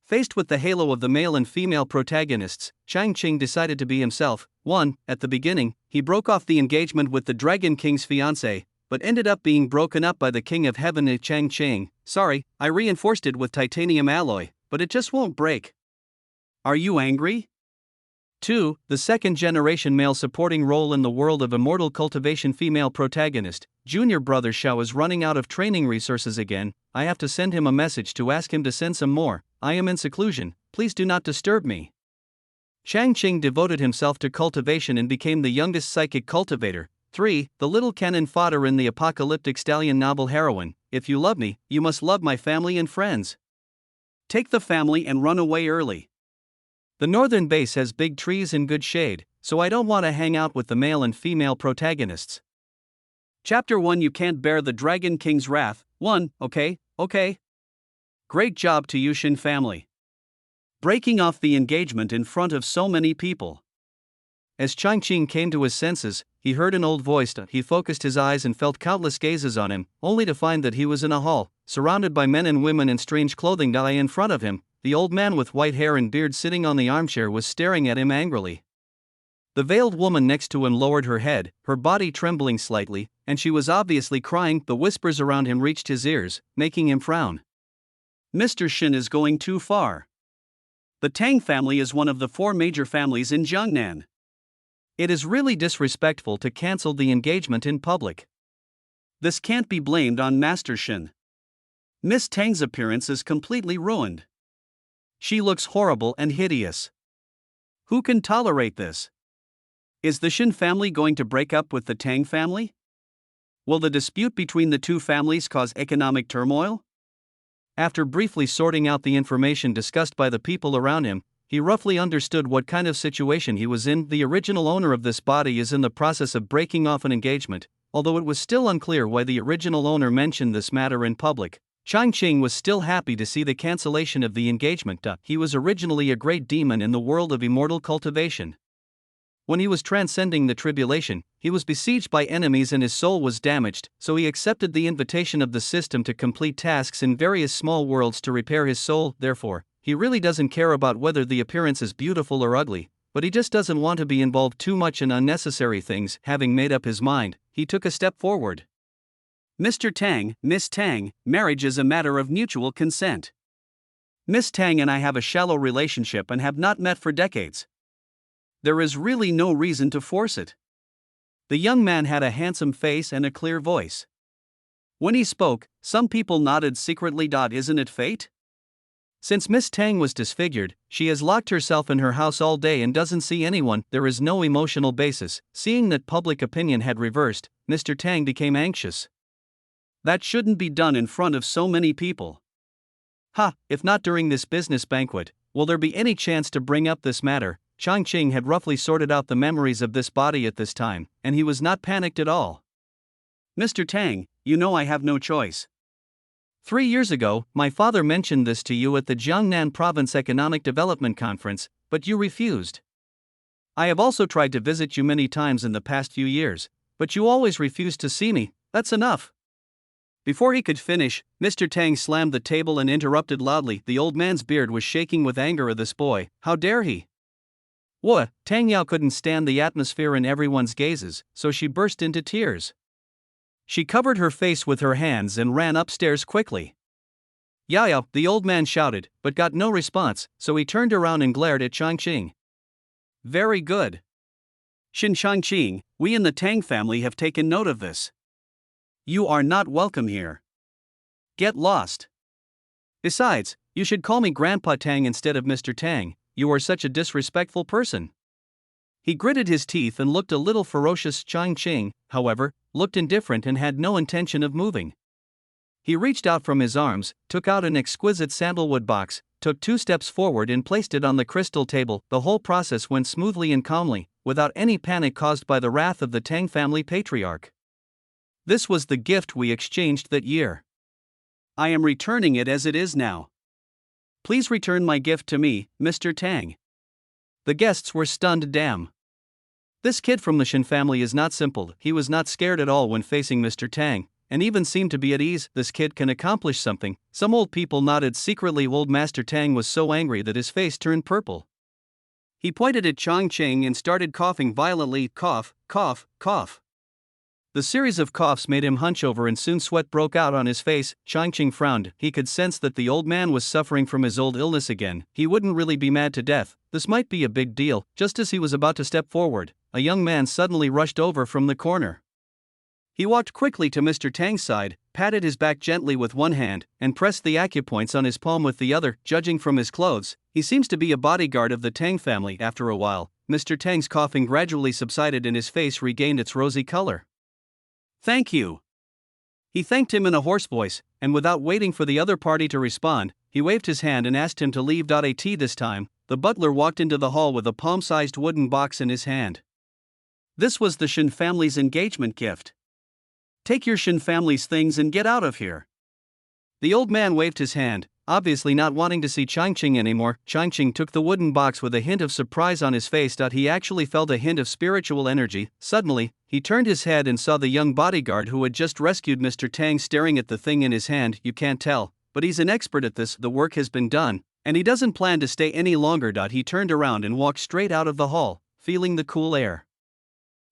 Faced with the halo of the male and female protagonists, Changqing decided to be himself. 1. At the beginning, he broke off the engagement with the Dragon King's fiancée, but ended up being broken up by the King of Heaven Changqing. Sorry, I reinforced it with titanium alloy, but it just won't break. Are you angry? 2. The second-generation male supporting role in the world of immortal cultivation female protagonist, junior brother Xiao is running out of training resources again. I have to send him a message to ask him to send some more. I am in seclusion, please do not disturb me. Changqing devoted himself to cultivation and became the youngest psychic cultivator. 3. The little cannon fodder in the apocalyptic stallion novel heroine, if you love me, you must love my family and friends. Take the family and run away early. The northern base has big trees and good shade, so I don't want to hang out with the male and female protagonists. Chapter 1. You can't bear the Dragon King's wrath. 1. Okay. Great job to Yushin family. Breaking off the engagement in front of so many people. As Changqing came to his senses, he heard an old voice. He focused his eyes and felt countless gazes on him, only to find that he was in a hall, surrounded by men and women in strange clothing. In front of him, the old man with white hair and beard sitting on the armchair was staring at him angrily. The veiled woman next to him lowered her head, her body trembling slightly, and she was obviously crying. The whispers around him reached his ears, making him frown. Mr. Shin is going too far. The Tang family is one of the 4 major families in Jiangnan. It is really disrespectful to cancel the engagement in public. This can't be blamed on Master Shin. Miss Tang's appearance is completely ruined. She looks horrible and hideous. Who can tolerate this? Is the Shin family going to break up with the Tang family? Will the dispute between the 2 families cause economic turmoil? After briefly sorting out the information discussed by the people around him, he roughly understood what kind of situation he was in. The original owner of this body is in the process of breaking off an engagement, although it was still unclear why the original owner mentioned this matter in public. Changqing was still happy to see the cancellation of the engagement. He was originally a great demon in the world of immortal cultivation. When he was transcending the tribulation, he was besieged by enemies and his soul was damaged, so he accepted the invitation of the system to complete tasks in various small worlds to repair his soul. Therefore, he really doesn't care about whether the appearance is beautiful or ugly, but he just doesn't want to be involved too much in unnecessary things. Having made up his mind, he took a step forward. Mr. Tang, Miss Tang, marriage is a matter of mutual consent. Miss Tang and I have a shallow relationship and have not met for decades. There is really no reason to force it. The young man had a handsome face and a clear voice. When he spoke, some people nodded secretly. Isn't it fate? Since Miss Tang was disfigured, she has locked herself in her house all day and doesn't see anyone. There is no emotional basis. Seeing that public opinion had reversed, Mr. Tang became anxious. That shouldn't be done in front of so many people. If not during this business banquet, will there be any chance to bring up this matter? Changqing had roughly sorted out the memories of this body at this time, and he was not panicked at all. Mr. Tang, you know I have no choice. 3 years ago, my father mentioned this to you at the Jiangnan Province Economic Development Conference, but you refused. I have also tried to visit you many times in the past few years, but you always refused to see me. That's enough. Before he could finish, Mr. Tang slammed the table and interrupted loudly. The old man's beard was shaking with anger at this boy. How dare he? What? Tang Yao couldn't stand the atmosphere and everyone's gazes, so she burst into tears. She covered her face with her hands and ran upstairs quickly. Yao, the old man shouted, but got no response, so he turned around and glared at Changqing. Very good. Changqing, we in the Tang family have taken note of this. You are not welcome here. Get lost. Besides, you should call me Grandpa Tang instead of Mr. Tang. You are such a disrespectful person. He gritted his teeth and looked a little ferocious. Changqing, however, looked indifferent and had no intention of moving. He reached out from his arms, took out an exquisite sandalwood box, took 2 steps forward and placed it on the crystal table. The whole process went smoothly and calmly, without any panic caused by the wrath of the Tang family patriarch. This was the gift we exchanged that year. I am returning it as it is now. Please return my gift to me, Mr. Tang. The guests were stunned. Damn. This kid from the Shin family is not simple. He was not scared at all when facing Mr. Tang, and even seemed to be at ease. This kid can accomplish something. Some old people nodded secretly. Old Master Tang was so angry that his face turned purple. He pointed at Changqing and started coughing violently. Cough, cough, cough. The series of coughs made him hunch over and soon sweat broke out on his face. Changqing frowned. He could sense that the old man was suffering from his old illness again. He wouldn't really be mad to death. This might be a big deal. Just as he was about to step forward, a young man suddenly rushed over from the corner. He walked quickly to Mr. Tang's side, patted his back gently with one hand, and pressed the acupoints on his palm with the other. Judging from his clothes, he seems to be a bodyguard of the Tang family. After a while, Mr. Tang's coughing gradually subsided and his face regained its rosy color. "Thank you." He thanked him in a hoarse voice, and without waiting for the other party to respond, he waved his hand and asked him to leave. At this time, the butler walked into the hall with a palm-sized wooden box in his hand. This was the Shen family's engagement gift. "Take your Shen family's things and get out of here." The old man waved his hand, obviously not wanting to see Changqing anymore. Changqing took the wooden box with a hint of surprise on his face. He actually felt a hint of spiritual energy. Suddenly, he turned his head and saw the young bodyguard who had just rescued Mr. Tang staring at the thing in his hand. You can't tell, but he's an expert at this. The work has been done, and he doesn't plan to stay any longer. He turned around and walked straight out of the hall, feeling the cool air.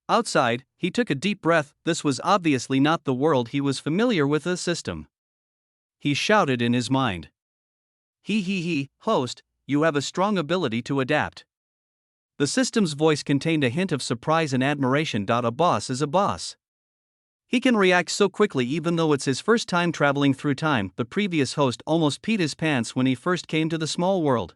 Outside, he took a deep breath. This was obviously not the world he was familiar with. The system. He shouted in his mind. He, host, you have a strong ability to adapt. The system's voice contained a hint of surprise and admiration. A boss is a boss. He can react so quickly even though it's his first time traveling through time. The previous host almost peed his pants when he first came to the small world.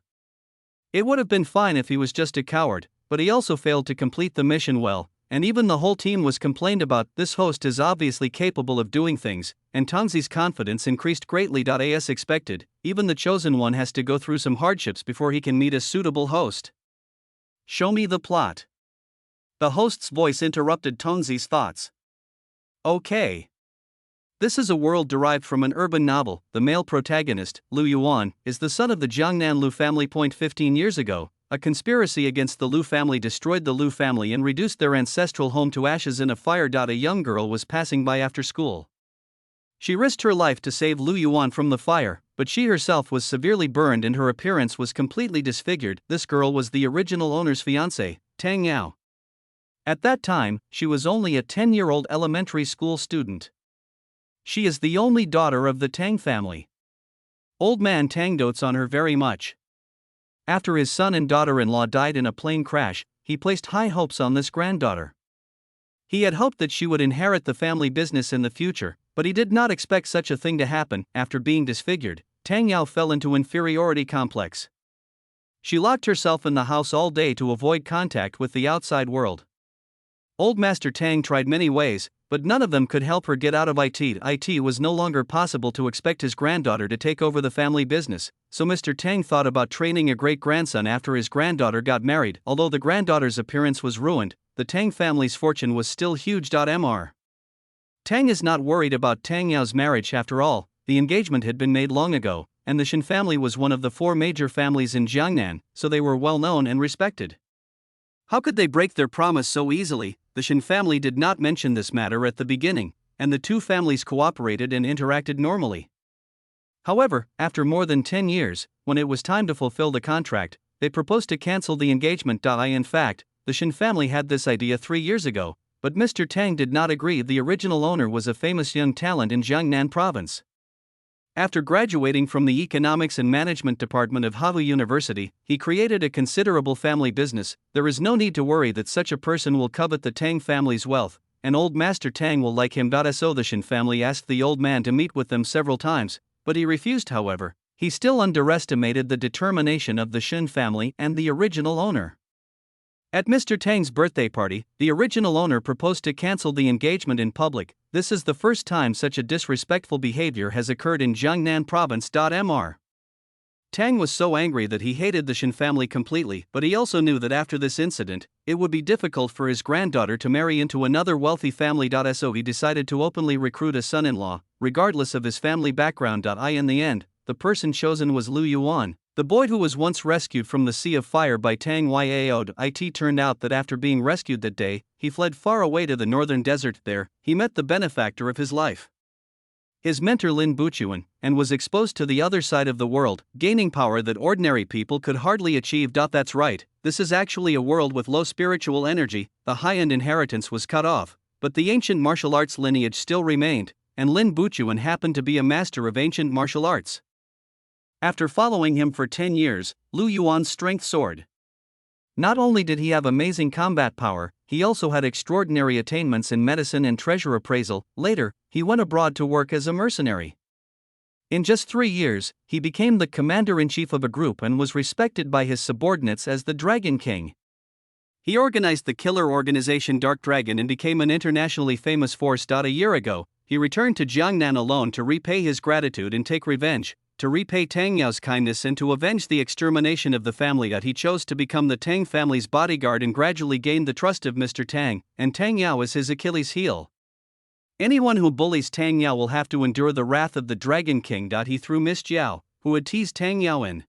It would have been fine if he was just a coward, but he also failed to complete the mission well, and even the whole team was complained about. This host is obviously capable of doing things, and Tangzi's confidence increased greatly. As expected, even the chosen one has to go through some hardships before he can meet a suitable host. Show me the plot. The host's voice interrupted Tangzi's thoughts. Okay. This is a world derived from an urban novel. The male protagonist, Lu Yuan, is the son of the Jiangnan Lu family. 15 years ago, a conspiracy against the Lu family destroyed the Lu family and reduced their ancestral home to ashes in a fire. A young girl was passing by after school. She risked her life to save Lu Yuan from the fire, but she herself was severely burned and her appearance was completely disfigured. This girl was the original owner's fiancée, Tang Yao. At that time, she was only a 10-year-old elementary school student. She is the only daughter of the Tang family. Old man Tang dotes on her very much. After his son and daughter-in-law died in a plane crash, he placed high hopes on this granddaughter. He had hoped that she would inherit the family business in the future, but he did not expect such a thing to happen. After being disfigured, Tang Yao fell into inferiority complex. She locked herself in the house all day to avoid contact with the outside world. Old Master Tang tried many ways, but none of them could help her get out of it. It was no longer possible to expect his granddaughter to take over the family business, so Mr. Tang thought about training a great-grandson after his granddaughter got married. Although the granddaughter's appearance was ruined, the Tang family's fortune was still huge. Mr. Tang is not worried about Tang Yao's marriage. After all, the engagement had been made long ago, and the Shen family was one of the 4 major families in Jiangnan, so they were well known and respected. How could they break their promise so easily? The Shen family did not mention this matter at the beginning, and the two families cooperated and interacted normally. However, after more than 10 years, when it was time to fulfill the contract, they proposed to cancel the engagement. In fact, the Shen family had this idea 3 years ago, but Mr. Tang did not agree. The original owner was a famous young talent in Jiangnan province. After graduating from the Economics and Management Department of Hawu University, he created a considerable family business. There is no need to worry that such a person will covet the Tang family's wealth, and old Master Tang will like him. So the Shen family asked the old man to meet with them several times, but he refused. However, he still underestimated the determination of the Shen family and the original owner. At Mr. Tang's birthday party, the original owner proposed to cancel the engagement in public. This is the first time such a disrespectful behavior has occurred in Jiangnan province. Mr. Tang was so angry that he hated the Shen family completely, but he also knew that after this incident, it would be difficult for his granddaughter to marry into another wealthy family. So he decided to openly recruit a son-in-law, regardless of his family background. In the end, the person chosen was Lu Yuan, the boy who was once rescued from the Sea of Fire by Tang Yao. It turned out that after being rescued that day, he fled far away to the northern desert. There, he met the benefactor of his life. his mentor Lin Buchuan, and was exposed to the other side of the world, gaining power that ordinary people could hardly achieve. That's right, this is actually a world with low spiritual energy. The high-end inheritance was cut off, but the ancient martial arts lineage still remained, and Lin Buchuan happened to be a master of ancient martial arts. After following him for 10 years, Lu Yuan's strength soared. Not only did he have amazing combat power, he also had extraordinary attainments in medicine and treasure appraisal. Later, he went abroad to work as a mercenary. In just 3 years, he became the commander-in-chief of a group and was respected by his subordinates as the Dragon King. He organized the killer organization Dark Dragon and became an internationally famous force. A year ago, he returned to Jiangnan alone to repay his gratitude and take revenge, to repay Tang Yao's kindness and to avenge the extermination of the family. He chose to become the Tang family's bodyguard and gradually gained the trust of Mr. Tang, and Tang Yao is his Achilles heel. Anyone who bullies Tang Yao will have to endure the wrath of the Dragon King. He threw Miss Jiao, who had teased Tang Yao in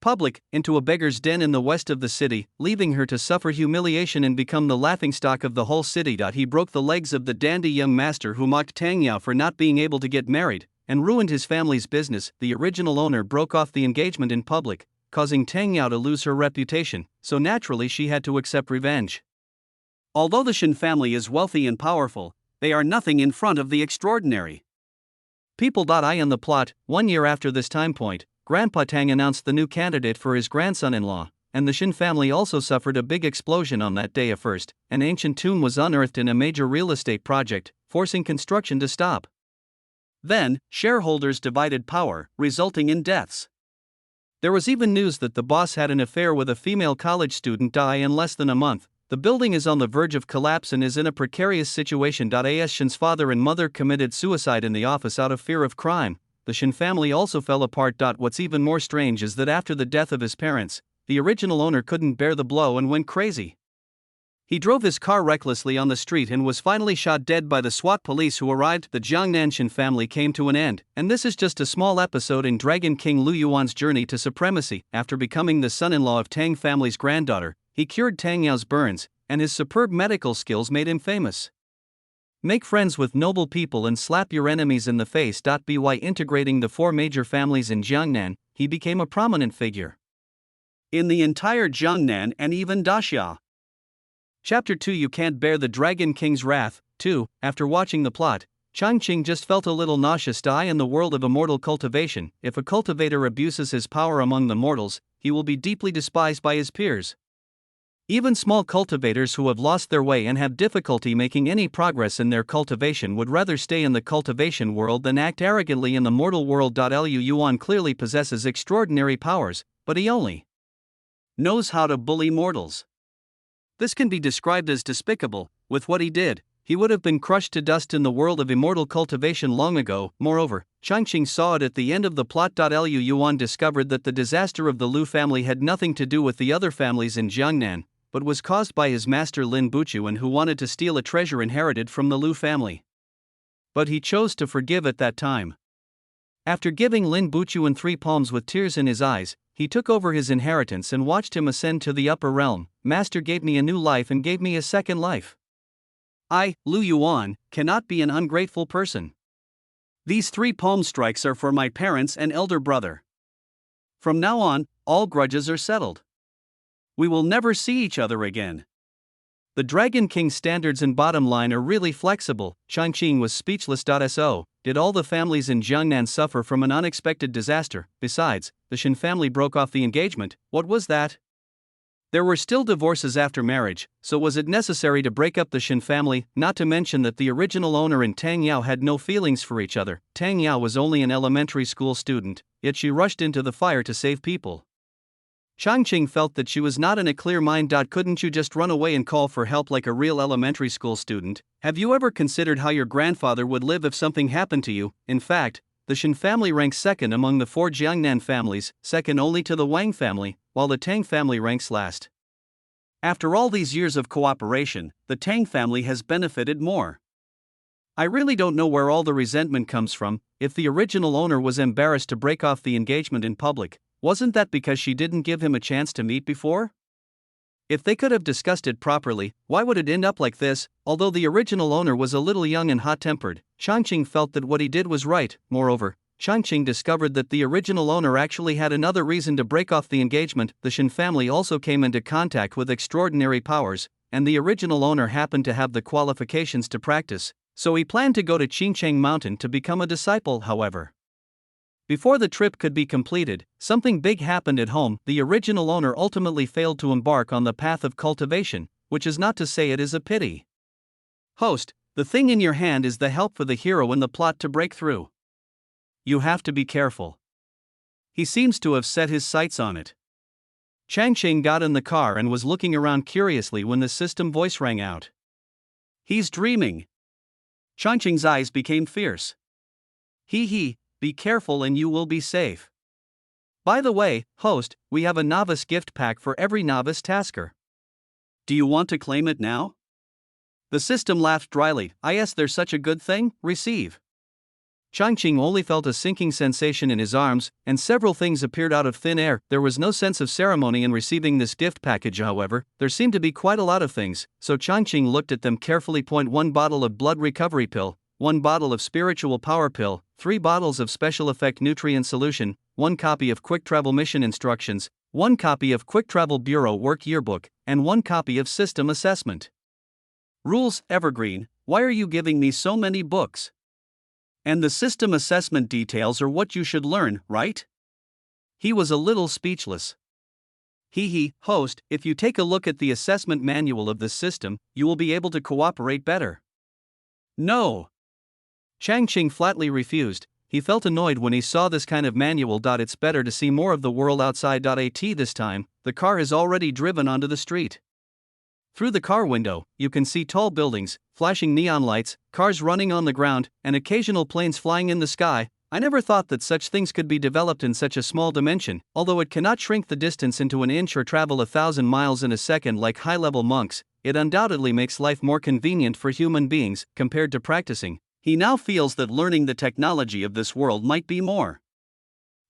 public, into a beggar's den in the west of the city, leaving her to suffer humiliation and become the laughingstock of the whole city. He broke the legs of the dandy young master who mocked Tang Yao for not being able to get married, and ruined his family's business. The original owner broke off the engagement in public, causing Tang Yao to lose her reputation, so naturally she had to accept revenge. Although the Shen family is wealthy and powerful, they are nothing in front of the extraordinary people. In the plot, 1 year after this time point, Grandpa Tang announced the new candidate for his grandson-in-law, and the Shen family also suffered a big explosion on that day. First, an ancient tomb was unearthed in a major real estate project, forcing construction to stop. Then, shareholders divided power, resulting in deaths. There was even news that the boss had an affair with a female college student. In less than a month, the building is on the verge of collapse and is in a precarious situation. As Shen's father and mother committed suicide in the office out of fear of crime, the Shen family also fell apart. What's even more strange is that after the death of his parents, the original owner couldn't bear the blow and went crazy. He drove his car recklessly on the street and was finally shot dead by the SWAT police who arrived. The Jiangnan Shen family came to an end, and this is just a small episode in Dragon King Lu Yuan's journey to supremacy. After becoming the son-in-law of Tang family's granddaughter, he cured Tang Yao's burns, and his superb medical skills made him famous. Make friends with noble people and slap your enemies in the face. By integrating the 4 major families in Jiangnan, he became a prominent figure in the entire Jiangnan and even Daxia. Chapter 2. You can't bear the Dragon King's wrath. 2. After watching the plot, Changqing just felt a little nauseous. In the world of immortal cultivation, if a cultivator abuses his power among the mortals, he will be deeply despised by his peers. Even small cultivators who have lost their way and have difficulty making any progress in their cultivation would rather stay in the cultivation world than act arrogantly in the mortal world. Lu Yuan clearly possesses extraordinary powers, but he only knows how to bully mortals. This can be described as despicable. With what he did, he would have been crushed to dust in the world of immortal cultivation long ago. Moreover, Changqing saw it at the end of the plot. Lu Yuan discovered that the disaster of the Lu family had nothing to do with the other families in Jiangnan, but was caused by his master Lin Buchuan, who wanted to steal a treasure inherited from the Lu family. But he chose to forgive at that time. After giving Lin Buchuan 3 palms with tears in his eyes, he took over his inheritance and watched him ascend to the upper realm. Master gave me a new life and gave me a second life. I, Lu Yuan, cannot be an ungrateful person. These 3 palm strikes are for my parents and elder brother. From now on, all grudges are settled. We will never see each other again. The Dragon King's standards and bottom line are really flexible. Changqing was speechless. So, did all the families in Jiangnan suffer from an unexpected disaster? Besides, the Shen family broke off the engagement. What was that? There were still divorces after marriage, so was it necessary to break up the Shen family? Not to mention that the original owner and Tang Yao had no feelings for each other. Tang Yao was only an elementary school student, yet she rushed into the fire to save people. Changqing felt that she was not in a clear mind. Couldn't you just run away and call for help like a real elementary school student? Have you ever considered how your grandfather would live if something happened to you? In fact, the Shen family ranks second among the 4 Jiangnan families, second only to the Wang family, while the Tang family ranks last. After all these years of cooperation, the Tang family has benefited more. I really don't know where all the resentment comes from. If the original owner was embarrassed to break off the engagement in public, wasn't that because she didn't give him a chance to meet before? If they could have discussed it properly, why would it end up like this? Although the original owner was a little young and hot-tempered, Changqing felt that what he did was right. Moreover, Changqing discovered that the original owner actually had another reason to break off the engagement. The Shen family also came into contact with extraordinary powers, and the original owner happened to have the qualifications to practice, so he planned to go to Qingcheng Mountain to become a disciple. However, before the trip could be completed, something big happened at home. The original owner ultimately failed to embark on the path of cultivation, which is not to say it is a pity. Host, the thing in your hand is the help for the hero in the plot to break through. You have to be careful. He seems to have set his sights on it. Changqing got in the car and was looking around curiously when the system voice rang out. He's dreaming. Changqing's eyes became fierce. He. Be careful and you will be safe. By the way, host, we have a novice gift pack for every novice tasker. Do you want to claim it now? The system laughed dryly. Yes, there's such a good thing, receive. Changqing only felt a sinking sensation in his arms, and several things appeared out of thin air. There was no sense of ceremony in receiving this gift package, however. There seemed to be quite a lot of things, so Changqing looked at them carefully. 1 bottle of blood recovery pill, 1 bottle of spiritual power pill, 3 bottles of special effect nutrient solution, 1 copy of quick travel mission instructions, 1 copy of quick travel bureau work yearbook, and 1 copy of system assessment. Rules, evergreen, why are you giving me so many books? And the system assessment details are what you should learn, right? He was a little speechless. Host, if you take a look at the assessment manual of the system, you will be able to cooperate better. No. Changqing flatly refused. He felt annoyed when he saw this kind of manual. It's better to see more of the world outside. This time, the car is already driven onto the street. Through the car window, you can see tall buildings, flashing neon lights, cars running on the ground, and occasional planes flying in the sky. I never thought that such things could be developed in such a small dimension. Although it cannot shrink the distance into an inch or travel 1,000 miles in a second like high-level monks, it undoubtedly makes life more convenient for human beings compared to practicing. He now feels that learning the technology of this world might be more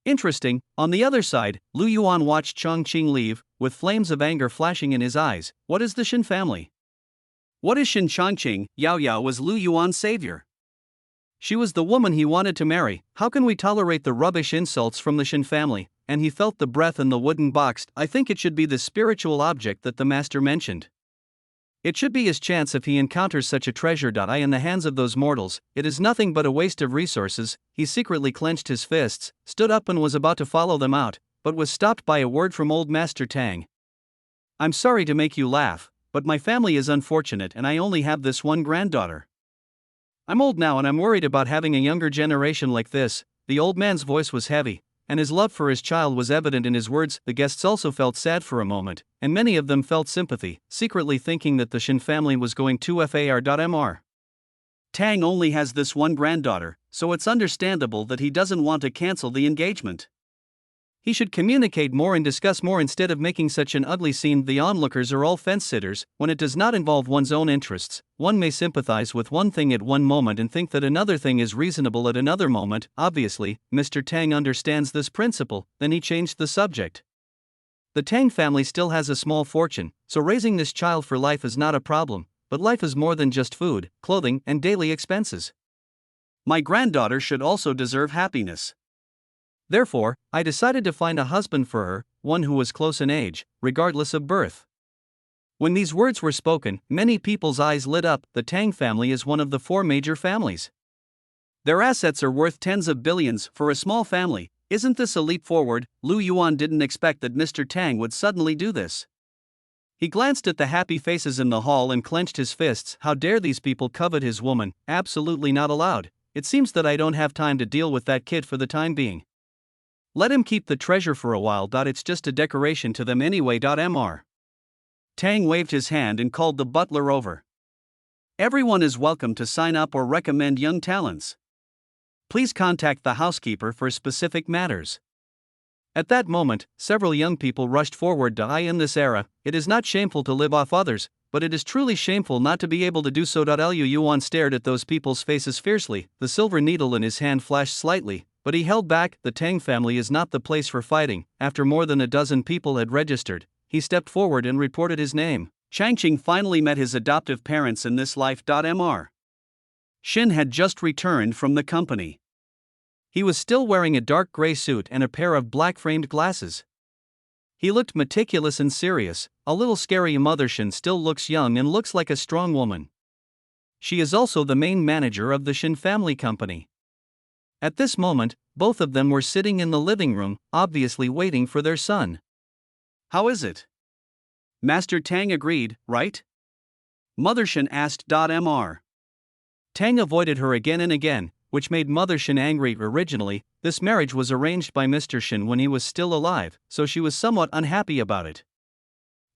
interesting. On the other side, Lu Yuan watched Changqing leave, with flames of anger flashing in his eyes. What is the Shen family? What is Shen? Changqing? Yao was Lu Yuan's savior. She was the woman he wanted to marry. How can we tolerate the rubbish insults from the Shen family? And he felt the breath in the wooden box. I think it should be the spiritual object that the master mentioned. It should be his chance if he encounters such a treasure. In the hands of those mortals, it is nothing but a waste of resources. He secretly clenched his fists, stood up and was about to follow them out, but was stopped by a word from old Master Tang. I'm sorry to make you laugh, but my family is unfortunate and I only have this one granddaughter. I'm old now and I'm worried about having a younger generation like this. The old man's voice was heavy, and his love for his child was evident in his words. The guests also felt sad for a moment, and many of them felt sympathy, secretly thinking that the Shen family was going too far. Tang only has this one granddaughter, so it's understandable that he doesn't want to cancel the engagement. He should communicate more and discuss more instead of making such an ugly scene. The onlookers are all fence-sitters. When it does not involve one's own interests, one may sympathize with one thing at one moment and think that another thing is reasonable at another moment. Obviously, Mr. Tang understands this principle. Then he changed the subject. The Tang family still has a small fortune, so raising this child for life is not a problem, but life is more than just food, clothing, and daily expenses. My granddaughter should also deserve happiness. Therefore, I decided to find a husband for her, one who was close in age, regardless of birth. When these words were spoken, many people's eyes lit up. The Tang family is one of the 4 major families. Their assets are worth tens of billions. For a small family, isn't this a leap forward? Lu Yuan didn't expect that Mr. Tang would suddenly do this. He glanced at the happy faces in the hall and clenched his fists. How dare these people covet his woman? Absolutely not allowed. It seems that I don't have time to deal with that kid for the time being. Let him keep the treasure for a while. It's just a decoration to them anyway. Mr. Tang waved his hand and called the butler over. Everyone is welcome to sign up or recommend young talents. Please contact the housekeeper for specific matters. At that moment, several young people rushed forward. In this era, it is not shameful to live off others, but it is truly shameful not to be able to do so. Lu Yuan stared at those people's faces fiercely. The silver needle in his hand flashed slightly, but he held back. The Tang family is not the place for fighting. After more than a dozen people had registered, he stepped forward and reported his name. Changqing finally met his adoptive parents in this life. Mr. Shin had just returned from the company. He was still wearing a dark gray suit and a pair of black-framed glasses. He looked meticulous and serious, a little scary. Mother Shin still looks young and looks like a strong woman. She is also the main manager of the Shin family company. At this moment, both of them were sitting in the living room, obviously waiting for their son. How is it? Master Tang agreed, right? Mother Shin asked. Mr. Tang avoided her again and again, which made Mother Shin angry. Originally, this marriage was arranged by Mr. Shin when he was still alive, so she was somewhat unhappy about it.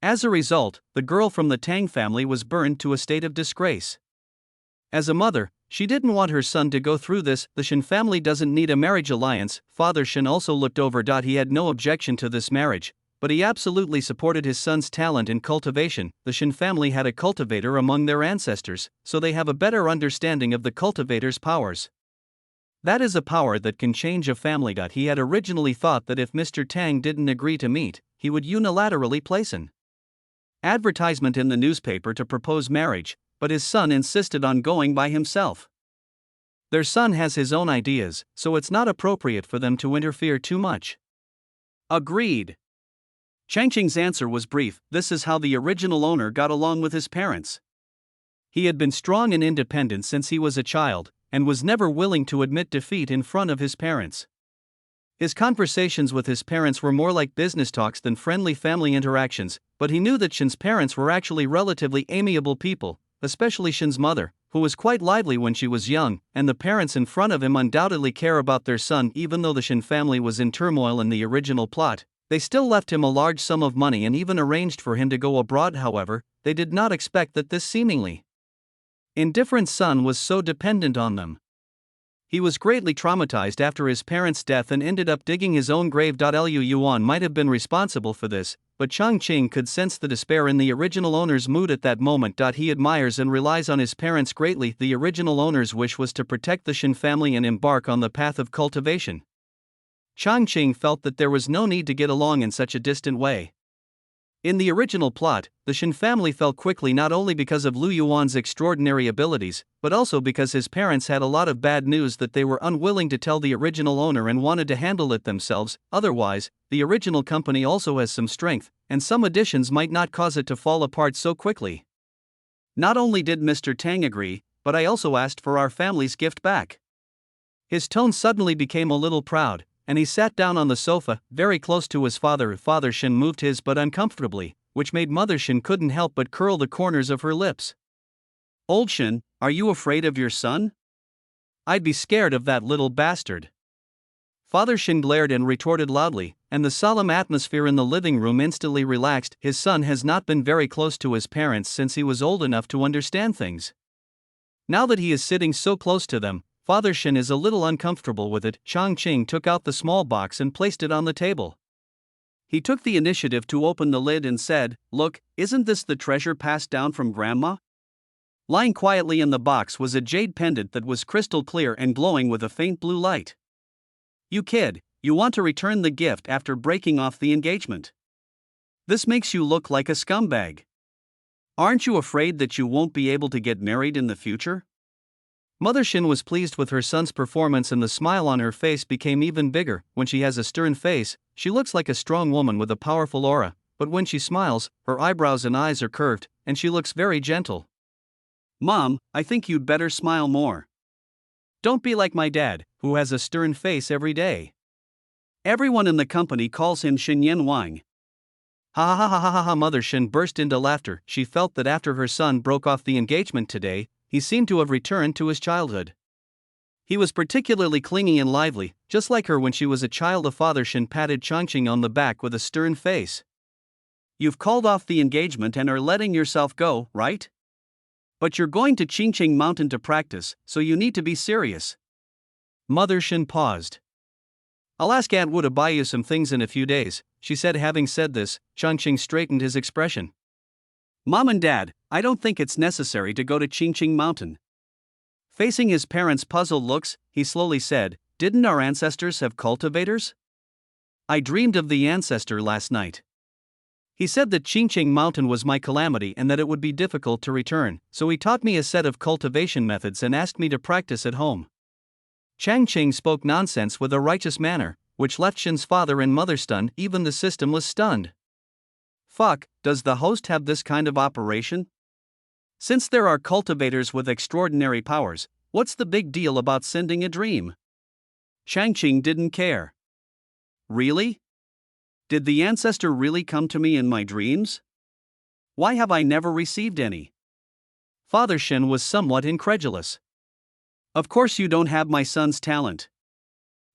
As a result, the girl from the Tang family was burned to a state of disgrace. As a mother, she didn't want her son to go through this. The Shin family doesn't need a marriage alliance. Father Shin also looked over. He had no objection to this marriage, but he absolutely supported his son's talent in cultivation. The Shin family had a cultivator among their ancestors, so they have a better understanding of the cultivator's powers. That is a power that can change a family. He had originally thought that if Mr. Tang didn't agree to meet, he would unilaterally place an advertisement in the newspaper to propose marriage, but his son insisted on going by himself. Their son has his own ideas, so it's not appropriate for them to interfere too much. Agreed. Changqing's answer was brief. This is how the original owner got along with his parents. He had been strong and independent since he was a child, and was never willing to admit defeat in front of his parents. His conversations with his parents were more like business talks than friendly family interactions, but he knew that Shin's parents were actually relatively amiable people, especially Shin's mother, who was quite lively when she was young, and the parents in front of him undoubtedly care about their son. Even though the Shin family was in turmoil in the original plot, they still left him a large sum of money and even arranged for him to go abroad. However, they did not expect that this seemingly indifferent son was so dependent on them. He was greatly traumatized after his parents' death and ended up digging his own grave. Liu Yuan might have been responsible for this, but Changqing could sense the despair in the original owner's mood at that moment. He admires and relies on his parents greatly. The original owner's wish was to protect the Shin family and embark on the path of cultivation. Changqing felt that there was no need to get along in such a distant way. In the original plot, the Shin family fell quickly not only because of Liu Yuan's extraordinary abilities, but also because his parents had a lot of bad news that they were unwilling to tell the original owner and wanted to handle it themselves. Otherwise, the original company also has some strength, and some additions might not cause it to fall apart so quickly. Not only did Mr. Tang agree, but I also asked for our family's gift back. His tone suddenly became a little proud, and he sat down on the sofa, very close to his father. Father Shin moved his butt uncomfortably, which made Mother Shin couldn't help but curl the corners of her lips. Old Shin, are you afraid of your son? I'd be scared of that little bastard. Father Shin glared and retorted loudly, and the solemn atmosphere in the living room instantly relaxed. His son has not been very close to his parents since he was old enough to understand things. Now that he is sitting so close to them, Father Shin is a little uncomfortable with it. Changqing took out the small box and placed it on the table. He took the initiative to open the lid and said, "Look, isn't this the treasure passed down from Grandma?" Lying quietly in the box was a jade pendant that was crystal clear and glowing with a faint blue light. You kid, you want to return the gift after breaking off the engagement. This makes you look like a scumbag. Aren't you afraid that you won't be able to get married in the future? Mother Shin was pleased with her son's performance and the smile on her face became even bigger. When she has a stern face, she looks like a strong woman with a powerful aura, but when she smiles, her eyebrows and eyes are curved, and she looks very gentle. Mom, I think you'd better smile more. Don't be like my dad, who has a stern face every day. Everyone in the company calls him Shin Yen Wang. Ha ha ha ha ha ha! Mother Shin burst into laughter. She felt that after her son broke off the engagement today, he seemed to have returned to his childhood. He was particularly clingy and lively, just like her when she was a child. Father Shin patted Changqing on the back with a stern face. You've called off the engagement and are letting yourself go, right? But you're going to Changqing Mountain to practice, so you need to be serious. Mother Shin paused. I'll ask Aunt Wu to buy you some things in a few days, she said. Having said this, Changqing straightened his expression. Mom and Dad, I don't think it's necessary to go to Changqing Mountain. Facing his parents' puzzled looks, he slowly said, Didn't our ancestors have cultivators? I dreamed of the ancestor last night. He said that Changqing Mountain was my calamity and that it would be difficult to return, so he taught me a set of cultivation methods and asked me to practice at home. Changqing spoke nonsense with a righteous manner, which left Shin's father and mother stunned. Even the system was stunned. Fuck, does the host have this kind of operation? Since there are cultivators with extraordinary powers, what's the big deal about sending a dream? Changqing didn't care. Really? Did the ancestor really come to me in my dreams? Why have I never received any? Father Shin was somewhat incredulous. Of course you don't have my son's talent.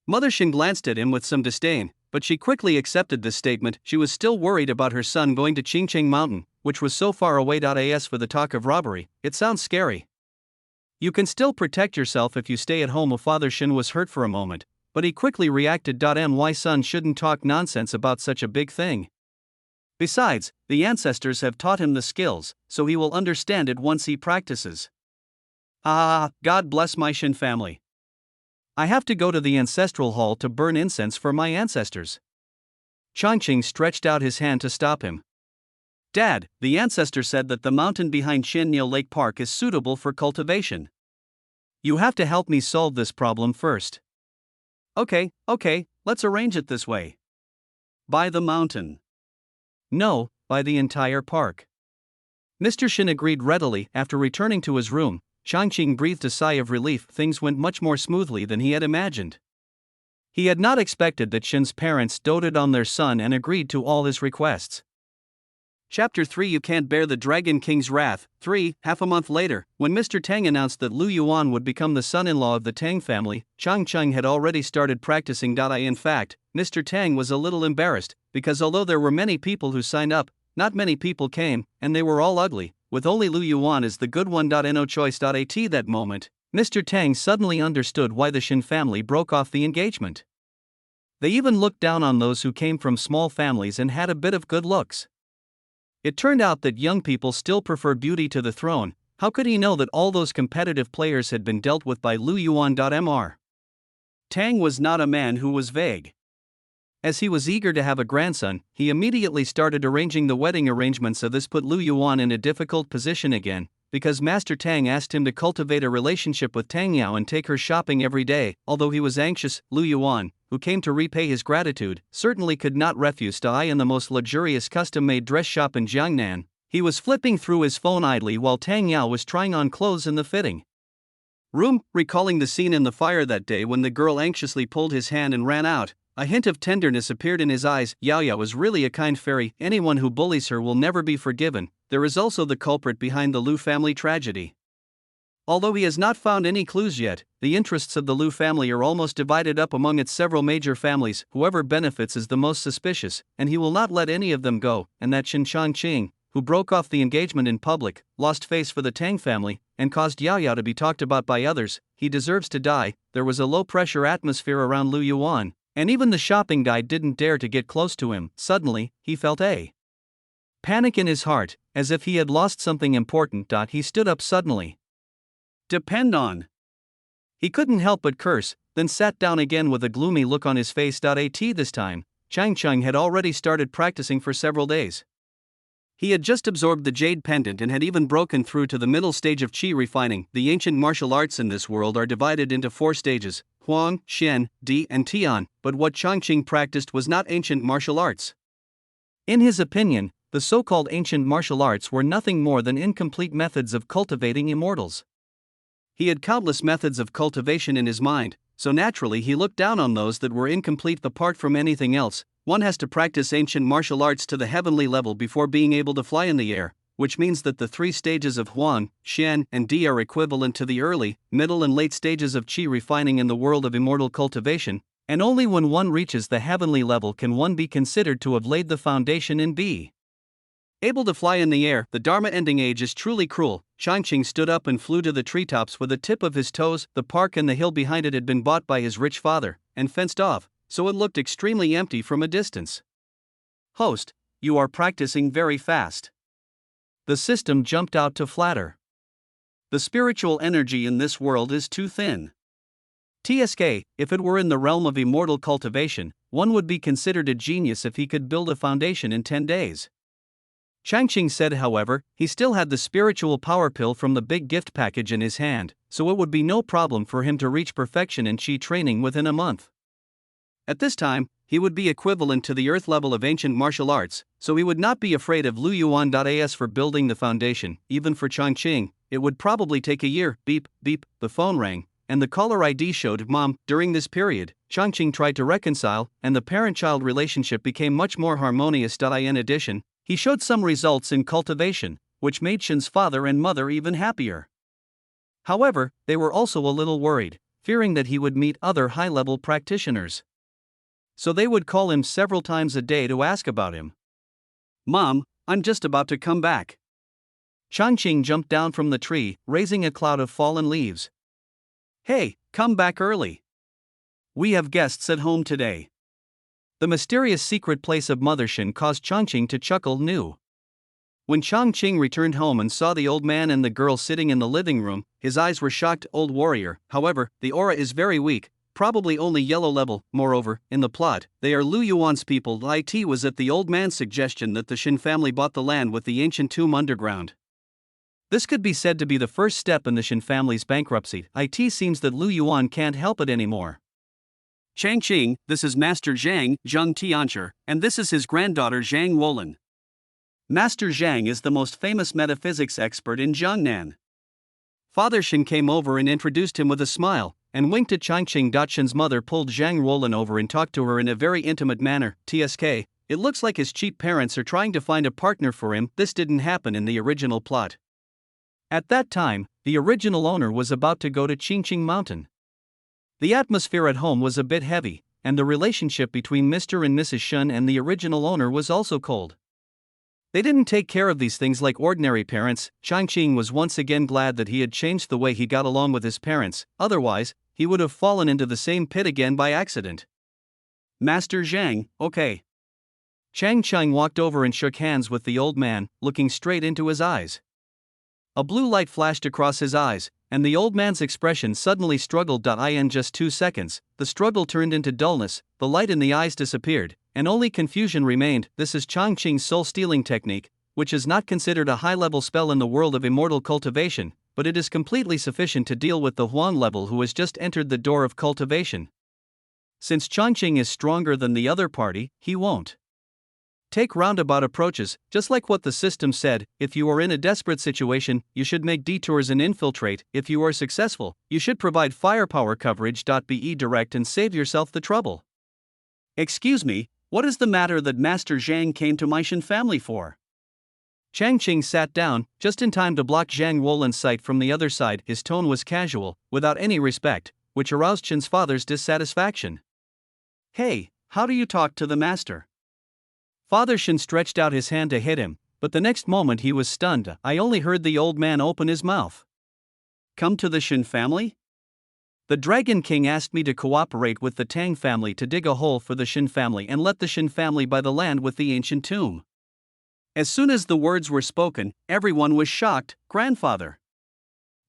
Mother Shin glanced at him with some disdain, but she quickly accepted this statement. She was still worried about her son going to Changqing Mountain, which was so far away. As for the talk of robbery, it sounds scary. You can still protect yourself if you stay at home. Father Shin was hurt for a moment, but he quickly reacted. My son shouldn't talk nonsense about such a big thing. Besides, the ancestors have taught him the skills, so he will understand it once he practices. God bless my Shin family. I have to go to the ancestral hall to burn incense for my ancestors. Changqing stretched out his hand to stop him. Dad, the ancestor said that the mountain behind Shinneil Lake Park is suitable for cultivation. You have to help me solve this problem first. Okay, let's arrange it this way. By the mountain. No, by the entire park. Mr. Shin agreed readily. After returning to his room, Changqing breathed a sigh of relief. Things went much more smoothly than he had imagined. He had not expected that Shin's parents doted on their son and agreed to all his requests. Chapter 3 You Can't Bear the Dragon King's Wrath. 3. Half a month later, when Mr. Tang announced that Lu Yuan would become the son-in-law of the Tang family, Changqing had already started practicing. In fact, Mr. Tang was a little embarrassed, because although there were many people who signed up, not many people came, and they were all ugly, with only Lu Yuan as the good one. No choice. At that moment, Mr. Tang suddenly understood why the Shin family broke off the engagement. They even looked down on those who came from small families and had a bit of good looks. It turned out that young people still prefer beauty to the throne. How could he know that all those competitive players had been dealt with by Lu Yuan? Mr. Tang was not a man who was vague. As he was eager to have a grandson, he immediately started arranging the wedding arrangements. This put Lu Yuan in a difficult position again, because Master Tang asked him to cultivate a relationship with Tang Yao and take her shopping every day. Although he was anxious, Lu Yuan, who came to repay his gratitude, certainly could not refuse to eye in the most luxurious custom-made dress shop in Jiangnan. He was flipping through his phone idly while Tang Yao was trying on clothes in the fitting room, recalling the scene in the fire that day when the girl anxiously pulled his hand and ran out. A hint of tenderness appeared in his eyes. Yao was really a kind fairy. Anyone who bullies her will never be forgiven. There is also the culprit behind the Lu family tragedy. Although he has not found any clues yet, the interests of the Lu family are almost divided up among its several major families. Whoever benefits is the most suspicious, and he will not let any of them go. And that Changqing, who broke off the engagement in public, lost face for the Tang family, and caused Yao to be talked about by others, he deserves to die. There was a low-pressure atmosphere around Lu Yuan, and even the shopping guy didn't dare to get close to him. Suddenly, he felt a panic in his heart, as if he had lost something important. He stood up suddenly. Depend on. He couldn't help but curse, then sat down again with a gloomy look on his face. This time, Changqing had already started practicing for several days. He had just absorbed the jade pendant and had even broken through to the middle stage of qi refining. The ancient martial arts in this world are divided into 4 stages: Huang, Shen, Di, and Tian, but what Changqing practiced was not ancient martial arts. In his opinion, the so-called ancient martial arts were nothing more than incomplete methods of cultivating immortals. He had countless methods of cultivation in his mind, so naturally he looked down on those that were incomplete. Apart from anything else, one has to practice ancient martial arts to the heavenly level before being able to fly in the air, which means that the 3 stages of Huang, Shen, and Di are equivalent to the early, middle and late stages of qi refining in the world of immortal cultivation, and only when one reaches the heavenly level can one be considered to have laid the foundation and be able to fly in the air. The Dharma ending age is truly cruel. Changqing stood up and flew to the treetops with the tip of his toes. The park and the hill behind it had been bought by his rich father, and fenced off, so it looked extremely empty from a distance. Host, you are practicing very fast. The system jumped out to flatter. The spiritual energy in this world is too thin. TSK, if it were in the realm of immortal cultivation, one would be considered a genius if he could build a foundation in 10 days. Changqing said, however, he still had the spiritual power pill from the big gift package in his hand, so it would be no problem for him to reach perfection in Qi training within a month. At this time, he would be equivalent to the earth level of ancient martial arts, so he would not be afraid of Lu Yuan.as for building the foundation. Even for Changqing, it would probably take a year. Beep, beep, the phone rang, and the caller ID showed Mom. During this period, Changqing tried to reconcile, and the parent-child relationship became much more harmonious. In addition, he showed some results in cultivation, which made Shen's father and mother even happier. However, they were also a little worried, fearing that he would meet other high-level practitioners. So they would call him several times a day to ask about him. Mom, I'm just about to come back. Changqing jumped down from the tree, raising a cloud of fallen leaves. Hey, come back early. We have guests at home today. The mysterious secret place of Mother Shen caused Changqing to chuckle new. When Changqing returned home and saw the old man and the girl sitting in the living room, his eyes were shocked. Old warrior, however, the aura is very weak. Probably only yellow level. Moreover, in the plot, they are Lu Yuan's people. It was at the old man's suggestion that the Shen family bought the land with the ancient tomb underground. This could be said to be the first step in the Shen family's bankruptcy. It seems that Lu Yuan can't help it anymore. Changqing, this is Master Zhang, Zheng Tianchi, and this is his granddaughter Zhang Wolin. Master Zhang is the most famous metaphysics expert in Jiangnan. Father Shen came over and introduced him with a smile, and winked at Changqing. Shen's mother pulled Zhang Wolin over and talked to her in a very intimate manner. TSK, it looks like his cheap parents are trying to find a partner for him. This didn't happen in the original plot. At that time, the original owner was about to go to Changqing Mountain. The atmosphere at home was a bit heavy, and the relationship between Mr. and Mrs. Shen and the original owner was also cold. They didn't take care of these things like ordinary parents. Changqing was once again glad that he had changed the way he got along with his parents, otherwise, he would have fallen into the same pit again by accident. Master Zhang, okay. Changqing walked over and shook hands with the old man, looking straight into his eyes. A blue light flashed across his eyes, and the old man's expression suddenly struggled. In just 2 seconds, the struggle turned into dullness, the light in the eyes disappeared, and only confusion remained. This is Changqing's soul-stealing technique, which is not considered a high-level spell in the world of immortal cultivation, but it is completely sufficient to deal with the Huang level who has just entered the door of cultivation. Since Changqing is stronger than the other party, he won't take roundabout approaches. Just like what the system said, if you are in a desperate situation, you should make detours and infiltrate. If you are successful, you should provide firepower coverage. Be direct and save yourself the trouble. Excuse me, what is the matter that Master Zhang came to my Shen family for? Changqing sat down, just in time to block Zhang Wolin's sight from the other side. His tone was casual, without any respect, which aroused Shen's father's dissatisfaction. Hey, how do you talk to the master? Father Shen stretched out his hand to hit him, but the next moment he was stunned. I only heard the old man open his mouth. Come to the Shen family? The Dragon King asked me to cooperate with the Tang family to dig a hole for the Shen family and let the Shen family buy the land with the ancient tomb. As soon as the words were spoken, everyone was shocked. Grandfather.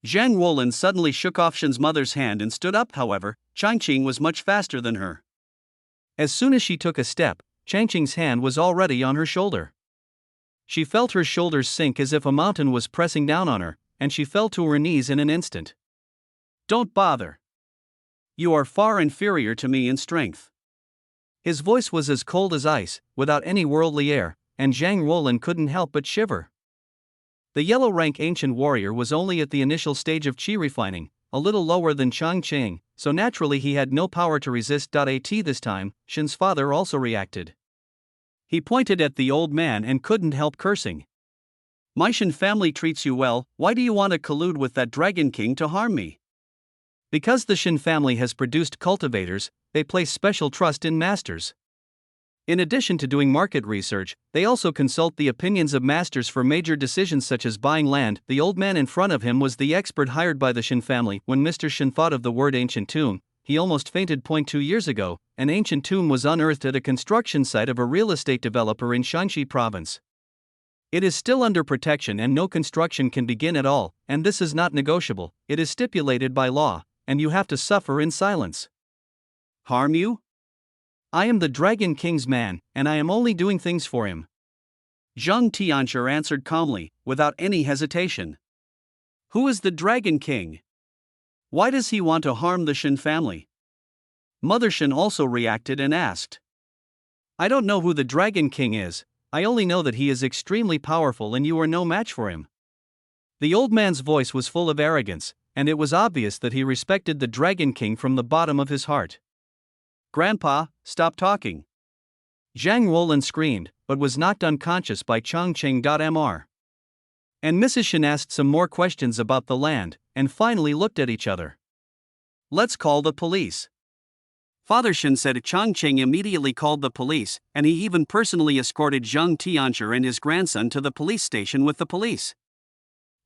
Zhang Wolin suddenly shook off Shen's mother's hand and stood up. However, Changqing was much faster than her. As soon as she took a step, Changqing's hand was already on her shoulder. She felt her shoulders sink as if a mountain was pressing down on her, and she fell to her knees in an instant. Don't bother. You are far inferior to me in strength. His voice was as cold as ice, without any worldly air, and Zhang Wolin couldn't help but shiver. The yellow-rank ancient warrior was only at the initial stage of qi refining, a little lower than Changqing, so naturally he had no power to resist. This time, Shen's father also reacted. He pointed at the old man and couldn't help cursing. My Shen family treats you well, why do you want to collude with that Dragon King to harm me? Because the Shen family has produced cultivators, they place special trust in masters. In addition to doing market research, they also consult the opinions of masters for major decisions such as buying land. The old man in front of him was the expert hired by the Shen family. When Mr. Shen thought of the word ancient tomb, he almost fainted. 2 years ago, an ancient tomb was unearthed at a construction site of a real estate developer in Shanxi province. It is still under protection and no construction can begin at all, and this is not negotiable. It is stipulated by law, and you have to suffer in silence. Harm you? I am the Dragon King's man, and I am only doing things for him. Zhang Tianxia answered calmly, without any hesitation. Who is the Dragon King? Why does he want to harm the Shen family? Mother Shen also reacted and asked. I don't know who the Dragon King is, I only know that he is extremely powerful and you are no match for him. The old man's voice was full of arrogance, and it was obvious that he respected the Dragon King from the bottom of his heart. Grandpa, stop talking. Zhang Roland screamed, but was knocked unconscious by Changqing. Mr. And Mrs. Shen asked some more questions about the land, and finally looked at each other. Let's call the police. Father Shen said. Changqing immediately called the police, and he even personally escorted Zhang Tianxia and his grandson to the police station with the police.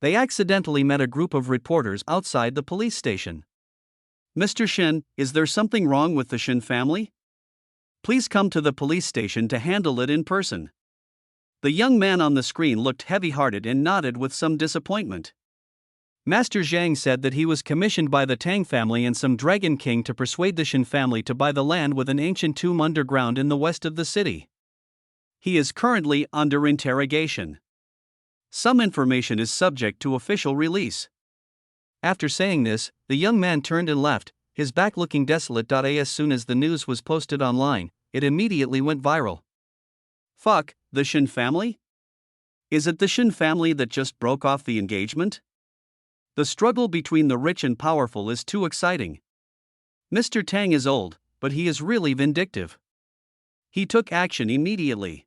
They accidentally met a group of reporters outside the police station. Mr. Shen, is there something wrong with the Shen family? Please come to the police station to handle it in person. The young man on the screen looked heavy-hearted and nodded with some disappointment. Master Zhang said that he was commissioned by the Tang family and some Dragon King to persuade the Shen family to buy the land with an ancient tomb underground in the west of the city. He is currently under interrogation. Some information is subject to official release. After saying this, the young man turned and left, his back looking desolate. As soon as the news was posted online, it immediately went viral. Fuck, the Shen family? Is it the Shen family that just broke off the engagement? The struggle between the rich and powerful is too exciting. Mr. Tang is old, but he is really vindictive. He took action immediately.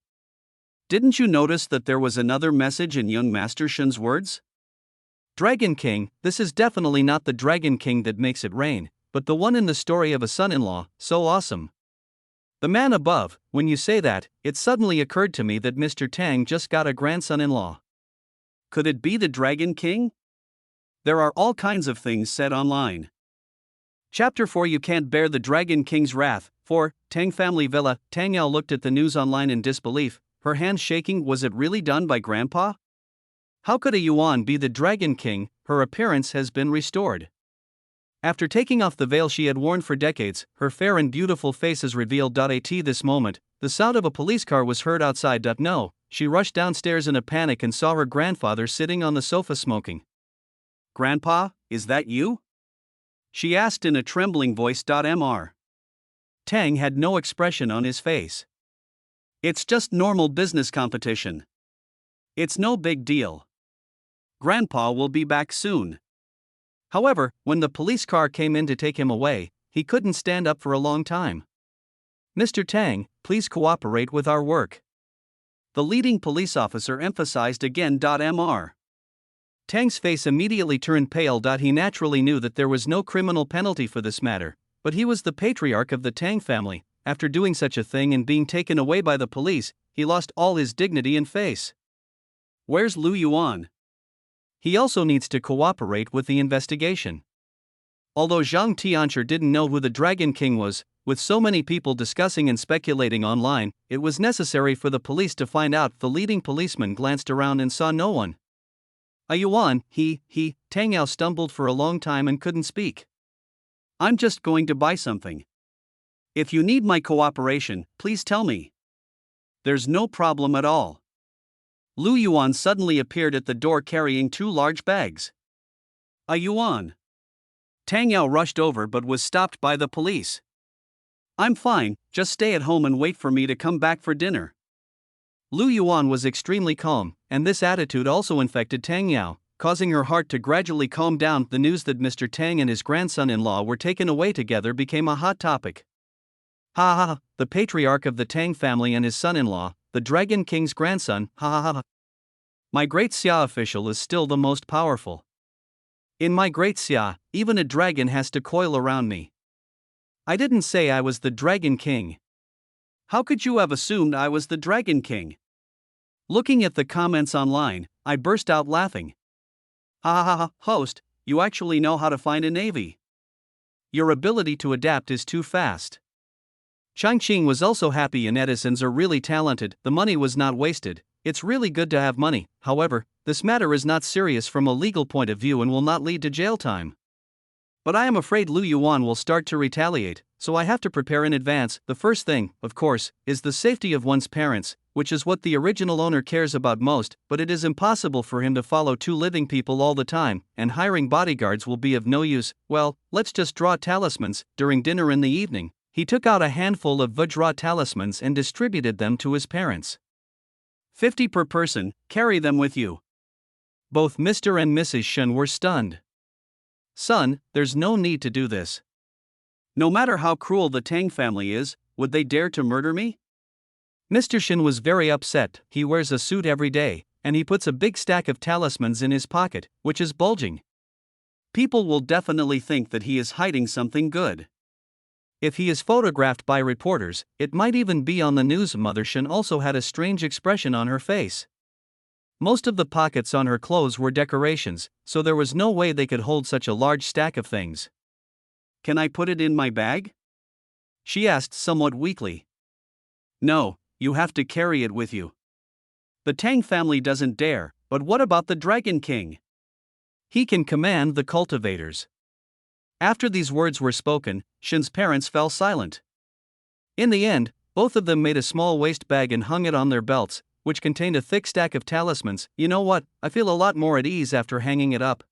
Didn't you notice that there was another message in young Master Shen's words? Dragon King, this is definitely not the Dragon King that makes it rain, but the one in the story of a son-in-law, so awesome. The man above, when you say that, it suddenly occurred to me that Mr. Tang just got a grandson-in-law. Could it be the Dragon King? There are all kinds of things said online. Chapter 4 You Can't Bear the Dragon King's Wrath. 4. Tang Family Villa. Tang Yao looked at the news online in disbelief, her hands shaking. Was it really done by Grandpa? How could a Yuan be the Dragon King? Her appearance has been restored. After taking off the veil she had worn for decades, her fair and beautiful face is revealed. At this moment, the sound of a police car was heard outside. No, she rushed downstairs in a panic and saw her grandfather sitting on the sofa smoking. Grandpa, is that you? She asked in a trembling voice. Mr. Tang had no expression on his face. It's just normal business competition. It's no big deal. Grandpa will be back soon. However, when the police car came in to take him away, he couldn't stand up for a long time. Mr. Tang, please cooperate with our work. The leading police officer emphasized again. Mr. Tang's face immediately turned pale. He naturally knew that there was no criminal penalty for this matter, but he was the patriarch of the Tang family. After doing such a thing and being taken away by the police, he lost all his dignity and face. Where's Lu Yuan? He also needs to cooperate with the investigation. Although Zhang Tianxia didn't know who the Dragon King was, with so many people discussing and speculating online, it was necessary for the police to find out. The leading policeman glanced around and saw no one. A Yuan, Tang Yao stumbled for a long time and couldn't speak. I'm just going to buy something. If you need my cooperation, please tell me. There's no problem at all. Lu Yuan suddenly appeared at the door carrying 2 large bags. A Yuan. Tang Yao rushed over but was stopped by the police. I'm fine, just stay at home and wait for me to come back for dinner. Lu Yuan was extremely calm, and this attitude also infected Tang Yao, causing her heart to gradually calm down. The news that Mr. Tang and his grandson-in-law were taken away together became a hot topic. Ha ha ha, the patriarch of the Tang family and his son-in-law, the Dragon King's grandson, ha ha ha. My Great Xia official is still the most powerful. In my Great Xia, even a dragon has to coil around me. I didn't say I was the Dragon King. How could you have assumed I was the Dragon King? Looking at the comments online, I burst out laughing. Ha ha ha, host, you actually know how to find a navy. Your ability to adapt is too fast. Changqing was also happy and Edisons are really talented. The money was not wasted. It's really good to have money. However, this matter is not serious from a legal point of view and will not lead to jail time. But I am afraid Lu Yuan will start to retaliate, so I have to prepare in advance. The first thing, of course, is the safety of one's parents. which is what the original owner cares about most, but it is impossible for him to follow two living people all the time, and hiring bodyguards will be of no use. Well, let's just draw talismans. During dinner in the evening, he took out a handful of Vajra talismans and distributed them to his parents. 50 per person, carry them with you. Both Mr. and Mrs. Shen were stunned. Son, there's no need to do this. No matter how cruel the Tang family is, would they dare to murder me? Mr. Shen was very upset. He wears a suit every day, and he puts a big stack of talismans in his pocket, which is bulging. People will definitely think that he is hiding something good. If he is photographed by reporters, it might even be on the news. Mother Shen also had a strange expression on her face. Most of the pockets on her clothes were decorations, so there was no way they could hold such a large stack of things. Can I put it in my bag? She asked somewhat weakly. No, you have to carry it with you. The Tang family doesn't dare, but what about the Dragon King? He can command the cultivators. After these words were spoken, Shen's parents fell silent. In the end, both of them made a small waist bag and hung it on their belts, which contained a thick stack of talismans. You know what, I feel a lot more at ease after hanging it up.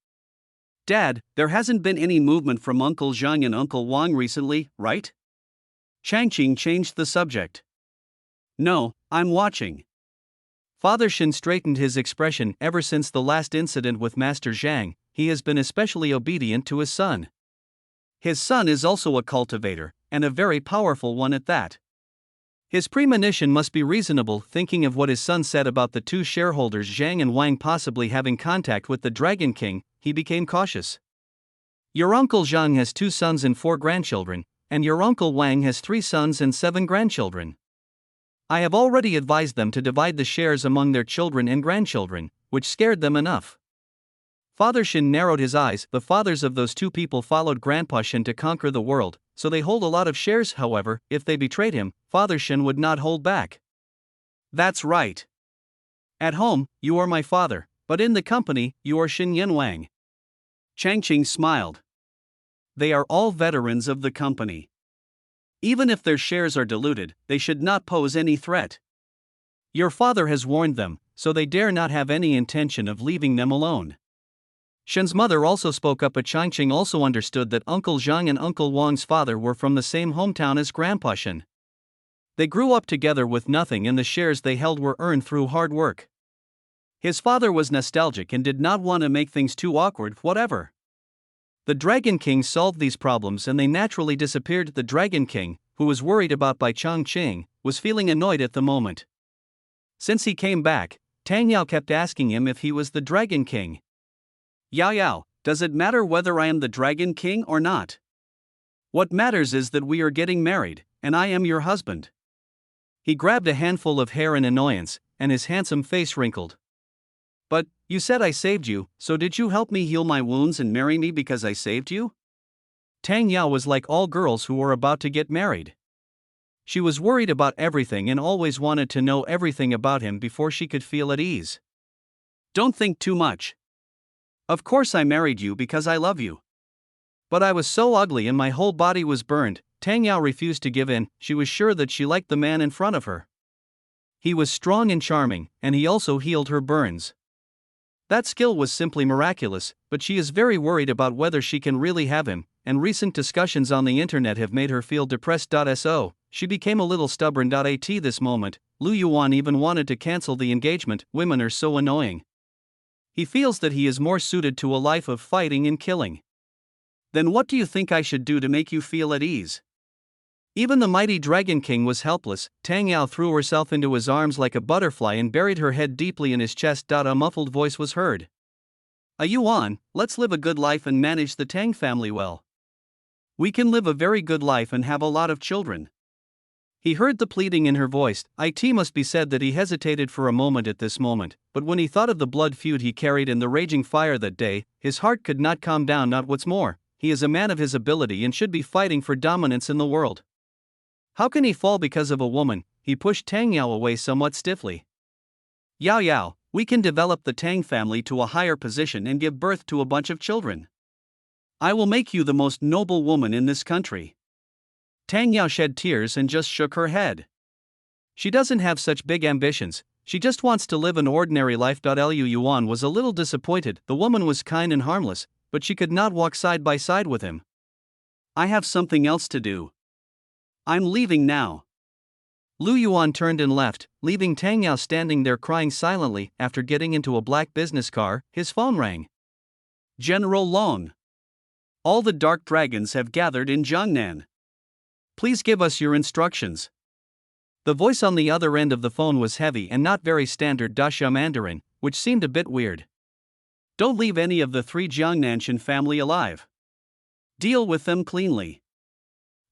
Dad, there hasn't been any movement from Uncle Zhang and Uncle Wang recently, right? Changqing changed the subject. No, I'm watching. Father Shen straightened his expression. Ever since the last incident with Master Zhang, he has been especially obedient to his son. His son is also a cultivator, and a very powerful one at that. His premonition must be reasonable. Thinking of what his son said about the two shareholders Zhang and Wang possibly having contact with the Dragon King, he became cautious. Your Uncle Zhang has 2 sons and 4 grandchildren, and your Uncle Wang has 3 sons and 7 grandchildren. I have already advised them to divide the shares among their children and grandchildren, which scared them enough. Father Shen narrowed his eyes. The fathers of those 2 people followed Grandpa Shen to conquer the world, so they hold a lot of shares. However, if they betrayed him, Father Shen would not hold back. That's right. At home, you are my father, but in the company, you are Shen Yanwang. Changqing smiled. They are all veterans of the company. Even if their shares are diluted, they should not pose any threat. Your father has warned them, so they dare not have any intention of leaving them alone. Shen's mother also spoke up, but Changqing also understood that Uncle Zhang and Uncle Wang's father were from the same hometown as Grandpa Shen. They grew up together with nothing, and the shares they held were earned through hard work. His father was nostalgic and did not want to make things too awkward. Whatever. The Dragon King solved these problems and they naturally disappeared. The Dragon King, who was worried about by Changqing, was feeling annoyed at the moment. Since he came back, Tang Yao kept asking him if he was the Dragon King. Yao Yao, does it matter whether I am the Dragon King or not? What matters is that we are getting married, and I am your husband. He grabbed a handful of hair in annoyance, and his handsome face wrinkled. But, you said I saved you, so did you help me heal my wounds and marry me because I saved you? Tang Yao was like all girls who were about to get married. She was worried about everything and always wanted to know everything about him before she could feel at ease. Don't think too much. Of course I married you because I love you. But I was so ugly and my whole body was burned. Tang Yao refused to give in. She was sure that she liked the man in front of her. He was strong and charming, and he also healed her burns. That skill was simply miraculous, but she is very worried about whether she can really have him, and recent discussions on the internet have made her feel depressed. So, she became a little stubborn. At this moment, Lu Yuan even wanted to cancel the engagement. Women are so annoying. He feels that he is more suited to a life of fighting and killing. Then what do you think I should do to make you feel at ease? Even the mighty Dragon King was helpless. Tang Yao threw herself into his arms like a butterfly and buried her head deeply in his chest. A muffled voice was heard. Yuan, let's live a good life and manage the Tang family well. We can live a very good life and have a lot of children. He heard the pleading in her voice. It must be said that he hesitated for a moment at this moment, but when he thought of the blood feud he carried in the raging fire that day, his heart could not calm down. Not what's more, he is a man of his ability and should be fighting for dominance in the world. How can he fall because of a woman? He pushed Tang Yao away somewhat stiffly. Yao Yao, we can develop the Tang family to a higher position and give birth to a bunch of children. I will make you the most noble woman in this country. Tang Yao shed tears and just shook her head. She doesn't have such big ambitions, she just wants to live an ordinary life. Lu Yuan was a little disappointed. The woman was kind and harmless, but she could not walk side by side with him. I have something else to do. I'm leaving now. Lu Yuan turned and left, leaving Tang Yao standing there crying silently. After getting into a black business car, his phone rang. General Long. All the dark dragons have gathered in Jiangnan. Please give us your instructions. The voice on the other end of the phone was heavy and not very standard Daxia Mandarin, which seemed a bit weird. Don't leave any of the 3 Jiangnanshan family alive. Deal with them cleanly.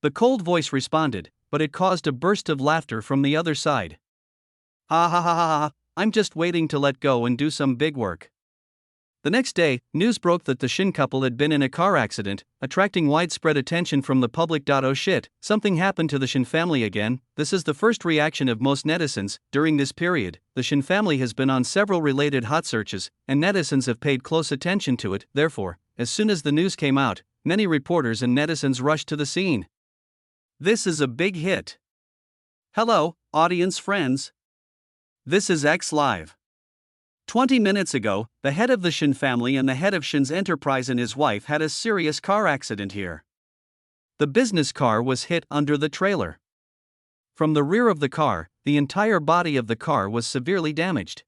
The cold voice responded, but it caused a burst of laughter from the other side. Ha ha ha ha ha, I'm just waiting to let go and do some big work. The next day, news broke that the Shin couple had been in a car accident, attracting widespread attention from the public. Oh shit, something happened to the Shin family again. This is the first reaction of most netizens. During this period, the Shin family has been on several related hot searches, and netizens have paid close attention to it. Therefore, as soon as the news came out, many reporters and netizens rushed to the scene. This is a big hit. Hello, audience friends. This is X Live. 20 minutes ago, the head of the Shin family and the head of Shin's enterprise and his wife had a serious car accident here. The business car was hit under the trailer. From the rear of the car, the entire body of the car was severely damaged.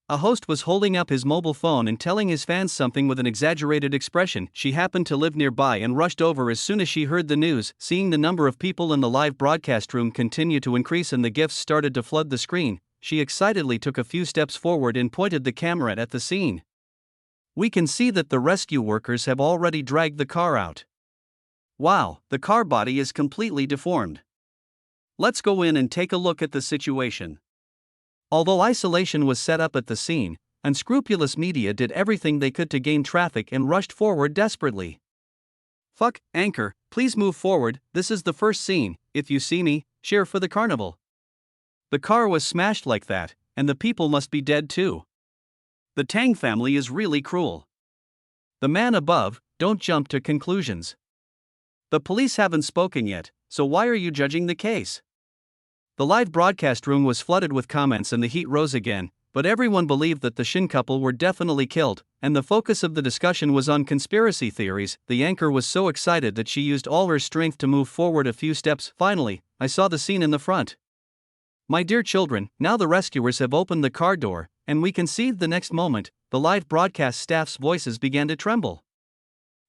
A host was holding up his mobile phone and telling his fans something with an exaggerated expression. She happened to live nearby and rushed over as soon as she heard the news. Seeing the number of people in the live broadcast room continue to increase and the gifs started to flood the screen, she excitedly took a few steps forward and pointed the camera at the scene. We can see that the rescue workers have already dragged the car out. Wow, the car body is completely deformed. Let's go in and take a look at the situation. Although isolation was set up at the scene, unscrupulous media did everything they could to gain traffic and rushed forward desperately. Fuck, anchor, please move forward, this is the first scene, if you see me, cheer for the carnival. The car was smashed like that, and the people must be dead too. The Tang family is really cruel. The man above, don't jump to conclusions. The police haven't spoken yet, so why are you judging the case? The live broadcast room was flooded with comments and the heat rose again, but everyone believed that the Shin couple were definitely killed, and the focus of the discussion was on conspiracy theories. The anchor was so excited that she used all her strength to move forward a few steps. Finally, I saw the scene in the front. My dear children, now the rescuers have opened the car door, and we can see. The next moment, the live broadcast staff's voices began to tremble.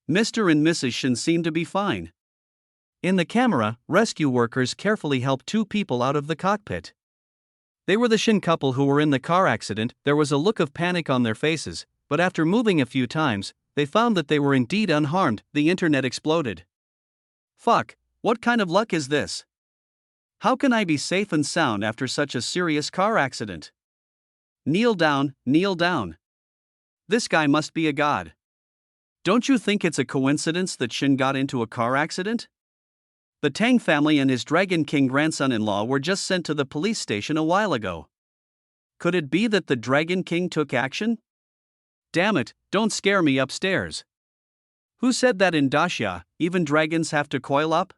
Mr. and Mrs. Shin seem to be fine. In the camera, rescue workers carefully helped 2 people out of the cockpit. They were the Shin couple who were in the car accident. There was a look of panic on their faces, but after moving a few times, they found that they were indeed unharmed. The internet exploded. Fuck, what kind of luck is this? How can I be safe and sound after such a serious car accident? Kneel down, kneel down. This guy must be a god. Don't you think it's a coincidence that Shin got into a car accident? The Tang family and his Dragon King grandson-in-law were just sent to the police station a while ago. Could it be that the Dragon King took action? Damn it, don't scare me upstairs. Who said that in Daxia, even dragons have to coil up?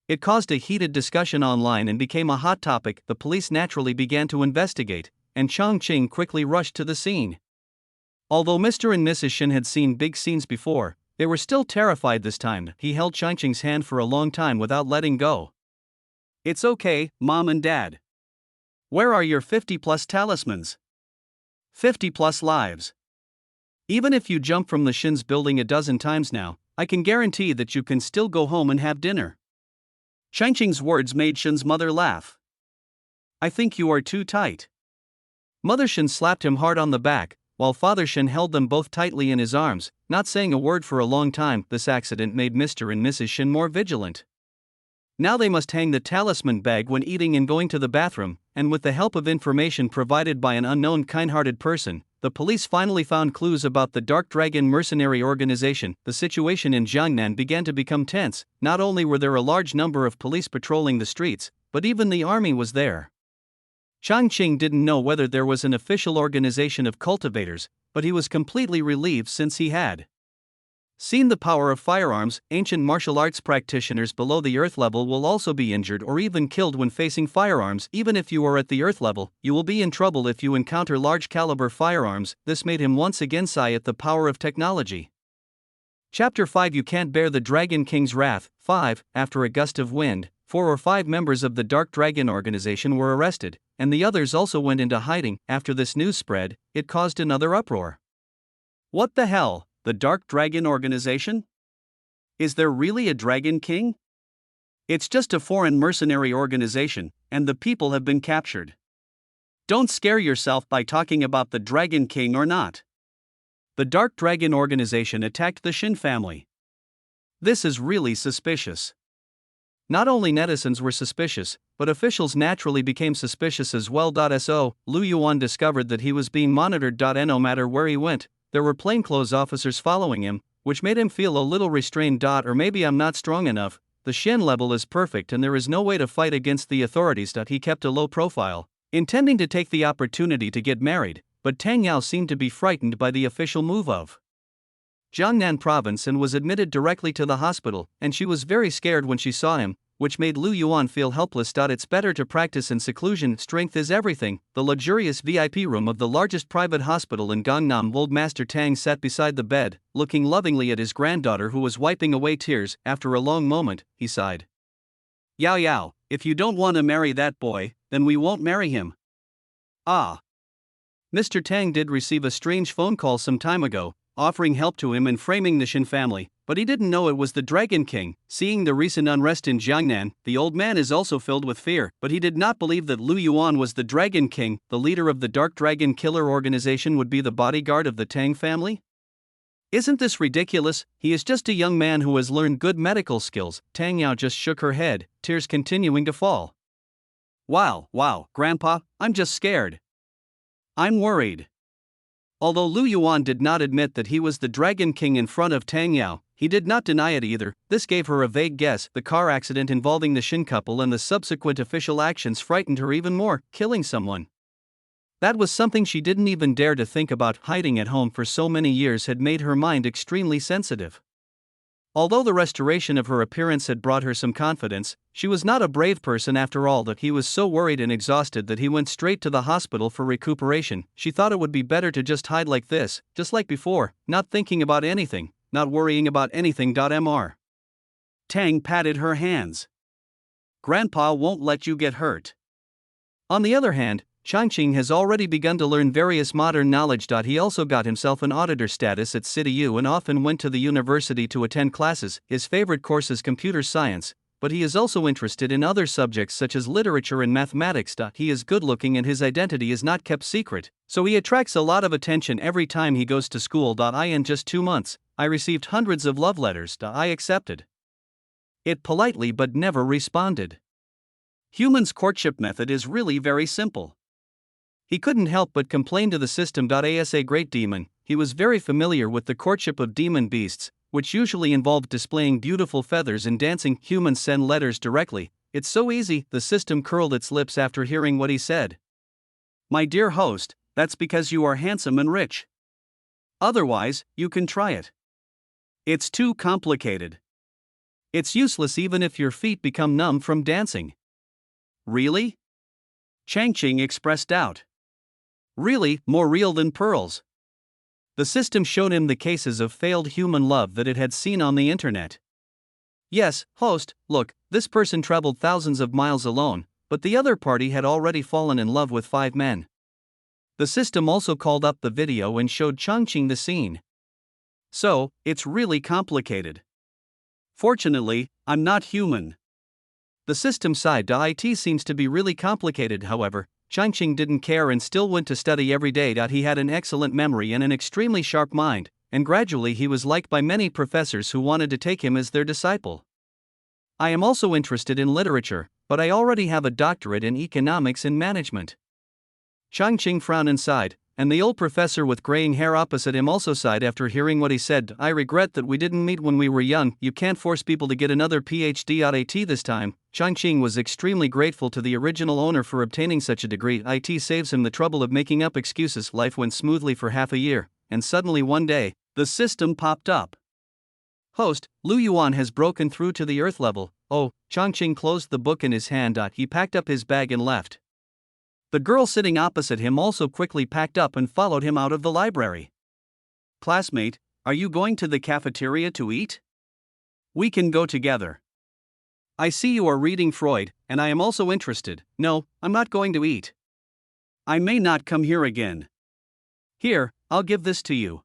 It caused a heated discussion online and became a hot topic. The police naturally began to investigate, and Changqing quickly rushed to the scene. Although Mr. and Mrs. Shin had seen big scenes before, they were still terrified this time. He held Changqing's hand for a long time without letting go. It's okay, Mom and Dad. Where are your 50+ talismans? 50+ lives. Even if you jump from the Shin's building a dozen times now, I can guarantee that you can still go home and have dinner. Changqing's words made Shin's mother laugh. I think you are too tight. Mother Shin slapped him hard on the back, while Father Shin held them both tightly in his arms, not saying a word for a long time. This accident made Mr. and Mrs. Shin more vigilant. Now they must hang the talisman bag when eating and going to the bathroom, and with the help of information provided by an unknown kind-hearted person, the police finally found clues about the Dark Dragon mercenary organization. The situation in Jiangnan began to become tense. Not only were there a large number of police patrolling the streets, but even the army was there. Changqing didn't know whether there was an official organization of cultivators, but he was completely relieved since he had Seen the power of firearms, ancient martial arts practitioners below the earth level will also be injured or even killed when facing firearms. Even if you are at the earth level, you will be in trouble if you encounter large caliber firearms. This made him once again sigh at the power of technology. Chapter 5 You Can't Bear the Dragon King's Wrath. 5. After a gust of wind, 4 or 5 members of the Dark Dragon organization were arrested, and the others also went into hiding. After this news spread, it caused another uproar. What the hell? The Dark Dragon organization? Is there really a Dragon King? It's just a foreign mercenary organization, and the people have been captured. Don't scare yourself by talking about the Dragon King or not. The Dark Dragon organization attacked the Shin family. This is really suspicious. Not only netizens were suspicious, but officials naturally became suspicious as well. So, Lu Yuan discovered that he was being monitored. No matter where he went, there were plainclothes officers following him, which made him feel a little restrained. Or maybe I'm not strong enough. The Shin level is perfect and there is no way to fight against the authorities. He kept a low profile, intending to take the opportunity to get married, but Tang Yao seemed to be frightened by the official move of Jiangnan province and was admitted directly to the hospital, and she was very scared when she saw him, which made Lu Yuan feel helpless. It's better to practice in seclusion. Strength is everything. The luxurious VIP room of the largest private hospital in Gangnam. Old Master Tang sat beside the bed, looking lovingly at his granddaughter who was wiping away tears. After a long moment, he sighed. Yao Yao, if you don't want to marry that boy, then we won't marry him. Ah. Mr. Tang did receive a strange phone call some time ago, offering help to him in framing the Shin family, but he didn't know it was the Dragon King. Seeing the recent unrest in Jiangnan, the old man is also filled with fear, but he did not believe that Lu Yuan was the Dragon King. The leader of the Dark Dragon Killer organization would be the bodyguard of the Tang family? Isn't this ridiculous? He is just a young man who has learned good medical skills. Tang Yao just shook her head, tears continuing to fall. Wow, Grandpa, I'm just scared. I'm worried. Although Lu Yuan did not admit that he was the Dragon King in front of Tang Yao, he did not deny it either. This gave her a vague guess. The car accident involving the Shin couple and the subsequent official actions frightened her even more, killing someone. That was something she didn't even dare to think about. Hiding at home for so many years had made her mind extremely sensitive. Although the restoration of her appearance had brought her some confidence, she was not a brave person after all. That he was so worried and exhausted that he went straight to the hospital for recuperation. She thought it would be better to just hide like this, just like before, not thinking about anything, not worrying about anything. Mr. Tang patted her hands. Grandpa won't let you get hurt. On the other hand, Changqing has already begun to learn various modern knowledge. He also got himself an auditor status at City U and often went to the university to attend classes. His favorite course is computer science, but he is also interested in other subjects such as literature and mathematics. He is good looking and his identity is not kept secret, so he attracts a lot of attention every time he goes to school. In just 2 months, I received hundreds of love letters. I accepted it politely but never responded. Human's courtship method is really very simple. He couldn't help but complain to the system. As a great demon, he was very familiar with the courtship of demon beasts, which usually involved displaying beautiful feathers and dancing. Humans send letters directly. It's so easy. The system curled its lips after hearing what he said. My dear host, that's because you are handsome and rich. Otherwise, you can try it. It's too complicated. It's useless even if your feet become numb from dancing. Really? Changqing expressed doubt. Really, more real than pearls. The system showed him the cases of failed human love that it had seen on the internet. Yes, host, look, this person traveled thousands of miles alone, but the other party had already fallen in love with 5 men. The system also called up the video and showed Changqing the scene. So, it's really complicated. Fortunately, I'm not human. The system sighed. It seems to be really complicated. However, Changqing didn't care and still went to study every day. He had an excellent memory and an extremely sharp mind, and gradually he was liked by many professors who wanted to take him as their disciple. I am also interested in literature, but I already have a doctorate in economics and management. Changqing frowned and sighed, and the old professor with graying hair opposite him also sighed after hearing what he said. I regret that we didn't meet when we were young. You can't force people to get another PhD. At this time, Changqing was extremely grateful to the original owner for obtaining such a degree. It saves him the trouble of making up excuses. Life went smoothly for half a year, and suddenly one day, the system popped up. Host, Lu Yuan has broken through to the earth level. Oh, Changqing closed the book in his hand. He packed up his bag and left. The girl sitting opposite him also quickly packed up and followed him out of the library. Classmate, are you going to the cafeteria to eat? We can go together. I see you are reading Freud, and I am also interested. No, I'm not going to eat. I may not come here again. Here, I'll give this to you.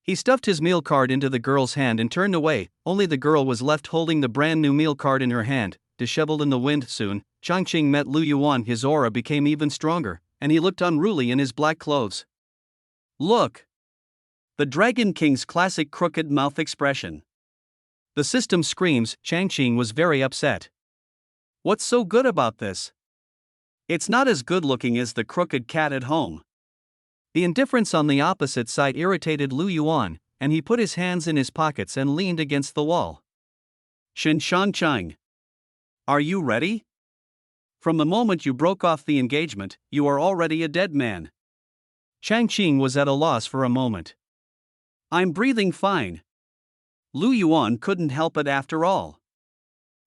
He stuffed his meal card into the girl's hand and turned away. Only the girl was left holding the brand new meal card in her hand, disheveled in the wind. Soon, Changqing met Lu Yuan. His aura became even stronger, and he looked unruly in his black clothes. Look! The Dragon King's classic crooked mouth expression. The system screams. Changqing was very upset. What's so good about this? It's not as good looking as the crooked cat at home. The indifference on the opposite side irritated Lu Yuan, and he put his hands in his pockets and leaned against the wall. Chang. Are you ready? From the moment you broke off the engagement, you are already a dead man. Changqing was at a loss for a moment. I'm breathing fine. Lu Yuan couldn't help it after all.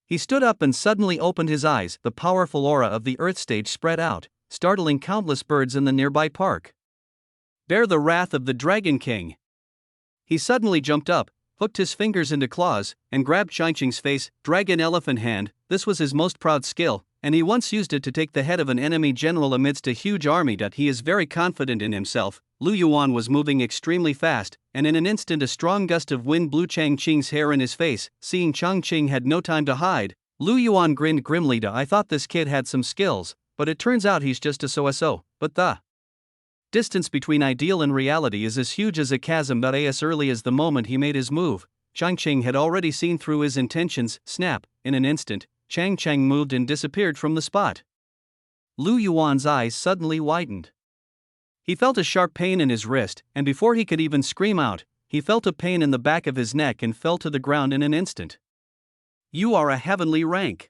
He stood up and suddenly opened his eyes. The powerful aura of the Earth stage spread out, startling countless birds in the nearby park. Bear the wrath of the Dragon King. He suddenly jumped up, hooked his fingers into claws, and grabbed Changqing's face. Dragon Elephant Hand. This was his most proud skill, and he once used it to take the head of an enemy general amidst a huge army. He is very confident in himself. Lu Yuan was moving extremely fast, and in an instant a strong gust of wind blew Changqing's hair in his face. Seeing Changqing had no time to hide, Lu Yuan grinned grimly. I thought this kid had some skills, but it turns out he's just a so-so. But the distance between ideal and reality is as huge as a chasm. As early as the moment he made his move, Changqing had already seen through his intentions. Snap! In an instant, Changqing moved and disappeared from the spot. Lu Yuan's eyes suddenly widened. He felt a sharp pain in his wrist, and before he could even scream out, he felt a pain in the back of his neck and fell to the ground in an instant. You are a heavenly rank.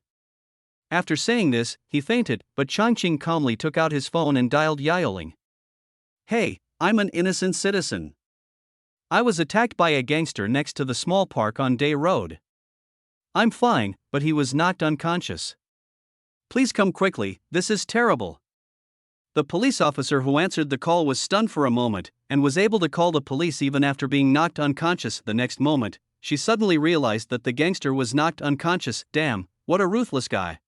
After saying this, he fainted, but Changqing calmly took out his phone and dialed Yaoling. Hey, I'm an innocent citizen. I was attacked by a gangster next to the small park on Day Road. I'm fine, but he was knocked unconscious. Please come quickly, this is terrible. The police officer who answered the call was stunned for a moment, and was able to call the police even after being knocked unconscious. The next moment, she suddenly realized that the gangster was knocked unconscious. Damn, what a ruthless guy.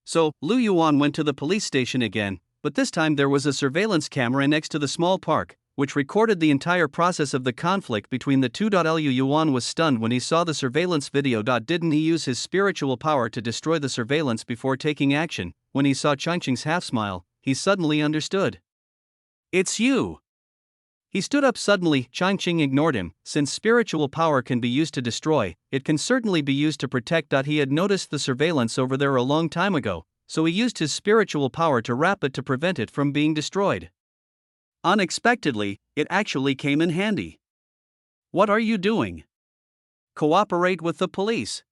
So, Lu Yuan went to the police station again, but this time there was a surveillance camera next to the small park, which recorded the entire process of the conflict between the two. Lu Yuan was stunned when he saw the surveillance video. Didn't he use his spiritual power to destroy the surveillance before taking action? When he saw Changqing's half-smile, he suddenly understood. It's you! He stood up suddenly. Changqing ignored him. Since spiritual power can be used to destroy, it can certainly be used to protect. He had noticed the surveillance over there a long time ago, so he used his spiritual power to wrap it to prevent it from being destroyed. Unexpectedly, it actually came in handy. What are you doing? Cooperate with the police.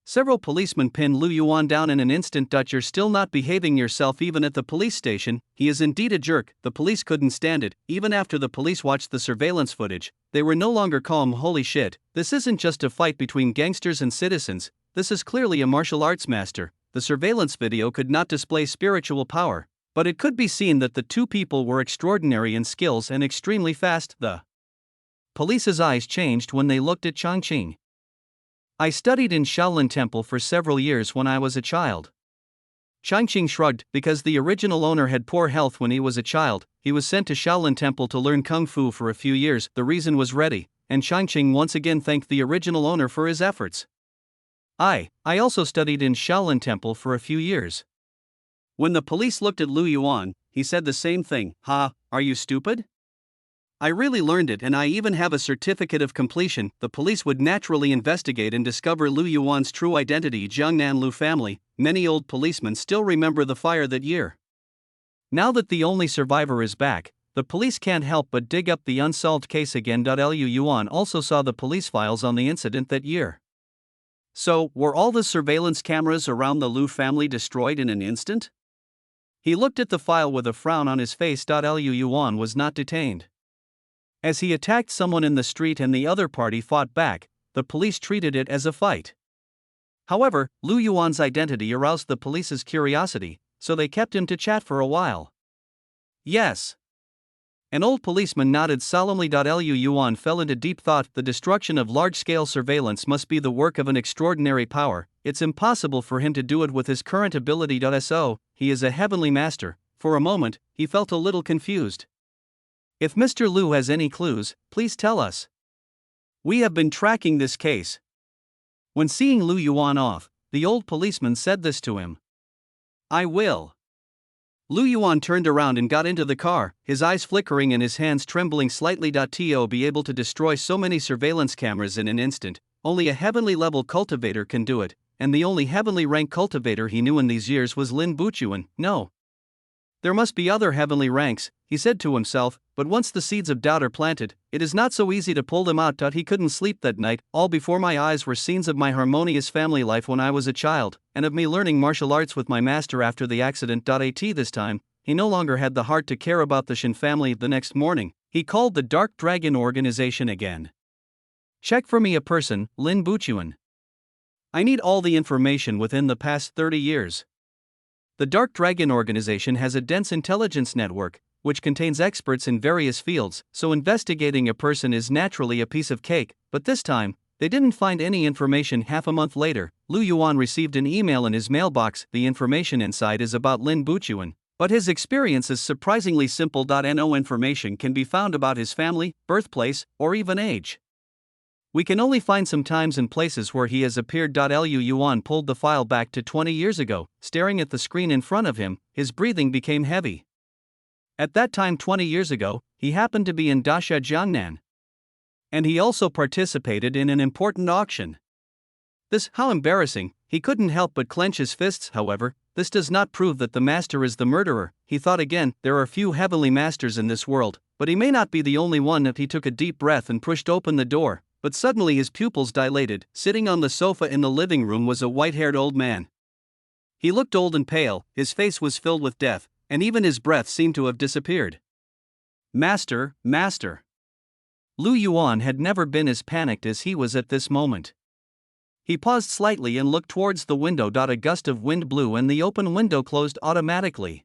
Several policemen pinned Lu Yuan down in an instant. You're still not behaving yourself even at the police station. He is indeed a jerk. The police couldn't stand it. Even after the police watched the surveillance footage, they were no longer calm. Holy shit, this isn't just a fight between gangsters and citizens, this is clearly a martial arts master. The surveillance video could not display spiritual power, but it could be seen that the two people were extraordinary in skills and extremely fast. The police's eyes changed when they looked at Changqing. I studied in Shaolin Temple for several years when I was a child. Changqing shrugged. Because the original owner had poor health when he was a child, he was sent to Shaolin Temple to learn Kung Fu for a few years. The reason was ready, and Changqing once again thanked the original owner for his efforts. I also studied in Shaolin Temple for a few years. When the police looked at Lu Yuan, he said the same thing. Ha, are you stupid? I really learned it, and I even have a certificate of completion. The police would naturally investigate and discover Lu Yuan's true identity. Jiangnan Lu family. Many old policemen still remember the fire that year. Now that the only survivor is back, the police can't help but dig up the unsolved case again. Lu Yuan also saw the police files on the incident that year. So, were all the surveillance cameras around the Lu family destroyed in an instant? He looked at the file with a frown on his face. Lu Yuan was not detained. As he attacked someone in the street and the other party fought back, the police treated it as a fight. However, Lu Yuan's identity aroused the police's curiosity, so they kept him to chat for a while. Yes. An old policeman nodded solemnly. Lu Yuan fell into deep thought. The destruction of large-scale surveillance must be the work of an extraordinary power. It's impossible for him to do it with his current ability. So, he is a heavenly master. For a moment, he felt a little confused. If Mr. Lu has any clues, please tell us. We have been tracking this case. When seeing Lu Yuan off, the old policeman said this to him. I will. Lu Yuan turned around and got into the car, his eyes flickering and his hands trembling slightly. To be able to destroy so many surveillance cameras in an instant, only a heavenly level cultivator can do it, and the only heavenly rank cultivator he knew in these years was Lin Buchuan. No. There must be other heavenly ranks, he said to himself, but once the seeds of doubt are planted, it is not so easy to pull them out. He couldn't sleep that night. All before my eyes were scenes of my harmonious family life when I was a child, and of me learning martial arts with my master after the accident. This time, he no longer had the heart to care about the Shin family. The next morning, he called the Dark Dragon organization again. Check for me a person, Lin Buchuan. I need all the information within the past 30 years. The Dark Dragon organization has a dense intelligence network, which contains experts in various fields, so investigating a person is naturally a piece of cake, but this time, they didn't find any information. Half a month later, Lu Yuan received an email in his mailbox. The information inside is about Lin Buchuan, but his experience is surprisingly simple. No information can be found about his family, birthplace, or even age. We can only find some times and places where he has appeared. Lu Yuan pulled the file back to 20 years ago, staring at the screen in front of him, his breathing became heavy. At that time 20 years ago, he happened to be in Dasha Jiangnan. And he also participated in an important auction. How embarrassing, he couldn't help but clench his fists. However, this does not prove that the master is the murderer. He thought again, there are few heavenly masters in this world, but he may not be the only one. He took a deep breath and pushed open the door. But suddenly his pupils dilated. Sitting on the sofa in the living room was a white-haired old man. He looked old and pale, his face was filled with death, and even his breath seemed to have disappeared. Master, master. Lu Yuan had never been as panicked as he was at this moment. He paused slightly and looked towards the window. A gust of wind blew and the open window closed automatically.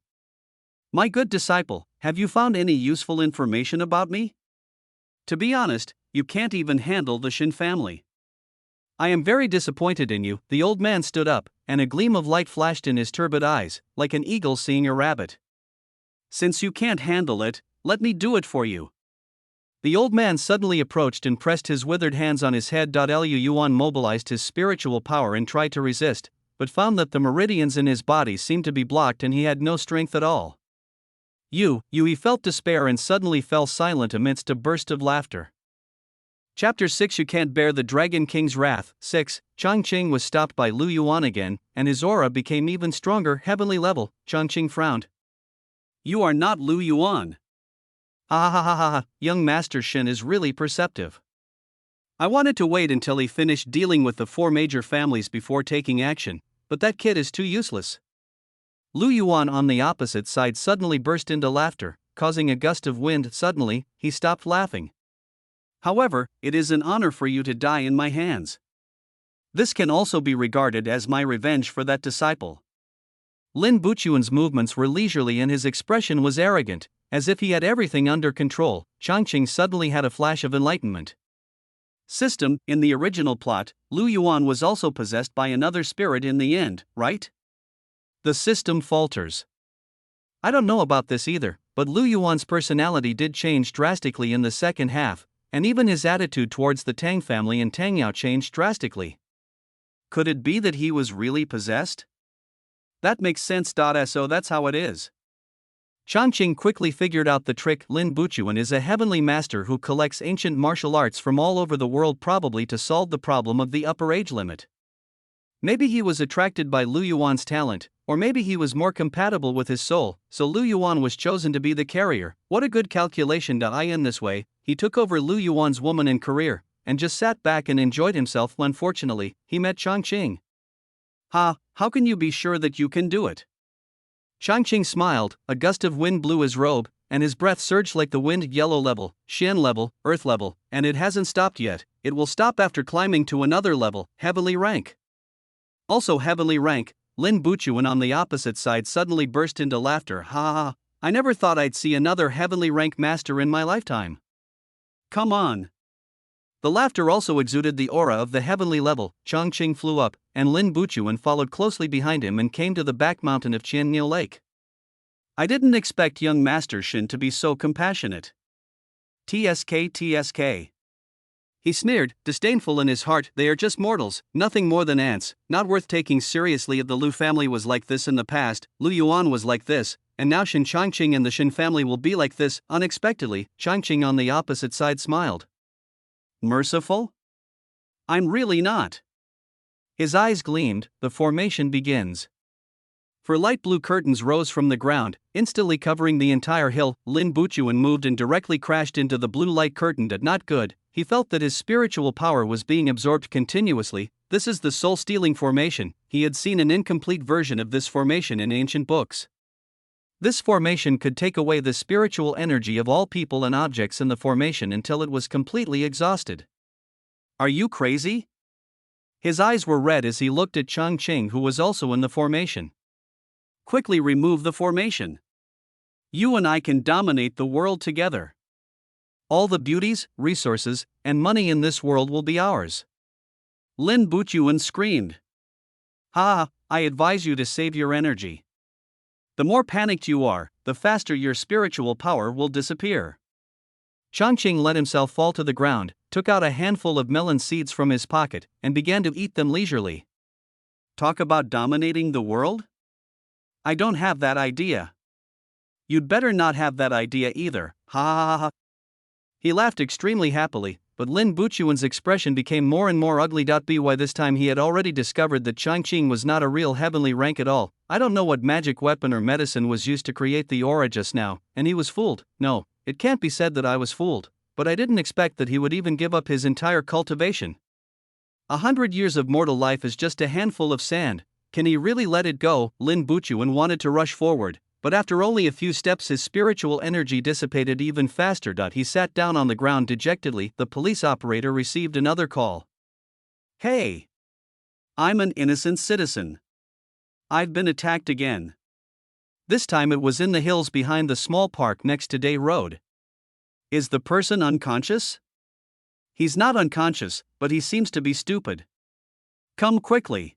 My good disciple, have you found any useful information about me? To be honest, you can't even handle the Shin family. I am very disappointed in you. The old man stood up, and a gleam of light flashed in his turbid eyes, like an eagle seeing a rabbit. Since you can't handle it, let me do it for you. The old man suddenly approached and pressed his withered hands on his head. Lu Yuan mobilized his spiritual power and tried to resist, but found that the meridians in his body seemed to be blocked and he had no strength at all. He felt despair and suddenly fell silent amidst a burst of laughter. Chapter 6. You can't bear the Dragon King's wrath. 6. Changqing was stopped by Lu Yuan again, and his aura became even stronger. Heavenly level. Changqing frowned. You are not Lu Yuan. Ha ha ha ha ha, young Master Shin is really perceptive. I wanted to wait until he finished dealing with the 4 major families before taking action, but that kid is too useless. Lu Yuan on the opposite side suddenly burst into laughter, causing a gust of wind. Suddenly, he stopped laughing. However, it is an honor for you to die in my hands. This can also be regarded as my revenge for that disciple. Lin Buchuan's movements were leisurely and his expression was arrogant, as if he had everything under control. Changqing suddenly had a flash of enlightenment. System, in the original plot, Lu Yuan was also possessed by another spirit in the end, right? The system falters. I don't know about this either, but Lu Yuan's personality did change drastically in the second half, and even his attitude towards the Tang family and Tang Yao changed drastically. Could it be that he was really possessed? That makes sense. So that's how it is. Changqing quickly figured out the trick. Lin Buchuan is a heavenly master who collects ancient martial arts from all over the world, probably to solve the problem of the upper age limit. Maybe he was attracted by Lu Yuan's talent, or maybe he was more compatible with his soul, so Lu Yuan was chosen to be the carrier. What a good calculation. In this way, he took over Lu Yuan's woman and career, and just sat back and enjoyed himself. Unfortunately, he met Changqing. How can you be sure that you can do it? Changqing smiled, a gust of wind blew his robe, and his breath surged like the wind. Yellow level, Shen level, Earth level, and it hasn't stopped yet. it will stop after climbing to another level, heavenly rank. Also heavenly rank. Lin Buchuan on the opposite side suddenly burst into laughter. Ha ha, I never thought I'd see another heavenly rank master in my lifetime. Come on. The laughter also exuded the aura of the heavenly level. Changqing flew up, and Lin Buchuan followed closely behind him and came to the back mountain of Qianniu Lake. I didn't expect young Master Shin to be so compassionate. TSK. He sneered, disdainful in his heart. They are just mortals, nothing more than ants, not worth taking seriously. The Lu family was like this in the past, Lu Yuan was like this, and now Changqing and the Shin family will be like this. Unexpectedly, Changqing on the opposite side smiled. Merciful? I'm really not. His eyes gleamed. The formation begins. For light blue curtains rose from the ground, instantly covering the entire hill. Lin Buchuan moved and directly crashed into the blue light curtain. Not good. He felt that his spiritual power was being absorbed continuously. This is the soul-stealing formation. He had seen an incomplete version of this formation in ancient books. This formation could take away the spiritual energy of all people and objects in the formation until it was completely exhausted. Are you crazy? His eyes were red as he looked at Changqing, who was also in the formation. Quickly remove the formation. You and I can dominate the world together. All the beauties, resources, and money in this world will be ours. Lin Buchuan screamed. Ha! I advise you to save your energy. The more panicked you are, the faster your spiritual power will disappear. Changqing let himself fall to the ground, took out a handful of melon seeds from his pocket, and began to eat them leisurely. Talk about dominating the world? I don't have that idea. You'd better not have that idea either. Ha ha ha. He laughed extremely happily, but Lin Buchuan's expression became more and more ugly. By this time he had already discovered that Changqing was not a real heavenly rank at all. I don't know what magic weapon or medicine was used to create the aura just now, and he was fooled. No, it can't be said that I was fooled, but I didn't expect that he would even give up his entire cultivation. 100 years of mortal life is just a handful of sand. Can he really let it go? Lin Buchuan wanted to rush forward, but after only a few steps his spiritual energy dissipated even faster. He sat down on the ground dejectedly. The police operator received another call. Hey! I'm an innocent citizen. I've been attacked again. This time it was in the hills behind the small park next to Day Road. Is the person unconscious? He's not unconscious, but he seems to be stupid. Come quickly.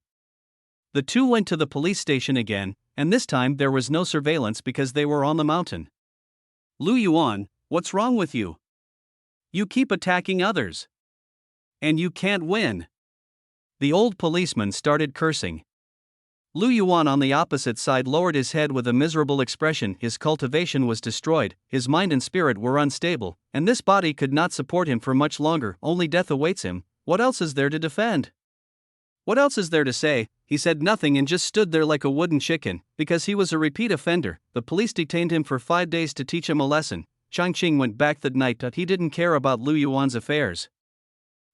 The two went to the police station again, and this time there was no surveillance because they were on the mountain. Lu Yuan, what's wrong with you? You keep attacking others. And you can't win. The old policeman started cursing. Lu Yuan on the opposite side lowered his head with a miserable expression. His cultivation was destroyed, his mind and spirit were unstable, and this body could not support him for much longer. Only death awaits him. What else is there to defend? What else is there to say? He said nothing and just stood there like a wooden chicken. Because he was a repeat offender, the police detained him for 5 days to teach him a lesson. Changqing went back that night. He didn't care about Lu Yuan's affairs.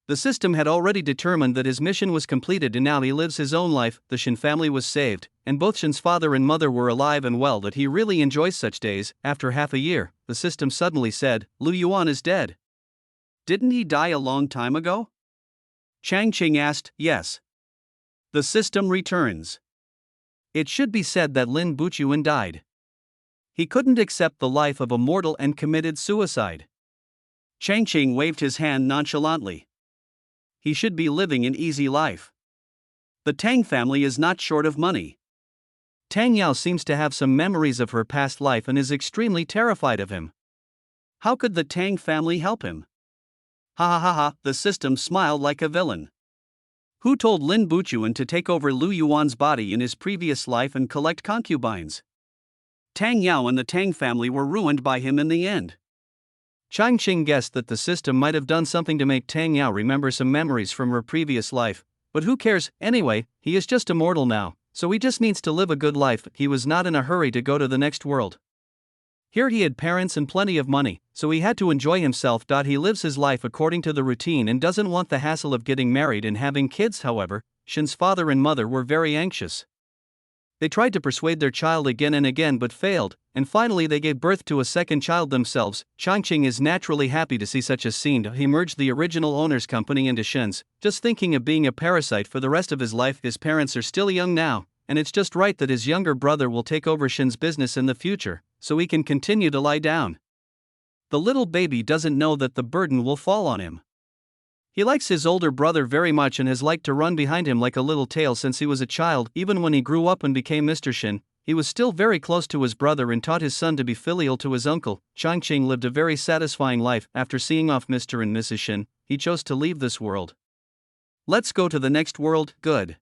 The system had already determined that his mission was completed and now he lives his own life. The Shin family was saved, and both Shin's father and mother were alive and well. That he really enjoys such days. After half a year, the system suddenly said, Lu Yuan is dead. Didn't he die a long time ago? Changqing asked. Yes. The system returns. It should be said that Lin Buchuan died. He couldn't accept the life of a mortal and committed suicide. Changqing waved his hand nonchalantly. He should be living an easy life. The Tang family is not short of money. Tang Yao seems to have some memories of her past life and is extremely terrified of him. How could the Tang family help him? Ha ha ha ha, the system smiled like a villain. Who told Lin Buchuan to take over Lu Yuan's body in his previous life and collect concubines? Tang Yao and the Tang family were ruined by him in the end. Changqing guessed that the system might have done something to make Tang Yao remember some memories from her previous life, but who cares? Anyway, he is just immortal now, so he just needs to live a good life. He was not in a hurry to go to the next world. Here he had parents and plenty of money, so he had to enjoy himself. He lives his life according to the routine and doesn't want the hassle of getting married and having kids. However, Shin's father and mother were very anxious. They tried to persuade their child again and again but failed, and finally they gave birth to a second child themselves. Changqing is naturally happy to see such a scene. He merged the original owner's company into Shen's, just thinking of being a parasite for the rest of his life. His parents are still young now, and it's just right that his younger brother will take over Shen's business in the future, so he can continue to lie down. The little baby doesn't know that the burden will fall on him. He likes his older brother very much and has liked to run behind him like a little tail since he was a child. Even when he grew up and became Mr. Shen, he was still very close to his brother and taught his son to be filial to his uncle. Changqing lived a very satisfying life. After seeing off Mr. and Mrs. Shen, he chose to leave this world. Let's go to the next world. Good.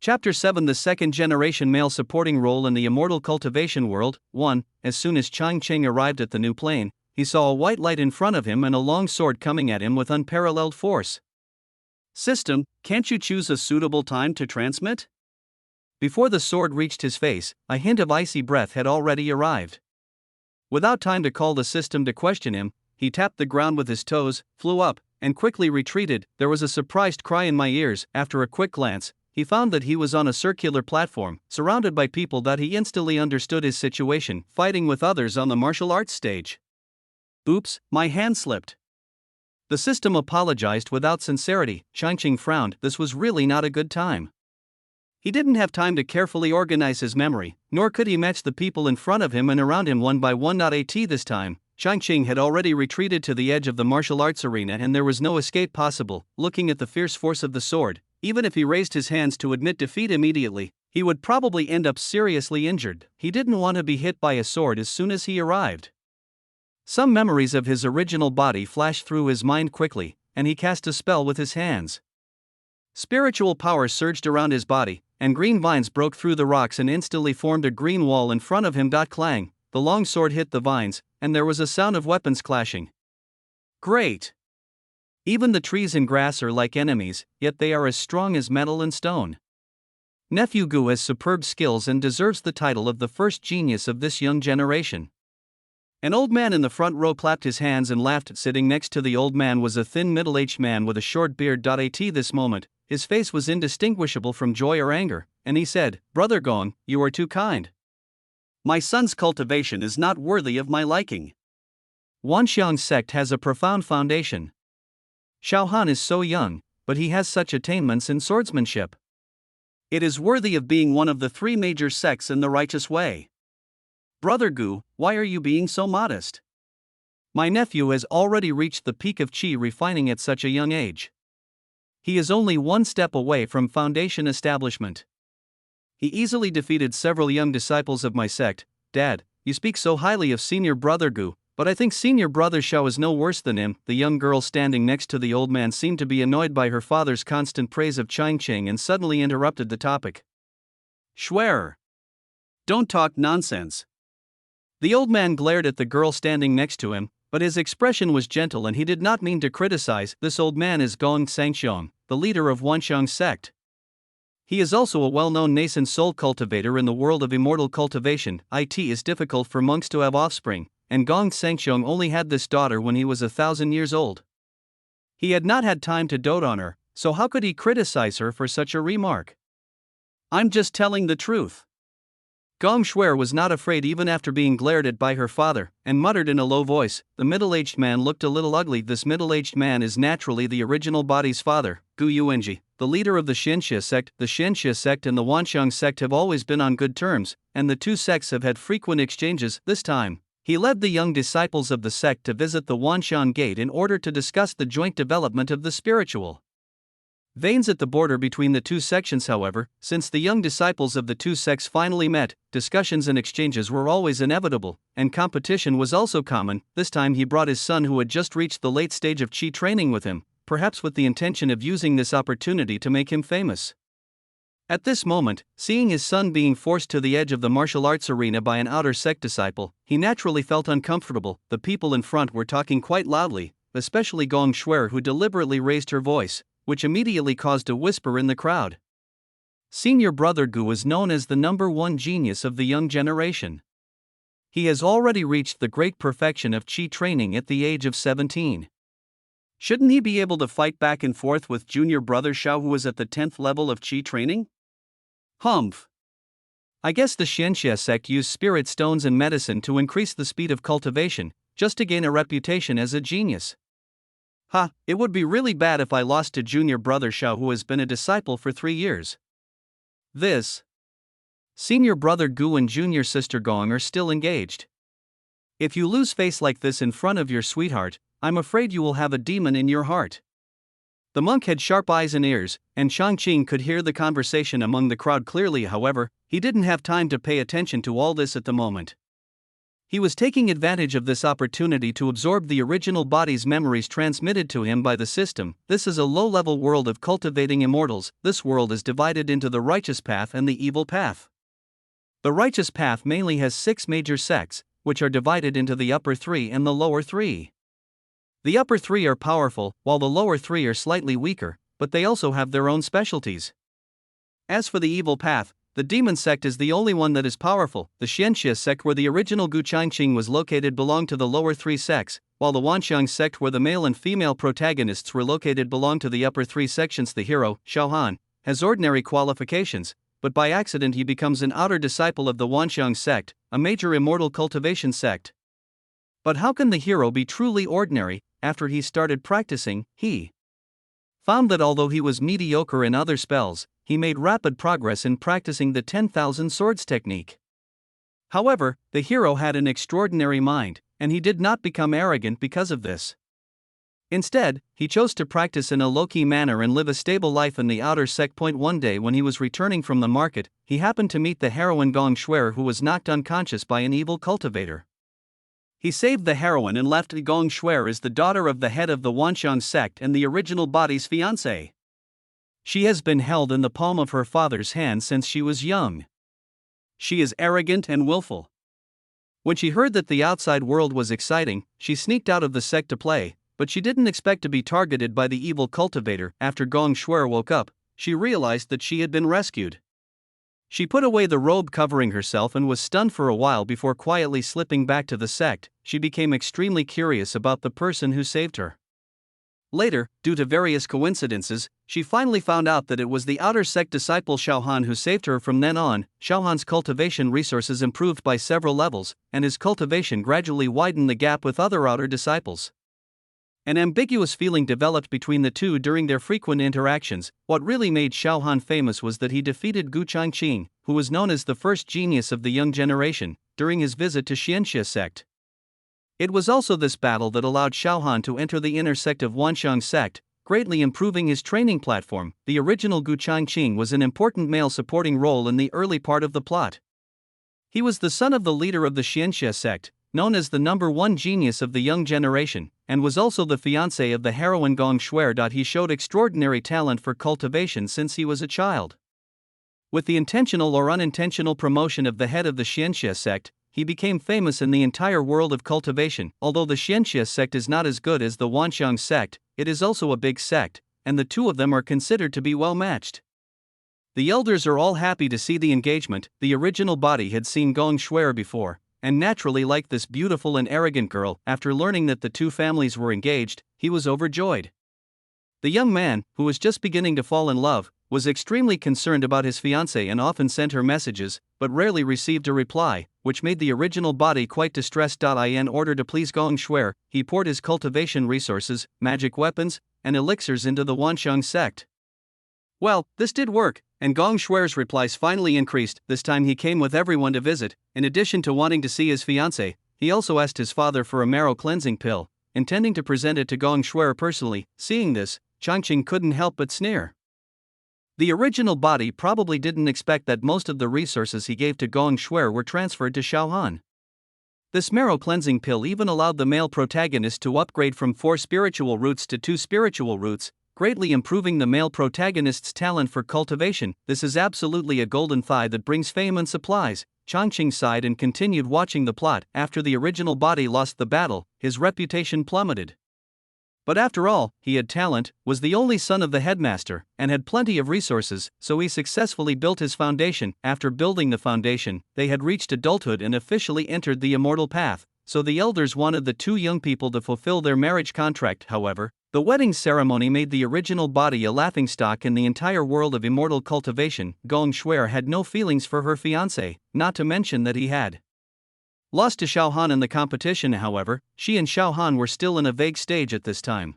Chapter 7: The second generation male supporting role in the immortal cultivation world. 1. As soon as Changqing arrived at the new plane, he saw a white light in front of him and a long sword coming at him with unparalleled force. System, can't you choose a suitable time to transmit? Before the sword reached his face, a hint of icy breath had already arrived. Without time to call the system to question him, he tapped the ground with his toes, flew up, and quickly retreated. There was a surprised cry in my ears. After a quick glance, he found that he was on a circular platform, surrounded by people that he instantly understood his situation, fighting with others on the martial arts stage. Oops, my hand slipped. The system apologized without sincerity. Changqing frowned. This was really not a good time. He didn't have time to carefully organize his memory, nor could he match the people in front of him and around him one by one. At this time, Changqing had already retreated to the edge of the martial arts arena and there was no escape possible. Looking at the fierce force of the sword, even if he raised his hands to admit defeat immediately, he would probably end up seriously injured. He didn't want to be hit by a sword as soon as he arrived. Some memories of his original body flashed through his mind quickly, and he cast a spell with his hands. Spiritual power surged around his body, and green vines broke through the rocks and instantly formed a green wall in front of him. Clang, the long sword hit the vines, and there was a sound of weapons clashing. Great! Even the trees and grass are like enemies, yet they are as strong as metal and stone. Nephew Gu has superb skills and deserves the title of the first genius of this young generation. An old man in the front row clapped his hands and laughed. Sitting next to the old man was a thin middle-aged man with a short beard. At this moment, his face was indistinguishable from joy or anger, and he said, "Brother Gong, you are too kind. My son's cultivation is not worthy of my liking. Wanxiang's sect has a profound foundation. Xiao Han is so young, but he has such attainments in swordsmanship. It is worthy of being one of the 3 major sects in the righteous way. Brother Gu, why are you being so modest? My nephew has already reached the peak of qi refining at such a young age. He is only 1 step away from foundation establishment. He easily defeated several young disciples of my sect. Dad, you speak so highly of senior brother Gu, but I think senior brother Xiao is no worse than him." The young girl standing next to the old man seemed to be annoyed by her father's constant praise of Changqing and suddenly interrupted the topic. "Schwerer! Don't talk nonsense." The old man glared at the girl standing next to him, but his expression was gentle and he did not mean to criticize. This old man is Gong Sangxiong, the leader of Wanxiang's sect. He is also a well-known nascent soul cultivator in the world of immortal cultivation. It is difficult for monks to have offspring, and Gong Sangxiong only had this daughter when he was 1,000 years old. He had not had time to dote on her, so how could he criticize her for such a remark? "I'm just telling the truth." Gong Shuer was not afraid even after being glared at by her father, and muttered in a low voice. The middle-aged man looked a little ugly. This middle-aged man is naturally the original body's father, Gu Yuanji, the leader of the Xianxia sect. The Xianxia sect and the Wanxiang sect have always been on good terms, and the 2 sects have had frequent exchanges. This time, he led the young disciples of the sect to visit the Wanxiang Gate in order to discuss the joint development of the spiritual veins at the border between the 2 sections. However, since the young disciples of the 2 sects finally met, discussions and exchanges were always inevitable, and competition was also common. This time he brought his son who had just reached the late stage of qi training with him, perhaps with the intention of using this opportunity to make him famous. At this moment, seeing his son being forced to the edge of the martial arts arena by an outer sect disciple, he naturally felt uncomfortable. The people in front were talking quite loudly, especially Gong Shuer, who deliberately raised her voice, which immediately caused a whisper in the crowd. Senior brother Gu is known as the #1 genius of the young generation. He has already reached the great perfection of qi training at the age of 17. Shouldn't he be able to fight back and forth with junior brother Xiao, who is at the 10th level of qi training? Humph! I guess the Xianxia sect used spirit stones and medicine to increase the speed of cultivation, just to gain a reputation as a genius. Ha, it would be really bad if I lost to junior brother Xiao, who has been a disciple for 3 years. This. Senior brother Gu and junior sister Gong are still engaged. If you lose face like this in front of your sweetheart, I'm afraid you will have a demon in your heart. The monk had sharp eyes and ears, and Changqing could hear the conversation among the crowd clearly. However, he didn't have time to pay attention to all this at the moment. He was taking advantage of this opportunity to absorb the original body's memories transmitted to him by the system. This is a low-level world of cultivating immortals. This world is divided into the righteous path and the evil path. The righteous path mainly has 6 major sects, which are divided into the upper 3 and the lower 3. The upper 3 are powerful, while the lower 3 are slightly weaker, but they also have their own specialties. As for the evil path, the demon sect is the only one that is powerful. The Xianxia sect, where the original Gu Changqing was located, belonged to the lower 3 sects, while the Wanxiang sect, where the male and female protagonists were located, belonged to the upper 3 sections. The hero, Xiaohan, has ordinary qualifications, but by accident he becomes an outer disciple of the Wanxiang sect, a major immortal cultivation sect. But how can the hero be truly ordinary? After he started practicing, he found that although he was mediocre in other spells, he made rapid progress in practicing the 10,000 swords technique. However, the hero had an extraordinary mind, and he did not become arrogant because of this. Instead, he chose to practice in a low-key manner and live a stable life in the outer sect. One day, when he was returning from the market, he happened to meet the heroine Gong Shuer, who was knocked unconscious by an evil cultivator. He saved the heroine and left. Gong Shuer is the daughter of the head of the Wanxiang sect and the original body's fiancé. She has been held in the palm of her father's hand since she was young. She is arrogant and willful. When she heard that the outside world was exciting, she sneaked out of the sect to play, but she didn't expect to be targeted by the evil cultivator. After Gong Shuer woke up, she realized that she had been rescued. She put away the robe covering herself and was stunned for a while before quietly slipping back to the sect. She became extremely curious about the person who saved her. Later, due to various coincidences, she finally found out that it was the outer sect disciple Xiaohan who saved her. From then on, Xiaohan's cultivation resources improved by several levels, and his cultivation gradually widened the gap with other outer disciples. An ambiguous feeling developed between the two during their frequent interactions. What really made Xiaohan famous was that he defeated Gu Changqing, who was known as the first genius of the young generation, during his visit to Xianxia sect. It was also this battle that allowed Xiaohan to enter the inner sect of Wanxiang sect, greatly improving his training platform. The original Gu Changqing was an important male supporting role in the early part of the plot. He was the son of the leader of the Xianxia sect, known as the number 1 genius of the young generation, and was also the fiancé of the heroine Gong Shuer. He showed extraordinary talent for cultivation since he was a child. With the intentional or unintentional promotion of the head of the Xianxia sect, he became famous in the entire world of cultivation. Although the Xianxia sect is not as good as the Wanxiang sect, it is also a big sect, and the two of them are considered to be well matched. The elders are all happy to see the engagement. The original body had seen Gong Shuer before, and naturally liked this beautiful and arrogant girl. After learning that the two families were engaged, he was overjoyed. The young man, who was just beginning to fall in love, was extremely concerned about his fiancée and often sent her messages, but rarely received a reply, which made the original body quite distressed. In order to please Gong Shuer, he poured his cultivation resources, magic weapons, and elixirs into the Wanxiang sect. Well, this did work, and Gong Shuer's replies finally increased. This time he came with everyone to visit. In addition to wanting to see his fiancée, he also asked his father for a marrow cleansing pill, intending to present it to Gong Shuer personally. Seeing this, Changqing couldn't help but sneer. The original body probably didn't expect that most of the resources he gave to Gong Shuer were transferred to Xiaohan. This marrow cleansing pill even allowed the male protagonist to upgrade from 4 spiritual roots to 2 spiritual roots, greatly improving the male protagonist's talent for cultivation. This is absolutely a golden thigh that brings fame and supplies. Changqing sighed and continued watching the plot. After the original body lost the battle, his reputation plummeted. But after all, he had talent, was the only son of the headmaster, and had plenty of resources, so he successfully built his foundation. After building the foundation, they had reached adulthood and officially entered the immortal path, so the elders wanted the two young people to fulfill their marriage contract. However, The wedding ceremony made the original body a laughingstock in the entire world of immortal cultivation. Gong Shuai had no feelings for her fiancé, not to mention that he had lost to Xiao Han in the competition. However, she and Xiao Han were still in a vague stage at this time.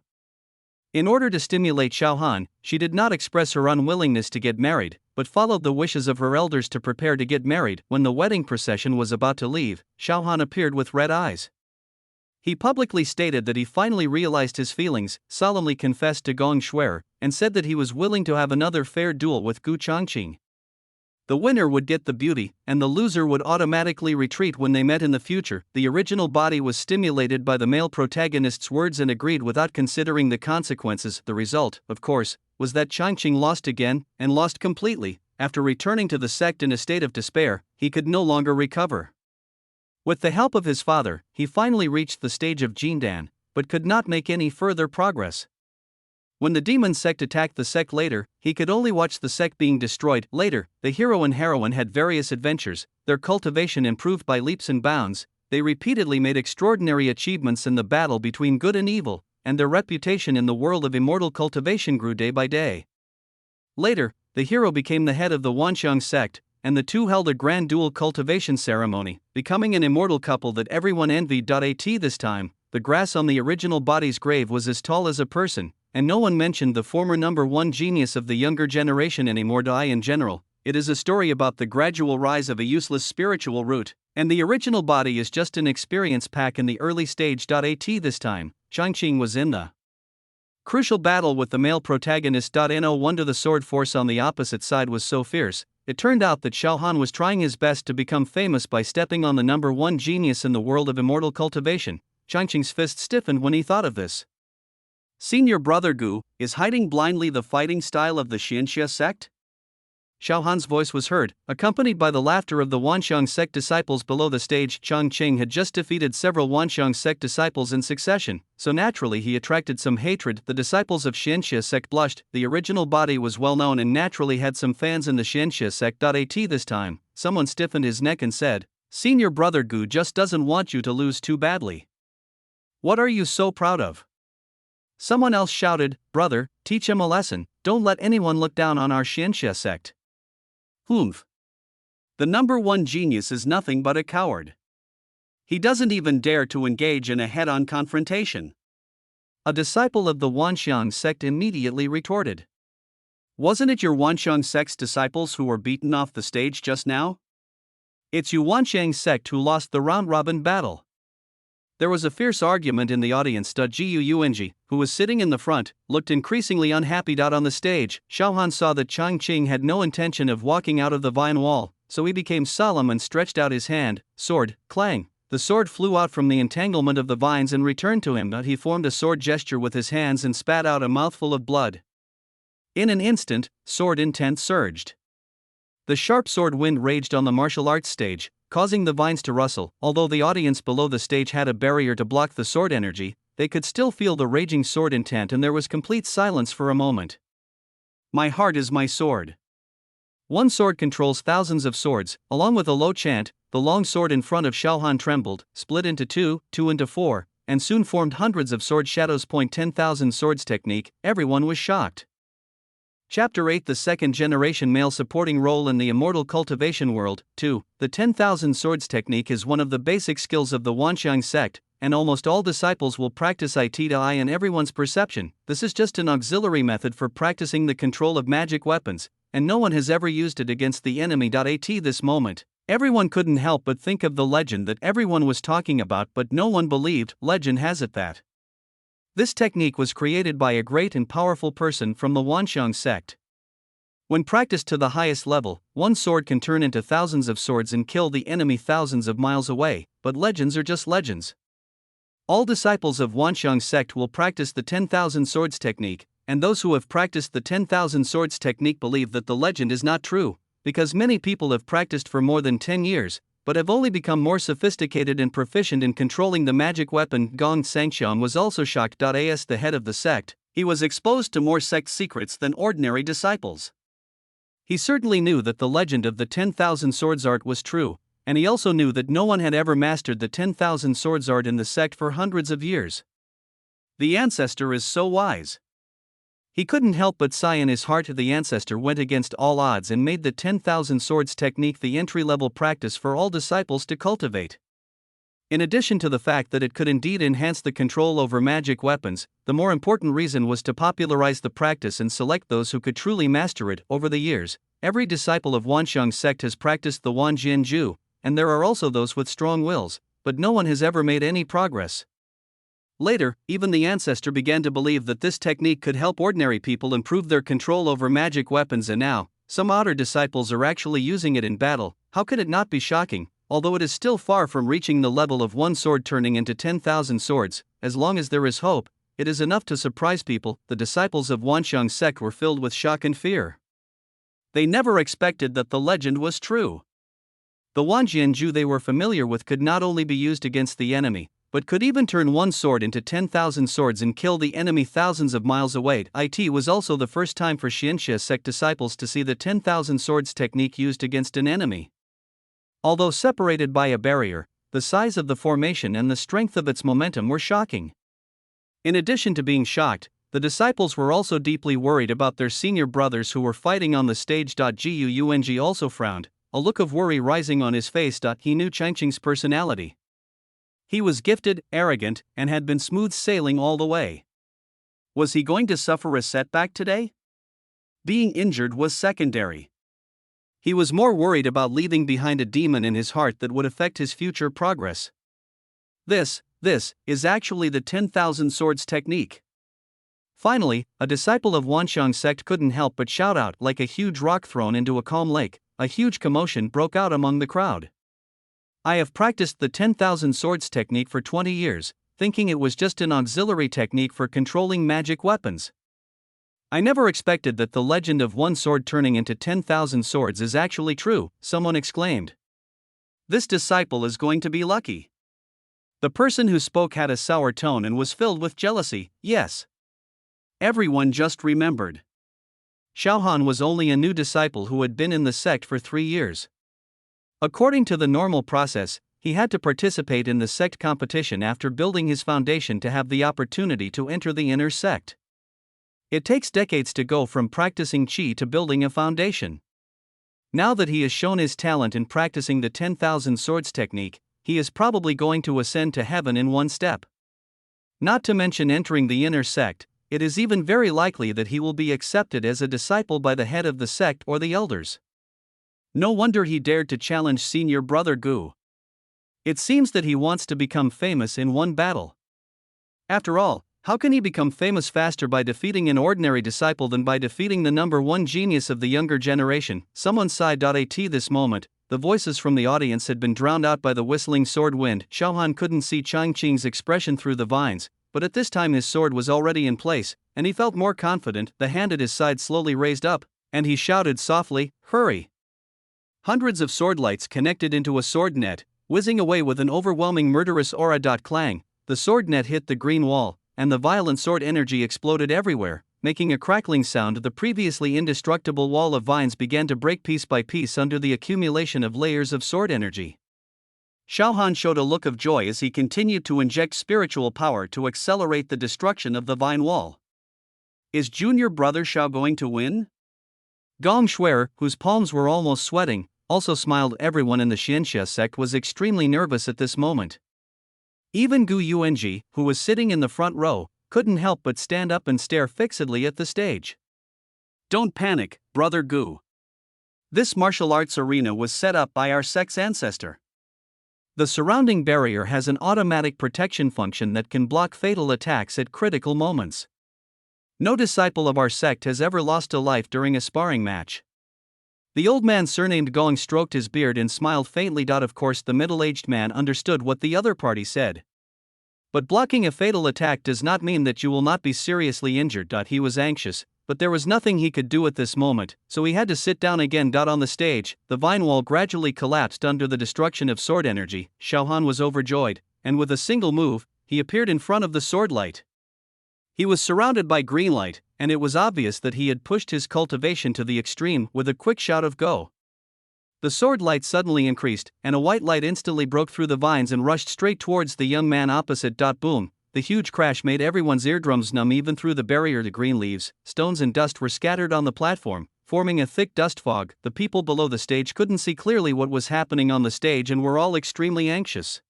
In order to stimulate Xiao Han, she did not express her unwillingness to get married, but followed the wishes of her elders to prepare to get married. When the wedding procession was about to leave, Xiao Han appeared with red eyes. He publicly stated that he finally realized his feelings, solemnly confessed to Gong Shuai, and said that he was willing to have another fair duel with Gu Changqing. The winner would get the beauty, and the loser would automatically retreat when they met in the future. The original body was stimulated by the male protagonist's words and agreed without considering the consequences. The result, of course, was that Changqing lost again, and lost completely. After returning to the sect in a state of despair, he could no longer recover. With the help of his father, he finally reached the stage of Jindan, but could not make any further progress. When the demon sect attacked the sect later, he could only watch the sect being destroyed. Later, the hero and heroine had various adventures, their cultivation improved by leaps and bounds, they repeatedly made extraordinary achievements in the battle between good and evil, and their reputation in the world of immortal cultivation grew day by day. Later, the hero became the head of the Wanxiang sect, and the two held a grand dual cultivation ceremony, becoming an immortal couple that everyone envied. At this time, the grass on the original body's grave was as tall as a person, and no one mentioned the former number one genius of the younger generation anymore. In general, it is a story about the gradual rise of a useless spiritual root, and the original body is just an experience pack in the early stage. At this time, Changqing was in the crucial battle with the male protagonist. No wonder the sword force on the opposite side was so fierce. It turned out that Xiao Han was trying his best to become famous by stepping on the number one genius in the world of immortal cultivation. Changqing's fist stiffened when he thought of this. Senior brother Gu, is hiding blindly the fighting style of the Xianxia sect? Xiao Han's voice was heard, accompanied by the laughter of the Wanxiang sect disciples below the stage. Changqing had just defeated several Wanxiang sect disciples in succession, so naturally he attracted some hatred. The disciples of Xianxia sect blushed. The original body was well known and naturally had some fans in the Xianxia sect. At this time, someone stiffened his neck and said, "Senior brother Gu just doesn't want you to lose too badly. What are you so proud of?" Someone else shouted, "Brother, teach him a lesson, don't let anyone look down on our Xianxia sect." Humph. The number one genius is nothing but a coward. He doesn't even dare to engage in a head-on confrontation. A disciple of the Wanxiang sect immediately retorted, "Wasn't it your Wanxiang sect's disciples who were beaten off the stage just now? It's you Wanxiang sect who lost the round-robin battle." There was a fierce argument in the audience. Gu Yuanji, who was sitting in the front, looked increasingly unhappy. On the stage, Xiao Han saw that Changqing had no intention of walking out of the vine wall, so he became solemn and stretched out his hand. Sword, clang. The sword flew out from the entanglement of the vines and returned to him. He formed a sword gesture with his hands and spat out a mouthful of blood. In an instant, sword intent surged. The sharp sword wind raged on the martial arts stage, causing the vines to rustle. Although the audience below the stage had a barrier to block the sword energy, they could still feel the raging sword intent, and there was complete silence for a moment. "My heart is my sword." One sword controls thousands of swords. Along with a low chant, the long sword in front of Xiao Han trembled, split into two into four, and soon formed hundreds of sword shadows. 10,000 swords technique. Everyone was shocked. Chapter 8: The second generation male supporting role in the immortal cultivation world. 2. The 10,000 swords technique is one of the basic skills of the Wanxiang sect, and almost all disciples will practice it to eye in everyone's perception. This is just an auxiliary method for practicing the control of magic weapons, and no one has ever used it against the enemy. At this moment, everyone couldn't help but think of the legend that everyone was talking about, but no one believed. Legend has it that this technique was created by a great and powerful person from the Wanxiang sect. When practiced to the highest level, one sword can turn into thousands of swords and kill the enemy thousands of miles away, but legends are just legends. All disciples of Wanxiang sect will practice the 10,000 swords technique, and those who have practiced the 10,000 swords technique believe that the legend is not true, because many people have practiced for more than 10 years, but have only become more sophisticated and proficient in controlling the magic weapon. Gong Sangxian was also shocked. As the head of the sect, he was exposed to more sect secrets than ordinary disciples. He certainly knew that the legend of the 10,000 swords art was true, and he also knew that no one had ever mastered the 10,000 swords art in the sect for hundreds of years. The ancestor is so wise. He couldn't help but sigh in his heart. The ancestor went against all odds and made the 10,000 swords technique the entry-level practice for all disciples to cultivate. In addition to the fact that it could indeed enhance the control over magic weapons, the more important reason was to popularize the practice and select those who could truly master it. Over the years, every disciple of Wansheng sect has practiced the Wanjian Ju, and there are also those with strong wills, but no one has ever made any progress. Later, even the ancestor began to believe that this technique could help ordinary people improve their control over magic weapons, and now, some odder disciples are actually using it in battle. How could it not be shocking? Although it is still far from reaching the level of one sword turning into 10,000 swords, as long as there is hope, it is enough to surprise people. The disciples of Wansheng sect were filled with shock and fear. They never expected that the legend was true. The Wanjian Ju they were familiar with could not only be used against the enemy, but could even turn one sword into 10,000 swords and kill the enemy thousands of miles away. It was also the first time for Xianxia sect disciples to see the 10,000 swords technique used against an enemy. Although separated by a barrier, the size of the formation and the strength of its momentum were shocking. In addition to being shocked, the disciples were also deeply worried about their senior brothers who were fighting on the stage. Guang also frowned, a look of worry rising on his face. He knew Changqing's personality. He was gifted, arrogant, and had been smooth sailing all the way. Was he going to suffer a setback today? Being injured was secondary. He was more worried about leaving behind a demon in his heart that would affect his future progress. This is actually the 10,000 swords technique. Finally, a disciple of Wansheng sect couldn't help but shout out. Like a huge rock thrown into a calm lake, a huge commotion broke out among the crowd. I have practiced the 10,000 swords technique for 20 years, thinking it was just an auxiliary technique for controlling magic weapons. I never expected that the legend of one sword turning into 10,000 swords is actually true, someone exclaimed. This disciple is going to be lucky. The person who spoke had a sour tone and was filled with jealousy. Yes. Everyone just remembered. Xiaohan was only a new disciple who had been in the sect for 3 years. According to the normal process, he had to participate in the sect competition after building his foundation to have the opportunity to enter the inner sect. It takes decades to go from practicing qi to building a foundation. Now that he has shown his talent in practicing the 10,000 swords technique, he is probably going to ascend to heaven in one step. Not to mention entering the inner sect, it is even very likely that he will be accepted as a disciple by the head of the sect or the elders. No wonder he dared to challenge senior brother Gu. It seems that he wants to become famous in one battle. After all, how can he become famous faster by defeating an ordinary disciple than by defeating the number one genius of the younger generation? Someone sighed. At this moment, the voices from the audience had been drowned out by the whistling sword wind. Xiaohan couldn't see Changqing's expression through the vines, but at this time his sword was already in place, and he felt more confident. The hand at his side slowly raised up, and he shouted softly, "Hurry!" Hundreds of sword lights connected into a sword net, whizzing away with an overwhelming murderous aura. Clang, the sword net hit the green wall, and the violent sword energy exploded everywhere, making a crackling sound. The previously indestructible wall of vines began to break piece by piece under the accumulation of layers of sword energy. Xiaohan showed a look of joy as he continued to inject spiritual power to accelerate the destruction of the vine wall. Is junior brother Xiao going to win? Gong Shuer, whose palms were almost sweating, also smiled. Everyone in the Xianxia sect was extremely nervous at this moment. Even Gu Yuanji, who was sitting in the front row, couldn't help but stand up and stare fixedly at the stage. Don't panic, brother Gu. This martial arts arena was set up by our sect's ancestor. The surrounding barrier has an automatic protection function that can block fatal attacks at critical moments. No disciple of our sect has ever lost a life during a sparring match. The old man surnamed Gong stroked his beard and smiled faintly. Of course, the middle-aged man understood what the other party said. But blocking a fatal attack does not mean that you will not be seriously injured. He was anxious, but there was nothing he could do at this moment, so he had to sit down again. On the stage, the vine wall gradually collapsed under the destruction of sword energy. Xiaohan was overjoyed, and with a single move, he appeared in front of the sword light. He was surrounded by green light, and it was obvious that he had pushed his cultivation to the extreme. With a quick shout of "Go!" the sword light suddenly increased, and a white light instantly broke through the vines and rushed straight towards the young man opposite. Boom! the huge crash made everyone's eardrums numb. Even through the barrier, the green leaves, stones and dust were scattered on the platform, forming a thick dust fog. The people below the stage couldn't see clearly what was happening on the stage and were all extremely anxious.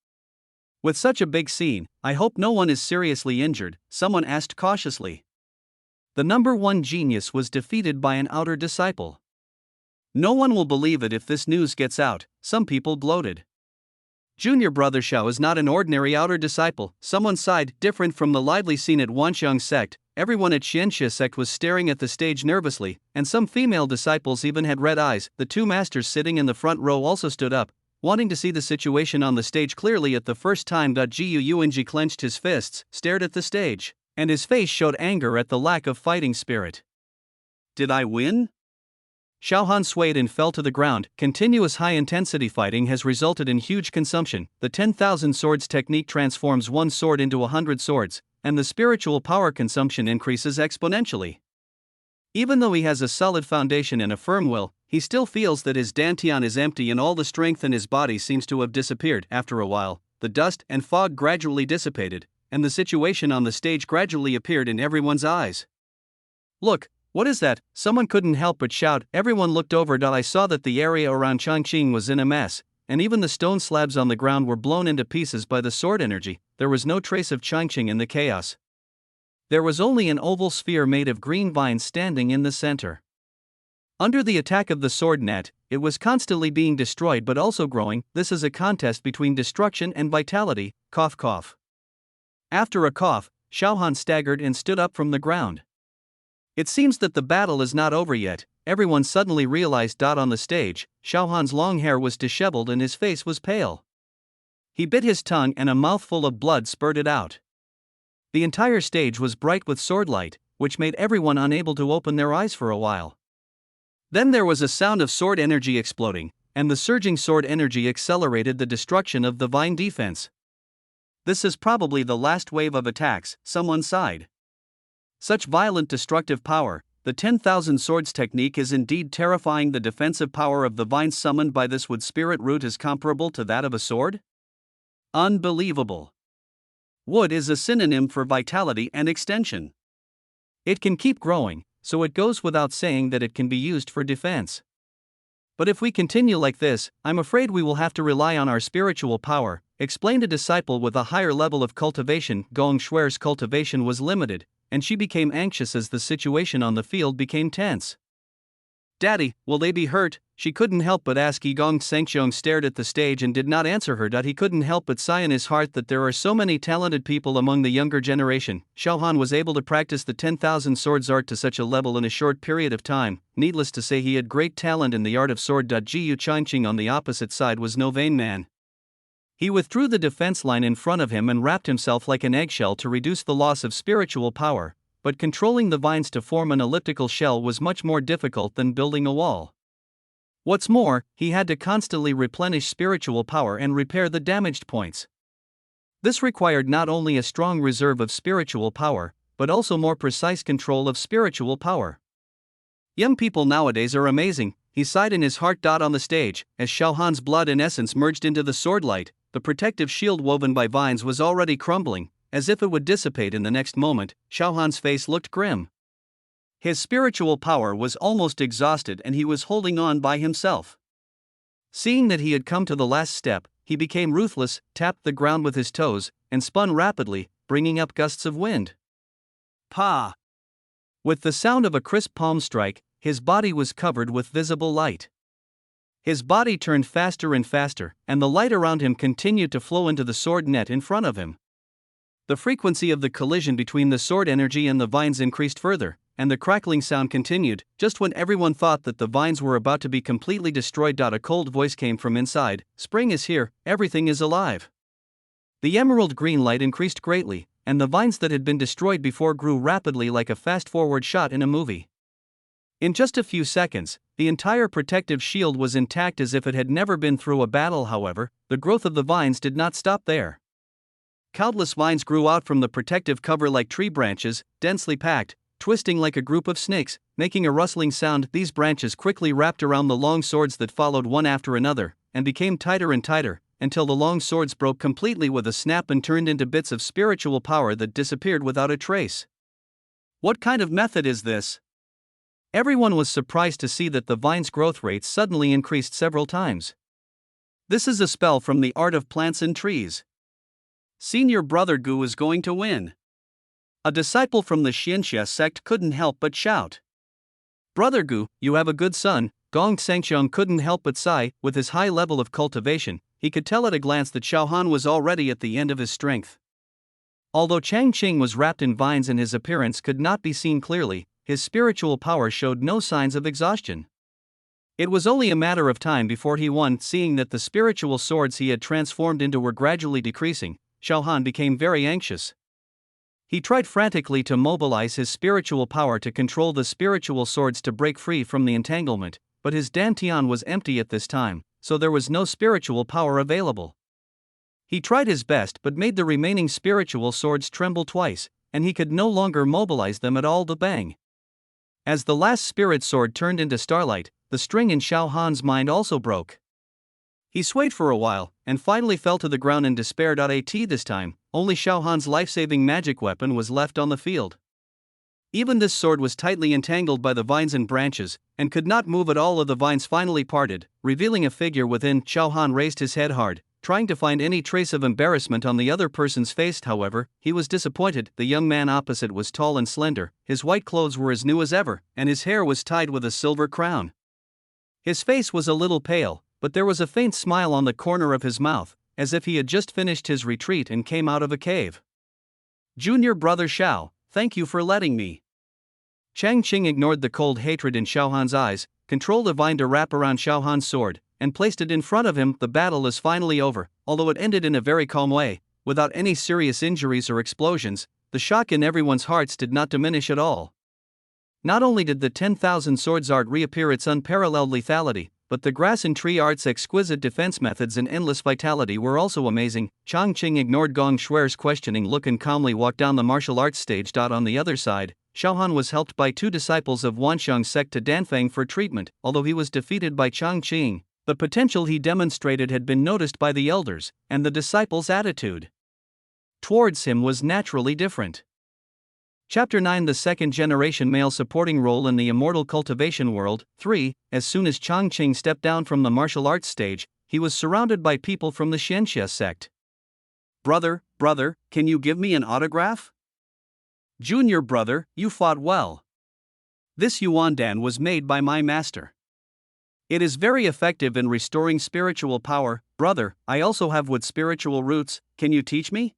With such a big scene, I hope no one is seriously injured, someone asked cautiously. The number one genius was defeated by an outer disciple. No one will believe it if this news gets out, some people gloated. Junior brother Xiao is not an ordinary outer disciple, someone sighed. Different from the lively scene at Wanxiang sect, everyone at Xianxia sect was staring at the stage nervously, and some female disciples even had red eyes. The two masters sitting in the front row also stood up, wanting to see the situation on the stage clearly at the first time. Jiu Yuanji clenched his fists, stared at the stage, and his face showed anger at the lack of fighting spirit. Did I win? Xiaohan swayed and fell to the ground. Continuous high-intensity fighting has resulted in huge consumption. The 10,000 swords technique transforms one sword into 100 swords, and the spiritual power consumption increases exponentially. Even though he has a solid foundation and a firm will, he still feels that his dantian is empty and all the strength in his body seems to have disappeared. After a while, the dust and fog gradually dissipated, and the situation on the stage gradually appeared in everyone's eyes. Look! What is that? Someone couldn't help but shout. Everyone looked over. I saw that the area around Changqing was in a mess, and even the stone slabs on the ground were blown into pieces by the sword energy. There was no trace of Changqing in the chaos. There was only an oval sphere made of green vines standing in the center. Under the attack of the sword net, it was constantly being destroyed but also growing. This is a contest between destruction and vitality. Cough cough. After a cough, Xiaohan staggered and stood up from the ground. It seems that the battle is not over yet. Everyone suddenly realized. On the stage, Xiaohan's long hair was disheveled and his face was pale. He bit his tongue and a mouthful of blood spurted out. The entire stage was bright with sword light, which made everyone unable to open their eyes for a while. Then there was a sound of sword energy exploding, and the surging sword energy accelerated the destruction of the vine defense. This is probably the last wave of attacks, someone sighed. Such violent destructive power, the 10,000 swords technique is indeed terrifying. The defensive power of the vines summoned by this wood spirit root is comparable to that of a sword? Unbelievable. Wood is a synonym for vitality and extension. It can keep growing, so it goes without saying that it can be used for defense. But if we continue like this, I'm afraid we will have to rely on our spiritual power, explained a disciple with a higher level of cultivation. Gong Shui's cultivation was limited, and she became anxious as the situation on the field became tense. Daddy, will they be hurt? She couldn't help but ask. Gong Shengqiong stared at the stage and did not answer her. He couldn't help but sigh in his heart that there are so many talented people among the younger generation. Xiaohan was able to practice the 10,000 swords art to such a level in a short period of time. Needless to say, he had great talent in the art of sword. Jiu Changqing on the opposite side was no vain man. He withdrew the defense line in front of him and wrapped himself like an eggshell to reduce the loss of spiritual power, but controlling the vines to form an elliptical shell was much more difficult than building a wall. What's more, he had to constantly replenish spiritual power and repair the damaged points. This required not only a strong reserve of spiritual power, but also more precise control of spiritual power. Young people nowadays are amazing, he sighed in his heart. On the stage, as Xiaohan's blood and essence merged into the sword light, the protective shield woven by vines was already crumbling, as if it would dissipate in the next moment. Xiaohan's face looked grim. His spiritual power was almost exhausted and he was holding on by himself. Seeing that he had come to the last step, he became ruthless, tapped the ground with his toes, and spun rapidly, bringing up gusts of wind. Pa! With the sound of a crisp palm strike, his body was covered with visible light. His body turned faster and faster, and the light around him continued to flow into the sword net in front of him. The frequency of the collision between the sword energy and the vines increased further, and the crackling sound continued. Just when everyone thought that the vines were about to be completely destroyed, a cold voice came from inside. Spring is here, everything is alive. The emerald green light increased greatly, and the vines that had been destroyed before grew rapidly like a fast-forward shot in a movie. In just a few seconds, the entire protective shield was intact as if it had never been through a battle. However, the growth of the vines did not stop there. Countless vines grew out from the protective cover like tree branches, densely packed, twisting like a group of snakes, making a rustling sound. These branches quickly wrapped around the long swords that followed one after another, and became tighter and tighter, until the long swords broke completely with a snap and turned into bits of spiritual power that disappeared without a trace. What kind of method is this? Everyone was surprised to see that the vine's growth rate suddenly increased several times. This is a spell from the art of plants and trees. Senior brother Gu is going to win. A disciple from the Xianxia sect couldn't help but shout. Brother Gu, you have a good son. Gong Changqing couldn't help but sigh. With his high level of cultivation, he could tell at a glance that Xiaohan was already at the end of his strength. Although Changqing was wrapped in vines and his appearance could not be seen clearly, his spiritual power showed no signs of exhaustion. It was only a matter of time before he won. Seeing that the spiritual swords he had transformed into were gradually decreasing, Xiaohan became very anxious. He tried frantically to mobilize his spiritual power to control the spiritual swords to break free from the entanglement, but his dantian was empty at this time, so there was no spiritual power available. He tried his best but made the remaining spiritual swords tremble twice, and he could no longer mobilize them at all. The bang! As the last spirit sword turned into starlight, the string in Xiaohan's mind also broke. He swayed for a while, and finally fell to the ground in despair. This time, only Xiaohan's life-saving magic weapon was left on the field. Even this sword was tightly entangled by the vines and branches, and could not move at all. The vines finally parted, revealing a figure within. Xiaohan raised his head hard, trying to find any trace of embarrassment on the other person's face. However, he was disappointed. The young man opposite was tall and slender, his white clothes were as new as ever, and his hair was tied with a silver crown. His face was a little pale, but there was a faint smile on the corner of his mouth, as if he had just finished his retreat and came out of a cave. Junior brother Xiao, thank you for letting me. Changqing ignored the cold hatred in Xiaohan's eyes, controlled a vine to wrap around Xiaohan's sword, and placed it in front of him. The battle is finally over, although it ended in a very calm way, without any serious injuries or explosions. The shock in everyone's hearts did not diminish at all. Not only did the 10,000 swords art reappear its unparalleled lethality, but the grass and tree art's exquisite defense methods and endless vitality were also amazing. Changqing ignored Gong Shui's questioning look and calmly walked down the martial arts stage. On the other side, Xiaohan was helped by two disciples of Wanxiang's sect to Danfeng for treatment. Although he was defeated by Changqing, the potential he demonstrated had been noticed by the elders, and the disciples' attitude towards him was naturally different. Chapter 9: The second generation male supporting role in the immortal cultivation world. 3. As soon as Changqing stepped down from the martial arts stage, he was surrounded by people from the Xianxia sect. Brother, can you give me an autograph? Junior brother, you fought well. This Yuandan was made by my master. It is very effective in restoring spiritual power. Brother, I also have wood spiritual roots, can you teach me?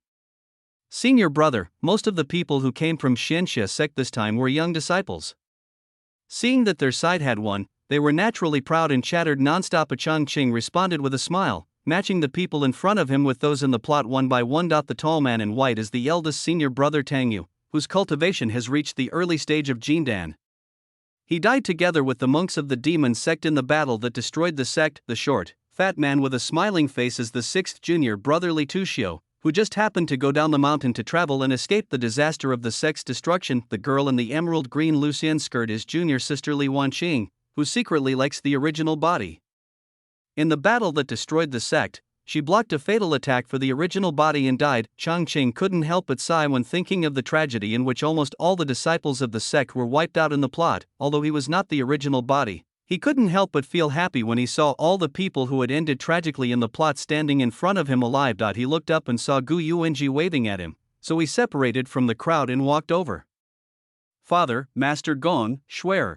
Senior brother, most of the people who came from Xianxia sect this time were young disciples. Seeing that their side had won, they were naturally proud and chattered nonstop. Changqing responded with a smile, matching the people in front of him with those in the plot one by one. The tall man in white is the eldest senior brother Tang, whose cultivation has reached the early stage of Jindan. He died together with the monks of the demon sect in the battle that destroyed the sect. The short, fat man with a smiling face is the sixth junior brother Li Tuxiu, who just happened to go down the mountain to travel and escape the disaster of the sect's destruction. The girl in the emerald green Lucian skirt is junior sister Li Wanqing, who secretly likes the original body. In the battle that destroyed the sect, she blocked a fatal attack for the original body and died. Changqing couldn't help but sigh when thinking of the tragedy in which almost all the disciples of the sect were wiped out in the plot. Although he was not the original body, he couldn't help but feel happy when he saw all the people who had ended tragically in the plot standing in front of him alive. He looked up and saw Gu Yuanji waving at him, so he separated from the crowd and walked over. Father, Master Gong Shui.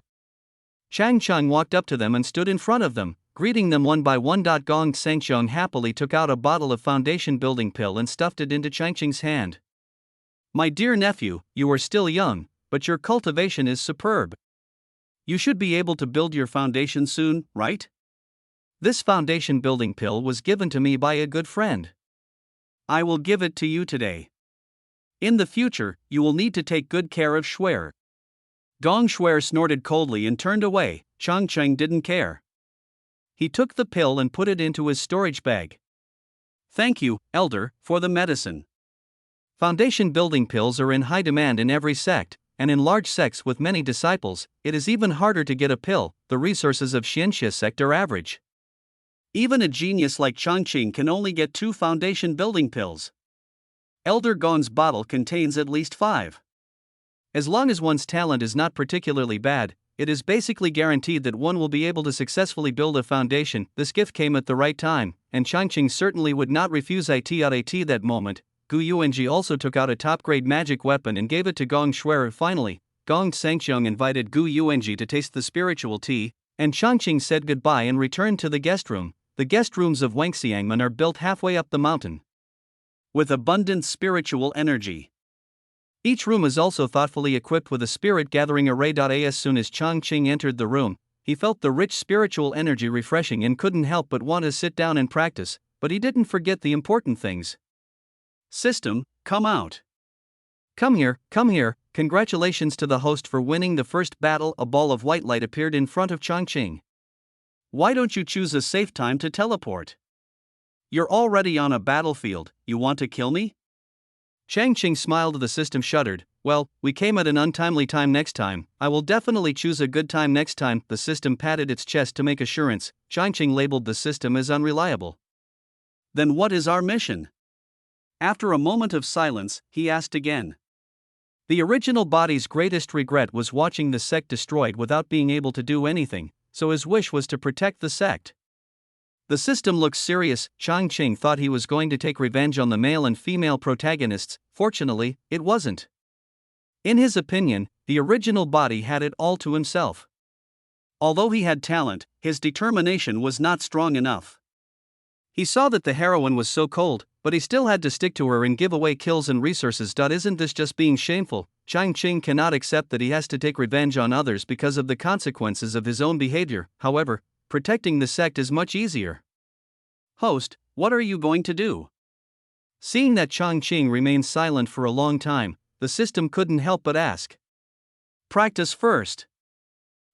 Changqing walked up to them and stood in front of them, greeting them one by one. Gong Changqing happily took out a bottle of foundation building pill and stuffed it into Changqing's hand. My dear nephew, you are still young, but your cultivation is superb. You should be able to build your foundation soon, right? This foundation building pill was given to me by a good friend. I will give it to you today. In the future, you will need to take good care of Shui. Gong Shui snorted coldly and turned away. Changqing didn't care. He took the pill and put it into his storage bag. Thank you, elder, for the medicine. Foundation building pills are in high demand in every sect, and in large sects with many disciples, it is even harder to get a pill. The resources of Xianxia sect are average. Even a genius like Changqing can only get 2 foundation building pills. Elder Gong's bottle contains at least 5. As long as one's talent is not particularly bad, it is basically guaranteed that one will be able to successfully build a foundation. This gift came at the right time, and Changqing certainly would not refuse it at that moment. Gu Yuanji also took out a top-grade magic weapon and gave it to Gong Shuer. Finally, Gong Sangxiang invited Gu Yuanji to taste the spiritual tea, and Changqing said goodbye and returned to the guest room. The guest rooms of Wangxiangmen are built halfway up the mountain, with abundant spiritual energy. Each room is also thoughtfully equipped with a spirit-gathering array. As soon as Changqing entered the room, he felt the rich spiritual energy refreshing and couldn't help but want to sit down and practice, but he didn't forget the important things. System, come out. Come here, come here. Congratulations to the host for winning the first battle. A ball of white light appeared in front of Changqing. Why don't you choose a safe time to teleport? You're already on a battlefield. You want to kill me? Changqing smiled. The system shuddered. Well, we came at an untimely time. Next time, I will definitely choose a good time next time. The system patted its chest to make assurance. Changqing labeled the system as unreliable. Then what is our mission? After a moment of silence, he asked again. The original body's greatest regret was watching the sect destroyed without being able to do anything, so his wish was to protect the sect. The system looked serious. Changqing thought he was going to take revenge on the male and female protagonists. Fortunately, it wasn't. In his opinion, the original body had it all to himself. Although he had talent, his determination was not strong enough. He saw that the heroine was so cold, but he still had to stick to her and give away kills and resources. Isn't this just being shameful? Changqing cannot accept that he has to take revenge on others because of the consequences of his own behavior. However, protecting the sect is much easier. Host, what are you going to do? Seeing that Changqing remained silent for a long time, the system couldn't help but ask. Practice first.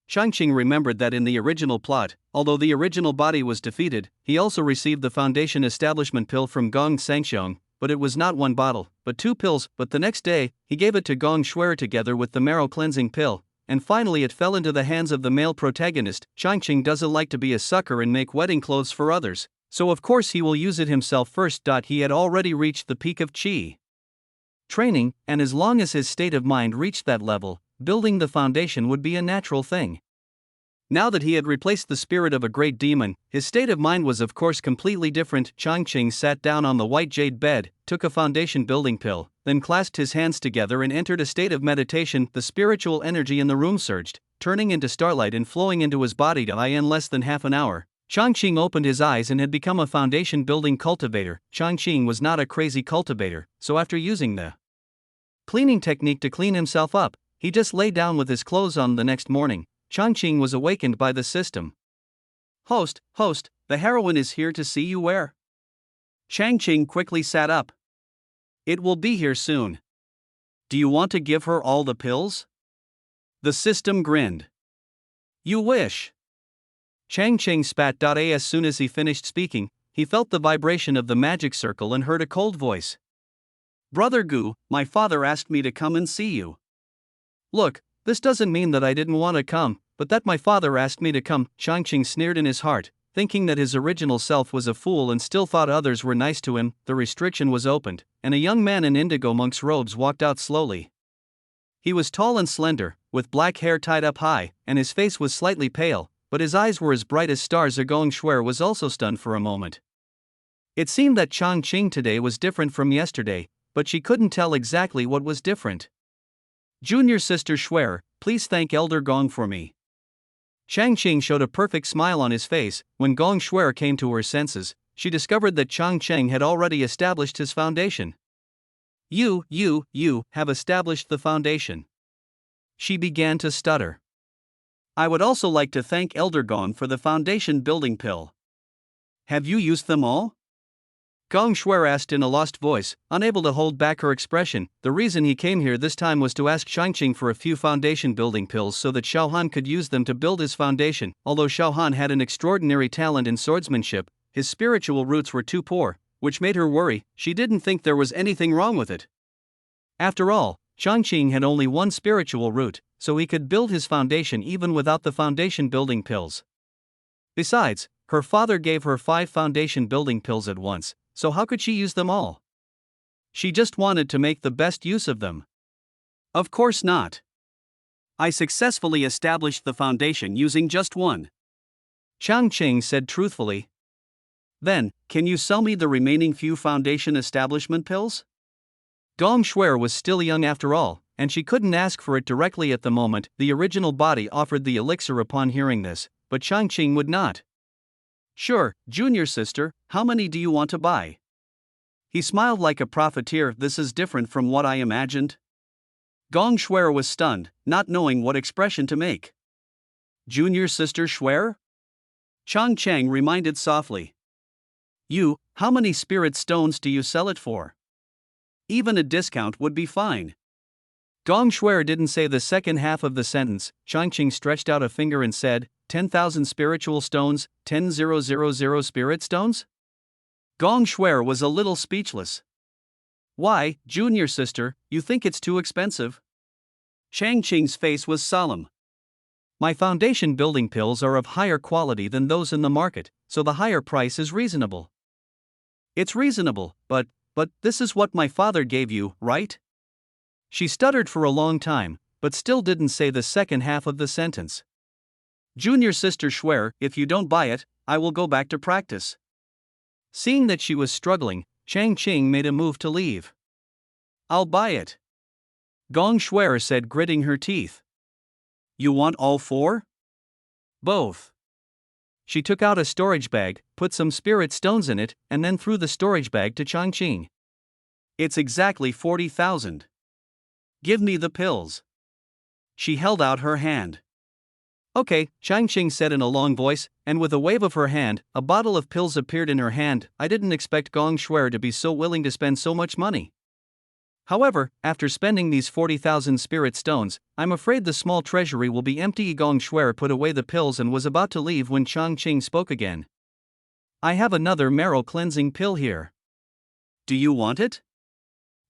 Changqing remembered that in the original plot, although the original body was defeated, he also received the foundation establishment pill from Gong Sangxiang, but it was not 1 bottle, but 2 pills. But the next day, he gave it to Gong Shuer together with the marrow cleansing pill, and finally it fell into the hands of the male protagonist. Changqing doesn't like to be a sucker and make wedding clothes for others, so of course he will use it himself first. He had already reached the peak of qi training, and as long as his state of mind reached that level, building the foundation would be a natural thing. Now that he had replaced the spirit of a great demon, his state of mind was of course completely different. Changqing sat down on the white jade bed, took a foundation building pill, then clasped his hands together and entered a state of meditation. The spiritual energy in the room surged, turning into starlight and flowing into his body. In less than half an hour, Changqing opened his eyes and had become a foundation building cultivator. Changqing was not a crazy cultivator, so after using the cleaning technique to clean himself up, he just lay down with his clothes on. The next morning, Changqing was awakened by the system. Host, the heroine is here to see you. Where? Changqing quickly sat up. It will be here soon. Do you want to give her all the pills? The system grinned. You wish. Changqing spat. As soon as he finished speaking, he felt the vibration of the magic circle and heard a cold voice. Brother Gu, my father asked me to come and see you. Look, this doesn't mean that I didn't want to come, but that my father asked me to come. Changqing sneered in his heart, thinking that his original self was a fool and still thought others were nice to him. The restriction was opened, and a young man in indigo monk's robes walked out slowly. He was tall and slender, with black hair tied up high, and his face was slightly pale, but his eyes were as bright as stars. Gong Shuer was also stunned for a moment. It seemed that Changqing today was different from yesterday, but she couldn't tell exactly what was different. Junior sister Shuer, please thank Elder Gong for me. Changqing showed a perfect smile on his face. When Gong Shuer came to her senses, she discovered that Changqing had already established his foundation. You have established the foundation. She began to stutter. I would also like to thank Elder Gong for the foundation building pill. Have you used them all? Gong Shuer asked in a lost voice, unable to hold back her expression. The reason he came here this time was to ask Changqing for a few foundation building pills so that Xiaohan could use them to build his foundation. Although Xiaohan had an extraordinary talent in swordsmanship, his spiritual roots were too poor, which made her worry. She didn't think there was anything wrong with it. After all, Changqing had only 1 spiritual root, so he could build his foundation even without the foundation building pills. Besides, Her father gave her 5 foundation building pills at once, so how could she use them all? She just wanted to make the best use of them. Of course not. I successfully established the foundation using just one. Changqing said truthfully. Then, can you sell me the remaining few foundation establishment pills? Gong Shuer was still young after all, and she couldn't ask for it directly at the moment. The original body offered the elixir upon hearing this, but Changqing would not. Sure, junior sister, how many do you want to buy? He smiled like a profiteer. This is different from what I imagined. Gong Shuer was stunned, not knowing what expression to make. Junior sister Shuer? Changqing reminded softly. How many spirit stones do you sell it for? Even a discount would be fine. Gong Shuer didn't say the second half of the sentence. Changqing stretched out a finger and said, 10,000 spiritual stones, 10,000 spirit stones? Gong Shuer was a little speechless. Why, junior sister, you think it's too expensive? Changqing's face was solemn. My foundation building pills are of higher quality than those in the market, so the higher price is reasonable. It's reasonable, but this is what my father gave you, right? She stuttered for a long time, but still didn't say the second half of the sentence. Junior sister Shuer, if you don't buy it, I will go back to practice. Seeing that she was struggling, Changqing made a move to leave. I'll buy it. Gong Shuer said, gritting her teeth. You want all 4? Both. She took out a storage bag, put some spirit stones in it, and then threw the storage bag to Changqing. It's exactly 40,000. Give me the pills. She held out her hand. Okay, Changqing said in a long voice, and with a wave of her hand, a bottle of pills appeared in her hand. I didn't expect Gong Shuer to be so willing to spend so much money. However, after spending these 40,000 spirit stones, I'm afraid the small treasury will be empty. Gong Shuer put away the pills and was about to leave when Changqing spoke again. I have another marrow cleansing pill here. Do you want it?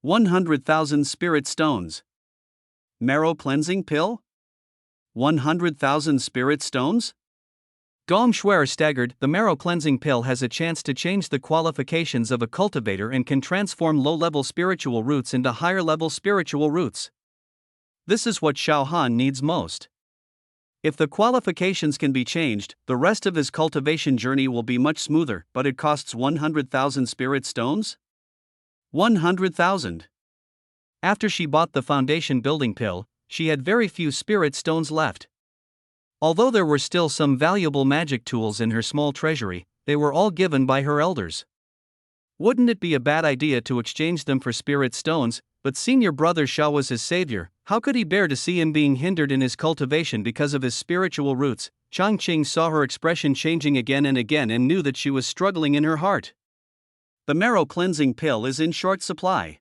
100,000 spirit stones. Marrow cleansing pill? 100,000 spirit stones? Gong Shuer staggered. The marrow cleansing pill has a chance to change the qualifications of a cultivator and can transform low-level spiritual roots into higher-level spiritual roots. This is what Xiao Han needs most. If the qualifications can be changed, the rest of his cultivation journey will be much smoother, but it costs 100,000 spirit stones? 100,000. After she bought the foundation building pill, she had very few spirit stones left. Although there were still some valuable magic tools in her small treasury, they were all given by her elders. Wouldn't it be a bad idea to exchange them for spirit stones? But senior brother Xiao was his savior. How could he bear to see him being hindered in his cultivation because of his spiritual roots? Changqing saw her expression changing again and again and knew that she was struggling in her heart. The marrow cleansing pill is in short supply.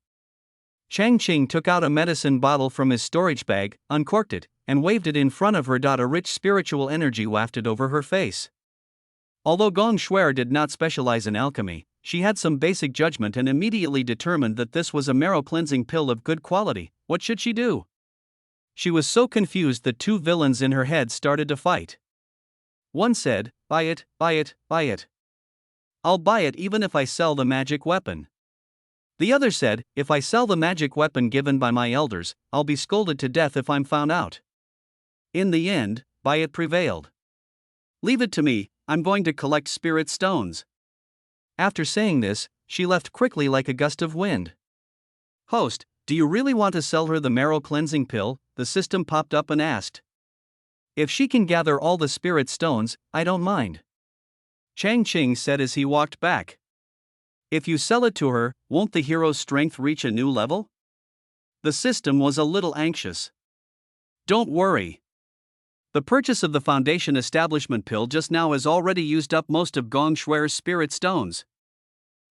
Changqing took out a medicine bottle from his storage bag, uncorked it, and waved it in front of her. A rich spiritual energy wafted over her face. Although Gong Shuer did not specialize in alchemy, she had some basic judgment and immediately determined that this was a marrow cleansing pill of good quality. What should she do? She was so confused that 2 villains in her head started to fight. One said, buy it, buy it, buy it. I'll buy it even if I sell the magic weapon. The other said, if I sell the magic weapon given by my elders, I'll be scolded to death if I'm found out. In the end, buy it prevailed. Leave it to me, I'm going to collect spirit stones. After saying this, she left quickly like a gust of wind. Host, do you really want to sell her the marrow cleansing pill? The system popped up and asked. If she can gather all the spirit stones, I don't mind. Changqing said as he walked back. If you sell it to her, won't the hero's strength reach a new level? The system was a little anxious. Don't worry. The purchase of the foundation establishment pill just now has already used up most of Gong Shuer's spirit stones.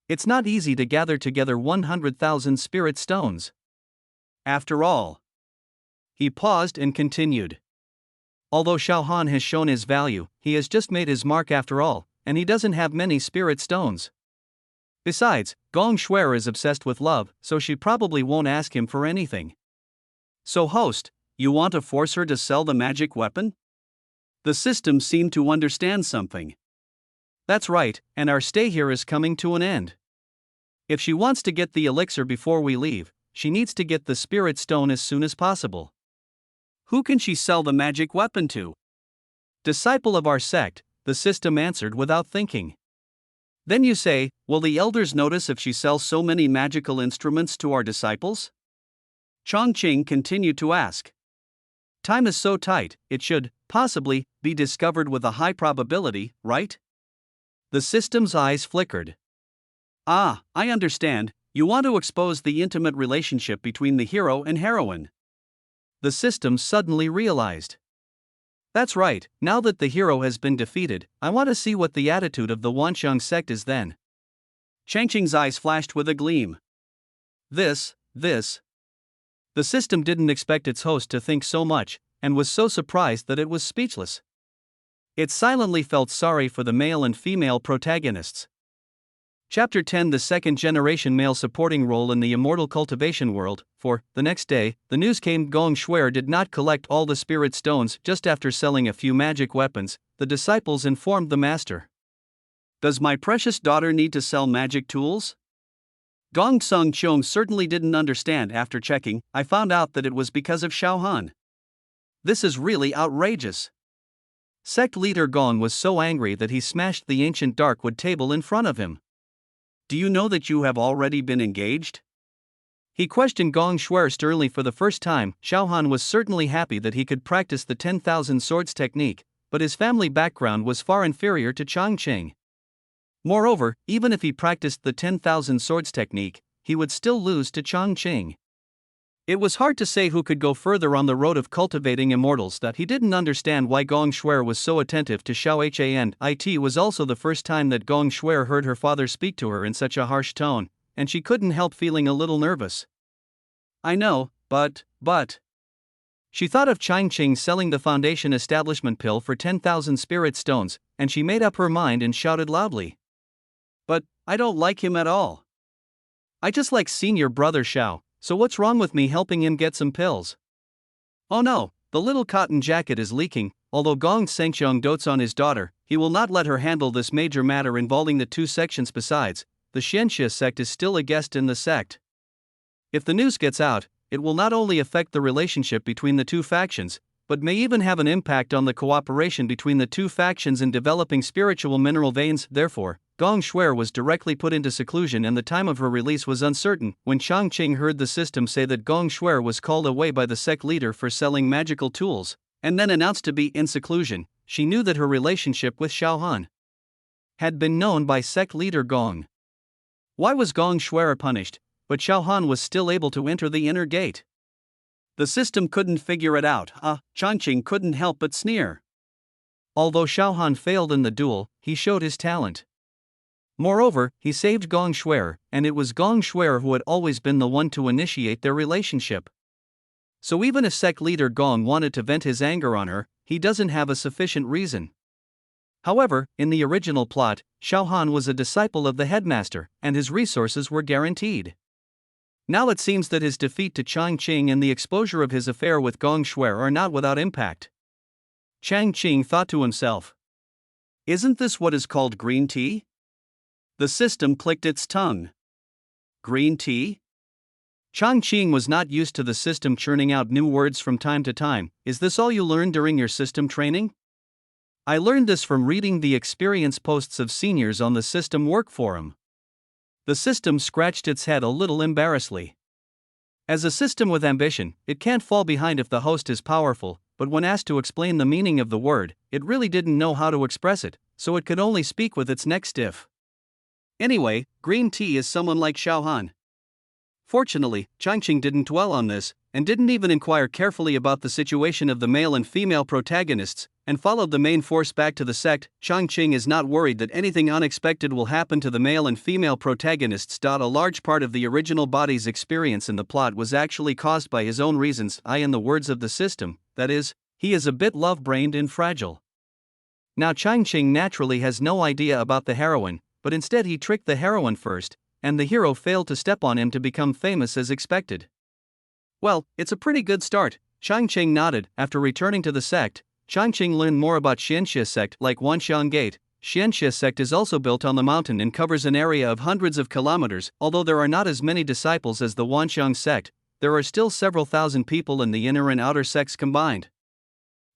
It's not easy to gather together 100,000 spirit stones. After all. He paused and continued. Although Xiao Han has shown his value, he has just made his mark after all, and he doesn't have many spirit stones. Besides, Gong Shuer is obsessed with love, so she probably won't ask him for anything. So host, you want to force her to sell the magic weapon? The system seemed to understand something. That's right, and our stay here is coming to an end. If she wants to get the elixir before we leave, she needs to get the spirit stone as soon as possible. Who can she sell the magic weapon to? Disciple of our sect, the system answered without thinking. Then you say, will the elders notice if she sells so many magical instruments to our disciples? Changqing continued to ask. Time is so tight, it should, possibly, be discovered with a high probability, right? The system's eyes flickered. Ah, I understand, you want to expose the intimate relationship between the hero and heroine. The system suddenly realized. That's right, now that the hero has been defeated, I want to see what the attitude of the Wanxiang sect is then. Changqing's eyes flashed with a gleam. This. The system didn't expect its host to think so much, and was so surprised that it was speechless. It silently felt sorry for the male and female protagonists. Chapter 10 The second generation male supporting role in the immortal cultivation world. For, the next day, the news came Gong Shuer did not collect all the spirit stones just after selling a few magic weapons, the disciples informed the master. Does my precious daughter need to sell magic tools? Gong Sung Cheong certainly didn't understand. After checking, I found out that it was because of Xiaohan. This is really outrageous. Sect leader Gong was so angry that he smashed the ancient darkwood table in front of him. Do you know that you have already been engaged? He questioned Gong Shuer sternly for the first time. Xiaohan was certainly happy that he could practice the 10,000 swords technique, but his family background was far inferior to Changqing. Moreover, even if he practiced the 10,000 swords technique, he would still lose to Changqing. It was hard to say who could go further on the road of cultivating immortals. That he didn't understand why Gong Shuer was so attentive to Xiao Han. It was also the first time that Gong Shuer heard her father speak to her in such a harsh tone, and she couldn't help feeling a little nervous. I know, but. She thought of Changqing selling the foundation establishment pill for 10,000 spirit stones, and she made up her mind and shouted loudly. But, I don't like him at all. I just like senior brother Xiao. So what's wrong with me helping him get some pills? Oh no, the little cotton jacket is leaking. Although Gong Sengxiong dotes on his daughter, he will not let her handle this major matter involving the two sections. Besides, the Xianxia sect is still a guest in the sect. If the news gets out, it will not only affect the relationship between the two factions, but may even have an impact on the cooperation between the two factions in developing spiritual mineral veins. Therefore, Gong Shuer was directly put into seclusion and the time of her release was uncertain. When Changqing heard the system say that Gong Shuer was called away by the sect leader for selling magical tools, and then announced to be in seclusion, she knew that her relationship with Xiaohan had been known by sect leader Gong. Why was Gong Shuer punished, but Xiaohan was still able to enter the inner gate? The system couldn't figure it out. Changqing couldn't help but sneer. Although Xiaohan failed in the duel, he showed his talent. Moreover, he saved Gong Shuer, and it was Gong Shuer who had always been the one to initiate their relationship. So even if sect leader Gong wanted to vent his anger on her, he doesn't have a sufficient reason. However, in the original plot, Xiaohan was a disciple of the headmaster, and his resources were guaranteed. Now it seems that his defeat to Changqing and the exposure of his affair with Gong Shuer are not without impact. Changqing thought to himself. Isn't this what is called green tea? The system clicked its tongue. Green tea? Changqing was not used to the system churning out new words from time to time. Is this all you learned during your system training? I learned this from reading the experience posts of seniors on the system work forum. The system scratched its head a little embarrassedly. As a system with ambition, it can't fall behind if the host is powerful, but when asked to explain the meaning of the word, it really didn't know how to express it, so it could only speak with its neck stiff. Anyway, green tea is someone like Xiaohan. Fortunately, Changqing didn't dwell on this, and didn't even inquire carefully about the situation of the male and female protagonists, and followed the main force back to the sect. Changqing is not worried that anything unexpected will happen to the male and female protagonists. A large part of the original body's experience in the plot was actually caused by his own reasons. In the words of the system, that is, he is a bit love-brained and fragile. Now Changqing naturally has no idea about the heroine, but instead he tricked the heroine first, and the hero failed to step on him to become famous as expected. Well, it's a pretty good start, Changqing nodded. After returning to the sect, Changqing learned more about Xianxia sect like Wanxiang Gate, Xianxia sect is also built on the mountain and covers an area of hundreds of kilometers. Although there are not as many disciples as the Wanxiang sect, there are still several thousand people in the inner and outer sects combined.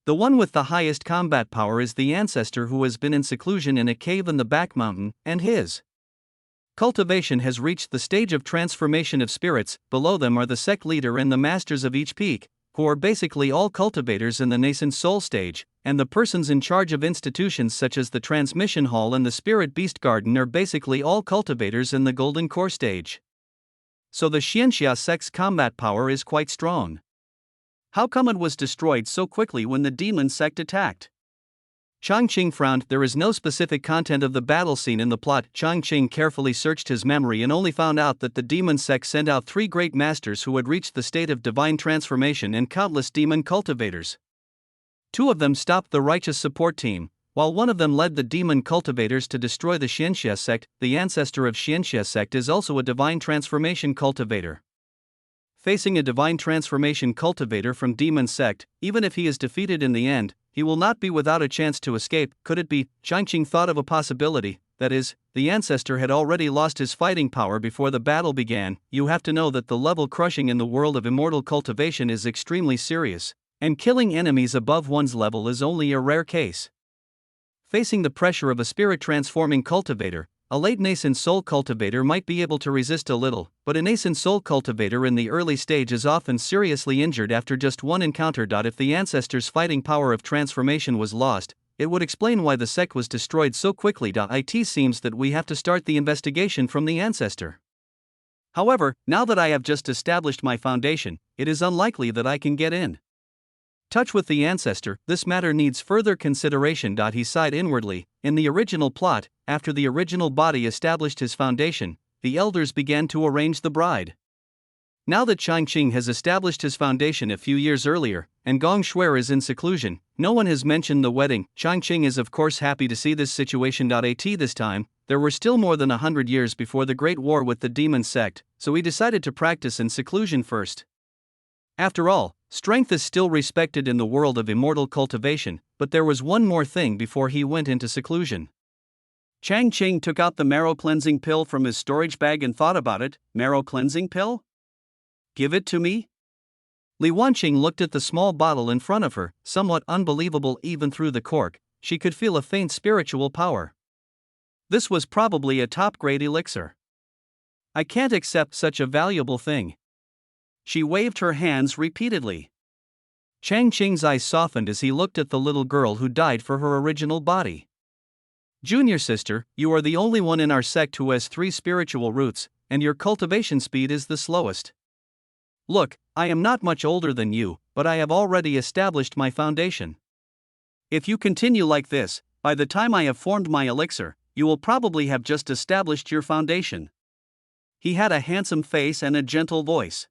The one with the highest combat power is the ancestor who has been in seclusion in a cave in the back mountain, and his cultivation has reached the stage of transformation of spirits. Below them are the sect leader and the masters of each peak, who are basically all cultivators in the nascent soul stage, and the persons in charge of institutions such as the transmission hall and the spirit beast garden are basically all cultivators in the golden core stage. So the Xianxia sect's combat power is quite strong. How come it was destroyed so quickly when the demon sect attacked? Changqing frowned. There is no specific content of the battle scene in the plot. Changqing carefully searched his memory and only found out that the demon sect sent out 3 great masters who had reached the state of divine transformation and countless demon cultivators. 2 of them stopped the righteous support team, while one of them led the demon cultivators to destroy the Xianxia sect. The ancestor of Xianxia sect is also a divine transformation cultivator. Facing a divine transformation cultivator from demon sect, even if he is defeated in the end, he will not be without a chance to escape. Could it be? Changqing thought of a possibility, that is, the ancestor had already lost his fighting power before the battle began. You have to know that the level crushing in the world of immortal cultivation is extremely serious, and killing enemies above one's level is only a rare case. Facing the pressure of a spirit transforming cultivator, a late nascent soul cultivator might be able to resist a little, but a nascent soul cultivator in the early stage is often seriously injured after just one encounter. If the ancestor's fighting power of transformation was lost, it would explain why the sect was destroyed so quickly. It seems that we have to start the investigation from the ancestor. However, now that I have just established my foundation, it is unlikely that I can get in touch with the ancestor. This matter needs further consideration. He sighed inwardly. In the original plot, after the original body established his foundation, the elders began to arrange the bride. Now that Changqing has established his foundation a few years earlier, and Gong Shuer is in seclusion, no one has mentioned the wedding. Changqing is of course happy to see this situation. This time, there were still more than 100 years before the Great War with the demon sect, so he decided to practice in seclusion first. After all, strength is still respected in the world of immortal cultivation, but there was one more thing before he went into seclusion. Changqing took out the marrow cleansing pill from his storage bag and thought about it. Marrow cleansing pill? Give it to me? Li Wanqing looked at the small bottle in front of her, somewhat unbelievable. Even through the cork, she could feel a faint spiritual power. This was probably a top-grade elixir. I can't accept such a valuable thing. She waved her hands repeatedly. Changqing's eyes softened as he looked at the little girl who died for her original body. Junior sister, you are the only one in our sect who has 3 spiritual roots, and your cultivation speed is the slowest. Look, I am not much older than you, but I have already established my foundation. If you continue like this, by the time I have formed my elixir, you will probably have just established your foundation. He had a handsome face and a gentle voice.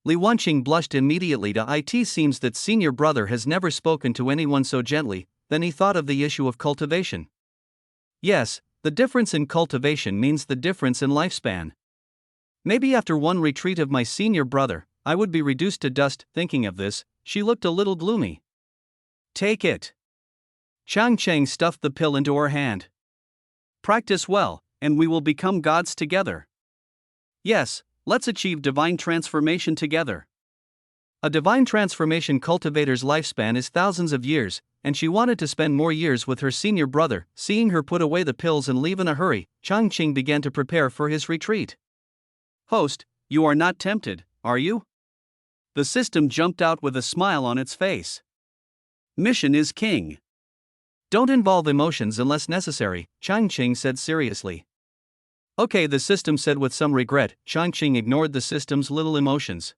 Li Wanqing blushed immediately. It seems that senior brother has never spoken to anyone so gently. Then he thought of the issue of cultivation. Yes, the difference in cultivation means the difference in lifespan. Maybe after one retreat of my senior brother, I would be reduced to dust. Thinking of this, she looked a little gloomy. Take it. Changqing stuffed the pill into her hand. Practice well, and we will become gods together. Yes, let's achieve divine transformation together. A divine transformation cultivator's lifespan is thousands of years, and she wanted to spend more years with her senior brother. Seeing her put away the pills and leave in a hurry, Changqing began to prepare for his retreat. Host, you are not tempted, are you? The system jumped out with a smile on its face. Mission is king. Don't involve emotions unless necessary, Changqing said seriously. Okay, the system said with some regret. Changqing ignored the system's little emotions.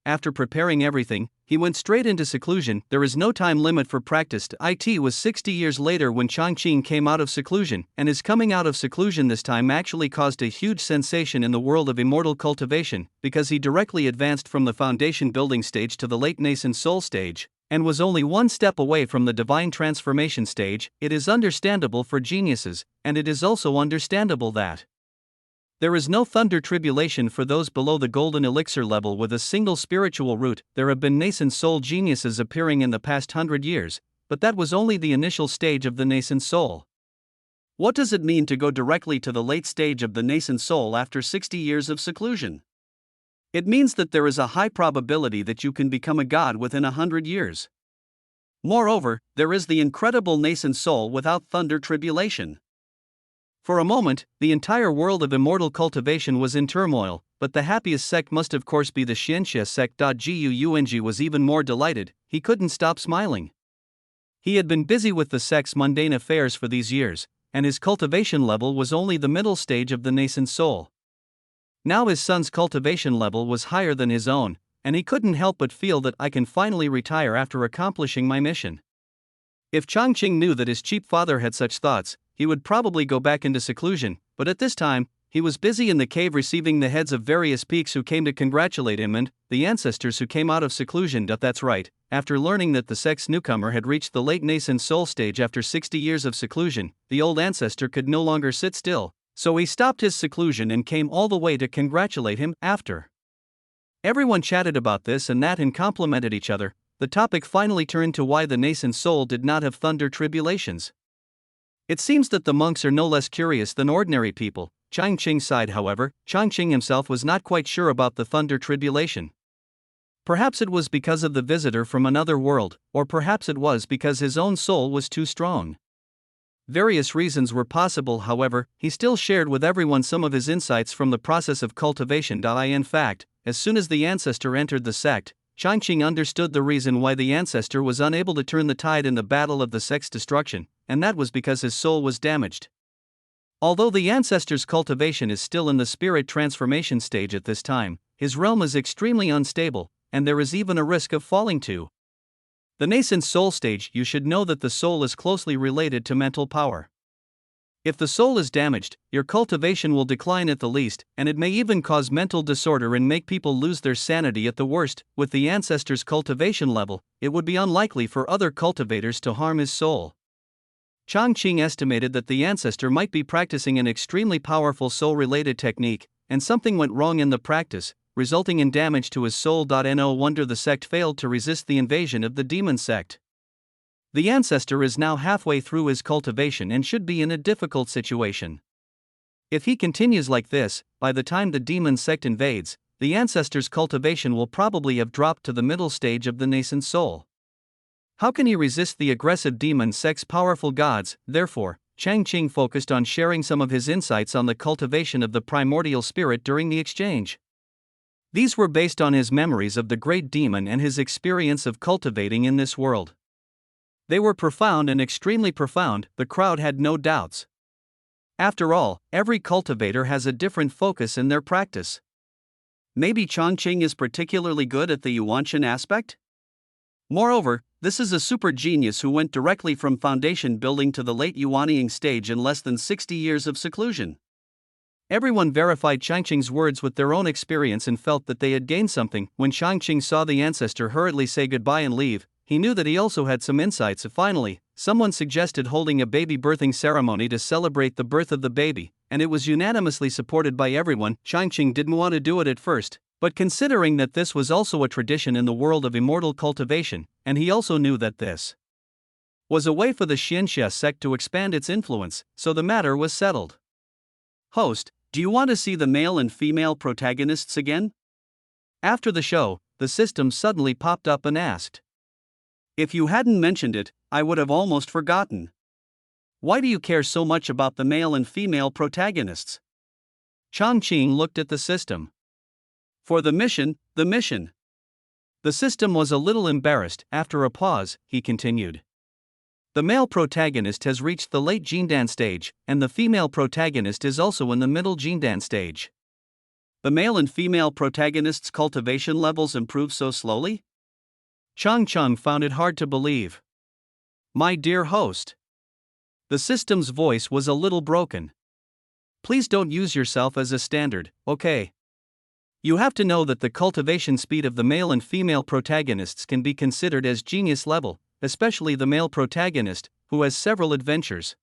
After preparing everything, he went straight into seclusion. There is no time limit for practice. It was 60 years later when Changqing came out of seclusion, and his coming out of seclusion this time actually caused a huge sensation in the world of immortal cultivation, because he directly advanced from the foundation building stage to the late nascent soul stage, and was only one step away from the divine transformation stage. It is understandable for geniuses, and it is also understandable that there is no thunder tribulation for those below the golden elixir level with a single spiritual root. There have been nascent soul geniuses appearing in the past 100 years, but that was only the initial stage of the nascent soul. What does it mean to go directly to the late stage of the nascent soul after 60 years of seclusion? It means that there is a high probability that you can become a god within 100 years. Moreover, there is the incredible nascent soul without thunder tribulation. For a moment, the entire world of immortal cultivation was in turmoil, but the happiest sect must of course be the Xianxia sect. Guang was even more delighted, he couldn't stop smiling. He had been busy with the sect's mundane affairs for these years, and his cultivation level was only the middle stage of the nascent soul. Now his son's cultivation level was higher than his own, and he couldn't help but feel that I can finally retire after accomplishing my mission. If Changqing knew that his cheap father had such thoughts, he would probably go back into seclusion, but at this time, he was busy in the cave receiving the heads of various peaks who came to congratulate him and the ancestors who came out of seclusion. That's right, after learning that the sect's newcomer had reached the late nascent soul stage after 60 years of seclusion, the old ancestor could no longer sit still, so he stopped his seclusion and came all the way to congratulate him. After everyone chatted about this and that and complimented each other, the topic finally turned to why the nascent soul did not have thunder tribulations. It seems that the monks are no less curious than ordinary people. Changqing sighed. However, Changqing himself was not quite sure about the thunder tribulation. Perhaps it was because of the visitor from another world, or perhaps it was because his own soul was too strong. Various reasons were possible. However, he still shared with everyone some of his insights from the process of cultivation. In fact, as soon as the ancestor entered the sect, Changqing understood the reason why the ancestor was unable to turn the tide in the battle of the sect's destruction, and that was because his soul was damaged. Although the ancestor's cultivation is still in the spirit transformation stage at this time, his realm is extremely unstable, and there is even a risk of falling to the nascent soul stage. You should know that the soul is closely related to mental power. If the soul is damaged, your cultivation will decline at the least, and it may even cause mental disorder and make people lose their sanity at the worst. With the ancestor's cultivation level, it would be unlikely for other cultivators to harm his soul. Changqing estimated that the ancestor might be practicing an extremely powerful soul-related technique, and something went wrong in the practice, resulting in damage to his soul. No wonder the sect failed to resist the invasion of the demon sect. The ancestor is now halfway through his cultivation and should be in a difficult situation. If he continues like this, by the time the demon sect invades, the ancestor's cultivation will probably have dropped to the middle stage of the nascent soul. How can he resist the aggressive demon sect's powerful gods? Therefore, Changqing focused on sharing some of his insights on the cultivation of the primordial spirit during the exchange. These were based on his memories of the great demon and his experience of cultivating in this world. They were profound and extremely profound, the crowd had no doubts. After all, every cultivator has a different focus in their practice. Maybe Changqing is particularly good at the Yuanshan aspect? Moreover, this is a super genius who went directly from foundation building to the late Yuanying stage in less than 60 years of seclusion. Everyone verified Changqing's words with their own experience and felt that they had gained something. When Changqing saw the ancestor hurriedly say goodbye and leave, he knew that he also had some insights. Finally, someone suggested holding a baby birthing ceremony to celebrate the birth of the baby, and it was unanimously supported by everyone. Changqing didn't want to do it at first, but considering that this was also a tradition in the world of immortal cultivation, and he also knew that this was a way for the Xianxia sect to expand its influence, so the matter was settled. Host, do you want to see the male and female protagonists again? After the show, the system suddenly popped up and asked. If you hadn't mentioned it, I would have almost forgotten. Why do you care so much about the male and female protagonists? Changqing looked at the system. For the mission, the mission. The system was a little embarrassed. After a pause, he continued. The male protagonist has reached the late Jindan stage, and the female protagonist is also in the middle Jindan stage. The male and female protagonists' cultivation levels improve so slowly? Changqing found it hard to believe. My dear host. The system's voice was a little broken. Please don't use yourself as a standard, okay? You have to know that the cultivation speed of the male and female protagonists can be considered as genius level, especially the male protagonist, who has several adventures.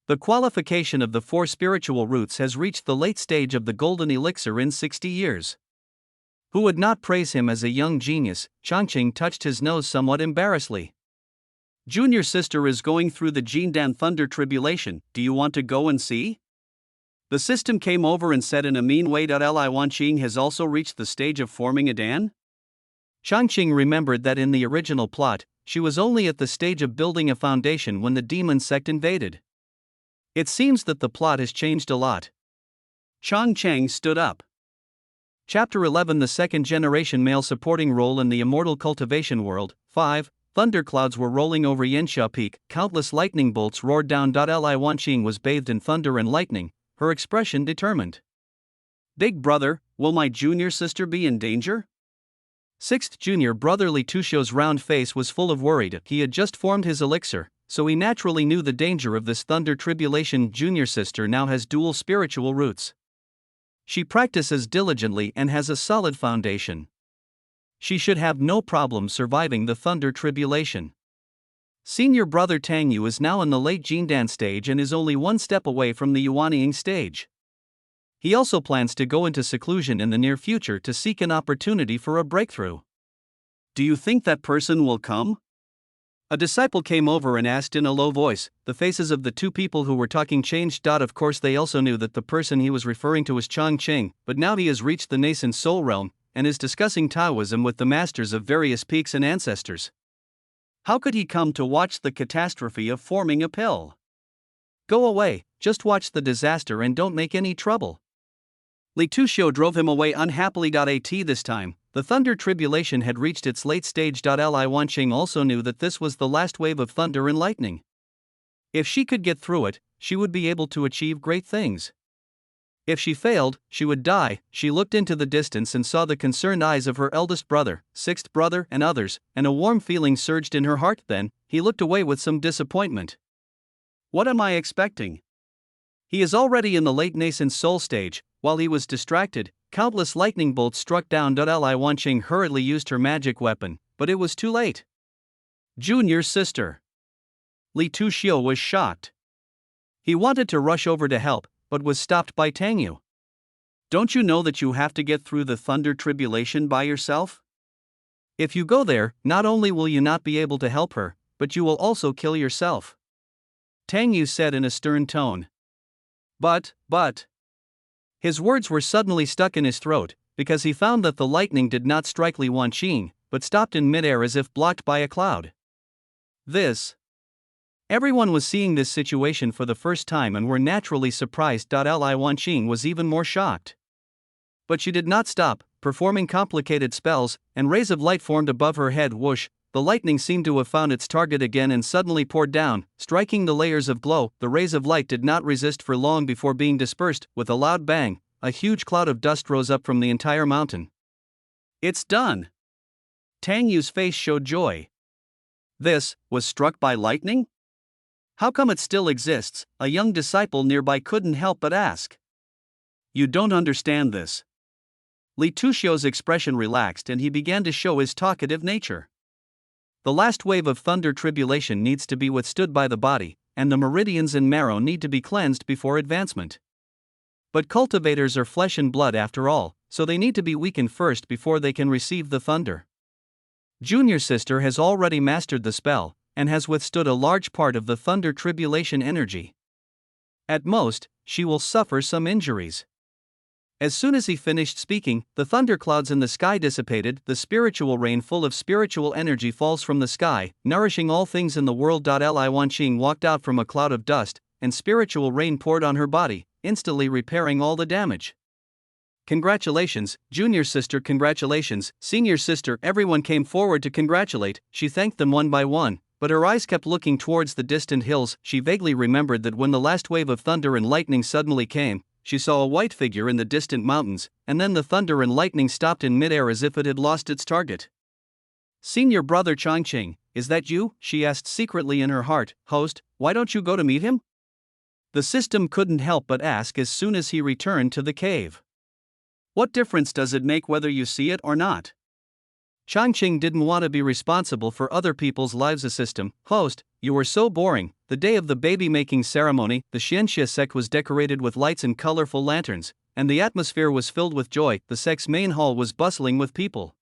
The qualification of the 4 spiritual roots has reached the late stage of the golden elixir in 60 years. Who would not praise him as a young genius? Changqing touched his nose somewhat embarrassedly. Junior sister is going through the Jindan Thunder tribulation, do you want to go and see? The system came over and said in a mean way. Li Wanqing has also reached the stage of forming a Dan? Changqing remembered that in the original plot, she was only at the stage of building a foundation when the demon sect invaded. It seems that the plot has changed a lot. Changqing stood up. Chapter 11, the second generation male supporting role in the immortal cultivation world. 5. Thunderclouds were rolling over Yensha Peak, countless lightning bolts roared down. Li Wanqing was bathed in thunder and lightning, her expression determined. Big brother, will my junior sister be in danger? Sixth junior brother Li Tushio's round face was full of worry. He had just formed his elixir, so he naturally knew the danger of this thunder tribulation. Junior sister now has dual spiritual roots. She practices diligently and has a solid foundation. She should have no problem surviving the thunder tribulation. Senior brother Tang Yu is now in the late Jindan stage and is only one step away from the Yuanying stage. He also plans to go into seclusion in the near future to seek an opportunity for a breakthrough. Do you think that person will come? A disciple came over and asked in a low voice. The faces of the two people who were talking changed. Of course, they also knew that the person he was referring to was Changqing, but now he has reached the nascent soul realm and is discussing Taoism with the masters of various peaks and ancestors. How could he come to watch the catastrophe of forming a pill? Go away, just watch the disaster and don't make any trouble. Li Tushio drove him away unhappily. At this time, the thunder tribulation had reached its late stage. Li Wanqing also knew that this was the last wave of thunder and lightning. If she could get through it, she would be able to achieve great things. If she failed, she would die. She looked into the distance and saw the concerned eyes of her eldest brother, sixth brother, and others, and a warm feeling surged in her heart. Then, he looked away with some disappointment. What am I expecting? He is already in the late nascent soul stage. While he was distracted, countless lightning bolts struck down. Li Wanqing hurriedly used her magic weapon, but it was too late. Junior sister. Li Tushio was shocked. He wanted to rush over to help, but was stopped by Tang Yu. Don't you know that you have to get through the thunder tribulation by yourself? If you go there, not only will you not be able to help her, but you will also kill yourself. Tang Yu said in a stern tone. But. His words were suddenly stuck in his throat, because he found that the lightning did not strike Li Wanqing, but stopped in midair as if blocked by a cloud. Everyone was seeing this situation for the first time and were naturally surprised. Li Wanqing was even more shocked. But she did not stop, performing complicated spells, and rays of light formed above her head. Whoosh, the lightning seemed to have found its target again and suddenly poured down, striking the layers of glow. The rays of light did not resist for long before being dispersed. With a loud bang, a huge cloud of dust rose up from the entire mountain. It's done! Tang Yu's face showed joy. This was struck by lightning? How come it still exists? A young disciple nearby couldn't help but ask. You don't understand this. Li Tushio's expression relaxed and he began to show his talkative nature. The last wave of thunder tribulation needs to be withstood by the body, and the meridians and marrow need to be cleansed before advancement. But cultivators are flesh and blood after all, so they need to be weakened first before they can receive the thunder. Junior sister has already mastered the spell, and has withstood a large part of the thunder tribulation energy. At most, she will suffer some injuries. As soon as he finished speaking, the thunderclouds in the sky dissipated. The spiritual rain full of spiritual energy falls from the sky, nourishing all things in the world. Li Wanqing walked out from a cloud of dust, and spiritual rain poured on her body, instantly repairing all the damage. Congratulations, junior sister, congratulations, senior sister. Everyone came forward to congratulate. She thanked them one by one, but her eyes kept looking towards the distant hills. She vaguely remembered that when the last wave of thunder and lightning suddenly came, she saw a white figure in the distant mountains, and then the thunder and lightning stopped in midair as if it had lost its target. Senior brother Changqing, is that you? She asked secretly in her heart. Host, why don't you go to meet him? The system couldn't help but ask as soon as he returned to the cave. What difference does it make whether you see it or not? Changqing didn't want to be responsible for other people's lives. A system, host, you were so boring. The day of the baby-making ceremony, the Xianxia sect was decorated with lights and colorful lanterns, and the atmosphere was filled with joy. The sect's main hall was bustling with people.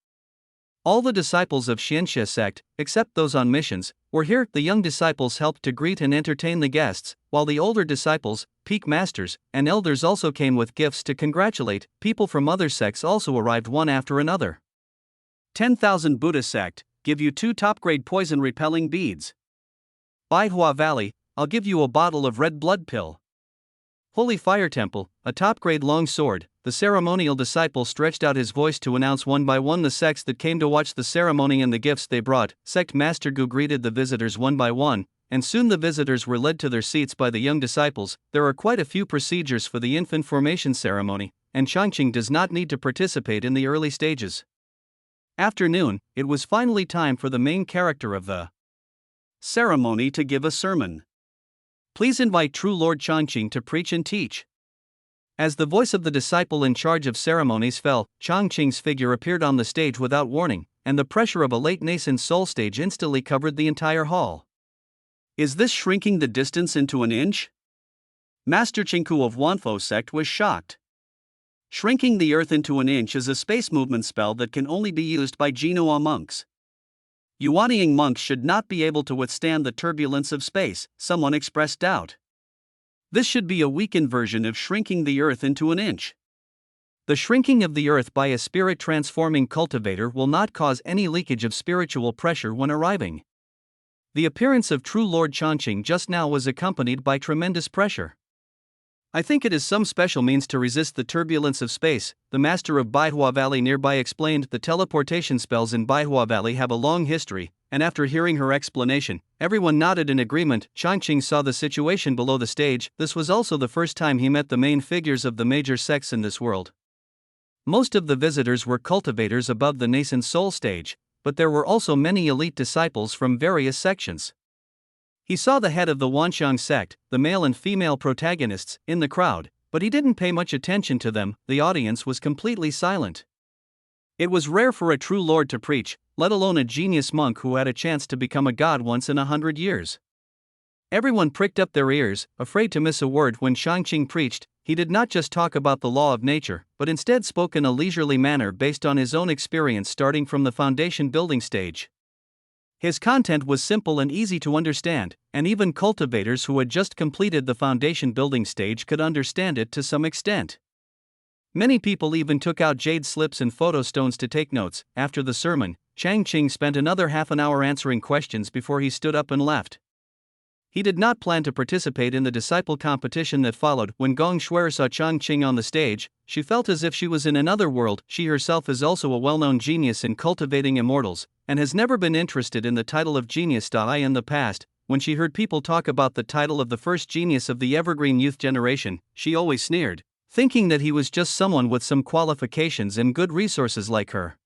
All the disciples of Xianxia sect, except those on missions, were here. The young disciples helped to greet and entertain the guests, while the older disciples, peak masters, and elders also came with gifts to congratulate. People from other sects also arrived one after another. 10,000 Buddhist sect, give you 2 top-grade poison-repelling beads. Baihua Valley, I'll give you a bottle of red blood pill. Holy Fire Temple, a top-grade long sword. The ceremonial disciple stretched out his voice to announce one by one the sects that came to watch the ceremony and the gifts they brought. Sect Master Gu greeted the visitors one by one, and soon the visitors were led to their seats by the young disciples. There are quite a few procedures for the infant formation ceremony, and Changqing does not need to participate in the early stages. After noon, it was finally time for the main character of the ceremony to give a sermon. Please invite True Lord Changqing to preach and teach. As the voice of the disciple in charge of ceremonies fell, Changqing's figure appeared on the stage without warning, and the pressure of a late nascent soul stage instantly covered the entire hall. Is this shrinking the distance into an inch? Master Chingku of Wanfo sect was shocked. Shrinking the earth into an inch is a space movement spell that can only be used by Genoa monks. Yuanying monks should not be able to withstand the turbulence of space, someone expressed doubt. This should be a weakened version of shrinking the earth into an inch. The shrinking of the earth by a spirit-transforming cultivator will not cause any leakage of spiritual pressure when arriving. The appearance of True Lord Changqing just now was accompanied by tremendous pressure. I think it is some special means to resist the turbulence of space, the master of Baihua Valley nearby explained. The teleportation spells in Baihua Valley have a long history, and after hearing her explanation, everyone nodded in agreement. Changqing saw the situation below the stage. This was also the first time he met the main figures of the major sects in this world. Most of the visitors were cultivators above the nascent soul stage, but there were also many elite disciples from various sections. He saw the head of the Wanxiang sect, the male and female protagonists, in the crowd, but he didn't pay much attention to them. The audience was completely silent. It was rare for a true lord to preach, let alone a genius monk who had a chance to become a god once in 100 years. Everyone pricked up their ears, afraid to miss a word when Changqing preached. He did not just talk about the law of nature, but instead spoke in a leisurely manner based on his own experience starting from the foundation building stage. His content was simple and easy to understand, and even cultivators who had just completed the foundation building stage could understand it to some extent. Many people even took out jade slips and photo stones to take notes. After the sermon, Changqing spent another half an hour answering questions before he stood up and left. He did not plan to participate in the disciple competition that followed. When Gong Shuer saw Changqing on the stage, she felt as if she was in another world. She herself is also a well-known genius in cultivating immortals, and has never been interested in the title of genius. In the past, when she heard people talk about the title of the first genius of the evergreen youth generation, she always sneered, thinking that he was just someone with some qualifications and good resources like her.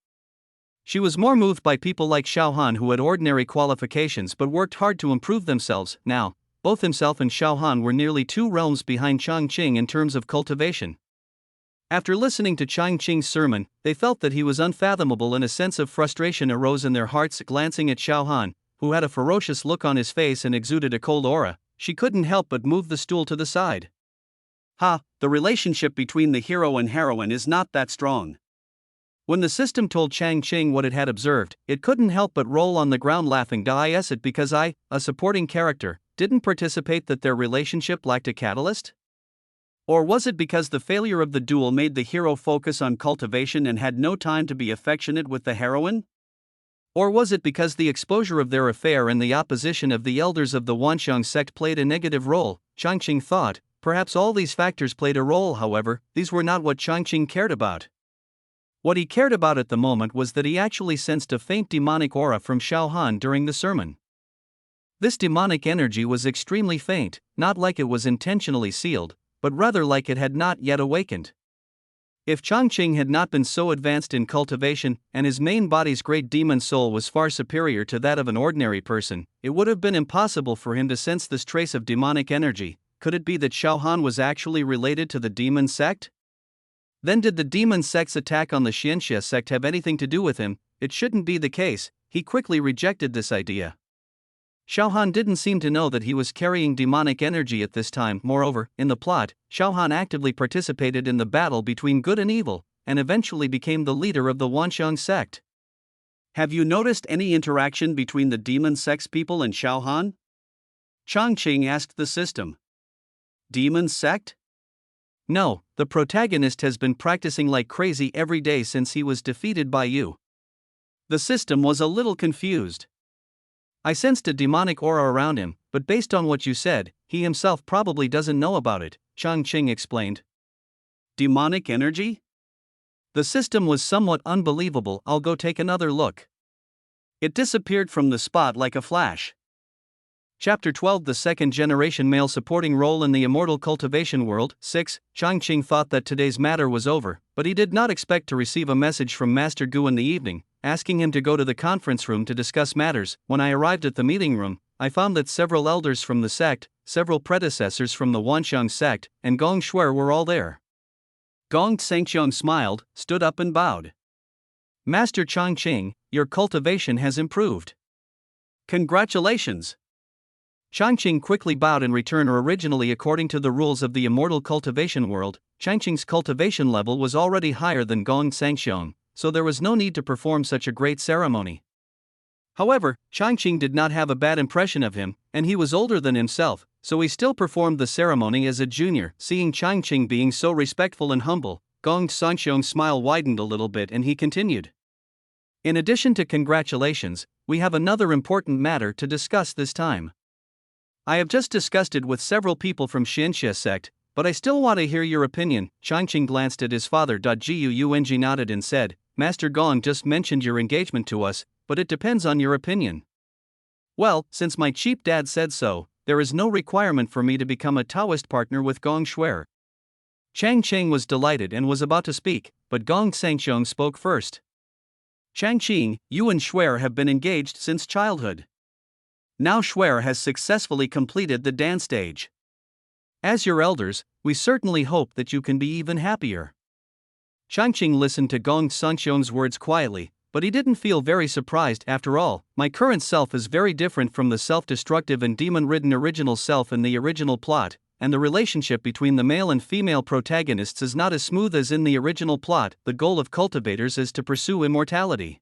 She was more moved by people like Xiao Han who had ordinary qualifications but worked hard to improve themselves. Now, both himself and Xiao Han were nearly 2 realms behind Changqing in terms of cultivation. After listening to Changqing's sermon, they felt that he was unfathomable and a sense of frustration arose in their hearts. Glancing at Xiao Han, who had a ferocious look on his face and exuded a cold aura, she couldn't help but move the stool to the side. The relationship between the hero and heroine is not that strong. When the system told Changqing what it had observed, it couldn't help but roll on the ground laughing. Is it because I, a supporting character, didn't participate that their relationship lacked a catalyst? Or was it because the failure of the duel made the hero focus on cultivation and had no time to be affectionate with the heroine? Or was it because the exposure of their affair and the opposition of the elders of the Wanxiang sect played a negative role? Changqing thought, perhaps all these factors played a role. However, these were not what Changqing cared about. What he cared about at the moment was that he actually sensed a faint demonic aura from Xiao Han during the sermon. This demonic energy was extremely faint, not like it was intentionally sealed, but rather like it had not yet awakened. If Changqing had not been so advanced in cultivation, and his main body's great demon soul was far superior to that of an ordinary person, it would have been impossible for him to sense this trace of demonic energy. Could it be that Xiao Han was actually related to the demon sect? Then did the demon sect's attack on the Xianxia sect have anything to do with him? It shouldn't be the case. He quickly rejected this idea. Xiao Han didn't seem to know that he was carrying demonic energy at this time. Moreover, in the plot, Xiao Han actively participated in the battle between good and evil, and eventually became the leader of the Wanxiang sect. Have you noticed any interaction between the demon sex people and Xiaohan? Changqing asked the system. Demon sect? No, the protagonist has been practicing like crazy every day since he was defeated by you. The system was a little confused. I sensed a demonic aura around him, but based on what you said, he himself probably doesn't know about it, Changqing explained. Demonic energy? The system was somewhat unbelievable. I'll go take another look. It disappeared from the spot like a flash. Chapter 12 The second generation male supporting role in the immortal cultivation world. 6. Changqing thought that today's matter was over, but he did not expect to receive a message from Master Gu in the evening, asking him to go to the conference room to discuss matters. When I arrived at the meeting room, I found that several elders from the sect, several predecessors from the Wanxiang sect, and Gong Shuer were all there. Gong Sengqiang smiled, stood up and bowed. Master Changqing, your cultivation has improved. Congratulations! Changqing quickly bowed in return. Originally, according to the rules of the immortal cultivation world, Changqing's cultivation level was already higher than Gong Sengqiang, so there was no need to perform such a great ceremony. However, Changqing did not have a bad impression of him, and he was older than himself, so he still performed the ceremony as a junior. Seeing Changqing being so respectful and humble, Gong Sengqiang's smile widened a little bit and he continued. In addition to congratulations, we have another important matter to discuss this time. I have just discussed it with several people from Xianxia sect, but I still want to hear your opinion. Changqing glanced at his father. Guang nodded and said, Master Gong just mentioned your engagement to us, but it depends on your opinion. Well, since my cheap dad said so, there is no requirement for me to become a Taoist partner with Gong Shuer. Changqing was delighted and was about to speak, but Gong Sengqiang spoke first. Changqing, you and Shuer have been engaged since childhood. Now Shuer has successfully completed the dance stage. As your elders, we certainly hope that you can be even happier. Changqing listened to Gong Sengqiang's words quietly, but he didn't feel very surprised. After all, my current self is very different from the self-destructive and demon-ridden original self in the original plot, and the relationship between the male and female protagonists is not as smooth as in the original plot. The goal of cultivators is to pursue immortality.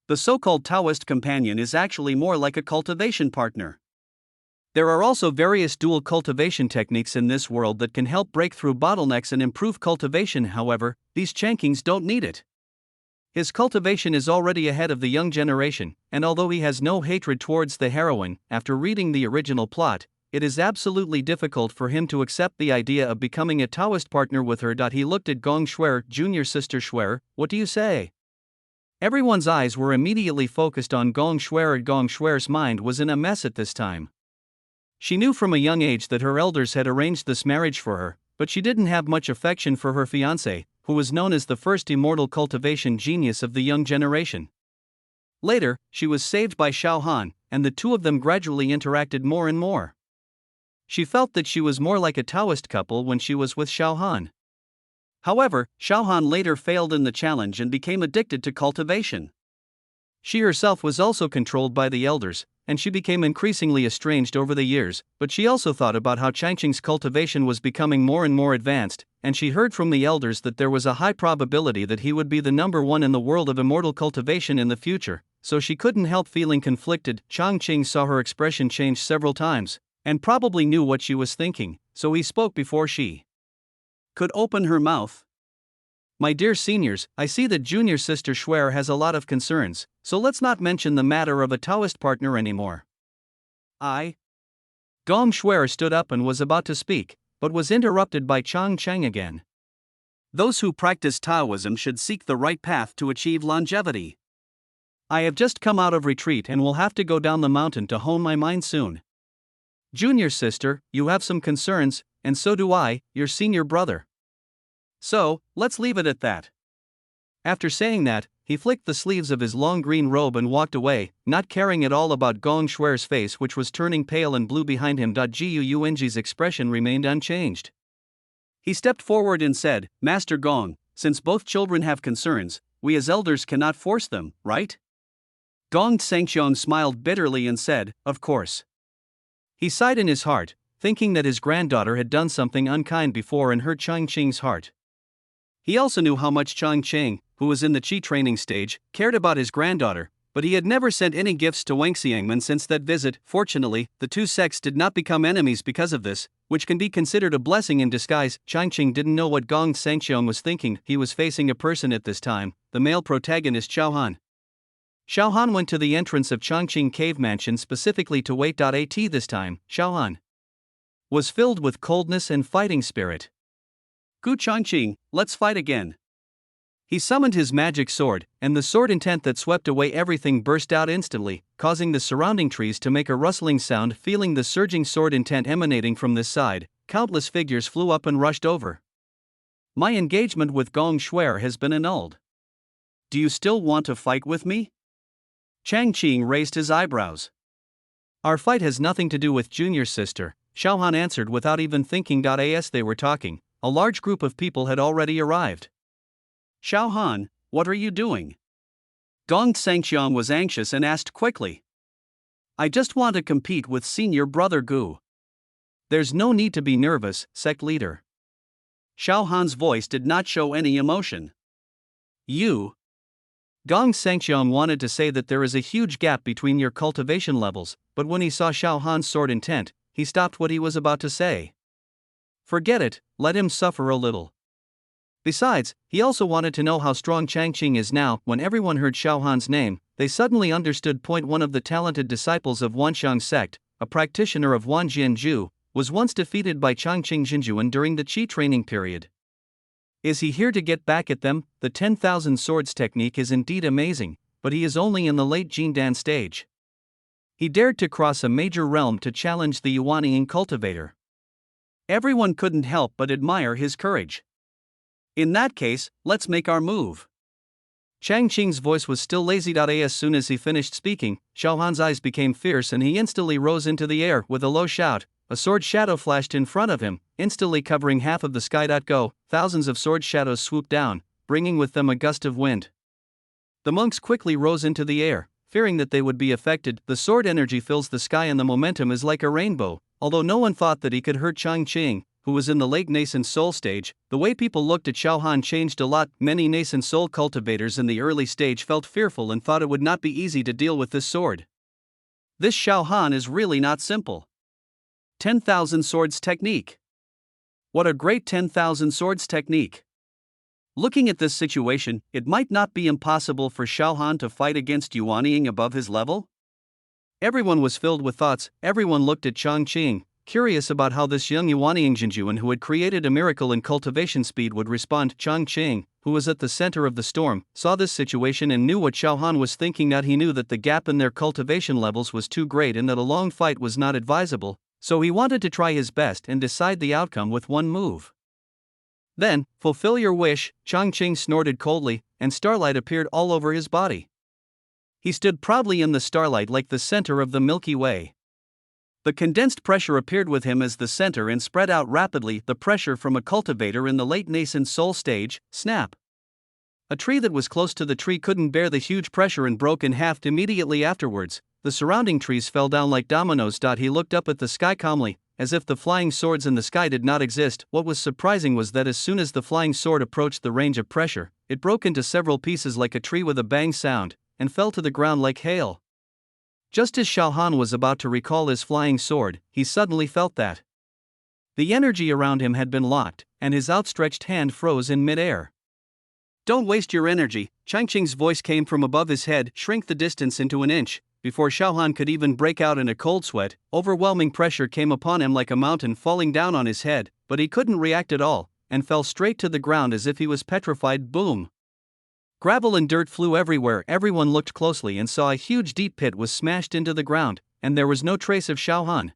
The so-called Taoist companion is actually more like a cultivation partner. There are also various dual cultivation techniques in this world that can help break through bottlenecks and improve cultivation. However, these Changqings don't need it. His cultivation is already ahead of the young generation, and although he has no hatred towards the heroine, after reading the original plot, it is absolutely difficult for him to accept the idea of becoming a Taoist partner with her. He looked at Gong Shuer. Junior sister Shuer, what do you say? Everyone's eyes were immediately focused on Gong Shuer. Gong Shuer's mind was in a mess at this time. She knew from a young age that her elders had arranged this marriage for her, but she didn't have much affection for her fiancé, who was known as the first immortal cultivation genius of the young generation. Later, she was saved by Xiaohan, and the two of them gradually interacted more and more. She felt that she was more like a Taoist couple when she was with Xiaohan. However, Xiaohan later failed in the challenge and became addicted to cultivation. She herself was also controlled by the elders, and she became increasingly estranged over the years, but she also thought about how Changqing's cultivation was becoming more and more advanced, and she heard from the elders that there was a high probability that he would be the number one in the world of immortal cultivation in the future, so she couldn't help feeling conflicted. Changqing saw her expression change several times, and probably knew what she was thinking, so he spoke before she could open her mouth. My dear seniors, I see that junior sister Shuer has a lot of concerns, so let's not mention the matter of a Taoist partner anymore. Gong Shuer stood up and was about to speak, but was interrupted by Changqing again. Those who practice Taoism should seek the right path to achieve longevity. I have just come out of retreat and will have to go down the mountain to hone my mind soon. Junior sister, you have some concerns, and so do I, your senior brother. So, let's leave it at that. After saying that, he flicked the sleeves of his long green robe and walked away, not caring at all about Gong Shuer's face, which was turning pale and blue behind him. Guang's expression remained unchanged. He stepped forward and said, Master Gong, since both children have concerns, we as elders cannot force them, right? Gong Sengqiang smiled bitterly and said, of course. He sighed in his heart, thinking that his granddaughter had done something unkind before and hurt Changqing's heart. He also knew how much Changqing, who was in the Qi training stage, cared about his granddaughter, but he had never sent any gifts to Wang Xiangman since that visit. Fortunately, the two sects did not become enemies because of this, which can be considered a blessing in disguise. Changqing didn't know what Gong Sangxiong was thinking. He was facing a person at this time, the male protagonist Xiao Han. Xiao Han went to the entrance of Changqing cave mansion specifically to wait. At this time, Xiao Han was filled with coldness and fighting spirit. Gu Changqing, let's fight again. He summoned his magic sword, and the sword intent that swept away everything burst out instantly, causing the surrounding trees to make a rustling sound. Feeling the surging sword intent emanating from this side, countless figures flew up and rushed over. My engagement with Gong Shuer has been annulled. Do you still want to fight with me? Changqing raised his eyebrows. Our fight has nothing to do with Junior's sister, Xiao Han answered without even thinking. As they were talking, a large group of people had already arrived. Xiao Han, what are you doing? Gong Sangxiong was anxious and asked quickly. I just want to compete with senior brother Gu. There's no need to be nervous, sect leader. Xiao Han's voice did not show any emotion. You? Gong Sangxiong wanted to say that there is a huge gap between your cultivation levels, but when he saw Xiao Han's sword intent, he stopped what he was about to say. Forget it, let him suffer a little. Besides, he also wanted to know how strong Changqing is now. When everyone heard Xiao Han's name, they suddenly understood. One of the talented disciples of Wanxiang sect, a practitioner of Wanjianju, was once defeated by Changqing Jinjuan during the Qi training period. Is he here to get back at them? The 10,000 swords technique is indeed amazing, but he is only in the late Jindan stage. He dared to cross a major realm to challenge the Yuanying cultivator. Everyone couldn't help but admire his courage. In that case, let's make our move. Changqing's voice was still lazy. As soon as he finished speaking, Xiao Han's eyes became fierce and he instantly rose into the air. With a low shout, a sword shadow flashed in front of him, instantly covering half of the sky. Go, thousands of sword shadows swooped down, bringing with them a gust of wind. The monks quickly rose into the air, fearing that they would be affected. The sword energy fills the sky and the momentum is like a rainbow. Although no one thought that he could hurt Changqing, who was in the late nascent soul stage, the way people looked at Xiao Han changed a lot. Many nascent soul cultivators in the early stage felt fearful and thought it would not be easy to deal with this sword. This Xiao Han is really not simple. 10,000 swords technique. What a great 10,000 swords technique. Looking at this situation, it might not be impossible for Xiao Han to fight against Yuanying above his level? Everyone was filled with thoughts. Everyone looked at Changqing, curious about how this young Yuanying Jinjuan who had created a miracle in cultivation speed would respond. Changqing, who was at the center of the storm, saw this situation and knew what Xiao Han was thinking. He knew that the gap in their cultivation levels was too great and that a long fight was not advisable, so he wanted to try his best and decide the outcome with one move. Then, fulfill your wish, Changqing snorted coldly, and starlight appeared all over his body. He stood proudly in the starlight like the center of the Milky Way. The condensed pressure appeared with him as the center and spread out rapidly. The pressure from a cultivator in the late nascent soul stage, snap. A tree that was close to the tree couldn't bear the huge pressure and broke in half. Immediately afterwards, the surrounding trees fell down like dominoes. He looked up at the sky calmly, as if the flying swords in the sky did not exist. What was surprising was that as soon as the flying sword approached the range of pressure, it broke into several pieces like a tree with a bang sound, and fell to the ground like hail. Just as Xiao Han was about to recall his flying sword, he suddenly felt that the energy around him had been locked, and his outstretched hand froze in midair. Don't waste your energy, Changqing's voice came from above his head. Shrink the distance into an inch. Before Xiao Han could even break out in a cold sweat, overwhelming pressure came upon him like a mountain falling down on his head, but he couldn't react at all, and fell straight to the ground as if he was petrified. Boom! Gravel and dirt flew everywhere. Everyone looked closely and saw a huge deep pit was smashed into the ground, and there was no trace of Xiao Han.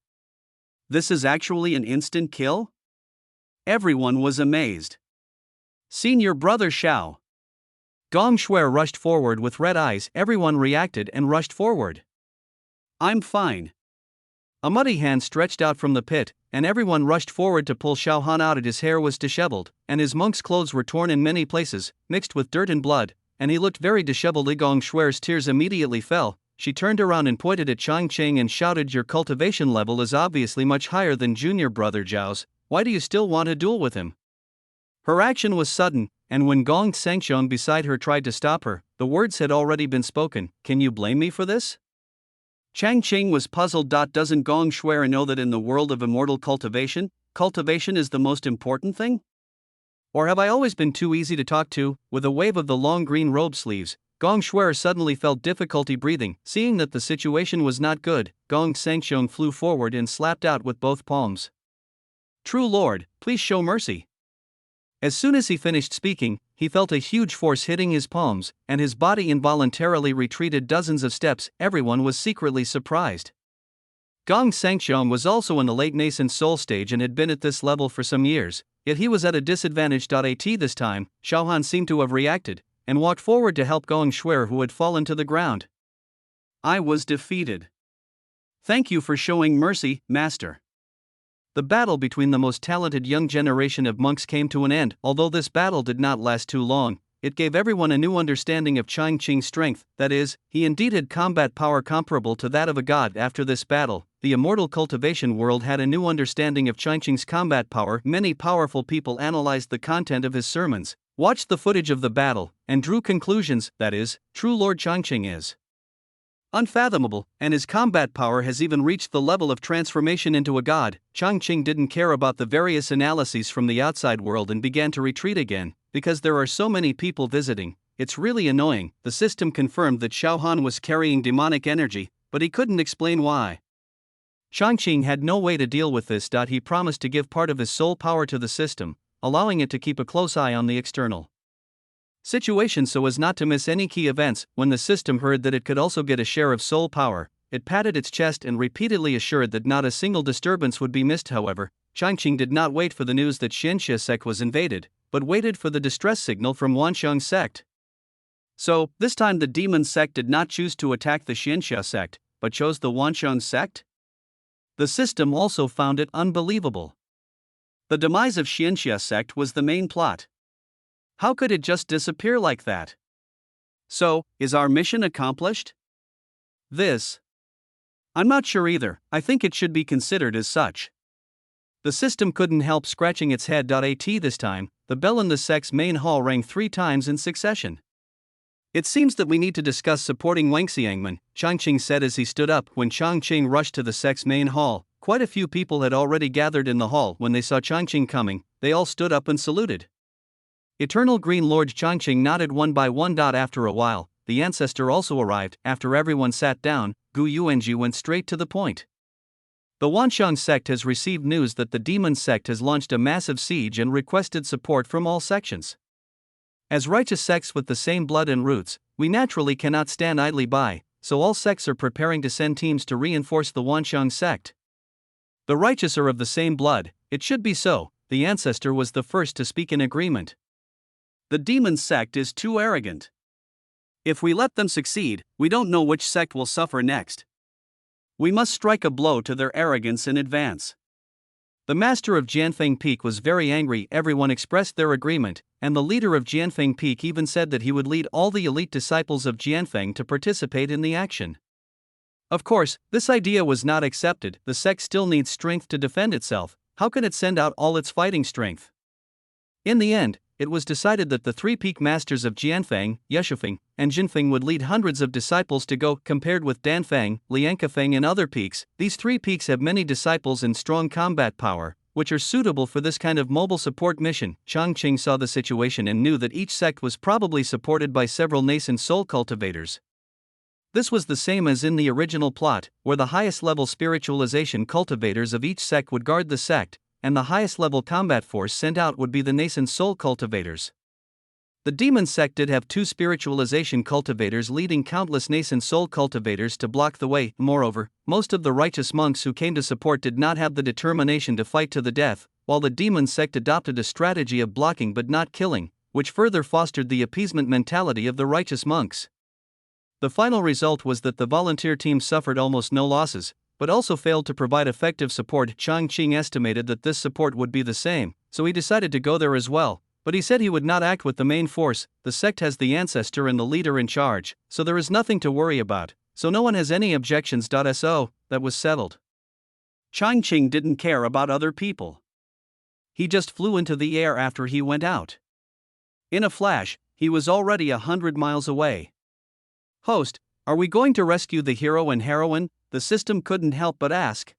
This is actually an instant kill? Everyone was amazed. Senior brother Xiao. Gong Shuer rushed forward with red eyes. Everyone reacted and rushed forward. I'm fine. A muddy hand stretched out from the pit, and everyone rushed forward to pull Xiao Han out. His hair was disheveled, and his monk's clothes were torn in many places, mixed with dirt and blood, and he looked very disheveled. Gong Shuer's tears immediately fell. She turned around and pointed at Changqing and shouted, your cultivation level is obviously much higher than junior brother Zhao's. Why do you still want to duel with him? Her action was sudden, and when Gong Sangxiong beside her tried to stop her, the words had already been spoken. Can you blame me for this? Changqing was puzzled. Doesn't Gong Shuai know that in the world of immortal cultivation, cultivation is the most important thing? Or have I always been too easy to talk to? With a wave of the long green robe sleeves, Gong Shuai suddenly felt difficulty breathing. Seeing that the situation was not good, Gong Sangxiong flew forward and slapped out with both palms. True Lord, please show mercy. As soon as he finished speaking, he felt a huge force hitting his palms, and his body involuntarily retreated dozens of steps. Everyone was secretly surprised. Gong Sangxiong was also in the late nascent soul stage and had been at this level for some years, yet he was at a disadvantage. This time, Xiaohan seemed to have reacted, and walked forward to help Gong Shuai, who had fallen to the ground. I was defeated. Thank you for showing mercy, Master. The battle between the most talented young generation of monks came to an end. Although this battle did not last too long, it gave everyone a new understanding of Changqing's strength. That is, he indeed had combat power comparable to that of a god. After this battle, the immortal cultivation world had a new understanding of Changqing's combat power. Many powerful people analyzed the content of his sermons, watched the footage of the battle, and drew conclusions. That is, true Lord Changqing is unfathomable, and his combat power has even reached the level of transformation into a god. Changqing didn't care about the various analyses from the outside world and began to retreat again. Because there are so many people visiting, it's really annoying. The system confirmed that Xiaohan was carrying demonic energy, but he couldn't explain why. Changqing had no way to deal with this. He promised to give part of his soul power to the system, allowing it to keep a close eye on the external situation so as not to miss any key events. When the system heard that it could also get a share of soul power, it patted its chest and repeatedly assured that not a single disturbance would be missed. However, Changqing did not wait for the news that Xianxia sect was invaded, but waited for the distress signal from Wanxiang sect. So, this time the demon sect did not choose to attack the Xianxia sect, but chose the Wanxiang sect? The system also found it unbelievable. The demise of Xianxia sect was the main plot. How could it just disappear like that? So, is our mission accomplished? I'm not sure either. I think it should be considered as such. The system couldn't help scratching its head. This time, the bell in the sect's main hall rang 3 times in succession. It seems that we need to discuss supporting Wangxiangmen, Changqing said as he stood up. When Changqing rushed to the sect's main hall, quite a few people had already gathered in the hall. When they saw Changqing coming, they all stood up and saluted. Eternal Green Lord Changqing nodded one by one. After a while, the ancestor also arrived. After everyone sat down, Gu Yuanji went straight to the point. The Wanxiang sect has received news that the demon sect has launched a massive siege and requested support from all sections. As righteous sects with the same blood and roots, we naturally cannot stand idly by, so all sects are preparing to send teams to reinforce the Wanxiang sect. The righteous are of the same blood, it should be so. The ancestor was the first to speak in agreement. The demon sect is too arrogant. If we let them succeed, we don't know which sect will suffer next. We must strike a blow to their arrogance in advance. The master of Jianfeng Peak was very angry. Everyone expressed their agreement, and the leader of Jianfeng Peak even said that he would lead all the elite disciples of Jianfeng to participate in the action. Of course, this idea was not accepted. The sect still needs strength to defend itself. How can it send out all its fighting strength? In the end, it was decided that the 3 peak masters of Jianfeng, Yeshufeng, and Jinfeng would lead hundreds of disciples to go. Compared with Danfeng, Liankafeng and other peaks, these 3 peaks have many disciples and strong combat power, which are suitable for this kind of mobile support mission. Changqing saw the situation and knew that each sect was probably supported by several nascent soul cultivators. This was the same as in the original plot, where the highest level spiritualization cultivators of each sect would guard the sect, and the highest level combat force sent out would be the nascent soul cultivators. The demon sect did have 2 spiritualization cultivators leading countless nascent soul cultivators to block the way. Moreover, most of the righteous monks who came to support did not have the determination to fight to the death, while the demon sect adopted a strategy of blocking but not killing, which further fostered the appeasement mentality of the righteous monks. The final result was that the volunteer team suffered almost no losses, but also failed to provide effective support. Changqing estimated that this support would be the same, so he decided to go there as well, but he said he would not act with the main force. The sect has the ancestor and the leader in charge, so there is nothing to worry about, so no one has any objections. So, that was settled. Changqing didn't care about other people. He just flew into the air after he went out. In a flash, he was already 100 miles away. Host, are we going to rescue the hero and heroine? The system couldn't help but ask.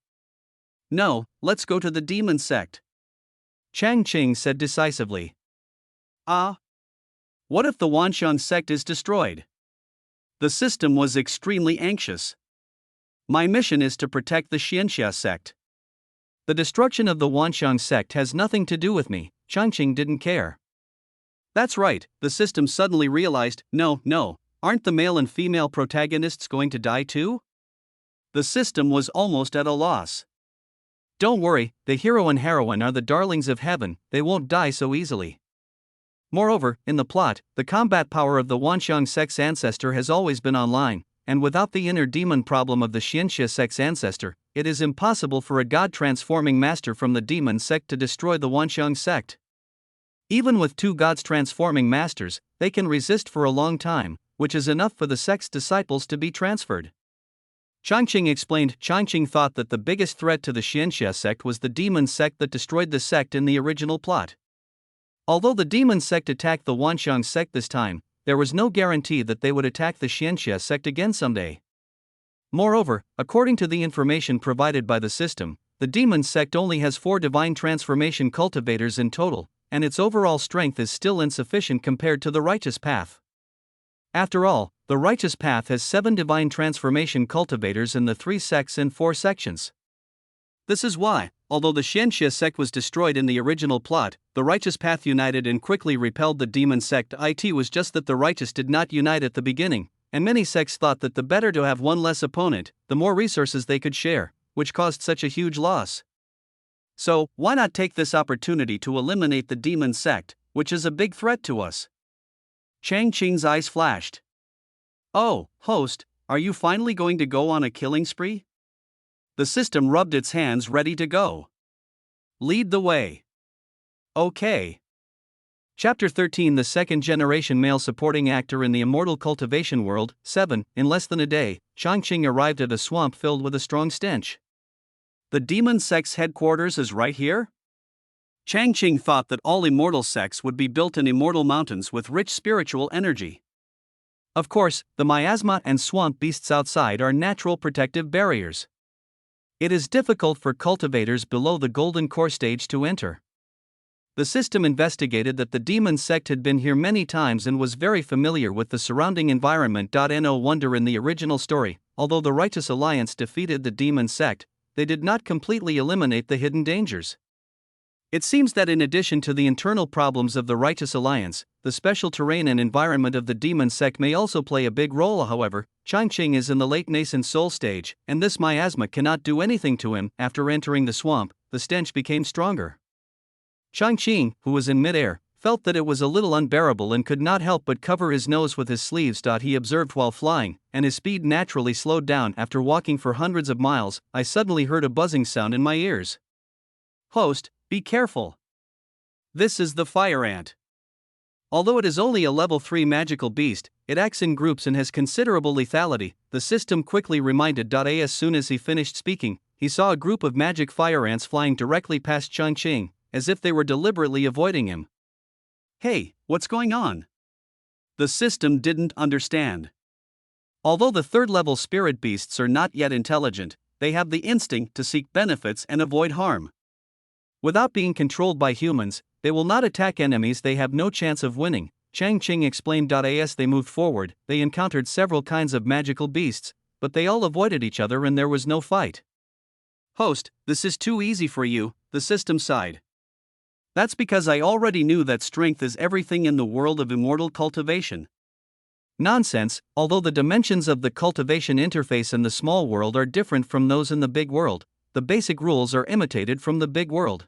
No, let's go to the demon sect, Changqing said decisively. What if the Wanxiang sect is destroyed? The system was extremely anxious. My mission is to protect the Xianxia sect. The destruction of the Wanxiang sect has nothing to do with me, Changqing didn't care. That's right, the system suddenly realized, no, aren't the male and female protagonists going to die too? The system was almost at a loss. Don't worry, the hero and heroine are the darlings of heaven, they won't die so easily. Moreover, in the plot, the combat power of the Wanxiang sect's ancestor has always been online, and without the inner demon problem of the Xianxia sect's ancestor, it is impossible for a god-transforming master from the demon sect to destroy the Wanxiang sect. Even with two gods transforming masters, they can resist for a long time, which is enough for the sect's disciples to be transferred. Changqing explained. Changqing thought that the biggest threat to the Xianxia sect was the demon sect that destroyed the sect in the original plot. Although the demon sect attacked the Wanxiang sect this time, there was no guarantee that they would attack the Xianxia sect again someday. Moreover, according to the information provided by the system, the demon sect only has 4 divine transformation cultivators in total, and its overall strength is still insufficient compared to the righteous path. After all, the righteous path has 7 divine transformation cultivators in the 3 sects and 4 sections. This is why, although the Xianxia sect was destroyed in the original plot, the righteous path united and quickly repelled the demon sect. It was just that the righteous did not unite at the beginning, and many sects thought that the better to have one less opponent, the more resources they could share, which caused such a huge loss. So, why not take this opportunity to eliminate the demon sect, which is a big threat to us? Changqing's eyes flashed. Oh, host, are you finally going to go on a killing spree? The system rubbed its hands ready to go. Lead the way. Okay. Chapter 13. The second-generation male supporting actor in the immortal cultivation world. 7. In less than a day, Changqing arrived at a swamp filled with a strong stench. The demon sect's headquarters is right here? Changqing thought that all immortal sects would be built in immortal mountains with rich spiritual energy. Of course, the miasma and swamp beasts outside are natural protective barriers. It is difficult for cultivators below the golden core stage to enter. The system investigated that the demon sect had been here many times and was very familiar with the surrounding environment. No wonder in the original story, although the Righteous Alliance defeated the demon sect, they did not completely eliminate the hidden dangers. It seems that in addition to the internal problems of the Righteous Alliance, the special terrain and environment of the demon sect may also play a big role. However, Changqing is in the late nascent soul stage, and this miasma cannot do anything to him. After entering the swamp, the stench became stronger. Changqing, who was in midair, felt that it was a little unbearable and could not help but cover his nose with his sleeves. He observed while flying, and his speed naturally slowed down. After walking for hundreds of miles, I suddenly heard a buzzing sound in my ears. Host, be careful. This is the fire ant. Although it is only a level 3 magical beast, it acts in groups and has considerable lethality, the system quickly reminded. As soon as he finished speaking, he saw a group of magic fire ants flying directly past Changqing, as if they were deliberately avoiding him. Hey, what's going on? The system didn't understand. Although the 3rd-level spirit beasts are not yet intelligent, they have the instinct to seek benefits and avoid harm. Without being controlled by humans, they will not attack enemies. They have no chance of winning, Changqing explained. As they moved forward, they encountered several kinds of magical beasts, but they all avoided each other and there was no fight. Host, this is too easy for you, the system sighed. That's because I already knew that strength is everything in the world of immortal cultivation. Nonsense, although the dimensions of the cultivation interface in the small world are different from those in the big world, the basic rules are imitated from the big world.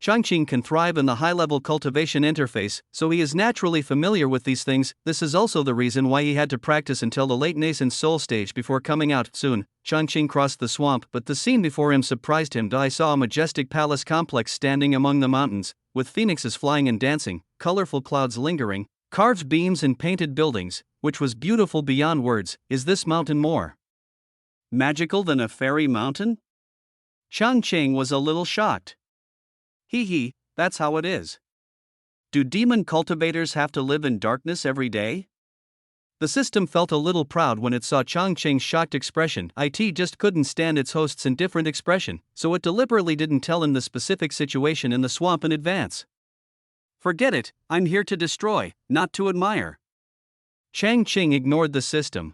Changqing can thrive in the high-level cultivation interface, so he is naturally familiar with these things. This is also the reason why he had to practice until the late nascent soul stage before coming out. Soon, Changqing crossed the swamp, but the scene before him surprised him. I saw a majestic palace complex standing among the mountains, with phoenixes flying and dancing, colorful clouds lingering, carved beams and painted buildings, which was beautiful beyond words. Is this mountain more magical than a fairy mountain? Changqing was a little shocked. That's how it is. Do demon cultivators have to live in darkness every day? The system felt a little proud when it saw Changqing's shocked expression. IT just couldn't stand its host's indifferent expression, so it deliberately didn't tell him the specific situation in the swamp in advance. Forget it, I'm here to destroy, not to admire. Changqing ignored the system.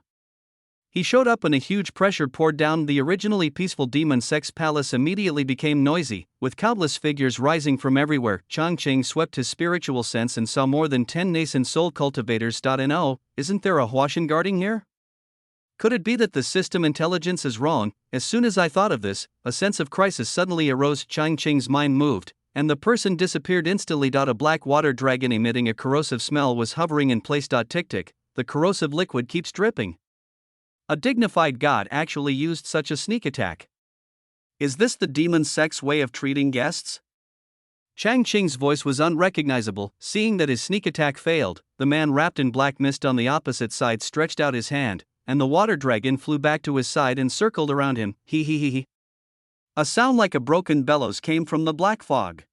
He showed up and a huge pressure poured down. The originally peaceful demon sect's palace immediately became noisy, with countless figures rising from everywhere. Changqing swept his spiritual sense and saw more than 10 nascent soul cultivators. No, isn't there a Huashan guarding here? Could it be that the system intelligence is wrong? As soon as I thought of this, a sense of crisis suddenly arose. Changqing's mind moved, and the person disappeared instantly. A black water dragon emitting a corrosive smell was hovering in place. Tick, the corrosive liquid keeps dripping. A dignified god actually used such a sneak attack. Is this the demon sect's way of treating guests? Changqing's voice was unrecognizable. Seeing that his sneak attack failed, the man wrapped in black mist on the opposite side stretched out his hand, and the water dragon flew back to his side and circled around him. He. A sound like a broken bellows came from the black fog.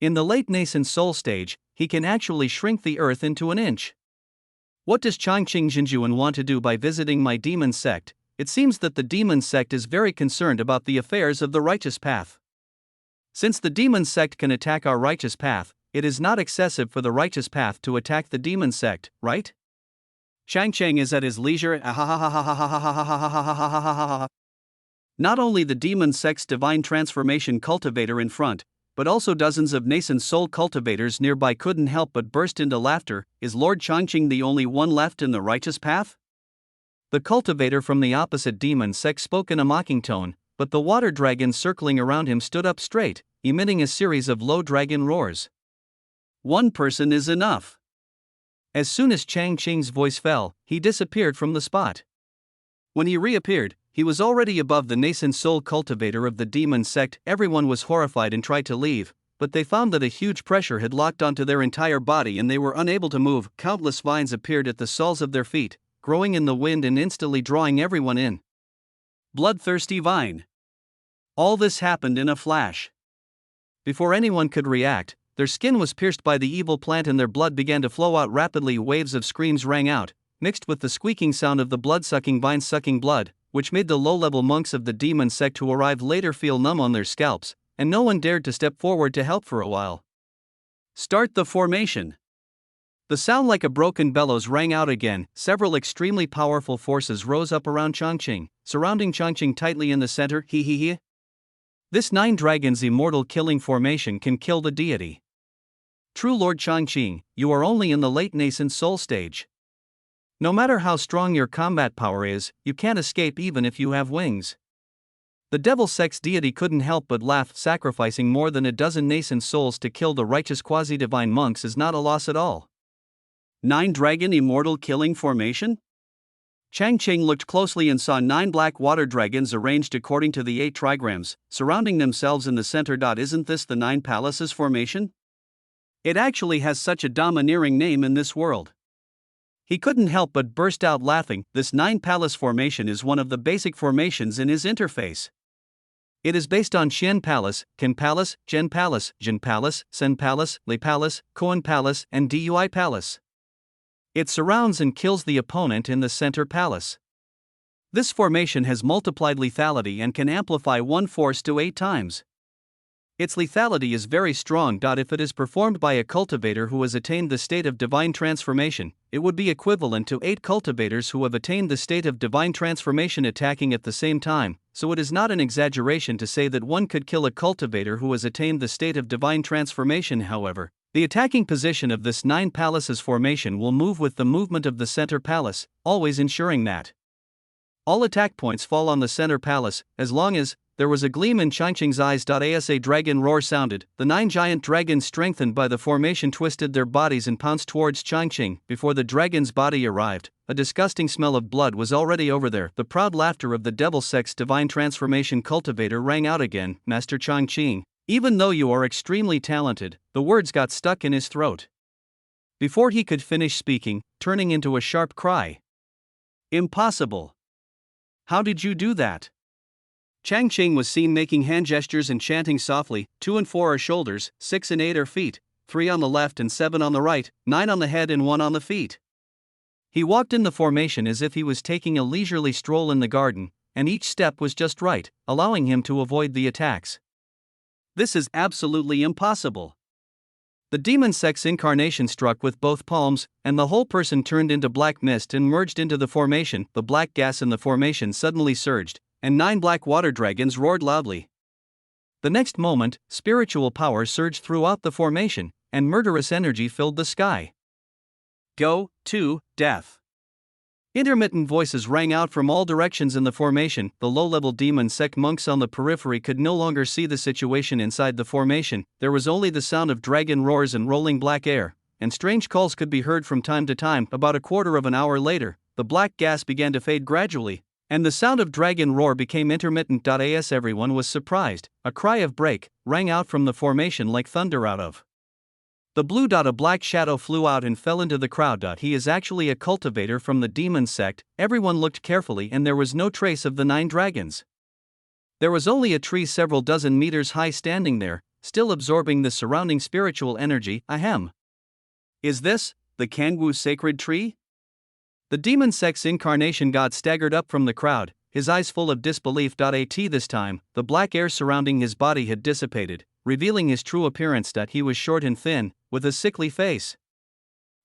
In the late nascent soul stage, he can actually shrink the earth into an inch. What does Changqing Jinjuan want to do by visiting my demon sect? It seems that the demon sect is very concerned about the affairs of the righteous path. Since the demon sect can attack our righteous path, it is not excessive for the righteous path to attack the demon sect, right? Changqing is at his leisure. Not only the demon sect's divine transformation cultivator in front, but also dozens of nascent soul cultivators nearby couldn't help but burst into laughter. Is Lord Changqing the only one left in the righteous path? The cultivator from the opposite demon sect spoke in a mocking tone, but the water dragon circling around him stood up straight, emitting a series of low dragon roars. One person is enough. As soon as Changqing's voice fell, he disappeared from the spot. When he reappeared, he was already above the nascent soul cultivator of the demon sect. Everyone was horrified and tried to leave, but they found that a huge pressure had locked onto their entire body and they were unable to move. Countless vines appeared at the soles of their feet, growing in the wind and instantly drawing everyone in. Bloodthirsty vine. All this happened in a flash. Before anyone could react, their skin was pierced by the evil plant and their blood began to flow out rapidly. Waves of screams rang out, mixed with the squeaking sound of the blood-sucking vines sucking blood, which made the low-level monks of the demon sect who arrived later feel numb on their scalps, and no one dared to step forward to help for a while. Start the formation. The sound like a broken bellows rang out again. Several extremely powerful forces rose up around Changqing, surrounding Changqing tightly in the center. This 9 dragons immortal killing formation can kill the deity. True Lord Changqing, you are only in the late nascent soul stage. No matter how strong your combat power is, you can't escape even if you have wings. The devil sect's deity couldn't help but laugh. Sacrificing more than a dozen nascent souls to kill the righteous quasi-divine monks is not a loss at all. 9 dragon immortal killing formation? Changqing looked closely and saw 9 black water dragons arranged according to the 8 trigrams, surrounding themselves in the center. Isn't this the 9 palaces formation? It actually has such a domineering name in this world. He couldn't help but burst out laughing. This 9 palace formation is one of the basic formations in his interface. It is based on Xian Palace, Qin Palace, Zhen Palace, Jin Palace, Sen Palace, Lei Palace, Koan Palace, and Dui Palace. It surrounds and kills the opponent in the center palace. This formation has multiplied lethality and can amplify one force to 8 times. Its lethality is very strong. If it is performed by a cultivator who has attained the state of divine transformation, it would be equivalent to 8 cultivators who have attained the state of divine transformation attacking at the same time, so it is not an exaggeration to say that one could kill a cultivator who has attained the state of divine transformation. However, the attacking position of this 9 palaces formation will move with the movement of the center palace, always ensuring that all attack points fall on the center palace. As long as there was a gleam in Changqing's eyes. As a dragon roar sounded, the 9 giant dragons strengthened by the formation twisted their bodies and pounced towards Changqing. Before the dragon's body arrived, a disgusting smell of blood was already over there. The proud laughter of the devil sect's divine transformation cultivator rang out again. Master Changqing, even though you are extremely talented, the words got stuck in his throat. Before he could finish speaking, turning into a sharp cry. Impossible! How did you do that? Changqing was seen making hand gestures and chanting softly. 2 and 4 are shoulders, 6 and 8 are feet. 3 on the left and 7 on the right, 9 on the head and 1 on the feet. He walked in the formation as if he was taking a leisurely stroll in the garden, and each step was just right, allowing him to avoid the attacks. This is absolutely impossible. The demon sect's incarnation struck with both palms, and the whole person turned into black mist and merged into the formation. The black gas in the formation suddenly surged, and 9 black water dragons roared loudly. The next moment, spiritual power surged throughout the formation, and murderous energy filled the sky. Go, to, death. Intermittent voices rang out from all directions in the formation. The low-level demon sect monks on the periphery could no longer see the situation inside the formation. There was only the sound of dragon roars and rolling black air, and strange calls could be heard from time to time. About a quarter of an hour later, the black gas began to fade gradually, and the sound of dragon roar became intermittent. As everyone was surprised, a cry of break rang out from the formation like thunder out of the blue. A black shadow flew out and fell into the crowd. He is actually a cultivator from the demon sect. Everyone looked carefully and there was no trace of the 9 dragons. There was only a tree several dozen meters high standing there, still absorbing the surrounding spiritual energy. Ahem. Is this the Kangwu sacred tree? The demon sect's incarnation god staggered up from the crowd, his eyes full of disbelief. This time, the black air surrounding his body had dissipated, revealing his true appearance. He was short and thin, with a sickly face.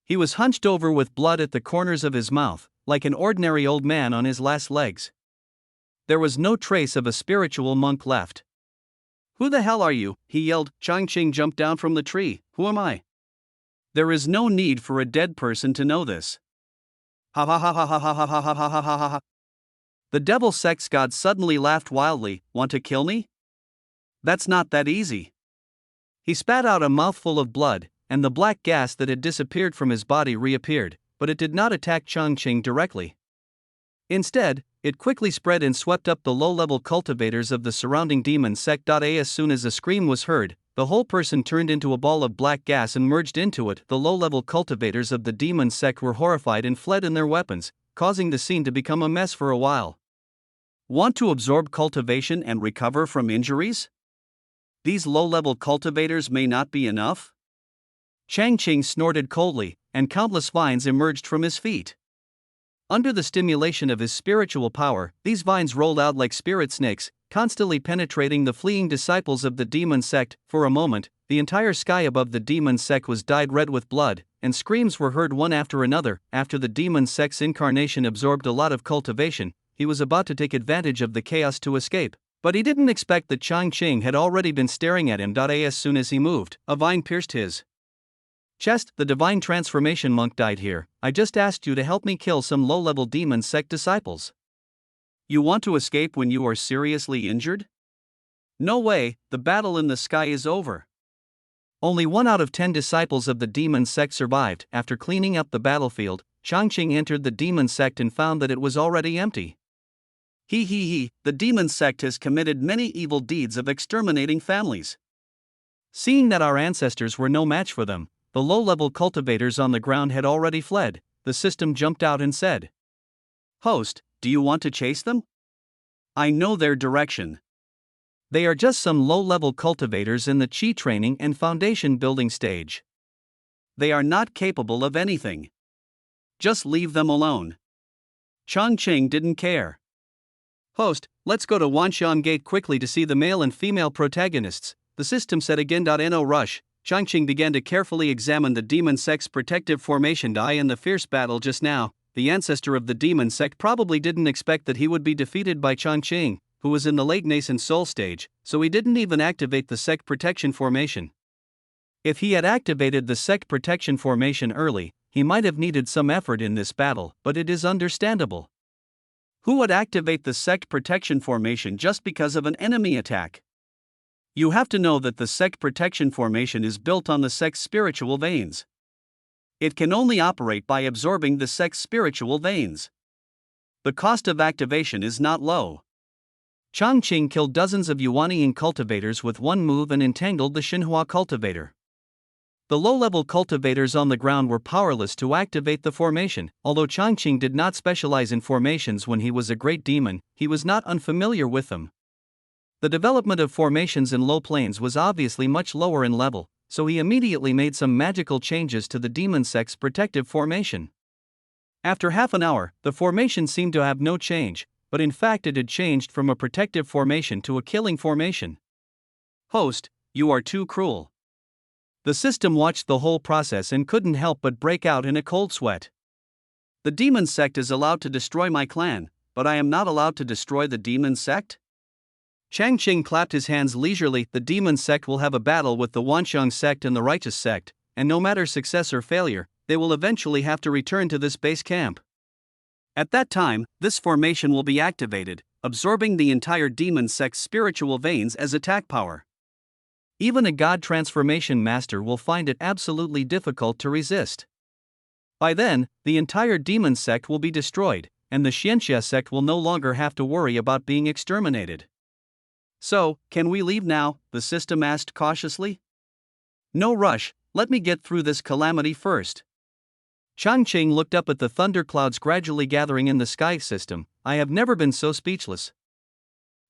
He was hunched over with blood at the corners of his mouth, like an ordinary old man on his last legs. There was no trace of a spiritual monk left. Who the hell are you? He yelled. Changqing jumped down from the tree. Who am I? There is no need for a dead person to know this. Ha ha ha ha ha ha ha ha ha ha ha ha ha. The devil sect's god suddenly laughed wildly. Want to kill me? That's not that easy. He spat out a mouthful of blood, and the black gas that had disappeared from his body reappeared, but it did not attack Changqing directly. Instead, it quickly spread and swept up the low-level cultivators of the surrounding demon sect. As soon as a scream was heard, the whole person turned into a ball of black gas and merged into it. The low-level cultivators of the demon sect were horrified and fled in their weapons, causing the scene to become a mess for a while. Want to absorb cultivation and recover from injuries? These low-level cultivators may not be enough? Changqing snorted coldly, and countless vines emerged from his feet. Under the stimulation of his spiritual power, these vines rolled out like spirit snakes, constantly penetrating the fleeing disciples of the demon sect. For a moment, the entire sky above the demon sect was dyed red with blood, and screams were heard one after another. After the demon sect's incarnation absorbed a lot of cultivation, he was about to take advantage of the chaos to escape. But he didn't expect that Changqing had already been staring at him. As soon as he moved, a vine pierced his chest. The divine transformation monk died here. I just asked you to help me kill some low-level demon sect disciples. You want to escape when you are seriously injured? No way, the battle in the sky is over. Only 1 out of 10 disciples of the demon sect survived. After cleaning up the battlefield, Changqing entered the demon sect and found that it was already empty. The demon sect has committed many evil deeds of exterminating families. Seeing that our ancestors were no match for them, the low-level cultivators on the ground had already fled. The system jumped out and said, Host, do you want to chase them? I know their direction. They are just some low-level cultivators in the chi training and foundation building stage. They are not capable of anything. Just leave them alone. Changqing didn't care. Host, let's go to Wanshan Gate quickly to see the male and female protagonists, the system said again. No rush. Changqing began to carefully examine the demon sect's protective formation. In the fierce battle just now, the ancestor of the demon sect probably didn't expect that he would be defeated by Changqing, who was in the late nascent soul stage, so he didn't even activate the sect protection formation. If he had activated the sect protection formation early, he might have needed some effort in this battle, but it is understandable. Who would activate the sect protection formation just because of an enemy attack? You have to know that the sect protection formation is built on the sect's spiritual veins. It can only operate by absorbing the sect's spiritual veins. The cost of activation is not low. Changqing killed dozens of Yuanying cultivators with one move and entangled the Xinhua cultivator. The low-level cultivators on the ground were powerless to activate the formation. Although Changqing did not specialize in formations when he was a great demon, he was not unfamiliar with them. The development of formations in low planes was obviously much lower in level, so he immediately made some magical changes to the demon sect's protective formation. After half an hour, the formation seemed to have no change, but in fact it had changed from a protective formation to a killing formation. Host, you are too cruel. The system watched the whole process and couldn't help but break out in a cold sweat. The demon sect is allowed to destroy my clan, but I am not allowed to destroy the demon sect? Changqing clapped his hands leisurely. The demon sect will have a battle with the Wanxiang sect and the righteous sect, and no matter success or failure, they will eventually have to return to this base camp. At that time, this formation will be activated, absorbing the entire demon sect's spiritual veins as attack power. Even a god transformation master will find it absolutely difficult to resist. By then, the entire demon sect will be destroyed, and the Xianxia sect will no longer have to worry about being exterminated. So, can we leave now? The system asked cautiously. No rush, let me get through this calamity first. Changqing looked up at the thunderclouds gradually gathering in the sky system. I have never been so speechless.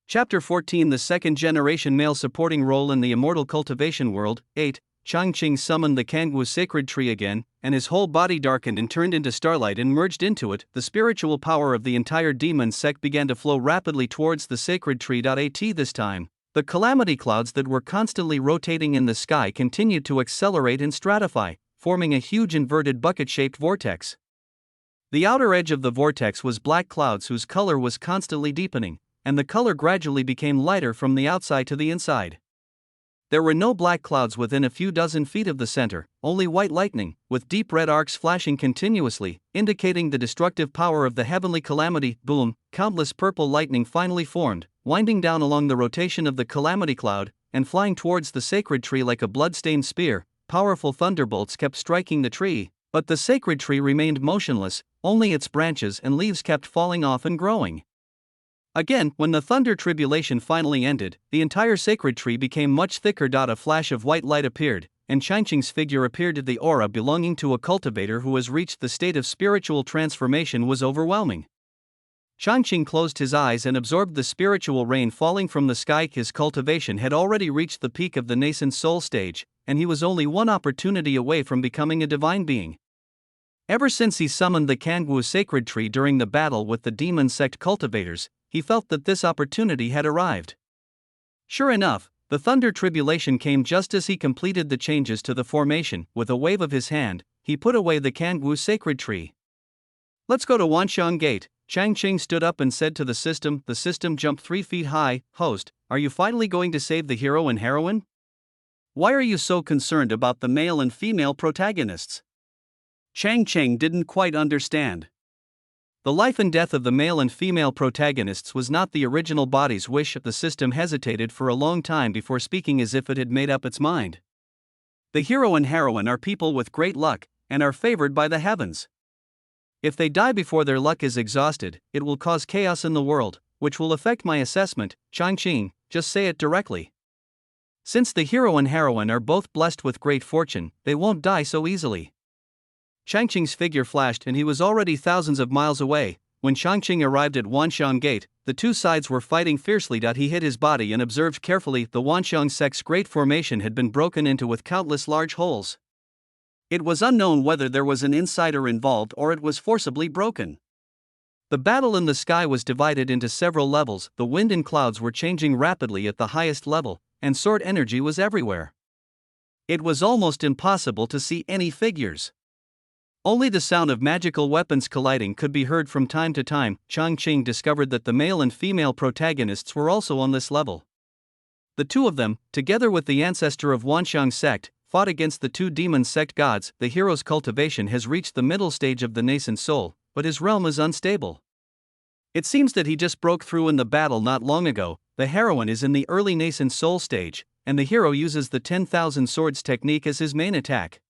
Chapter 14 The second generation male supporting role in the immortal cultivation world. 8. Changqing summoned the Kangwu sacred tree again, and his whole body darkened and turned into starlight and merged into it. The spiritual power of the entire demon sect began to flow rapidly towards the sacred tree. At this time, the calamity clouds that were constantly rotating in the sky continued to accelerate and stratify, forming a huge inverted bucket-shaped vortex. The outer edge of the vortex was black clouds whose color was constantly deepening, and the color gradually became lighter from the outside to the inside. There were no black clouds within a few dozen feet of the center, only white lightning, with deep red arcs flashing continuously, indicating the destructive power of the heavenly calamity. Boom! Countless purple lightning finally formed, winding down along the rotation of the calamity cloud, and flying towards the sacred tree like a blood-stained spear. Powerful thunderbolts kept striking the tree, but the sacred tree remained motionless, only its branches and leaves kept falling off and growing. Again, when the thunder tribulation finally ended, the entire sacred tree became much thicker. A flash of white light appeared, and Changqing's figure appeared. The aura belonging to a cultivator who has reached the state of spiritual transformation was overwhelming. Changqing closed his eyes and absorbed the spiritual rain falling from the sky. His cultivation had already reached the peak of the nascent soul stage, and he was only one opportunity away from becoming a divine being. Ever since he summoned the Kangwu sacred tree during the battle with the demon sect cultivators, he felt that this opportunity had arrived. Sure enough, the thunder tribulation came just as he completed the changes to the formation. With a wave of his hand, he put away the Kangwu sacred tree. Let's go to Wanxiang Gate. Changqing stood up and said to the system. The system jumped 3 feet high. Host, are you finally going to save the hero and heroine? Why are you so concerned about the male and female protagonists? Changqing didn't quite understand. The life and death of the male and female protagonists was not the original body's wish. The system hesitated for a long time before speaking as if it had made up its mind. The hero and heroine are people with great luck, and are favored by the heavens. If they die before their luck is exhausted, it will cause chaos in the world, which will affect my assessment. Changqing, just say it directly. Since the hero and heroine are both blessed with great fortune, they won't die so easily. Changqing's figure flashed and he was already thousands of miles away. When Changqing arrived at Wanxiang Gate, the two sides were fighting fiercely. He hid his body and observed carefully. The Wanxiang sect's great formation had been broken into with countless large holes. It was unknown whether there was an insider involved or it was forcibly broken. The battle in the sky was divided into several levels. The wind and clouds were changing rapidly at the highest level, and sword energy was everywhere. It was almost impossible to see any figures. Only the sound of magical weapons colliding could be heard from time to time. Changqing discovered that the male and female protagonists were also on this level. The two of them, together with the ancestor of Wanxiang sect, fought against the two demon sect gods. The hero's cultivation has reached the middle stage of the nascent soul, but his realm is unstable. It seems that he just broke through in the battle not long ago. The heroine is in the early nascent soul stage, and the hero uses the 10,000 swords technique as his main attack.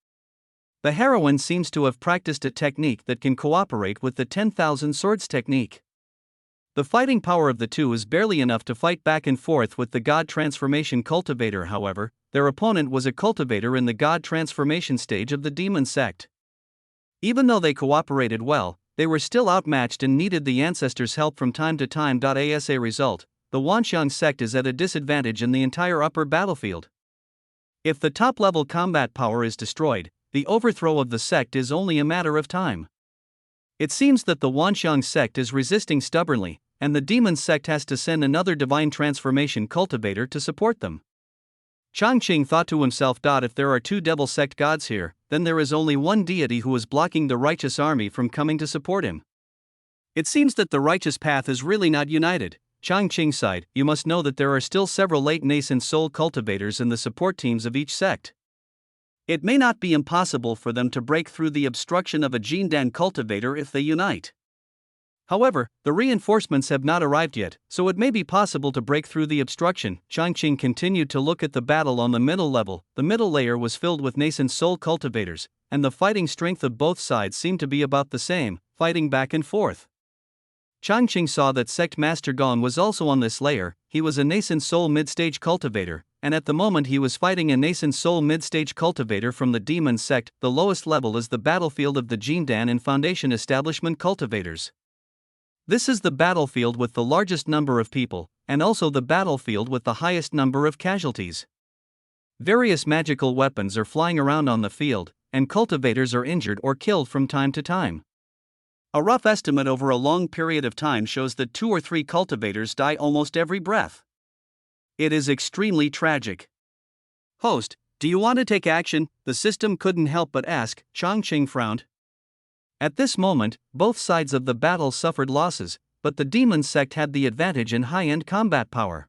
The heroine seems to have practiced a technique that can cooperate with the 10,000 swords technique. The fighting power of the two is barely enough to fight back and forth with the god transformation cultivator. However, their opponent was a cultivator in the god transformation stage of the demon sect. Even though they cooperated well, they were still outmatched and needed the ancestors' help from time to time. As a result, the Wanxiang sect is at a disadvantage in the entire upper battlefield. If the top-level combat power is destroyed, the overthrow of the sect is only a matter of time. It seems that the Wanxiang sect is resisting stubbornly, and the demon sect has to send another divine transformation cultivator to support them. Changqing thought to himself, if there are two devil sect gods here, then there is only one deity who is blocking the righteous army from coming to support him. It seems that the righteous path is really not united. Changqing sighed. You must know that there are still several late nascent soul cultivators in the support teams of each sect. It may not be impossible for them to break through the obstruction of a Jindan cultivator if they unite. However, the reinforcements have not arrived yet, so it may be possible to break through the obstruction. Changqing continued to look at the battle on the middle level. The middle layer was filled with nascent soul cultivators, and the fighting strength of both sides seemed to be about the same, fighting back and forth. Changqing saw that Sect Master Gong was also on this layer. He was a nascent soul mid-stage cultivator, and at the moment he was fighting a nascent soul mid-stage cultivator from the demon sect. The lowest level is the battlefield of the Jindan and Foundation establishment cultivators. This is the battlefield with the largest number of people, and also the battlefield with the highest number of casualties. Various magical weapons are flying around on the field, and cultivators are injured or killed from time to time. A rough estimate over a long period of time shows that 2 or 3 cultivators die almost every breath. It is extremely tragic. Host, do you want to take action? The system couldn't help but ask. Changqing frowned. At this moment, both sides of the battle suffered losses, but the demon sect had the advantage in high-end combat power.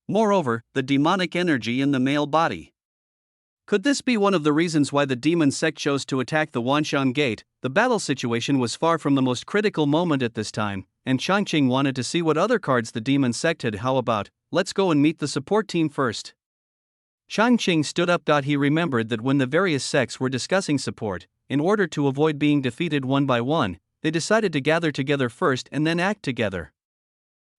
Moreover, the demonic energy in the male body. Could this be one of the reasons why the demon sect chose to attack the Wanxiang Gate? The battle situation was far from the most critical moment at this time, and Changqing wanted to see what other cards the demon sect had. How about, let's go and meet the support team first. Changqing stood up. He remembered that when the various sects were discussing support, in order to avoid being defeated one by one, they decided to gather together first and then act together.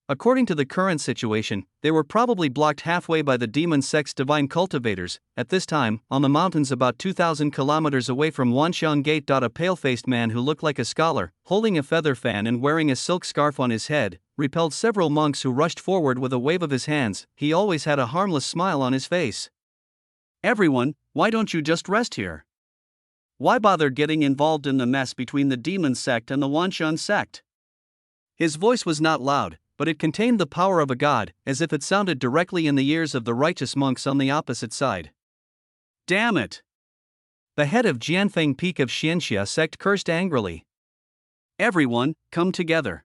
According to the current situation, they were probably blocked halfway by the demon sect's divine cultivators. At this time, on the mountains about 2,000 kilometers away from Wanxiang Gate. A pale-faced man who looked like a scholar, holding a feather fan and wearing a silk scarf on his head, repelled several monks who rushed forward with a wave of his hands. He always had a harmless smile on his face. Everyone, why don't you just rest here? Why bother getting involved in the mess between the demon sect and the Wanxiang sect? His voice was not loud, but it contained the power of a god, as if it sounded directly in the ears of the righteous monks on the opposite side. Damn it! The head of Jianfeng Peak of Xianxia sect cursed angrily. Everyone, come together.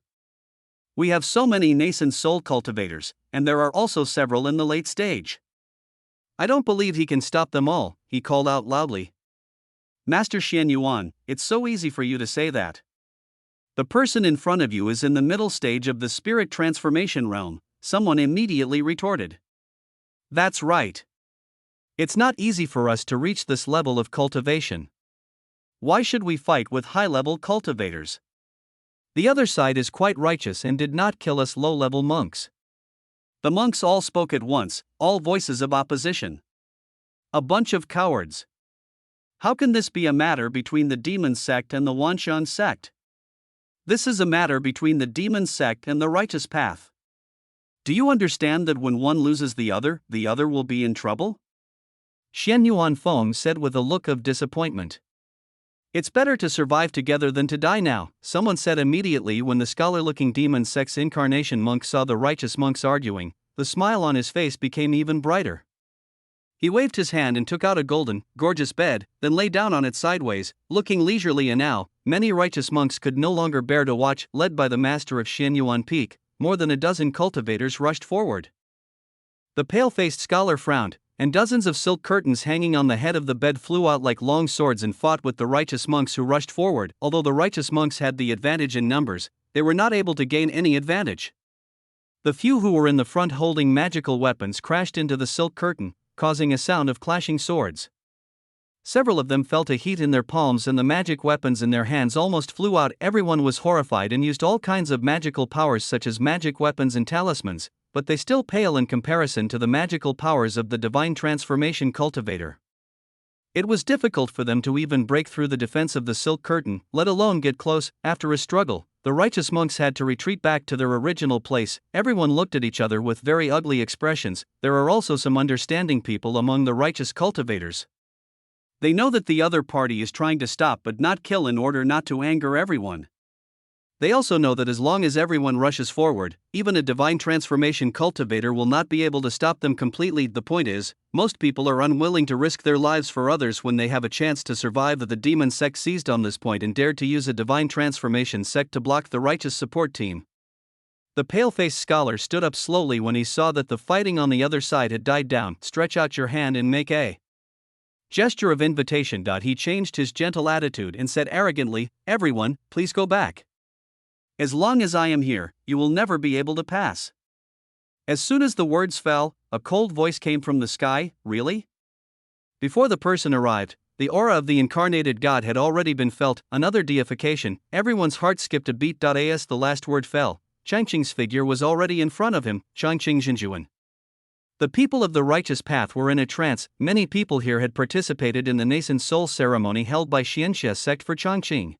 We have so many nascent soul cultivators, and there are also several in the late stage. I don't believe he can stop them all, he called out loudly. Master Xian Yuan, it's so easy for you to say that. The person in front of you is in the middle stage of the spirit transformation realm, someone immediately retorted. That's right. It's not easy for us to reach this level of cultivation. Why should we fight with high-level cultivators? The other side is quite righteous and did not kill us low-level monks. The monks all spoke at once, all voices of opposition. A bunch of cowards. How can this be a matter between the demon sect and the Wanxiang sect? This is a matter between the demon sect and the righteous path. Do you understand that when one loses the other will be in trouble? Xian Yuan Feng said with a look of disappointment. It's better to survive together than to die now, someone said immediately. When the scholar-looking demon sect's incarnation monk saw the righteous monks arguing, the smile on his face became even brighter. He waved his hand and took out a golden, gorgeous bed, then lay down on it sideways, looking leisurely. And now, many righteous monks could no longer bear to watch. Led by the master of Xianyuan Peak, more than a dozen cultivators rushed forward. The pale-faced scholar frowned, and dozens of silk curtains hanging on the head of the bed flew out like long swords and fought with the righteous monks who rushed forward. Although the righteous monks had the advantage in numbers, they were not able to gain any advantage. The few who were in the front holding magical weapons crashed into the silk curtain, causing a sound of clashing swords. Several of them felt a heat in their palms and the magic weapons in their hands almost flew out. Everyone was horrified and used all kinds of magical powers such as magic weapons and talismans, but they still pale in comparison to the magical powers of the divine transformation cultivator. It was difficult for them to even break through the defense of the silk curtain, let alone get close. After a struggle, the righteous monks had to retreat back to their original place. Everyone looked at each other with very ugly expressions. There are also some understanding people among the righteous cultivators. They know that the other party is trying to stop but not kill in order not to anger everyone. They also know that as long as everyone rushes forward, even a divine transformation cultivator will not be able to stop them completely. The point is, most people are unwilling to risk their lives for others when they have a chance to survive. The demon sect seized on this point and dared to use a divine transformation sect to block the righteous support team. The pale-faced scholar stood up slowly when he saw that the fighting on the other side had died down. Stretch out your hand and make a gesture of invitation. He changed his gentle attitude and said arrogantly, "Everyone, please go back. As long as I am here, you will never be able to pass." As soon as the words fell, a cold voice came from the sky. Really? Before the person arrived, the aura of the incarnated God had already been felt. Another deification. Everyone's heart skipped a beat. As the last word fell, Changqing's figure was already in front of him. Changqing Zhenjuan. The people of the righteous path were in a trance. Many people here had participated in the nascent soul ceremony held by Xianxia sect for Changqing.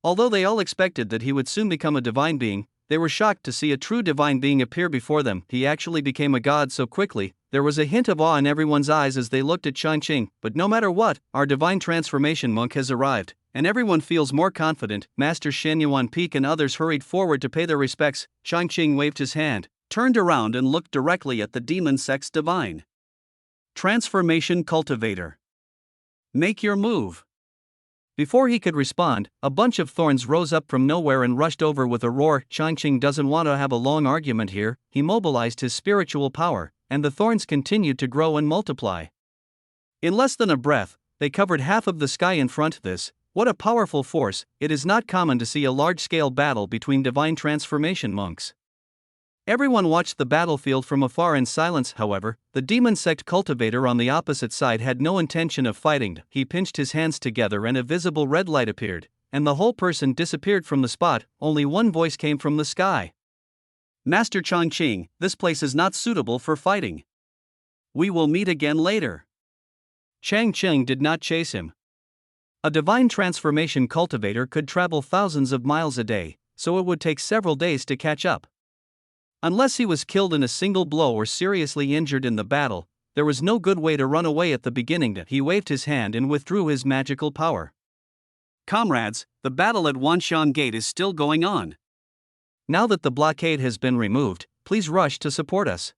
Although they all expected that he would soon become a divine being, they were shocked to see a true divine being appear before them. He actually became a god so quickly. There was a hint of awe in everyone's eyes as they looked at Changqing. But no matter what, our divine transformation monk has arrived, and everyone feels more confident. Master Shenyuan Peak and others hurried forward to pay their respects. Changqing waved his hand, turned around and looked directly at the demon sect's divine transformation cultivator. "Make your move." Before he could respond, a bunch of thorns rose up from nowhere and rushed over with a roar. Changqing doesn't want to have a long argument here. He mobilized his spiritual power, and the thorns continued to grow and multiply. In less than a breath, they covered half of the sky in front. What a powerful force. It is not common to see a large-scale battle between divine transformation monks. Everyone watched the battlefield from afar in silence. However, the demon sect cultivator on the opposite side had no intention of fighting. He pinched his hands together and a visible red light appeared, and the whole person disappeared from the spot. Only one voice came from the sky. "Master Changqing, this place is not suitable for fighting. We will meet again later." Changqing did not chase him. A divine transformation cultivator could travel thousands of miles a day, so it would take several days to catch up. Unless he was killed in a single blow or seriously injured in the battle, there was no good way to run away at the beginning. He waved his hand and withdrew his magical power. "Comrades, the battle at Wanxiang Gate is still going on. Now that the blockade has been removed, please rush to support us."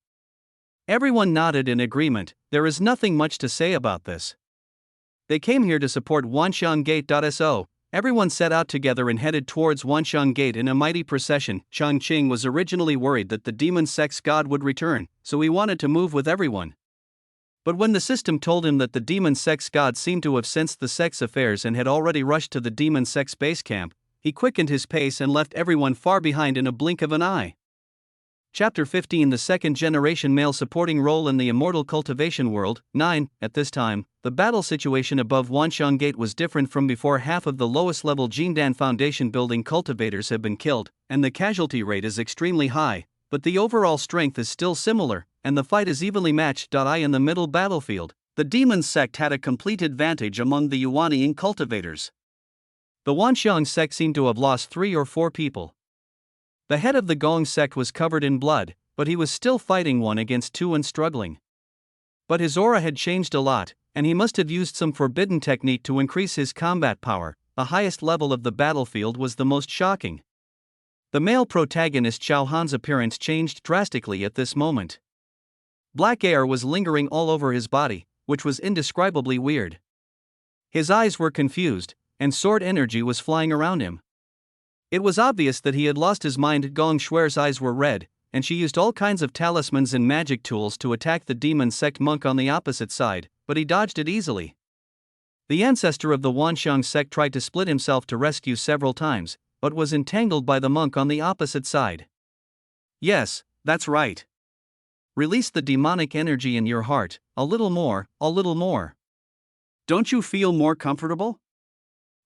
Everyone nodded in agreement. There is nothing much to say about this. They came here to support Wanxiang Gate. Everyone set out together and headed towards Wanxiang Gate in a mighty procession. Changqing was originally worried that the demon sect's god would return, so he wanted to move with everyone. But when the system told him that the demon sect's god seemed to have sensed the sect's affairs and had already rushed to the demon sect's base camp, he quickened his pace and left everyone far behind in a blink of an eye. Chapter 15. The second generation male supporting role in the immortal cultivation world. 9. At this time, the battle situation above Wanxiang Gate was different from before. Half of the lowest level Jindan Foundation building cultivators have been killed, and the casualty rate is extremely high, but the overall strength is still similar, and the fight is evenly matched. In the middle battlefield, the demon sect had a complete advantage among the Yuaniing cultivators. The Wanxiang sect seemed to have lost 3 or 4 people. The head of the Gong sect was covered in blood, but he was still fighting 1 against 2 and struggling. But his aura had changed a lot, and he must have used some forbidden technique to increase his combat power. The highest level of the battlefield was the most shocking. The male protagonist Xiao Han's appearance changed drastically at this moment. Black air was lingering all over his body, which was indescribably weird. His eyes were confused, and sword energy was flying around him. It was obvious that he had lost his mind. Gong Shui's eyes were red, and she used all kinds of talismans and magic tools to attack the demon sect monk on the opposite side, but he dodged it easily. The ancestor of the Wanxiang sect tried to split himself to rescue several times, but was entangled by the monk on the opposite side. "Yes, that's right. Release the demonic energy in your heart, a little more, a little more. Don't you feel more comfortable?"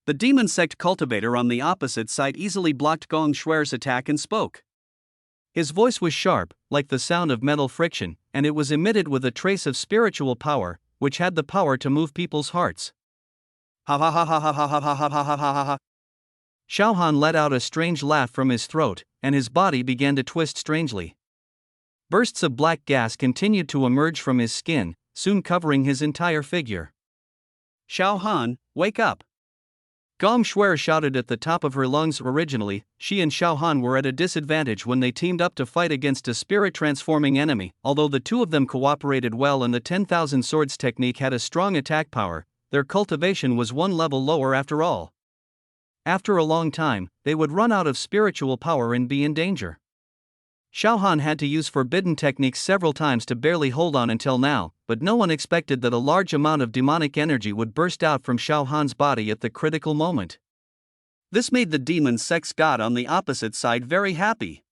The demon sect cultivator on the opposite side easily blocked Gong Shui's attack and spoke. His voice was sharp, like the sound of metal friction, and it was emitted with a trace of spiritual power, which had the power to move people's hearts. "Ha ha ha ha ha ha ha ha ha ha ha ha ha." Xiaohan let out a strange laugh from his throat, and his body began to twist strangely. Bursts of black gas continued to emerge from his skin, soon covering his entire figure. Xiaohan, wake up! Gong Shuer shouted at the top of her lungs. Originally, she and Xiaohan were at a disadvantage when they teamed up to fight against a spirit-transforming enemy. Although the two of them cooperated well and the 10,000 swords technique had a strong attack power, their cultivation was one level lower after all. After a long time, they would run out of spiritual power and be in danger. Xiaohan had to use forbidden techniques several times to barely hold on until now, but no one expected that a large amount of demonic energy would burst out from Xiaohan's body at the critical moment. This made the demon sect's god on the opposite side very happy.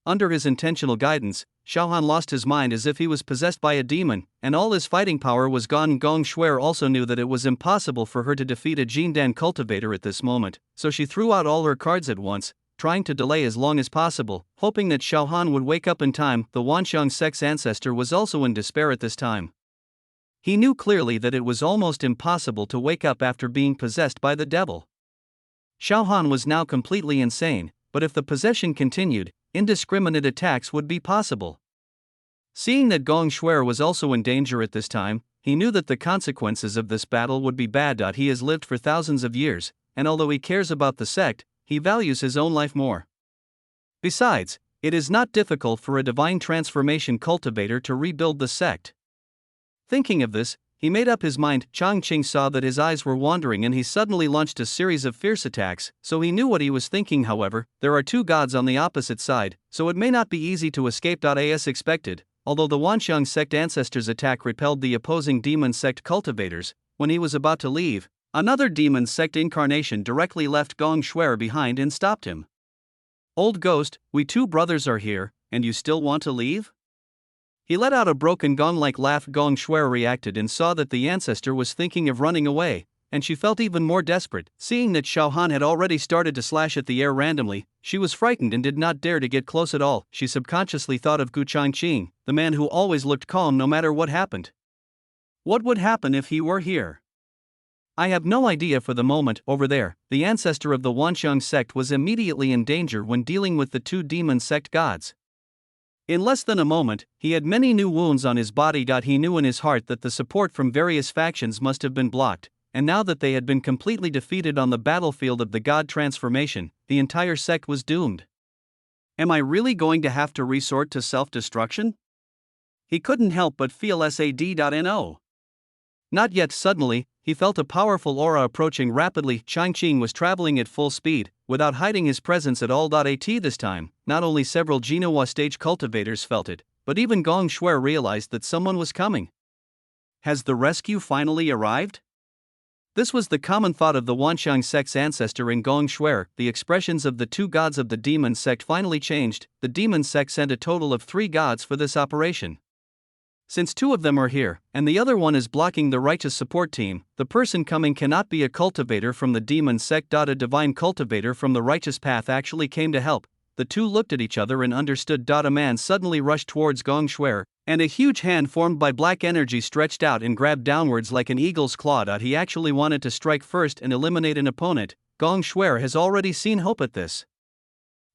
Under his intentional guidance, Xiaohan lost his mind as if he was possessed by a demon, and all his fighting power was gone. Gong Shuer also knew that it was impossible for her to defeat a Jindan cultivator at this moment, so she threw out all her cards at once, trying to delay as long as possible, hoping that Xiaohan would wake up in time. The Wanxiang sect's ancestor was also in despair at this time. He knew clearly that it was almost impossible to wake up after being possessed by the devil. Xiaohan was now completely insane, but if the possession continued, indiscriminate attacks would be possible. Seeing that Gong Shuer was also in danger at this time, he knew that the consequences of this battle would be bad. He has lived for thousands of years, and although he cares about the sect, he values his own life more. Besides, it is not difficult for a divine transformation cultivator to rebuild the sect. Thinking of this, he made up his mind. Changqing saw that his eyes were wandering and he suddenly launched a series of fierce attacks, so he knew what he was thinking. However, there are two gods on the opposite side, so it may not be easy to escape. As expected, although the Wanxiang sect ancestors' attack repelled the opposing demon sect cultivators, when he was about to leave, another demon sect incarnation directly left Gong Shuer behind and stopped him. Old ghost, we two brothers are here, and you still want to leave? He let out a broken gong-like laugh. Gong Shuer reacted and saw that the ancestor was thinking of running away, and she felt even more desperate. Seeing that Xiaohan had already started to slash at the air randomly, she was frightened and did not dare to get close at all. She subconsciously thought of Changqing, the man who always looked calm no matter what happened. What would happen if he were here? I have no idea for the moment. Over there, the ancestor of the Wanxiang sect was immediately in danger when dealing with the two demon sect gods. In less than a moment, he had many new wounds on his body. He knew in his heart that the support from various factions must have been blocked, and now that they had been completely defeated on the battlefield of the god transformation, the entire sect was doomed. Am I really going to have to resort to self-destruction? He couldn't help but feel sad. Not yet. Suddenly, he felt a powerful aura approaching rapidly. Changqing was traveling at full speed, without hiding his presence at all. This time, not only several Genoa stage cultivators felt it, but even Gong Shuer realized that someone was coming. Has the rescue finally arrived? This was the common thought of the Wanxiang sect's ancestor in Gong Shuer. The expressions of the two gods of the demon sect finally changed. The demon sect sent a total of 3 gods for this operation. Since 2 of them are here, and the other one is blocking the righteous support team, the person coming cannot be a cultivator from the demon sect. A divine cultivator from the righteous path actually came to help. The two looked at each other and understood. A man suddenly rushed towards Gong Shuer, and a huge hand formed by black energy stretched out and grabbed downwards like an eagle's claw. He actually wanted to strike first and eliminate an opponent. Gong Shuer has already seen hope at this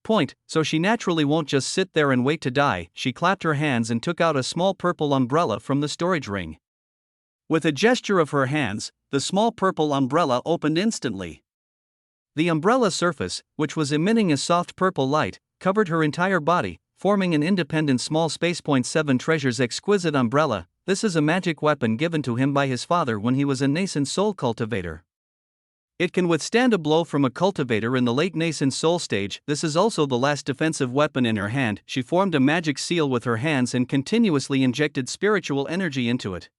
point, so she naturally won't just sit there and wait to die. She clapped her hands and took out a small purple umbrella from the storage ring. With a gesture of her hands, the small purple umbrella opened instantly. The umbrella surface, which was emitting a soft purple light, covered her entire body, forming an independent small space. 7 Treasure's exquisite umbrella. This is a magic weapon given to him by his father when he was a nascent soul cultivator. It can withstand a blow from a cultivator in the late nascent soul stage. This is also the last defensive weapon in her hand. She formed a magic seal with her hands and continuously injected spiritual energy into it.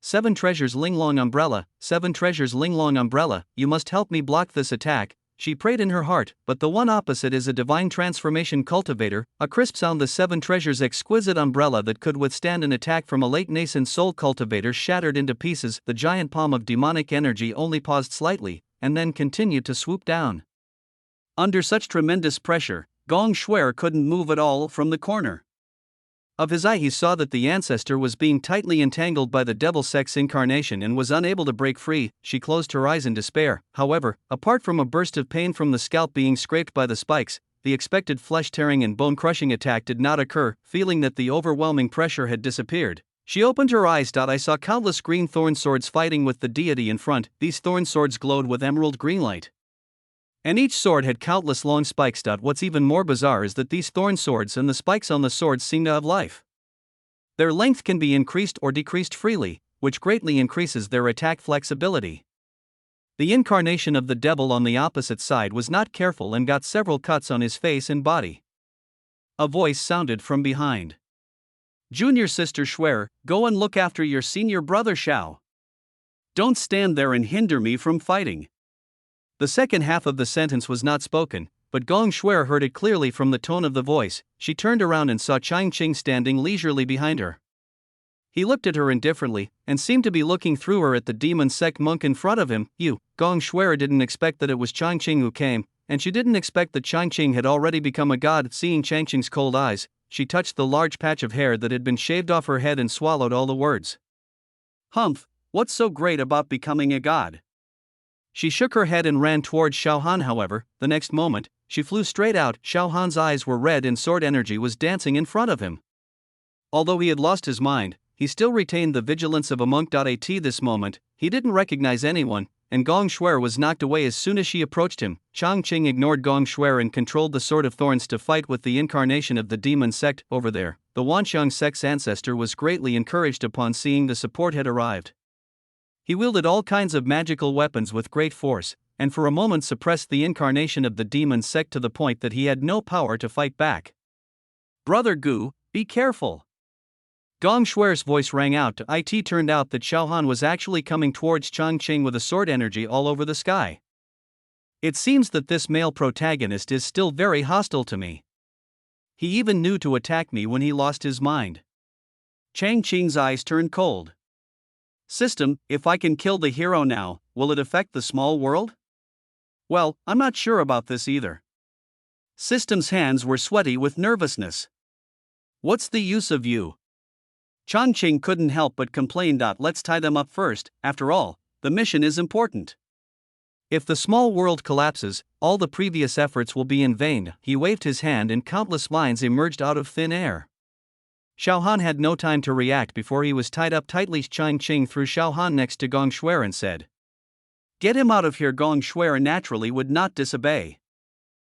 7 Treasures Linglong Umbrella, 7 Treasures Linglong Umbrella, you must help me block this attack, she prayed in her heart, but the one opposite is a divine transformation cultivator, a crisp sound. The 7 Treasures exquisite umbrella that could withstand an attack from a late nascent soul cultivator shattered into pieces. The giant palm of demonic energy only paused slightly, and then continued to swoop down. Under such tremendous pressure, Gong Shuer couldn't move at all from the corner. Of his eye he saw that the ancestor was being tightly entangled by the devil sect's incarnation and was unable to break free. She closed her eyes in despair. However, apart from a burst of pain from the scalp being scraped by the spikes, the expected flesh-tearing and bone-crushing attack did not occur. Feeling that the overwhelming pressure had disappeared, she opened her eyes. I saw countless green thorn swords fighting with the deity in front. These thorn swords glowed with emerald green light, and each sword had countless long spikes. What's even more bizarre is that these thorn swords and the spikes on the swords seem to have life. Their length can be increased or decreased freely, which greatly increases their attack flexibility. The incarnation of the devil on the opposite side was not careful and got several cuts on his face and body. A voice sounded from behind. "Junior sister Schwer, go and look after your senior brother Xiao. Don't stand there and hinder me from fighting." The second half of the sentence was not spoken, but Gong Shuer heard it clearly from the tone of the voice. She turned around and saw Changqing standing leisurely behind her. He looked at her indifferently, and seemed to be looking through her at the demon sect monk in front of him. Gong Shuer didn't expect that it was Changqing who came, and she didn't expect that Changqing had already become a god. Seeing Changqing's cold eyes, she touched the large patch of hair that had been shaved off her head and swallowed all the words. "Humph, what's so great about becoming a god?" She shook her head and ran towards Xiao Han. However, the next moment, she flew straight out. Xiao Han's eyes were red and sword energy was dancing in front of him. Although he had lost his mind, he still retained the vigilance of a monk. At this moment, he didn't recognize anyone, and Gong Shuer was knocked away as soon as she approached him. Changqing ignored Gong Shuer and controlled the Sword of Thorns to fight with the incarnation of the demon sect. Over there, the Wanxiang sect's ancestor was greatly encouraged upon seeing the support had arrived. He wielded all kinds of magical weapons with great force, and for a moment suppressed the incarnation of the demon sect to the point that he had no power to fight back. "Brother Gu, be careful." Gong Shuer's voice rang out. It turned out that Xiao Han was actually coming towards Changqing with a sword energy all over the sky. "It seems that this male protagonist is still very hostile to me. He even knew to attack me when he lost his mind." Changqing's eyes turned cold. "System, if I can kill the hero now, will it affect the small world?" "Well, I'm not sure about this either." System's hands were sweaty with nervousness. "What's the use of you?" Changqing couldn't help but complain. "Let's tie them up first, after all, the mission is important. If the small world collapses, all the previous efforts will be in vain." He waved his hand and countless lines emerged out of thin air. Xiao Han had no time to react before he was tied up tightly. Changqing threw Xiao Han next to Gong Shuer and said, "Get him out of here." Gong Shuer naturally would not disobey.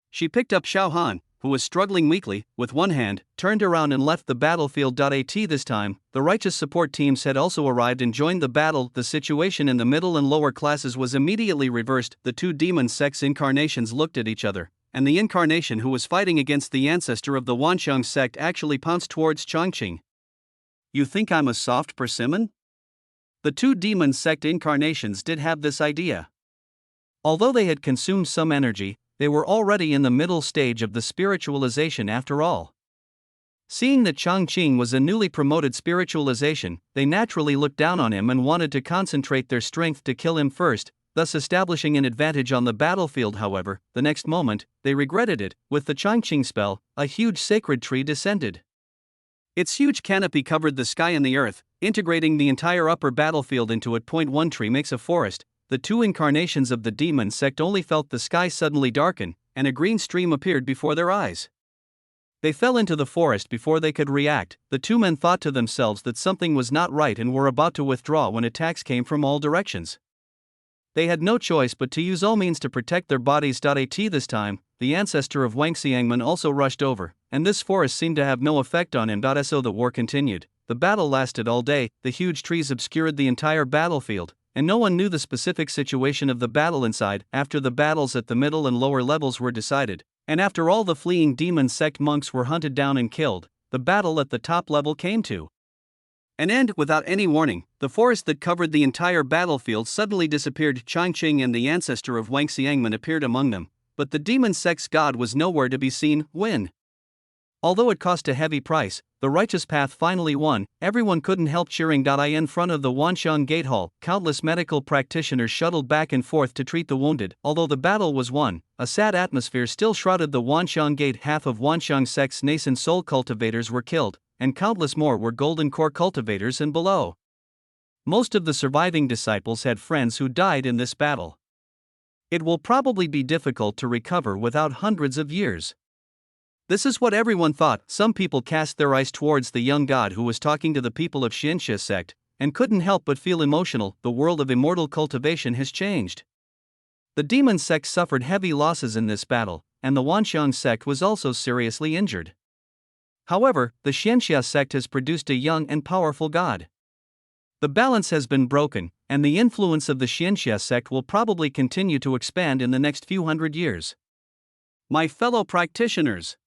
She picked up Xiao Han, who was struggling weakly, with one hand, turned around and left the battlefield. This time, the righteous support teams had also arrived and joined the battle. The situation in the middle and lower classes was immediately reversed. The two demon sects incarnations looked at each other, and the incarnation who was fighting against the ancestor of the Wanxiang sect actually pounced towards Changqing. "You think I'm a soft persimmon?" The two demon sect incarnations did have this idea. Although they had consumed some energy, they were already in the middle stage of the spiritualization after all. Seeing that Changqing was a newly promoted spiritualization, they naturally looked down on him and wanted to concentrate their strength to kill him first, thus establishing an advantage on the battlefield. However, the next moment, they regretted it. With the Changqing spell, a huge sacred tree descended. Its huge canopy covered the sky and the earth, integrating the entire upper battlefield into it. One tree makes a forest. The two incarnations of the demon sect only felt the sky suddenly darken, and a green stream appeared before their eyes. They fell into the forest before they could react. The two men thought to themselves that something was not right and were about to withdraw when attacks came from all directions. They had no choice but to use all means to protect their bodies. This time, the ancestor of Wang Xiangman also rushed over, and this forest seemed to have no effect on him. So the war continued. The battle lasted all day. The huge trees obscured the entire battlefield, and no one knew the specific situation of the battle inside. After the battles at the middle and lower levels were decided, and after all the fleeing demon sect monks were hunted down and killed, the battle at the top level came to an end. Without any warning, the forest that covered the entire battlefield suddenly disappeared. Changqing and the ancestor of Wang Xiangman appeared among them, but the demon sect's god was nowhere to be seen. Although it cost a heavy price, the righteous path finally won. Everyone couldn't help cheering. In front of the Wanxiang Gate Hall, countless medical practitioners shuttled back and forth to treat the wounded. Although the battle was won, a sad atmosphere still shrouded the Wanxiang Gate. Half of Wanxiang sect's nascent soul cultivators were killed, and countless more were golden core cultivators and below. Most of the surviving disciples had friends who died in this battle. It will probably be difficult to recover without hundreds of years. This is what everyone thought. Some people cast their eyes towards the young god who was talking to the people of Xianxia sect, and couldn't help but feel emotional. The world of immortal cultivation has changed. The demon sect suffered heavy losses in this battle, and the Wanxiang sect was also seriously injured. However, the Xianxia sect has produced a young and powerful god. The balance has been broken, and the influence of the Xianxia sect will probably continue to expand in the next few hundred years. My fellow practitioners,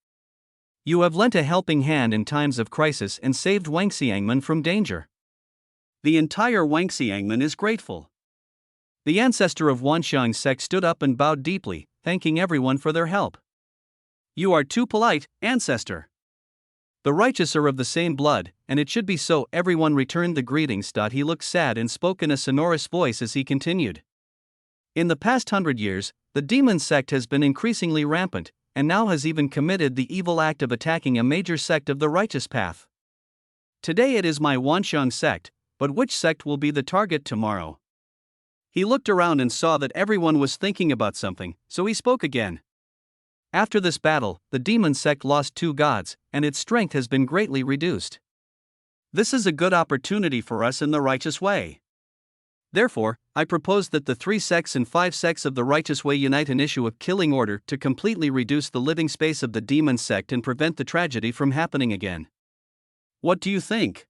you have lent a helping hand in times of crisis and saved Wangxiangmen from danger. The entire Wangxiangmen is grateful. The ancestor of Wanxiang sect stood up and bowed deeply, thanking everyone for their help. You are too polite, ancestor. The righteous are of the same blood, and it should be so. Everyone returned the greetings. He looked sad and spoke in a sonorous voice as he continued. In the past 100 years, the demon sect has been increasingly rampant, and now has even committed the evil act of attacking a major sect of the righteous path. Today it is my Wanxiang sect, but which sect will be the target tomorrow? He looked around and saw that everyone was thinking about something, so he spoke again. After this battle, the demon sect lost 2 gods, and its strength has been greatly reduced. This is a good opportunity for us in the righteous way. Therefore, I propose that the 3 sects and 5 sects of the righteous way unite and issue a killing order to completely reduce the living space of the demon sect and prevent the tragedy from happening again. What do you think?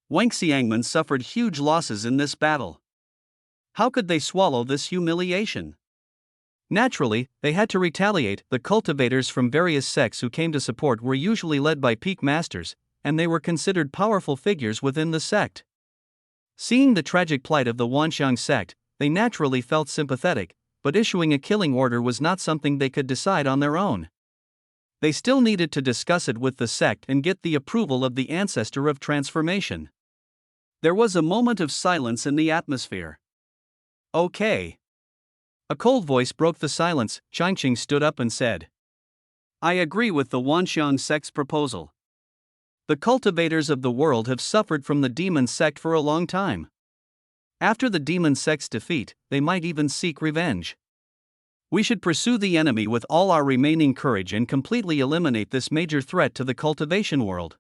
Wangxiangmen suffered huge losses in this battle. How could they swallow this humiliation? Naturally, they had to retaliate. The cultivators from various sects who came to support were usually led by peak masters, and they were considered powerful figures within the sect. Seeing the tragic plight of the Wanxiang sect, they naturally felt sympathetic, but issuing a killing order was not something they could decide on their own. They still needed to discuss it with the sect and get the approval of the ancestor of transformation. There was a moment of silence in the atmosphere. Okay. A cold voice broke the silence. Changqing stood up and said, I agree with the Wanxiang sect's proposal. The cultivators of the world have suffered from the demon sect for a long time. After the demon sect's defeat, they might even seek revenge. We should pursue the enemy with all our remaining courage and completely eliminate this major threat to the cultivation world.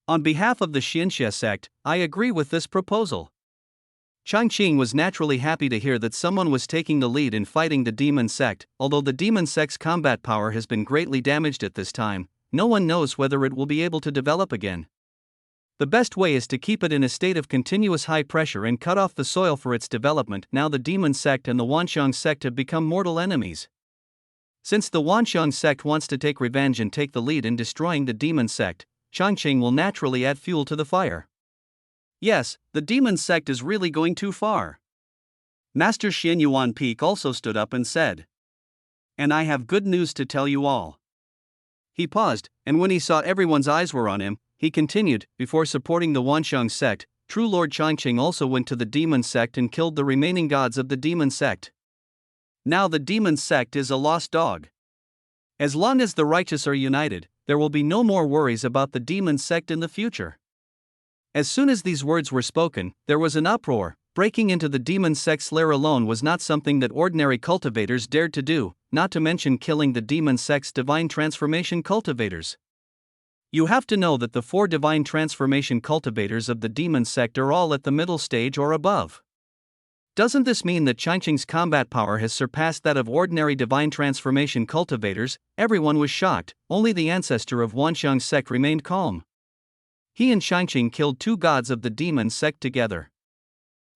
On behalf of the Xianxia sect, I agree with this proposal. Changqing was naturally happy to hear that someone was taking the lead in fighting the demon sect. Although the demon sect's combat power has been greatly damaged at this time, no one knows whether it will be able to develop again. The best way is to keep it in a state of continuous high pressure and cut off the soil for its development. Now the demon sect and the Wanxiang sect have become mortal enemies. Since the Wanxiang sect wants to take revenge and take the lead in destroying the demon sect, Changqing will naturally add fuel to the fire. Yes, the demon sect is really going too far. Master Xianyuan Peak also stood up and said, And I have good news to tell you all. He paused, and when he saw everyone's eyes were on him, he continued. Before supporting the Wanxiang sect, True Lord Changqing also went to the demon sect and killed the remaining gods of the demon sect. Now the demon sect is a lost dog. As long as the righteous are united, there will be no more worries about the demon sect in the future. As soon as these words were spoken, there was an uproar. Breaking into the demon sect's lair alone was not something that ordinary cultivators dared to do, not to mention killing the demon sect's divine transformation cultivators. You have to know that the 4 divine transformation cultivators of the demon sect are all at the middle stage or above. Doesn't this mean that Changqing's combat power has surpassed that of ordinary divine transformation cultivators? Everyone was shocked. Only the ancestor of Wanxiang sect remained calm. He and Changqing killed 2 gods of the demon sect together.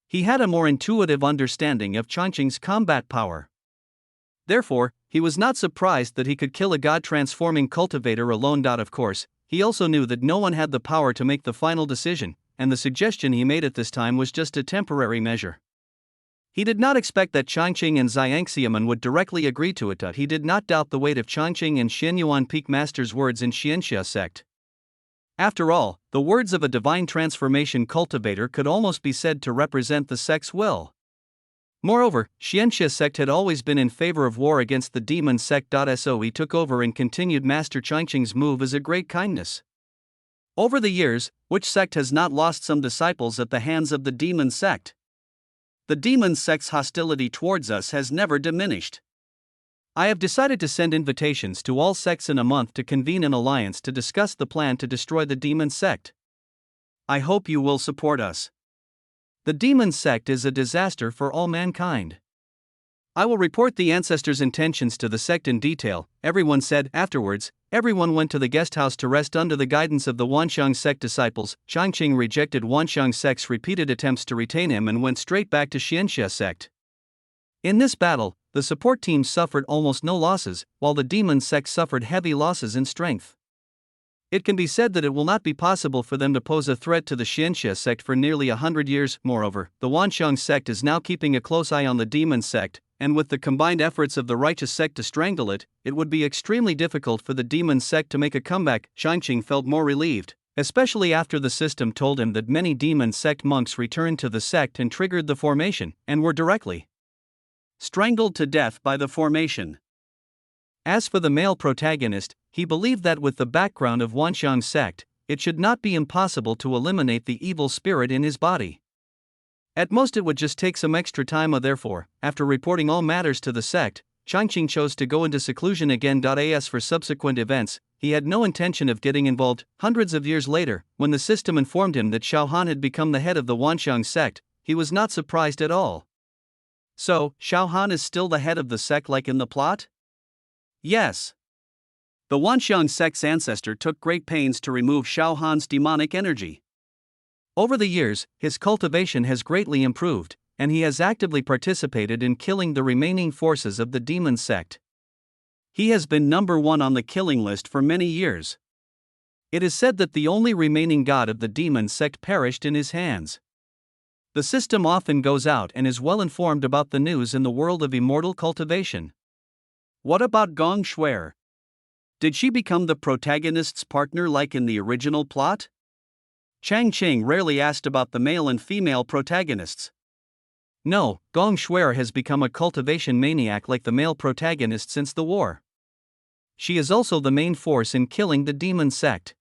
He had a more intuitive understanding of Changqing's combat power. Therefore, he was not surprised that he could kill a god-transforming cultivator alone. Of course, he also knew that no one had the power to make the final decision, and the suggestion he made at this time was just a temporary measure. He did not expect that Changqing and Xiangxiamen would directly agree to it. He did not doubt the weight of Changqing and Xianyuan Peak Master's words in Xianxia sect. After all, the words of a divine transformation cultivator could almost be said to represent the sect's will. Moreover, Xianxia sect had always been in favor of war against the demon sect. So he took over and continued. Master Changqing's move is a great kindness. Over the years, which sect has not lost some disciples at the hands of the demon sect? The demon sect's hostility towards us has never diminished. I have decided to send invitations to all sects in a month to convene an alliance to discuss the plan to destroy the demon sect. I hope you will support us. The demon sect is a disaster for all mankind. I will report the ancestors' intentions to the sect in detail, everyone said. Afterwards, everyone went to the guest house to rest under the guidance of the Wanxiang sect disciples. Changqing rejected Wanxiang sect's repeated attempts to retain him and went straight back to Xianxia sect. In this battle, the support team suffered almost no losses, while the demon sect suffered heavy losses in strength. It can be said that it will not be possible for them to pose a threat to the Xianxia sect for nearly 100 years. Moreover, the Wanxiang sect is now keeping a close eye on the demon sect, and with the combined efforts of the righteous sect to strangle it, it would be extremely difficult for the demon sect to make a comeback. Changqing felt more relieved, especially after the system told him that many demon sect monks returned to the sect and triggered the formation, and were directly strangled to death by the formation. As for the male protagonist, he believed that with the background of Wanxiang sect, it should not be impossible to eliminate the evil spirit in his body. At most it would just take some extra time. Therefore, after reporting all matters to the sect, Changqing chose to go into seclusion again. As for subsequent events, he had no intention of getting involved. Hundreds of years later, when the system informed him that Xiao Han had become the head of the Wanxiang sect, he was not surprised at all. So, Xiao Han is still the head of the sect like in the plot? Yes. The Wanxiang sect's ancestor took great pains to remove Xiao Han's demonic energy. Over the years, his cultivation has greatly improved, and he has actively participated in killing the remaining forces of the demon sect. He has been number one on the killing list for many years. It is said that the only remaining god of the demon sect perished in his hands. The system often goes out and is well informed about the news in the world of immortal cultivation. What about Gong Shuer? Did she become the protagonist's partner like in the original plot? Changqing rarely asked about the male and female protagonists. No, Gong Shuer has become a cultivation maniac like the male protagonist since the war. She is also the main force in killing the demon sect.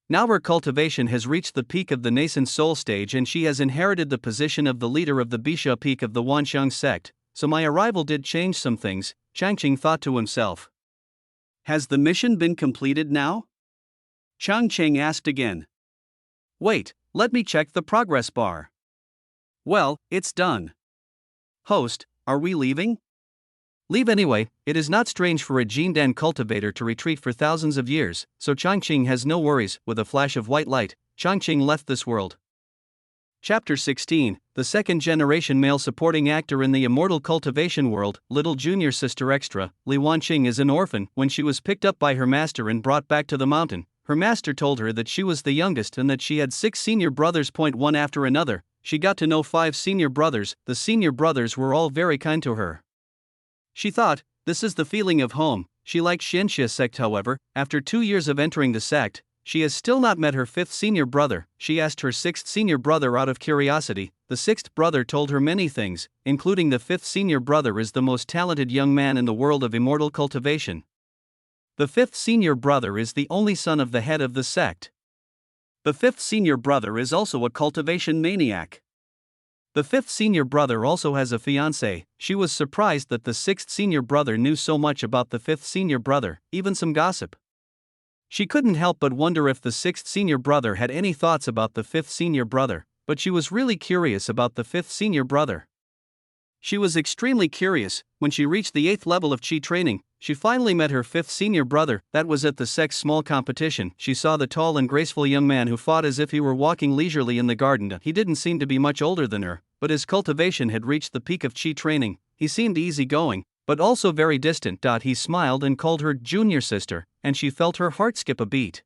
Now her cultivation has reached the peak of the nascent soul stage and she has inherited the position of the leader of the Bisha peak of the Wanxiang sect, so my arrival did change some things, Changqing thought to himself. Has the mission been completed now? Changqing asked again. Wait, let me check the progress bar. Well, it's done. Host, are we leaving? Leave anyway. It is not strange for a Jindan cultivator to retreat for thousands of years, so Changqing has no worries. With a flash of white light, Changqing left this world. Chapter 16, the second-generation male supporting actor in the immortal cultivation world, little junior sister extra, Li Wanqing is an orphan. When she was picked up by her master and brought back to the mountain, her master told her that she was the youngest and that she had 6 senior brothers. One after another, she got to know 5 senior brothers. The senior brothers were all very kind to her. She thought, this is the feeling of home. She likes Xianxia sect. However, after 2 years of entering the sect, she has still not met her 5th senior brother. She asked her 6th senior brother out of curiosity. The 6th brother told her many things, including the 5th senior brother is the most talented young man in the world of immortal cultivation. The 5th senior brother is the only son of the head of the sect. The 5th senior brother is also a cultivation maniac. The 5th senior brother also has a fiancée. She was surprised that the 6th senior brother knew so much about the 5th senior brother, even some gossip. She couldn't help but wonder if the 6th senior brother had any thoughts about the 5th senior brother, but she was really curious about the 5th senior brother. She was extremely curious. When she reached the 8th level of Qi training, she finally met her 5th senior brother. That was at the sect's small competition. She saw the tall and graceful young man who fought as if he were walking leisurely in the garden. He didn't seem to be much older than her, but his cultivation had reached the peak of Qi training. He seemed easygoing, but also very distant. He smiled and called her junior sister, and she felt her heart skip a beat.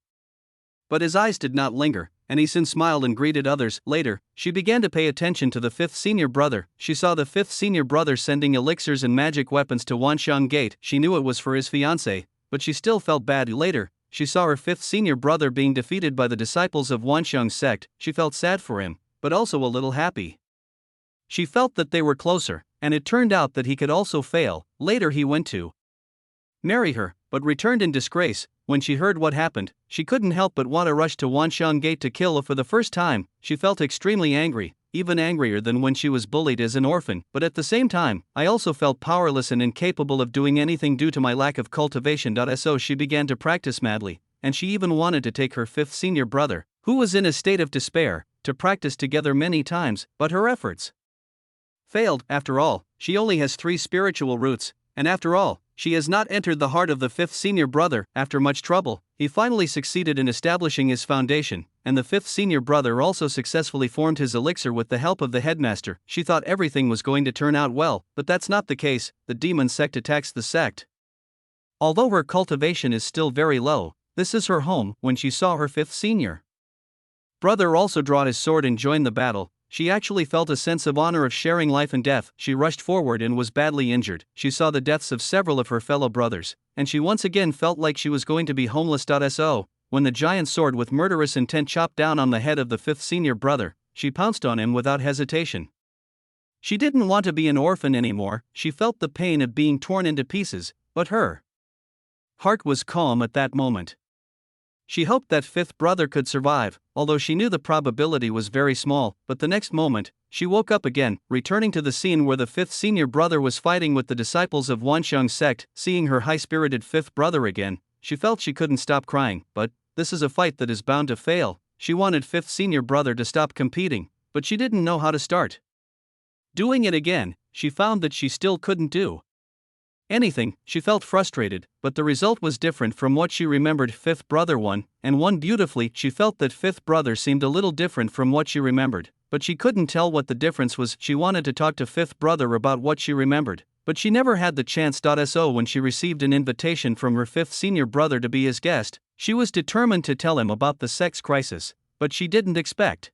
But his eyes did not linger, and he soon smiled and greeted others. Later, she began to pay attention to the 5th senior brother. She saw the 5th senior brother sending elixirs and magic weapons to Wanxiang Gate. She knew it was for his fiancée, but she still felt bad. Later, she saw her 5th senior brother being defeated by the disciples of Wanxiang sect. She felt sad for him, but also a little happy. She felt that they were closer, and it turned out that he could also fail. Later he went to marry her, but returned in disgrace. When she heard what happened, she couldn't help but want to rush to Wanxiang Gate to kill. For the first time, she felt extremely angry, even angrier than when she was bullied as an orphan. But at the same time, I also felt powerless and incapable of doing anything due to my lack of cultivation. So she began to practice madly, and she even wanted to take her fifth senior brother, who was in a state of despair, to practice together many times, but her efforts failed. After all, she only has 3 spiritual roots, and after all, she has not entered the heart of the fifth senior brother. After much trouble, he finally succeeded in establishing his foundation, and the fifth senior brother also successfully formed his elixir with the help of the headmaster. She thought everything was going to turn out well, but that's not the case. The demon sect attacks the sect. Although her cultivation is still very low, this is her home. When she saw her fifth senior brother also draw his sword and join the battle, she actually felt a sense of honor of sharing life and death. She rushed forward and was badly injured. She saw the deaths of several of her fellow brothers, and she once again felt like she was going to be homeless. So, when the giant sword with murderous intent chopped down on the head of the fifth senior brother, she pounced on him without hesitation. She didn't want to be an orphan anymore. She felt the pain of being torn into pieces, but her heart was calm at that moment. She hoped that fifth brother could survive, although she knew the probability was very small. But the next moment, she woke up again, returning to the scene where the fifth senior brother was fighting with the disciples of Wanxiang's sect. Seeing her high-spirited fifth brother again, she felt she couldn't stop crying. But this is a fight that is bound to fail. She wanted fifth senior brother to stop competing, but she didn't know how to start doing it again. She found that she still couldn't do anything. She felt frustrated, but the result was different from what she remembered. Fifth brother won, and won beautifully. She felt that fifth brother seemed a little different from what she remembered, but she couldn't tell what the difference was. She wanted to talk to fifth brother about what she remembered, but she never had the chance. So when she received an invitation from her fifth senior brother to be his guest, she was determined to tell him about the sex crisis, but she didn't expect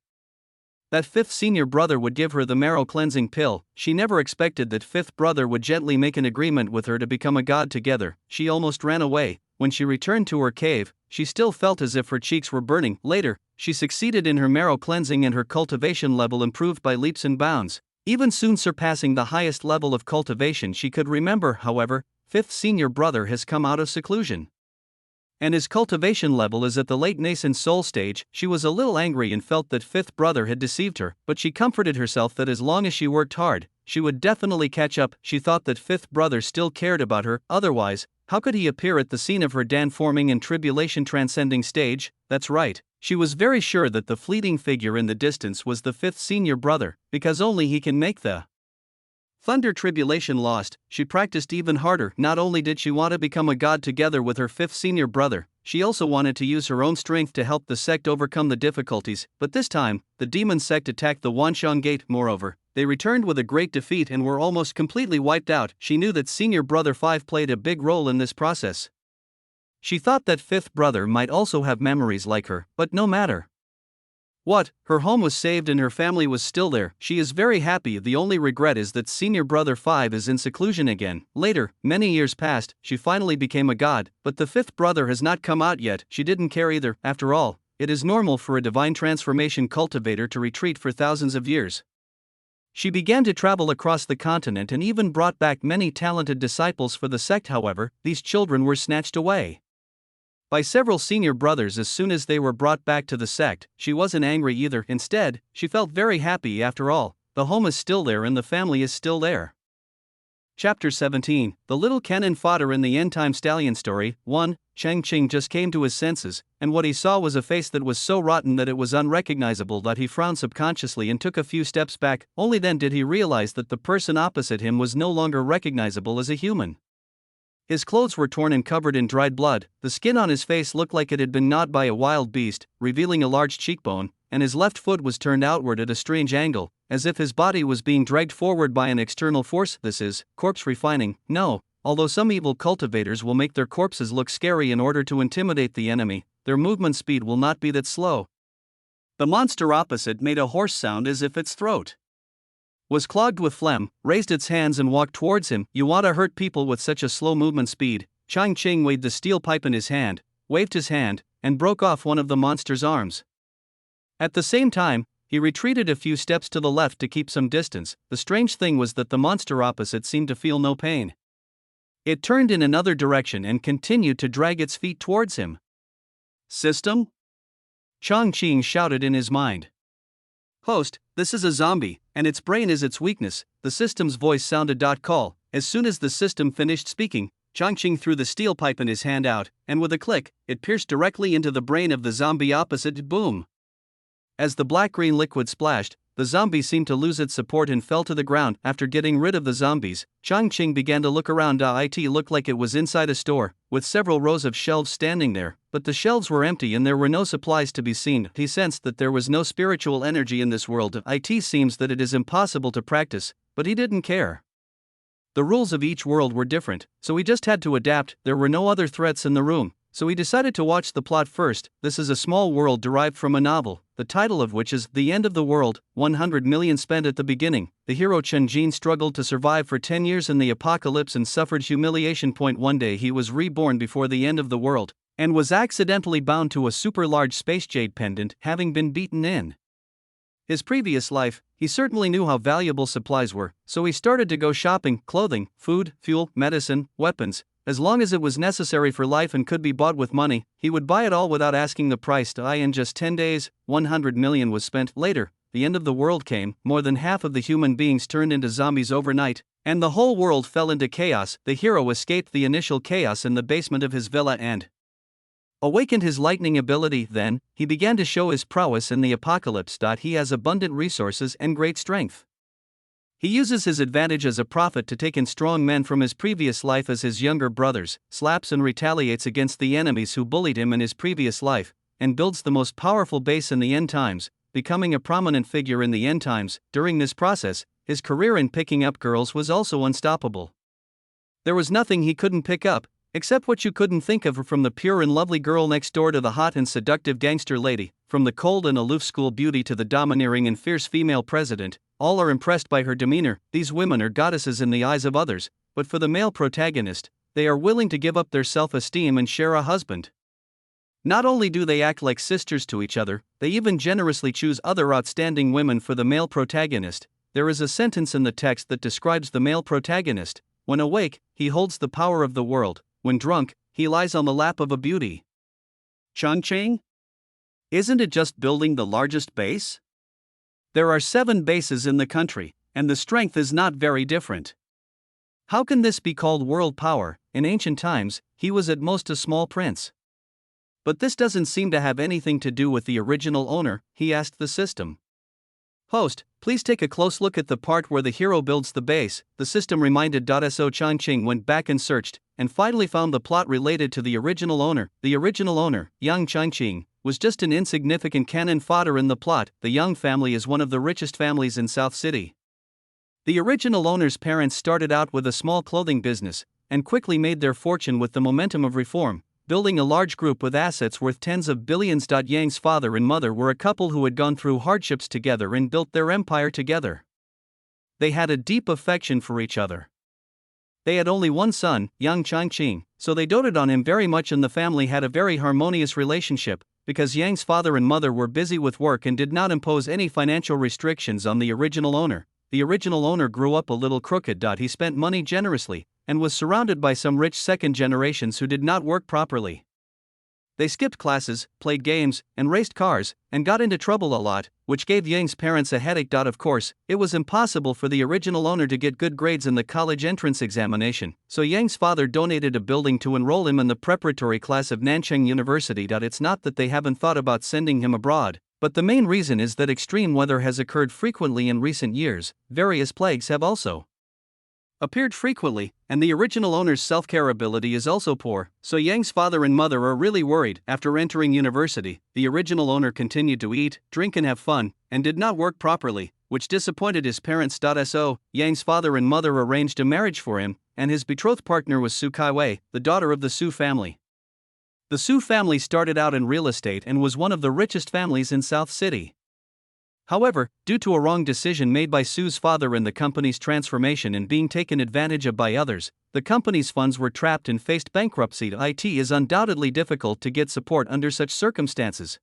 that fifth senior brother would give her the marrow cleansing pill. She never expected that fifth brother would gently make an agreement with her to become a god together. She almost ran away. When she returned to her cave, she still felt as if her cheeks were burning. Later, she succeeded in her marrow cleansing and her cultivation level improved by leaps and bounds, even soon surpassing the highest level of cultivation she could remember. However, fifth senior brother has come out of seclusion, and his cultivation level is at the late nascent soul stage. She was a little angry and felt that fifth brother had deceived her, but she comforted herself that as long as she worked hard, she would definitely catch up. She thought that fifth brother still cared about her, otherwise, how could he appear at the scene of her Dan forming and tribulation transcending stage? That's right, she was very sure that the fleeting figure in the distance was the fifth senior brother, because only he can make the thunder tribulation lost. She practiced even harder. Not only did she want to become a god together with her fifth senior brother, she also wanted to use her own strength to help the sect overcome the difficulties. But this time, the demon sect attacked the Wanxiang Gate. Moreover, they returned with a great defeat and were almost completely wiped out. She knew that senior brother 5 played a big role in this process. She thought that fifth brother might also have memories like her, but no matter what, her home was saved and her family was still there. She is very happy. The only regret is that senior brother 5 is in seclusion again. Later, many years passed, she finally became a god, but the fifth brother has not come out yet. She didn't care either. After all, it is normal for a divine transformation cultivator to retreat for thousands of years. She began to travel across the continent and even brought back many talented disciples for the sect. However, these children were snatched away by several senior brothers as soon as they were brought back to the sect. She wasn't angry either. Instead, she felt very happy. After all, the home is still there and the family is still there. Chapter 17, The Little Cannon Fodder in the End-Time Stallion Story. 1. Changqing just came to his senses, and what he saw was a face that was so rotten that it was unrecognizable that he frowned subconsciously and took a few steps back. Only then did he realize that the person opposite him was no longer recognizable as a human. His clothes were torn and covered in dried blood, the skin on his face looked like it had been gnawed by a wild beast, revealing a large cheekbone, and his left foot was turned outward at a strange angle, as if his body was being dragged forward by an external force. This is corpse refining. No, although some evil cultivators will make their corpses look scary in order to intimidate the enemy, their movement speed will not be that slow. The monster opposite made a hoarse sound as if its throat was clogged with phlegm, raised its hands and walked towards him. You want to hurt people with such a slow movement speed? Changqing weighed the steel pipe in his hand, waved his hand, and broke off one of the monster's arms. At the same time, he retreated a few steps to the left to keep some distance. The strange thing was that the monster opposite seemed to feel no pain. It turned in another direction and continued to drag its feet towards him. System? Changqing shouted in his mind. Host, this is a zombie, and its brain is its weakness, the system's voice sounded. Call. As soon as the system finished speaking, Changqing threw the steel pipe in his hand out, and with a click, it pierced directly into the brain of the zombie opposite. Boom! As the black-green liquid splashed, the zombie seemed to lose its support and fell to the ground. After getting rid of the zombies, Changqing began to look around. It looked like it was inside a store, with several rows of shelves standing there, but the shelves were empty and there were no supplies to be seen. He sensed that there was no spiritual energy in this world. It seems that it is impossible to practice, but he didn't care. The rules of each world were different, so he just had to adapt. There were no other threats in the room, so he decided to watch the plot first. This is a small world derived from a novel, the title of which is The End of the World. 100 million spent at the beginning. The hero Changqing struggled to survive for 10 years in the apocalypse and suffered humiliation. One day he was reborn before the end of the world, and was accidentally bound to a super large space jade pendant, having been beaten in his previous life. He certainly knew how valuable supplies were, so he started to go shopping: clothing, food, fuel, medicine, weapons. As long as it was necessary for life and could be bought with money, he would buy it all without asking the price. In just 10 days, 100 million was spent. Later, the end of the world came. More than half of the human beings turned into zombies overnight, and the whole world fell into chaos. The hero escaped the initial chaos in the basement of his villa and awakened his lightning ability. Then, he began to show his prowess in the apocalypse. He has abundant resources and great strength. He uses his advantage as a prophet to take in strong men from his previous life as his younger brothers, slaps and retaliates against the enemies who bullied him in his previous life, and builds the most powerful base in the end times, becoming a prominent figure in the end times. During this process, his career in picking up girls was also unstoppable. There was nothing he couldn't pick up, except what you couldn't think of, from the pure and lovely girl next door to the hot and seductive gangster lady, from the cold and aloof school beauty to the domineering and fierce female president. All are impressed by her demeanor. These women are goddesses in the eyes of others, but for the male protagonist, they are willing to give up their self-esteem and share a husband. Not only do they act like sisters to each other, they even generously choose other outstanding women for the male protagonist. There is a sentence in the text that describes the male protagonist: when awake, he holds the power of the world; when drunk, he lies on the lap of a beauty. Changqing? Isn't it just building the largest base? There are 7 bases in the country, and the strength is not very different. How can this be called world power? In ancient times, he was at most a small prince. But this doesn't seem to have anything to do with the original owner, he asked the system. Host, please take a close look at the part where the hero builds the base, the system reminded. So Changqing went back and searched, and finally found the plot related to the original owner. The original owner, young Changqing, was just an insignificant cannon fodder in the plot. The Young family is one of the richest families in South City. The original owner's parents started out with a small clothing business, and quickly made their fortune with the momentum of reform, building a large group with assets worth tens of billions. Yang's father and mother were a couple who had gone through hardships together and built their empire together. They had a deep affection for each other. They had only one son, young Changqing, so they doted on him very much, and the family had a very harmonious relationship, because Yang's father and mother were busy with work and did not impose any financial restrictions on the original owner. The original owner grew up a little crooked. He spent money generously, and was surrounded by some rich second generations who did not work properly. They skipped classes, played games, and raced cars, and got into trouble a lot, which gave Yang's parents a headache. Of course, it was impossible for the original owner to get good grades in the college entrance examination, so Yang's father donated a building to enroll him in the preparatory class of Nanchang University. It's not that they haven't thought about sending him abroad, but the main reason is that extreme weather has occurred frequently in recent years. Various plagues have also appeared frequently, and the original owner's self-care ability is also poor, so Yang's father and mother are really worried. After entering university, the original owner continued to eat, drink and have fun, and did not work properly, which disappointed his parents. So, Yang's father and mother arranged a marriage for him, and his betrothed partner was Su Kaiwei, the daughter of the Su family. The Su family started out in real estate and was one of the richest families in South City. However, due to a wrong decision made by Su's father in the company's transformation and being taken advantage of by others, the company's funds were trapped and faced bankruptcy. It is undoubtedly difficult to get support under such circumstances.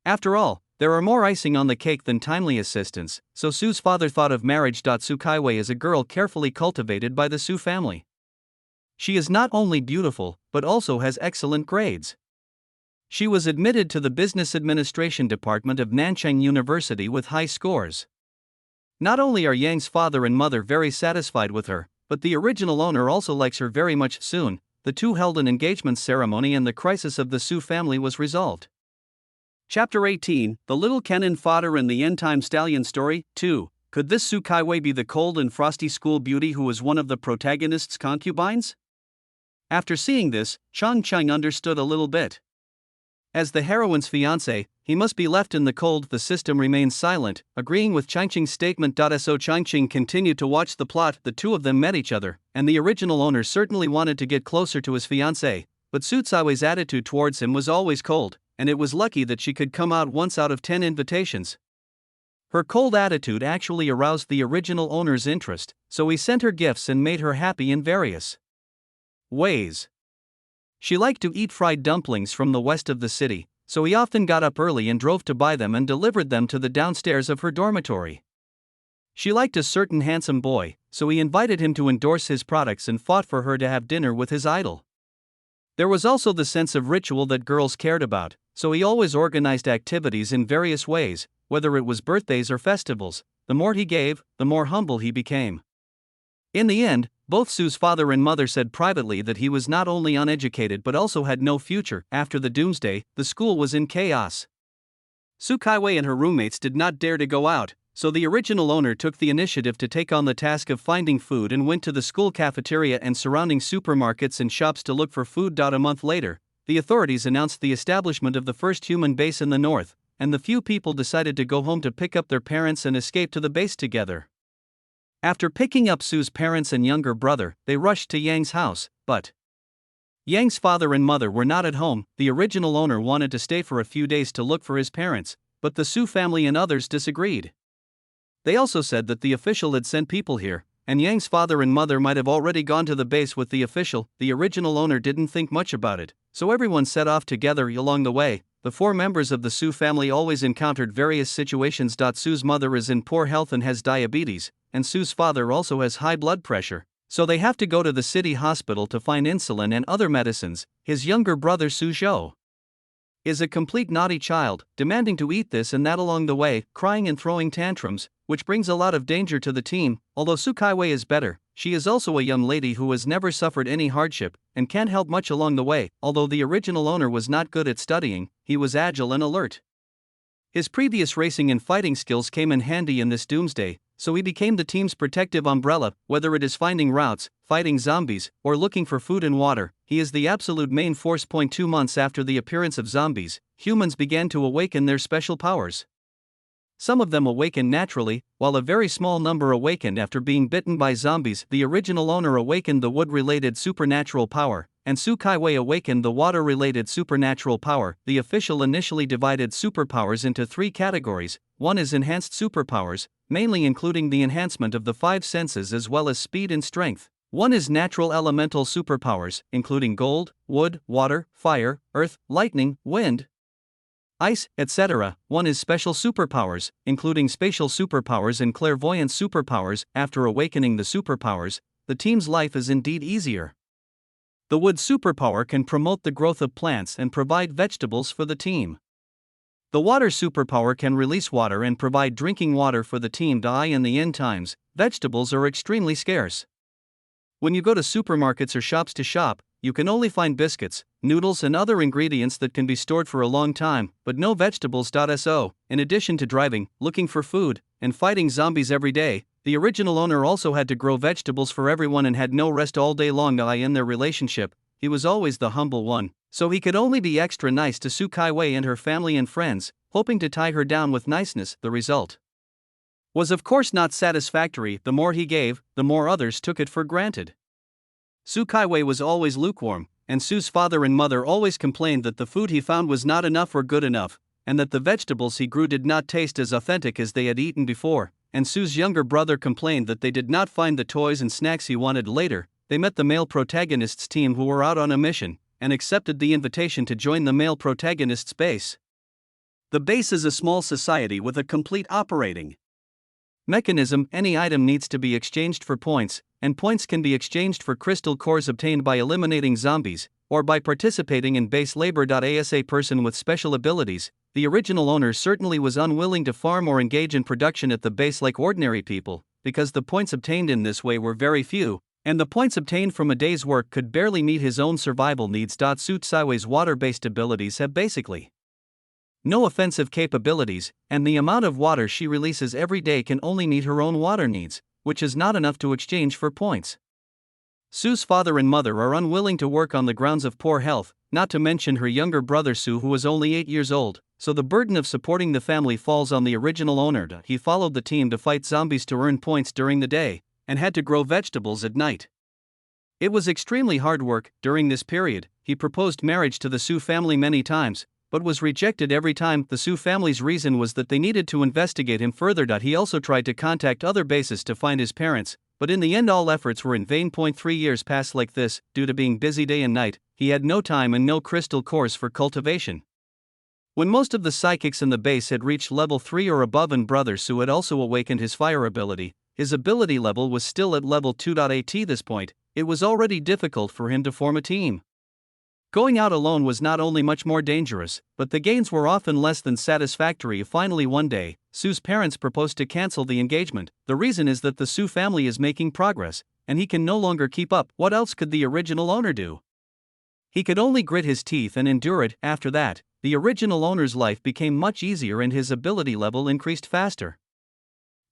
After all, there are more icing on the cake than timely assistance, so Su's father thought of marriage. Su Kaiwei is a girl carefully cultivated by the Su family. She is not only beautiful, but also has excellent grades. She was admitted to the Business Administration Department of Nanchang University with high scores. Not only are Yang's father and mother very satisfied with her, but the original owner also likes her very much. Soon, the two held an engagement ceremony and the crisis of the Su family was resolved. Chapter 18, The Little Cannon Fodder and the End-Time Stallion Story. 2. Could this Su Kaiwei be the cold and frosty school beauty who was one of the protagonist's concubines? After seeing this, Changqing understood a little bit. As the heroine's fiancé, he must be left in the cold. The system remains silent, agreeing with Changqing's statement. So Changqing continued to watch the plot. The two of them met each other, and the original owner certainly wanted to get closer to his fiancé, but Su Kaiwei's attitude towards him was always cold, and it was lucky that she could come out once out of 10 invitations. Her cold attitude actually aroused the original owner's interest, so he sent her gifts and made her happy in various ways. She liked to eat fried dumplings from the west of the city, so he often got up early and drove to buy them and delivered them to the downstairs of her dormitory. She liked a certain handsome boy, so he invited him to endorse his products and fought for her to have dinner with his idol. There was also the sense of ritual that girls cared about, so he always organized activities in various ways, whether it was birthdays or festivals. The more he gave, the more humble he became. In the end, both Su's father and mother said privately that he was not only uneducated but also had no future. After the doomsday, the school was in chaos. Su Kaiwei and her roommates did not dare to go out, so the original owner took the initiative to take on the task of finding food and went to the school cafeteria and surrounding supermarkets and shops to look for food. A month later, the authorities announced the establishment of the first human base in the north, and the few people decided to go home to pick up their parents and escape to the base together. After picking up Su's parents and younger brother, they rushed to Yang's house, but Yang's father and mother were not at home. The original owner wanted to stay for a few days to look for his parents, but the Su family and others disagreed. They also said that the official had sent people here, and Yang's father and mother might have already gone to the base with the official. The original owner didn't think much about it, so everyone set off together. Along the way, the four members of the Su family always encountered various situations. Su's mother is in poor health and has diabetes, and Su's father also has high blood pressure, so they have to go to the city hospital to find insulin and other medicines. His younger brother Su Zhou is a complete naughty child, demanding to eat this and that along the way, crying and throwing tantrums, which brings a lot of danger to the team. Although Su Kaiwei is better, she is also a young lady who has never suffered any hardship, and can't help much along the way. Although the original owner was not good at studying, he was agile and alert. His previous racing and fighting skills came in handy in this doomsday, so he became the team's protective umbrella. Whether it is finding routes, fighting zombies, or looking for food and water, he is the absolute main force. 2 months after the appearance of zombies, humans began to awaken their special powers. Some of them awakened naturally, while a very small number awakened after being bitten by zombies. The original owner awakened the wood-related supernatural power, and Su Kaiwei awakened the water-related supernatural power. The official initially divided superpowers into 3 categories. One is enhanced superpowers, mainly including the enhancement of the 5 senses as well as speed and strength. One is natural elemental superpowers, including gold, wood, water, fire, earth, lightning, wind, ice, etc. One is special superpowers, including spatial superpowers and clairvoyant superpowers. After awakening the superpowers, the team's life is indeed easier. The wood superpower can promote the growth of plants and provide vegetables for the team. The water superpower can release water and provide drinking water for the team. In the end times, vegetables are extremely scarce. When you go to supermarkets or shops to shop, you can only find biscuits, noodles and other ingredients that can be stored for a long time, but no vegetables. In addition to driving, looking for food, and fighting zombies every day, the original owner also had to grow vegetables for everyone and had no rest all day long. In their relationship, he was always the humble one, so he could only be extra nice to Su Kaiwei and her family and friends, hoping to tie her down with niceness. The result was of course not satisfactory. The more he gave, the more others took it for granted. Su Kaiwei was always lukewarm, and Su's father and mother always complained that the food he found was not enough or good enough, and that the vegetables he grew did not taste as authentic as they had eaten before, and Su's younger brother complained that they did not find the toys and snacks he wanted. Later, they met the male protagonist's team who were out on a mission, and accepted the invitation to join the male protagonist's base. The base is a small society with a complete operating mechanism. Any item needs to be exchanged for points, and points can be exchanged for crystal cores obtained by eliminating zombies, or by participating in base labor. As a person with special abilities, the original owner certainly was unwilling to farm or engage in production at the base like ordinary people, because the points obtained in this way were very few, and the points obtained from a day's work could barely meet his own survival needs. Suit Saiwei's water-based abilities have basically no offensive capabilities, and the amount of water she releases every day can only meet her own water needs, which is not enough to exchange for points. Sue's father and mother are unwilling to work on the grounds of poor health, not to mention her younger brother Sue, who was only 8 years old, so the burden of supporting the family falls on the original owner. He followed the team to fight zombies to earn points during the day, and had to grow vegetables at night. It was extremely hard work. During this period, he proposed marriage to the Sue family many times, but was rejected every time. The Sue family's reason was that they needed to investigate him further. He also tried to contact other bases to find his parents, but in the end all efforts were in vain. 3 years passed like this. Due to being busy day and night, he had no time and no crystal cores for cultivation. When most of the psychics in the base had reached level 3 or above and brother Sue had also awakened his fire ability, his ability level was still at level 2. At this point, it was already difficult for him to form a team. Going out alone was not only much more dangerous, but the gains were often less than satisfactory. Finally one day, Sue's parents proposed to cancel the engagement. The reason is that the Sue family is making progress, and he can no longer keep up. What else could the original owner do? He could only grit his teeth and endure it. After that, the original owner's life became much easier and his ability level increased faster.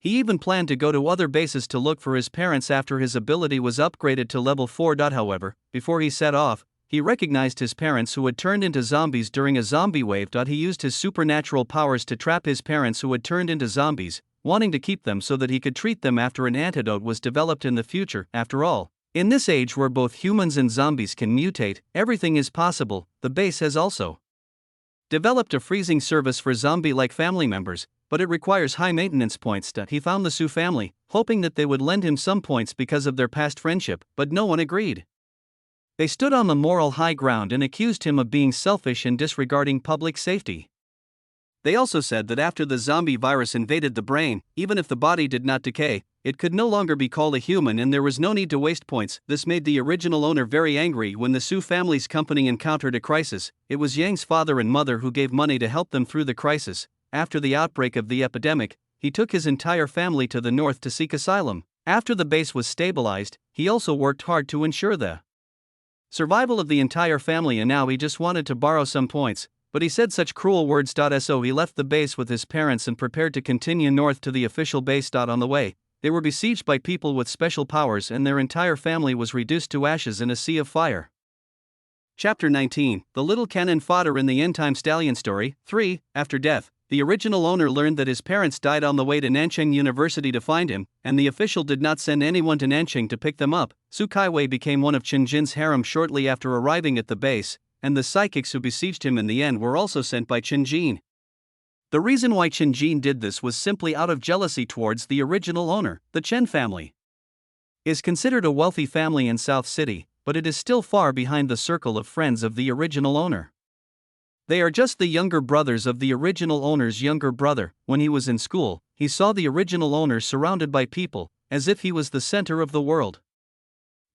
He even planned to go to other bases to look for his parents after his ability was upgraded to level 4. However, before he set off, he recognized his parents who had turned into zombies during a zombie wave. He used his supernatural powers to trap his parents who had turned into zombies, wanting to keep them so that he could treat them after an antidote was developed in the future. After all, in this age where both humans and zombies can mutate, everything is possible. The base has also developed a freezing service for zombie-like family members, but it requires high maintenance points. He found the Sue family, hoping that they would lend him some points because of their past friendship, but no one agreed. They stood on the moral high ground and accused him of being selfish and disregarding public safety. They also said that after the zombie virus invaded the brain, even if the body did not decay, it could no longer be called a human and there was no need to waste points. This made the original owner very angry. When the Sue family's company encountered a crisis, it was Yang's father and mother who gave money to help them through the crisis. After the outbreak of the epidemic, he took his entire family to the north to seek asylum. After the base was stabilized, he also worked hard to ensure the survival of the entire family, and now he just wanted to borrow some points, but he said such cruel words. So he left the base with his parents and prepared to continue north to the official base. On the way, they were besieged by people with special powers and their entire family was reduced to ashes in a sea of fire. Chapter 19, The Little Cannon Fodder in the End-Time Stallion Story. 3. After death, the original owner learned that his parents died on the way to Nanchang University to find him, and the official did not send anyone to Nanchang to pick them up. Su Kaiwei became one of Qinjin's harem shortly after arriving at the base, and the psychics who besieged him in the end were also sent by Qinjin. The reason why Qinjin did this was simply out of jealousy towards the original owner. The Chen family is considered a wealthy family in South City, but it is still far behind the circle of friends of the original owner. They are just the younger brothers of the original owner's younger brother. When he was in school, he saw the original owner surrounded by people, as if he was the center of the world.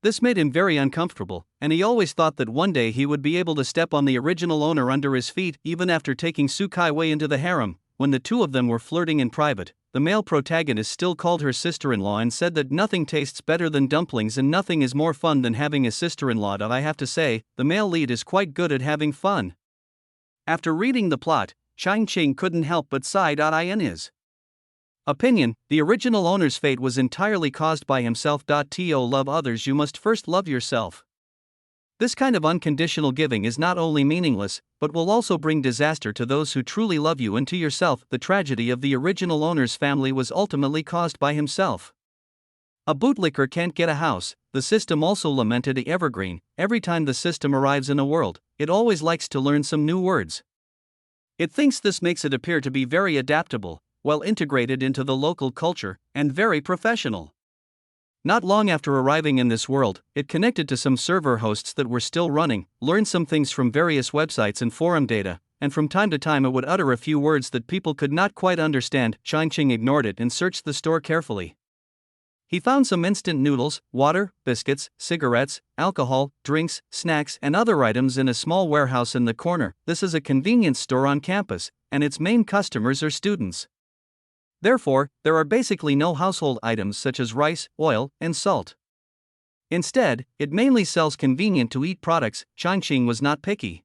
This made him very uncomfortable, and he always thought that one day he would be able to step on the original owner under his feet. Even after taking Su Kaiwei into the harem, when the two of them were flirting in private, the male protagonist still called her sister-in-law and said that nothing tastes better than dumplings and nothing is more fun than having a sister-in-law. I have to say, the male lead is quite good at having fun. After reading the plot, Changqing couldn't help but sigh. In his opinion, the original owner's fate was entirely caused by himself. To love others, you must first love yourself. This kind of unconditional giving is not only meaningless, but will also bring disaster to those who truly love you and to yourself. The tragedy of the original owner's family was ultimately caused by himself. A bootlicker can't get a house. The system also lamented the evergreen. Every time the system arrives in a world, it always likes to learn some new words. It thinks this makes it appear to be very adaptable, well integrated into the local culture, and very professional. Not long after arriving in this world, it connected to some server hosts that were still running, learned some things from various websites and forum data, and from time to time it would utter a few words that people could not quite understand. Changqing ignored it and searched the store carefully. He found some instant noodles, water, biscuits, cigarettes, alcohol, drinks, snacks, and other items in a small warehouse in the corner. This is a convenience store on campus, and its main customers are students. Therefore, there are basically no household items such as rice, oil, and salt. Instead, it mainly sells convenient-to-eat products. Changqing was not picky.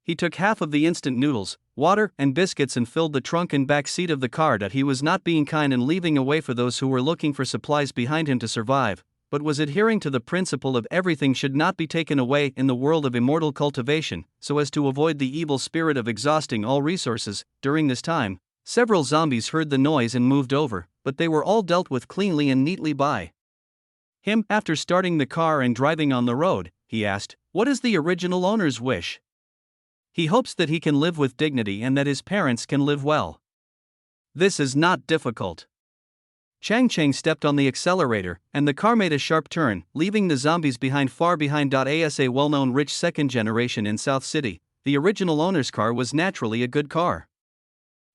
He took half of the instant noodles, water, and biscuits and filled the trunk and back seat of the car. That he was not being kind and leaving a way for those who were looking for supplies behind him to survive, but was adhering to the principle of everything should not be taken away in the world of immortal cultivation, so as to avoid the evil spirit of exhausting all resources. During this time, several zombies heard the noise and moved over, but they were all dealt with cleanly and neatly by him. After starting the car and driving on the road, he asked, "What is the original owner's wish?" He hopes that he can live with dignity and that his parents can live well. This is not difficult. Changqing stepped on the accelerator, and the car made a sharp turn, leaving the zombies behind, far behind. As a well-known rich second generation in South City, the original owner's car was naturally a good car.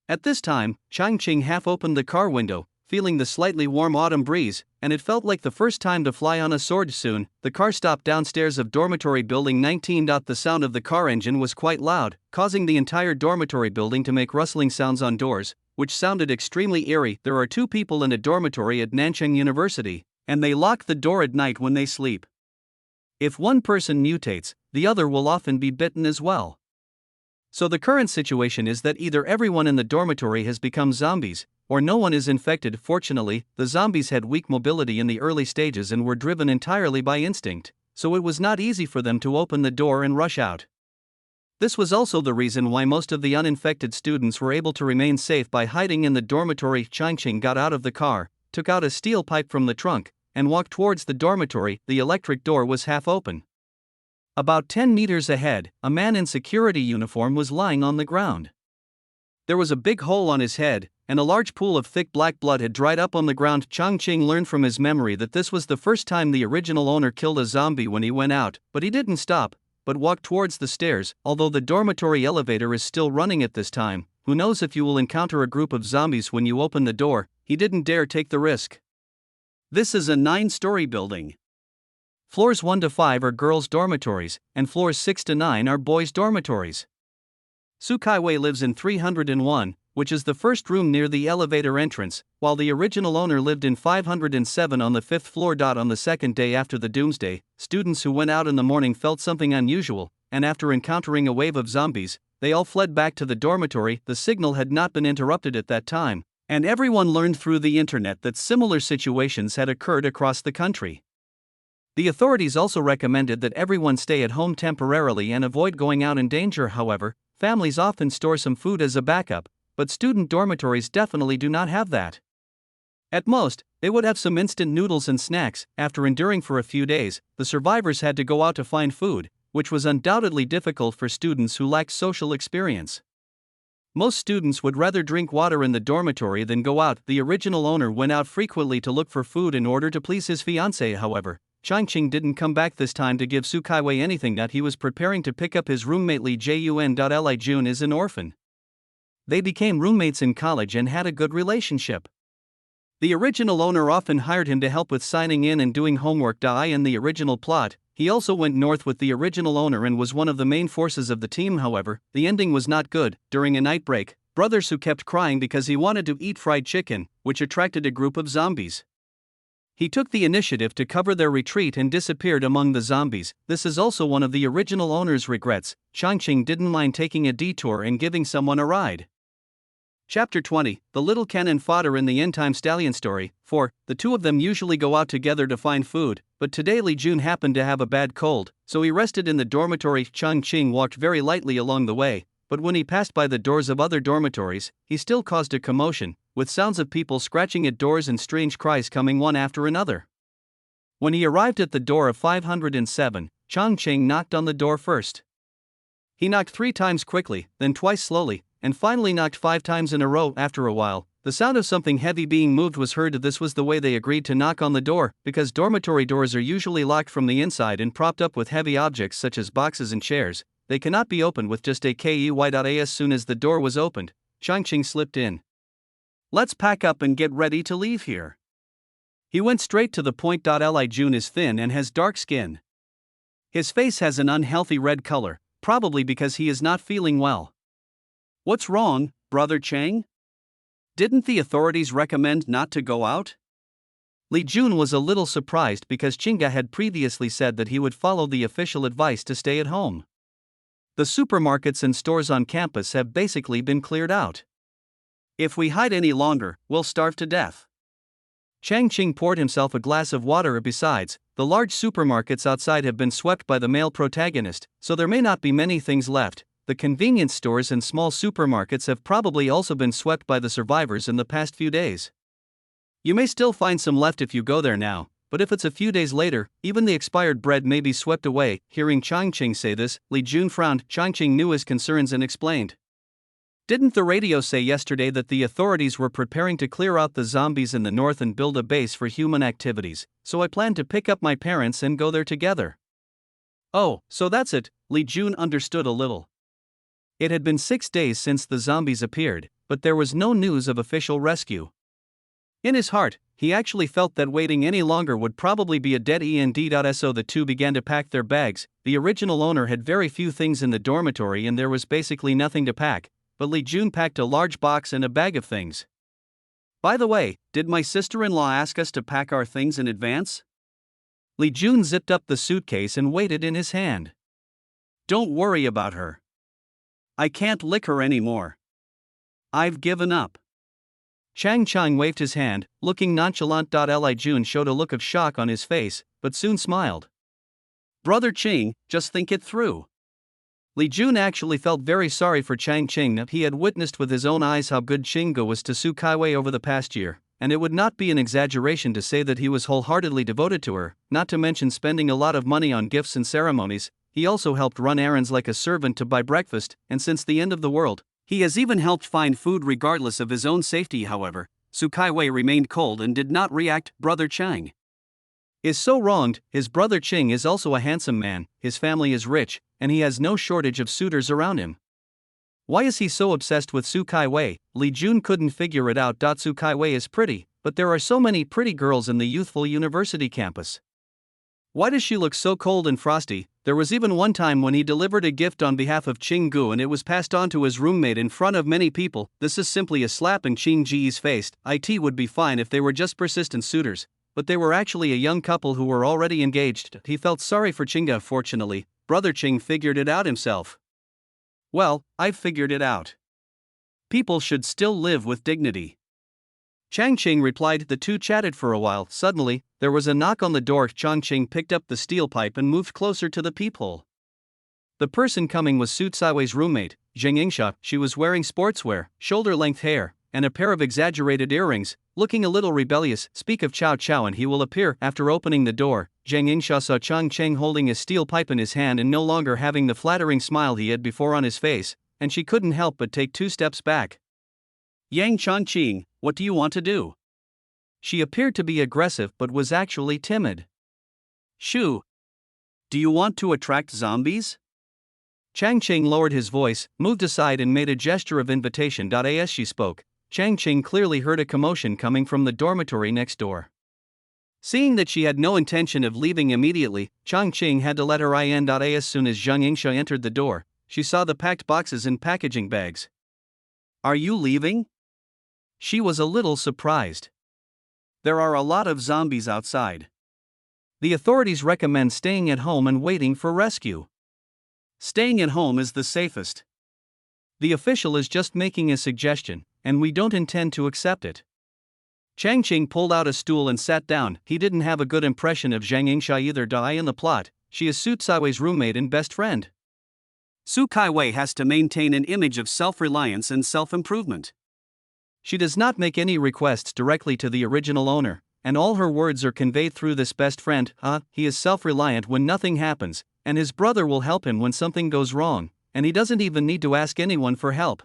At this time, Changqing half opened the car window, feeling the slightly warm autumn breeze, and it felt like the first time to fly on a sword. Soon, the car stopped downstairs of dormitory building 19. The sound of the car engine was quite loud, causing the entire dormitory building to make rustling sounds on doors, which sounded extremely eerie. There are 2 people in a dormitory at Nanchang University, and they lock the door at night when they sleep. If one person mutates, the other will often be bitten as well. So the current situation is that either everyone in the dormitory has become zombies, or no one is infected. Fortunately, the zombies had weak mobility in the early stages and were driven entirely by instinct, so it was not easy for them to open the door and rush out. This was also the reason why most of the uninfected students were able to remain safe by hiding in the dormitory. Changqing got out of the car, took out a steel pipe from the trunk, and walked towards the dormitory. The electric door was half open. About 10 meters ahead, a man in security uniform was lying on the ground. There was a big hole on his head, and a large pool of thick black blood had dried up on the ground. Changqing learned from his memory that this was the first time the original owner killed a zombie when he went out, but he didn't stop, but walked towards the stairs. Although the dormitory elevator is still running at this time, who knows if you will encounter a group of zombies when you open the door. He didn't dare take the risk. This is a 9-story building. Floors 1 to 5 are girls' dormitories, and floors 6 to 9 are boys' dormitories. Sukaiwei lives in 301, which is the first room near the elevator entrance, while the original owner lived in 507 on the 5th floor. On the second day after the doomsday, students who went out in the morning felt something unusual, and after encountering a wave of zombies, they all fled back to the dormitory. The signal had not been interrupted at that time, and everyone learned through the internet that similar situations had occurred across the country. The authorities also recommended that everyone stay at home temporarily and avoid going out in danger. However, families often store some food as a backup, but student dormitories definitely do not have that. At most, they would have some instant noodles and snacks. After enduring for a few days, the survivors had to go out to find food, which was undoubtedly difficult for students who lacked social experience. Most students would rather drink water in the dormitory than go out. The original owner went out frequently to look for food in order to please his fiancée. However, Changqing didn't come back this time to give Sukaiwei anything. That he was preparing to pick up his roommate Li Jun. Li Jun is an orphan. They became roommates in college and had a good relationship. The original owner often hired him to help with signing in and doing homework. In the original plot, he also went north with the original owner and was one of the main forces of the team. However, the ending was not good. During a night break, Brother Su kept crying because he wanted to eat fried chicken, which attracted a group of zombies. He took the initiative to cover their retreat and disappeared among the zombies. This is also one of the original owner's regrets. Changqing didn't mind taking a detour and giving someone a ride. Chapter 20, The Little Cannon Fodder in the End-Time Stallion Story. 4. The two of them usually go out together to find food, but today Li Jun happened to have a bad cold, so he rested in the dormitory. Changqing walked very lightly along the way, but when he passed by the doors of other dormitories, he still caused a commotion, with sounds of people scratching at doors and strange cries coming one after another. When he arrived at the door of 507, Changqing knocked on the door first. He knocked 3 times quickly, then twice slowly, and finally knocked 5 times in a row. After a while, the sound of something heavy being moved was heard. This was the way they agreed to knock on the door, because dormitory doors are usually locked from the inside and propped up with heavy objects such as boxes and chairs. They cannot be opened with just a key. As soon as the door was opened, Changqing slipped in. "Let's pack up and get ready to leave here." He went straight to the point. Li Jun is thin and has dark skin. His face has an unhealthy red color, probably because he is not feeling well. What's wrong, Brother Chang? Didn't the authorities recommend not to go out? Li Jun was a little surprised because Chinga had previously said that he would follow the official advice to stay at home. The supermarkets and stores on campus have basically been cleared out. If we hide any longer, we'll starve to death. Changqing poured himself a glass of water. Besides, the large supermarkets outside have been swept by the male protagonist, so there may not be many things left. The convenience stores and small supermarkets have probably also been swept by the survivors in the past few days. You may still find some left if you go there now, but if it's a few days later, even the expired bread may be swept away. Hearing Changqing say this, Li Jun frowned. Changqing knew his concerns and explained. Didn't the radio say yesterday that the authorities were preparing to clear out the zombies in the north and build a base for human activities, so I plan to pick up my parents and go there together. Oh, so that's it, Li Jun understood a little. It had been 6 days since the zombies appeared, but there was no news of official rescue. In his heart, he actually felt that waiting any longer would probably be a dead end. So the two began to pack their bags. The original owner had very few things in the dormitory and there was basically nothing to pack, but Li Jun packed a large box and a bag of things. By the way, did my sister-in-law ask us to pack our things in advance? Li Jun zipped up the suitcase and weighed it in his hand. Don't worry about her. I can't lick her anymore. I've given up. Changqing waved his hand, looking nonchalant. Li Jun showed a look of shock on his face, but soon smiled. Brother Ching, just think it through. Li Jun actually felt very sorry for Changqing. He had witnessed with his own eyes how good Chinga was to Su Kaiwei over the past year, and it would not be an exaggeration to say that he was wholeheartedly devoted to her, not to mention spending a lot of money on gifts and ceremonies. He also helped run errands like a servant to buy breakfast, and since the end of the world, he has even helped find food regardless of his own safety. However, Su Kaiwei remained cold and did not react. Brother Chang is so wronged. His brother Ching is also a handsome man, his family is rich, and he has no shortage of suitors around him. Why is he so obsessed with Su Kaiwei? Li Jun couldn't figure it out. Su Kaiwei is pretty, but there are so many pretty girls in the youthful university campus. Why does she look so cold and frosty? There was even one time when he delivered a gift on behalf of Ching Gu and it was passed on to his roommate in front of many people. This is simply a slap in Ching Ji's face. It would be fine if they were just persistent suitors, but they were actually a young couple who were already engaged. He felt sorry for Chinga. Fortunately, Brother Ching figured it out himself. Well, I've figured it out. People should still live with dignity. Changqing replied. The two chatted for a while. Suddenly, there was a knock on the door. Changqing picked up the steel pipe and moved closer to the peephole. The person coming was Su Tsaiwei's roommate, Zheng Yingsha. She was wearing sportswear, shoulder-length hair, and a pair of exaggerated earrings, looking a little rebellious. Speak of Cao Cao and he will appear. After opening the door, Zheng Yingsha saw Changqing holding a steel pipe in his hand and no longer having the flattering smile he had before on his face, and she couldn't help but take 2 steps back. Yang Changqing, what do you want to do? She appeared to be aggressive but was actually timid. Shoo! Do you want to attract zombies? Changqing lowered his voice, moved aside and made a gesture of invitation. As she spoke, Changqing clearly heard a commotion coming from the dormitory next door. Seeing that she had no intention of leaving immediately, Changqing had to let her in. As soon as Zheng Yingsha entered the door, she saw the packed boxes and packaging bags. Are you leaving? She was a little surprised. There are a lot of zombies outside. The authorities recommend staying at home and waiting for rescue. Staying at home is the safest. The official is just making a suggestion, and we don't intend to accept it. Changqing pulled out a stool and sat down. He didn't have a good impression of Zheng Yingsha either. In the plot, she is Su Tsaiwei's roommate and best friend. Su Kaiwei has to maintain an image of self-reliance and self-improvement. She does not make any requests directly to the original owner, and all her words are conveyed through this best friend. He is self-reliant when nothing happens, and his brother will help him when something goes wrong, and he doesn't even need to ask anyone for help.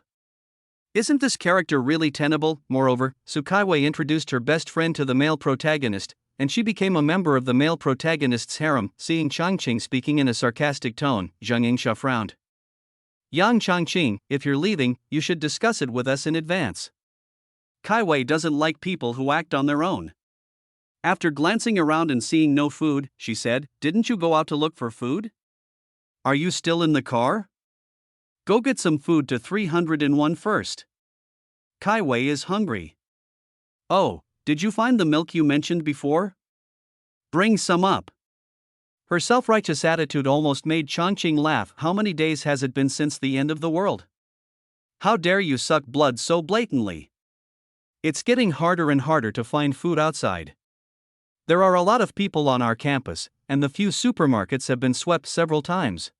Isn't this character really tenable? Moreover, Su Kaiwei introduced her best friend to the male protagonist, and she became a member of the male protagonist's harem. Seeing Changqing speaking in a sarcastic tone, Zheng Yingsha frowned. Yang Changqing, if you're leaving, you should discuss it with us in advance. Kaiwei doesn't like people who act on their own. After glancing around and seeing no food, she said, "Didn't you go out to look for food? Are you still in the car? Go get some food to 301 first. Kai Wei is hungry." "Oh, did you find the milk you mentioned before? Bring some up." Her self-righteous attitude almost made Changqing laugh. "How many days has it been since the end of the world? How dare you suck blood so blatantly? It's getting harder and harder to find food outside. There are a lot of people on our campus, and the few supermarkets have been swept several times.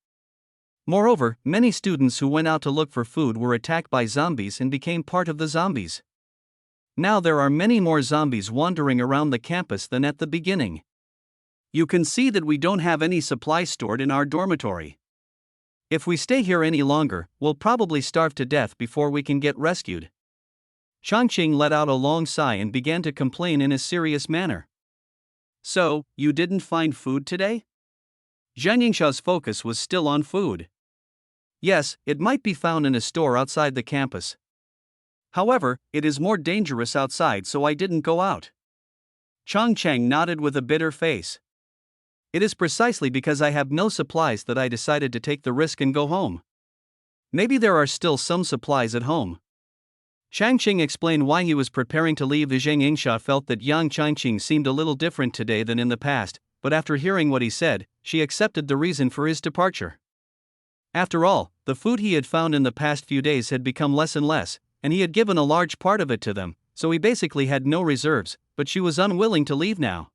Moreover, many students who went out to look for food were attacked by zombies and became part of the zombies. Now there are many more zombies wandering around the campus than at the beginning. You can see that we don't have any supplies stored in our dormitory. If we stay here any longer, we'll probably starve to death before we can get rescued." Changqing let out a long sigh and began to complain in a serious manner. "So, you didn't find food today?" Zhang Yingsha's focus was still on food. "Yes, it might be found in a store outside the campus. However, it is more dangerous outside, so I didn't go out." Changqing nodded with a bitter face. "It is precisely because I have no supplies that I decided to take the risk and go home. Maybe there are still some supplies at home." Changqing explained why he was preparing to leave. Zhang Yingsha felt that young Changqing seemed a little different today than in the past, but after hearing what he said, she accepted the reason for his departure. After all, the food he had found in the past few days had become less and less, and he had given a large part of it to them, so he basically had no reserves, but she was unwilling to leave now.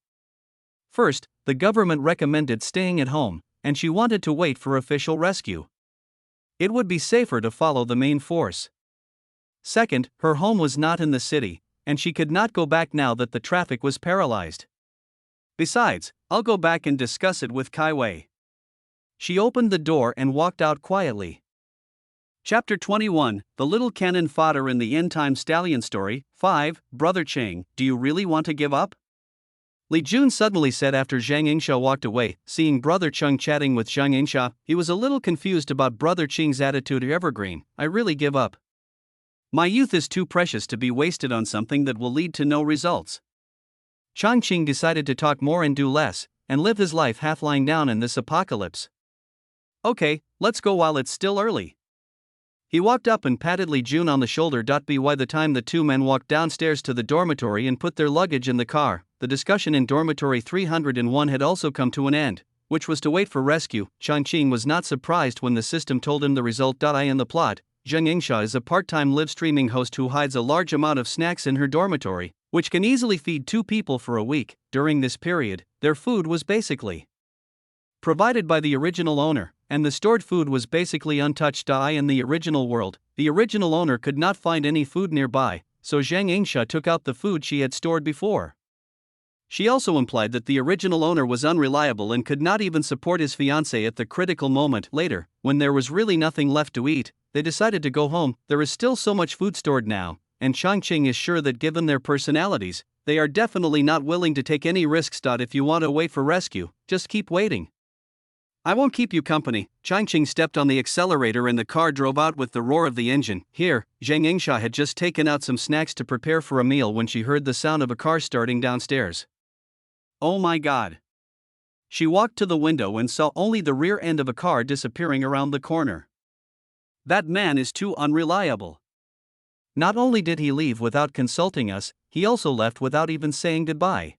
First, the government recommended staying at home, and she wanted to wait for official rescue. It would be safer to follow the main force. Second, her home was not in the city, and she could not go back now that the traffic was paralyzed. Besides, "I'll go back and discuss it with Kai Wei." She opened the door and walked out quietly. Chapter 21, The Little Cannon Fodder in the End-Time Stallion Story. 5. Brother Chang, do you really want to give up? Li Jun suddenly said after Zhang Yingsha walked away. Seeing Brother Cheng chatting with Zhang Yingsha, he was a little confused about Brother Cheng's attitude. "Evergreen, I really give up. My youth is too precious to be wasted on something that will lead to no results." Changqing decided to talk more and do less, and live his life half lying down in this apocalypse. "Okay, let's go while it's still early." He walked up and patted Li Jun on the shoulder. By the time the two men walked downstairs to the dormitory and put their luggage in the car, the discussion in dormitory 301 had also come to an end, which was to wait for rescue. Changqing was not surprised when the system told him the result. In the plot, Zhang Yingsha is a part-time live-streaming host who hides a large amount of snacks in her dormitory, which can easily feed 2 people for a week. During this period, their food was basically provided by the original owner, and the stored food was basically untouched. In the original world, the original owner could not find any food nearby, so Zhang Yingsha took out the food she had stored before. She also implied that the original owner was unreliable and could not even support his fiancée at the critical moment. Later, when there was really nothing left to eat, they decided to go home. There is still so much food stored now, and Changqing is sure that given their personalities, they are definitely not willing to take any risks. If you want to wait for rescue, just keep waiting. I won't keep you company. Changqing stepped on the accelerator and the car drove out with the roar of the engine. Here, Zhang Yingsha had just taken out some snacks to prepare for a meal when she heard the sound of a car starting downstairs. Oh my god. She walked to the window and saw only the rear end of a car disappearing around the corner. That man is too unreliable. Not only did he leave without consulting us, he also left without even saying goodbye.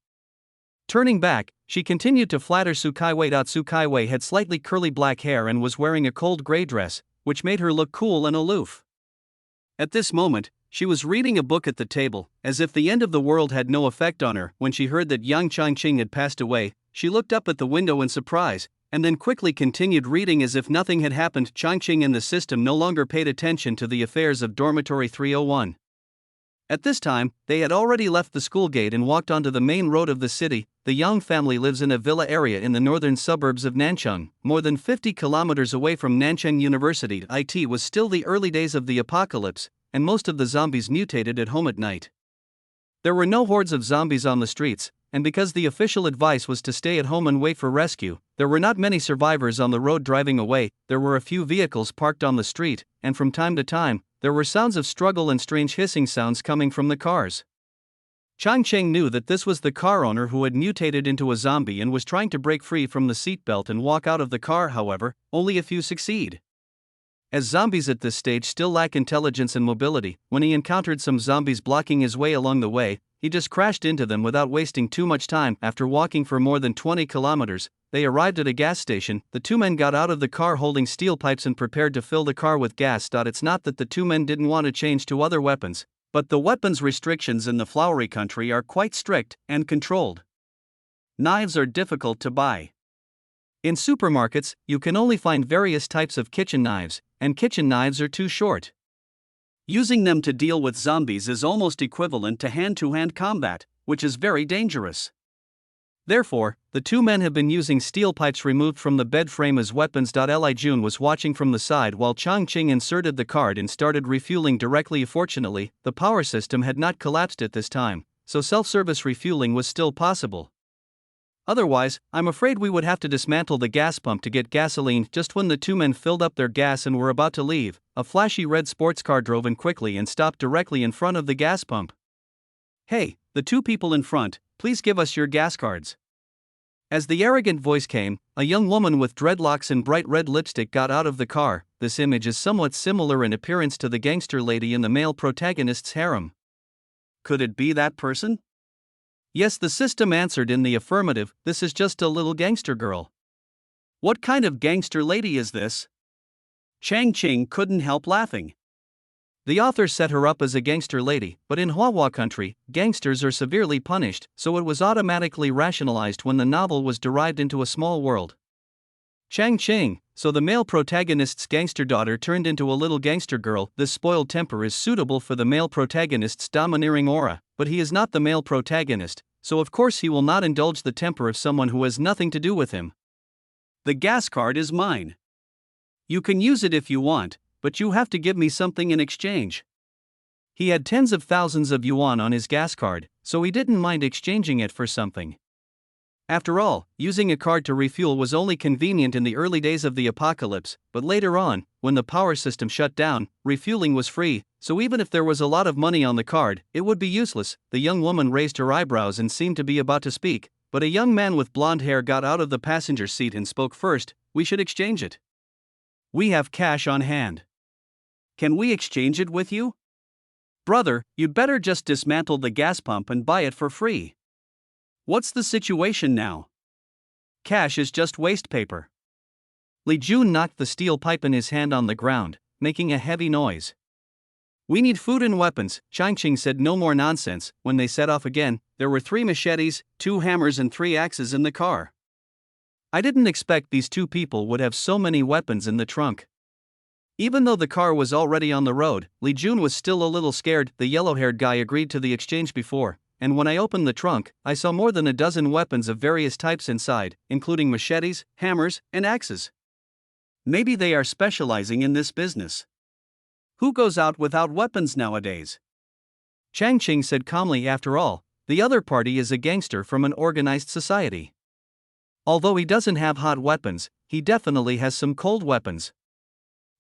Turning back, she continued to flatter Su Kaiwei. Su Kaiwei had slightly curly black hair and was wearing a cold gray dress, which made her look cool and aloof. At this moment, she was reading a book at the table, as if the end of the world had no effect on her. When she heard that young Changqing had passed away, she looked up at the window in surprise, and then quickly continued reading as if nothing had happened. Changqing and the system no longer paid attention to the affairs of dormitory 301. At this time, they had already left the school gate and walked onto the main road of the city. The Yang family lives in a villa area in the northern suburbs of Nanchang, more than 50 kilometers away from Nanchang University. It was still the early days of the apocalypse, and most of the zombies mutated at home at night. There were no hordes of zombies on the streets, and because the official advice was to stay at home and wait for rescue, there were not many survivors on the road driving away. There were a few vehicles parked on the street, and from time to time, there were sounds of struggle and strange hissing sounds coming from the cars. Changqing knew that this was the car owner who had mutated into a zombie and was trying to break free from the seatbelt and walk out of the car. However, only a few succeed. As zombies at this stage still lack intelligence and mobility, when he encountered some zombies blocking his way along the way, he just crashed into them without wasting too much time. After walking for more than 20 kilometers, they arrived at a gas station. The two men got out of the car holding steel pipes and prepared to fill the car with gas. It's not that the two men didn't want to change to other weapons, but the weapons restrictions in the flowery country are quite strict and controlled. Knives are difficult to buy. In supermarkets, you can only find various types of kitchen knives, and kitchen knives are too short. Using them to deal with zombies is almost equivalent to hand-to-hand combat, which is very dangerous. Therefore, the two men have been using steel pipes removed from the bed frame as weapons. Li Jun was watching from the side while Changqing inserted the card and started refueling directly. Fortunately, the power system had not collapsed at this time, so self-service refueling was still possible. Otherwise, I'm afraid we would have to dismantle the gas pump to get gasoline. Just when the two men filled up their gas and were about to leave, a flashy red sports car drove in quickly and stopped directly in front of the gas pump. "Hey, the two people in front, please give us your gas cards." As the arrogant voice came, a young woman with dreadlocks and bright red lipstick got out of the car. This image is somewhat similar in appearance to the gangster lady in the male protagonist's harem. Could it be that person? Yes, the system answered in the affirmative. This is just a little gangster girl. What kind of gangster lady is this? Changqing couldn't help laughing. The author set her up as a gangster lady, but in Huahua country, gangsters are severely punished, so it was automatically rationalized when the novel was derived into a small world. Changqing, so the male protagonist's gangster daughter turned into a little gangster girl. This spoiled temper is suitable for the male protagonist's domineering aura, but he is not the male protagonist, so of course he will not indulge the temper of someone who has nothing to do with him. The gas card is mine. You can use it if you want, but you have to give me something in exchange. He had tens of thousands of yuan on his gas card, so he didn't mind exchanging it for something. After all, using a card to refuel was only convenient in the early days of the apocalypse, but later on, when the power system shut down, refueling was free, so even if there was a lot of money on the card, it would be useless. The young woman raised her eyebrows and seemed to be about to speak, but a young man with blonde hair got out of the passenger seat and spoke first. "We should exchange it. We have cash on hand. Can we exchange it with you? Brother, you'd better just dismantle the gas pump and buy it for free. What's the situation now? Cash is just waste paper." Li Jun knocked the steel pipe in his hand on the ground, making a heavy noise. "We need food and weapons." Changqing said no more nonsense. When they set off again, there were 3 machetes, 2 hammers and 3 axes in the car. I didn't expect these two people would have so many weapons in the trunk. Even though the car was already on the road, Li Jun was still a little scared. The yellow-haired guy agreed to the exchange before, and when I opened the trunk, I saw more than a dozen weapons of various types inside, including machetes, hammers, and axes. Maybe they are specializing in this business. Who goes out without weapons nowadays? Changqing said calmly. After all, the other party is a gangster from an organized society. Although he doesn't have hot weapons, he definitely has some cold weapons.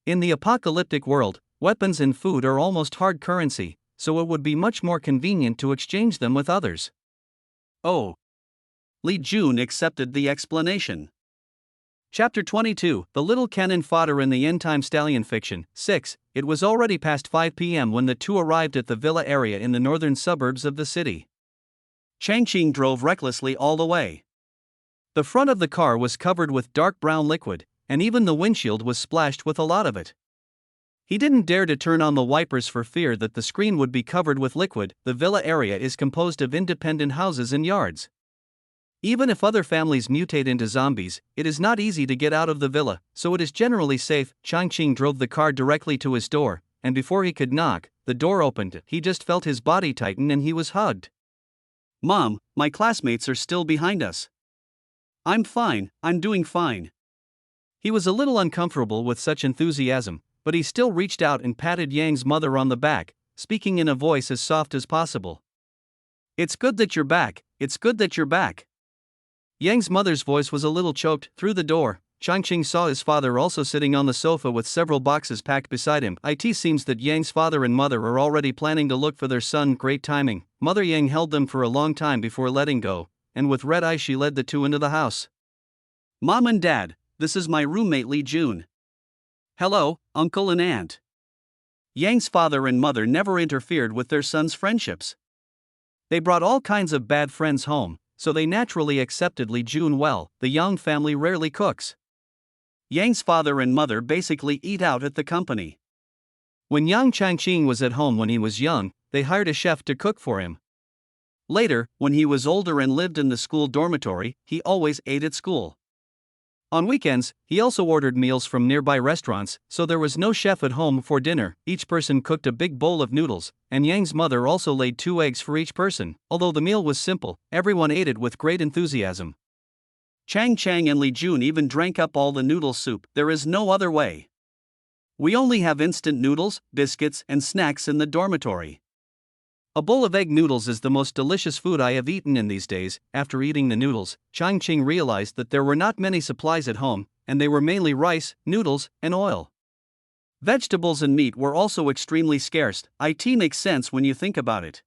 In the apocalyptic world, weapons and food are almost hard currency, so it would be much more convenient to exchange them with others. Oh. Li Jun accepted the explanation. Chapter 22, The Little Cannon Fodder in the End-Time Stallion Fiction. 6. It was already past 5 p.m. when the two arrived at the villa area in the northern suburbs of the city. Changqing drove recklessly all the way. The front of the car was covered with dark brown liquid, and even the windshield was splashed with a lot of it. He didn't dare to turn on the wipers for fear that the screen would be covered with liquid. The villa area is composed of independent houses and yards. Even if other families mutate into zombies, it is not easy to get out of the villa, so it is generally safe. Changqing drove the car directly to his door, and before he could knock, the door opened. He just felt his body tighten and he was hugged. "Mom, my classmates are still behind us. I'm fine, I'm doing fine." He was a little uncomfortable with such enthusiasm, but he still reached out and patted Yang's mother on the back, speaking in a voice as soft as possible. "It's good that you're back, it's good that you're back." Yang's mother's voice was a little choked. Through the door, Changqing saw his father also sitting on the sofa with several boxes packed beside him. It seems that Yang's father and mother are already planning to look for their son. Great timing. Mother Yang held them for a long time before letting go, and with red eyes she led the two into the house. Mom and Dad, this is my roommate Li Jun. Hello, Uncle and Aunt. Yang's father and mother never interfered with their son's friendships. They brought all kinds of bad friends home, so they naturally accepted Li Jun well. The Yang family rarely cooks. Yang's father and mother basically eat out at the company. When young Changqing was at home when he was young, they hired a chef to cook for him. Later, when he was older and lived in the school dormitory, he always ate at school. On weekends, he also ordered meals from nearby restaurants, so there was no chef at home for dinner. Each person cooked a big bowl of noodles, and Yang's mother also laid 2 eggs for each person. Although the meal was simple, everyone ate it with great enthusiasm. Chang and Li Jun even drank up all the noodle soup. There is no other way. We only have instant noodles, biscuits, and snacks in the dormitory. A bowl of egg noodles is the most delicious food I have eaten in these days. After eating the noodles, Changqing realized that there were not many supplies at home, and they were mainly rice, noodles, and oil. Vegetables and meat were also extremely scarce. It makes sense when you think about it.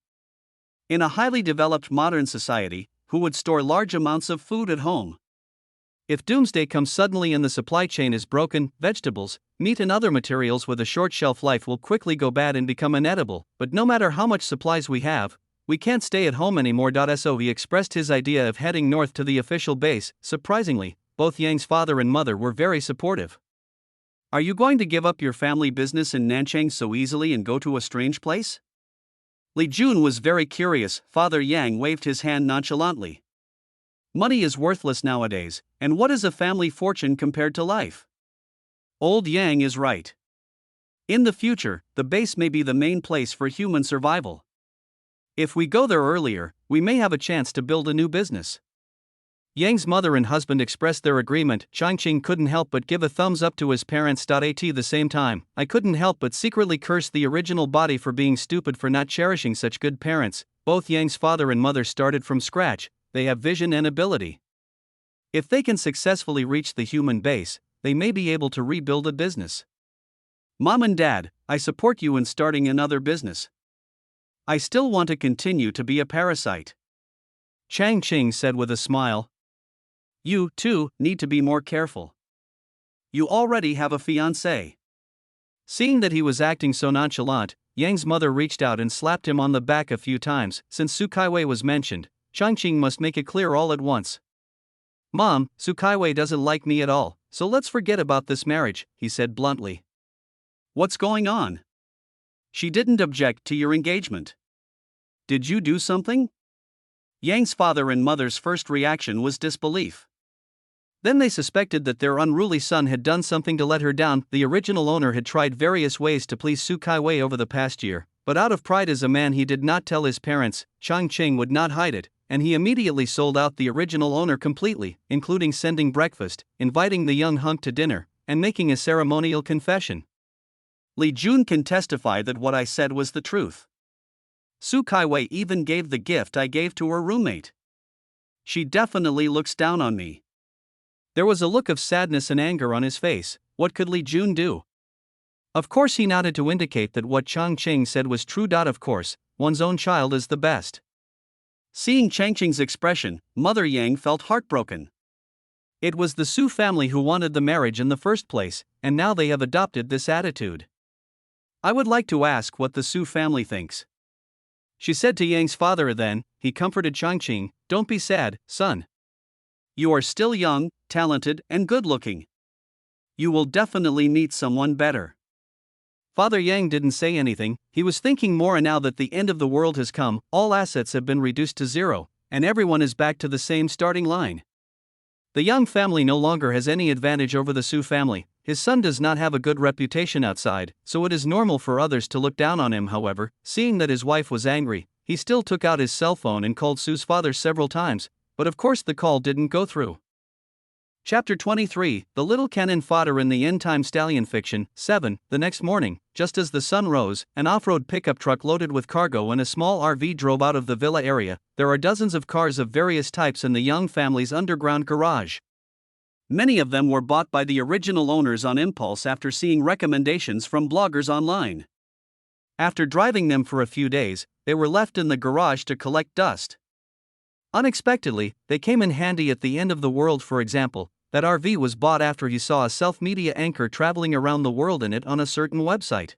In a highly developed modern society, who would store large amounts of food at home? If doomsday comes suddenly and the supply chain is broken, vegetables, meat and other materials with a short shelf life will quickly go bad and become inedible. But no matter how much supplies we have, we can't stay at home anymore. So he expressed his idea of heading north to the official base. Surprisingly, both Yang's father and mother were very supportive. Are you going to give up your family business in Nanchang so easily and go to a strange place? Li Jun was very curious. Father Yang waved his hand nonchalantly. Money is worthless nowadays, and what is a family fortune compared to life? Old Yang is right. In the future, the base may be the main place for human survival. If we go there earlier, we may have a chance to build a new business. Yang's mother and husband expressed their agreement. Changqing couldn't help but give a thumbs up to his parents. At the same time, I couldn't help but secretly curse the original body for being stupid for not cherishing such good parents. Both Yang's father and mother started from scratch. They have vision and ability. If they can successfully reach the human base, they may be able to rebuild a business. Mom and Dad, I support you in starting another business. I still want to continue to be a parasite. Changqing said with a smile. You, too, need to be more careful. You already have a fiancé. Seeing that he was acting so nonchalant, Yang's mother reached out and slapped him on the back a few times. Since Su Kaiwei was mentioned, Changqing must make it clear all at once. Mom, Su Kaiwei doesn't like me at all, so let's forget about this marriage, he said bluntly. What's going on? She didn't object to your engagement. Did you do something? Yang's father and mother's first reaction was disbelief. Then they suspected that their unruly son had done something to let her down. The original owner had tried various ways to please Su Kaiwei over the past year, but out of pride as a man he did not tell his parents. Changqing would not hide it, and he immediately sold out the original owner completely, including sending breakfast, inviting the young hunk to dinner, and making a ceremonial confession. Li Jun can testify that what I said was the truth. Su Kaiwei even gave the gift I gave to her roommate. She definitely looks down on me. There was a look of sadness and anger on his face. What could Li Jun do? Of course he nodded to indicate that what Changqing said was true. Of course, one's own child is the best. Seeing Changqing's expression, Mother Yang felt heartbroken. It was the Su family who wanted the marriage in the first place, and now they have adopted this attitude. I would like to ask what the Su family thinks. She said to Yang's father. Then he comforted Changqing, "Don't be sad, son. You are still young, talented, and good-looking. You will definitely meet someone better." Father Yang didn't say anything. He was thinking more, and now that the end of the world has come, all assets have been reduced to zero, and everyone is back to the same starting line. The Yang family no longer has any advantage over the Su family. His son does not have a good reputation outside, so it is normal for others to look down on him. However, seeing that his wife was angry, he still took out his cell phone and called Su's father several times, but of course the call didn't go through. Chapter 23, The Little Cannon Fodder in the End-Time Stallion Fiction. 7. The next morning, just as the sun rose, an off-road pickup truck loaded with cargo and a small RV drove out of the villa area. There are dozens of cars of various types in the Young family's underground garage. Many of them were bought by the original owners on impulse after seeing recommendations from bloggers online. After driving them for a few days, they were left in the garage to collect dust. Unexpectedly, they came in handy at the end of the world. For example, that RV was bought after he saw a self-media anchor traveling around the world in it on a certain website.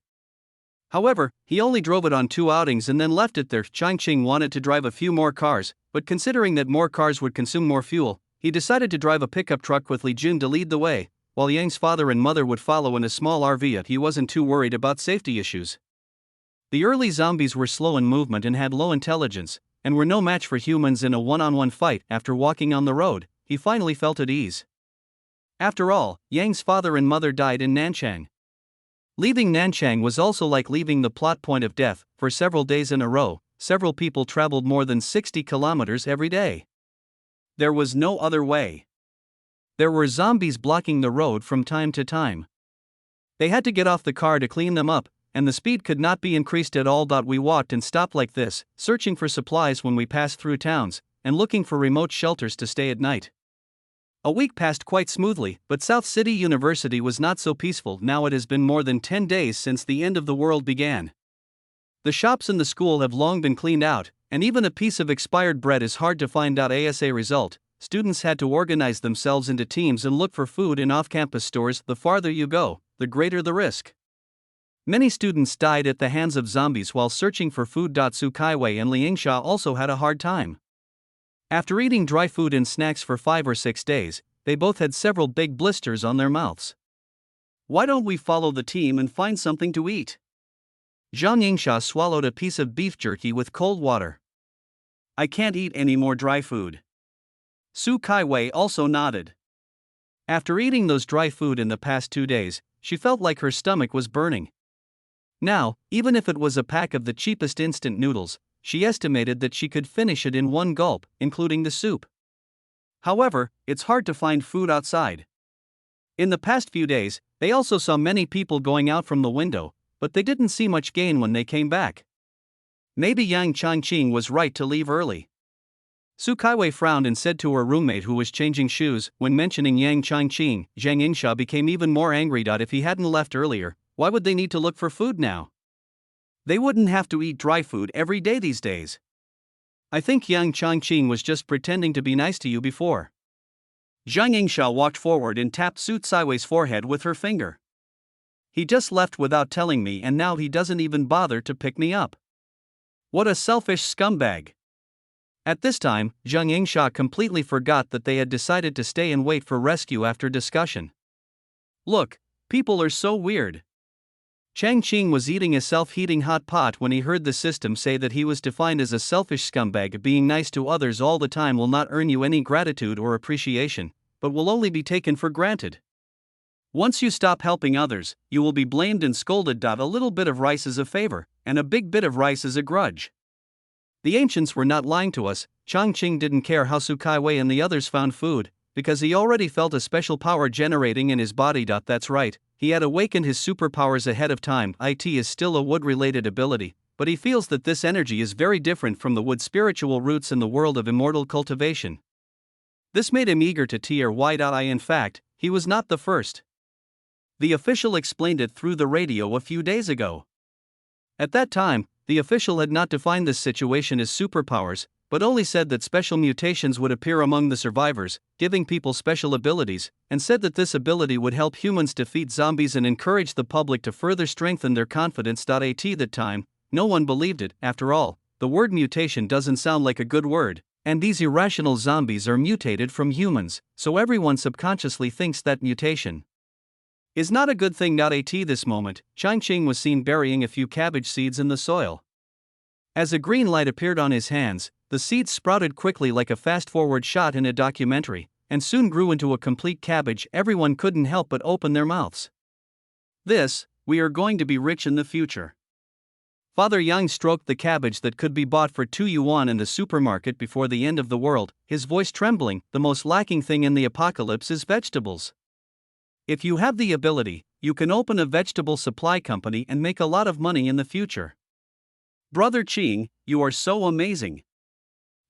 However, he only drove it on 2 outings and then left it there. Changqing wanted to drive a few more cars, but considering that more cars would consume more fuel, he decided to drive a pickup truck with Li Jun to lead the way, while Yang's father and mother would follow in a small RV. He wasn't too worried about safety issues. The early zombies were slow in movement and had low intelligence, and were no match for humans in a one-on-one fight. After walking on the road, he finally felt at ease. After all, Yang's father and mother died in Nanchang. Leaving Nanchang was also like leaving the plot point of death. For several days in a row, several people traveled more than 60 kilometers every day. There was no other way. There were zombies blocking the road from time to time. They had to get off the car to clean them up, and the speed could not be increased at all. We walked and stopped like this, searching for supplies when we passed through towns, and looking for remote shelters to stay at night. A week passed quite smoothly, but South City University was not so peaceful. Now it has been more than 10 days since the end of the world began. The shops in the school have long been cleaned out, and even a piece of expired bread is hard to find. As a result, students had to organize themselves into teams and look for food in off-campus stores. The farther you go, the greater the risk. Many students died at the hands of zombies while searching for food. Su Kaiwei and Liangsha also had a hard time. After eating dry food and snacks for 5 or 6 days, they both had several big blisters on their mouths. Why don't we follow the team and find something to eat? Zhang Yingsha swallowed a piece of beef jerky with cold water. I can't eat any more dry food. Su Kaiwei also nodded. After eating those dry food in the past 2 days, she felt like her stomach was burning. Now, even if it was a pack of the cheapest instant noodles, she estimated that she could finish it in one gulp, including the soup. However, it's hard to find food outside. In the past few days, they also saw many people going out from the window, but they didn't see much gain when they came back. Maybe Yang Changqing was right to leave early. Su Kaiwei frowned and said to her roommate who was changing shoes. When mentioning Yang Changqing, Zhang Yingsha became even more angry. If he hadn't left earlier, why would they need to look for food now? They wouldn't have to eat dry food every day these days. I think Yang Changqing was just pretending to be nice to you before. Zhang Yingsha walked forward and tapped Su Kaiwei's forehead with her finger. He just left without telling me, and now he doesn't even bother to pick me up. What a selfish scumbag. At this time, Zhang Yingsha completely forgot that they had decided to stay and wait for rescue after discussion. Look, people are so weird. Changqing was eating a self-heating hot pot when he heard the system say that he was defined as a selfish scumbag. Being nice to others all the time will not earn you any gratitude or appreciation, but will only be taken for granted. Once you stop helping others, you will be blamed and scolded. A little bit of rice is a favor, and a big bit of rice is a grudge. The ancients were not lying to us. Changqing didn't care how Su Kaiwei and the others found food, because he already felt a special power generating in his body. That's right, he had awakened his superpowers ahead of time. It is still a wood-related ability, but he feels that this energy is very different from the wood's spiritual roots in the world of immortal cultivation. This made him eager to tear wide eye. In fact, he was not the first. The official explained it through the radio a few days ago. At that time, the official had not defined this situation as superpowers, but only said that special mutations would appear among the survivors, giving people special abilities, and said that this ability would help humans defeat zombies and encourage the public to further strengthen their confidence. At that time, no one believed it. After all, the word mutation doesn't sound like a good word, and these irrational zombies are mutated from humans, so everyone subconsciously thinks that mutation is not a good thing. At this moment, Changqing was seen burying a few cabbage seeds in the soil. As a green light appeared on his hands, the seeds sprouted quickly like a fast-forward shot in a documentary, and soon grew into a complete cabbage. Everyone couldn't help but open their mouths. We are going to be rich in the future. Father Yang stroked the cabbage that could be bought for 2 yuan in the supermarket before the end of the world, his voice trembling. The most lacking thing in the apocalypse is vegetables. If you have the ability, you can open a vegetable supply company and make a lot of money in the future. Brother Qing, you are so amazing.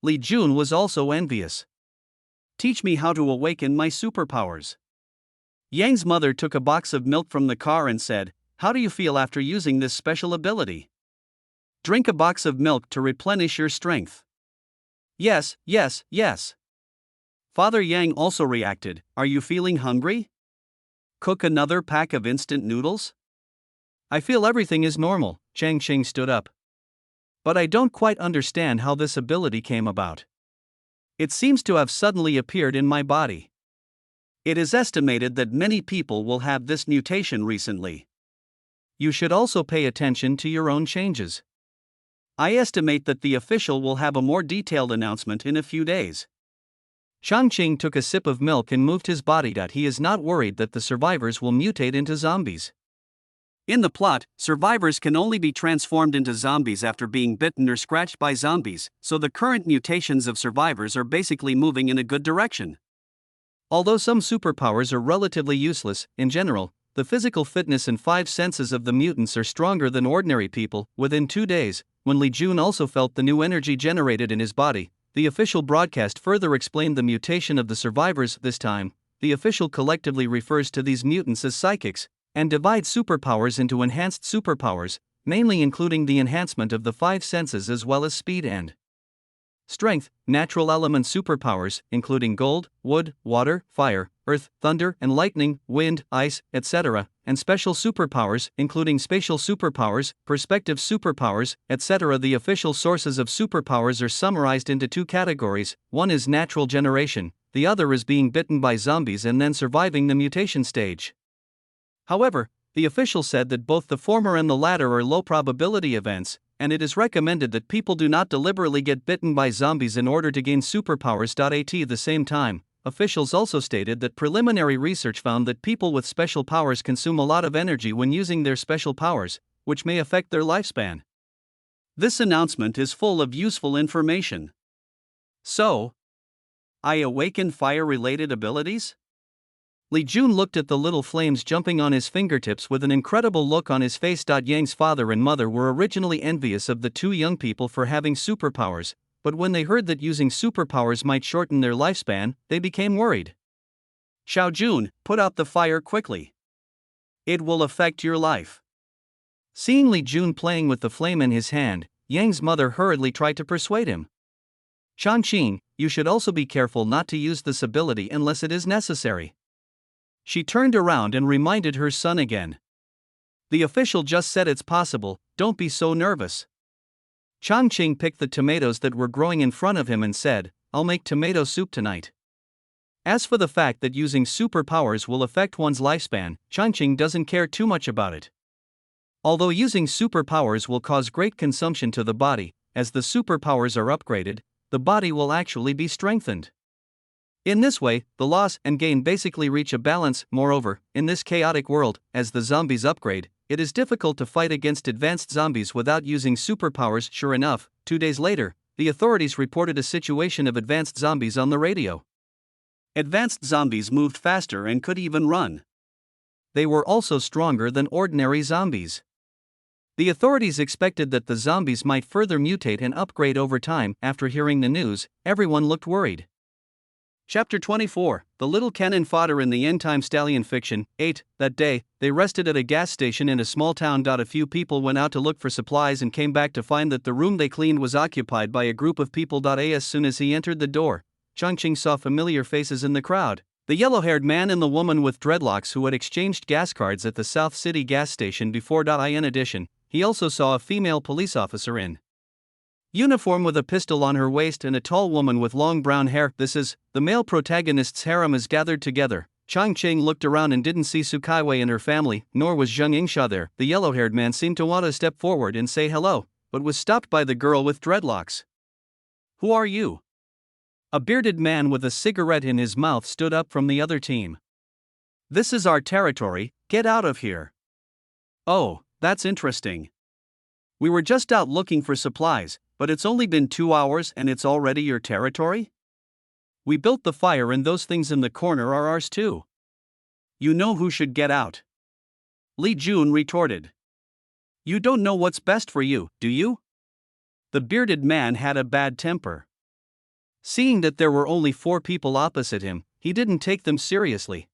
Li Jun was also envious. Teach me how to awaken my superpowers. Yang's mother took a box of milk from the car and said, "How do you feel after using this special ability? Drink a box of milk to replenish your strength." "Yes, yes, yes." Father Yang also reacted, "Are you feeling hungry? Cook another pack of instant noodles?" "I feel everything is normal," Changqing stood up. "But I don't quite understand how this ability came about. It seems to have suddenly appeared in my body." It is estimated that many people will have this mutation recently. You should also pay attention to your own changes. I estimate that the official will have a more detailed announcement in a few days. Changqing took a sip of milk and moved his body. He is not worried that the survivors will mutate into zombies. In the plot, survivors can only be transformed into zombies after being bitten or scratched by zombies, so the current mutations of survivors are basically moving in a good direction. Although some superpowers are relatively useless, in general, the physical fitness and five senses of the mutants are stronger than ordinary people. Within 2 days, when Li Jun also felt the new energy generated in his body, the official broadcast further explained the mutation of the survivors. This time, the official collectively refers to these mutants as psychics, and divides superpowers into enhanced superpowers, mainly including the enhancement of the five senses as well as speed and strength, natural element superpowers, including gold, wood, water, fire, earth, thunder and lightning, wind, ice, etc., and special superpowers, including spatial superpowers, perspective superpowers, etc. The official sources of superpowers are summarized into 2 categories: one is natural generation, the other is being bitten by zombies and then surviving the mutation stage. However, the official said that both the former and the latter are low probability events, and it is recommended that people do not deliberately get bitten by zombies in order to gain superpowers. At the same time, officials also stated that preliminary research found that people with special powers consume a lot of energy when using their special powers, which may affect their lifespan. This announcement is full of useful information. So, I awaken fire-related abilities? Li Jun looked at the little flames jumping on his fingertips with an incredible look on his face. Yang's father and mother were originally envious of the 2 young people for having superpowers, but when they heard that using superpowers might shorten their lifespan, they became worried. "Xiao Jun, put out the fire quickly. It will affect your life." Seeing Li Jun playing with the flame in his hand, Yang's mother hurriedly tried to persuade him. "Changqing, you should also be careful not to use this ability unless it is necessary." She turned around and reminded her son again. "The official just said it's possible, don't be so nervous." Changqing picked the tomatoes that were growing in front of him and said, "I'll make tomato soup tonight." As for the fact that using superpowers will affect one's lifespan, Changqing doesn't care too much about it. Although using superpowers will cause great consumption to the body, as the superpowers are upgraded, the body will actually be strengthened. In this way, the loss and gain basically reach a balance. Moreover, in this chaotic world, as the zombies upgrade, it is difficult to fight against advanced zombies without using superpowers. Sure enough, 2 days later, the authorities reported a situation of advanced zombies on the radio. Advanced zombies moved faster and could even run. They were also stronger than ordinary zombies. The authorities expected that the zombies might further mutate and upgrade over time. After hearing the news, everyone looked worried. Chapter 24, The Little Cannon Fodder in the End-Time Stallion Fiction. 8. That day, they rested at a gas station in a small town. A few people went out to look for supplies and came back to find that the room they cleaned was occupied by a group of people. As soon as he entered the door, Changqing saw familiar faces in the crowd. The yellow-haired man and the woman with dreadlocks who had exchanged gas cards at the South City gas station before. In addition, he also saw a female police officer in uniform with a pistol on her waist and a tall woman with long brown hair. This is, the male protagonist's harem is gathered together. Changqing looked around and didn't see Sukaiwei and her family, nor was Zheng Yingsha there. The yellow-haired man seemed to want to step forward and say hello, but was stopped by the girl with dreadlocks. "Who are you?" A bearded man with a cigarette in his mouth stood up from the other team. "This is our territory, get out of here." "Oh, that's interesting. We were just out looking for supplies, but it's only been 2 hours and it's already your territory? We built the fire and those things in the corner are ours too." "You know who should get out," Li Jun retorted. "You don't know what's best for you, do you?" The bearded man had a bad temper. Seeing that there were only 4 people opposite him, he didn't take them seriously.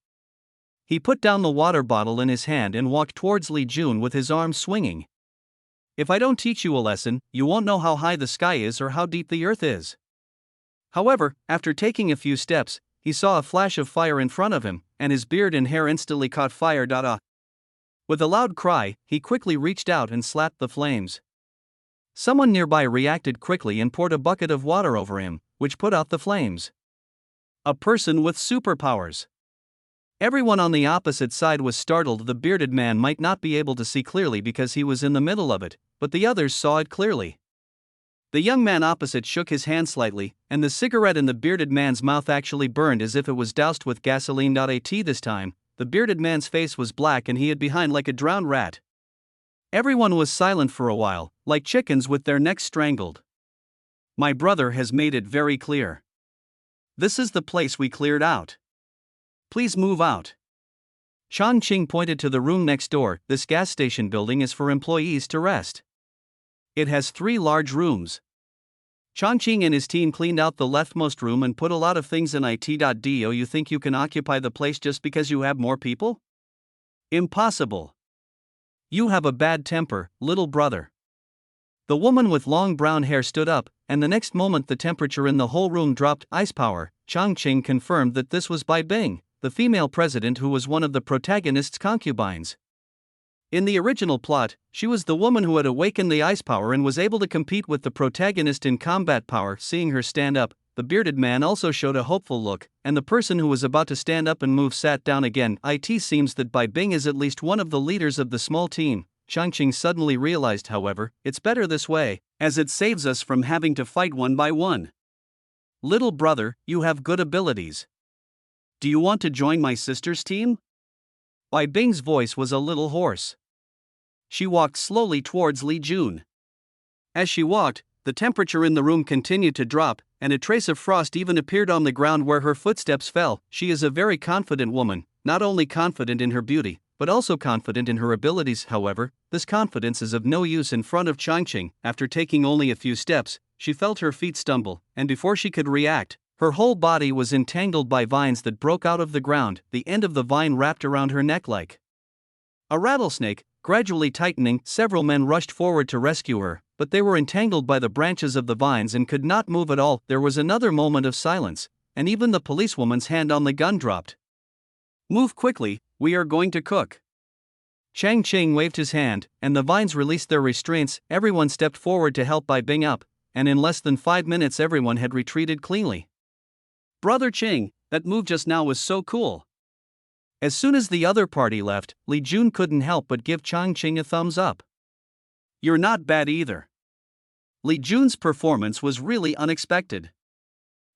He put down the water bottle in his hand and walked towards Li Jun with his arms swinging. If I don't teach you a lesson, you won't know how high the sky is or how deep the earth is. However, after taking a few steps, he saw a flash of fire in front of him, and his beard and hair instantly caught fire. With a loud cry, he quickly reached out and slapped the flames. Someone nearby reacted quickly and poured a bucket of water over him, which put out the flames. A person with superpowers. Everyone on the opposite side was startled. The bearded man might not be able to see clearly because he was in the middle of it, but the others saw it clearly. The young man opposite shook his hand slightly, and the cigarette in the bearded man's mouth actually burned as if it was doused with gasoline. This time, the bearded man's face was black and he hid behind like a drowned rat. Everyone was silent for a while, like chickens with their necks strangled. My brother has made it very clear. This is the place we cleared out. Please move out. Changqing pointed to the room next door. This gas station building is for employees to rest. It has 3 large rooms. Changqing and his team cleaned out the leftmost room and put a lot of things in it. Do you think you can occupy the place just because you have more people? Impossible. You have a bad temper, little brother. The woman with long brown hair stood up, and the next moment the temperature in the whole room dropped. Ice power. Changqing confirmed that this was Bai Bing, the female president who was one of the protagonist's concubines. In the original plot, she was the woman who had awakened the ice power and was able to compete with the protagonist in combat power. Seeing her stand up, the bearded man also showed a hopeful look, and the person who was about to stand up and move sat down again. It seems that Bai Bing is at least one of the leaders of the small team. Changqing suddenly realized, however, it's better this way, as it saves us from having to fight one by one. Little brother, you have good abilities. Do you want to join my sister's team? Bai Bing's voice was a little hoarse. She walked slowly towards Li Jun. As she walked, the temperature in the room continued to drop, and a trace of frost even appeared on the ground where her footsteps fell. She is a very confident woman, not only confident in her beauty, but also confident in her abilities. However, this confidence is of no use in front of Changqing. After taking only a few steps, she felt her feet stumble, and before she could react, her whole body was entangled by vines that broke out of the ground, the end of the vine wrapped around her neck like a rattlesnake. Gradually tightening, several men rushed forward to rescue her, but they were entangled by the branches of the vines and could not move at all. There was another moment of silence, and even the policewoman's hand on the gun dropped. Move quickly, we are going to cook. Changqing waved his hand, and the vines released their restraints. Everyone stepped forward to help Bai Bing up, and in less than 5 minutes everyone had retreated cleanly. Brother Qing, that move just now was so cool. As soon as the other party left, Li Jun couldn't help but give Changqing a thumbs up. You're not bad either. Li Jun's performance was really unexpected.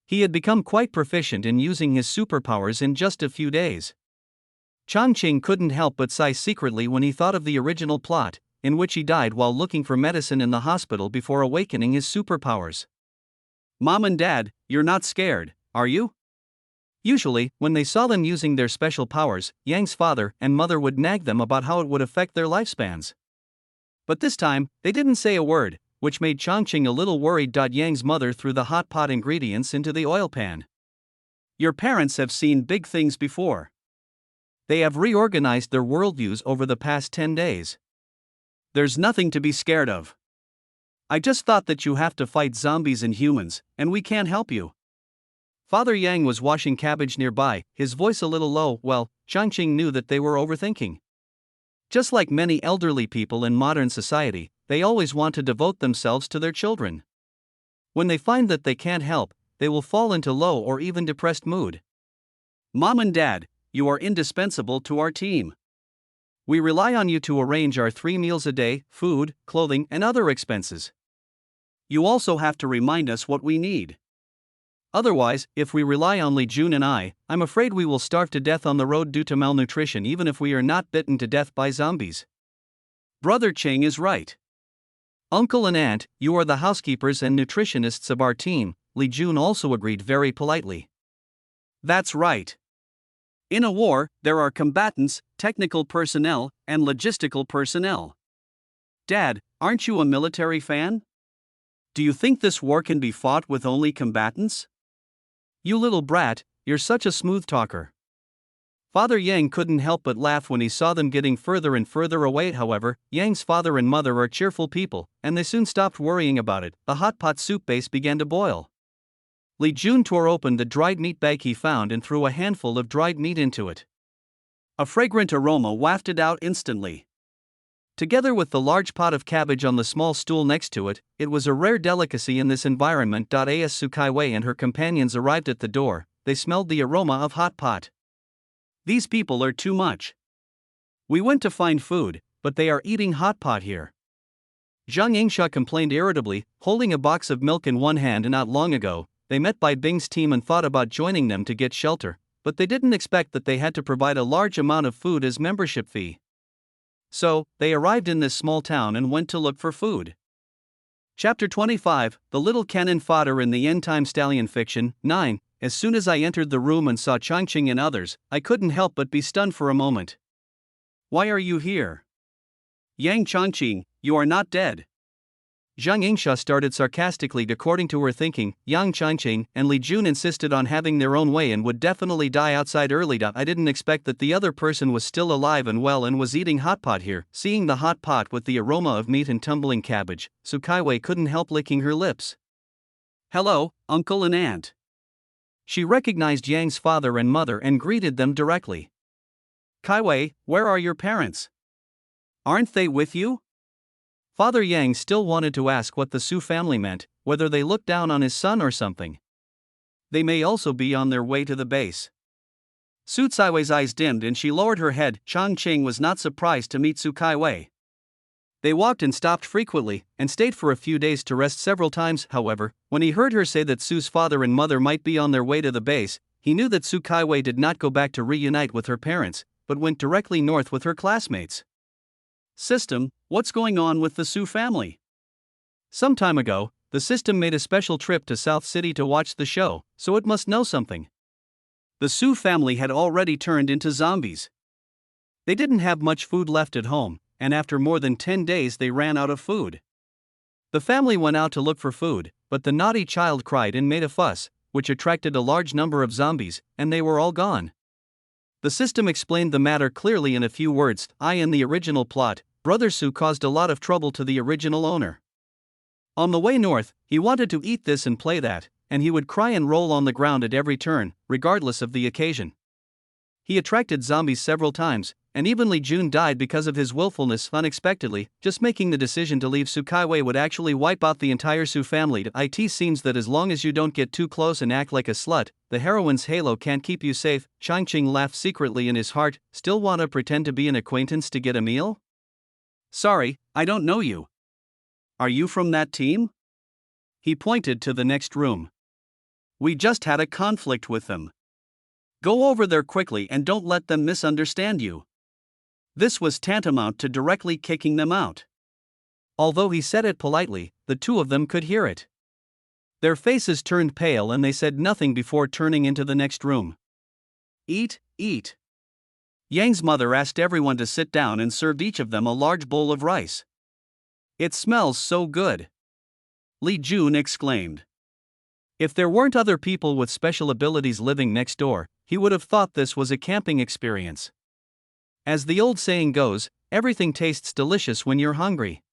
He had become quite proficient in using his superpowers in just a few days. Changqing couldn't help but sigh secretly when he thought of the original plot, in which he died while looking for medicine in the hospital before awakening his superpowers. Mom and Dad, you're not scared, are you? Usually, when they saw them using their special powers, Yang's father and mother would nag them about how it would affect their lifespans. But this time, they didn't say a word, which made Changqing a little worried. Yang's mother threw the hot pot ingredients into the oil pan. Your parents have seen big things before. They have reorganized their worldviews over the past 10 days. There's nothing to be scared of. I just thought that you have to fight zombies and humans, and we can't help you. Father Yang was washing cabbage nearby, his voice a little low. Well, Changqing knew that they were overthinking. Just like many elderly people in modern society, they always want to devote themselves to their children. When they find that they can't help, they will fall into low or even depressed mood. Mom and Dad, you are indispensable to our team. We rely on you to arrange our 3 meals a day, food, clothing, and other expenses. You also have to remind us what we need. Otherwise, if we rely on Li Jun and I'm afraid we will starve to death on the road due to malnutrition even if we are not bitten to death by zombies. Brother Qing is right. Uncle and Aunt, you are the housekeepers and nutritionists of our team, Li Jun also agreed very politely. That's right. In a war, there are combatants, technical personnel, and logistical personnel. Dad, aren't you a military fan? Do you think this war can be fought with only combatants? You little brat, you're such a smooth talker. Father Yang couldn't help but laugh when he saw them getting further and further away. However, Yang's father and mother are cheerful people, and they soon stopped worrying about it. The hot pot soup base began to boil. Li Jun tore open the dried meat bag he found and threw a handful of dried meat into it. A fragrant aroma wafted out instantly. Together with the large pot of cabbage on the small stool next to it, it was a rare delicacy in this environment. As Sukaiwei and her companions arrived at the door, they smelled the aroma of hot pot. These people are too much. We went to find food, but they are eating hot pot here. Zhang Yingsha complained irritably, holding a box of milk in one hand. Not long ago, they met Bai Bing's team and thought about joining them to get shelter, but they didn't expect that they had to provide a large amount of food as membership fee. So, they arrived in this small town and went to look for food. Chapter 25, The Little Cannon Fodder in the End-Time Stallion Fiction. 9. As soon as I entered the room and saw Changqing and others, I couldn't help but be stunned for a moment. Why are you here? Yang Changqing, you are not dead. Zhang Yingsha started sarcastically. According to her thinking, Yang Changqing and Li Jun insisted on having their own way and would definitely die outside early. I didn't expect that the other person was still alive and well and was eating hot pot here. Seeing the hot pot with the aroma of meat and tumbling cabbage, Sukaiwei couldn't help licking her lips. Hello, uncle and aunt. She recognized Yang's father and mother and greeted them directly. Kaiwei, where are your parents? Aren't they with you? Father Yang still wanted to ask what the Su family meant, whether they looked down on his son or something. They may also be on their way to the base. Su Caiwei's eyes dimmed and she lowered her head. Changqing was not surprised to meet Su Caiwei. They walked and stopped frequently, and stayed for a few days to rest several times. However, when he heard her say that Su's father and mother might be on their way to the base, he knew that Su Caiwei did not go back to reunite with her parents, but went directly north with her classmates. System, what's going on with the Su family? Some time ago, the system made a special trip to South City to watch the show, so it must know something. The Su family had already turned into zombies. They didn't have much food left at home, and after more than 10 days they ran out of food. The family went out to look for food, but the naughty child cried and made a fuss, which attracted a large number of zombies, and they were all gone. The system explained the matter clearly in a few words. In the original plot, Brother Su caused a lot of trouble to the original owner. On the way north, he wanted to eat this and play that, and he would cry and roll on the ground at every turn, regardless of the occasion. He attracted zombies several times, and even Li Jun died because of his willfulness unexpectedly. Just making the decision to leave Sukaiwei would actually wipe out the entire Su family. It seems that as long as you don't get too close and act like a slut, the heroine's halo can't keep you safe. Changqing laughed secretly in his heart. Still wanna pretend to be an acquaintance to get a meal? Sorry, I don't know you. Are you from that team? He pointed to the next room. We just had a conflict with them. Go over there quickly and don't let them misunderstand you. This was tantamount to directly kicking them out. Although he said it politely, the two of them could hear it. Their faces turned pale and they said nothing before turning into the next room. Eat, eat. Yang's mother asked everyone to sit down and served each of them a large bowl of rice. It smells so good. Li Jun exclaimed. If there weren't other people with special abilities living next door, he would have thought this was a camping experience. As the old saying goes, everything tastes delicious when you're hungry.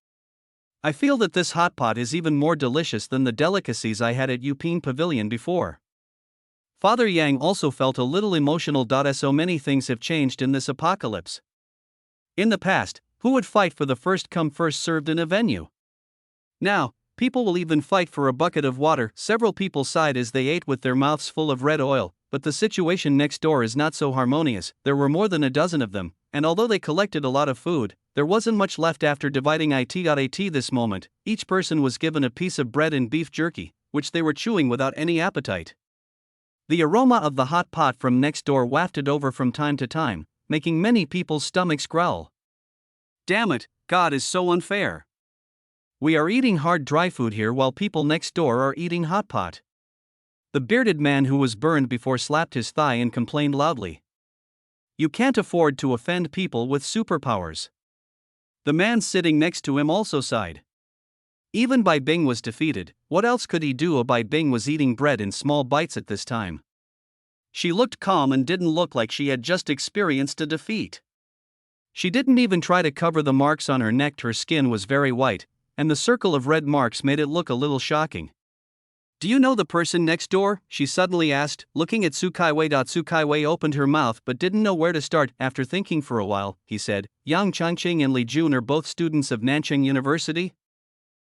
I feel that this hot pot is even more delicious than the delicacies I had at Yuping Pavilion before. Father Yang also felt a little emotional. So many things have changed in this apocalypse. In the past, who would fight for the first come first served in a venue? Now, people will even fight for a bucket of water. Several people sighed as they ate with their mouths full of red oil, but the situation next door is not so harmonious. There were more than a dozen of them, and although they collected a lot of food, there wasn't much left after dividing it. At this moment, each person was given a piece of bread and beef jerky, which they were chewing without any appetite. The aroma of the hot pot from next door wafted over from time to time, making many people's stomachs growl. Damn it, God is so unfair. We are eating hard dry food here while people next door are eating hot pot. The bearded man who was burned before slapped his thigh and complained loudly. You can't afford to offend people with superpowers. The man sitting next to him also sighed. Even Bai Bing was defeated. What else could he do? Bai Bing was eating bread in small bites at this time. She looked calm and didn't look like she had just experienced a defeat. She didn't even try to cover the marks on her neck. Her skin was very white, and the circle of red marks made it look a little shocking. "Do you know the person next door?" she suddenly asked, looking at Su Kaiwei. Su Kaiwei opened her mouth but didn't know where to start. After thinking for a while, he said, "Yang Changqing and Li Jun are both students of Nanchang University.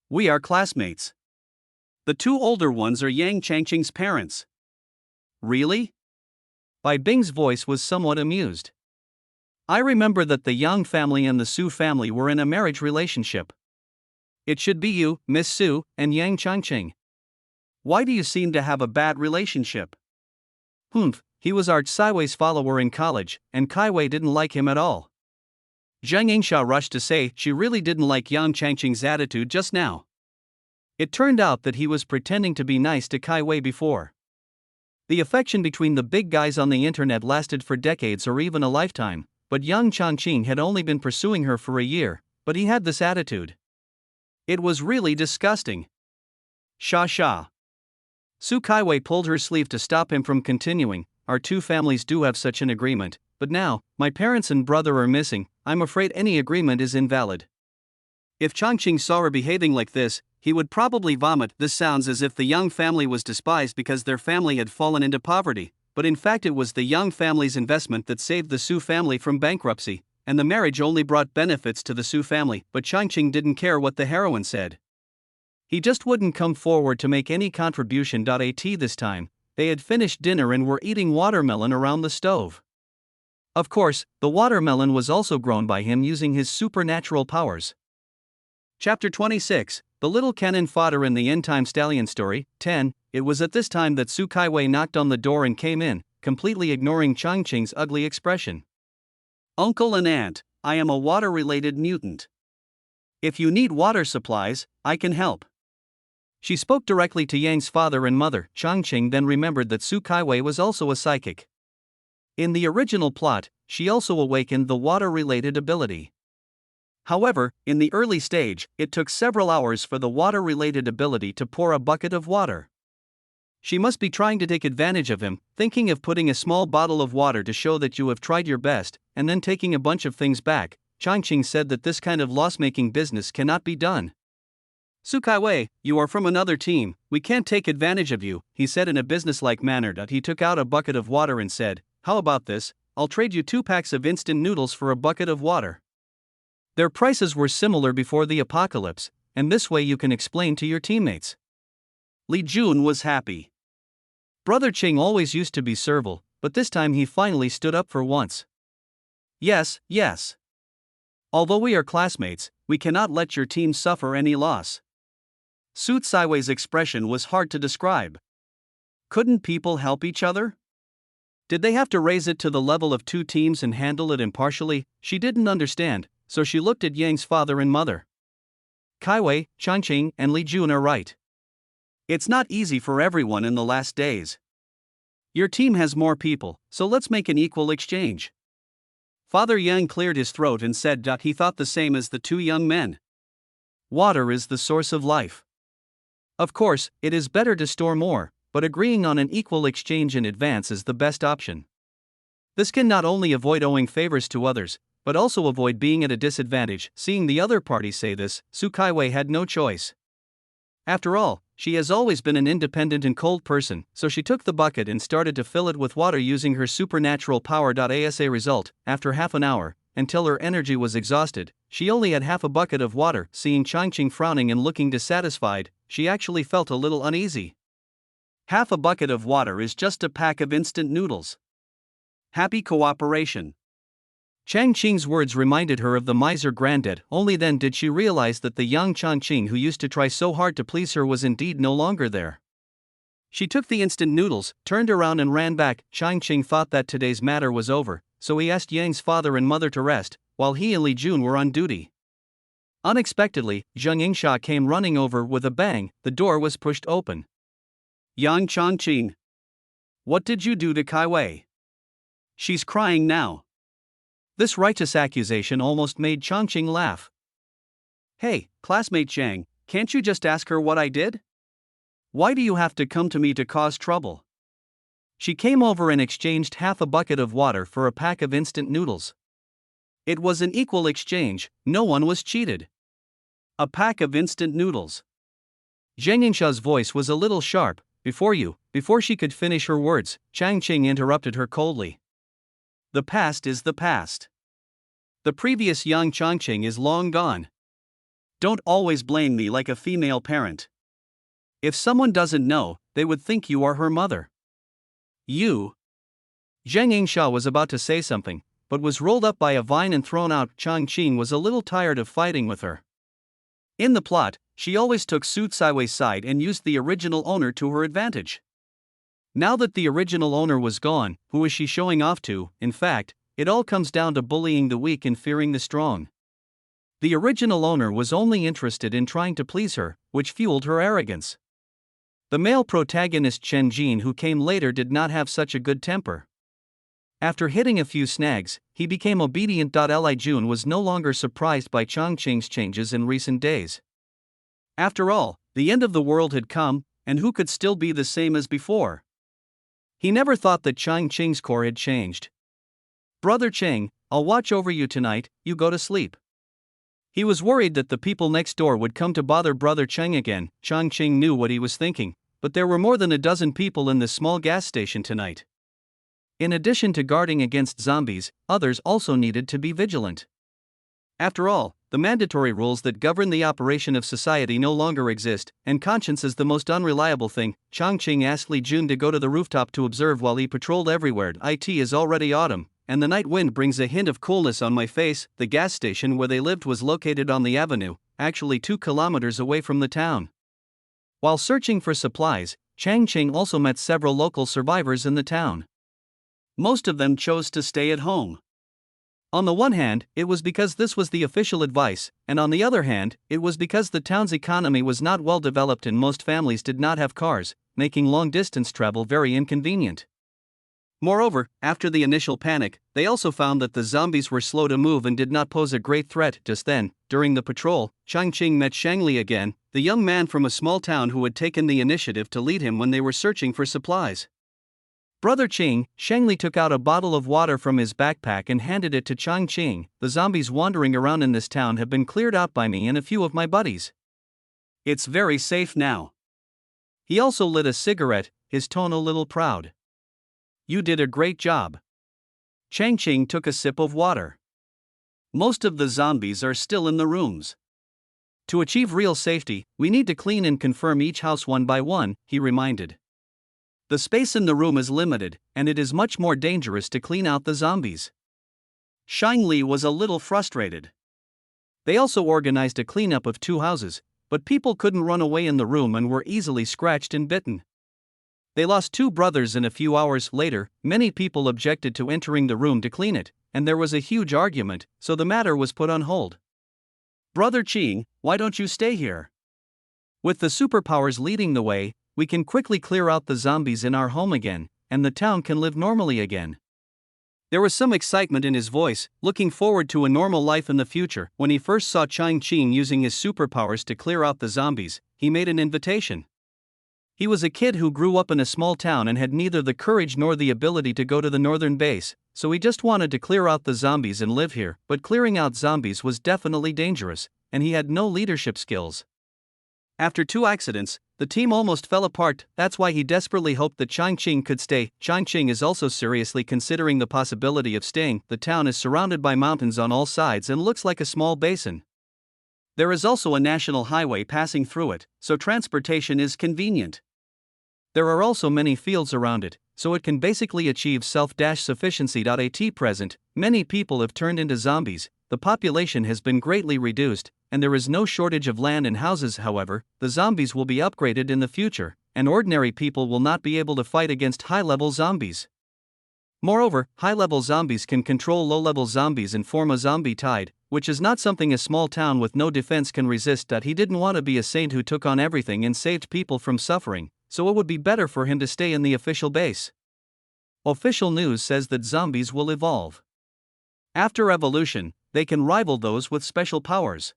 We are classmates. The two older ones are Yang Changqing's parents." "Really?" Bai Bing's voice was somewhat amused. "I remember that the Yang family and the Su family were in a marriage relationship. It should be you, Miss Su, and Yang Changqing. Why do you seem to have a bad relationship?" "Humph, he was Art Siwei's follower in college, and Kaiwei didn't like him at all." Zhang Yingsha rushed to say she really didn't like Yang Changqing's attitude just now. It turned out that he was pretending to be nice to Kaiwei before. The affection between the big guys on the internet lasted for decades or even a lifetime, but Yang Changqing had only been pursuing her for a year, but he had this attitude. It was really disgusting. Sha sha. Su Kaiwei pulled her sleeve to stop him from continuing. "Our two families do have such an agreement, but now, my parents and brother are missing. I'm afraid any agreement is invalid." If Changqing saw her behaving like this, he would probably vomit. This sounds as if the Yang family was despised because their family had fallen into poverty, but in fact it was the Yang family's investment that saved the Su family from bankruptcy, and the marriage only brought benefits to the Su family. But Changqing didn't care what the heroine said. He just wouldn't come forward to make any contribution. At this time, they had finished dinner and were eating watermelon around the stove. Of course, the watermelon was also grown by him using his supernatural powers. Chapter 26, The Little Cannon Fodder in the End-Time Stallion Story, 10. It was at this time that Su Kaiwei knocked on the door and came in, completely ignoring Changqing's ugly expression. "Uncle and aunt, I am a water-related mutant. If you need water supplies, I can help." She spoke directly to Yang's father and mother. Changqing then remembered that Su Kaiwei was also a psychic. In the original plot, she also awakened the water-related ability. However, in the early stage, it took several hours for the water-related ability to pour a bucket of water. She must be trying to take advantage of him, thinking of putting a small bottle of water to show that you have tried your best, and then taking a bunch of things back. Changqing said that this kind of loss-making business cannot be done. "Su Kaiwei, you are from another team, we can't take advantage of you," he said in a businesslike manner. He took out a bucket of water and said, "How about this? I'll trade you 2 packs of instant noodles for a bucket of water." Their prices were similar before the apocalypse, and this way you can explain to your teammates. Li Jun was happy. Brother Qing always used to be servile, but this time he finally stood up for once. Yes. Although we are classmates, we cannot let your team suffer any loss." Su Kaiwei's expression was hard to describe. Couldn't people help each other? Did they have to raise it to the level of 2 teams and handle it impartially? She didn't understand, so she looked at Yang's father and mother. "Kaiwei, Changqing, and Li Jun are right. It's not easy for everyone in the last days. Your team has more people, so let's make an equal exchange." Father Yang cleared his throat and said he thought the same as the 2 young men. Water is the source of life. Of course, it is better to store more, but agreeing on an equal exchange in advance is the best option. This can not only avoid owing favors to others, but also avoid being at a disadvantage. Seeing the other party say this, Su Kaiwei had no choice. After all, she has always been an independent and cold person, so she took the bucket and started to fill it with water using her supernatural power. As a result, after half an hour, until her energy was exhausted, she only had half a bucket of water. Seeing Changqing frowning and looking dissatisfied, she actually felt a little uneasy. Half a bucket of water is just a pack of instant noodles. Happy cooperation. Changqing's words reminded her of the miser granddad. Only then did she realize that the young Changqing who used to try so hard to please her was indeed no longer there. She took the instant noodles, turned around and ran back. Changqing thought that today's matter was over, so he asked Yang's father and mother to rest, while he and Li Jun were on duty. Unexpectedly, Zhang Yingsha came running over with a bang. The door was pushed open. "Yang Changqing, what did you do to Kaiwei? She's crying now." This righteous accusation almost made Changqing laugh. "Hey, classmate Zhang, Can't you just ask her what I did? Why do you have to come to me to cause trouble? She came over and exchanged half a bucket of water for a pack of instant noodles. It was an equal exchange, no one was cheated. A pack of instant noodles. Zhang Yingsha's voice was a little sharp. Before she could finish her words, Changqing interrupted her coldly. The past is the past. The previous young Changqing is long gone. Don't always blame me like a female parent. If someone doesn't know, they would think you are her mother. You. Zhang Yingsha was about to say something, but was rolled up by a vine and thrown out. Changqing was a little tired of fighting with her. In the plot, she always took Su Caiwei's side and used the original owner to her advantage. Now that the original owner was gone, who is she showing off to? In fact, it all comes down to bullying the weak and fearing the strong. The original owner was only interested in trying to please her, which fueled her arrogance. The male protagonist Changqing, who came later, did not have such a good temper. After hitting a few snags, he became obedient. Li Jun was no longer surprised by Changqing's changes in recent days. After all, the end of the world had come, and who could still be the same as before? He never thought that Changqing's core had changed. Brother Chang, I'll watch over you tonight, you go to sleep. He was worried that the people next door would come to bother Brother Chang again. Changqing knew what he was thinking, but there were more than a dozen people in this small gas station tonight. In addition to guarding against zombies, others also needed to be vigilant. After all, the mandatory rules that govern the operation of society no longer exist, and conscience is the most unreliable thing. Changqing asked Li Jun to go to the rooftop to observe while he patrolled everywhere. It is already autumn, and the night wind brings a hint of coolness on my face. The gas station where they lived was located on the avenue, actually 2 kilometers away from the town. While searching for supplies, Changqing also met several local survivors in the town. Most of them chose to stay at home. On the one hand, it was because this was the official advice, and on the other hand, it was because the town's economy was not well developed and most families did not have cars, making long-distance travel very inconvenient. Moreover, after the initial panic, they also found that the zombies were slow to move and did not pose a great threat. Just then, during the patrol, Changqing met Shangli again, the young man from a small town who had taken the initiative to lead him when they were searching for supplies. Brother Ching, Shangli took out a bottle of water from his backpack and handed it to Changqing. The zombies wandering around in this town have been cleared out by me and a few of my buddies. It's very safe now. He also lit a cigarette, his tone a little proud. You did a great job. Changqing took a sip of water. Most of the zombies are still in the rooms. To achieve real safety, we need to clean and confirm each house one by one, he reminded. The space in the room is limited, and it is much more dangerous to clean out the zombies. Shangli was a little frustrated. They also organized a cleanup of 2 houses, but people couldn't run away in the room and were easily scratched and bitten. They lost 2 brothers, and a few hours later, many people objected to entering the room to clean it, and there was a huge argument, so the matter was put on hold. Brother Ching, why don't you stay here? With the superpowers leading the way, we can quickly clear out the zombies in our home again, and the town can live normally again. There was some excitement in his voice, looking forward to a normal life in the future. When he first saw Changqing using his superpowers to clear out the zombies, he made an invitation. He was a kid who grew up in a small town and had neither the courage nor the ability to go to the northern base, so he just wanted to clear out the zombies and live here. But clearing out zombies was definitely dangerous, and he had no leadership skills. After 2 accidents, the team almost fell apart. That's why he desperately hoped that Changqing could stay. Changqing is also seriously considering the possibility of staying. The town is surrounded by mountains on all sides and looks like a small basin. There is also a national highway passing through it, so transportation is convenient. There are also many fields around it, so it can basically achieve self-sufficiency. At present, many people have turned into zombies, the population has been greatly reduced, and there is no shortage of land and houses. However, the zombies will be upgraded in the future, and ordinary people will not be able to fight against high-level zombies. Moreover, high-level zombies can control low-level zombies and form a zombie tide, which is not something a small town with no defense can resist. He didn't want to be a saint who took on everything and saved people from suffering, so it would be better for him to stay in the official base. Official news says that zombies will evolve. After evolution, they can rival those with special powers.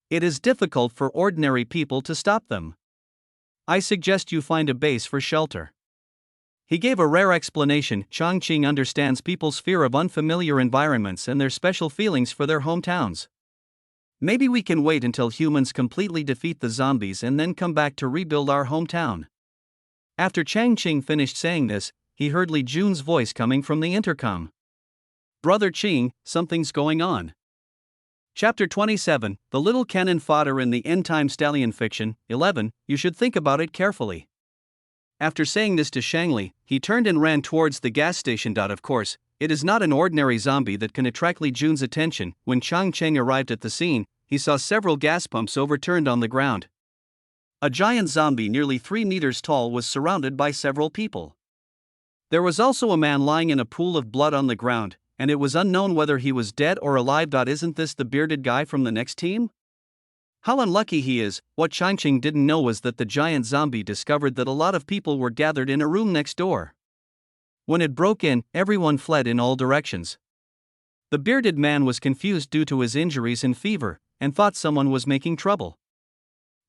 It is difficult for ordinary people to stop them. I suggest you find a base for shelter. He gave a rare explanation. Changqing understands people's fear of unfamiliar environments and their special feelings for their hometowns. Maybe we can wait until humans completely defeat the zombies and then come back to rebuild our hometown. After Changqing finished saying this, he heard Li Jun's voice coming from the intercom. Brother Qing, something's going on. Chapter 27, The Little Cannon Fodder in the End-Time Stallion Fiction, 11, You should think about it carefully. After saying this to Shangli, he turned and ran towards the gas station. Of course, it is not an ordinary zombie that can attract Li Jun's attention. When Changqing arrived at the scene, he saw several gas pumps overturned on the ground. A giant zombie nearly 3 meters tall was surrounded by several people. There was also a man lying in a pool of blood on the ground, and it was unknown whether he was dead or alive. Isn't this the bearded guy from the next team? How unlucky he is. What Changqing didn't know was that the giant zombie discovered that a lot of people were gathered in a room next door. When it broke in, everyone fled in all directions. The bearded man was confused due to his injuries and fever, and thought someone was making trouble.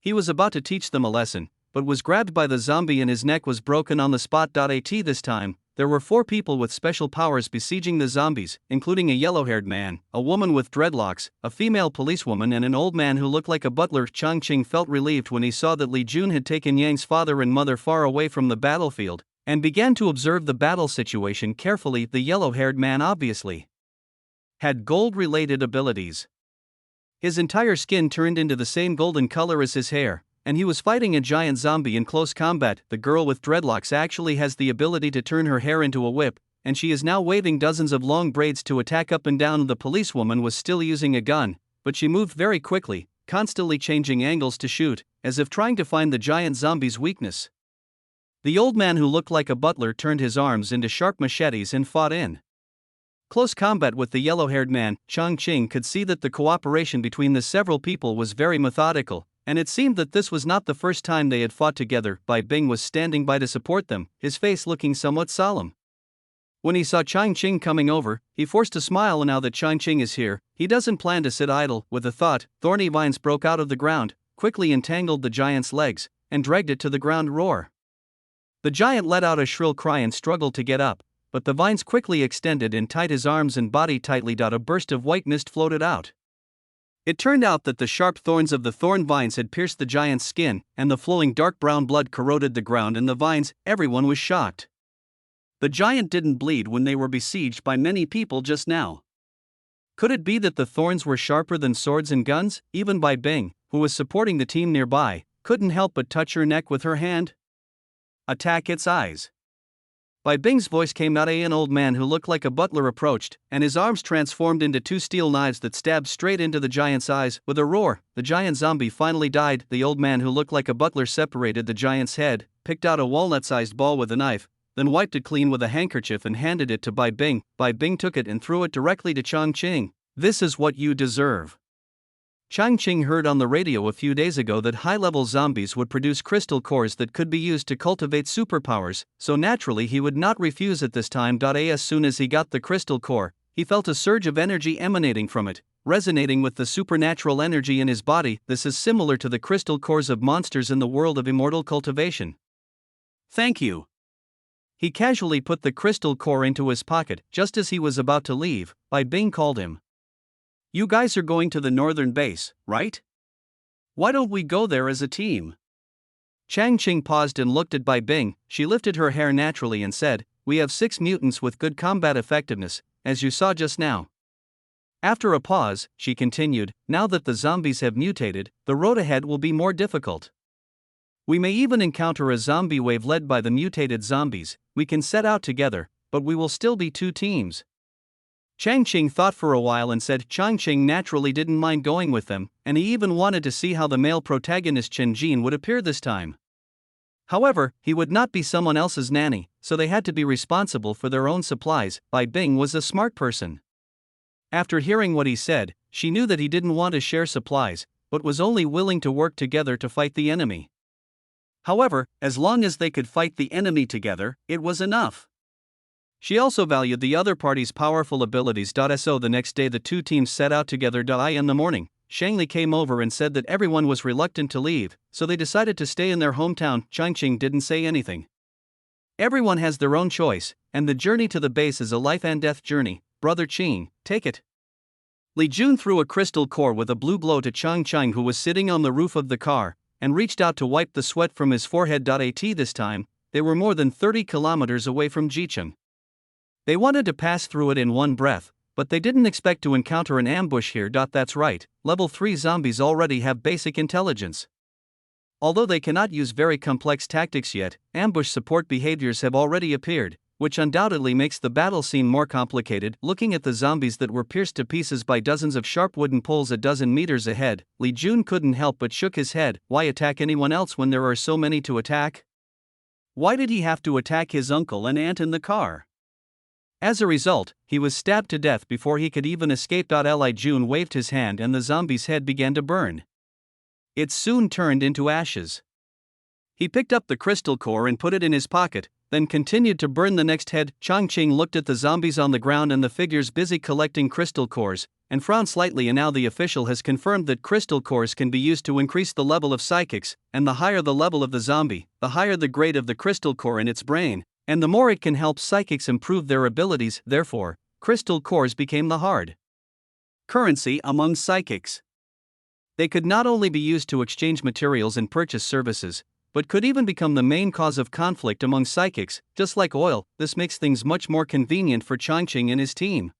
He was about to teach them a lesson, but was grabbed by the zombie and his neck was broken on the spot. This time, there were 4 people with special powers besieging the zombies, including a yellow-haired man, a woman with dreadlocks, a female policewoman and an old man who looked like a butler. Changqing felt relieved when he saw that Li Jun had taken Yang's father and mother far away from the battlefield, and began to observe the battle situation carefully. The yellow-haired man obviously had gold-related abilities. His entire skin turned into the same golden color as his hair, and he was fighting a giant zombie in close combat. The girl with dreadlocks actually has the ability to turn her hair into a whip, and she is now waving dozens of long braids to attack up and down. The policewoman was still using a gun, but she moved very quickly, constantly changing angles to shoot, as if trying to find the giant zombie's weakness. The old man who looked like a butler turned his arms into sharp machetes and fought in close combat with the yellow-haired man. Changqing could see that the cooperation between the several people was very methodical, and it seemed that this was not the first time they had fought together. Bai Bing was standing by to support them, his face looking somewhat solemn. When he saw Changqing coming over, he forced a smile. Now that Changqing is here, he doesn't plan to sit idle. With a thought, thorny vines broke out of the ground, quickly entangled the giant's legs, and dragged it to the ground. Roar! The giant let out a shrill cry and struggled to get up, but the vines quickly extended and tied his arms and body tightly. A burst of white mist floated out. It turned out that the sharp thorns of the thorn vines had pierced the giant's skin, and the flowing dark brown blood corroded the ground and the vines. Everyone was shocked. The giant didn't bleed when they were besieged by many people just now. Could it be that the thorns were sharper than swords and guns? Even Bai Bing, who was supporting the team nearby, couldn't help but touch her neck with her hand. Attack its eyes. Bai Bing's voice came out. An old man who looked like a butler approached, and his arms transformed into 2 steel knives that stabbed straight into the giant's eyes. With a roar, the giant zombie finally died. The old man who looked like a butler separated the giant's head, picked out a walnut-sized ball with a knife, then wiped it clean with a handkerchief and handed it to Bai Bing. Bai Bing took it and threw it directly to Changqing. This is what you deserve. Changqing heard on the radio a few days ago that high-level zombies would produce crystal cores that could be used to cultivate superpowers, so naturally he would not refuse at this time. As soon as he got the crystal core, he felt a surge of energy emanating from it, resonating with the supernatural energy in his body. This is similar to the crystal cores of monsters in the world of immortal cultivation. Thank you. He casually put the crystal core into his pocket. Just as he was about to leave, Bai Bing called him. You guys are going to the northern base, right? Why don't we go there as a team? Changqing paused and looked at Bai Bing. She lifted her hair naturally and said, We have 6 mutants with good combat effectiveness, as you saw just now. After a pause, she continued, Now that the zombies have mutated, the road ahead will be more difficult. We may even encounter a zombie wave led by the mutated zombies. We can set out together, but we will still be 2 teams. Changqing thought for a while and said Changqing naturally didn't mind going with them, and he even wanted to see how the male protagonist Chen would appear this time. However, he would not be someone else's nanny, so they had to be responsible for their own supplies. Bai Bing was a smart person. After hearing what he said, she knew that he didn't want to share supplies, but was only willing to work together to fight the enemy. However, as long as they could fight the enemy together, it was enough. She also valued the other party's powerful abilities. So the next day the 2 teams set out together. In the morning, Shangli came over and said that everyone was reluctant to leave, so they decided to stay in their hometown. Changqing didn't say anything. Everyone has their own choice, and the journey to the base is a life and death journey. Brother Qing, take it. Li Jun threw a crystal core with a blue glow to Changqing, who was sitting on the roof of the car, and reached out to wipe the sweat from his forehead. At this time, they were more than 30 kilometers away from Jicheng. They wanted to pass through it in one breath, but they didn't expect to encounter an ambush here. That's right, level 3 zombies already have basic intelligence. Although they cannot use very complex tactics yet, ambush support behaviors have already appeared, which undoubtedly makes the battle scene more complicated. Looking at the zombies that were pierced to pieces by dozens of sharp wooden poles a dozen meters ahead, Li Jun couldn't help but shook his head. Why attack anyone else when there are so many to attack? Why did he have to attack his uncle and aunt in the car? As a result, he was stabbed to death before he could even escape. Li Jun waved his hand and the zombie's head began to burn. It soon turned into ashes. He picked up the crystal core and put it in his pocket, then continued to burn the next head. Changqing looked at the zombies on the ground and the figures busy collecting crystal cores, and frowned slightly. And now the official has confirmed that crystal cores can be used to increase the level of psychics, and the higher the level of the zombie, the higher the grade of the crystal core in its brain, and the more it can help psychics improve their abilities. Therefore, crystal cores became the hard currency among psychics. They could not only be used to exchange materials and purchase services, but could even become the main cause of conflict among psychics. Just like oil, this makes things much more convenient for Changqing and his team.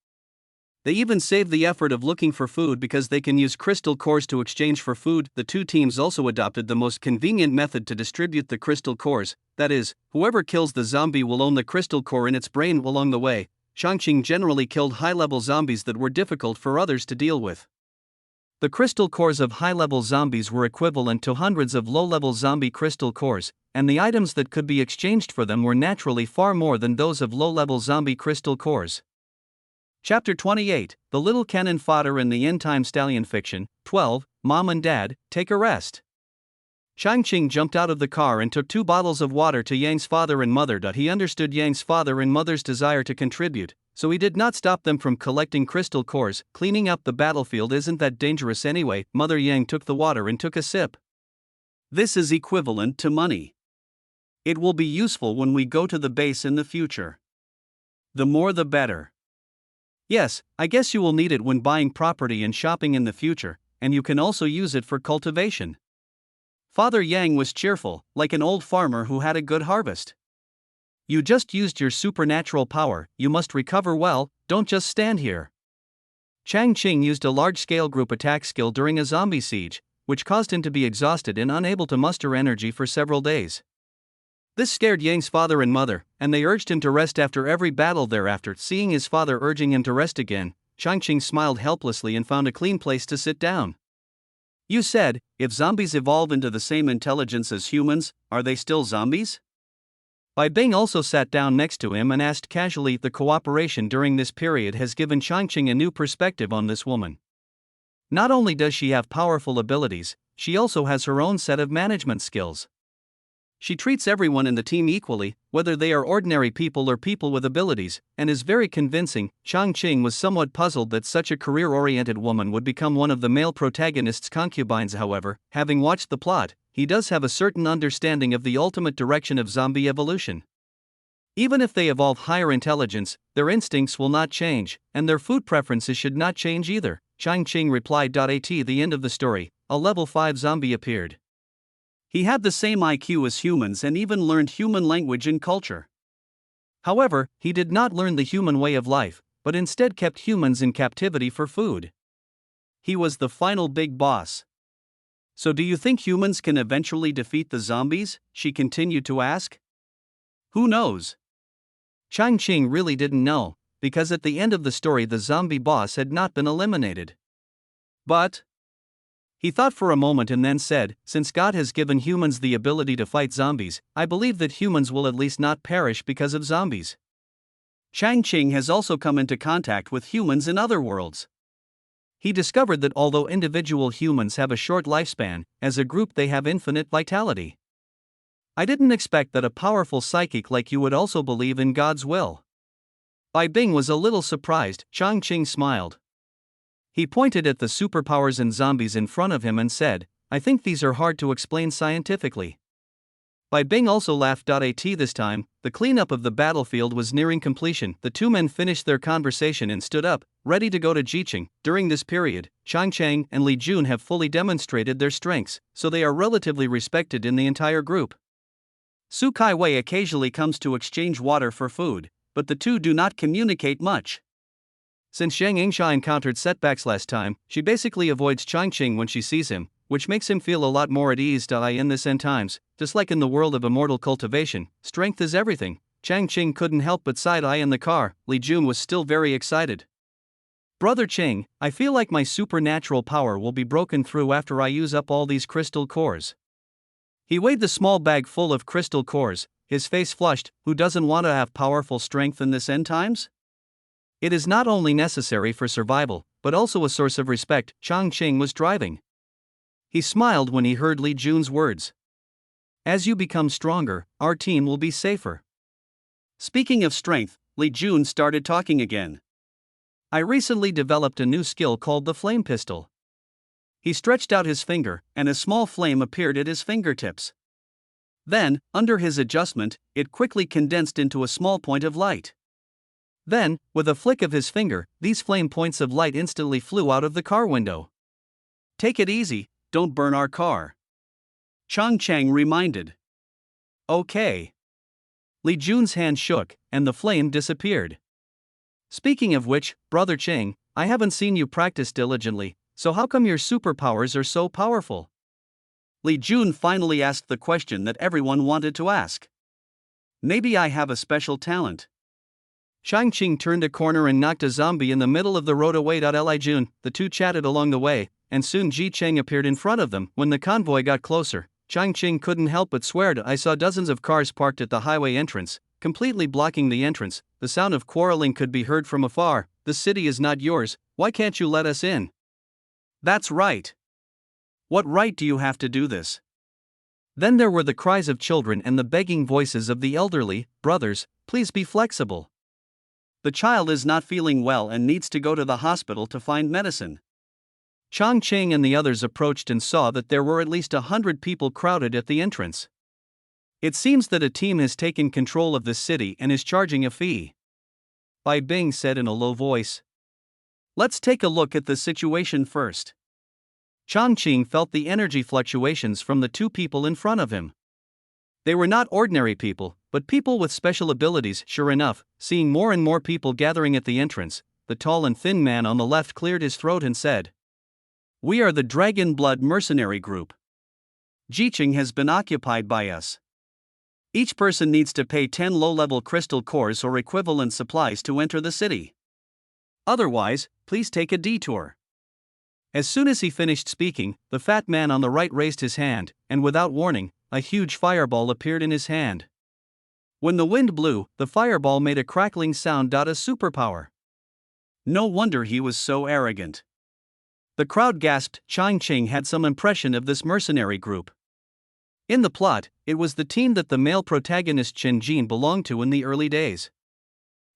They even save the effort of looking for food because they can use crystal cores to exchange for food. The two teams also adopted the most convenient method to distribute the crystal cores, that is, whoever kills the zombie will own the crystal core in its brain. Along the way, Changqing generally killed high-level zombies that were difficult for others to deal with. The crystal cores of high-level zombies were equivalent to hundreds of low-level zombie crystal cores, and the items that could be exchanged for them were naturally far more than those of low-level zombie crystal cores. Chapter 28, The Little Cannon Fodder in the End-Time Stallion Fiction. 12, Mom and Dad, take a rest. Changqing jumped out of the car and took 2 bottles of water to Yang's father and mother. He understood Yang's father and mother's desire to contribute, so he did not stop them from collecting crystal cores. Cleaning up the battlefield isn't that dangerous anyway. Mother Yang took the water and took a sip. This is equivalent to money. It will be useful when we go to the base in the future. The more the better. Yes, I guess you will need it when buying property and shopping in the future, and you can also use it for cultivation. Father Yang was cheerful, like an old farmer who had a good harvest. You just used your supernatural power, you must recover well, don't just stand here. Changqing used a large-scale group attack skill during a zombie siege, which caused him to be exhausted and unable to muster energy for several days. This scared Yang's father and mother, and they urged him to rest after every battle thereafter. Seeing his father urging him to rest again, Changqing smiled helplessly and found a clean place to sit down. You said, if zombies evolve into the same intelligence as humans, are they still zombies? Bai Bing also sat down next to him and asked casually. The cooperation during this period has given Changqing a new perspective on this woman. Not only does she have powerful abilities, she also has her own set of management skills. She treats everyone in the team equally, whether they are ordinary people or people with abilities, and is very convincing. Changqing was somewhat puzzled that such a career-oriented woman would become one of the male protagonist's concubines. However, having watched the plot, he does have a certain understanding of the ultimate direction of zombie evolution. Even if they evolve higher intelligence, their instincts will not change, and their food preferences should not change either. Changqing replied. At the end of the story, a level 5 zombie appeared. He had the same IQ as humans and even learned human language and culture. However, he did not learn the human way of life, but instead kept humans in captivity for food. He was the final big boss. So do you think humans can eventually defeat the zombies? She continued to ask. Who knows? Changqing really didn't know, because at the end of the story the zombie boss had not been eliminated. But he thought for a moment and then said, since God has given humans the ability to fight zombies, I believe that humans will at least not perish because of zombies. Changqing has also come into contact with humans in other worlds. He discovered that although individual humans have a short lifespan, as a group they have infinite vitality. I didn't expect that a powerful psychic like you would also believe in God's will. Bai Bing was a little surprised. Changqing smiled. He pointed at the superpowers and zombies in front of him and said, I think these are hard to explain scientifically. Bai Bing also laughed. At this time, the cleanup of the battlefield was nearing completion. The two men finished their conversation and stood up, ready to go to Jiqing. During this period, Changqing and Li Jun have fully demonstrated their strengths, so they are relatively respected in the entire group. Su Kaiwei occasionally comes to exchange water for food, but the two do not communicate much. Since Zhang Yingsha encountered setbacks last time, she basically avoids Changqing when she sees him, which makes him feel a lot more at ease. In this end times, just like in the world of immortal cultivation, strength is everything. Changqing couldn't help but side-eye in the car. Li Jun was still very excited. Brother Qing, I feel like my supernatural power will be broken through after I use up all these crystal cores. He weighed the small bag full of crystal cores, his face flushed. Who doesn't want to have powerful strength in this end times? It is not only necessary for survival, but also a source of respect. Changqing was driving. He smiled when he heard Li Jun's words. As you become stronger, our team will be safer. Speaking of strength, Li Jun started talking again. I recently developed a new skill called the flame pistol. He stretched out his finger, and a small flame appeared at his fingertips. Then, under his adjustment, it quickly condensed into a small point of light. Then, with a flick of his finger, these flame points of light instantly flew out of the car window. Take it easy, don't burn our car. Changqing reminded. Okay. Li Jun's hand shook, and the flame disappeared. Speaking of which, Brother Qing, I haven't seen you practice diligently, so how come your superpowers are so powerful? Li Jun finally asked the question that everyone wanted to ask. Maybe I have a special talent. Changqing turned a corner and knocked a zombie in the middle of the road away. Li Jun, the two chatted along the way, and soon Ji Cheng appeared in front of them. When the convoy got closer, Changqing couldn't help but swear. I saw dozens of cars parked at the highway entrance, completely blocking the entrance. The sound of quarreling could be heard from afar. The city is not yours, why can't you let us in? That's right. What right do you have to do this? Then there were the cries of children and the begging voices of the elderly. Brothers, please be flexible. The child is not feeling well and needs to go to the hospital to find medicine. Changqing and the others approached and saw that there were at least 100 people crowded at the entrance. It seems that a team has taken control of this city and is charging a fee. Bai Bing said in a low voice. Let's take a look at the situation first. Changqing felt the energy fluctuations from the two people in front of him. They were not ordinary people, but people with special abilities. Sure enough, seeing more and more people gathering at the entrance, the tall and thin man on the left cleared his throat and said, We are the Dragon Blood Mercenary Group. Jiqing has been occupied by us. Each person needs to pay 10 low-level crystal cores or equivalent supplies to enter the city. Otherwise, please take a detour. As soon as he finished speaking, the fat man on the right raised his hand, and without warning, a huge fireball appeared in his hand. When the wind blew, the fireball made a crackling sound. A superpower. No wonder he was so arrogant. The crowd gasped. Changqing had some impression of this mercenary group. In the plot, it was the team that the male protagonist Changqing belonged to in the early days.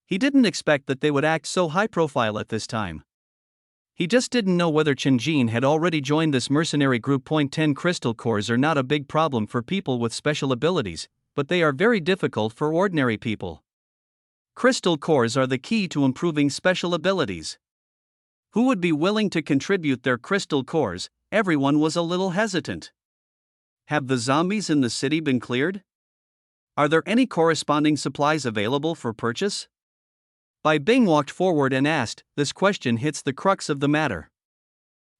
He didn't expect that they would act so high profile at this time. He just didn't know whether Changqing had already joined this mercenary group. 10 crystal cores are not a big problem for people with special abilities, but they are very difficult for ordinary people. Crystal cores are the key to improving special abilities. Who would be willing to contribute their crystal cores? Everyone was a little hesitant. Have the zombies in the city been cleared? Are there any corresponding supplies available for purchase? Bai Bing walked forward and asked. This question hits the crux of the matter.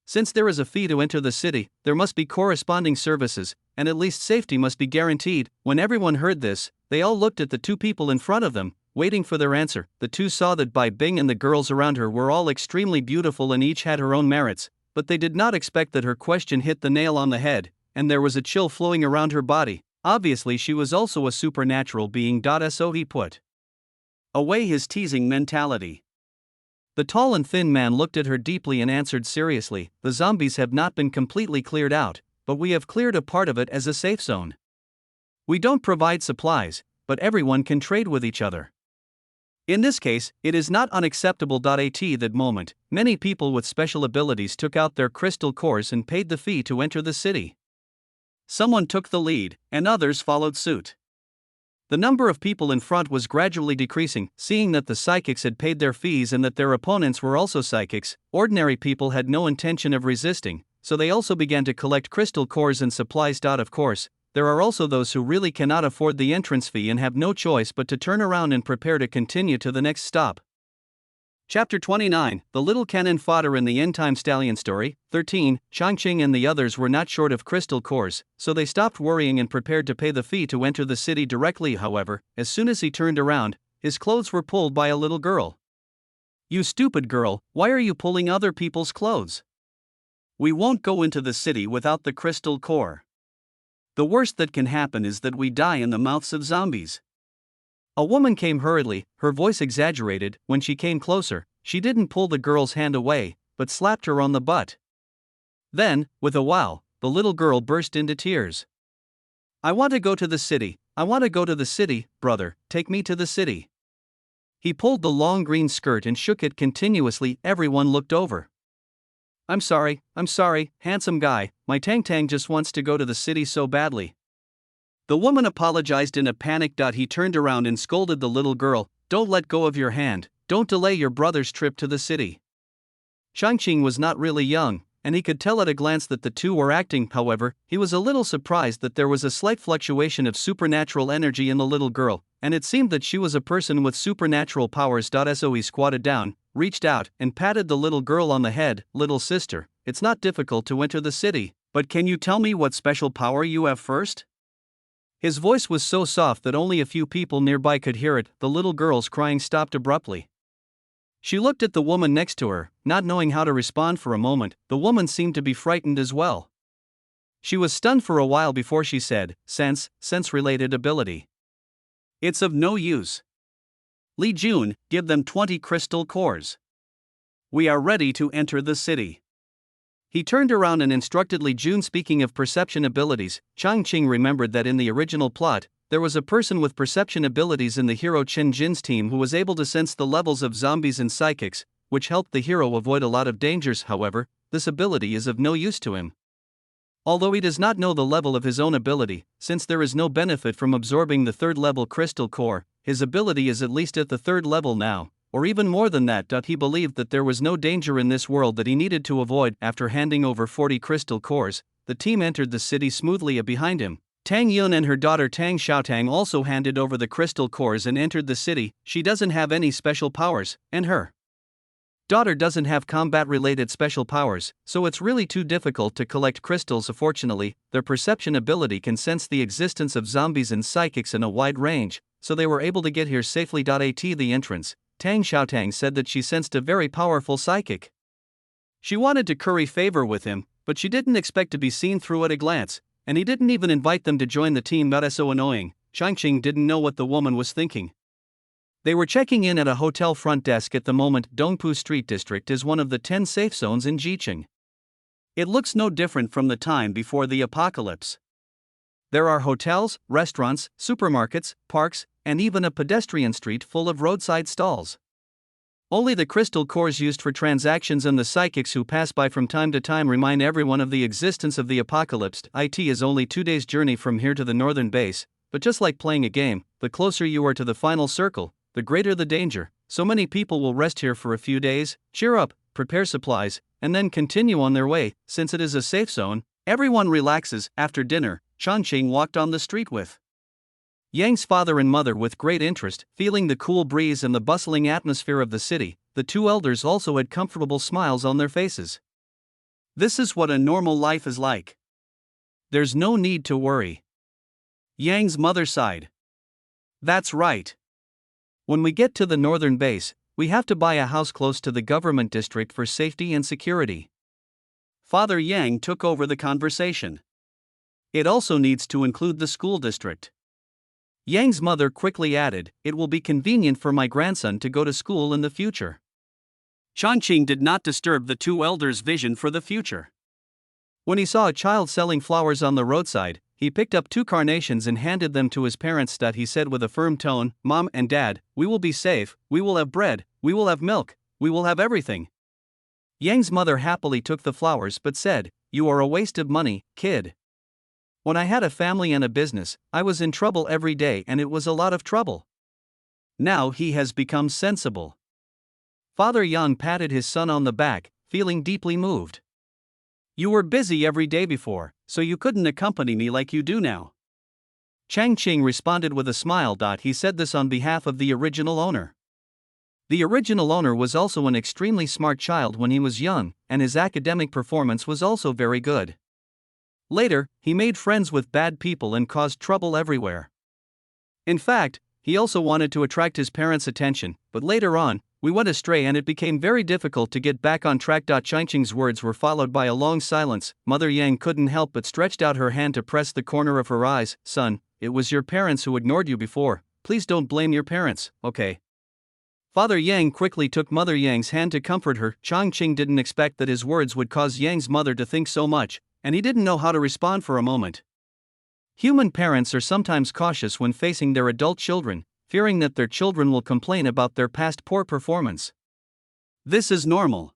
Since there is a fee to enter the city, there must be corresponding services, and at least safety must be guaranteed. When everyone heard this, they all looked at the two people in front of them, waiting for their answer. The two saw that Bai Bing and the girls around her were all extremely beautiful and each had her own merits, but they did not expect that her question hit the nail on the head, and there was a chill flowing around her body. Obviously she was also a supernatural being. So he put away his teasing mentality. The tall and thin man looked at her deeply and answered seriously, The zombies have not been completely cleared out, but we have cleared a part of it as a safe zone. We don't provide supplies, but everyone can trade with each other. In this case, it is not unacceptable. At that moment, many people with special abilities took out their crystal cores and paid the fee to enter the city. Someone took the lead, and others followed suit. The number of people in front was gradually decreasing, seeing that the psychics had paid their fees and that their opponents were also psychics. Ordinary people had no intention of resisting, so they also began to collect crystal cores and supplies. Of course, there are also those who really cannot afford the entrance fee and have no choice but to turn around and prepare to continue to the next stop. Chapter 29, The Little Cannon Fodder in the End-Time Stallion Story. 13. Changqing and the others were not short of crystal cores, so they stopped worrying and prepared to pay the fee to enter the city directly. However, as soon as he turned around, his clothes were pulled by a little girl. "You stupid girl, why are you pulling other people's clothes? We won't go into the city without the crystal core. The worst that can happen is that we die in the mouths of zombies." A woman came hurriedly, her voice exaggerated. When she came closer, she didn't pull the girl's hand away, but slapped her on the butt. Then, with a wow, the little girl burst into tears. "I want to go to the city, I want to go to the city, brother, take me to the city." He pulled the long green skirt and shook it continuously. Everyone looked over. I'm sorry, handsome guy, my Tang just wants to go to the city so badly." The woman apologized in a panic. He turned around and scolded the little girl, "Don't let go of your hand, don't delay your brother's trip to the city." Changqing was not really young, and he could tell at a glance that the two were acting. However, he was a little surprised that there was a slight fluctuation of supernatural energy in the little girl, and it seemed that she was a person with supernatural powers. So he squatted down, reached out, and patted the little girl on the head. "Little sister, it's not difficult to enter the city, but can you tell me what special power you have first?" His voice was so soft that only a few people nearby could hear it. The little girl's crying stopped abruptly. She looked at the woman next to her, not knowing how to respond. For a moment, the woman seemed to be frightened as well. She was stunned for a while before she said, sense-related ability. "It's of no use. Li Jun, give them 20 crystal cores. We are ready to enter the city." He turned around and instructed Li Jun. Speaking of perception abilities, Changqing remembered that in the original plot, there was a person with perception abilities in the hero Chen Jin's team who was able to sense the levels of zombies and psychics, which helped the hero avoid a lot of dangers. However, this ability is of no use to him. Although he does not know the level of his own ability, since there is no benefit from absorbing the third level crystal core, his ability is at least at the third level now, or even more than that. He believed that there was no danger in this world that he needed to avoid. After handing over 40 crystal cores, the team entered the city smoothly. Behind him, Tang Yun and her daughter Tang Xiaotang also handed over the crystal cores and entered the city. She doesn't have any special powers, and her daughter doesn't have combat-related special powers, so it's really too difficult to collect crystals. Fortunately, their perception ability can sense the existence of zombies and psychics in a wide range, so they were able to get here safely. At the entrance, Tang Xiaotang said that she sensed a very powerful psychic. She wanted to curry favor with him, but she didn't expect to be seen through at a glance, and he didn't even invite them to join the team. That's so annoying. Changqing didn't know what the woman was thinking. They were checking in at a hotel front desk at the moment. Dongpu Street District is one of the 10 safe zones in Jiqing. It looks no different from the time before the apocalypse. There are hotels, restaurants, supermarkets, parks, and even a pedestrian street full of roadside stalls. Only the crystal cores used for transactions and the psychics who pass by from time to time remind everyone of the existence of the apocalypse. It is only 2 days' journey from here to the northern base, but just like playing a game, the closer you are to the final circle, the greater the danger. So many people will rest here for a few days, cheer up, prepare supplies, and then continue on their way. Since it is a safe zone, everyone relaxes. After dinner, Changqing walked on the street with Yang's father and mother with great interest, feeling the cool breeze and the bustling atmosphere of the city. The two elders also had comfortable smiles on their faces. This is what a normal life is like. There's no need to worry. Yang's mother sighed. That's right. When we get to the northern base, we have to buy a house close to the government district for safety and security. Father Yang took over the conversation. It also needs to include the school district. Yang's mother quickly added, it will be convenient for my grandson to go to school in the future. Changqing did not disturb the two elders' vision for the future. When he saw a child selling flowers on the roadside, he picked up 2 carnations and handed them to his parents. He said with a firm tone, "Mom and Dad, we will be safe, we will have bread, we will have milk, we will have everything." Yang's mother happily took the flowers but said, "You are a waste of money, kid. When I had a family and a business, I was in trouble every day and it was a lot of trouble. Now he has become sensible." Father Yan patted his son on the back, feeling deeply moved. "You were busy every day before, so you couldn't accompany me like you do now." Changqing responded with a smile. He said this on behalf of the original owner. The original owner was also an extremely smart child when he was young, and his academic performance was also very good. Later, he made friends with bad people and caused trouble everywhere. In fact, he also wanted to attract his parents' attention, but later on, we went astray and it became very difficult to get back on track. Changqing's words were followed by a long silence. Mother Yang couldn't help but stretched out her hand to press the corner of her eyes. "Son, it was your parents who ignored you before. Please don't blame your parents, okay?" Father Yang quickly took Mother Yang's hand to comfort her. Changqing didn't expect that his words would cause Yang's mother to think so much, and he didn't know how to respond for a moment. Human parents are sometimes cautious when facing their adult children, fearing that their children will complain about their past poor performance. This is normal.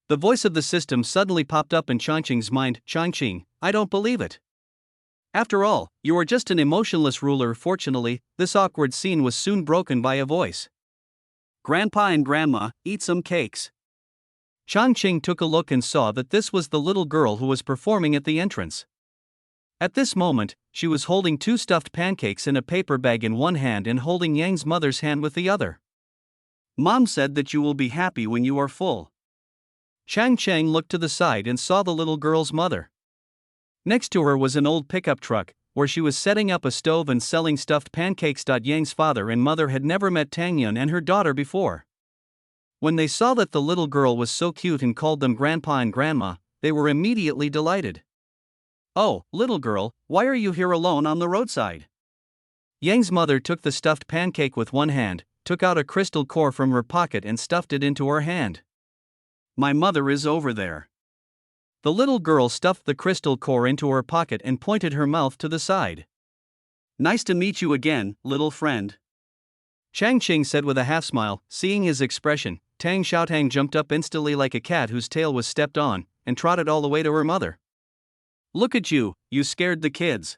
The voice of the system suddenly popped up in Changqing's mind. "Changqing, I don't believe it. After all, you are just an emotionless ruler." Fortunately, this awkward scene was soon broken by a voice. "Grandpa and Grandma, eat some cakes." Changqing took a look and saw that this was the little girl who was performing at the entrance. At this moment, she was holding 2 stuffed pancakes in a paper bag in one hand and holding Yang's mother's hand with the other. "Mom said that you will be happy when you are full." Changqing looked to the side and saw the little girl's mother. Next to her was an old pickup truck, where she was setting up a stove and selling stuffed pancakes. Yang's father and mother had never met Tang Yun and her daughter before. When they saw that the little girl was so cute and called them Grandpa and Grandma, they were immediately delighted. "Oh, little girl, why are you here alone on the roadside?" Yang's mother took the stuffed pancake with one hand, took out a crystal core from her pocket and stuffed it into her hand. "My mother is over there." The little girl stuffed the crystal core into her pocket and pointed her mouth to the side. "Nice to meet you again, little friend," Changqing said with a half smile. Seeing his expression, Tang Xiaotang jumped up instantly like a cat whose tail was stepped on, and trotted all the way to her mother. "Look at you, you scared the kids,"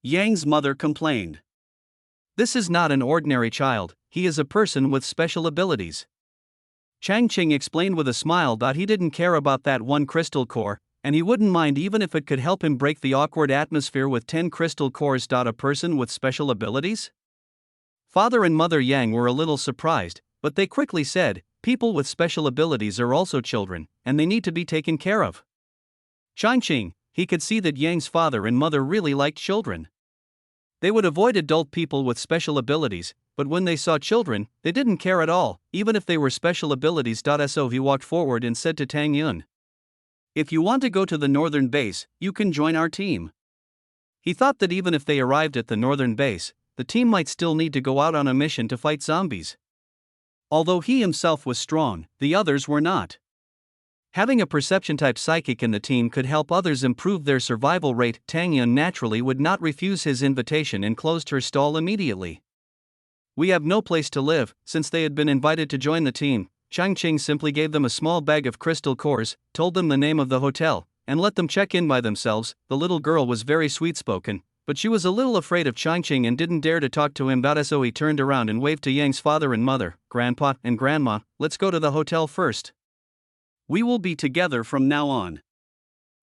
Yang's mother complained. "This is not an ordinary child, he is a person with special abilities." Changqing explained with a smile that he didn't care about that one crystal core, and he wouldn't mind even if it could help him break the awkward atmosphere with 10 crystal cores. A person with special abilities? Father and Mother Yang were a little surprised, but they quickly said, "People with special abilities are also children, and they need to be taken care of." Changqing, he could see that Yang's father and mother really liked children. They would avoid adult people with special abilities, but when they saw children, they didn't care at all, even if they were special abilities. So he walked forward and said to Tang Yun, "If you want to go to the northern base, you can join our team." He thought that even if they arrived at the northern base, the team might still need to go out on a mission to fight zombies. Although he himself was strong, the others were not. Having a perception-type psychic in the team could help others improve their survival rate. Tang Yun naturally would not refuse his invitation and closed her stall immediately. "We have no place to live." Since they had been invited to join the team, Changqing simply gave them a small bag of crystal cores, told them the name of the hotel, and let them check in by themselves. The little girl was very sweet-spoken, but she was a little afraid of Changqing and didn't dare to talk to him. So he turned around and waved to Yang's father and mother. "Grandpa and Grandma, let's go to the hotel first. We will be together from now on."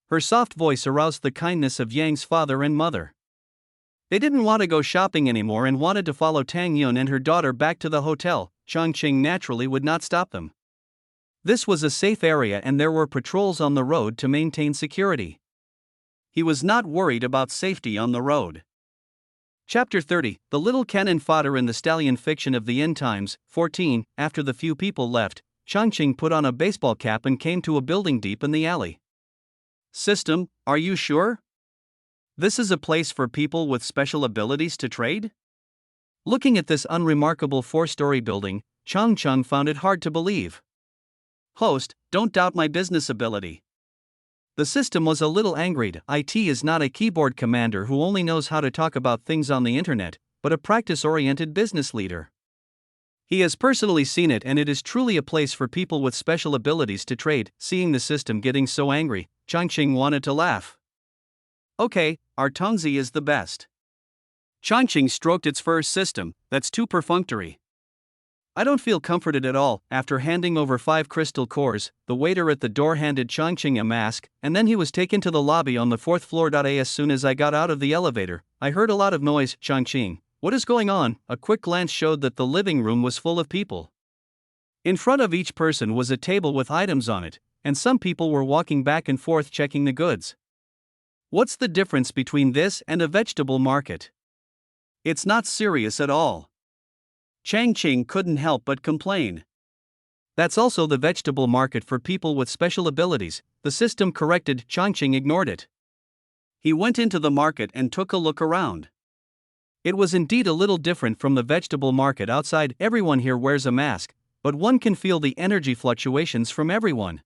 Her soft voice aroused the kindness of Yang's father and mother. They didn't want to go shopping anymore and wanted to follow Tang Yun and her daughter back to the hotel. Changqing naturally would not stop them. This was a safe area and there were patrols on the road to maintain security. He was not worried about safety on the road. Chapter 30, The Little Cannon Fodder in the Stallion Fiction of the End Times. 14. After the few people left, Changqing put on a baseball cap and came to a building deep in the alley. "System, are you sure? This is a place for people with special abilities to trade?" Looking at this unremarkable 4-story building, Changqing found it hard to believe. "Host, don't doubt my business ability. The system was a little angered. IT is not a keyboard commander who only knows how to talk about things on the internet, but a practice-oriented business leader. He has personally seen it, and it is truly a place for people with special abilities to trade. Seeing the system getting so angry, Changqing wanted to laugh. Okay, our Tongzi is the best. Changqing stroked its first system, that's too perfunctory. I don't feel comforted at all. After handing over 5 crystal cores, the waiter at the door handed Changqing a mask, and then he was taken to the lobby on the 4th floor. As soon as I got out of the elevator, I heard a lot of noise. Changqing, what is going on? A quick glance showed that the living room was full of people. In front of each person was a table with items on it, and some people were walking back and forth checking the goods. What's the difference between this and a vegetable market? It's not serious at all. Changqing couldn't help but complain. That's also the vegetable market for people with special abilities, the system corrected. Changqing ignored it. He went into the market and took a look around. It was indeed a little different from the vegetable market outside. Everyone here wears a mask, but one can feel the energy fluctuations from everyone.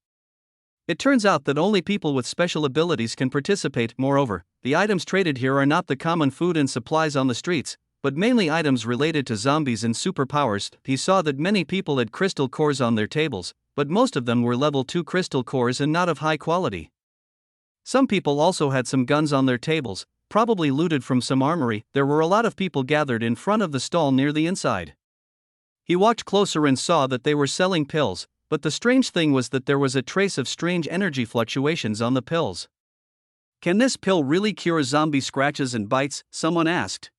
It turns out that only people with special abilities can participate. Moreover, the items traded here are not the common food and supplies on the streets, but mainly items related to zombies and superpowers. He saw that many people had crystal cores on their tables, but most of them were level 2 crystal cores and not of high quality. Some people also had some guns on their tables, probably looted from some armory. There were a lot of people gathered in front of the stall near the inside. He walked closer and saw that they were selling pills, but the strange thing was that there was a trace of strange energy fluctuations on the pills. Can this pill really cure zombie scratches and bites? Someone asked.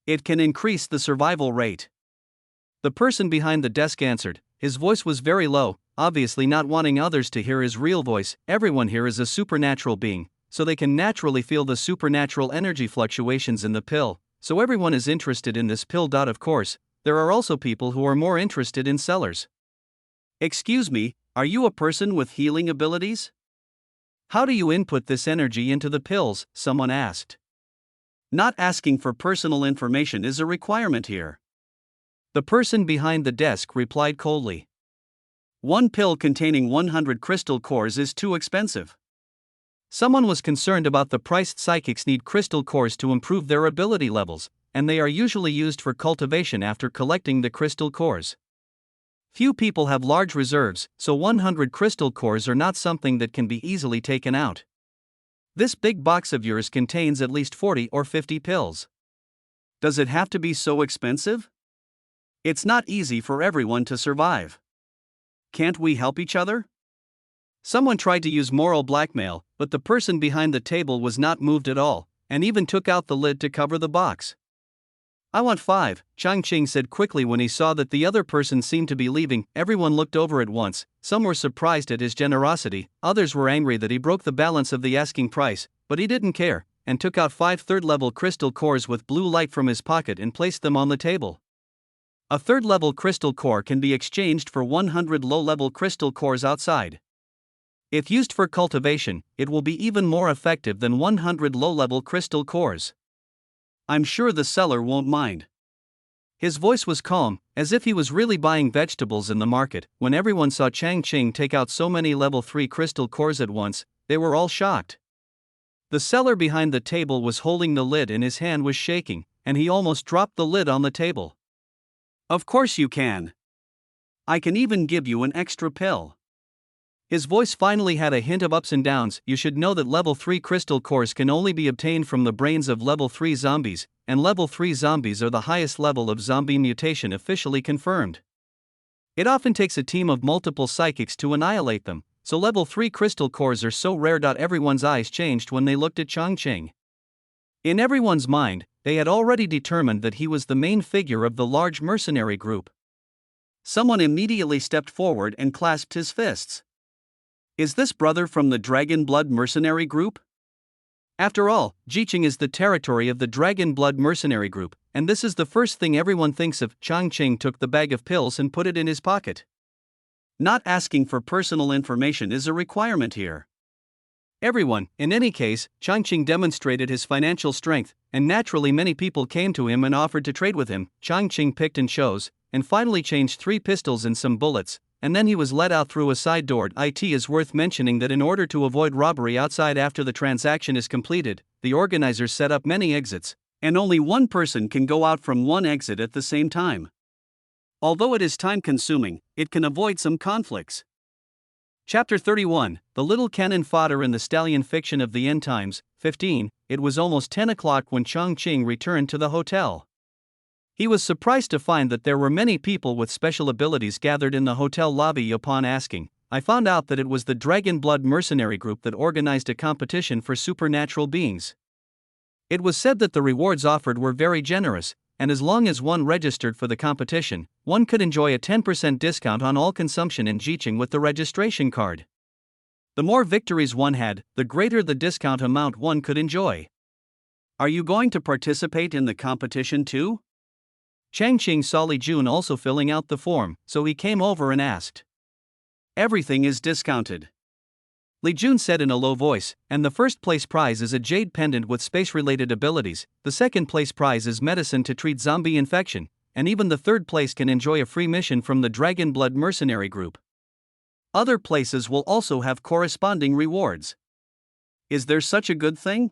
It can increase the survival rate. The person behind the desk answered. His voice was very low, obviously not wanting others to hear his real voice. Everyone here is a supernatural being, so they can naturally feel the supernatural energy fluctuations in the pill, so everyone is interested in this pill. Of course, there are also people who are more interested in sellers. Excuse me, are you a person with healing abilities? How do you input this energy into the pills? Someone asked. Not asking for personal information is a requirement here. The person behind the desk replied coldly. 1 pill containing 100 crystal cores is too expensive. Someone was concerned about the price. Psychics need crystal cores to improve their ability levels, and they are usually used for cultivation after collecting the crystal cores. Few people have large reserves, so 100 crystal cores are not something that can be easily taken out. This big box of yours contains at least 40 or 50 pills. Does it have to be so expensive? It's not easy for everyone to survive. Can't we help each other? Someone tried to use moral blackmail, but the person behind the table was not moved at all, and even took out the lid to cover the box. I want 5, Changqing said quickly when he saw that the other person seemed to be leaving. Everyone looked over at once. Some were surprised at his generosity, others were angry that he broke the balance of the asking price, but he didn't care, and took out 5 third-level crystal cores with blue light from his pocket and placed them on the table. A third-level crystal core can be exchanged for 100 low-level crystal cores outside. If used for cultivation, it will be even more effective than 100 low-level crystal cores. I'm sure the seller won't mind. His voice was calm, as if he was really buying vegetables in the market. When everyone saw Changqing take out so many level 3 crystal cores at once, they were all shocked. The seller behind the table was holding the lid and his hand was shaking, and he almost dropped the lid on the table. Of course you can. I can even give you an extra pill. His voice finally had a hint of ups and downs. You should know that level 3 crystal cores can only be obtained from the brains of level 3 zombies, and level 3 zombies are the highest level of zombie mutation officially confirmed. It often takes a team of multiple psychics to annihilate them, so level 3 crystal cores are so rare. Everyone's eyes changed when they looked at Changqing. In everyone's mind, they had already determined that he was the main figure of the large mercenary group. Someone immediately stepped forward and clasped his fists. Is this brother from the Dragon Blood mercenary group? After all, Jiqing is the territory of the Dragon Blood mercenary group, and this is the first thing everyone thinks of. Changqing took the bag of pills and put it in his pocket. Not asking for personal information is a requirement here. Everyone, in any case, Changqing demonstrated his financial strength, and naturally many people came to him and offered to trade with him. Changqing picked and chose, and finally changed 3 pistols and some bullets, and then he was let out through a side door. It is worth mentioning that in order to avoid robbery outside after the transaction is completed, the organizers set up many exits, and only one person can go out from one exit at the same time. Although it is time-consuming, it can avoid some conflicts. Chapter 31, The Little Cannon Fodder in the Stallion Fiction of the End Times. 15. It was almost 10 o'clock when Changqing returned to the hotel. He was surprised to find that there were many people with special abilities gathered in the hotel lobby. Upon asking, I found out that it was the Dragon Blood mercenary group that organized a competition for supernatural beings. It was said that the rewards offered were very generous, and as long as one registered for the competition, one could enjoy a 10% discount on all consumption in Changqing with the registration card. The more victories one had, the greater the discount amount one could enjoy. Are you going to participate in the competition too? Changqing saw Li Jun also filling out the form, so he came over and asked. Everything is discounted, Li Jun said in a low voice, and the first place prize is a jade pendant with space-related abilities, the second place prize is medicine to treat zombie infection, and even the third place can enjoy a free mission from the Dragon Blood mercenary group. Other places will also have corresponding rewards. Is there such a good thing?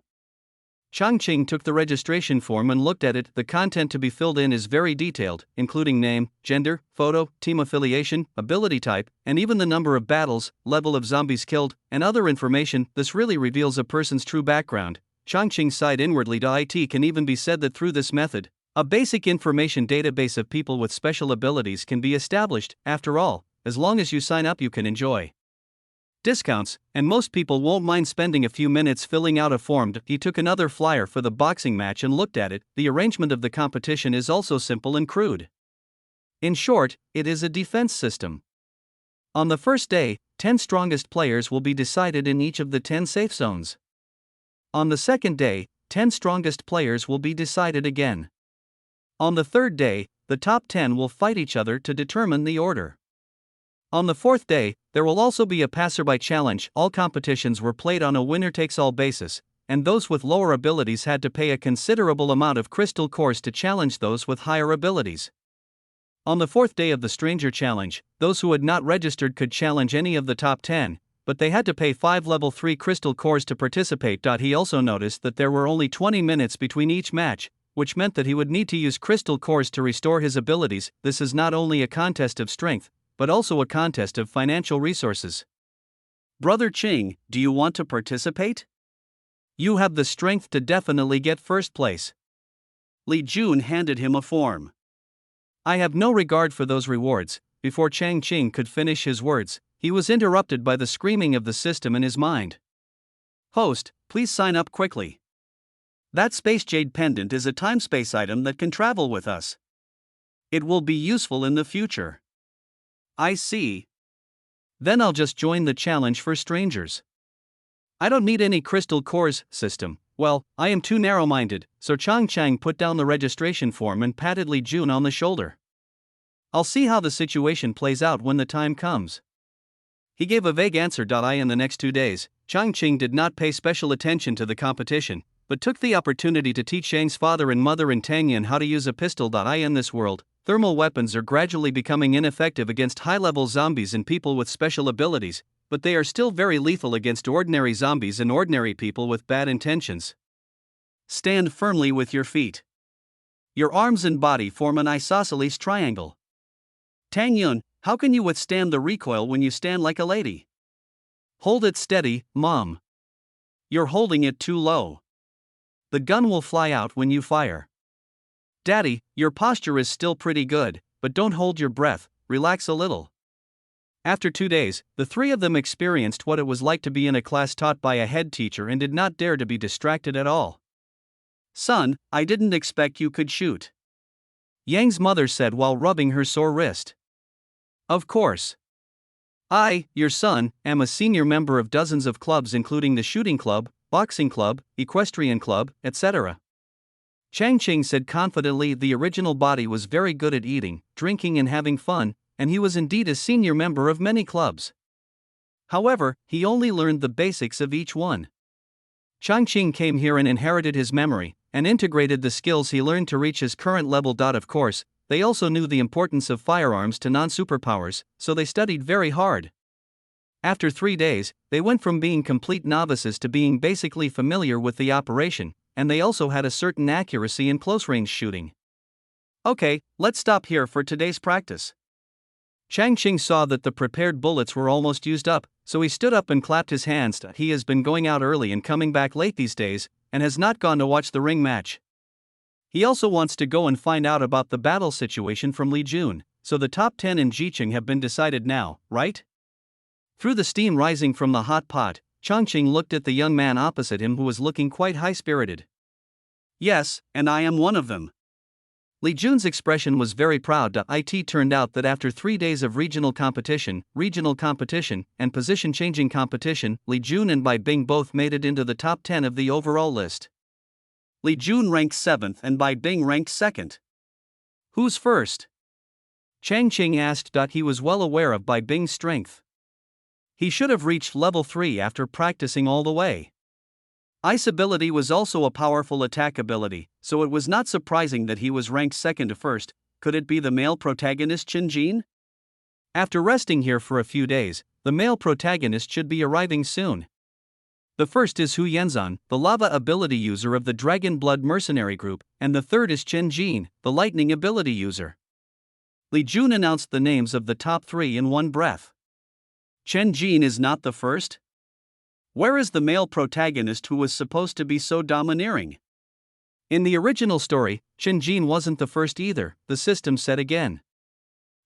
Changqing took the registration form and looked at it. The content to be filled in is very detailed, including name, gender, photo, team affiliation, ability type, and even the number of battles, level of zombies killed, and other information. This really reveals a person's true background. Changqing sighed inwardly. It can even be said that through this method, a basic information database of people with special abilities can be established. After all, as long as you sign up, you can enjoy discounts, and most people won't mind spending a few minutes filling out a form. He took another flyer for the boxing match and looked at it. The arrangement of the competition is also simple and crude. In short, it is a defense system. On the first day, 10 strongest players will be decided in each of the 10 safe zones. On the second day, 10 strongest players will be decided again. On the third day, the top 10 will fight each other to determine the order. On the fourth day, there will also be a passerby challenge. All competitions were played on a winner-takes-all basis, and those with lower abilities had to pay a considerable amount of crystal cores to challenge those with higher abilities. On the fourth day of the Stranger Challenge, those who had not registered could challenge any of the top 10, but they had to pay 5 level 3 crystal cores to participate. He also noticed that there were only 20 minutes between each match, which meant that he would need to use crystal cores to restore his abilities. This is not only a contest of strength, but also a contest of financial resources. Brother Ching, do you want to participate? You have the strength to definitely get first place. Li Jun handed him a form. I have no regard for those rewards. Before Changqing could finish his words, he was interrupted by the screaming of the system in his mind. Host, please sign up quickly. That space jade pendant is a time-space item that can travel with us. It will be useful in the future. I see. Then I'll just join the challenge for strangers. I don't need any crystal cores system. Well, I am too narrow-minded, so Changqing put down the registration form and patted Li Jun on the shoulder. I'll see how the situation plays out when the time comes. He gave a vague answer. In the next 2 days, Changqing did not pay special attention to the competition, but took the opportunity to teach Shang's father and mother in Tang how to use a pistol. In this world, thermal weapons are gradually becoming ineffective against high-level zombies and people with special abilities, but they are still very lethal against ordinary zombies and ordinary people with bad intentions. Stand firmly with your feet. Your arms and body form an isosceles triangle. Tang Yun, how can you withstand the recoil when you stand like a lady? Hold it steady, Mom. You're holding it too low. The gun will fly out when you fire. Daddy, your posture is still pretty good, but don't hold your breath, relax a little. After 2 days, the three of them experienced what it was like to be in a class taught by a head teacher and did not dare to be distracted at all. Son, I didn't expect you could shoot, Yang's mother said while rubbing her sore wrist. Of course. I, your son, am a senior member of dozens of clubs including the shooting club, boxing club, equestrian club, etc. Changqing said confidently. The original body was very good at eating, drinking and having fun, and he was indeed a senior member of many clubs. However, he only learned the basics of each one. Changqing came here and inherited his memory, and integrated the skills he learned to reach his current level. Of course, they also knew the importance of firearms to non-superpowers, so they studied very hard. After 3 days, they went from being complete novices to being basically familiar with the operation, and they also had a certain accuracy in close-range shooting. Okay, let's stop here for today's practice. Changqing saw that the prepared bullets were almost used up, so he stood up and clapped his hands. He has been going out early and coming back late these days, and has not gone to watch the ring match. He also wants to go and find out about the battle situation from Li Jun, so the top 10 in Jiqing have been decided now, right? Through the steam rising from the hot pot, Changqing looked at the young man opposite him who was looking quite high-spirited. Yes, and I am one of them. Li Jun's expression was very proud. It turned out that after 3 days of regional competition, and position-changing competition, Li Jun and Bai Bing both made it into the top 10 of the overall list. Li Jun ranked 7th and Bai Bing ranked 2nd. Who's first? Changqing asked. He was well aware of Bai Bing's strength. He should have reached level 3 after practicing all the way. Ice ability was also a powerful attack ability, so it was not surprising that he was ranked 2nd to 1st. Could it be the male protagonist Changqing? After resting here for a few days, the male protagonist should be arriving soon. The first is Hu Yenzan, the lava ability user of the Dragon Blood mercenary group, and the third is Changqing, the lightning ability user. Li Jun announced the names of the top 3 in one breath. Changqing is not the first? Where is the male protagonist who was supposed to be so domineering? In the original story, Changqing wasn't the first either, the system said again.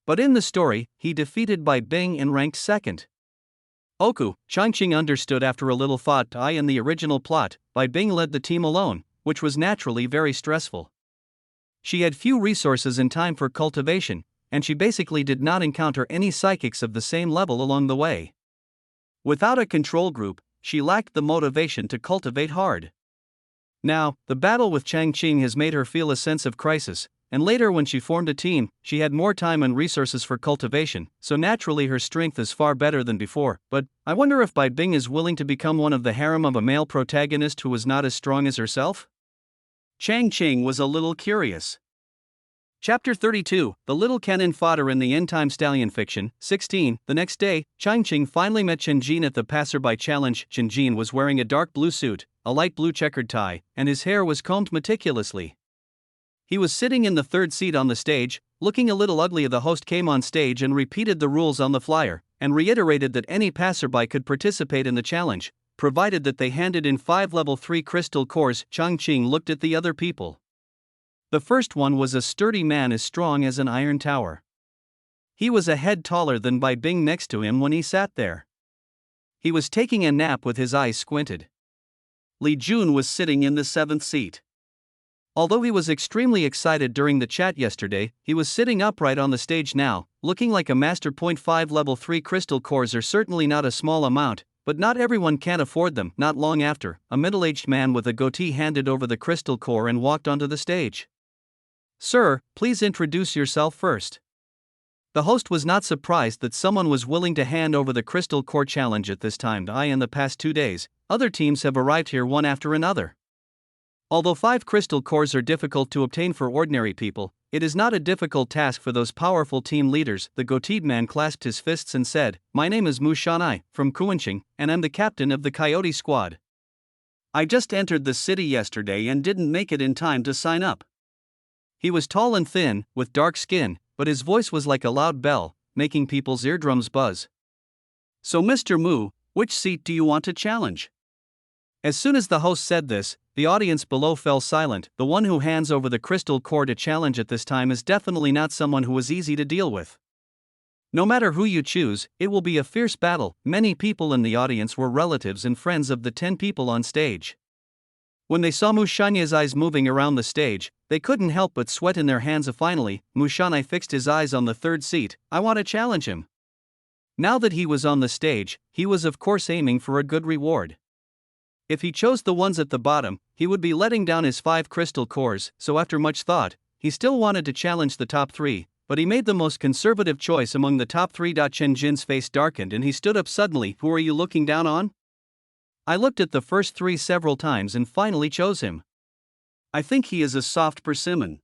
But in the story, he defeated Bai Bing and ranked 2nd. Oku, Changqing understood after a little thought. In the original plot, Bai Bing led the team alone, which was naturally very stressful. She had few resources and time for cultivation, and she basically did not encounter any psychics of the same level along the way. Without a control group, she lacked the motivation to cultivate hard. Now, the battle with Changqing has made her feel a sense of crisis, and later when she formed a team, she had more time and resources for cultivation, so naturally her strength is far better than before. But I wonder if Bai Bing is willing to become one of the harem of a male protagonist who was not as strong as herself? Changqing was a little curious. Chapter 32, The Little Cannon Fodder in the End-Time Stallion Fiction, 16. The next day, Changqing finally met Changqing at the Passerby Challenge. Changqing was wearing a dark blue suit, a light blue checkered tie, and his hair was combed meticulously. He was sitting in the third seat on the stage, looking a little ugly. The host came on stage and repeated the rules on the flyer, and reiterated that any passerby could participate in the challenge, provided that they handed in 5 level 3 crystal cores. Changqing looked at the other people. The first one was a sturdy man as strong as an iron tower. He was a head taller than Bai Bing next to him when he sat there. He was taking a nap with his eyes squinted. Li Jun was sitting in the 7th seat. Although he was extremely excited during the chat yesterday, he was sitting upright on the stage now, looking like a master. 5 level 3 crystal cores are certainly not a small amount, but not everyone can afford them. Not long after, a middle-aged man with a goatee handed over the crystal core and walked onto the stage. "Sir, please introduce yourself first." The host was not surprised that someone was willing to hand over the crystal core challenge at this time. In the past 2 days, other teams have arrived here one after another. Although 5 crystal cores are difficult to obtain for ordinary people, it is not a difficult task for those powerful team leaders. The goateed man clasped his fists and said, "My name is Mu Shanai, from Confronting, and I'm the captain of the Coyote squad. I just entered the city yesterday and didn't make it in time to sign up." He was tall and thin, with dark skin, but his voice was like a loud bell, making people's eardrums buzz. "So Mr. Mu, which seat do you want to challenge?" As soon as the host said this, the audience below fell silent. The one who hands over the crystal core to challenge at this time is definitely not someone who is easy to deal with. No matter who you choose, it will be a fierce battle. Many people in the audience were relatives and friends of the 10 people on stage. When they saw Mushanya's eyes moving around the stage, they couldn't help but sweat in their hands. Finally, Mushanya fixed his eyes on the third seat. "I want to challenge him." Now that he was on the stage, he was of course aiming for a good reward. If he chose the ones at the bottom, he would be letting down his 5 crystal cores, so after much thought, he still wanted to challenge the top 3, but he made the most conservative choice among the top 3. Changqing's face darkened and he stood up suddenly. "Who are you looking down on?" "I looked at the first 3 several times and finally chose him." "I think he is a soft persimmon."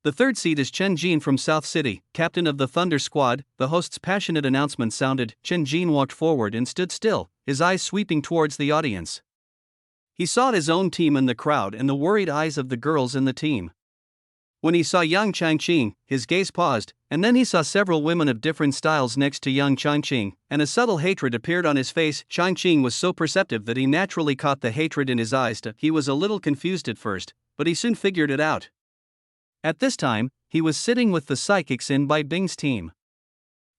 The third seat is Changqing from South City, captain of the Thunder Squad. The host's passionate announcement sounded. Changqing walked forward and stood still, his eyes sweeping towards the audience. He saw his own team in the crowd and the worried eyes of the girls in the team. When he saw young Changqing, his gaze paused, and then he saw several women of different styles next to young Changqing, and a subtle hatred appeared on his face. Changqing was so perceptive that he naturally caught the hatred in his eyes. He was a little confused at first, but he soon figured it out. At this time, he was sitting with the psychics in Bai Bing's team.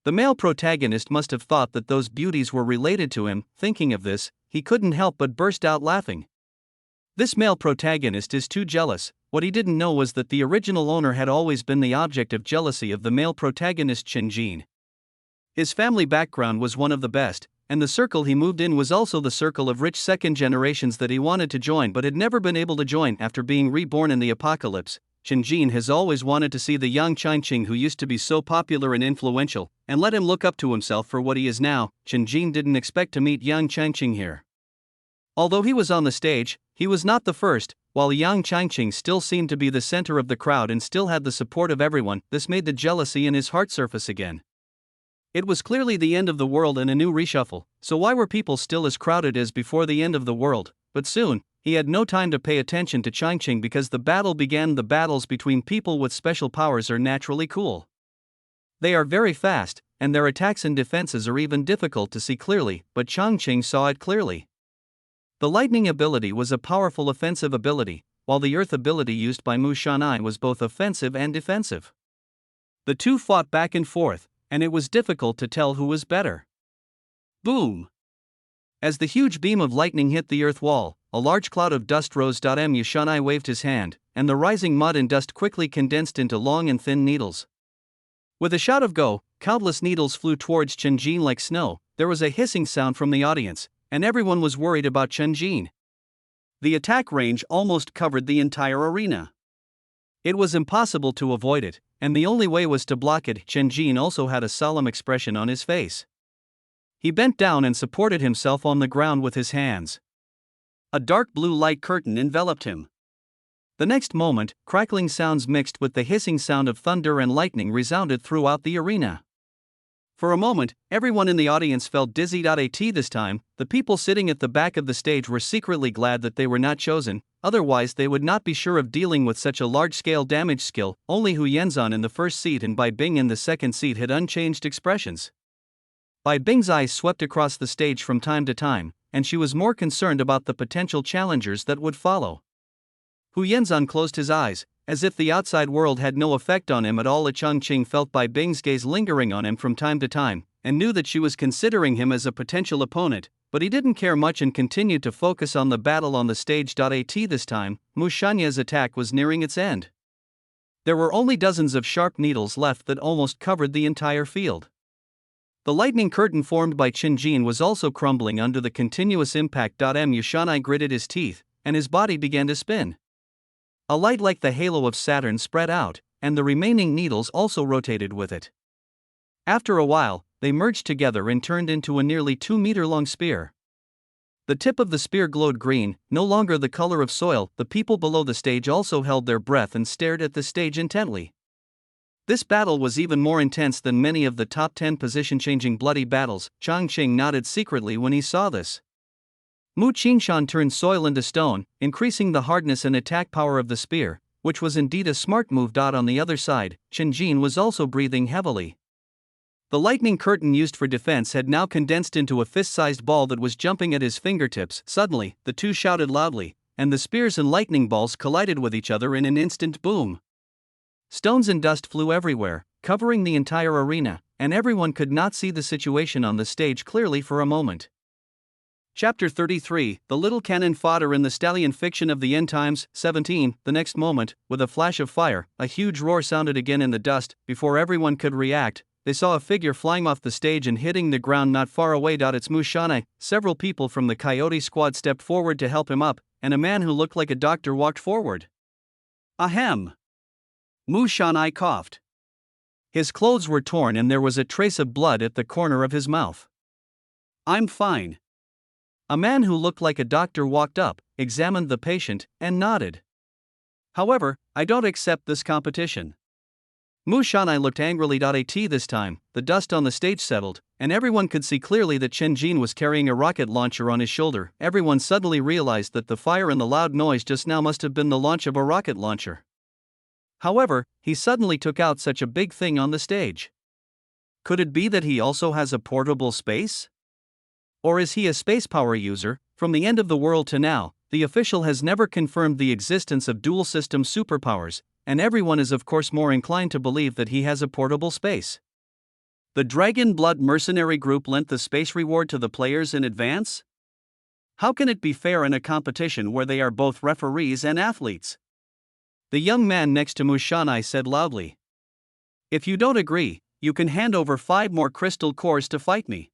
The male protagonist must have thought that those beauties were related to him. Thinking of this, he couldn't help but burst out laughing. This male protagonist is too jealous. What he didn't know was that the original owner had always been the object of jealousy of the male protagonist Changqing. His family background was one of the best, and the circle he moved in was also the circle of rich second generations that he wanted to join but had never been able to join after being reborn in the apocalypse. Changqing has always wanted to see the young Changqing who used to be so popular and influential, and let him look up to himself for what he is now. Changqing didn't expect to meet young Changqing here. Although he was on the stage, he was not the first. While young Changqing still seemed to be the center of the crowd and still had the support of everyone, this made the jealousy in his heart surface again. It was clearly the end of the world and a new reshuffle, so why were people still as crowded as before the end of the world? But soon, he had no time to pay attention to Changqing because the battle began. The battles between people with special powers are naturally cool. They are very fast, and their attacks and defenses are even difficult to see clearly, but Changqing saw it clearly. The lightning ability was a powerful offensive ability, while the earth ability used by Mu Shanai was both offensive and defensive. The two fought back and forth, and it was difficult to tell who was better. Boom! As the huge beam of lightning hit the earth wall, a large cloud of dust rose. Mu Shanai waved his hand, and the rising mud and dust quickly condensed into long and thin needles. With a shout of go, countless needles flew towards Changqing like snow. There was a hissing sound from the audience, and everyone was worried about Changqing. The attack range almost covered the entire arena. It was impossible to avoid it, and the only way was to block it. Changqing also had a solemn expression on his face. He bent down and supported himself on the ground with his hands. A dark blue light curtain enveloped him. The next moment, crackling sounds mixed with the hissing sound of thunder and lightning resounded throughout the arena. For a moment, everyone in the audience felt dizzy. At this time, the people sitting at the back of the stage were secretly glad that they were not chosen, otherwise they would not be sure of dealing with such a large-scale damage skill. Only Hu Yenzan in the first seat and Bai Bing in the second seat had unchanged expressions. Bai Bing's eyes swept across the stage from time to time, and she was more concerned about the potential challengers that would follow. Hu Yenzan closed his eyes, as if the outside world had no effect on him at all. Changqing felt Bai Bing's gaze lingering on him from time to time, and knew that she was considering him as a potential opponent, but he didn't care much and continued to focus on the battle on the stage. This time, Mu Shanya's attack was nearing its end. There were only dozens of sharp needles left that almost covered the entire field. The lightning curtain formed by Changqing was also crumbling under the continuous impact. Mu Shanai gritted his teeth, and his body began to spin. A light like the halo of Saturn spread out, and the remaining needles also rotated with it. After a while, they merged together and turned into a nearly 2-meter-long spear. The tip of the spear glowed green, no longer the color of soil. The people below the stage also held their breath and stared at the stage intently. This battle was even more intense than many of the top 10 position-changing bloody battles. Changqing nodded secretly when he saw this. Mu Qingshan turned soil into stone, increasing the hardness and attack power of the spear, which was indeed a smart move. On the other side, Changqing was also breathing heavily. The lightning curtain used for defense had now condensed into a fist-sized ball that was jumping at his fingertips. Suddenly, the two shouted loudly, and the spears and lightning balls collided with each other in an instant. Boom! Stones and dust flew everywhere, covering the entire arena, and everyone could not see the situation on the stage clearly for a moment. Chapter 33, The Little Cannon Fodder in the Stallion Fiction of the End Times. 17. The next moment, with a flash of fire, a huge roar sounded again in the dust. Before everyone could react, they saw a figure flying off the stage and hitting the ground not far away. It's Mu Shanai. Several people from the Coyote Squad stepped forward to help him up, and a man who looked like a doctor walked forward. Ahem! Mu Shanai coughed. His clothes were torn and there was a trace of blood at the corner of his mouth. I'm fine. A man who looked like a doctor walked up, examined the patient, and nodded. However, I don't accept this competition. Mu Shanai looked angrily at this time. The dust on the stage settled, and everyone could see clearly that Changqing was carrying a rocket launcher on his shoulder. Everyone suddenly realized that the fire and the loud noise just now must have been the launch of a rocket launcher. However, he suddenly took out such a big thing on the stage. Could it be that he also has a portable space? Or is he a space power user? From the end of the world to now, the official has never confirmed the existence of dual system superpowers, and everyone is of course more inclined to believe that he has a portable space. The Dragon Blood mercenary group lent the space reward to the players in advance? How can it be fair in a competition where they are both referees and athletes? The young man next to Mu Shanai said loudly. If you don't agree, you can hand over 5 more crystal cores to fight me.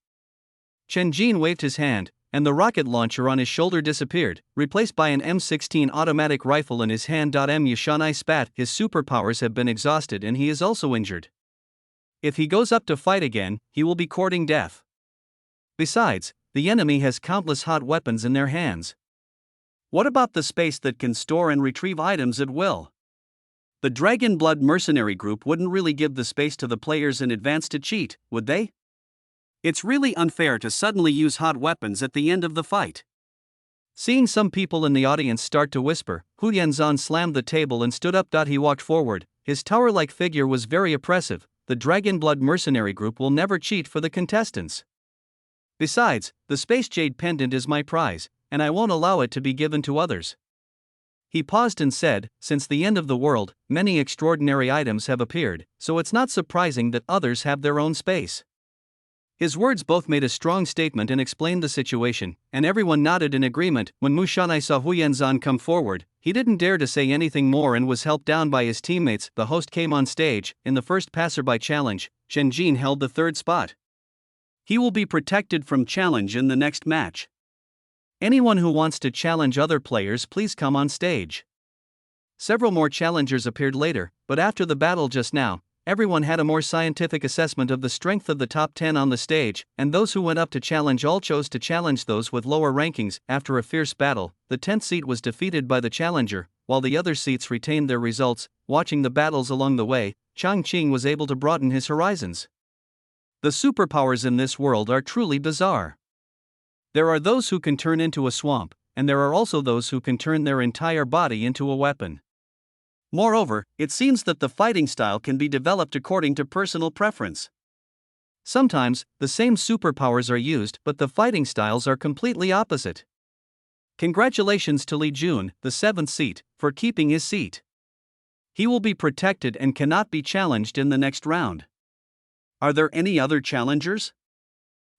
Changqing waved his hand, and the rocket launcher on his shoulder disappeared, replaced by an M16 automatic rifle in his hand. Mu Shanai spat. His superpowers have been exhausted and he is also injured. If he goes up to fight again, he will be courting death. Besides, the enemy has countless hot weapons in their hands. What about the space that can store and retrieve items at will? The Dragon Blood mercenary group wouldn't really give the space to the players in advance to cheat, would they? It's really unfair to suddenly use hot weapons at the end of the fight. Seeing some people in the audience start to whisper, Hu Yanzan slammed the table and stood up. He walked forward. His tower-like figure was very oppressive. The Dragon Blood mercenary group will never cheat for the contestants. Besides, the Space Jade pendant is my prize, and I won't allow it to be given to others. He paused and said, since the end of the world, many extraordinary items have appeared, so it's not surprising that others have their own space. His words both made a strong statement and explained the situation, and everyone nodded in agreement. When Mu Shanai saw Hu Yanzan come forward, he didn't dare to say anything more and was helped down by his teammates. The host came on stage. In the first passerby challenge, Changqing held the 3rd spot. He will be protected from challenge in the next match. Anyone who wants to challenge other players, please come on stage. Several more challengers appeared later, but after the battle just now, everyone had a more scientific assessment of the strength of the top 10 on the stage, and those who went up to challenge all chose to challenge those with lower rankings. After a fierce battle, the 10th seat was defeated by the challenger, while the other seats retained their results. Watching the battles along the way, Changqing was able to broaden his horizons. The superpowers in this world are truly bizarre. There are those who can turn into a swamp, and there are also those who can turn their entire body into a weapon. Moreover, it seems that the fighting style can be developed according to personal preference. Sometimes, the same superpowers are used, but the fighting styles are completely opposite. Congratulations to Li Jun, the 7th seat, for keeping his seat. He will be protected and cannot be challenged in the next round. Are there any other challengers?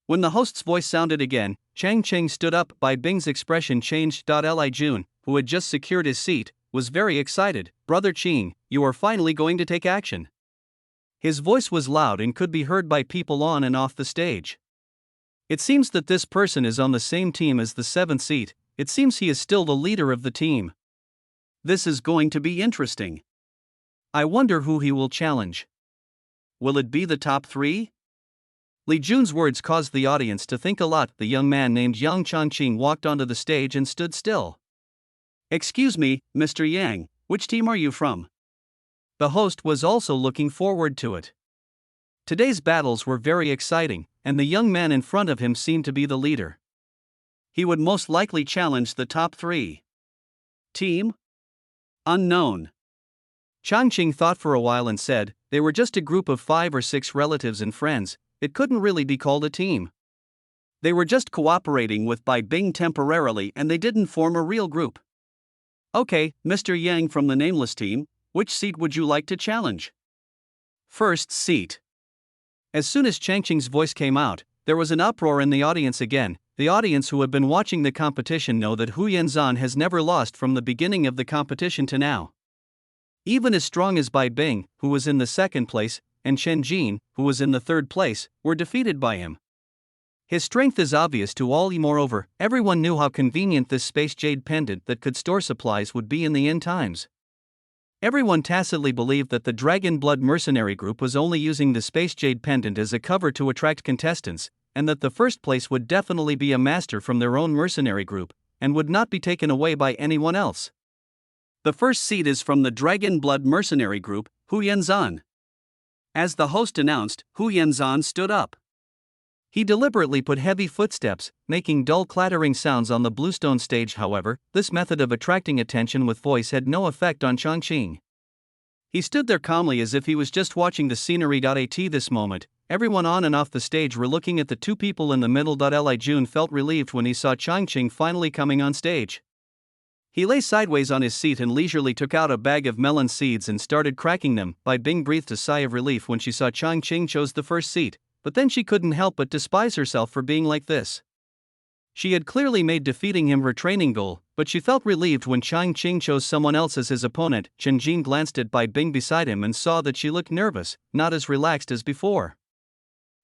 When the host's voice sounded again, Changqing stood up. Bai Bing's expression changed. Li Jun, who had just secured his seat, was very excited. Brother Qing, you are finally going to take action. His voice was loud and could be heard by people on and off the stage. It seems that this person is on the same team as the 7th seat. It seems he is still the leader of the team. This is going to be interesting. I wonder who he will challenge. Will it be the top 3? Li Jun's words caused the audience to think a lot. The young man named Yang Changqing walked onto the stage and stood still. Excuse me, Mr. Yang, which team are you from? The host was also looking forward to it. Today's battles were very exciting, and the young man in front of him seemed to be the leader. He would most likely challenge the top 3. Team? Unknown. Changqing thought for a while and said, they were just a group of 5 or 6 relatives and friends. It couldn't really be called a team. They were just cooperating with Bai Bing temporarily and they didn't form a real group. Okay, Mr. Yang from the nameless team, which seat would you like to challenge? 1st seat. As soon as Changqing's voice came out, there was an uproar in the audience again. The audience who have been watching the competition know that Hu Yanzan has never lost from the beginning of the competition to now. Even as strong as Bai Bing, who was in the 2nd place, and Changqing, who was in the 3rd place, were defeated by him. His strength is obvious to all. Moreover, everyone knew how convenient this Space Jade pendant that could store supplies would be in the end times. Everyone tacitly believed that the Dragon Blood mercenary group was only using the Space Jade pendant as a cover to attract contestants, and that the 1st place would definitely be a master from their own mercenary group, and would not be taken away by anyone else. The first seat is from the Dragon Blood mercenary group, Hu Yenzan. As the host announced, Hu Yenzan stood up. He deliberately put heavy footsteps, making dull clattering sounds on the bluestone stage. However, this method of attracting attention with voice had no effect on Changqing. He stood there calmly as if he was just watching the scenery. At this moment, everyone on and off the stage were looking at the two people in the middle. Li Jun felt relieved when he saw Changqing finally coming on stage. He lay sideways on his seat and leisurely took out a bag of melon seeds and started cracking them. Bai Bing breathed a sigh of relief when she saw Changqing chose the first seat, but then she couldn't help but despise herself for being like this. She had clearly made defeating him her training goal, but she felt relieved when Changqing chose someone else as his opponent. Changqing glanced at Bai Bing beside him and saw that she looked nervous, not as relaxed as before.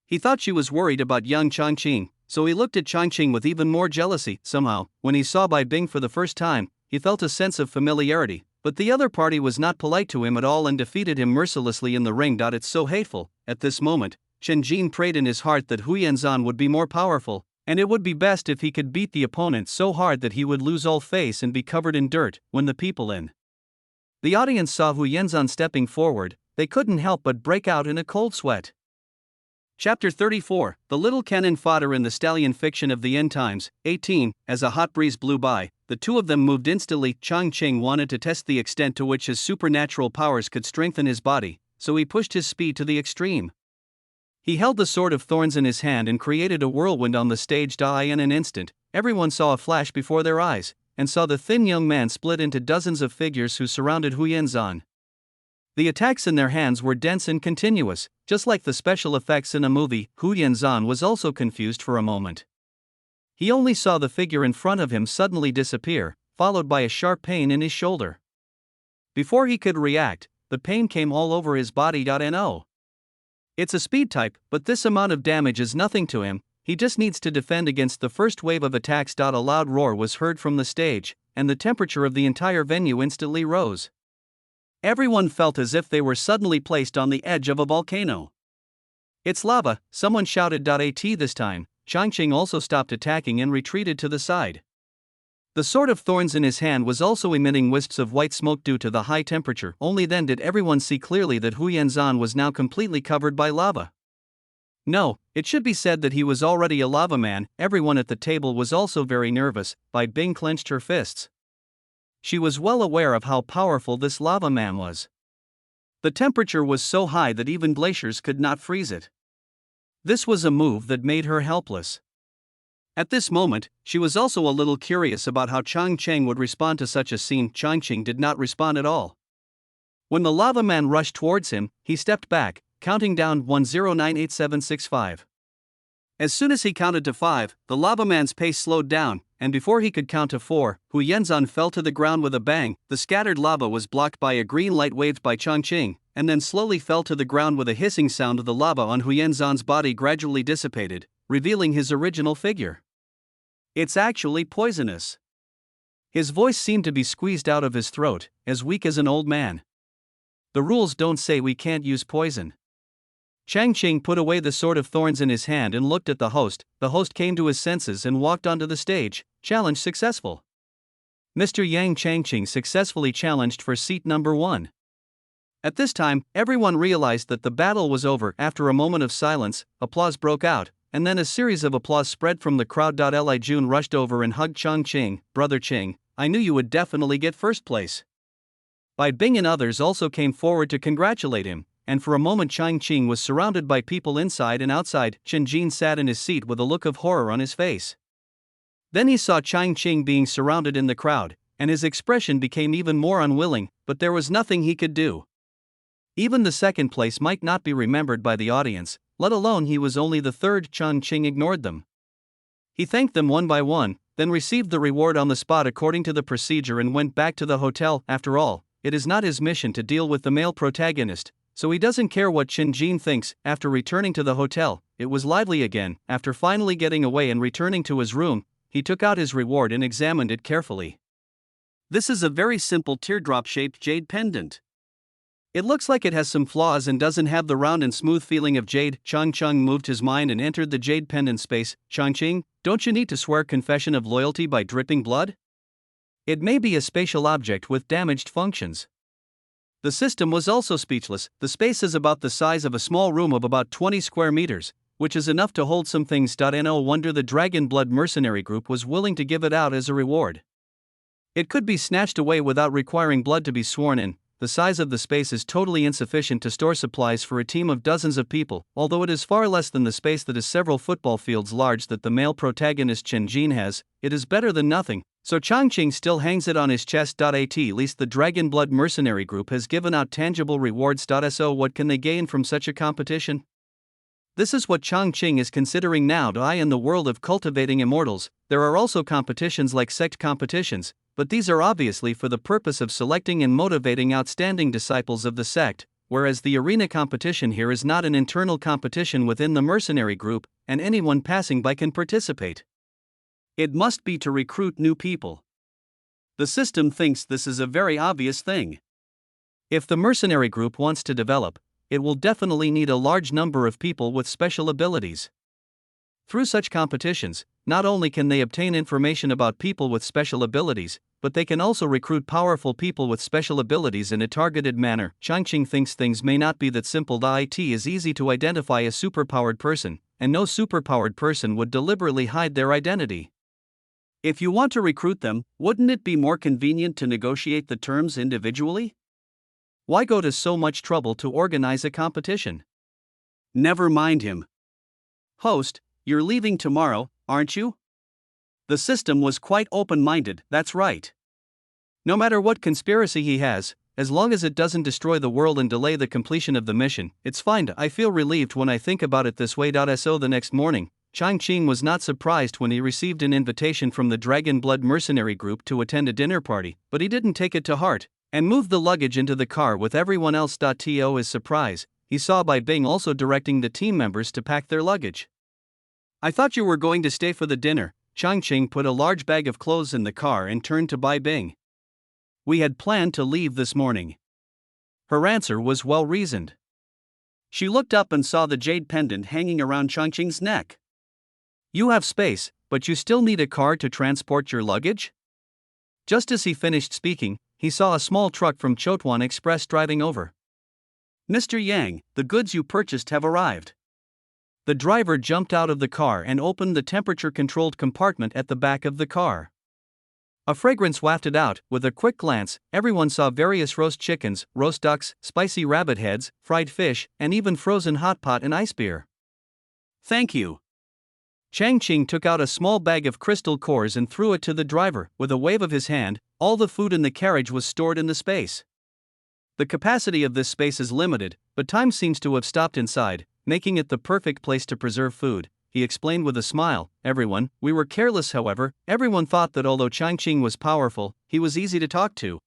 He thought she was worried about young Changqing, so he looked at Changqing with even more jealousy. Somehow, when he saw Bai Bing for the first time, he felt a sense of familiarity, but the other party was not polite to him at all and defeated him mercilessly in the ring. It's so hateful. At this moment, Changqing prayed in his heart that Hu Yenzan would be more powerful, and it would be best if he could beat the opponent so hard that he would lose all face and be covered in dirt. When the people in the audience saw Hu Yenzan stepping forward, they couldn't help but break out in a cold sweat. Chapter 34, The Little Cannon Fodder in the Stallion Fiction of the End Times, 18, As a hot breeze blew by, the two of them moved instantly. Changqing wanted to test the extent to which his supernatural powers could strengthen his body, so he pushed his speed to the extreme. He held the Sword of Thorns in his hand and created a whirlwind on the stage. In an instant, everyone saw a flash before their eyes, and saw the thin young man split into dozens of figures who surrounded Hu Yenzan. The attacks in their hands were dense and continuous, just like the special effects in a movie. Hu Yenzan was also confused for a moment. He only saw the figure in front of him suddenly disappear, followed by a sharp pain in his shoulder. Before he could react, the pain came all over his body. No. It's a speed type, but this amount of damage is nothing to him. He just needs to defend against the first wave of attacks. A loud roar was heard from the stage, and the temperature of the entire venue instantly rose. Everyone felt as if they were suddenly placed on the edge of a volcano. It's lava, someone shouted. This time, Changqing also stopped attacking and retreated to the side. The Sword of Thorns in his hand was also emitting wisps of white smoke due to the high temperature. Only then did everyone see clearly that Hu Yenzan was now completely covered by lava. No, it should be said that he was already a lava man. Everyone at the table was also very nervous. Bai Bing clenched her fists. She was well aware of how powerful this lava man was. The temperature was so high that even glaciers could not freeze it. This was a move that made her helpless. At this moment, she was also a little curious about how Changqing would respond to such a scene. Changqing did not respond at all. When the lava man rushed towards him, he stepped back, counting down 10987665. As soon as he counted to 5, the lava man's pace slowed down, and before he could count to 4, Hu Yenzan fell to the ground with a bang. The scattered lava was blocked by a green light waved by Changqing, and then slowly fell to the ground with a hissing sound. The lava on Hu Yenzan's body gradually dissipated, revealing his original figure. It's actually poisonous. His voice seemed to be squeezed out of his throat, as weak as an old man. The rules don't say we can't use poison. Changqing put away the Sword of Thorns in his hand and looked at the host. The host came to his senses and walked onto the stage. Challenge successful. Mr. Yang Changqing successfully challenged for seat number 1. At this time, everyone realized that the battle was over. After a moment of silence, applause broke out, and then a series of applause spread from the crowd. Li Jun rushed over and hugged Changqing. Brother Qing, I knew you would definitely get first place. Bai Bing and others also came forward to congratulate him, and for a moment Changqing was surrounded by people inside and outside. Changqing sat in his seat with a look of horror on his face. Then he saw Changqing being surrounded in the crowd, and his expression became even more unwilling, but there was nothing he could do. Even the second place might not be remembered by the audience, let alone he was only the third. Changqing ignored them. He thanked them one by one, then received the reward on the spot according to the procedure and went back to the hotel. After all, it is not his mission to deal with the male protagonist, so he doesn't care what Changqing thinks. After returning to the hotel, it was lively again. After finally getting away and returning to his room, he took out his reward and examined it carefully. This is a very simple teardrop-shaped jade pendant. It looks like it has some flaws and doesn't have the round and smooth feeling of jade. Changqing moved his mind and entered the jade pendant space. Changqing, don't you need to swear confession of loyalty by dripping blood? It may be a spatial object with damaged functions. The system was also speechless. The space is about the size of a small room of about 20 square meters, which is enough to hold some things. No wonder the Dragon Blood mercenary group was willing to give it out as a reward. It could be snatched away without requiring blood to be sworn in. The size of the space is totally insufficient to store supplies for a team of dozens of people, although it is far less than the space that is several football fields large that the male protagonist Changqing has. It is better than nothing, so Changqing still hangs it on his chest. At least the Dragon Blood mercenary group has given out tangible rewards. So what can they gain from such a competition? This is what Changqing is considering now. In the world of cultivating immortals, there are also competitions like sect competitions, but these are obviously for the purpose of selecting and motivating outstanding disciples of the sect, whereas the arena competition here is not an internal competition within the mercenary group, and anyone passing by can participate. It must be to recruit new people. The system thinks this is a very obvious thing. If the mercenary group wants to develop, it will definitely need a large number of people with special abilities. Through such competitions, not only can they obtain information about people with special abilities, but they can also recruit powerful people with special abilities in a targeted manner. Changqing thinks things may not be that simple. It is easy to identify a superpowered person, and no superpowered person would deliberately hide their identity. If you want to recruit them, wouldn't it be more convenient to negotiate the terms individually? Why go to so much trouble to organize a competition? Never mind him. Host, you're leaving tomorrow, aren't you? The system was quite open-minded. That's right. No matter what conspiracy he has, as long as it doesn't destroy the world and delay the completion of the mission, it's fine. I feel relieved when I think about it this way. So the next morning, Changqing was not surprised when he received an invitation from the Dragon Blood mercenary group to attend a dinner party, but he didn't take it to heart, and moved the luggage into the car with everyone else. To his surprise, he saw Bai Bing also directing the team members to pack their luggage. I thought you were going to stay for the dinner. Changqing put a large bag of clothes in the car and turned to Bai Bing. We had planned to leave this morning. Her answer was well reasoned. She looked up and saw the jade pendant hanging around Changqing's neck. You have space, but you still need a car to transport your luggage? Just as he finished speaking, he saw a small truck from Chotuan Express driving over. Mr. Yang, the goods you purchased have arrived. The driver jumped out of the car and opened the temperature-controlled compartment at the back of the car. A fragrance wafted out. With a quick glance, everyone saw various roast chickens, roast ducks, spicy rabbit heads, fried fish, and even frozen hot pot and ice beer. Thank you. Changqing took out a small bag of crystal cores and threw it to the driver. With a wave of his hand, all the food in the carriage was stored in the space. The capacity of this space is limited, but time seems to have stopped inside, making it the perfect place to preserve food, he explained with a smile. We were careless. However, everyone thought that although Changqing was powerful, he was easy to talk to.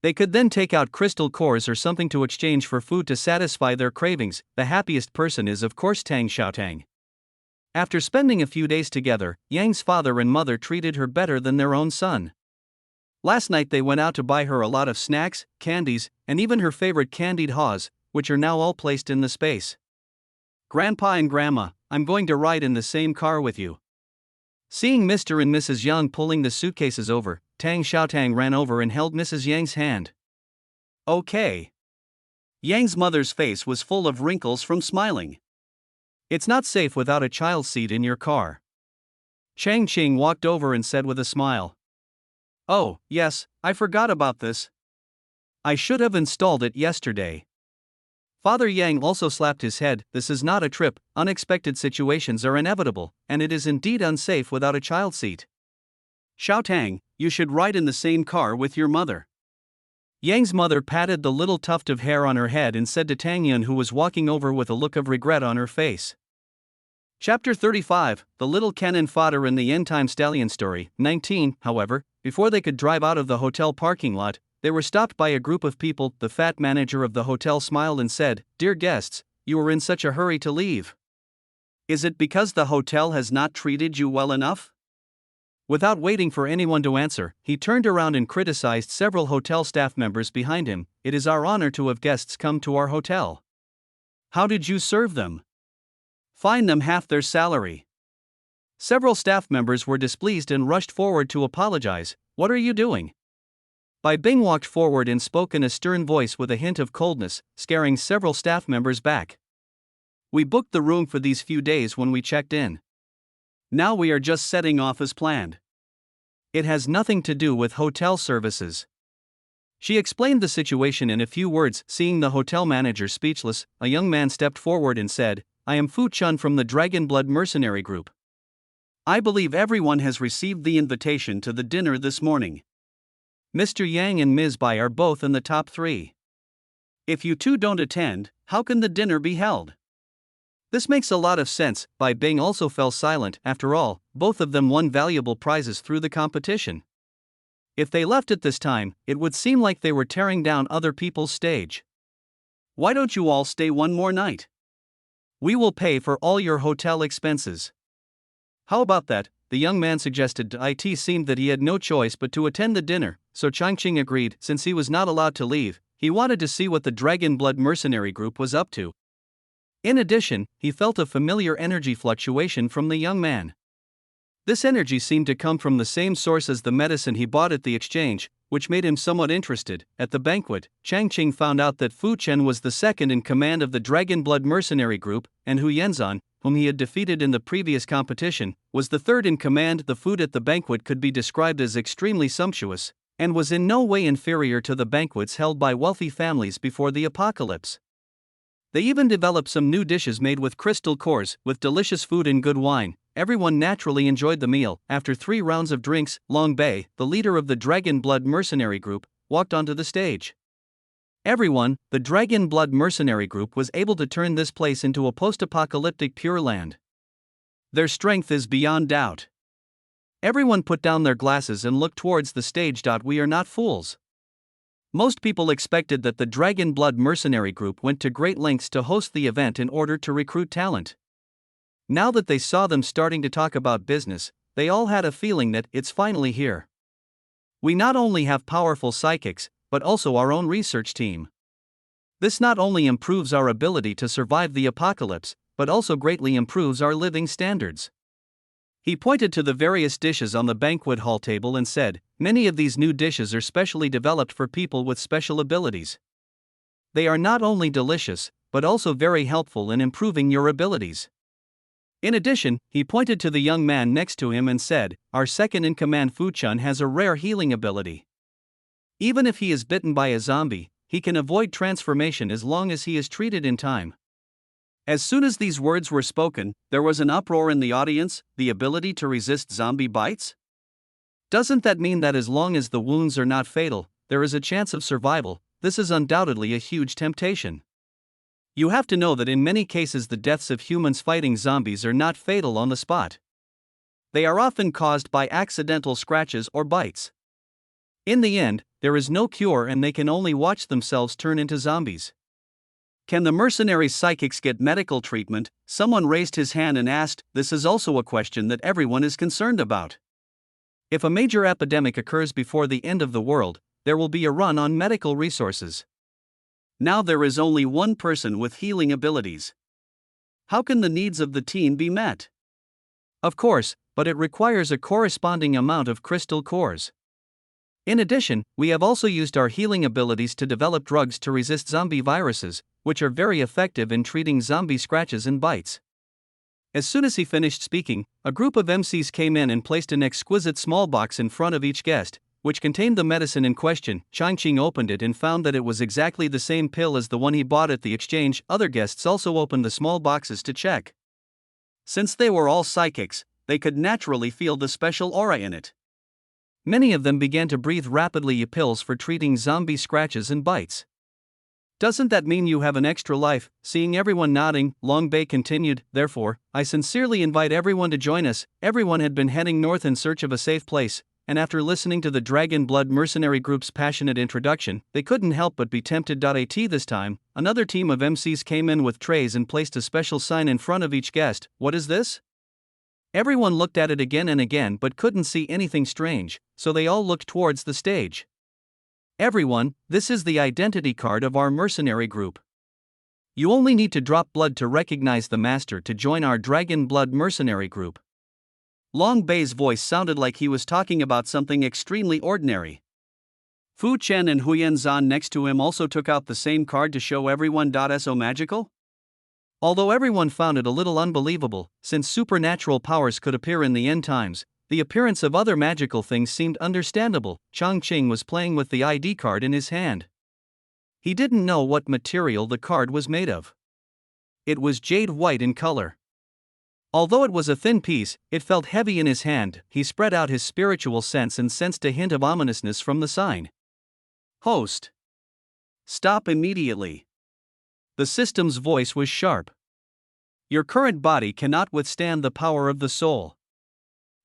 They could then take out crystal cores or something to exchange for food to satisfy their cravings. The happiest person is of course Tang Xiaotang. After spending a few days together, Yang's father and mother treated her better than their own son. Last night they went out to buy her a lot of snacks, candies, and even her favorite candied haws, which are now all placed in the space. Grandpa and Grandma, I'm going to ride in the same car with you. Seeing Mr. and Mrs. Yang pulling the suitcases over, Tang Xiaotang ran over and held Mrs. Yang's hand. Okay. Yang's mother's face was full of wrinkles from smiling. It's not safe without a child seat in your car. Changqing walked over and said with a smile. Oh, yes, I forgot about this. I should have installed it yesterday. Father Yang also slapped his head. This is not a trip, unexpected situations are inevitable, and it is indeed unsafe without a child seat. Xiaotang, you should ride in the same car with your mother. Yang's mother patted the little tuft of hair on her head and said to Tang Yun, who was walking over with a look of regret on her face. Chapter 35, The Little Cannon Fodder in the End-Time Stallion Story. 19, however, before they could drive out of the hotel parking lot, they were stopped by a group of people. The fat manager of the hotel smiled and said, Dear guests, you were in such a hurry to leave. Is it because the hotel has not treated you well enough? Without waiting for anyone to answer, he turned around and criticized several hotel staff members behind him. It is our honor to have guests come to our hotel. How did you serve them? Fine them half their salary. Several staff members were displeased and rushed forward to apologize, What are you doing? Bai Bing walked forward and spoke in a stern voice with a hint of coldness, scaring several staff members back. We booked the room for these few days when we checked in. Now we are just setting off as planned. It has nothing to do with hotel services. She explained the situation in a few words. Seeing the hotel manager speechless, a young man stepped forward and said, I am Fu Chun from the Dragon Blood Mercenary Group. I believe everyone has received the invitation to the dinner this morning. Mr. Yang and Ms. Bai are both in the top 3. If you two don't attend, how can the dinner be held? This makes a lot of sense. Bai Bing also fell silent. After all, both of them won valuable prizes through the competition. If they left at this time, it would seem like they were tearing down other people's stage. Why don't you all stay one more night? We will pay for all your hotel expenses. How about that? The young man suggested. It seemed that he had no choice but to attend the dinner, so Changqing agreed. Since he was not allowed to leave, he wanted to see what the Dragon Blood Mercenary Group was up to. In addition, he felt a familiar energy fluctuation from the young man. This energy seemed to come from the same source as the medicine he bought at the exchange, which made him somewhat interested. At the banquet, Changqing found out that Fu Chen was the second in command of the Dragon Blood Mercenary Group, and Hu Yenzan, whom he had defeated in the previous competition, was the third in command. The food at the banquet could be described as extremely sumptuous, and was in no way inferior to the banquets held by wealthy families before the apocalypse. They even developed some new dishes made with crystal cores. With delicious food and good wine, everyone naturally enjoyed the meal. After 3 rounds of drinks, Long Bei, the leader of the Dragon Blood Mercenary Group, walked onto the stage. Everyone, the Dragon Blood Mercenary Group was able to turn this place into a post-apocalyptic Pure Land. Their strength is beyond doubt. Everyone put down their glasses and looked towards the stage. We are not fools. Most people expected that the Dragon Blood Mercenary Group went to great lengths to host the event in order to recruit talent. Now that they saw them starting to talk about business, they all had a feeling that it's finally here. We not only have powerful psychics, but also our own research team. This not only improves our ability to survive the apocalypse, but also greatly improves our living standards. He pointed to the various dishes on the banquet hall table and said, many of these new dishes are specially developed for people with special abilities. They are not only delicious, but also very helpful in improving your abilities. In addition, he pointed to the young man next to him and said, our second-in-command Fu Chun has a rare healing ability. Even if he is bitten by a zombie, he can avoid transformation as long as he is treated in time. As soon as these words were spoken, there was an uproar in the audience. The ability to resist zombie bites? Doesn't that mean that as long as the wounds are not fatal, there is a chance of survival? This is undoubtedly a huge temptation. You have to know that in many cases the deaths of humans fighting zombies are not fatal on the spot. They are often caused by accidental scratches or bites. In the end, there is no cure and they can only watch themselves turn into zombies. Can the mercenary psychics get medical treatment? Someone raised his hand and asked. This is also a question that everyone is concerned about. If a major epidemic occurs before the end of the world, there will be a run on medical resources. Now there is only one person with healing abilities. How can the needs of the team be met? Of course, but it requires a corresponding amount of crystal cores. In addition, we have also used our healing abilities to develop drugs to resist zombie viruses, which are very effective in treating zombie scratches and bites. As soon as he finished speaking, a group of MCs came in and placed an exquisite small box in front of each guest, which contained the medicine in question. Changqing opened it and found that it was exactly the same pill as the one he bought at the exchange. Other guests also opened the small boxes to check. Since they were all psychics, they could naturally feel the special aura in it. Many of them began to breathe rapidly. Pills for treating zombie scratches and bites. Doesn't that mean you have an extra life? Seeing everyone nodding, Long Bei continued, therefore, I sincerely invite everyone to join us. Everyone had been heading north in search of a safe place, and after listening to the Dragon Blood Mercenary Group's passionate introduction, they couldn't help but be tempted. At this time, another team of MCs came in with trays and placed a special sign in front of each guest. What is this? Everyone looked at it again and again but couldn't see anything strange, so they all looked towards the stage. Everyone, this is the identity card of our mercenary group. You only need to drop blood to recognize the master to join our Dragon Blood Mercenary Group. Long Bei's voice sounded like he was talking about something extremely ordinary. Fu Chen and Huyen Zan next to him also took out the same card to show everyone. So magical? Although everyone found it a little unbelievable, since supernatural powers could appear in the end times, the appearance of other magical things seemed understandable. Changqing was playing with the ID card in his hand. He didn't know what material the card was made of. It was jade white in color. Although it was a thin piece, it felt heavy in his hand. He spread out his spiritual sense and sensed a hint of ominousness from the sign. Host. Stop immediately. The system's voice was sharp. Your current body cannot withstand the power of the soul.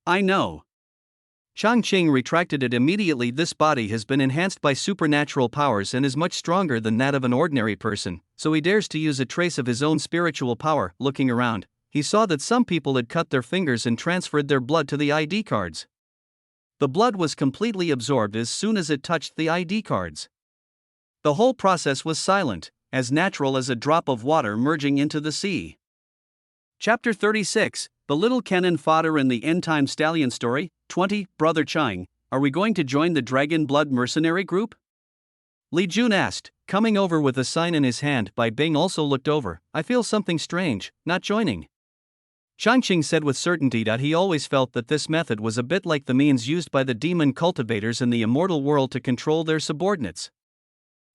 I know. Changqing retracted it immediately. This body has been enhanced by supernatural powers and is much stronger than that of an ordinary person, so he dares to use a trace of his own spiritual power. Looking around, he saw that some people had cut their fingers and transferred their blood to the ID cards. The blood was completely absorbed as soon as it touched the ID cards. The whole process was silent, as natural as a drop of water merging into the sea. Chapter 36, The Little Cannon Fodder in the End-Time Stallion Story. 20. Brother Chang, are we going to join the Dragon Blood Mercenary Group? Li Jun asked, coming over with a sign in his hand. Bai Bing also looked over. I feel something strange, not joining. Changqing said with certainty that he always felt that this method was a bit like the means used by the demon cultivators in the immortal world to control their subordinates.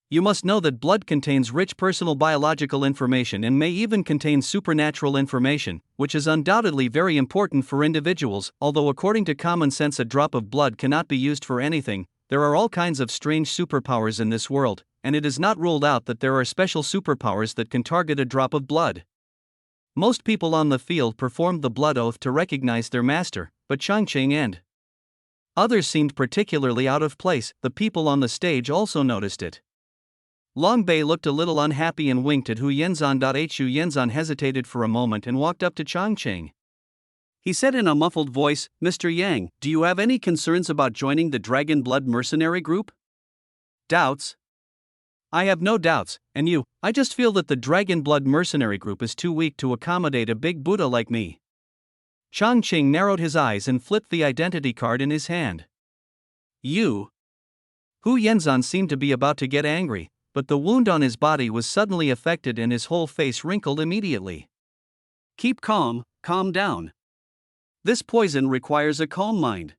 You must know that blood contains rich personal biological information and may even contain supernatural information, which is undoubtedly very important for individuals. Although according to common sense a drop of blood cannot be used for anything, there are all kinds of strange superpowers in this world, and it is not ruled out that there are special superpowers that can target a drop of blood. Most people on the field performed the blood oath to recognize their master, but Changqing and others seemed particularly out of place. The people on the stage also noticed it. Long Bei looked a little unhappy and winked at Hu Yenzan. Hu Yenzan hesitated for a moment and walked up to Changqing. He said in a muffled voice, Mr. Yang, do you have any concerns about joining the Dragon Blood Mercenary Group? Doubts? I have no doubts, and you, I just feel that the Dragon Blood Mercenary Group is too weak to accommodate a big Buddha like me. Changqing narrowed his eyes and flipped the identity card in his hand. You? Hu Yenzan seemed to be about to get angry, but the wound on his body was suddenly affected and his whole face wrinkled immediately. Keep calm, calm down. This poison requires a calm mind.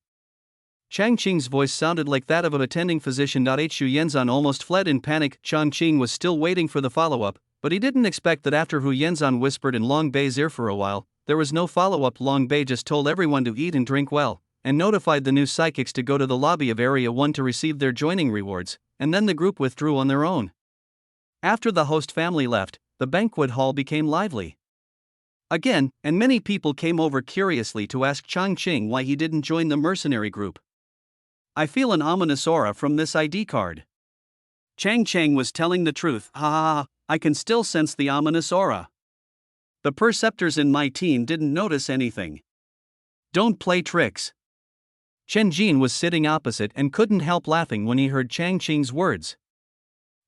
Changqing's voice sounded like that of an attending physician. Hu Yenzan almost fled in panic. Changqing was still waiting for the follow-up, but he didn't expect that after Hu Yenzan whispered in Long Bei's ear for a while, there was no follow-up. Long Bei just told everyone to eat and drink well, and notified the new psychics to go to the lobby of Area 1 to receive their joining rewards, and then the group withdrew on their own. After the host family left, the banquet hall became lively again, and many people came over curiously to ask Changqing why he didn't join the mercenary group. I feel an ominous aura from this ID card. Changqing was telling the truth. I can still sense the ominous aura. The perceptors in my team didn't notice anything. Don't play tricks. Chen Jin was sitting opposite and couldn't help laughing when he heard Changqing's words.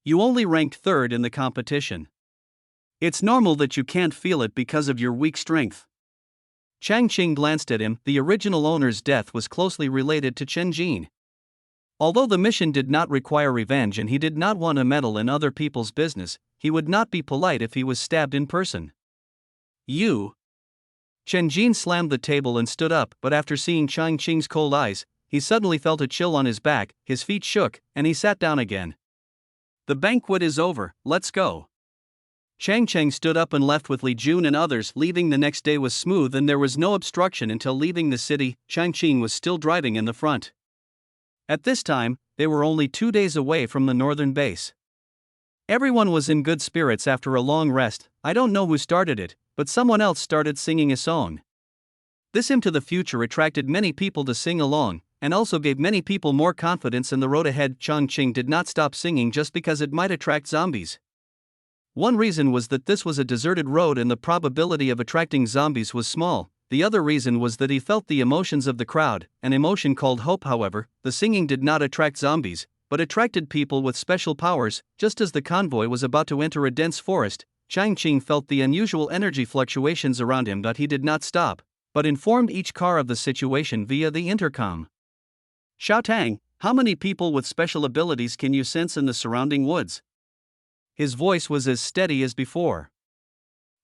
You only ranked third in the competition. It's normal that you can't feel it because of your weak strength. Changqing glanced at him. The original owner's death was closely related to Chen Jin. Although the mission did not require revenge and he did not want to meddle in other people's business, he would not be polite if he was stabbed in person. You? Chen Jin slammed the table and stood up, but after seeing Changqing's cold eyes, he suddenly felt a chill on his back, his feet shook, and he sat down again. The banquet is over, let's go. Changqing stood up and left with Li Jun and others. Leaving the next day was smooth and there was no obstruction until leaving the city. Changqing was still driving in the front. At this time, they were only 2 days away from the northern base. Everyone was in good spirits after a long rest. I don't know who started it, but someone else started singing a song. This hymn to the future attracted many people to sing along, and also gave many people more confidence in the road ahead. Changqing did not stop singing just because it might attract zombies. One reason was that this was a deserted road and the probability of attracting zombies was small. The other reason was that he felt the emotions of the crowd, an emotion called hope. However, the singing did not attract zombies, but attracted people with special powers. Just as the convoy was about to enter a dense forest, Changqing felt the unusual energy fluctuations around him. He did not stop, but informed each car of the situation via the intercom. Xiao Tang, how many people with special abilities can you sense in the surrounding woods? His voice was as steady as before.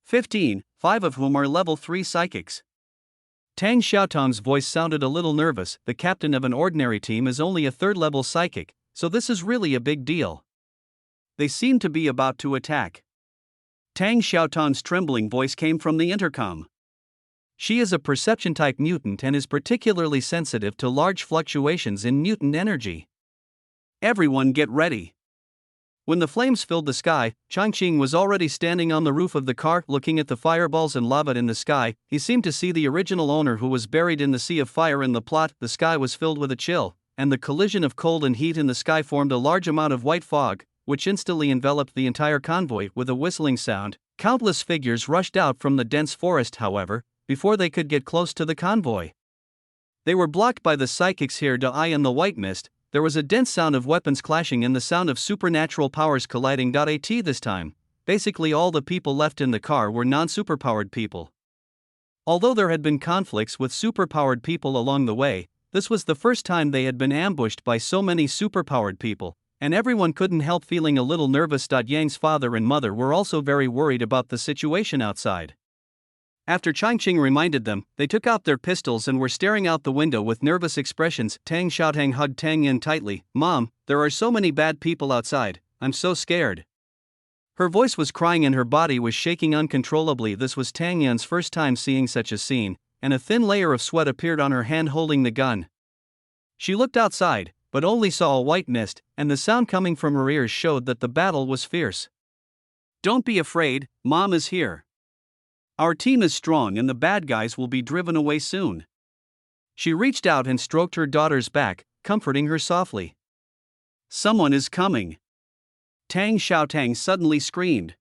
15, 5 of whom are level 3 psychics. Tang Xiaotong's voice sounded a little nervous. The captain of an ordinary team is only a third-level psychic, so this is really a big deal. They seem to be about to attack. Tang Xiaotong's trembling voice came from the intercom. She is a perception-type mutant and is particularly sensitive to large fluctuations in mutant energy. Everyone get ready. When the flames filled the sky, Changqing was already standing on the roof of the car looking at the fireballs and lava in the sky. He seemed to see the original owner who was buried in the sea of fire in the plot. The sky was filled with a chill, and the collision of cold and heat in the sky formed a large amount of white fog, which instantly enveloped the entire convoy with a whistling sound. Countless figures rushed out from the dense forest, however, before they could get close to the convoy. They were blocked by the psychics here to eye in the white mist. There was a dense sound of weapons clashing and the sound of supernatural powers colliding. At this time, basically all the people left in the car were non-superpowered people. Although there had been conflicts with superpowered people along the way, this was the first time they had been ambushed by so many superpowered people, and everyone couldn't help feeling a little nervous. Yang's father and mother were also very worried about the situation outside. After Changqing reminded them, they took out their pistols and were staring out the window with nervous expressions. Tang Xiaotang hugged Tang Yin tightly. "Mom, there are so many bad people outside, I'm so scared." Her voice was crying and her body was shaking uncontrollably. This was Tang Yin's first time seeing such a scene, and a thin layer of sweat appeared on her hand holding the gun. She looked outside, but only saw a white mist, and the sound coming from her ears showed that the battle was fierce. "Don't be afraid, Mom is here. Our team is strong and the bad guys will be driven away soon." She reached out and stroked her daughter's back, comforting her softly. "Someone is coming!" Tang Xiaotang suddenly screamed.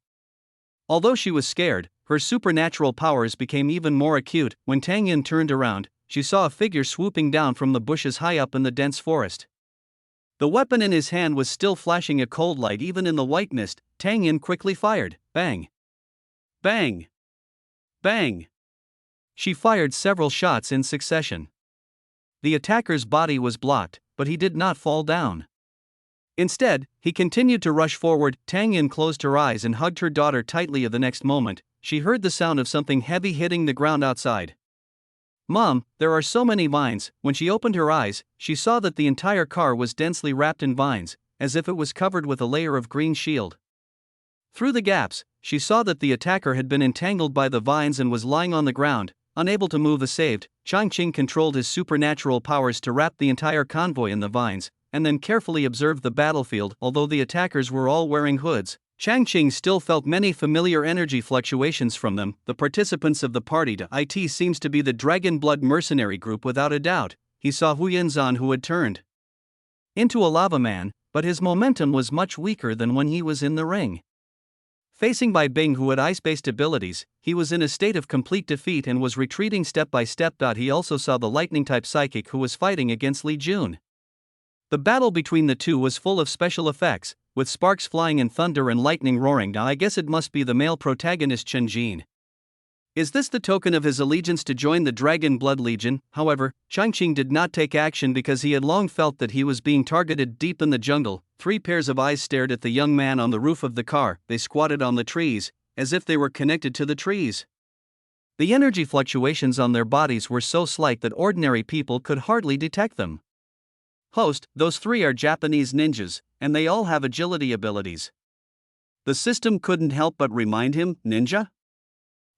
Although she was scared, her supernatural powers became even more acute. When Tang Yin turned around, she saw a figure swooping down from the bushes high up in the dense forest. The weapon in his hand was still flashing a cold light even in the white mist. Tang Yin quickly fired. Bang! Bang! Bang! She fired several shots in succession. The attacker's body was blocked, but he did not fall down. Instead, he continued to rush forward. Tang Yin closed her eyes and hugged her daughter tightly. The next moment, she heard the sound of something heavy hitting the ground outside. "Mom, there are so many vines." When she opened her eyes, she saw that the entire car was densely wrapped in vines, as if it was covered with a layer of green shield. Through the gaps, she saw that the attacker had been entangled by the vines and was lying on the ground, unable to move. Saved, Changqing controlled his supernatural powers to wrap the entire convoy in the vines, and then carefully observed the battlefield. Although the attackers were all wearing hoods, Changqing still felt many familiar energy fluctuations from them. The participants of the party to it seems to be the Dragon Blood mercenary group without a doubt. He saw Hu Yinzan, who had turned into a lava man, but his momentum was much weaker than when he was in the ring. Facing Bai Bing, who had ice-based abilities, he was in a state of complete defeat and was retreating step by step. He also saw the lightning-type psychic who was fighting against Li Jun. The battle between the two was full of special effects, with sparks flying and thunder and lightning roaring. Now I guess it must be the male protagonist Changqing. Is this the token of his allegiance to join the Dragon Blood Legion? However, Changqing did not take action because he had long felt that he was being targeted. Deep in the jungle, 3 pairs of eyes stared at the young man on the roof of the car. They squatted on the trees, as if they were connected to the trees. The energy fluctuations on their bodies were so slight that ordinary people could hardly detect them. "Host, those 3 are Japanese ninjas, and they all have agility abilities." The system couldn't help but remind him, "Ninja?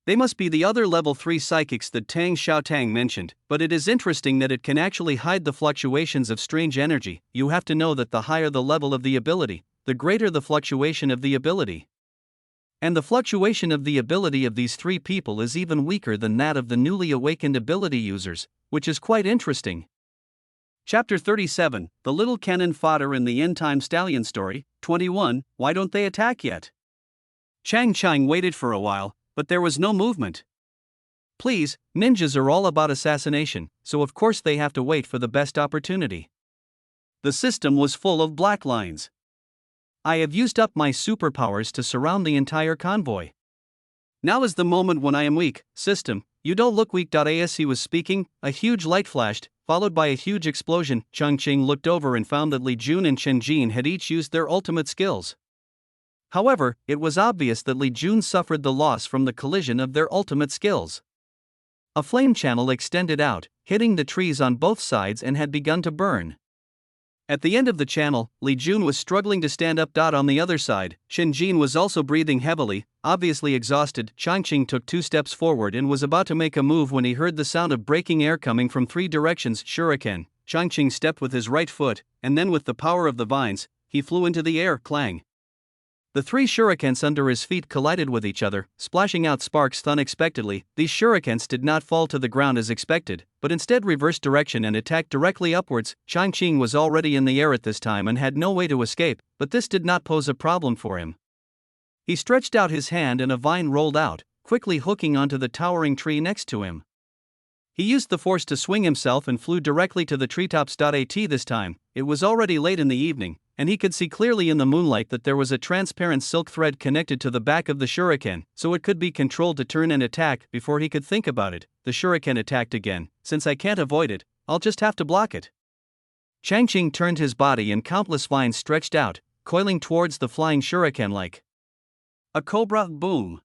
They must be the other level 3 psychics that Tang Xiaotang mentioned, but it is interesting that it can actually hide the fluctuations of strange energy." You have to know that the higher the level of the ability, the greater the fluctuation of the ability. And the fluctuation of the ability of these 3 people is even weaker than that of the newly awakened ability users, which is quite interesting. Chapter 37, The Little Cannon Fodder in the End-Time Stallion Story. 21, Why don't they attack yet? Changqing waited for a while, but there was no movement. Please, ninjas are all about assassination, so of course they have to wait for the best opportunity. The system was full of black lines. I have used up my superpowers to surround the entire convoy. Now is the moment when I am weak. System, You don't look weak. As he was speaking, a huge light flashed, followed by a huge explosion. Changqing looked over and found that Li Jun and Chen Jin had each used their ultimate skills. However, it was obvious that Li Jun suffered the loss from the collision of their ultimate skills. A flame channel extended out, hitting the trees on both sides and had begun to burn. At the end of the channel, Li Jun was struggling to stand up. On the other side, Chen Jin was also breathing heavily, obviously exhausted. Changqing took 2 steps forward and was about to make a move when he heard the sound of breaking air coming from 3 directions. Shuriken. Changqing stepped with his right foot, and then with the power of the vines, he flew into the air. Clang. The 3 shurikens under his feet collided with each other, splashing out sparks unexpectedly. These shurikens did not fall to the ground as expected, but instead reversed direction and attacked directly upwards. Changqing was already in the air at this time and had no way to escape, but this did not pose a problem for him. He stretched out his hand and a vine rolled out, quickly hooking onto the towering tree next to him. He used the force to swing himself and flew directly to the treetops. This time, it was already late in the evening, and he could see clearly in the moonlight that there was a transparent silk thread connected to the back of the shuriken, so it could be controlled to turn and attack. Before he could think about it, the shuriken attacked again. Since I can't avoid it, I'll just have to block it. Changqing turned his body and countless vines stretched out, coiling towards the flying shuriken like a cobra. Boom.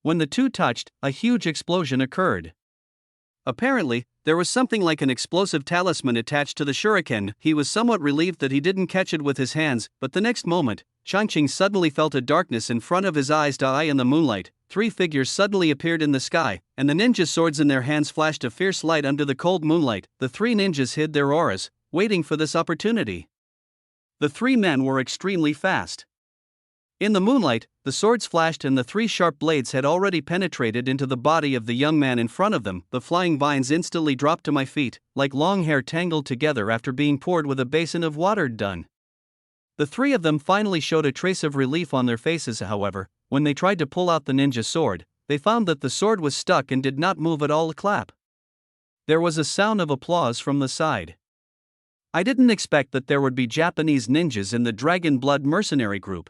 When the two touched, a huge explosion occurred. Apparently, there was something like an explosive talisman attached to the shuriken. He was somewhat relieved that he didn't catch it with his hands, but the next moment, Changqing suddenly felt a darkness in front of his eyes. In the moonlight, 3 figures suddenly appeared in the sky, and the ninja swords in their hands flashed a fierce light under the cold moonlight. The 3 ninjas hid their auras, waiting for this opportunity. The 3 men were extremely fast. In the moonlight, the swords flashed and the 3 sharp blades had already penetrated into the body of the young man in front of them. The flying vines instantly dropped to my feet, like long hair tangled together after being poured with a basin of water. Done. The 3 of them finally showed a trace of relief on their faces. However, when they tried to pull out the ninja sword, they found that the sword was stuck and did not move at all. Clap. There was a sound of applause from the side. I didn't expect that there would be Japanese ninjas in the Dragon Blood mercenary group.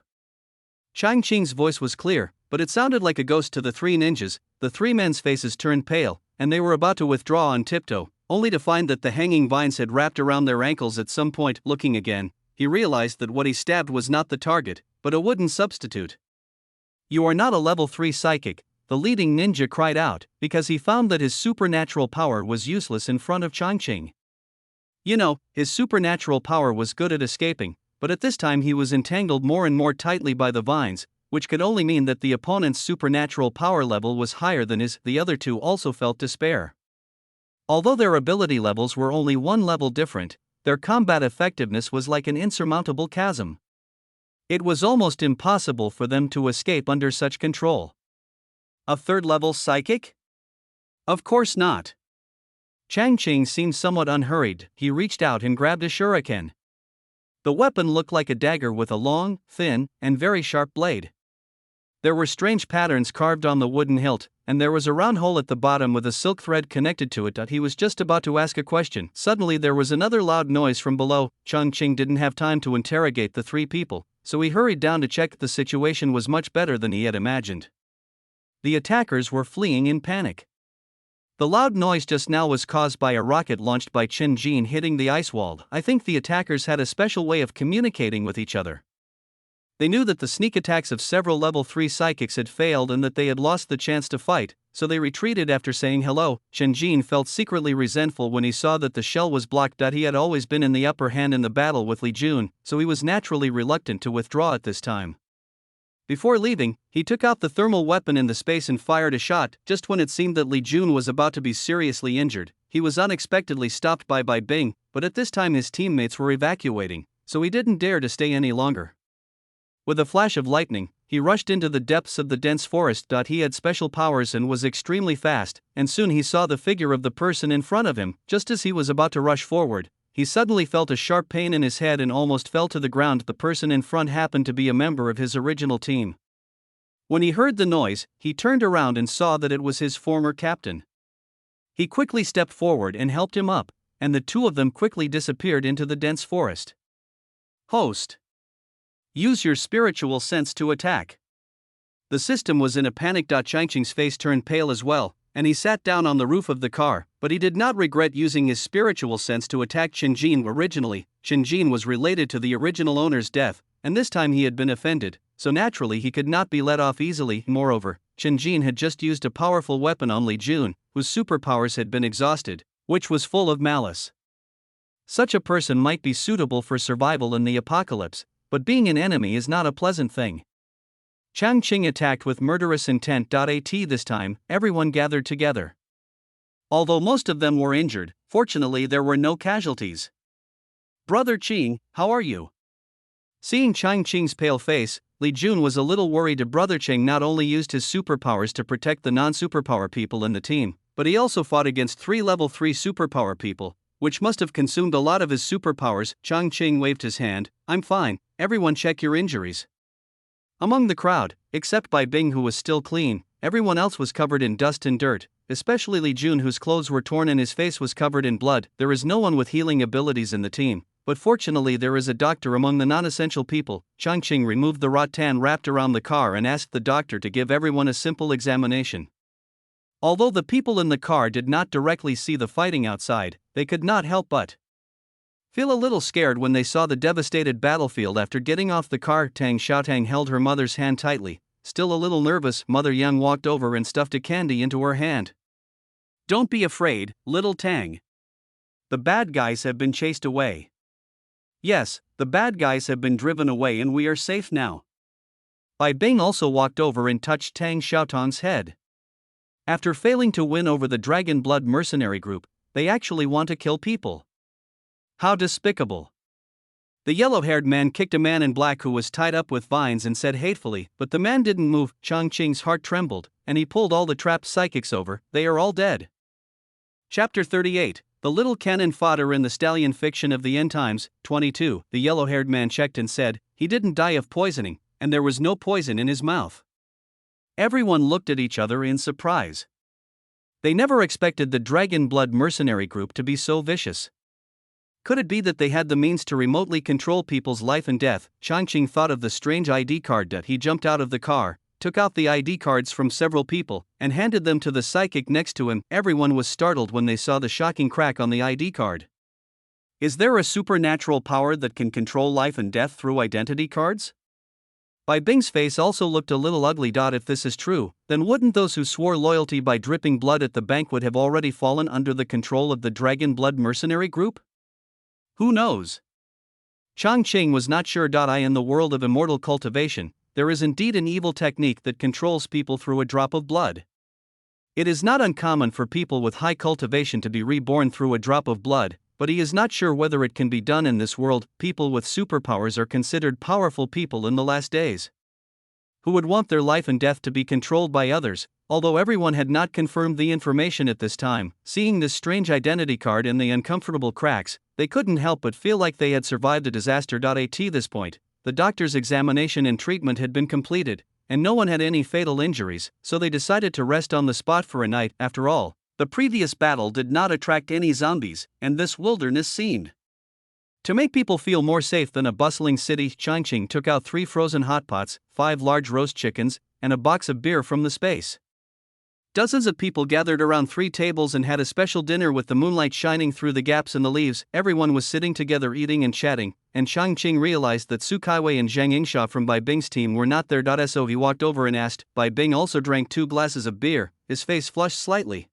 Changqing's voice was clear, but it sounded like a ghost to the 3 ninjas. The 3 men's faces turned pale, and they were about to withdraw on tiptoe, only to find that the hanging vines had wrapped around their ankles at some point. Looking again, he realized that what he stabbed was not the target, but a wooden substitute. "You are not a level 3 psychic," the leading ninja cried out, because he found that his supernatural power was useless in front of Changqing. You know, his supernatural power was good at escaping, but at this time he was entangled more and more tightly by the vines, which could only mean that the opponent's supernatural power level was higher than his. The other 2 also felt despair. Although their ability levels were only 1 level different, their combat effectiveness was like an insurmountable chasm. It was almost impossible for them to escape under such control. A 3rd level psychic? Of course not. Changqing seemed somewhat unhurried. He reached out and grabbed a shuriken. The weapon looked like a dagger with a long, thin, and very sharp blade. There were strange patterns carved on the wooden hilt, and there was a round hole at the bottom with a silk thread connected to it. He was just about to ask a question. Suddenly there was another loud noise from below. Changqing didn't have time to interrogate the 3 people, so he hurried down to check. The situation was much better than he had imagined. The attackers were fleeing in panic. The loud noise just now was caused by a rocket launched by Chen Jin hitting the ice wall. I think the attackers had a special way of communicating with each other. They knew that the sneak attacks of several level 3 psychics had failed and that they had lost the chance to fight, so they retreated after saying hello. Chen Jin felt secretly resentful when he saw that the shell was blocked. He had always been in the upper hand in the battle with Li Jun, so he was naturally reluctant to withdraw at this time. Before leaving, he took out the thermal weapon in the space and fired a shot. Just when it seemed that Li Jun was about to be seriously injured, he was unexpectedly stopped by Bing, but at this time his teammates were evacuating, so he didn't dare to stay any longer. With a flash of lightning, he rushed into the depths of the dense forest. He had special powers and was extremely fast, and soon he saw the figure of the person in front of him. Just as he was about to rush forward, he suddenly felt a sharp pain in his head and almost fell to the ground. The person in front happened to be a member of his original team. When he heard the noise, he turned around and saw that it was his former captain. He quickly stepped forward and helped him up, and the 2 of them quickly disappeared into the dense forest. Host. Use your spiritual sense to attack. The system was in a panic. Changqing's face turned pale as well, and he sat down on the roof of the car, but he did not regret using his spiritual sense to attack Changqing. Originally, Changqing was related to the original owner's death, and this time he had been offended, so naturally he could not be let off easily. Moreover, Changqing had just used a powerful weapon on Li Jun, whose superpowers had been exhausted, which was full of malice. Such a person might be suitable for survival in the apocalypse, but being an enemy is not a pleasant thing. Changqing attacked with murderous intent. At this time, everyone gathered together. Although most of them were injured, fortunately there were no casualties. "Brother Qing, how are you?" Seeing Changqing's pale face, Li Jun was a little worried. Brother Qing not only used his superpowers to protect the non-superpower people in the team, but he also fought against 3 level 3 superpower people, which must have consumed a lot of his superpowers. Changqing waved his hand. "I'm fine, everyone check your injuries." Among the crowd, except Bai Bing who was still clean, everyone else was covered in dust and dirt, especially Li Jun whose clothes were torn and his face was covered in blood. There is no one with healing abilities in the team, but fortunately there is a doctor among the non-essential people. Changqing removed the rattan wrapped around the car and asked the doctor to give everyone a simple examination. Although the people in the car did not directly see the fighting outside, they could not help but feel a little scared when they saw the devastated battlefield after getting off the car. Tang Xiaotang held her mother's hand tightly. Still a little nervous, Mother Yang walked over and stuffed a candy into her hand. "Don't be afraid, little Tang. The bad guys have been chased away." "Yes, the bad guys have been driven away and we are safe now." Bai Bing also walked over and touched Tang Xiaotang's head. After failing to win over the Dragon Blood mercenary group, they actually want to kill people. How despicable. The yellow-haired man kicked a man in black who was tied up with vines and said hatefully, but the man didn't move. Changqing's heart trembled, and he pulled all the trapped psychics over. "They are all dead." Chapter 38, The Little Cannon Fodder in the Stallion Fiction of the End Times. 22. The yellow-haired man checked and said, he didn't die of poisoning, and there was no poison in his mouth. Everyone looked at each other in surprise. They never expected the Dragon Blood mercenary group to be so vicious. Could it be that they had the means to remotely control people's life and death? Changqing thought of the strange ID card that he jumped out of the car, took out the ID cards from several people, and handed them to the psychic next to him. Everyone was startled when they saw the shocking crack on the ID card. Is there a supernatural power that can control life and death through identity cards? Bai Bing's face also looked a little ugly. If this is true, then wouldn't those who swore loyalty by dripping blood at the banquet have already fallen under the control of the Dragon Blood mercenary group? Who knows? Changqing was not sure. In the world of immortal cultivation, there is indeed an evil technique that controls people through a drop of blood. It is not uncommon for people with high cultivation to be reborn through a drop of blood, but he is not sure whether it can be done in this world. People with superpowers are considered powerful people in the last days, who would want their life and death to be controlled by others. Although everyone had not confirmed the information at this time, seeing this strange identity card and the uncomfortable cracks, they couldn't help but feel like they had survived a disaster. At this point, the doctor's examination and treatment had been completed, and no one had any fatal injuries, so they decided to rest on the spot for a night. After all, the previous battle did not attract any zombies, and this wilderness seemed to make people feel more safe than a bustling city. Changqing took out 3 frozen hot pots, 5 large roast chickens, and a box of beer from the space. Dozens of people gathered around 3 tables and had a special dinner with the moonlight shining through the gaps in the leaves. Everyone was sitting together eating and chatting, and Changqing realized that Su Kaiwei and Zhang Yingsha from Bai Bing's team were not there. So he walked over and asked. Bai Bing also drank 2 glasses of beer, his face flushed slightly.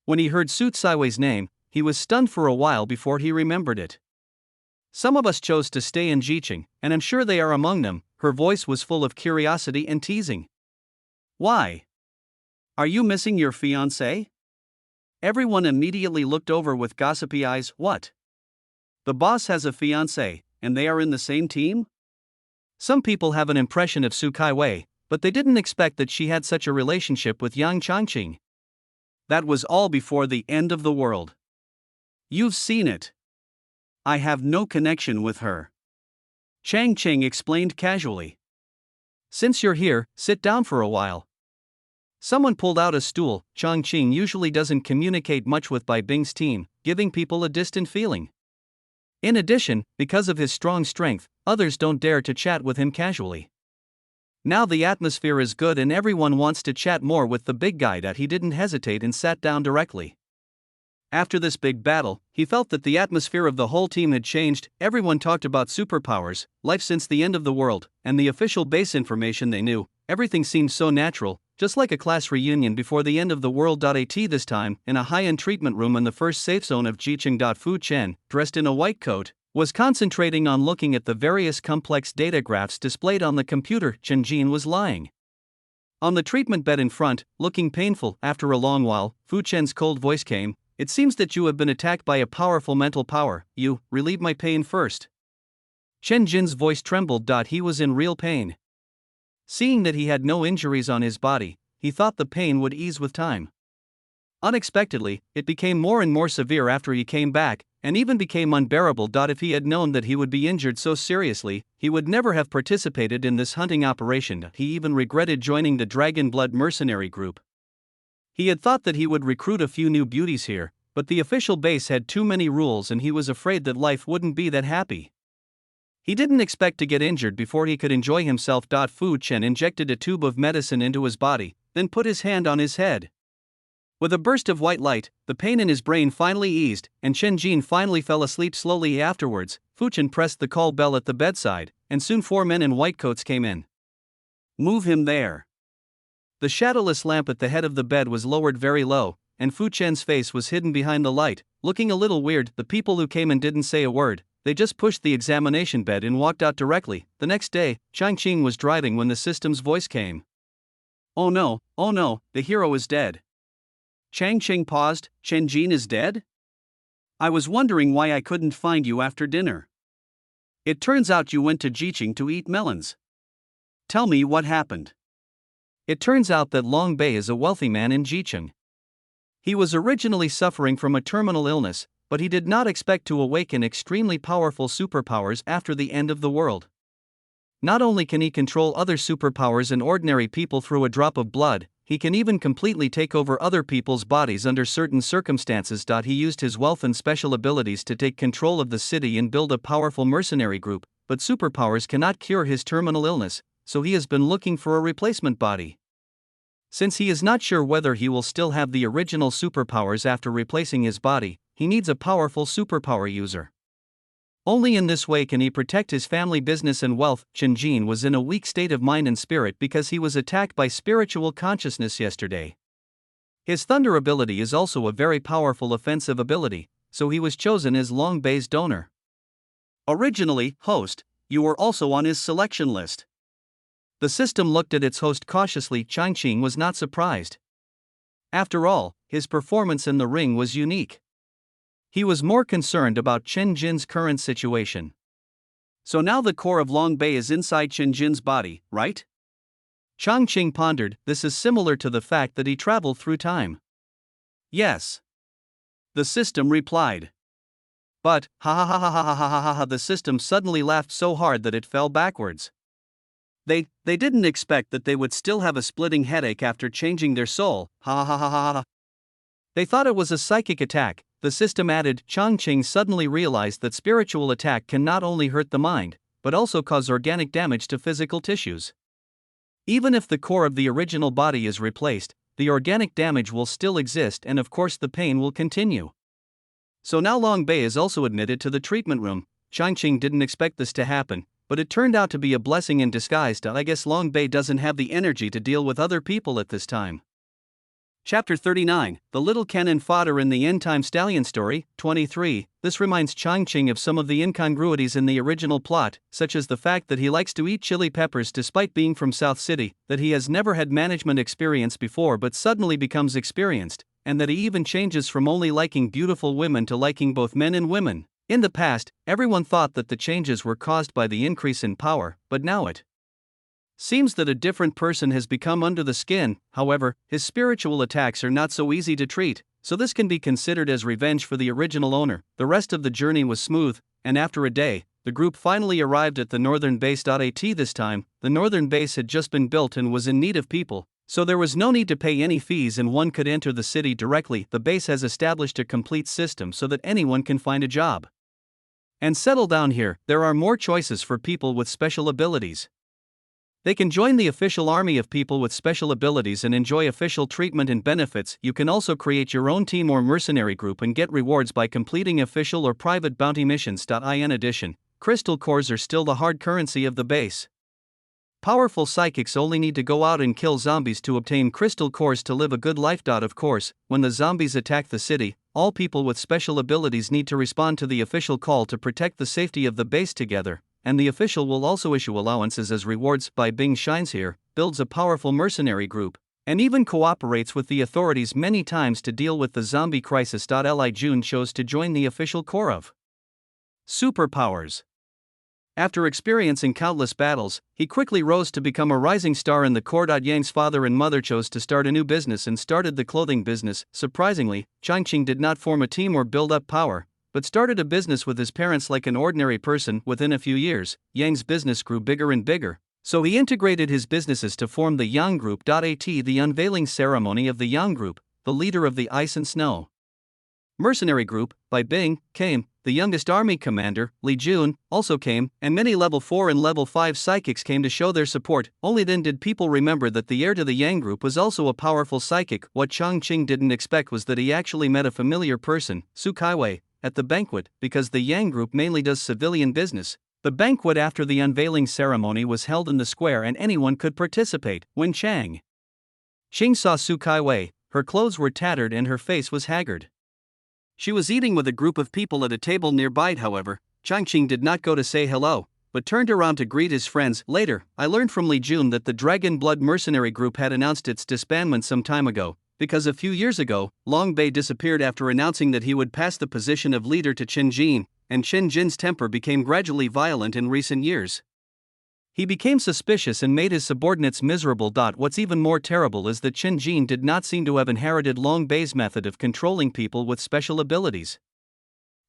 When he heard Su Kaiwei's name, he was stunned for a while before he remembered it. Some of us chose to stay in Jiqing, and I'm sure they are among them. Her voice was full of curiosity and teasing. Why? Are you missing your fiancé? Everyone immediately looked over with gossipy eyes. What? The boss has a fiancé, and they are in the same team? Some people have an impression of Su Kaiwei, but they didn't expect that she had such a relationship with young Changqing. That was all before the end of the world. You've seen it. I have no connection with her. Changqing explained casually. Since you're here, sit down for a while. Someone pulled out a stool. Changqing usually doesn't communicate much with Bai Bing's team, giving people a distant feeling. In addition, because of his strong strength, others don't dare to chat with him casually. Now the atmosphere is good and everyone wants to chat more with the big guy. He didn't hesitate and sat down directly. After this big battle, he felt that the atmosphere of the whole team had changed. Everyone talked about superpowers, life since the end of the world, and the official base information they knew. Everything seemed so natural, just like a class reunion before the end of the world. At this time, in a high-end treatment room in the first safe zone of Jiqing. Fu Chen, dressed in a white coat, was concentrating on looking at the various complex data graphs displayed on the computer. Changqing was lying on the treatment bed in front, looking painful. After a long while, Fu Chen's cold voice came. It seems that you have been attacked by a powerful mental power. You, relieve my pain first. Chen Jin's voice trembled. He was in real pain. Seeing that he had no injuries on his body, he thought the pain would ease with time. Unexpectedly, it became more and more severe after he came back, and even became unbearable. If he had known that he would be injured so seriously, he would never have participated in this hunting operation. He even regretted joining the Dragon Blood mercenary group. He had thought that he would recruit a few new beauties here, but the official base had too many rules and he was afraid that life wouldn't be that happy. He didn't expect to get injured before he could enjoy himself. Fu Chen injected a tube of medicine into his body, then put his hand on his head. With a burst of white light, the pain in his brain finally eased, and Chen Jin finally fell asleep slowly. Afterwards, Fu Chen pressed the call bell at the bedside, and soon 4 men in white coats came in. Move him there. The shadowless lamp at the head of the bed was lowered very low, and Fu Chen's face was hidden behind the light, looking a little weird. The people who came in didn't say a word, they just pushed the examination bed and walked out directly. The next day, Changqing was driving when the system's voice came. Oh no, the hero is dead. Changqing paused. Chen Jin is dead? I was wondering why I couldn't find you after dinner. It turns out you went to Jiqing to eat melons. Tell me what happened. It turns out that Long Bei is a wealthy man in Jiqing. He was originally suffering from a terminal illness, but he did not expect to awaken extremely powerful superpowers after the end of the world. Not only can he control other superpowers and ordinary people through a drop of blood, he can even completely take over other people's bodies under certain circumstances. He used his wealth and special abilities to take control of the city and build a powerful mercenary group, but superpowers cannot cure his terminal illness, so he has been looking for a replacement body. Since he is not sure whether he will still have the original superpowers after replacing his body, he needs a powerful superpower user. Only in this way can he protect his family business and wealth. Chen Jin was in a weak state of mind and spirit because he was attacked by spiritual consciousness yesterday. His thunder ability is also a very powerful offensive ability, so he was chosen as Long Bei's donor. Originally, host, you were also on his selection list. The system looked at its host cautiously. Changqing was not surprised. After all, his performance in the ring was unique. He was more concerned about Chen Jin's current situation. So now the core of Long Bei is inside Chen Jin's body, right? Changqing pondered. This is similar to the fact that he traveled through time. Yes. The system replied. But, ha ha ha ha ha ha ha ha ha, the system suddenly laughed so hard that it fell backwards. They didn't expect that they would still have a splitting headache after changing their soul, ha ha ha ha ha. They thought it was a psychic attack, the system added. Changqing suddenly realized that spiritual attack can not only hurt the mind, but also cause organic damage to physical tissues. Even if the core of the original body is replaced, the organic damage will still exist and of course the pain will continue. So now Long Bei is also admitted to the treatment room. Changqing didn't expect this to happen, but it turned out to be a blessing in disguise. I guess Long Bei doesn't have the energy to deal with other people at this time. Chapter 39, The Little Cannon Fodder in the End Time Stallion Story, 23. This reminds Changqing of some of the incongruities in the original plot, such as the fact that he likes to eat chili peppers despite being from South City, that he has never had management experience before but suddenly becomes experienced, and that he even changes from only liking beautiful women to liking both men and women. In the past, everyone thought that the changes were caused by the increase in power, but now it seems that a different person has become under the skin. However, his spiritual attacks are not so easy to treat, so this can be considered as revenge for the original owner. The rest of the journey was smooth, and after a day, the group finally arrived at the northern base. This time, the northern base had just been built and was in need of people, so there was no need to pay any fees and one could enter the city directly. The base has established a complete system so that anyone can find a job and settle down here. There are more choices for people with special abilities. They can join the official army of people with special abilities and enjoy official treatment and benefits. You can also create your own team or mercenary group and get rewards by completing official or private bounty missions. In addition, crystal cores are still the hard currency of the base. Powerful psychics only need to go out and kill zombies to obtain crystal cores to live a good life. Of course, when the zombies attack the city, all people with special abilities need to respond to the official call to protect the safety of the base together, and the official will also issue allowances as rewards. Bing shines here, builds a powerful mercenary group, and even cooperates with the authorities many times to deal with the zombie crisis. Li Jun chose to join the official corps of superpowers. After experiencing countless battles, he quickly rose to become a rising star in the corps. Yang's father and mother chose to start a new business and started the clothing business. Surprisingly, Changqing did not form a team or build up power, but started a business with his parents like an ordinary person. Within a few years, Yang's business grew bigger and bigger, so he integrated his businesses to form the Yang Group. The unveiling ceremony of the Yang Group, the leader of the Ice and Snow Mercenary Group, by Bing, came. The youngest army commander, Li Jun, also came, and many level 4 and level 5 psychics came to show their support. Only then did people remember that the heir to the Yang Group was also a powerful psychic. What Changqing didn't expect was that he actually met a familiar person, Su Kaiwei, at the banquet, because the Yang Group mainly does civilian business. The banquet after the unveiling ceremony was held in the square and anyone could participate. When Changqing saw Su Kaiwei, her clothes were tattered and her face was haggard. She was eating with a group of people at a table nearby. However, Changqing did not go to say hello, but turned around to greet his friends. Later, I learned from Li Jun that the Dragon Blood Mercenary Group had announced its disbandment some time ago, because a few years ago, Long Bei disappeared after announcing that he would pass the position of leader to Chen Jin, and Chen Jin's temper became gradually violent in recent years. He became suspicious and made his subordinates miserable. What's even more terrible is that Chen Jin did not seem to have inherited Long Bei's method of controlling people with special abilities.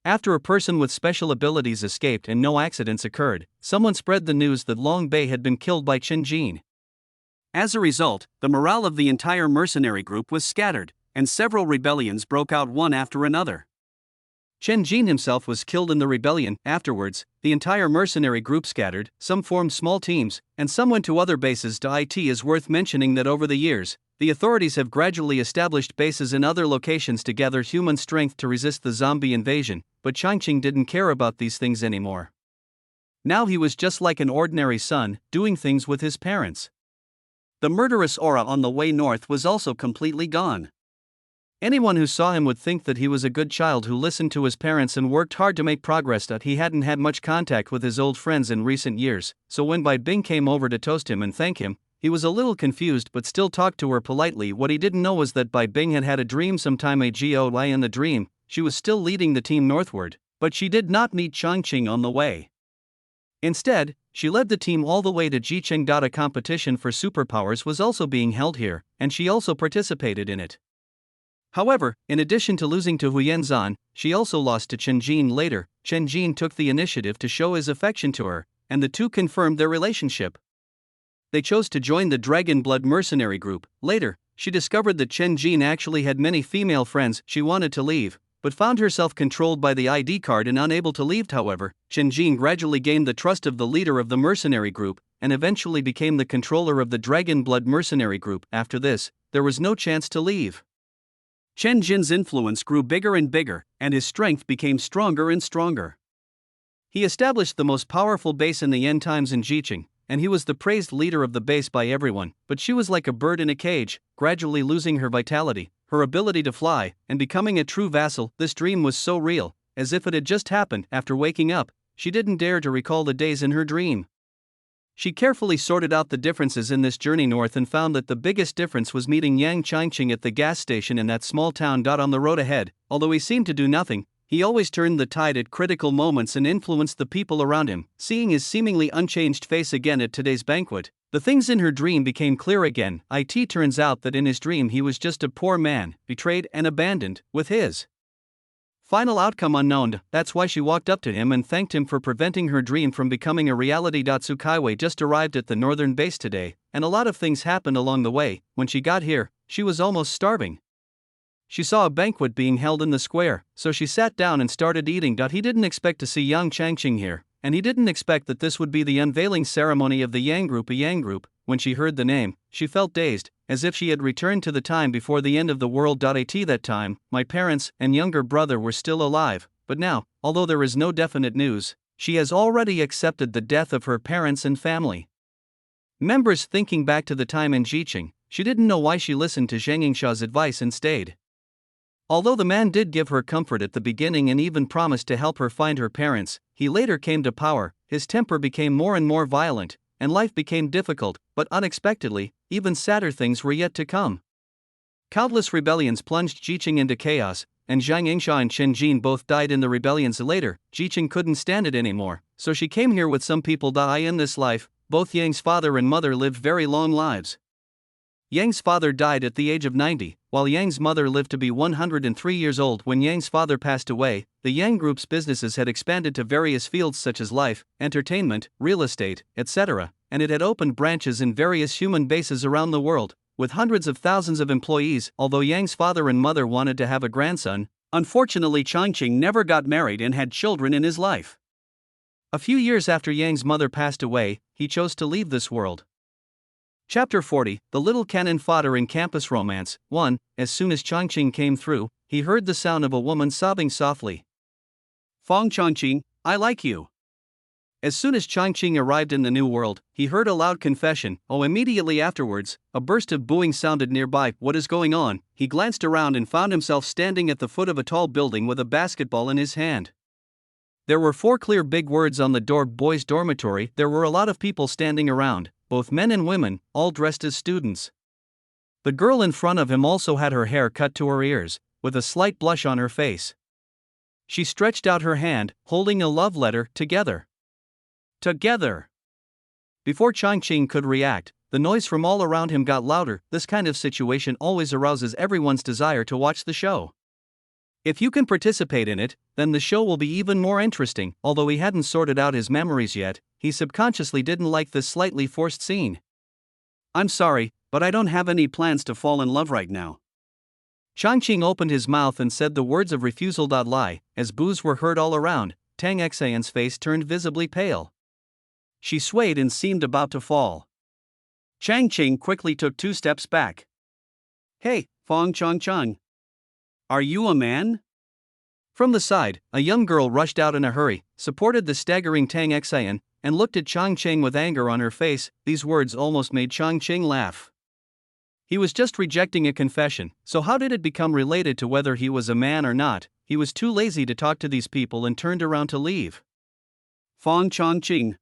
After a person with special abilities escaped and no accidents occurred, someone spread the news that Long Bei had been killed by Chen Jin. As a result, the morale of the entire mercenary group was scattered, and several rebellions broke out one after another. Chen Jin himself was killed in the rebellion. Afterwards, the entire mercenary group scattered, some formed small teams, and some went to other bases. It is worth mentioning that over the years, the authorities have gradually established bases in other locations to gather human strength to resist the zombie invasion, but Changqing didn't care about these things anymore. Now he was just like an ordinary son, doing things with his parents. The murderous aura on the way north was also completely gone. Anyone who saw him would think that he was a good child who listened to his parents and worked hard to make progress. He hadn't had much contact with his old friends in recent years, so when Bai Bing came over to toast him and thank him, he was a little confused but still talked to her politely. What he didn't know was that Bai Bing had had a dream some time ago. In the dream, she was still leading the team northward, but she did not meet Changqing on the way. Instead, she led the team all the way to Jicheng. A competition for superpowers was also being held here, and she also participated in it. However, in addition to losing to Huyenzan, she also lost to Chen Jin later. Chen Jin took the initiative to show his affection to her, and the two confirmed their relationship. They chose to join the Dragon Blood Mercenary Group. Later, she discovered that Chen Jin actually had many female friends. She wanted to leave, but found herself controlled by the ID card and unable to leave. However, Chen Jin gradually gained the trust of the leader of the mercenary group, and eventually became the controller of the Dragon Blood Mercenary Group. After this, there was no chance to leave. Chen Jin's influence grew bigger and bigger, and his strength became stronger and stronger. He established the most powerful base in the end times in Jicheng, and he was the praised leader of the base by everyone. But she was like a bird in a cage, gradually losing her vitality, her ability to fly, and becoming a true vassal. This dream was so real, as if it had just happened. After waking up, she didn't dare to recall the days in her dream. She carefully sorted out the differences in this journey north and found that the biggest difference was meeting Yang Changqing at the gas station in that small town. On the road ahead, although he seemed to do nothing, he always turned the tide at critical moments and influenced the people around him. Seeing his seemingly unchanged face again at today's banquet, the things in her dream became clear again. It turns out that in his dream he was just a poor man, betrayed and abandoned, with his final outcome unknown. That's why she walked up to him and thanked him for preventing her dream from becoming a reality. Su Kaiwei just arrived at the northern base today, and a lot of things happened along the way. When she got here, she was almost starving. She saw a banquet being held in the square, so she sat down and started eating. He didn't expect to see young Changqing here, and he didn't expect that this would be the unveiling ceremony of the Yang Group. A Yang Group, when she heard the name, she felt dazed, as if she had returned to the time before the end of the world. At that time, my parents and younger brother were still alive, but now, although there is no definite news, she has already accepted the death of her parents and family members. Thinking back to the time in Jiqing, she didn't know why she listened to Zhang Yingsha's advice and stayed. Although the man did give her comfort at the beginning and even promised to help her find her parents, he later came to power, his temper became more and more violent, and life became difficult, but unexpectedly, even sadder things were yet to come. Countless rebellions plunged Jiqing into chaos, and Zhang Yingsha and Chen Jin both died in the rebellions. Later, Jiqing couldn't stand it anymore, so she came here with some people. In this life, both Yang's father and mother lived very long lives. Yang's father died at the age of 90, while Yang's mother lived to be 103 years old. When Yang's father passed away, the Yang Group's businesses had expanded to various fields such as life, entertainment, real estate, etc., and it had opened branches in various human bases around the world, with hundreds of thousands of employees. Although Yang's father and mother wanted to have a grandson, unfortunately Changqing never got married and had children in his life. A few years after Yang's mother passed away, he chose to leave this world. Chapter 40, The Little Cannon Fodder in Campus Romance. 1. As soon as Changqing came through, he heard the sound of a woman sobbing softly. Fong Changqing, I like you. As soon as Changqing arrived in the new world, he heard a loud confession. Immediately afterwards, a burst of booing sounded nearby. What is going on? He glanced around and found himself standing at the foot of a tall building with a basketball in his hand. There were 4 clear big words on the door: boys' dormitory. There were a lot of people standing around, both men and women, all dressed as students. The girl in front of him also had her hair cut to her ears, with a slight blush on her face. She stretched out her hand, holding a love letter. Together. Together. Before Changqing could react, the noise from all around him got louder. This kind of situation always arouses everyone's desire to watch the show. If you can participate in it, then the show will be even more interesting. Although he hadn't sorted out his memories yet, he subconsciously didn't like this slightly forced scene. I'm sorry, but I don't have any plans to fall in love right now. Changqing opened his mouth and said the words of refusal. Lie, as boos were heard all around. Tang Xian's face turned visibly pale. She swayed and seemed about to fall. Changqing quickly took 2 steps back. Hey, Fong Changqing. Are you a man? From the side, a young girl rushed out in a hurry, supported the staggering Tang Xian, and looked at Changqing with anger on her face. These words almost made Changqing laugh. He was just rejecting a confession, so how did it become related to whether he was a man or not? He was too lazy to talk to these people and turned around to leave. Fong Changqing.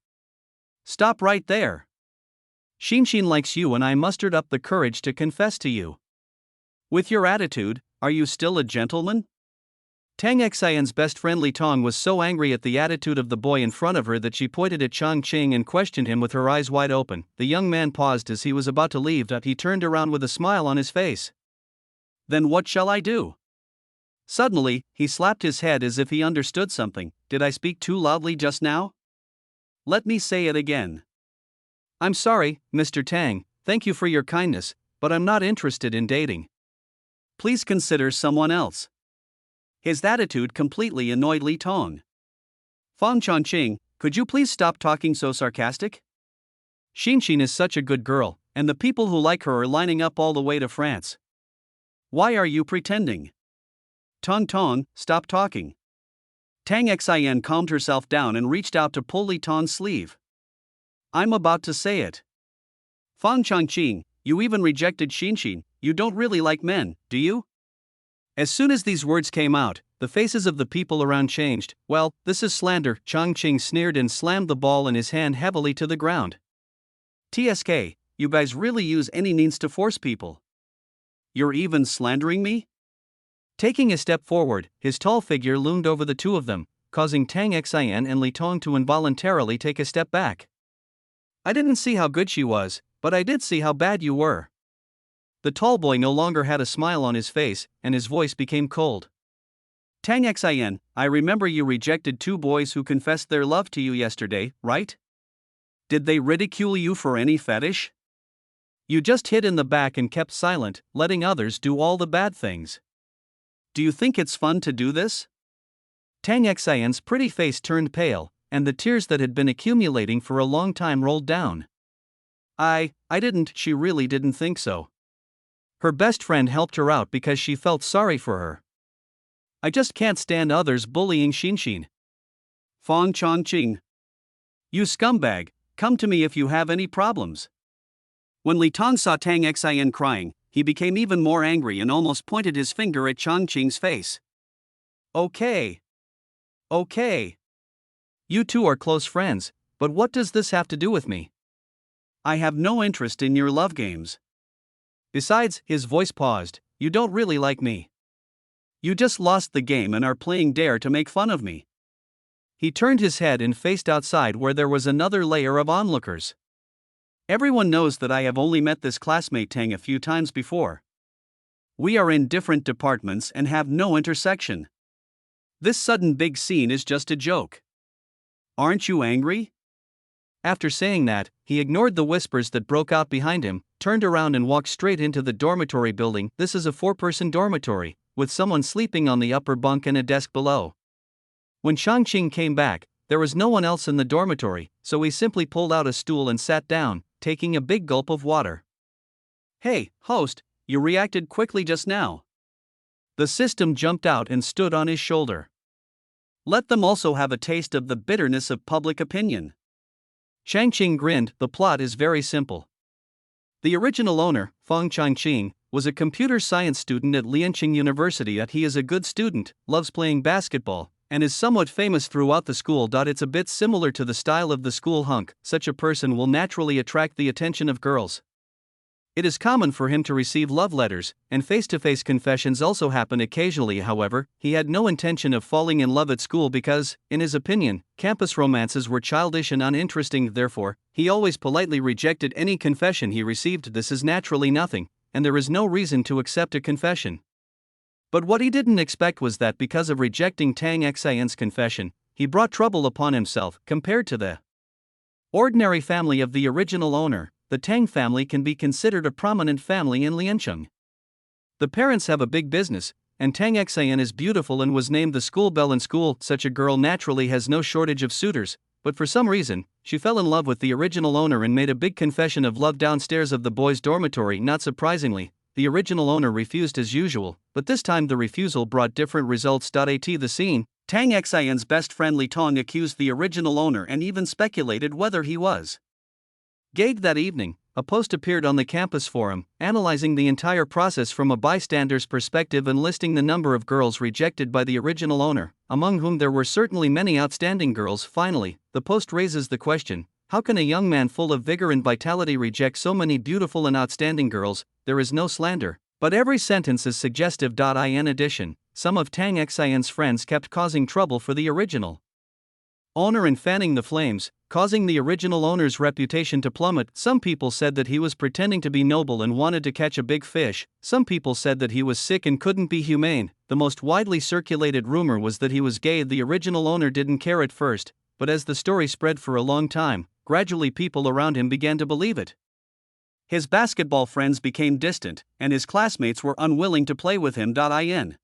Stop right there. Xinshin likes you and I mustered up the courage to confess to you. With your attitude, are you still a gentleman? Tang Xian's best friend Li Tong was so angry at the attitude of the boy in front of her that she pointed at Changqing and questioned him with her eyes wide open. The young man paused as he was about to leave. He turned around with a smile on his face. Then what shall I do? Suddenly, he slapped his head as if he understood something. Did I speak too loudly just now? Let me say it again. I'm sorry, Mr. Tang, thank you for your kindness, but I'm not interested in dating. Please consider someone else. His attitude completely annoyed Li Tong. Fong Changqing, could you please stop talking so sarcastic? Xinshin is such a good girl, and the people who like her are lining up all the way to France. Why are you pretending? Tong, stop talking. Tang Xian calmed herself down and reached out to pull Li Tong's sleeve. I'm about to say it. Fong Changqing, you even rejected Xinshin. You don't really like men, do you? As soon as these words came out, the faces of the people around changed. Well, this is slander. Changqing sneered and slammed the ball in his hand heavily to the ground. TSK, you guys really use any means to force people. You're even slandering me? Taking a step forward, his tall figure loomed over the two of them, causing Tang Xian and Li Tong to involuntarily take a step back. I didn't see how good she was, but I did see how bad you were. The tall boy no longer had a smile on his face, and his voice became cold. Tang Xian, I remember you rejected 2 boys who confessed their love to you yesterday, right? Did they ridicule you for any fetish? You just hid in the back and kept silent, letting others do all the bad things. Do you think it's fun to do this? Tang Xian's pretty face turned pale, and the tears that had been accumulating for a long time rolled down. I didn't, she really didn't think so. Her best friend helped her out because she felt sorry for her. I just can't stand others bullying Xinshin. Fong Changqing. You scumbag, come to me if you have any problems. When Li Tong saw Tang Xian crying, he became even more angry and almost pointed his finger at Changqing's face. Okay. You two are close friends, but what does this have to do with me? I have no interest in your love games. Besides, his voice paused, you don't really like me. You just lost the game and are playing dare to make fun of me. He turned his head and faced outside where there was another layer of onlookers. Everyone knows that I have only met this classmate Tang a few times before. We are in different departments and have no intersection. This sudden big scene is just a joke. Aren't you angry? After saying that, he ignored the whispers that broke out behind him, turned around and walked straight into the dormitory building. This is a 4-person dormitory, with someone sleeping on the upper bunk and a desk below. When Changqing came back, there was no one else in the dormitory, so he simply pulled out a stool and sat down, taking a big gulp of water. Hey, host, you reacted quickly just now. The system jumped out and stood on his shoulder. Let them also have a taste of the bitterness of public opinion. Changqing grinned. The plot is very simple. The original owner, Fong Changqing, was a computer science student at Lianqing University. He is a good student, loves playing basketball, and is somewhat famous throughout the school. It's a bit similar to the style of the school hunk. Such a person will naturally attract the attention of girls. It is common for him to receive love letters, and face-to-face confessions also happen occasionally. However, he had no intention of falling in love at school because, in his opinion, campus romances were childish and uninteresting. Therefore, he always politely rejected any confession he received. This is naturally nothing, and there is no reason to accept a confession. But what he didn't expect was that because of rejecting Tang Xian's confession, he brought trouble upon himself. Compared to the ordinary family of the original owner, the Tang family can be considered a prominent family in Liancheng. The parents have a big business, and Tang Xian is beautiful and was named the school belle in school. Such a girl naturally has no shortage of suitors, but for some reason, she fell in love with the original owner and made a big confession of love downstairs of the boys' dormitory. Not surprisingly, the original owner refused as usual, but this time the refusal brought different results. At the scene, Tang Xian's best friend Li Tong accused the original owner and even speculated whether he was gagged. That evening, a post appeared on the campus forum, analyzing the entire process from a bystander's perspective and listing the number of girls rejected by the original owner, among whom there were certainly many outstanding girls. Finally, the post raises the question, how can a young man full of vigor and vitality reject so many beautiful and outstanding girls? There is no slander, but every sentence is suggestive. In addition, some of Tang Xian's friends kept causing trouble for the original owner and fanning the flames, causing the original owner's reputation to plummet. Some people said that he was pretending to be noble and wanted to catch a big fish. Some people said that he was sick and couldn't be humane. The most widely circulated rumor was that he was gay. The original owner didn't care at first, but as the story spread for a long time, gradually people around him began to believe it. His basketball friends became distant, and his classmates were unwilling to play with him. In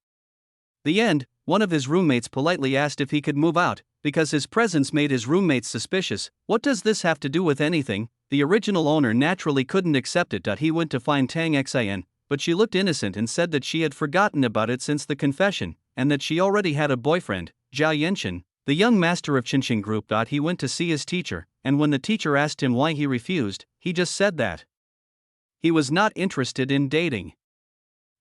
the end, one of his roommates politely asked if he could move out, because his presence made his roommates suspicious. What does this have to do with anything? The original owner naturally couldn't accept it. He went to find Tang Xian, but she looked innocent and said that she had forgotten about it since the confession, and that she already had a boyfriend, Zhao Yenshin, the young master of Changqing group. He went to see his teacher, and when the teacher asked him why he refused, he just said that he was not interested in dating.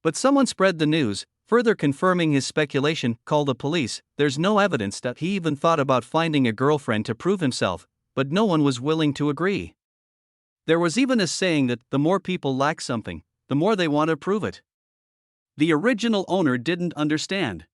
But someone spread the news, further confirming his speculation. Call the police. There's no evidence that he even thought about finding a girlfriend to prove himself, but no one was willing to agree. There was even a saying that the more people lack something, the more they want to prove it. The original owner didn't understand.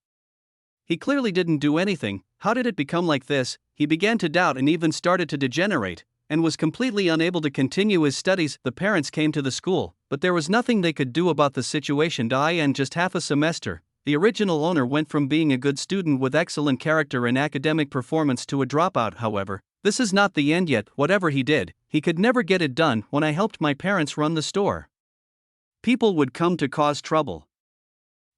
He clearly didn't do anything. How did it become like this? He began to doubt and even started to degenerate, and was completely unable to continue his studies. The parents came to the school, but there was nothing they could do about the situation. In just half a semester, the original owner went from being a good student with excellent character and academic performance to a dropout. However, this is not the end yet. Whatever he did, he could never get it done. When I helped my parents run the store, people would come to cause trouble.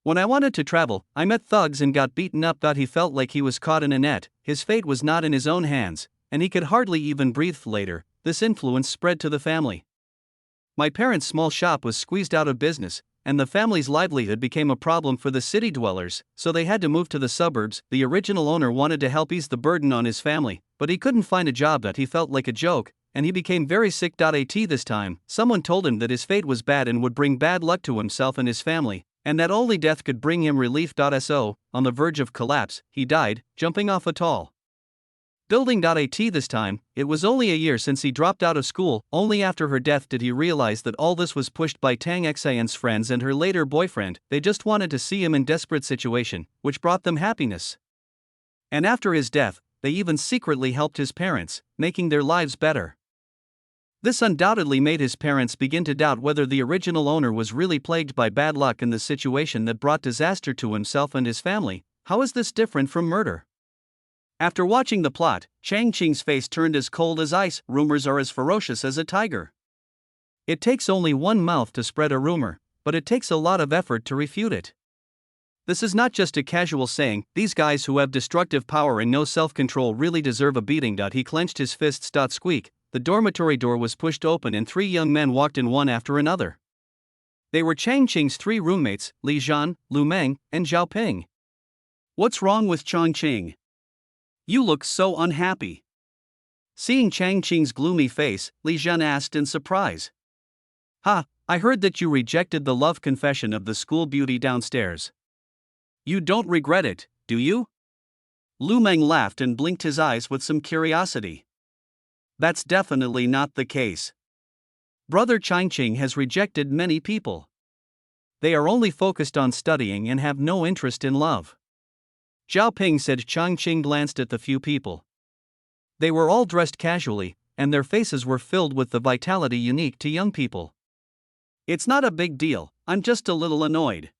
When I wanted to travel, I met thugs and got beaten up. He felt like he was caught in a net, his fate was not in his own hands, and he could hardly even breathe. Later, this influence spread to the family. My parents' small shop was squeezed out of business, and the family's livelihood became a problem for the city dwellers, so they had to move to the suburbs. The original owner wanted to help ease the burden on his family, but he couldn't find a job. He felt like a joke, and he became very sick. This time, someone told him that his fate was bad and would bring bad luck to himself and his family, and that only death could bring him relief. So, on the verge of collapse, he died, jumping off a tall building. This time, it was only a year since he dropped out of school. Only after her death did he realize that all this was pushed by Tang Xian's friends and her later boyfriend. They just wanted to see him in desperate situation, which brought them happiness. And after his death, they even secretly helped his parents, making their lives better. This undoubtedly made his parents begin to doubt whether the original owner was really plagued by bad luck in the situation that brought disaster to himself and his family. How is this different from murder? After watching the plot, Changqing's face turned as cold as ice. Rumors are as ferocious as a tiger. It takes only one mouth to spread a rumor, but it takes a lot of effort to refute it. This is not just a casual saying. These guys who have destructive power and no self-control really deserve a beating. He clenched his fists. Squeak. The dormitory door was pushed open and three young men walked in one after another. They were Changqing's three roommates, Li Zhan, Lu Meng, and Zhao Ping. What's wrong with Changqing? You look so unhappy. Seeing Changqing's gloomy face, Li Zhan asked in surprise. I heard that you rejected the love confession of the school beauty downstairs. You don't regret it, do you? Lu Meng laughed and blinked his eyes with some curiosity. That's definitely not the case. Brother Changqing has rejected many people. They are only focused on studying and have no interest in love. Zhao Ping said. Changqing glanced at the few people. They were all dressed casually, and their faces were filled with the vitality unique to young people. It's not a big deal, I'm just a little annoyed.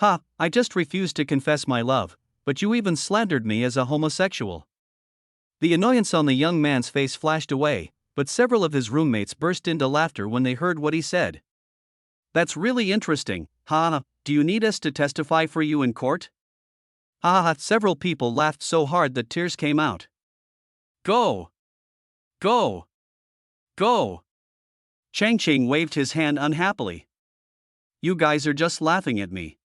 I just refused to confess my love, but you even slandered me as a homosexual. The annoyance on the young man's face flashed away, but several of his roommates burst into laughter when they heard what he said. That's really interesting. Do you need us to testify for you in court? Several people laughed so hard that tears came out. Go! Go! Go! Changqing waved his hand unhappily. You guys are just laughing at me.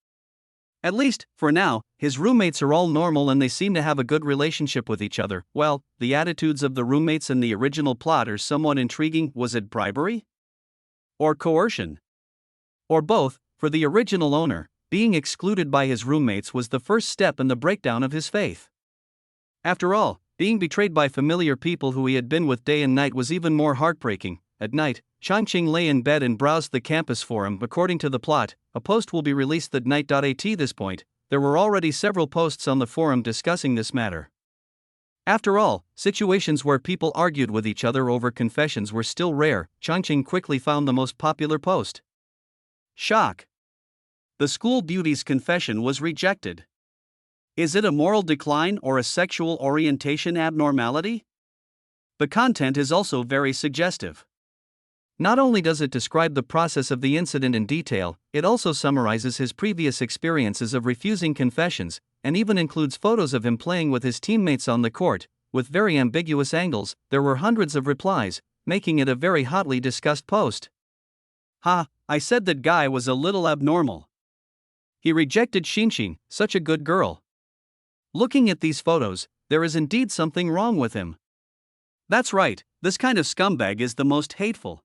At least, for now, his roommates are all normal and they seem to have a good relationship with each other. Well, the attitudes of the roommates in the original plot are somewhat intriguing. Was it bribery? Or coercion? Or both? For the original owner, being excluded by his roommates was the first step in the breakdown of his faith. After all, being betrayed by familiar people who he had been with day and night was even more heartbreaking. At night, Changqing lay in bed and browsed the campus forum. According to the plot, a post will be released that night. At this point, there were already several posts on the forum discussing this matter. After all, situations where people argued with each other over confessions were still rare. Changqing quickly found the most popular post. Shock! The school beauty's confession was rejected. Is it a moral decline or a sexual orientation abnormality? The content is also very suggestive. Not only does it describe the process of the incident in detail, it also summarizes his previous experiences of refusing confessions, and even includes photos of him playing with his teammates on the court, with very ambiguous angles. There were hundreds of replies, making it a very hotly discussed post. I said that guy was a little abnormal. He rejected Changqing, such a good girl. Looking at these photos, there is indeed something wrong with him. That's right, this kind of scumbag is the most hateful.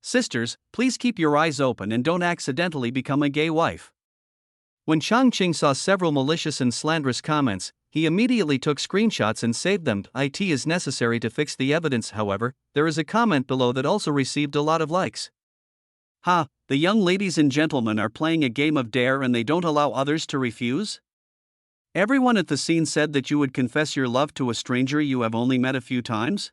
Sisters, please keep your eyes open and don't accidentally become a gay wife. When Changqing saw several malicious and slanderous comments, he immediately took screenshots and saved them. It is necessary to fix the evidence. However, there is a comment below that also received a lot of likes. The young ladies and gentlemen are playing a game of dare and they don't allow others to refuse? Everyone at the scene said that you would confess your love to a stranger you have only met a few times?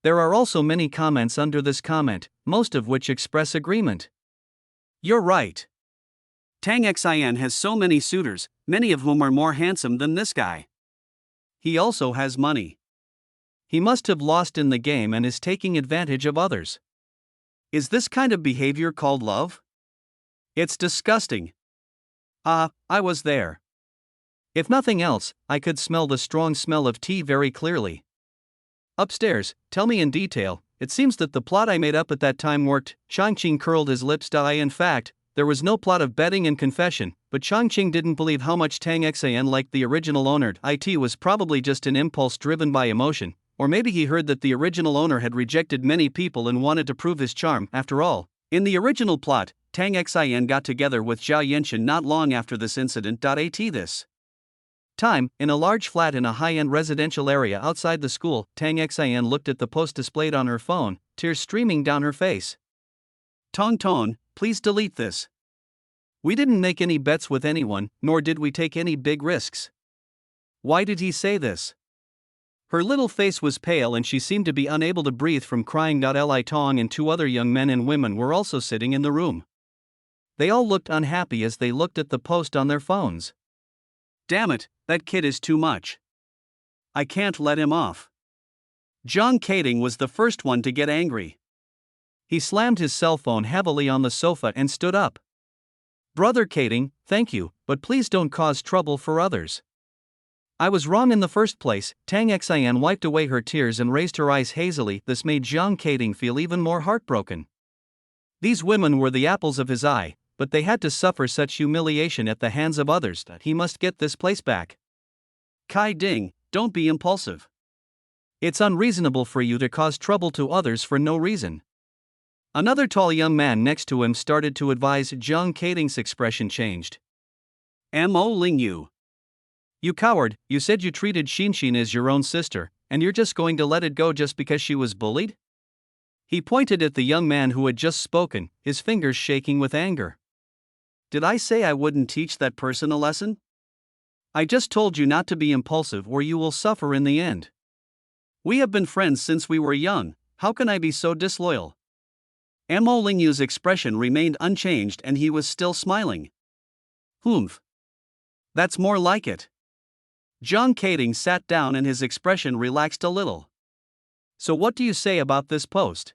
There are also many comments under this comment, most of which express agreement. You're right. Tang Xian has so many suitors, many of whom are more handsome than this guy. He also has money. He must have lost in the game and is taking advantage of others. Is this kind of behavior called love? It's disgusting. I was there. If nothing else, I could smell the strong smell of tea very clearly. Upstairs, tell me in detail. It seems that the plot I made up at that time worked. Changqing curled his lips. In fact, there was no plot of betting and confession, but Changqing didn't believe how much Tang Xan liked the original owner. It was probably just an impulse driven by emotion, or maybe he heard that the original owner had rejected many people and wanted to prove his charm. After all, in the original plot, Tang Xan got together with Zhao Yenshin not long after this incident. This time, in a large flat in a high-end residential area outside the school, Tang Xian looked at the post displayed on her phone, tears streaming down her face. Tong, please delete this. We didn't make any bets with anyone, nor did we take any big risks. Why did he say this? Her little face was pale and she seemed to be unable to breathe from crying. Li Tong and two other young men and women were also sitting in the room. They all looked unhappy as they looked at the post on their phones. Damn it, that kid is too much. I can't let him off. Changqing was the first one to get angry. He slammed his cell phone heavily on the sofa and stood up. Brother Changqing, thank you, but please don't cause trouble for others. I was wrong in the first place. Tang Xian wiped away her tears and raised her eyes hazily. This made Changqing feel even more heartbroken. These women were the apples of his eye, but they had to suffer such humiliation at the hands of others that he must get this place back. Kai Ding, don't be impulsive. It's unreasonable for you to cause trouble to others for no reason. Another tall young man next to him started to advise. Changqing's expression changed. Mo Lingyu. You coward, you said you treated Xinshin as your own sister, and you're just going to let it go just because she was bullied? He pointed at the young man who had just spoken, his fingers shaking with anger. Did I say I wouldn't teach that person a lesson? I just told you not to be impulsive or you will suffer in the end. We have been friends since we were young, how can I be so disloyal? Mo Lingyu's expression remained unchanged and he was still smiling. Humph. That's more like it. Changqing sat down and his expression relaxed a little. So what do you say about this post?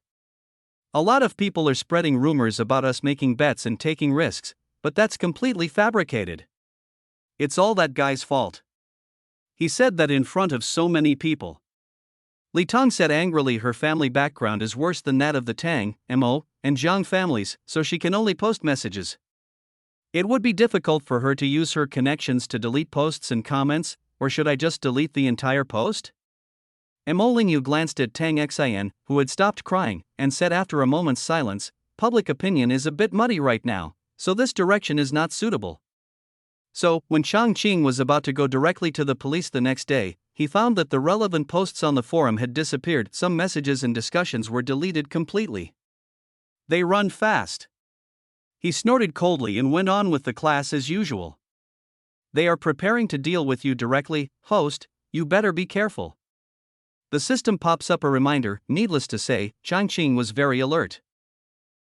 A lot of people are spreading rumors about us making bets and taking risks, but that's completely fabricated. It's all that guy's fault. He said that in front of so many people. Li Tong said angrily her family background is worse than that of the Tang, Mo, and Zhang families, so she can only post messages. It would be difficult for her to use her connections to delete posts and comments, or should I just delete the entire post? Mo Lingyu glanced at Tang Xian, who had stopped crying, and said after a moment's silence, public opinion is a bit muddy right now, so this direction is not suitable. So, when Changqing was about to go directly to the police the next day, he found that the relevant posts on the forum had disappeared. Some messages and discussions were deleted completely. They run fast. He snorted coldly and went on with the class as usual. They are preparing to deal with you directly, host, you better be careful. The system pops up a reminder. Needless to say, Changqing was very alert.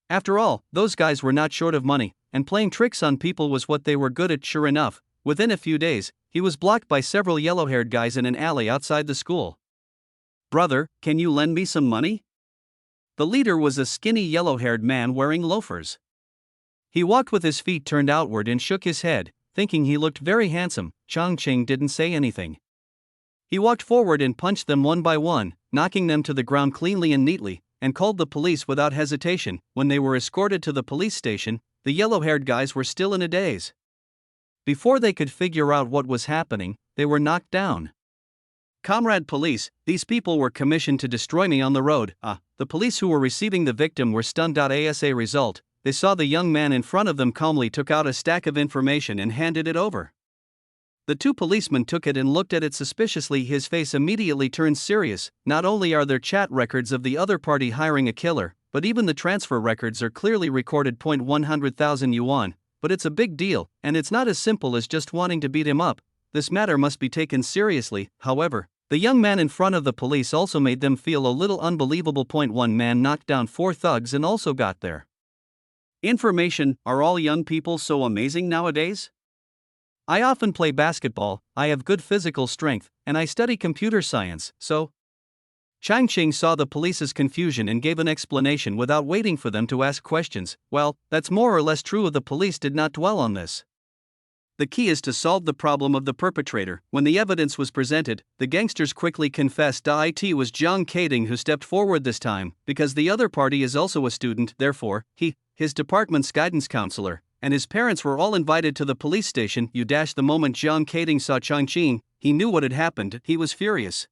After all, those guys were not short of money, and playing tricks on people was what they were good at. Sure enough, within a few days, he was blocked by several yellow-haired guys in an alley outside the school. Brother, can you lend me some money? The leader was a skinny yellow-haired man wearing loafers. He walked with his feet turned outward and shook his head, thinking he looked very handsome. Changqing didn't say anything. He walked forward and punched them one by one, knocking them to the ground cleanly and neatly, and called the police without hesitation. When they were escorted to the police station, the yellow-haired guys were still in a daze. Before they could figure out what was happening, they were knocked down. Comrade police, these people were commissioned to destroy me on the road. The police who were receiving the victim were stunned. As a result, they saw the young man in front of them calmly took out a stack of information and handed it over. The two policemen took it and looked at it suspiciously. His face immediately turned serious. Not only are there chat records of the other party hiring a killer, but even the transfer records are clearly recorded. 100,000 yuan, but it's a big deal, and it's not as simple as just wanting to beat him up. This matter must be taken seriously. However, the young man in front of the police also made them feel a little unbelievable. One man knocked down 4 thugs and also got their information. Are all young people so amazing nowadays? I often play basketball, I have good physical strength, and I study computer science, so. Changqing saw the police's confusion and gave an explanation without waiting for them to ask questions. Well, that's more or less true. The police did not dwell on this. The key is to solve the problem of the perpetrator. When the evidence was presented, the gangsters quickly confessed it was Changqing who stepped forward this time, because the other party is also a student, therefore, his department's guidance counselor, and his parents were all invited to the police station. The moment Changqing saw Changqing, he knew what had happened, he was furious.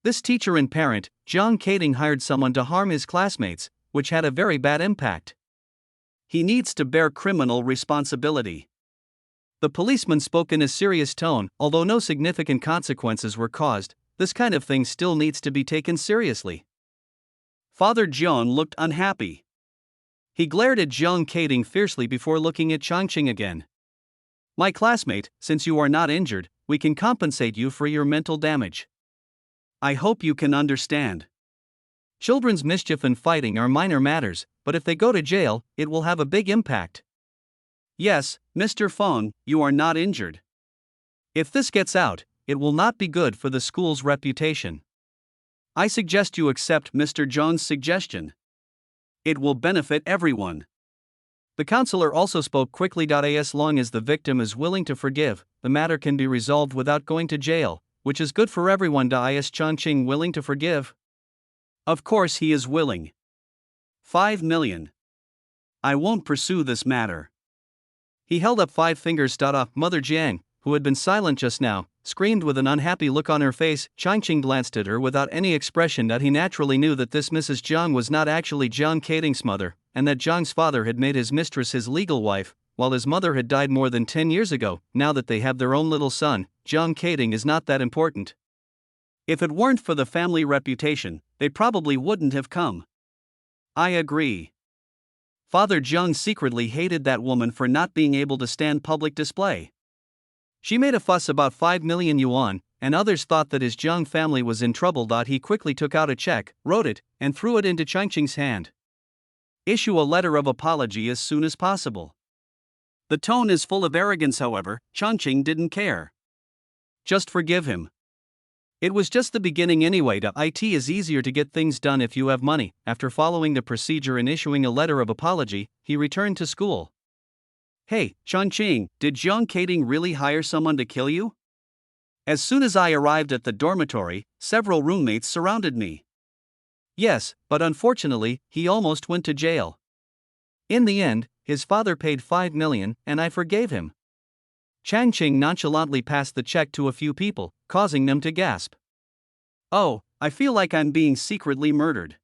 This teacher and parent, Changqing hired someone to harm his classmates, which had a very bad impact. He needs to bear criminal responsibility. The policeman spoke in a serious tone. Although no significant consequences were caused, this kind of thing still needs to be taken seriously. Father John looked unhappy. He glared at Changqing fiercely before looking at Changqing again. My classmate, since you are not injured, we can compensate you for your mental damage. I hope you can understand. Children's mischief and fighting are minor matters, but if they go to jail, it will have a big impact. Yes, Mr. Fong, you are not injured. If this gets out, it will not be good for the school's reputation. I suggest you accept Mr. Zhang's suggestion. It will benefit everyone. The counselor also spoke quickly. As long as the victim is willing to forgive, the matter can be resolved without going to jail, which is good for everyone. Is Changqing willing to forgive? Of course he is willing. 5 million. I won't pursue this matter. He held up 5 fingers. Mother Jiang, who had been silent just now, screamed with an unhappy look on her face. Changqing glanced at her without any expression. He naturally knew that this Mrs. Zhang was not actually Changqing's mother, and that Zhang's father had made his mistress his legal wife, while his mother had died more than 10 years ago. Now that they have their own little son, Changqing is not that important. If it weren't for the family reputation, they probably wouldn't have come. I agree. Father Zhang secretly hated that woman for not being able to stand public display. She made a fuss about 5 million yuan, and others thought that his Zhang family was in trouble. He quickly took out a check, wrote it, and threw it into Changqing's hand. Issue a letter of apology as soon as possible. The tone is full of arrogance, however. Changqing didn't care. Just forgive him. It was just the beginning anyway. It is easier to get things done if you have money. After following the procedure and issuing a letter of apology, he returned to school. Hey, Changqing, did Changqing really hire someone to kill you? As soon as I arrived at the dormitory, several roommates surrounded me. Yes, but unfortunately, he almost went to jail. In the end, his father paid 5 million, and I forgave him. Changqing nonchalantly passed the check to a few people, causing them to gasp. Oh, I feel like I'm being secretly murdered.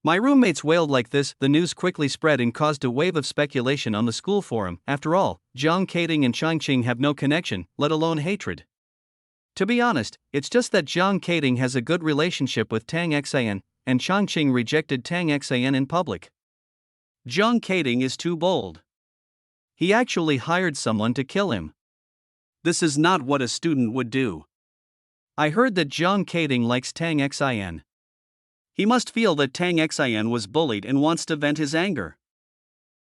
My roommates wailed like this. The news quickly spread and caused a wave of speculation on the school forum. After all, Changqing and Changqing have no connection, let alone hatred. To be honest, it's just that Changqing has a good relationship with Tang Xian, and Changqing rejected Tang Xian in public. Changqing is too bold. He actually hired someone to kill him. This is not what a student would do. I heard that Changqing likes Tang Xian. He must feel that Tang Xian was bullied and wants to vent his anger.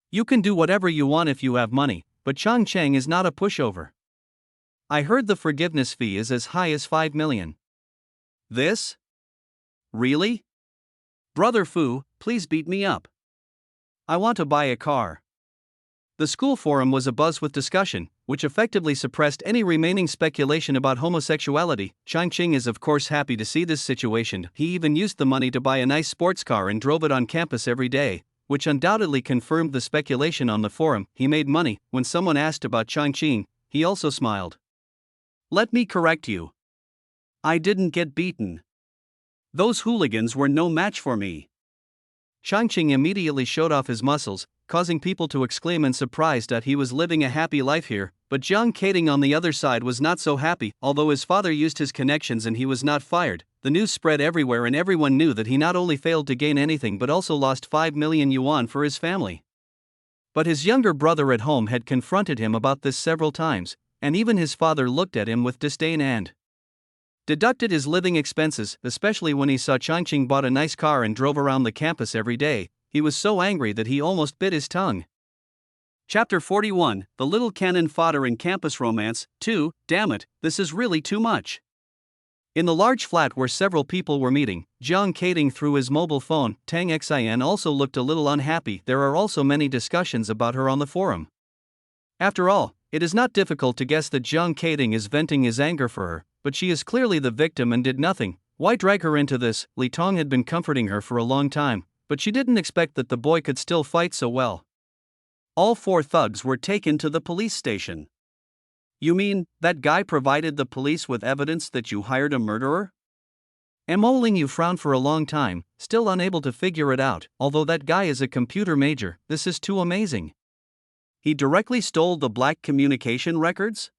You can do whatever you want if you have money, but Changqing is not a pushover. I heard the forgiveness fee is as high as 5 million. This? Really? Brother Fu, please beat me up. I want to buy a car. The school forum was abuzz with discussion, which effectively suppressed any remaining speculation about homosexuality. Changqing is of course happy to see this situation. He even used the money to buy a nice sports car and drove it on campus every day, which undoubtedly confirmed the speculation on the forum. He made money. When someone asked about Changqing, he also smiled. Let me correct you. I didn't get beaten. Those hooligans were no match for me. Changqing immediately showed off his muscles, causing people to exclaim in surprise that he was living a happy life here. But Changqing on the other side was not so happy. Although his father used his connections and he was not fired, the news spread everywhere and everyone knew that he not only failed to gain anything but also lost 5 million yuan for his family. But his younger brother at home had confronted him about this several times, and even his father looked at him with disdain and deducted his living expenses, especially when he saw Changqing bought a nice car and drove around the campus every day. He was so angry that he almost bit his tongue. Chapter 41, The Little Cannon Fodder in Campus Romance, 2, Damn it, this is really too much. In the large flat where several people were meeting, Changqing through his mobile phone. Tang Xian also looked a little unhappy. There are also many discussions about her on the forum. After all, It is not difficult to guess that Jiang Kading is venting his anger for her, but she is clearly the victim and did nothing. Why drag her into this? Li Tong had been comforting her for a long time, but she didn't expect that the boy could still fight so well. All 4 thugs were taken to the police station. You mean, that guy provided the police with evidence that you hired a murderer? Mo Lingyu frowned for a long time, still unable to figure it out. Although that guy is a computer major, this is too amazing. He directly stole the black communication records?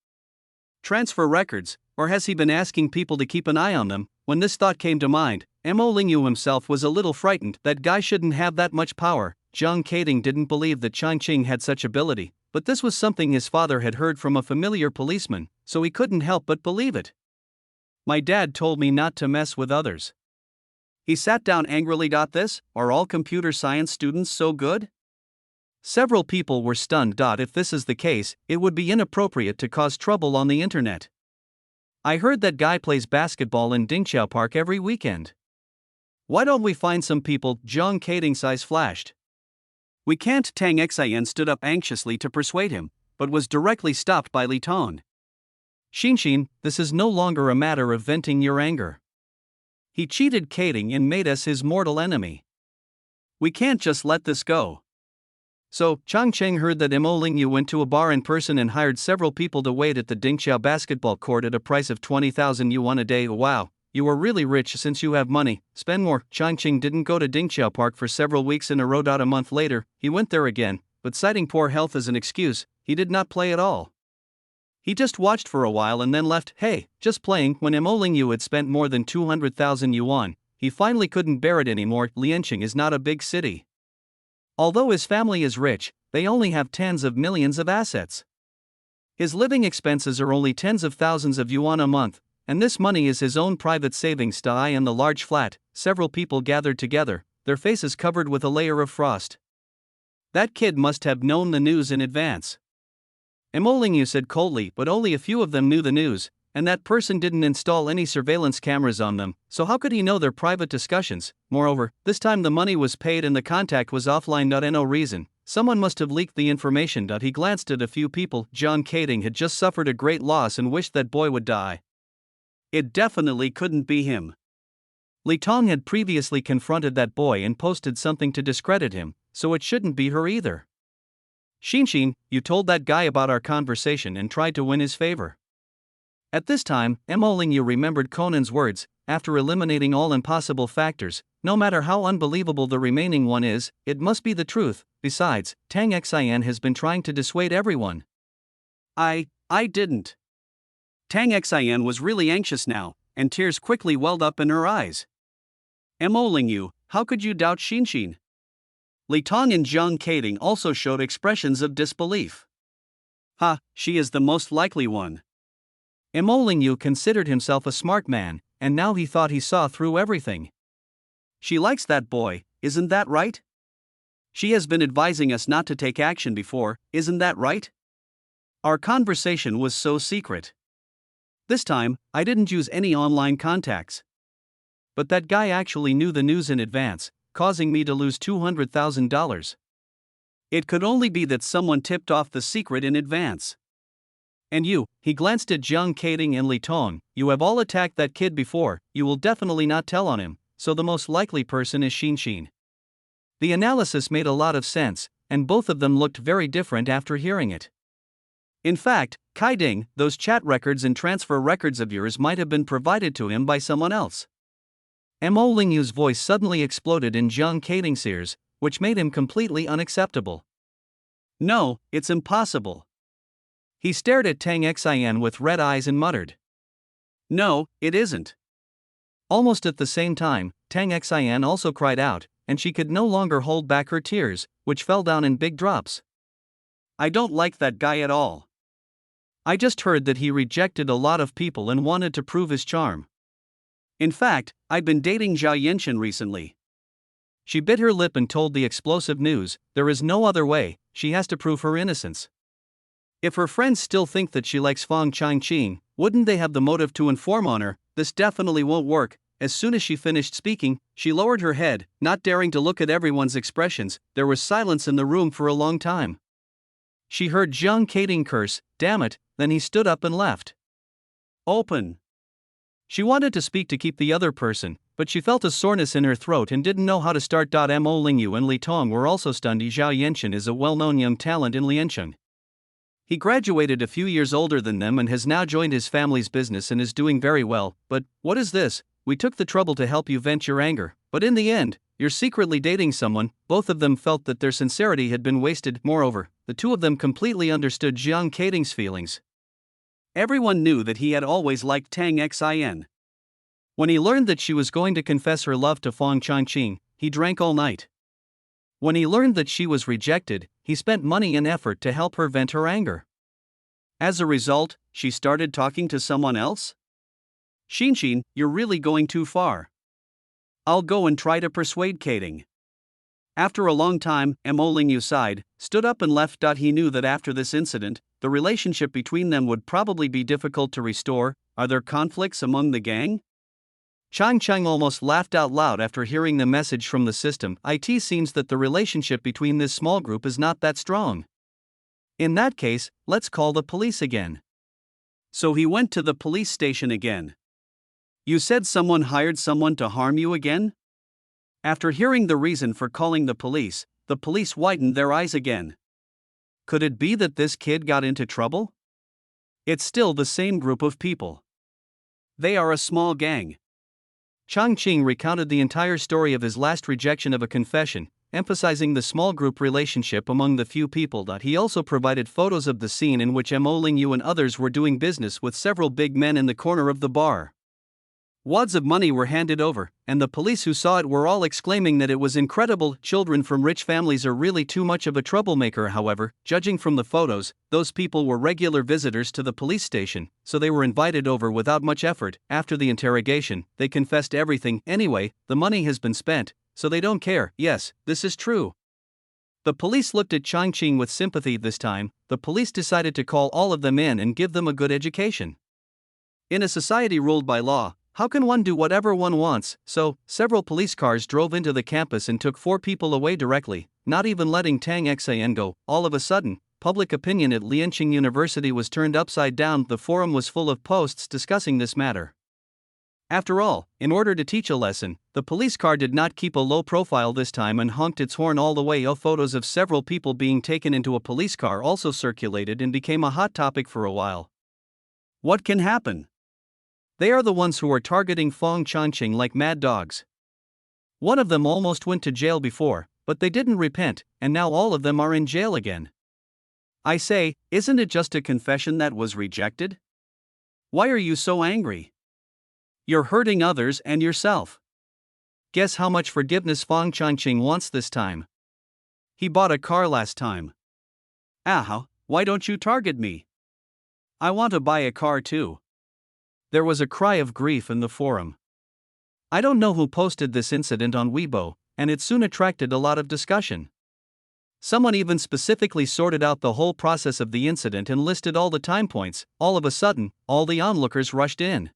Transfer records, or has he been asking people to keep an eye on them? When this thought came to mind, Mo Lingyu himself was a little frightened. That guy shouldn't have that much power. Jiang Kading didn't believe that Changqing had such ability, but this was something his father had heard from a familiar policeman, so he couldn't help but believe it. My dad told me not to mess with others. He sat down angrily. This, are all computer science students so good? Several people were stunned. If this is the case, it would be inappropriate to cause trouble on the internet. I heard that guy plays basketball in Dingxiao Park every weekend. Why don't we find some people? Jiang Kading's eyes flashed. We can't. Tang Xian stood up anxiously to persuade him, but was directly stopped by Li Tong. Xin, this is no longer a matter of venting your anger. He cheated Kading and made us his mortal enemy. We can't just let this go. So, Changqing heard that Mo Lingyu went to a bar in person and hired several people to wait at the Dingxiao basketball court at a price of 20,000 yuan a day. Wow, you are really rich since you have money, spend more. Changqing didn't go to Dingxiao Park for several weeks in a row. A month later, he went there again, but citing poor health as an excuse, he did not play at all. He just watched for a while and then left. Hey, just playing. When Mo Lingyu had spent more than 200,000 yuan, he finally couldn't bear it anymore. Lianqing is not a big city. Although his family is rich, they only have tens of millions of assets. His living expenses are only tens of thousands of yuan a month, and this money is his own private savings. In the large flat, several people gathered together, their faces covered with a layer of frost. That kid must have known the news in advance. Mo Lingyu said coldly, but only a few of them knew the news, and that person didn't install any surveillance cameras on them, so how could he know their private discussions? Moreover, this time the money was paid and the contact was offline. No reason. Someone must have leaked the information. He glanced at a few people. Jiang Kading had just suffered a great loss and wished that boy would die. It definitely couldn't be him. Li Tong had previously confronted that boy and posted something to discredit him, so it shouldn't be her either. Xin, you told that guy about our conversation and tried to win his favor. At this time, Mo Lingyu remembered Conan's words, after eliminating all impossible factors, no matter how unbelievable the remaining one is, it must be the truth. Besides, Tang Xian has been trying to dissuade everyone. I didn't. Tang Xian was really anxious now, and tears quickly welled up in her eyes. Mo Lingyu, how could you doubt Xin? Li Tong and Jiang Kading also showed expressions of disbelief. She is the most likely one. Mo Lingyu considered himself a smart man, and now he thought he saw through everything. She likes that boy, isn't that right? She has been advising us not to take action before, isn't that right? Our conversation was so secret. This time, I didn't use any online contacts. But that guy actually knew the news in advance, causing me to lose $200,000. It could only be that someone tipped off the secret in advance. And you, he glanced at Jiang Kading and Li Tong, you have all attacked that kid before, you will definitely not tell on him, so the most likely person is Xin. The analysis made a lot of sense, and both of them looked very different after hearing it. In fact, Kading, those chat records and transfer records of yours might have been provided to him by someone else. Mo Lingyu's voice suddenly exploded in Jiang Kading's ears, which made him completely unacceptable. No, it's impossible. He stared at Tang Xian with red eyes and muttered. No, it isn't. Almost at the same time, Tang Xian also cried out, and she could no longer hold back her tears, which fell down in big drops. I don't like that guy at all. I just heard that he rejected a lot of people and wanted to prove his charm. In fact, I've been dating Zhao Yanqian recently. She bit her lip and told the explosive news, there is no other way, she has to prove her innocence. If her friends still think that she likes Fang Changqing, wouldn't they have the motive to inform on her? This definitely won't work. As soon as she finished speaking, she lowered her head, not daring to look at everyone's expressions. There was silence in the room for a long time. She heard Jiang Kading curse, "Damn it," then he stood up and left. Open. She wanted to speak to keep the other person, but she felt a soreness in her throat and didn't know how to start. Mo Lingyu and Li Tong were also stunned. Zhao Yanchen is a well-known young talent in Liancheng. He graduated a few years older than them and has now joined his family's business and is doing very well. But, what is this? We took the trouble to help you vent your anger, but in the end, you're secretly dating someone. Both of them felt that their sincerity had been wasted. Moreover, the two of them completely understood Jiang Kading's feelings. Everyone knew that he had always liked Tang Xin. When he learned that she was going to confess her love to Fong Changqing, he drank all night. When he learned that she was rejected, he spent money and effort to help her vent her anger. As a result, she started talking to someone else? Xinxin, you're really going too far. I'll go and try to persuade Kading. After a long time, Mo Lingyu sighed, stood up and left. He knew that after this incident, the relationship between them would probably be difficult to restore. Are there conflicts among the gang? Changqing almost laughed out loud after hearing the message from the system. It seems that the relationship between this small group is not that strong. In that case, let's call the police again. So he went to the police station again. You said someone hired someone to harm you again? After hearing the reason for calling the police widened their eyes again. Could it be that this kid got into trouble? It's still the same group of people. They are a small gang. Changqing recounted the entire story of his last rejection of a confession, emphasizing the small group relationship among the few people. He also provided photos of the scene in which Mo Lingyu and others were doing business with several big men in the corner of the bar. Wads of money were handed over, and the police who saw it were all exclaiming that it was incredible. Children from rich families are really too much of a troublemaker. However, judging from the photos, those people were regular visitors to the police station, so they were invited over without much effort. After the interrogation, they confessed everything. Anyway, the money has been spent, so they don't care. Yes, this is true. The police looked at Changqing with sympathy. This time, the police decided to call all of them in and give them a good education. In a society ruled by law, how can one do whatever one wants? So, several police cars drove into the campus and took 4 people away directly, not even letting Tang Xin go. All of a sudden, public opinion at Liancheng University was turned upside down. The forum was full of posts discussing this matter. After all, in order to teach a lesson, the police car did not keep a low profile this time and honked its horn all the way. Photos of several people being taken into a police car also circulated and became a hot topic for a while. What can happen? They are the ones who are targeting Fong Changqing like mad dogs. One of them almost went to jail before, but they didn't repent, and now all of them are in jail again. I say, isn't it just a confession that was rejected? Why are you so angry? You're hurting others and yourself. Guess how much forgiveness Fong Changqing wants this time? He bought a car last time. Why don't you target me? I want to buy a car too. There was a cry of grief in the forum. I don't know who posted this incident on Weibo, and it soon attracted a lot of discussion. Someone even specifically sorted out the whole process of the incident and listed all the time points. All of a sudden, all the onlookers rushed in.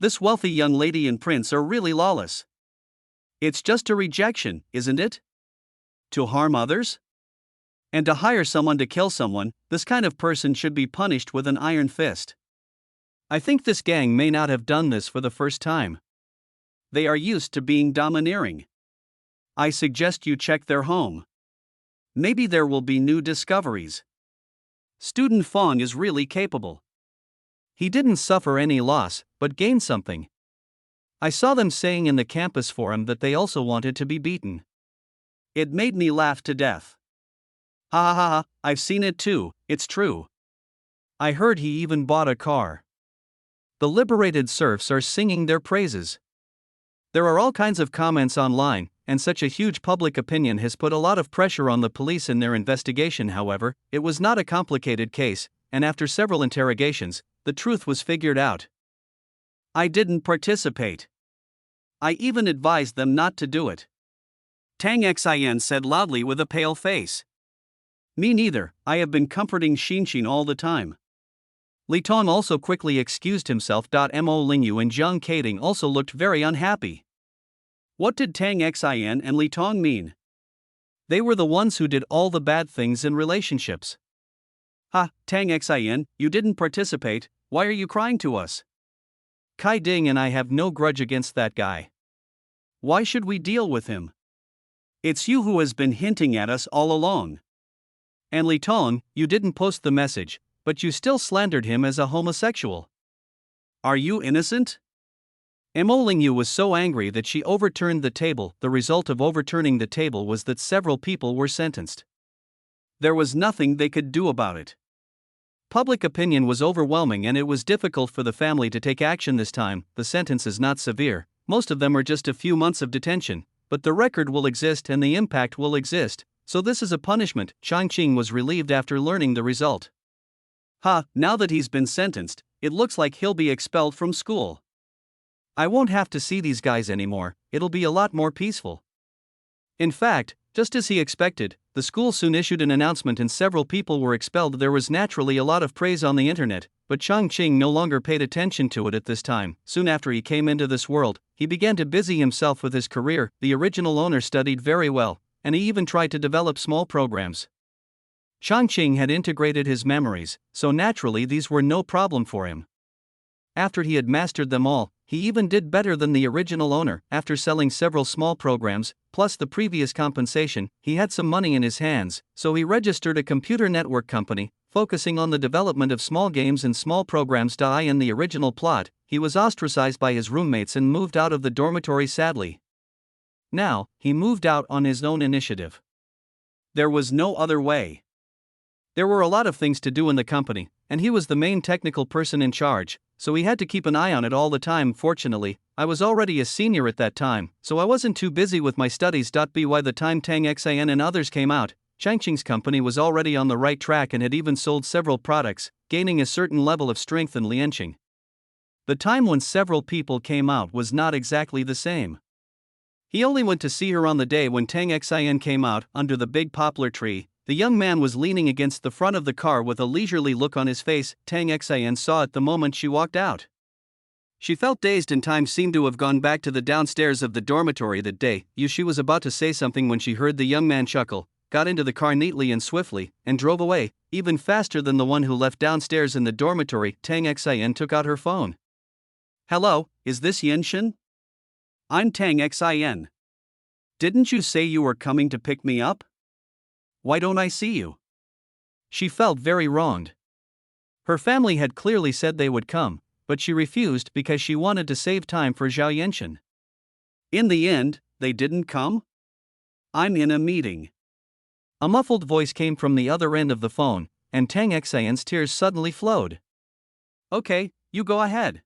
This wealthy young lady and prince are really lawless. It's just a rejection, isn't it? To harm others? And to hire someone to kill someone, this kind of person should be punished with an iron fist. I think this gang may not have done this for the first time. They are used to being domineering. I suggest you check their home. Maybe there will be new discoveries. Student Fong is really capable. He didn't suffer any loss, but gained something. I saw them saying in the campus forum that they also wanted to be beaten. It made me laugh to death. Ha, I've seen it too, it's true. I heard he even bought a car. The liberated serfs are singing their praises. There are all kinds of comments online, and such a huge public opinion has put a lot of pressure on the police in their investigation. However, it was not a complicated case, and after several interrogations, the truth was figured out. I didn't participate. I even advised them not to do it. Tang Xin said loudly with a pale face. Me neither, I have been comforting Xinxin all the time. Li Tong also quickly excused himself. Mo Lingyu and Jiang Kading also looked very unhappy. What did Tang Xin and Li Tong mean? They were the ones who did all the bad things in relationships. Ha, Tang Xin, you didn't participate, why are you crying to us? Kai Ding and I have no grudge against that guy. Why should we deal with him? It's you who has been hinting at us all along. And Li Tong, you didn't post the message, but you still slandered him as a homosexual. Are you innocent? Mo Lingyu was so angry that she overturned the table. The result of overturning the table was that several people were sentenced. There was nothing they could do about it. Public opinion was overwhelming and it was difficult for the family to take action this time. The sentence is not severe, most of them are just a few months of detention, but the record will exist and the impact will exist, so this is a punishment. Changqing was relieved after learning the result. Now that he's been sentenced, it looks like he'll be expelled from school. I won't have to see these guys anymore, it'll be a lot more peaceful. In fact, just as he expected, the school soon issued an announcement and several people were expelled. There was naturally a lot of praise on the internet, but Changqing no longer paid attention to it at this time. Soon after he came into this world, he began to busy himself with his career. The original owner studied very well, and he even tried to develop small programs. Changqing had integrated his memories, so naturally these were no problem for him. After he had mastered them all, he even did better than the original owner. After selling several small programs, plus the previous compensation, he had some money in his hands, so he registered a computer network company, focusing on the development of small games and small programs. In the original plot, he was ostracized by his roommates and moved out of the dormitory sadly. Now, he moved out on his own initiative. There was no other way. There were a lot of things to do in the company, and he was the main technical person in charge, so he had to keep an eye on it all the time. Fortunately, I was already a senior at that time, so I wasn't too busy with my studies. By the time Tang Xin and others came out, Changqing's company was already on the right track and had even sold several products, gaining a certain level of strength in Lianqing. The time when several people came out was not exactly the same. He only went to see her on the day when Tang Xin came out. Under the big poplar tree, the young man was leaning against the front of the car with a leisurely look on his face. Tang Xin saw it the moment she walked out. She felt dazed and time seemed to have gone back to the downstairs of the dormitory that day. She was about to say something when she heard the young man chuckle, got into the car neatly and swiftly, and drove away, even faster than the one who left downstairs in the dormitory. Tang Xin took out her phone. Hello, is this Yenshin? I'm Tang Xin. Didn't you say you were coming to pick me up? Why don't I see you? She felt very wronged. Her family had clearly said they would come, but she refused because she wanted to save time for Zhao Yenshin. In the end, they didn't come? I'm in a meeting. A muffled voice came from the other end of the phone, and Tang Xion's tears suddenly flowed. Okay, you go ahead.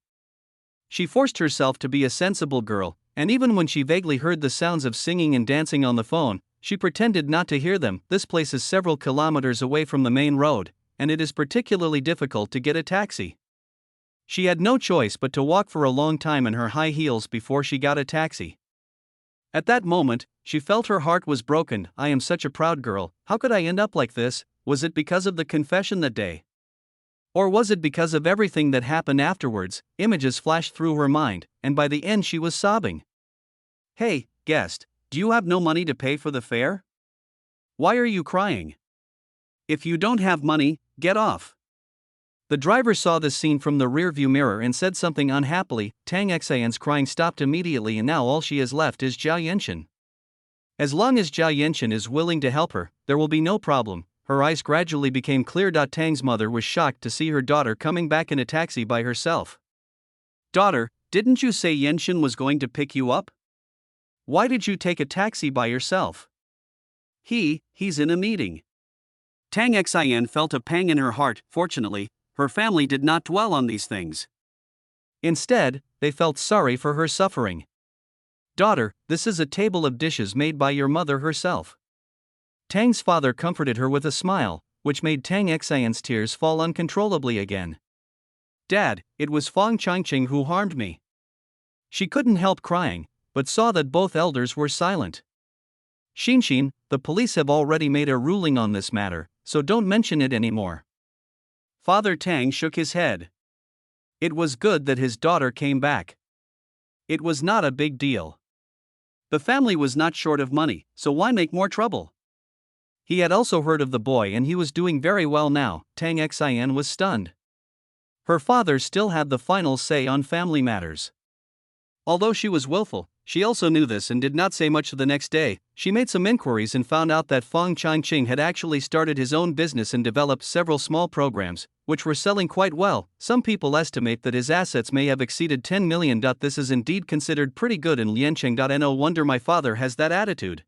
She forced herself to be a sensible girl, and even when she vaguely heard the sounds of singing and dancing on the phone, she pretended not to hear them. This place is several kilometers away from the main road, and it is particularly difficult to get a taxi. She had no choice but to walk for a long time in her high heels before she got a taxi. At that moment, she felt her heart was broken. I am such a proud girl, how could I end up like this? Was it because of the confession that day? Or was it because of everything that happened afterwards? Images flashed through her mind, and by the end she was sobbing. Hey, guest, do you have no money to pay for the fare? Why are you crying? If you don't have money, get off. The driver saw this scene from the rearview mirror and said something unhappily. Tang Xion's crying stopped immediately and now all she has left is Zhao Yenshin. As long as Zhao Yenshin is willing to help her, there will be no problem. Her eyes gradually became clear. Tang's mother was shocked to see her daughter coming back in a taxi by herself. Daughter, didn't you say Yenshin was going to pick you up? Why did you take a taxi by yourself? He's in a meeting. Tang Xian felt a pang in her heart. Fortunately, her family did not dwell on these things. Instead, they felt sorry for her suffering. Daughter, this is a table of dishes made by your mother herself. Tang's father comforted her with a smile, which made Tang Xion's tears fall uncontrollably again. Dad, it was Fang Changqing who harmed me. She couldn't help crying, but saw that both elders were silent. Xinxin, the police have already made a ruling on this matter, so don't mention it anymore. Father Tang shook his head. It was good that his daughter came back. It was not a big deal. The family was not short of money, so why make more trouble? He had also heard of the boy and he was doing very well now. Tang Xin was stunned. Her father still had the final say on family matters. Although she was willful, she also knew this and did not say much the next day. She made some inquiries and found out that Changqing had actually started his own business and developed several small programs, which were selling quite well. Some people estimate that his assets may have exceeded 10 million. This is indeed considered pretty good in Liancheng. No wonder my father has that attitude.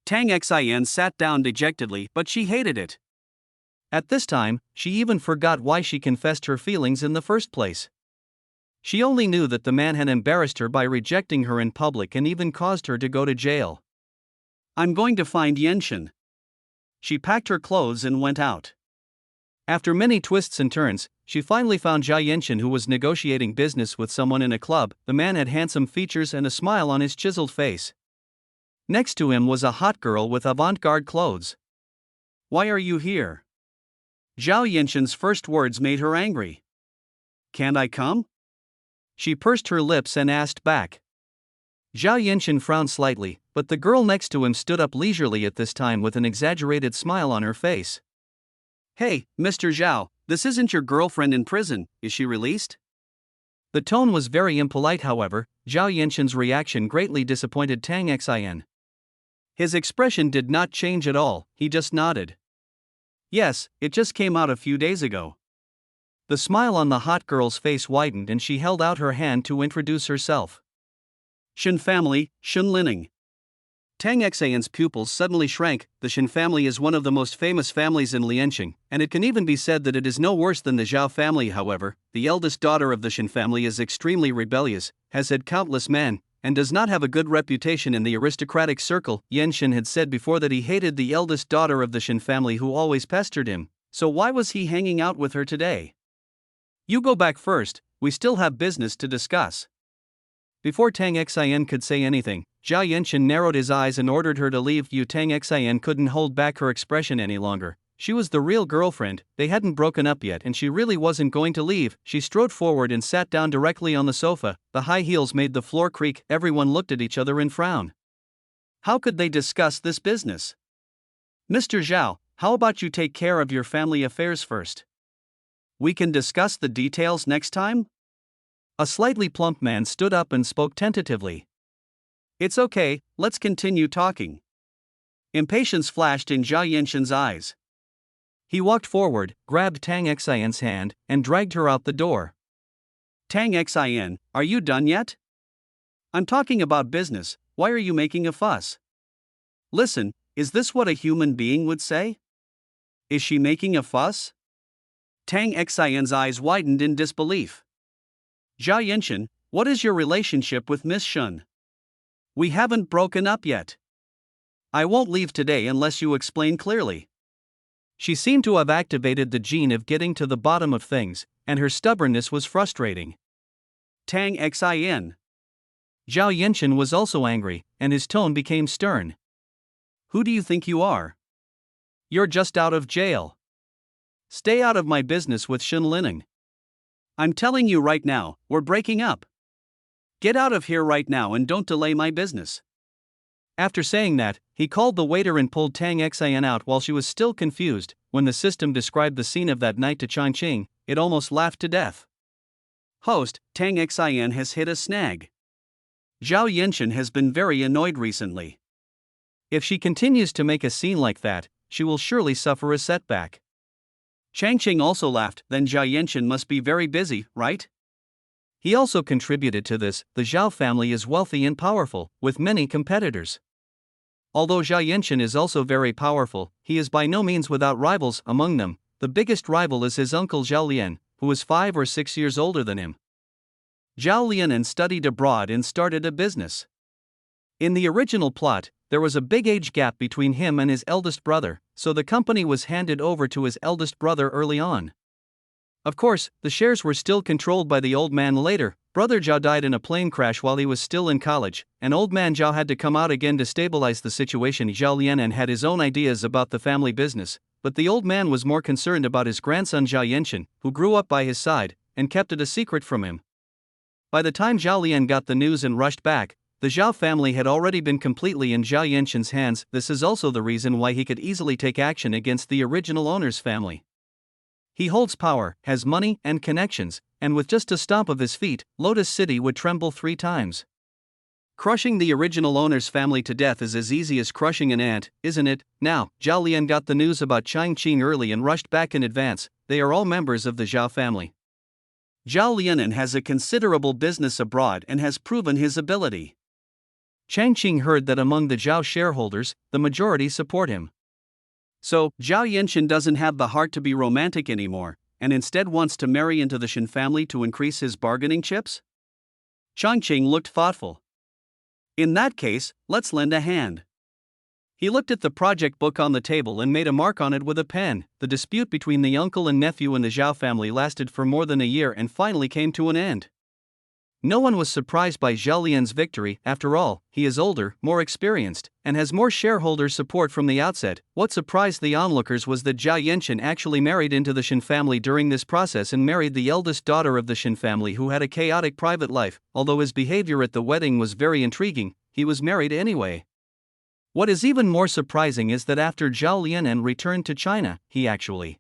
Tang Xin sat down dejectedly, but she hated it. At this time, she even forgot why she confessed her feelings in the first place. She only knew that the man had embarrassed her by rejecting her in public and even caused her to go to jail. I'm going to find Yenshin. She packed her clothes and went out. After many twists and turns, she finally found Zhao Yenshin, who was negotiating business with someone in a club. The man had handsome features and a smile on his chiseled face. Next to him was a hot girl with avant-garde clothes. Why are you here? Zhao Yenshin's first words made her angry. Can't I come? She pursed her lips and asked back. Zhao Yenshin frowned slightly, but the girl next to him stood up leisurely at this time with an exaggerated smile on her face. Hey, Mr. Zhao, this isn't your girlfriend in prison, is she released? The tone was very impolite. However, Zhao Yenshin's reaction greatly disappointed Tang Xin. His expression did not change at all, he just nodded. Yes, it just came out a few days ago. The smile on the hot girl's face widened and she held out her hand to introduce herself. Shen family, Shen Lining. Tang Xin's pupils suddenly shrank. The Shen family is one of the most famous families in Liancheng, and it can even be said that it is no worse than the Zhao family. However, the eldest daughter of the Shen family is extremely rebellious, has had countless men, and does not have a good reputation in the aristocratic circle. Yan Shen had said before that he hated the eldest daughter of the Shen family who always pestered him, so why was he hanging out with her today? You go back first, we still have business to discuss. Before Tang Xin could say anything, Zhao Yenshin narrowed his eyes and ordered her to leave. Tang Xin couldn't hold back her expression any longer. She was the real girlfriend, they hadn't broken up yet and she really wasn't going to leave. She strode forward and sat down directly on the sofa. The high heels made the floor creak. Everyone looked at each other and frowned. How could they discuss this business? Mr. Zhao, how about you take care of your family affairs first? We can discuss the details next time? A slightly plump man stood up and spoke tentatively. It's okay, let's continue talking. Impatience flashed in Zhao Yenshin's eyes. He walked forward, grabbed Tang Xin's hand, and dragged her out the door. Tang Xin, are you done yet? I'm talking about business, why are you making a fuss? Listen, is this what a human being would say? Is she making a fuss? Tang Xin's eyes widened in disbelief. Zhao Yenshin, what is your relationship with Miss Shun? We haven't broken up yet. I won't leave today unless you explain clearly. She seemed to have activated the gene of getting to the bottom of things, and her stubbornness was frustrating. Tang Xin. Zhao Yenshin was also angry, and his tone became stern. Who do you think you are? You're just out of jail. Stay out of my business with Shen Lining. I'm telling you right now, we're breaking up. Get out of here right now and don't delay my business. After saying that, he called the waiter and pulled Tang Xin out while she was still confused. When the system described the scene of that night to Changqing, it almost laughed to death. Host, Tang Xin has hit a snag. Zhao Yenshin has been very annoyed recently. If she continues to make a scene like that, she will surely suffer a setback. Changqing also laughed. Then Zhao Yenshin must be very busy, right? He also contributed to this. The Zhao family is wealthy and powerful, with many competitors. Although Zhao Yenshin is also very powerful, he is by no means without rivals. Among them, the biggest rival is his uncle Zhao Lian, who is 5 or 6 years older than him. Zhao Lian studied abroad and started a business. In the original plot, there was a big age gap between him and his eldest brother, so the company was handed over to his eldest brother early on. Of course, the shares were still controlled by the old man later. Brother Zhao died in a plane crash while he was still in college, and old man Zhao had to come out again to stabilize the situation. Zhao Lian had his own ideas about the family business, but the old man was more concerned about his grandson Zhao Yenshin, who grew up by his side, and kept it a secret from him. By the time Zhao Lian got the news and rushed back, The Zhao family had already been completely in Zhao Yenshin's hands. This is also the reason why he could easily take action against the original owner's family. He holds power, has money and connections, and with just a stomp of his feet, Lotus City would tremble 3 times. Crushing the original owner's family to death is as easy as crushing an ant, isn't it? Now, Zhao Lian got the news about Changqing early and rushed back in advance. They are all members of the Zhao family. Zhao Lianen has a considerable business abroad and has proven his ability. Changqing heard that among the Zhao shareholders, the majority support him. So, Zhao Yenshin doesn't have the heart to be romantic anymore, and instead wants to marry into the Shin family to increase his bargaining chips? Changqing looked thoughtful. In that case, let's lend a hand. He looked at the project book on the table and made a mark on it with a pen. The dispute between the uncle and nephew in the Zhao family lasted for more than a year and finally came to an end. No one was surprised by Zhao Lian's victory. After all, he is older, more experienced, and has more shareholder support from the outset. What surprised the onlookers was that Zhao Yenshin actually married into the Shin family during this process and married the eldest daughter of the Shin family, who had a chaotic private life. Although his behavior at the wedding was very intriguing, he was married anyway. What is even more surprising is that after Zhao Lianen returned to China, he actually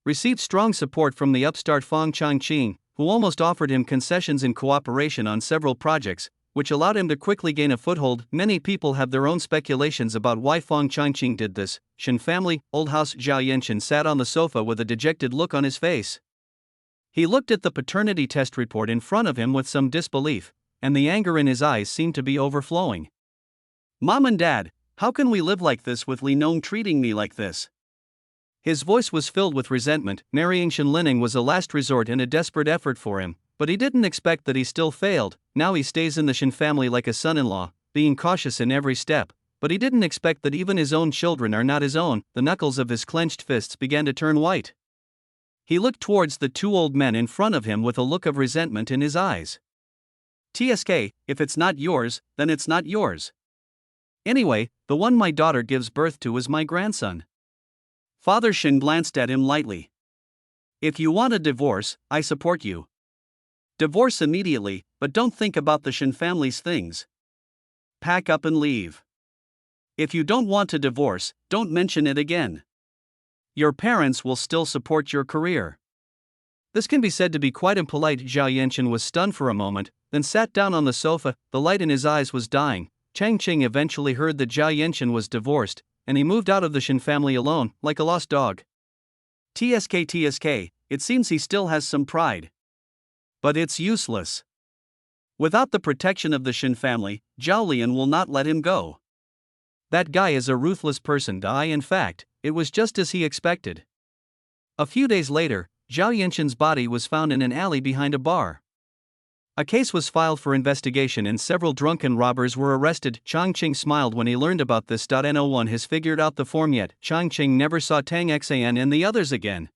received strong support from the upstart Fang Changqing, who almost offered him concessions in cooperation on several projects, which allowed him to quickly gain a foothold. Many people have their own speculations about why Fang Changqing did this. Shin family, old house. Zhao Yenshin sat on the sofa with a dejected look on his face. He looked at the paternity test report in front of him with some disbelief, and the anger in his eyes seemed to be overflowing. Mom and Dad, how can we live like this with Li Nong treating me like this? His voice was filled with resentment. Marrying Shin Lining was a last resort and a desperate effort for him, but he didn't expect that he still failed. Now he stays in the Shin family like a son-in-law, being cautious in every step, but he didn't expect that even his own children are not his own. The knuckles of his clenched fists began to turn white. He looked towards the 2 old men in front of him with a look of resentment in his eyes. TSK, if it's not yours, then it's not yours. Anyway, the one my daughter gives birth to is my grandson. Father Shin glanced at him lightly. If you want a divorce, I support you. Divorce immediately, but don't think about the Shin family's things. Pack up and leave. If you don't want to divorce, don't mention it again. Your parents will still support your career. This can be said to be quite impolite. Zhao Yenshin was stunned for a moment, then sat down on the sofa. The light in his eyes was dying. Changqing eventually heard that Zhao Yenshin was divorced, and he moved out of the Shin family alone, like a lost dog. TSK, it seems he still has some pride. But it's useless. Without the protection of the Shin family, Zhao Lian will not let him go. That guy is a ruthless person. In fact, it was just as he expected. A few days later, Zhao Yenshin's body was found in an alley behind a bar. A case was filed for investigation and several drunken robbers were arrested. Changqing smiled when he learned about this. No one has figured out the form yet. Changqing never saw Tang Xan and the others again.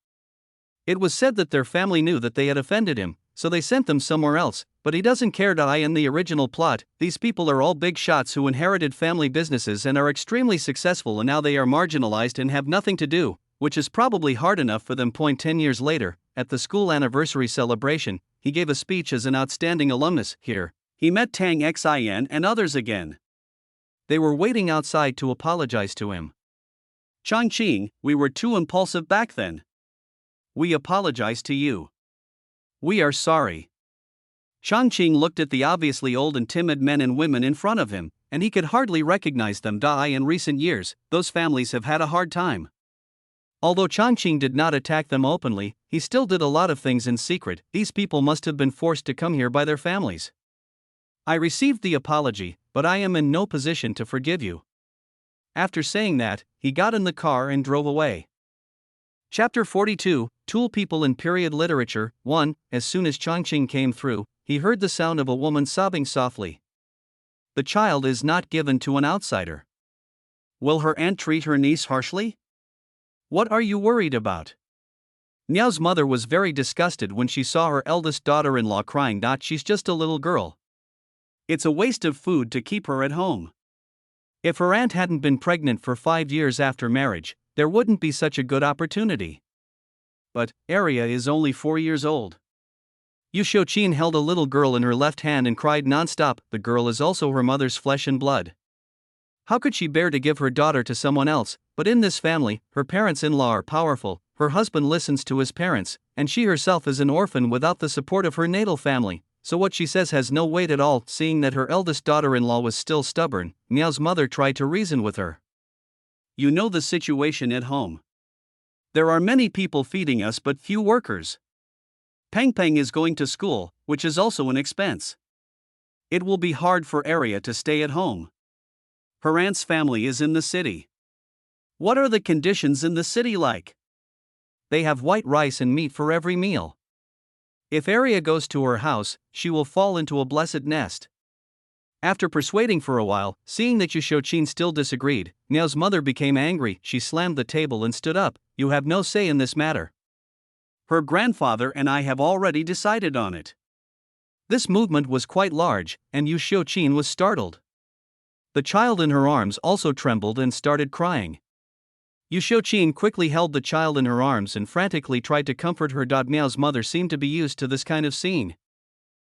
It was said that their family knew that they had offended him, so they sent them somewhere else, but he doesn't care. In the original plot, these people are all big shots who inherited family businesses and are extremely successful, and now they are marginalized and have nothing to do, which is probably hard enough for them. 10 years later, at the school anniversary celebration, he gave a speech as an outstanding alumnus. Here, he met Tang Xin and others again. They were waiting outside to apologize to him. Changqing, we were too impulsive back then. We apologize to you. We are sorry. Changqing looked at the obviously old and timid men and women in front of him, and he could hardly recognize them. In recent years, those families have had a hard time. Although Changqing did not attack them openly, he still did a lot of things in secret. These people must have been forced to come here by their families. I received the apology, but I am in no position to forgive you. After saying that, he got in the car and drove away. Chapter 42, Tool People in Period Literature. 1. As soon as Changqing came through, he heard the sound of a woman sobbing softly. The child is not given to an outsider. Will her aunt treat her niece harshly? What are you worried about? Niao's mother was very disgusted when she saw her eldest daughter-in-law crying. She's just a little girl. It's a waste of food to keep her at home. If her aunt hadn't been pregnant for 5 years after marriage, there wouldn't be such a good opportunity. But Arya is only 4 years old. Yu Xiuqin held a little girl in her left hand and cried non-stop. The girl is also her mother's flesh and blood. How could she bear to give her daughter to someone else? But in this family, her parents-in-law are powerful, her husband listens to his parents, and she herself is an orphan without the support of her natal family, so what she says has no weight at all. Seeing that her eldest daughter-in-law was still stubborn, Miao's mother tried to reason with her. You know the situation at home. There are many people feeding us but few workers. Peng Peng is going to school, which is also an expense. It will be hard for Arya to stay at home. Her aunt's family is in the city. What are the conditions in the city like? They have white rice and meat for every meal. If Arya goes to her house, she will fall into a blessed nest. After persuading for a while, seeing that Yu Xiuqin still disagreed, Miao's mother became angry. She slammed the table and stood up. You have no say in this matter. Her grandfather and I have already decided on it. This movement was quite large, and Yu Xiuqin was startled. The child in her arms also trembled and started crying. Yu Xiuqin quickly held the child in her arms and frantically tried to comfort her. Miao's mother seemed to be used to this kind of scene.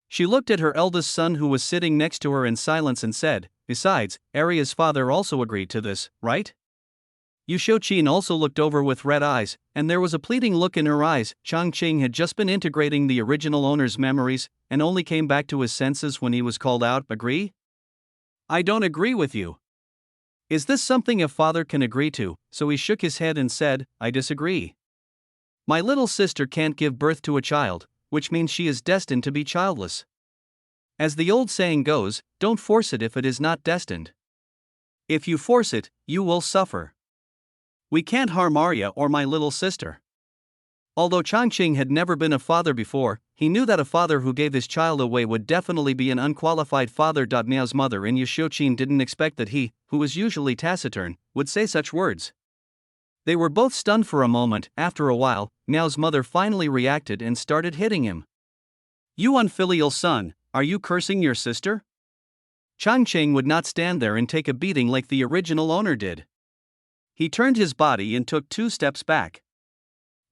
She looked at her eldest son who was sitting next to her in silence and said, "Besides, Arya's father also agreed to this, right?" Yu Xiuqin also looked over with red eyes, and there was a pleading look in her eyes. Changqing had just been integrating the original owner's memories, and only came back to his senses when he was called out. Agree? I don't agree with you. Is this something a father can agree to? So he shook his head and said, I disagree. My little sister can't give birth to a child, which means she is destined to be childless. As the old saying goes, don't force it if it is not destined. If you force it, you will suffer. We can't harm Arya or my little sister. Although Changqing had never been a father before, he knew that a father who gave his child away would definitely be an unqualified father. Miao's mother and Yu Xiuqin didn't expect that he, who was usually taciturn, would say such words. They were both stunned for a moment. After a while, Miao's mother finally reacted and started hitting him. You unfilial son, are you cursing your sister? Changqing would not stand there and take a beating like the original owner did. He turned his body and took 2 steps back.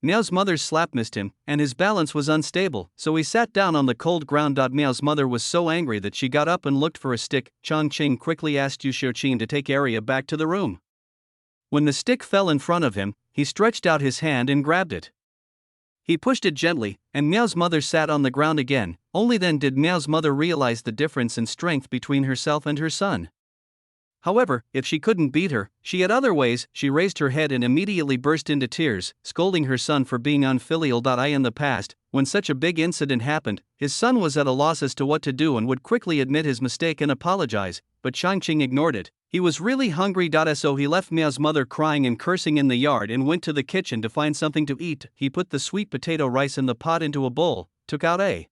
Miao's mother's slap missed him, and his balance was unstable, so he sat down on the cold ground. Miao's mother was so angry that she got up and looked for a stick. Changqing quickly asked Yu Xiuqin to take Arya back to the room. When the stick fell in front of him, he stretched out his hand and grabbed it. He pushed it gently, and Miao's mother sat on the ground again. Only then did Miao's mother realize the difference in strength between herself and her son. However, if she couldn't beat her, she had other ways. She raised her head and immediately burst into tears, scolding her son for being unfilial. In the past, when such a big incident happened, his son was at a loss as to what to do and would quickly admit his mistake and apologize, but Changqing ignored it. He was really hungry. So he left Miao's mother crying and cursing in the yard and went to the kitchen to find something to eat. He put the sweet potato rice in the pot into a bowl, took out a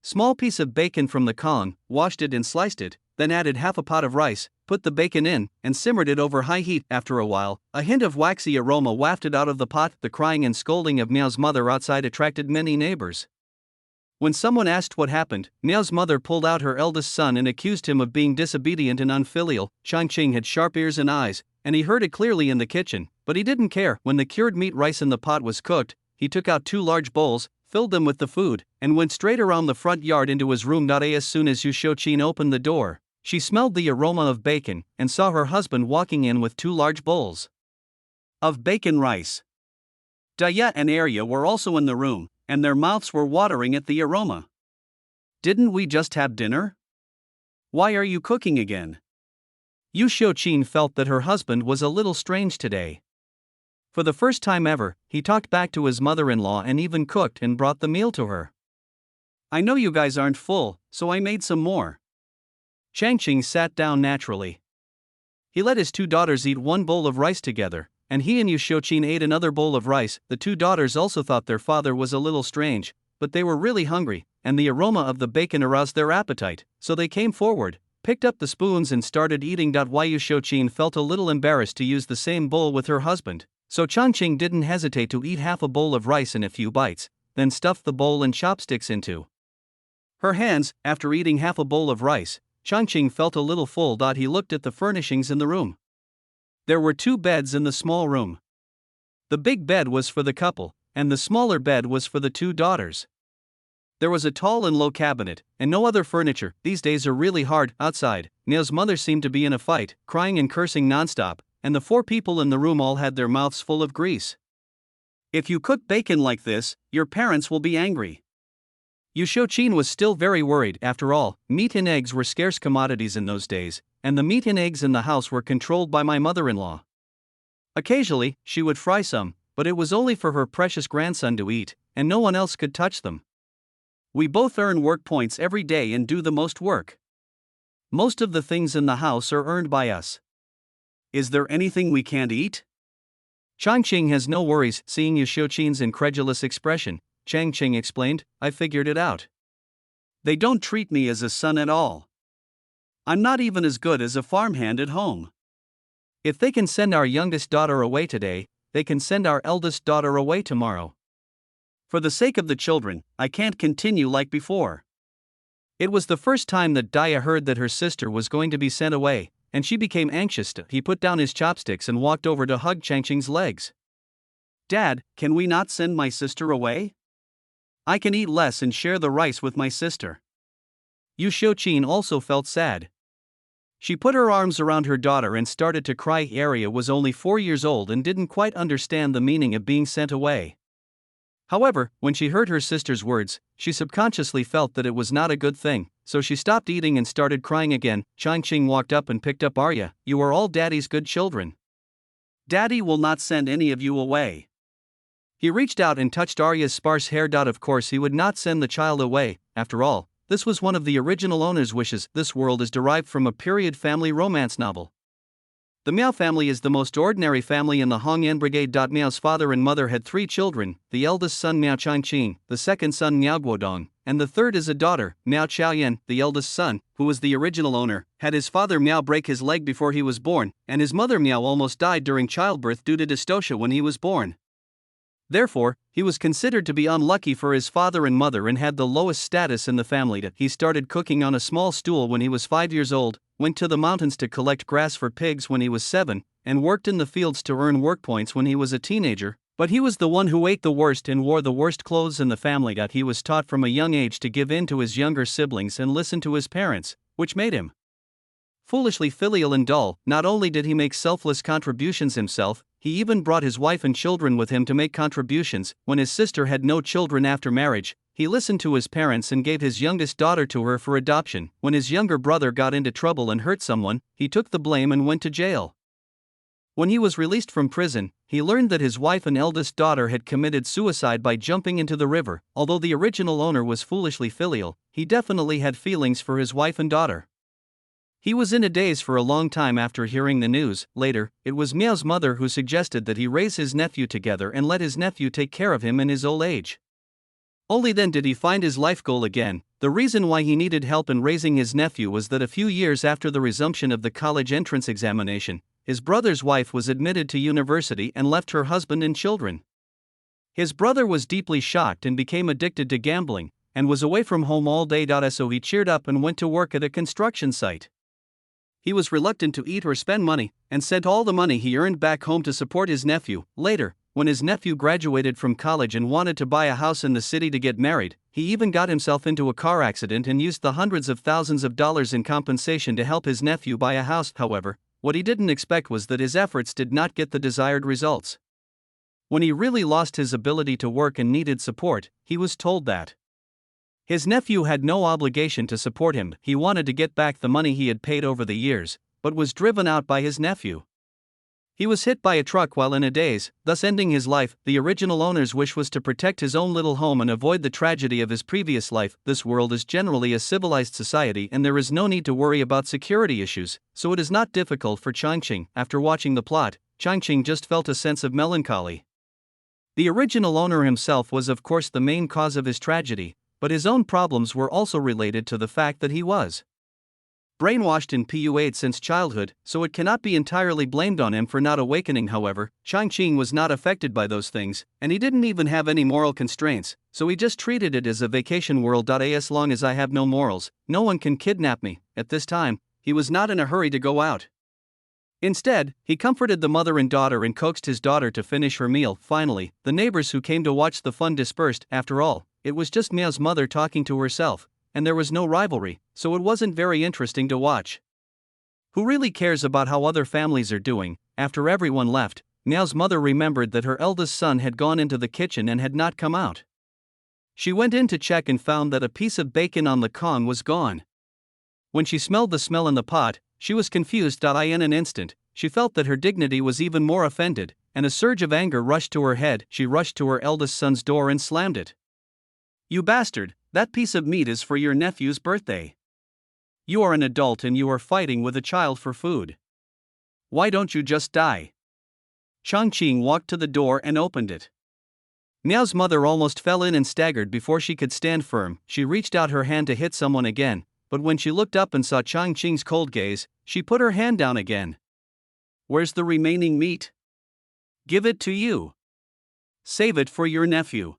small piece of bacon from the column, washed it and sliced it, then added half a pot of rice, put the bacon in, and simmered it over high heat. After a while, a hint of waxy aroma wafted out of the pot. The crying and scolding of Miao's mother outside attracted many neighbors. When someone asked what happened, Miao's mother pulled out her eldest son and accused him of being disobedient and unfilial. Changqing had sharp ears and eyes, and he heard it clearly in the kitchen, but he didn't care. When the cured meat rice in the pot was cooked, he took out 2 large bowls, filled them with the food, and went straight around the front yard into his room. As soon as Yu Xiuqin opened the door, she smelled the aroma of bacon and saw her husband walking in with 2 large bowls of bacon rice. Daya and Arya were also in the room, and their mouths were watering at the aroma. Didn't we just have dinner? Why are you cooking again? Yu Xiuqin felt that her husband was a little strange today. For the first time ever, he talked back to his mother-in-law and even cooked and brought the meal to her. I know you guys aren't full, so I made some more. Changqing sat down naturally. He let his 2 daughters eat 1 bowl of rice together, and he and Yu Xiuqin ate another bowl of rice. The 2 daughters also thought their father was a little strange, but they were really hungry, and the aroma of the bacon aroused their appetite, so they came forward, picked up the spoons and started eating. Yu Xiuqin felt a little embarrassed to use the same bowl with her husband, so Changqing didn't hesitate to eat half a bowl of rice in a few bites, then stuffed the bowl and chopsticks into her hands. After eating half a bowl of rice, Changqing felt a little full. He looked at the furnishings in the room. There were 2 beds in the small room. The big bed was for the couple, and the smaller bed was for the 2 daughters. There was a tall and low cabinet, and no other furniture. These days are really hard. Outside, Neo's mother seemed to be in a fight, crying and cursing nonstop, and the 4 people in the room all had their mouths full of grease. If you cook bacon like this, your parents will be angry. Yu Xiuqin was still very worried. After all, meat and eggs were scarce commodities in those days, and the meat and eggs in the house were controlled by my mother-in-law. Occasionally, she would fry some, but it was only for her precious grandson to eat, and no one else could touch them. We both earn work points every day and do the most work. Most of the things in the house are earned by us. Is there anything we can't eat? Changqing has no worries. Seeing Yu Xiuqin's incredulous expression, Changqing explained, I figured it out. They don't treat me as a son at all. I'm not even as good as a farmhand at home. If they can send our youngest daughter away today, they can send our eldest daughter away tomorrow. For the sake of the children, I can't continue like before. It was the first time that Daya heard that her sister was going to be sent away, and she became anxious. He put down his chopsticks and walked over to hug Changqing's legs. Dad, can we not send my sister away? I can eat less and share the rice with my sister. Yu Xiuqin also felt sad. She put her arms around her daughter and started to cry. Arya was only 4 years old and didn't quite understand the meaning of being sent away. However, when she heard her sister's words, she subconsciously felt that it was not a good thing, so she stopped eating and started crying again. Changqing walked up and picked up Arya. You are all Daddy's good children. Daddy will not send any of you away. He reached out and touched Arya's sparse hair. Of course he would not send the child away. After all, this was one of the original owner's wishes. This world is derived from a period family romance novel. The Miao family is the most ordinary family in the Hongyan Brigade. Miao's father and mother had 3 children, the eldest son Miao Changqing, the second son Miao Guodong, and the third is a daughter, Miao Chaoyan. The eldest son, who was the original owner, had his father Miao break his leg before he was born, and his mother Miao almost died during childbirth due to dystocia when he was born. Therefore, he was considered to be unlucky for his father and mother and had the lowest status in the family. He started cooking on a small stool when he was 5 years old, went to the mountains to collect grass for pigs when he was 7, and worked in the fields to earn work points when he was a teenager, but he was the one who ate the worst and wore the worst clothes in the family. He was taught from a young age to give in to his younger siblings and listen to his parents, which made him foolishly filial and dull. Not only did he make selfless contributions himself, he even brought his wife and children with him to make contributions. When his sister had no children after marriage, he listened to his parents and gave his youngest daughter to her for adoption. When his younger brother got into trouble and hurt someone, he took the blame and went to jail. When he was released from prison, he learned that his wife and eldest daughter had committed suicide by jumping into the river. Although the original owner was foolishly filial, he definitely had feelings for his wife and daughter. He was in a daze for a long time after hearing the news. Later, it was Miao's mother who suggested that he raise his nephew together and let his nephew take care of him in his old age. Only then did he find his life goal again. The reason why he needed help in raising his nephew was that a few years after the resumption of the college entrance examination, his brother's wife was admitted to university and left her husband and children. His brother was deeply shocked and became addicted to gambling, and was away from home all day. So he cheered up and went to work at a construction site. He was reluctant to eat or spend money, and sent all the money he earned back home to support his nephew. Later, when his nephew graduated from college and wanted to buy a house in the city to get married, he even got himself into a car accident and used the hundreds of thousands of dollars in compensation to help his nephew buy a house. However, what he didn't expect was that his efforts did not get the desired results. When he really lost his ability to work and needed support, he was told that his nephew had no obligation to support him. He wanted to get back the money he had paid over the years, but was driven out by his nephew. He was hit by a truck while in a daze, thus ending his life. The original owner's wish was to protect his own little home and avoid the tragedy of his previous life. This world is generally a civilized society and there is no need to worry about security issues, so it is not difficult for Changqing. After watching the plot, Changqing just felt a sense of melancholy. The original owner himself was of course the main cause of his tragedy, but his own problems were also related to the fact that he was brainwashed and PUA'd since childhood, so it cannot be entirely blamed on him for not awakening. However, Changqing was not affected by those things, and he didn't even have any moral constraints, so he just treated it as a vacation world. As long as I have no morals, no one can kidnap me. At this time, he was not in a hurry to go out. Instead, he comforted the mother and daughter and coaxed his daughter to finish her meal. Finally, the neighbors who came to watch the fun dispersed. After all, it was just Miao's mother talking to herself, and there was no rivalry, so it wasn't very interesting to watch. Who really cares about how other families are doing? After everyone left, Miao's mother remembered that her eldest son had gone into the kitchen and had not come out. She went in to check and found that a piece of bacon on the Kong was gone. When she smelled the smell in the pot, she was confused. In an instant, she felt that her dignity was even more offended, and a surge of anger rushed to her head. She rushed to her eldest son's door and slammed it. "You bastard, that piece of meat is for your nephew's birthday. You are an adult and you are fighting with a child for food. Why don't you just die?" Changqing walked to the door and opened it. Miao's mother almost fell in and staggered before she could stand firm. She reached out her hand to hit someone again, but when she looked up and saw Changqing's cold gaze, she put her hand down again. "Where's the remaining meat? Give it to you. Save it for your nephew."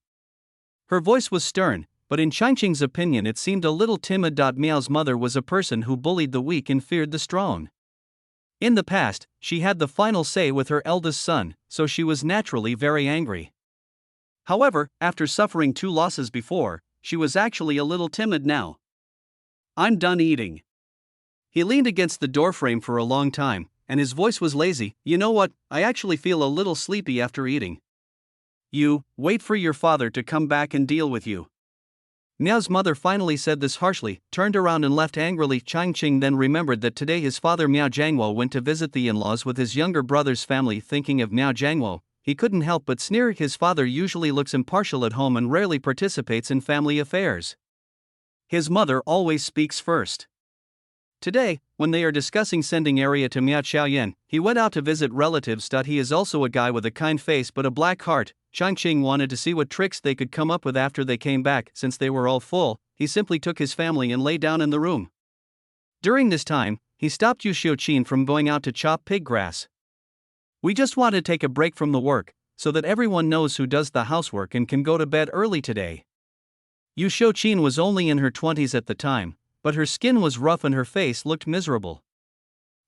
Her voice was stern, but in Changqing's opinion it seemed a little timid. Miao's mother was a person who bullied the weak and feared the strong. In the past, she had the final say with her eldest son, so she was naturally very angry. However, after suffering 2 losses before, she was actually a little timid now. "I'm done eating." He leaned against the doorframe for a long time, and his voice was lazy. "You know what, I actually feel a little sleepy after eating." "You, wait for your father to come back and deal with you." Miao's mother finally said this harshly, turned around and left angrily. Changqing then remembered that today his father Miao Jiangwo went to visit the in-laws with his younger brother's family. Thinking of Miao Jiangwo, he couldn't help but sneer. His father usually looks impartial at home and rarely participates in family affairs. His mother always speaks first. Today, when they are discussing sending area to Miao Xiaoyan, he went out to visit relatives. He is also a guy with a kind face but a black heart. Changqing wanted to see what tricks they could come up with after they came back. Since they were all full, he simply took his family and lay down in the room. During this time, he stopped Yu Xiuqin from going out to chop pig grass. "We just want to take a break from the work, so that everyone knows who does the housework and can go to bed early today." Yu Xiuqin was only in her 20s at the time, but her skin was rough and her face looked miserable.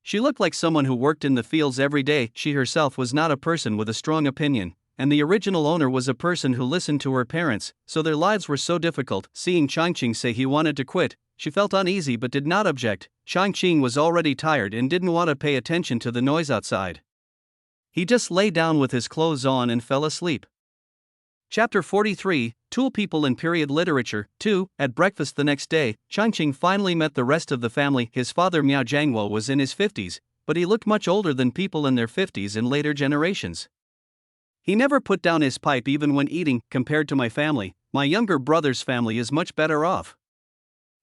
She looked like someone who worked in the fields every day. She herself was not a person with a strong opinion, and the original owner was a person who listened to her parents, so their lives were so difficult. Seeing Changqing say he wanted to quit, she felt uneasy but did not object. Changqing was already tired and didn't want to pay attention to the noise outside. He just lay down with his clothes on and fell asleep. Chapter 43, Tool People in Period Literature. 2. At breakfast the next day, Changqing finally met the rest of the family. His father Miao Jiangwo was in his 50s, but he looked much older than people in their 50s in later generations. He never put down his pipe even when eating. "Compared to my family, my younger brother's family is much better off.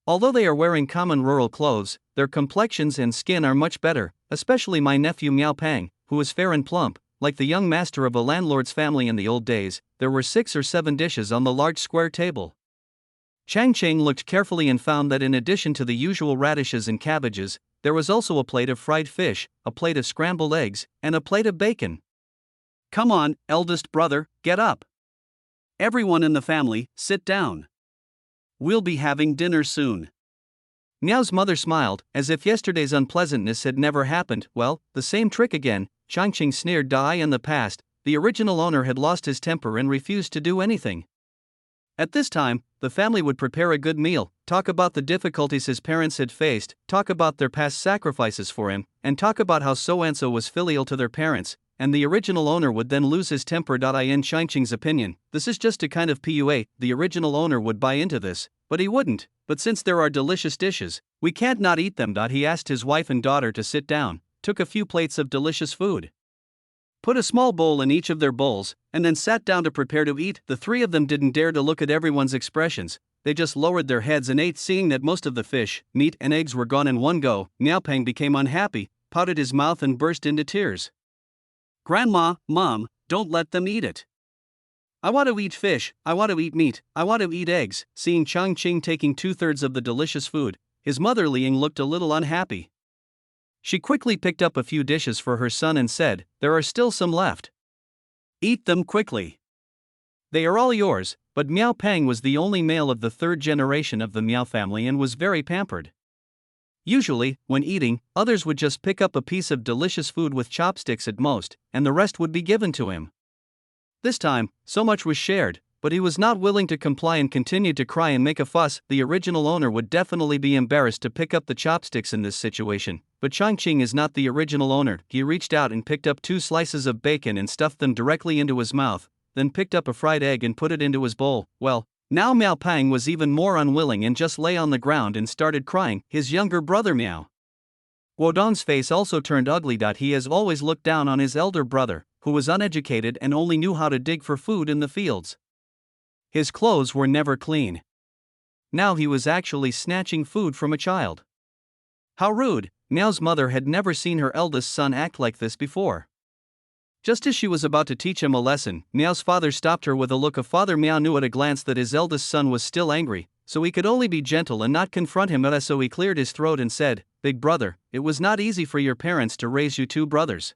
Although they are wearing common rural clothes, their complexions and skin are much better, especially my nephew Miao Pang, who is fair and plump, like the young master of a landlord's family in the old days." There were 6 or 7 dishes on the large square table. Changqing looked carefully and found that in addition to the usual radishes and cabbages, there was also a plate of fried fish, a plate of scrambled eggs, and a plate of bacon. "Come on, eldest brother, get up. Everyone in the family, sit down. We'll be having dinner soon." Miao's mother smiled, as if yesterday's unpleasantness had never happened. "Well, the same trick again," Changqing sneered. In the past, the original owner had lost his temper and refused to do anything. At this time, the family would prepare a good meal, talk about the difficulties his parents had faced, talk about their past sacrifices for him, and talk about how so-and-so was filial to their parents, and the original owner would then lose his temper. In Changqing's opinion, this is just a kind of PUA. The original owner would buy into this, but he wouldn't. "But since there are delicious dishes, we can't not eat them." He asked his wife and daughter to sit down, took a few plates of delicious food, put a small bowl in each of their bowls, and then sat down to prepare to eat. The 3 of them didn't dare to look at everyone's expressions, they just lowered their heads and ate. Seeing that most of the fish, meat and eggs were gone in one go, Miao Pang became unhappy, pouted his mouth and burst into tears. "Grandma, Mom, don't let them eat it. I want to eat fish, I want to eat meat, I want to eat eggs." Seeing Changqing taking 2/3 of the delicious food, his mother Liang looked a little unhappy. She quickly picked up a few dishes for her son and said, "There are still some left. Eat them quickly. They are all yours." But Miao Pang was the only male of the 3rd generation of the Miao family and was very pampered. Usually, when eating, others would just pick up a piece of delicious food with chopsticks at most, and the rest would be given to him. This time, so much was shared, but he was not willing to comply and continued to cry and make a fuss. The original owner would definitely be embarrassed to pick up the chopsticks in this situation, but Changqing is not the original owner. He reached out and picked up 2 slices of bacon and stuffed them directly into his mouth, then picked up a fried egg and put it into his bowl. Well, now Miao Pang was even more unwilling and just lay on the ground and started crying. His younger brother Miao Guodong's face also turned ugly. He has always looked down on his elder brother, who was uneducated and only knew how to dig for food in the fields. His clothes were never clean. Now he was actually snatching food from a child. How rude! Miao's mother had never seen her eldest son act like this before. Just as she was about to teach him a lesson, Miao's father stopped her with a look of father. Miao knew at a glance that his eldest son was still angry, so he could only be gentle and not confront him. So he cleared his throat and said, "Big brother, it was not easy for your parents to raise you 2 brothers.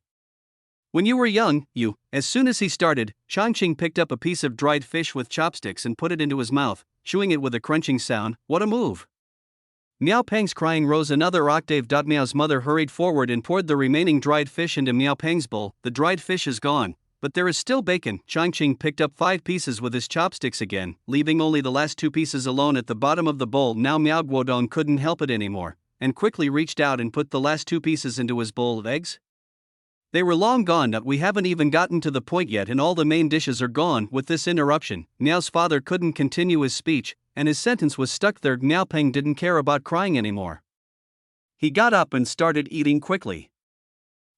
When you were young, you..." As soon as he started, Changqing picked up a piece of dried fish with chopsticks and put it into his mouth, chewing it with a crunching sound. What a move! Miao Pang's crying rose another octave. Miao's mother hurried forward and poured the remaining dried fish into Miao Pang's bowl. The dried fish is gone, but there is still bacon. Changqing picked up 5 pieces with his chopsticks again, leaving only the last 2 pieces alone at the bottom of the bowl. Now Miao Guodong couldn't help it anymore, and quickly reached out and put the last 2 pieces into his bowl of eggs. They were long gone. We haven't even gotten to the point yet and all the main dishes are gone. With this interruption, Miao's father couldn't continue his speech, and his sentence was stuck there. Miao Peng didn't care about crying anymore. He got up and started eating quickly.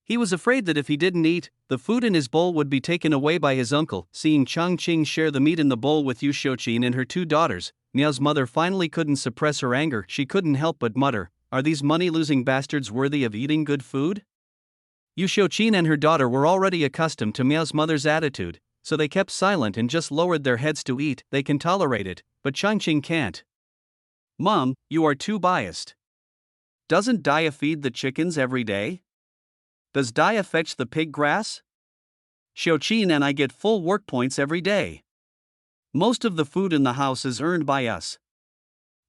He was afraid that if he didn't eat, the food in his bowl would be taken away by his uncle. Seeing Changqing share the meat in the bowl with Yu Xiuqin and her 2 daughters, Miao's mother finally couldn't suppress her anger. She couldn't help but mutter, "Are these money-losing bastards worthy of eating good food?" Yu Xiuqin and her daughter were already accustomed to Miao's mother's attitude, so they kept silent and just lowered their heads to eat. They can tolerate it, but Changqing can't. "Mom, you are too biased. Doesn't Dia feed the chickens every day? Does Dia fetch the pig grass? Xiuqin and I get full work points every day. Most of the food in the house is earned by us.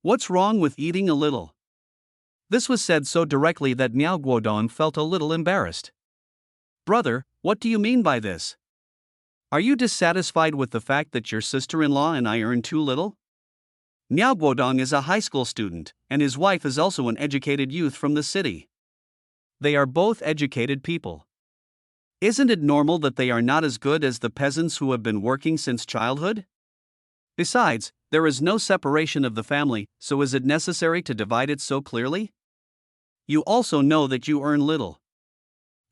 What's wrong with eating a little?" This was said so directly that Miao Guodong felt a little embarrassed. "Brother, what do you mean by this? Are you dissatisfied with the fact that your sister-in-law and I earn too little?" Miao Guodong is a high school student, and his wife is also an educated youth from the city. They are both educated people. Isn't it normal that they are not as good as the peasants who have been working since childhood? Besides, there is no separation of the family, so is it necessary to divide it so clearly? You also know that you earn little.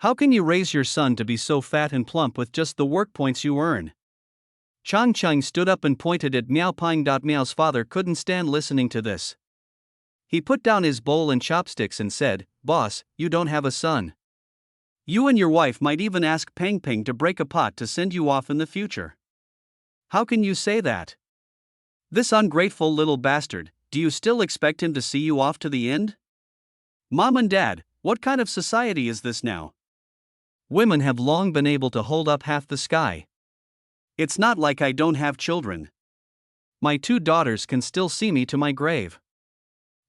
How can you raise your son to be so fat and plump with just the work points you earn? Changqing stood up and pointed at Miao Pang. Miao's father couldn't stand listening to this. He put down his bowl and chopsticks and said, "Boss, you don't have a son. You and your wife might even ask Peng Peng to break a pot to send you off in the future. How can you say that? This ungrateful little bastard, do you still expect him to see you off to the end? Mom and Dad, what kind of society is this now? Women have long been able to hold up half the sky. It's not like I don't have children. My 2 daughters can still see me to my grave."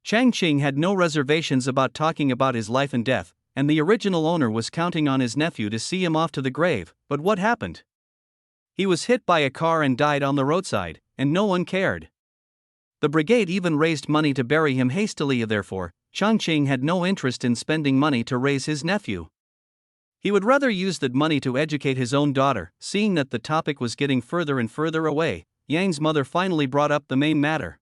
Changqing had no reservations about talking about his life and death, and the original owner was counting on his nephew to see him off to the grave. But what happened? He was hit by a car and died on the roadside, and no one cared. The brigade even raised money to bury him hastily. Therefore, Changqing had no interest in spending money to raise his nephew. He would rather use that money to educate his own daughter. Seeing that the topic was getting further and further away, Yang's mother finally brought up the main matter.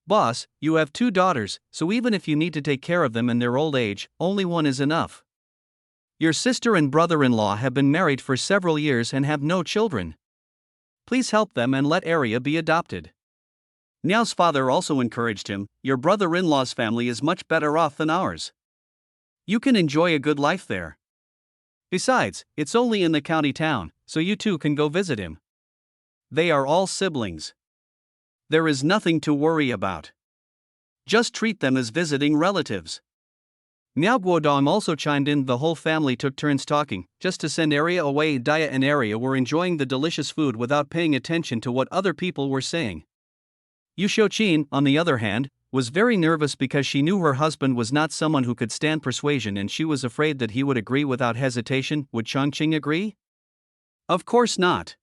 "Boss, you have 2 daughters, so even if you need to take care of them in their old age, only one is enough. Your sister and brother-in-law have been married for several years and have no children. Please help them and let Arya be adopted." Miao's father also encouraged him, "Your brother-in-law's family is much better off than ours. You can enjoy a good life there. Besides, it's only in the county town, so you 2 can go visit him. They are all siblings. There is nothing to worry about. Just treat them as visiting relatives." Miao Guodong also chimed in. The whole family took turns talking, just to send Arya away. Dia and Arya were enjoying the delicious food without paying attention to what other people were saying. Yu Xiuqin, on the other hand, was very nervous because she knew her husband was not someone who could stand persuasion, and she was afraid that he would agree without hesitation. Would Changqing agree? Of course not.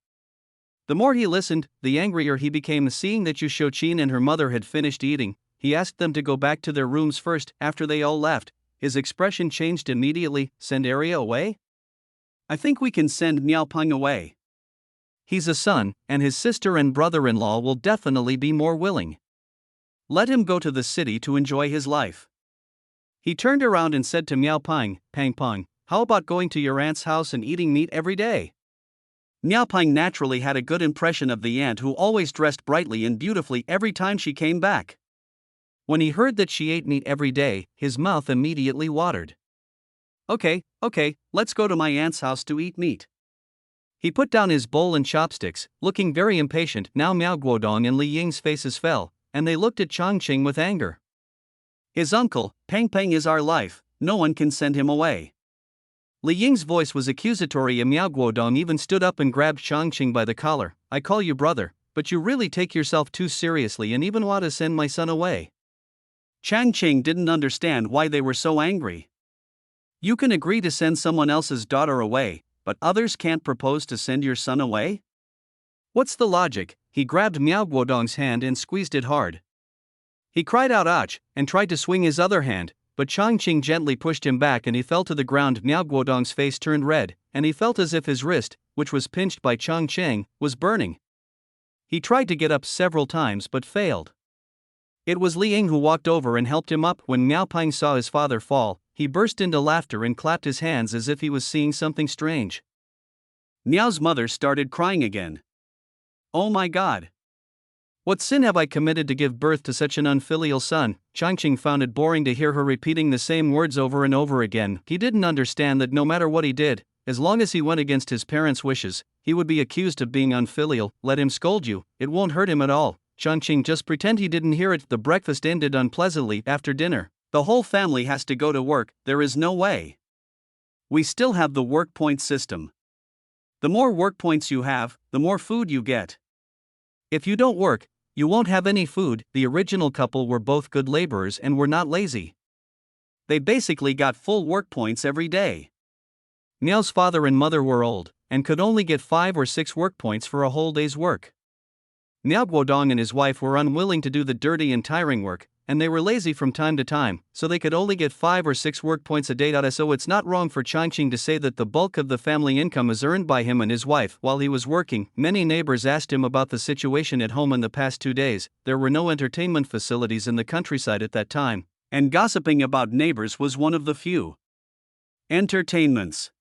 The more he listened, the angrier he became. Seeing that Yu Shouqin and her mother had finished eating, he asked them to go back to their rooms first. After they all left, his expression changed immediately. Send Arya away? I think we can send Miao Peng away. He's a son, and his sister and brother-in-law will definitely be more willing. Let him go to the city to enjoy his life. He turned around and said to Miao Peng, Pang Peng, how about going to your aunt's house and eating meat every day? Miao Peng naturally had a good impression of the aunt who always dressed brightly and beautifully every time she came back. When he heard that she ate meat every day, his mouth immediately watered. Okay, let's go to my aunt's house to eat meat. He put down his bowl and chopsticks, looking very impatient. Now Miao Guodong and Li Ying's faces fell, and they looked at Changqing with anger. His uncle, Peng Peng, is our life, no one can send him away. Li Ying's voice was accusatory, and Miao Guodong even stood up and grabbed Changqing by the collar. I call you brother, but you really take yourself too seriously and even want to send my son away. Changqing didn't understand why they were so angry. You can agree to send someone else's daughter away, but others can't propose to send your son away? What's the logic? He grabbed Miao Guodong's hand and squeezed it hard. He cried out ouch, and tried to swing his other hand, but Changqing gently pushed him back and he fell to the ground. Miao Guodong's face turned red, and he felt as if his wrist, which was pinched by Changqing, was burning. He tried to get up several times but failed. It was Li Ying who walked over and helped him up. When Miao Peng saw his father fall, he burst into laughter and clapped his hands as if he was seeing something strange. Miao's mother started crying again. Oh my God! What sin have I committed to give birth to such an unfilial son? Changqing found it boring to hear her repeating the same words over and over again. He didn't understand that no matter what he did, as long as he went against his parents' wishes, he would be accused of being unfilial. Let him scold you, it won't hurt him at all. Changqing, just pretend he didn't hear it. The breakfast ended unpleasantly. After dinner, the whole family has to go to work. There is no way. We still have the work point system. The more work points you have, the more food you get. If you don't work, you won't have any food. The original couple were both good laborers and were not lazy. They basically got full work points every day. Miao's father and mother were old, and could only get 5 or 6 work points for a whole day's work. Miao Guodong and his wife were unwilling to do the dirty and tiring work, and they were lazy from time to time, so they could only get 5 or 6 work points a day. So it's not wrong for Changqing to say that the bulk of the family income is earned by him and his wife while he was working. Many neighbors asked him about the situation at home in the past 2 days. There were no entertainment facilities in the countryside at that time, and gossiping about neighbors was one of the few entertainments.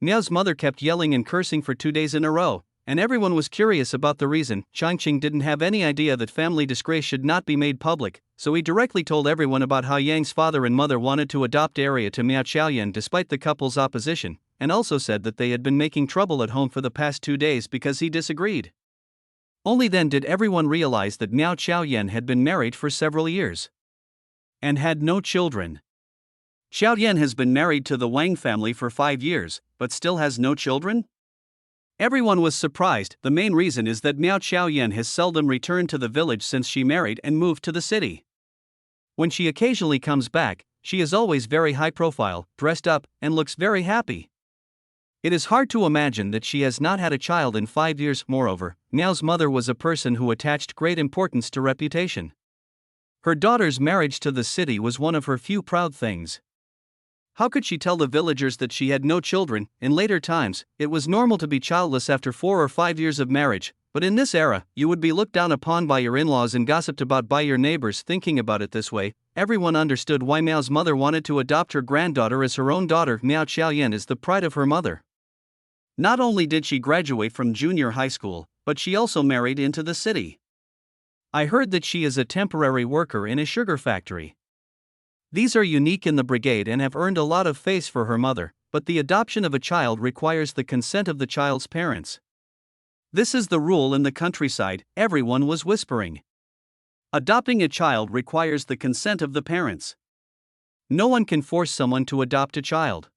Miao's mother kept yelling and cursing for 2 days in a row, and everyone was curious about the reason. Changqing didn't have any idea that family disgrace should not be made public, so he directly told everyone about how Yang's father and mother wanted to adopt Arya to Miao Chaoyan despite the couple's opposition, and also said that they had been making trouble at home for the past 2 days because he disagreed. Only then did everyone realize that Miao Chaoyan had been married for several years and had no children. Chaoyan has been married to the Wang family for 5 years, but still has no children? Everyone was surprised. The main reason is that Miao Chaoyan has seldom returned to the village since she married and moved to the city. When she occasionally comes back, she is always very high profile, dressed up, and looks very happy. It is hard to imagine that she has not had a child in 5 years. Moreover, Miao's mother was a person who attached great importance to reputation. Her daughter's marriage to the city was one of her few proud things. How could she tell the villagers that she had no children? In later times, it was normal to be childless after 4 or 5 years of marriage, but in this era, you would be looked down upon by your in-laws and gossiped about by your neighbors. Thinking about it this way, everyone understood why Miao's mother wanted to adopt her granddaughter as her own daughter. Miao Chaoyan is the pride of her mother. Not only did she graduate from junior high school, but she also married into the city. I heard that she is a temporary worker in a sugar factory. These are unique in the brigade and have earned a lot of face for her mother, but the adoption of a child requires the consent of the child's parents. This is the rule in the countryside, everyone was whispering. Adopting a child requires the consent of the parents. No one can force someone to adopt a child.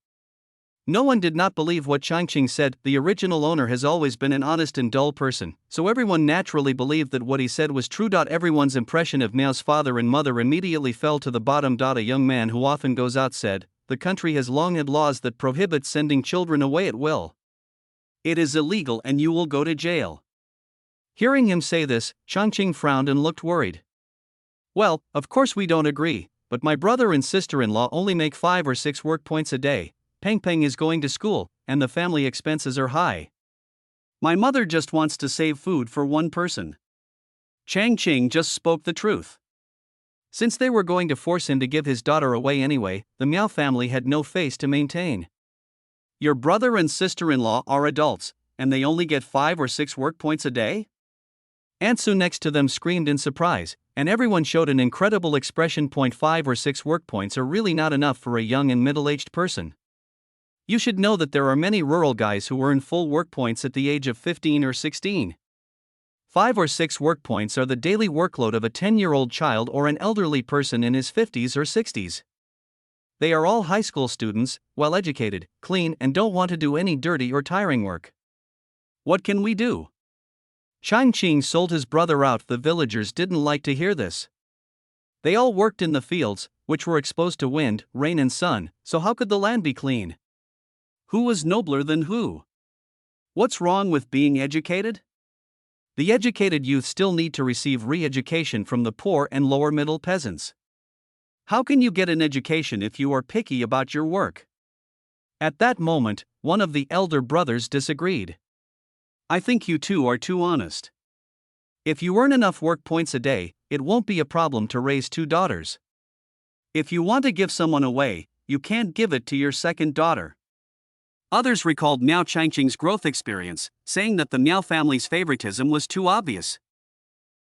No one did not believe what Changqing said. The original owner has always been an honest and dull person, so everyone naturally believed that what he said was true. Everyone's impression of Miao's father and mother immediately fell to the bottom. A young man who often goes out said, "The country has long had laws that prohibit sending children away at will. It is illegal and you will go to jail." Hearing him say this, Changqing frowned and looked worried. Well, of course we don't agree, but my brother and sister-in-law only make 5 or 6 work points a day. Peng is going to school, and the family expenses are high. My mother just wants to save food for one person. Changqing just spoke the truth. Since they were going to force him to give his daughter away anyway, the Miao family had no face to maintain. Your brother and sister-in-law are adults, and they only get 5 or 6 work points a day? Ansu next to them screamed in surprise, and everyone showed an incredible expression. 5 or 6 work points are really not enough for a young and middle-aged person. You should know that there are many rural guys who earn full work points at the age of 15 or 16. 5 or 6 work points are the daily workload of a 10-year-old child or an elderly person in his 50s or 60s. They are all high school students, well-educated, clean, and don't want to do any dirty or tiring work. What can we do? Changqing sold his brother out. The villagers didn't like to hear this. They all worked in the fields, which were exposed to wind, rain and sun, so how could the land be clean? Who was nobler than who? What's wrong with being educated? The educated youth still need to receive re-education from the poor and lower-middle peasants. How can you get an education if you are picky about your work? At that moment, one of the elder brothers disagreed. I think you two are too honest. If you earn enough work points a day, it won't be a problem to raise 2 daughters. If you want to give someone away, you can't give it to your second daughter. Others recalled Miao Changqing's growth experience, saying that the Miao family's favoritism was too obvious.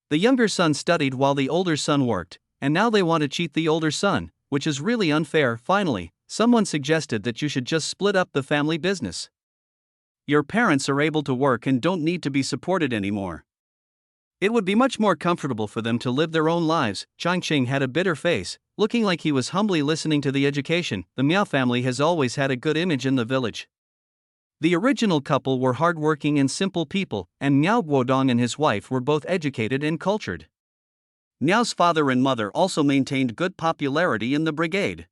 The younger son studied while the older son worked, and now they want to cheat the older son, which is really unfair. Finally, someone suggested that you should just split up the family business. Your parents are able to work and don't need to be supported anymore. It would be much more comfortable for them to live their own lives. Changqing had a bitter face, looking like he was humbly listening to the education. The Miao family has always had a good image in the village. The original couple were hardworking and simple people, and Miao Guodong and his wife were both educated and cultured. Miao's father and mother also maintained good popularity in the brigade.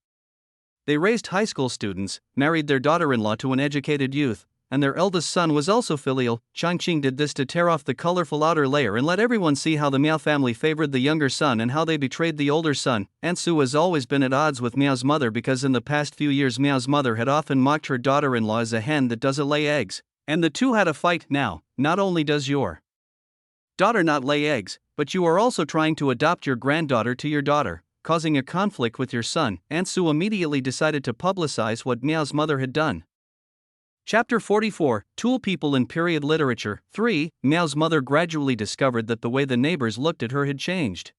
They raised high school students, married their daughter-in-law to an educated youth, and their eldest son was also filial. Changqing did this to tear off the colorful outer layer and let everyone see how the Miao family favored the younger son and how they betrayed the older son. Ansu has always been at odds with Miao's mother because in the past few years Miao's mother had often mocked her daughter-in-law as a hen that doesn't lay eggs, and the two had a fight. Now, not only does your daughter not lay eggs, but you are also trying to adopt your granddaughter to your daughter, causing a conflict with your son. Ansu immediately decided to publicize what Miao's mother had done. Chapter 44, Tool People in Period Literature. 3. Miao's mother gradually discovered that the way the neighbors looked at her had changed.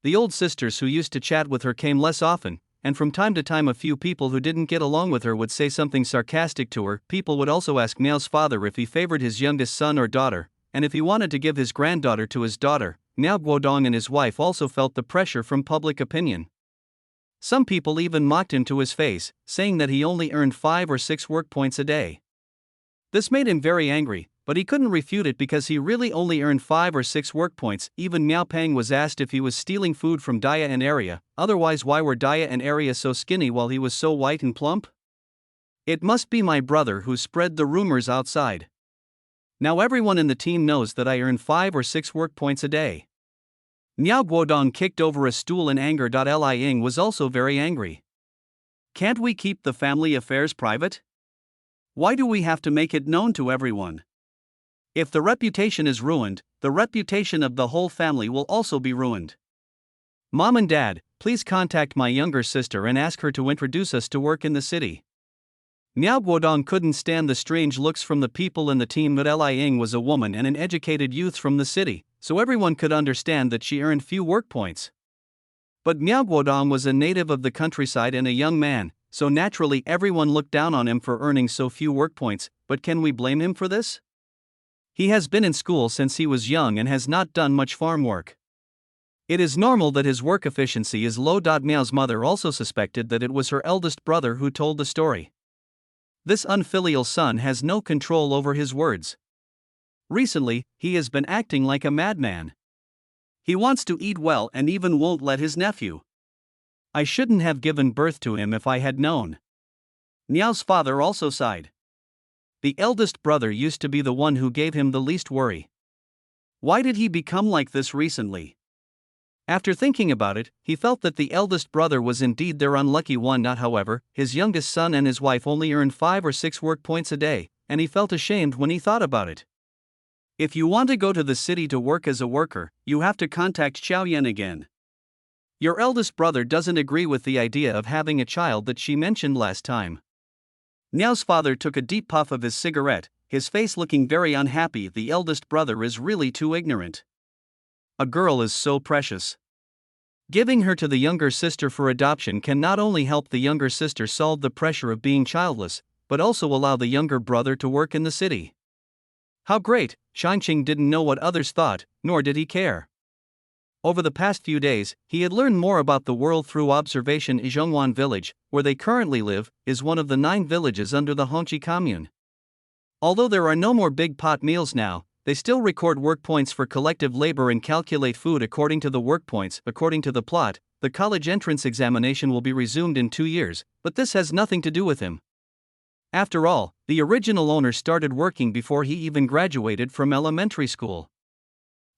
The old sisters who used to chat with her came less often, and from time to time a few people who didn't get along with her would say something sarcastic to her. People would also ask Miao's father if he favored his youngest son or daughter, and if he wanted to give his granddaughter to his daughter. Miao Guodong and his wife also felt the pressure from public opinion. Some people even mocked him to his face, saying that he only earned 5 or 6 work points a day. This made him very angry, but he couldn't refute it because he really only earned 5 or 6 work points. Even Miao Peng was asked if he was stealing food from Dia and Arya, otherwise why were Dia and Arya so skinny while he was so white and plump? It must be my brother who spread the rumors outside. Now everyone in the team knows that I earn 5 or 6 work points a day. Miao Guodong kicked over a stool in anger. Li Ying was also very angry. Can't we keep the family affairs private? Why do we have to make it known to everyone? If the reputation is ruined, the reputation of the whole family will also be ruined. Mom and Dad, please contact my younger sister and ask her to introduce us to work in the city. Miao Guodong couldn't stand the strange looks from the people in the team, but Li Ying was a woman and an educated youth from the city, so everyone could understand that she earned few work points. But Miao Guodong was a native of the countryside and a young man, so naturally everyone looked down on him for earning so few work points. But can we blame him for this? He has been in school since he was young and has not done much farm work. It is normal that his work efficiency is low. Miao's mother also suspected that it was her eldest brother who told the story. This unfilial son has no control over his words. Recently, he has been acting like a madman. He wants to eat well and even won't let his nephew. I shouldn't have given birth to him if I had known. Miao's father also sighed. The eldest brother used to be the one who gave him the least worry. Why did he become like this recently? After thinking about it, he felt that the eldest brother was indeed their unlucky one. Not however, his youngest son and his wife only earned 5 or 6 work points a day, and he felt ashamed when he thought about it. If you want to go to the city to work as a worker, you have to contact Xiaoyan again. Your eldest brother doesn't agree with the idea of having a child that she mentioned last time. Niao's father took a deep puff of his cigarette, his face looking very unhappy. The eldest brother is really too ignorant. A girl is so precious. Giving her to the younger sister for adoption can not only help the younger sister solve the pressure of being childless, but also allow the younger brother to work in the city. How great! Changqing didn't know what others thought, nor did he care. Over the past few days, he had learned more about the world through observation. Zhongwan village, where they currently live, is one of the 9 villages under the Hongqi commune. Although there are no more big pot meals now, they still record work points for collective labor and calculate food according to the work points. According to the plot, the college entrance examination will be resumed in 2 years, but this has nothing to do with him. After all, the original owner started working before he even graduated from elementary school.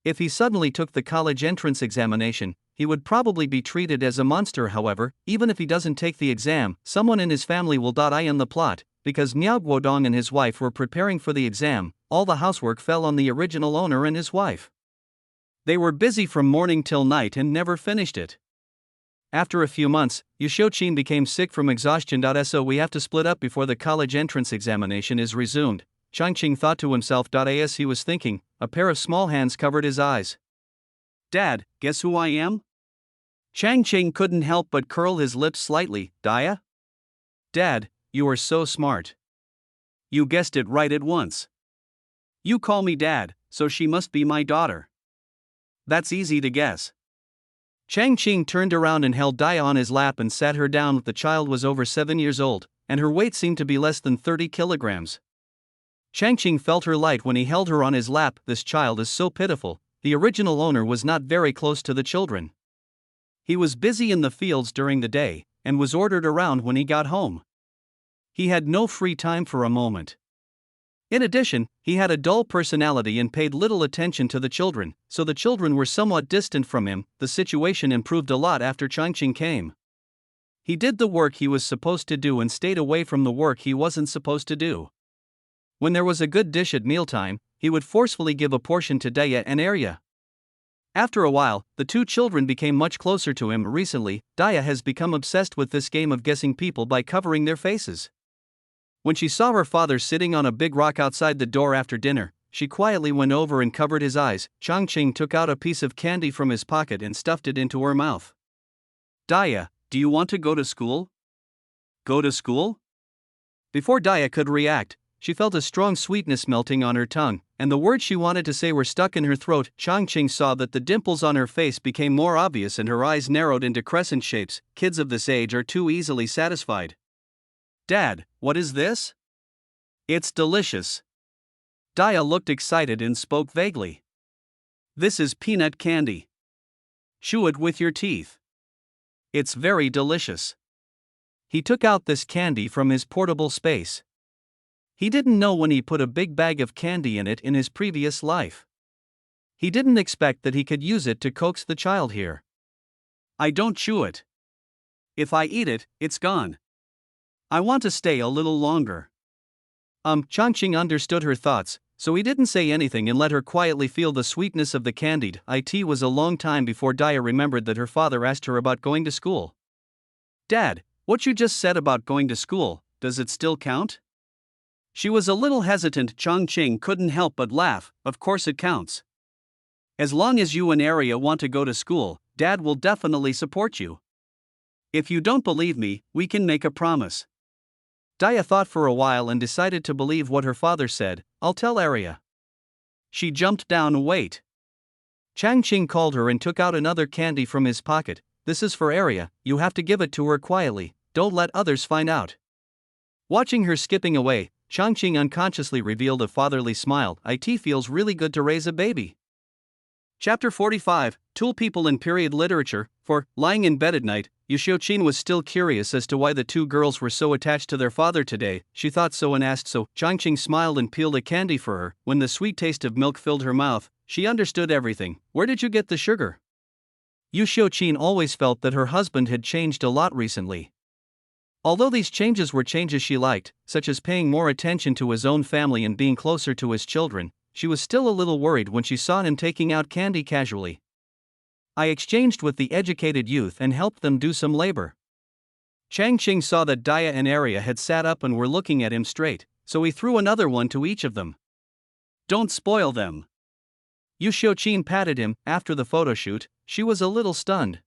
If he suddenly took the college entrance examination, he would probably be treated as a monster. However, even if he doesn't take the exam, someone in his family will die in the plot. Because Miao Guodong and his wife were preparing for the exam, all the housework fell on the original owner and his wife. They were busy from morning till night and never finished it. After a few months, Xiaoqing became sick from exhaustion. So we have to split up before the college entrance examination is resumed, Changqing thought to himself. As he was thinking, a pair of small hands covered his eyes. Dad, guess who I am? Changqing couldn't help but curl his lips slightly. Dia? Dad, you are so smart. You guessed it right at once. You call me Dad, so she must be my daughter. That's easy to guess. Changqing turned around and held Dia on his lap and sat her down. The child was over 7 years old, and her weight seemed to be less than 30 kilograms. Changqing felt her light when he held her on his lap. This child is so pitiful. The original owner was not very close to the children. He was busy in the fields during the day, and was ordered around when he got home. He had no free time for a moment. In addition, he had a dull personality and paid little attention to the children, so the children were somewhat distant from him. The situation improved a lot after Changqing came. He did the work he was supposed to do and stayed away from the work he wasn't supposed to do. When there was a good dish at mealtime, he would forcefully give a portion to Dia and Arya. After a while, the 2 children became much closer to him. Recently, Dia has become obsessed with this game of guessing people by covering their faces. When she saw her father sitting on a big rock outside the door after dinner, she quietly went over and covered his eyes. Changqing took out a piece of candy from his pocket and stuffed it into her mouth. Dia, do you want to go to school? Go to school? Before Dia could react, she felt a strong sweetness melting on her tongue, and the words she wanted to say were stuck in her throat. Changqing saw that the dimples on her face became more obvious and her eyes narrowed into crescent shapes. Kids of this age are too easily satisfied. Dad, what is this? It's delicious. Dia looked excited and spoke vaguely. This is peanut candy. Chew it with your teeth. It's very delicious. He took out this candy from his portable space. He didn't know when he put a big bag of candy in it in his previous life. He didn't expect that he could use it to coax the child here. I don't chew it. If I eat it, it's gone. I want to stay a little longer. Changqing understood her thoughts, so he didn't say anything and let her quietly feel the sweetness of the candied. It was a long time before Dia remembered that her father asked her about going to school. Dad, what you just said about going to school, does it still count? She was a little hesitant. Changqing couldn't help but laugh. Of course it counts. As long as you and Arya want to go to school, Dad will definitely support you. If you don't believe me, we can make a promise. Dia thought for a while and decided to believe what her father said. I'll tell Arya. She jumped down. Wait. Changqing called her and took out another candy from his pocket. This is for Arya, you have to give it to her quietly, don't let others find out. Watching her skipping away, Changqing unconsciously revealed a fatherly smile. It feels really good to raise a baby. Chapter 45, Tool People in Period Literature. For, lying in bed at night, Xiaoqing was still curious as to why the 2 girls were so attached to their father today. She thought so and asked so. Changqing smiled and peeled a candy for her. When the sweet taste of milk filled her mouth, She understood everything. Where did you get the sugar? Yu Xiuqin always felt that her husband had changed a lot recently. Although these changes were changes she liked, such as paying more attention to his own family and being closer to his children, she was still a little worried when she saw him taking out candy casually. I exchanged with the educated youth and helped them do some labor. Changqing saw that Daya and Arya had sat up and were looking at him straight, so he threw another one to each of them. Don't spoil them. Yu Xiuqin patted him. After the photo shoot, she was a little stunned.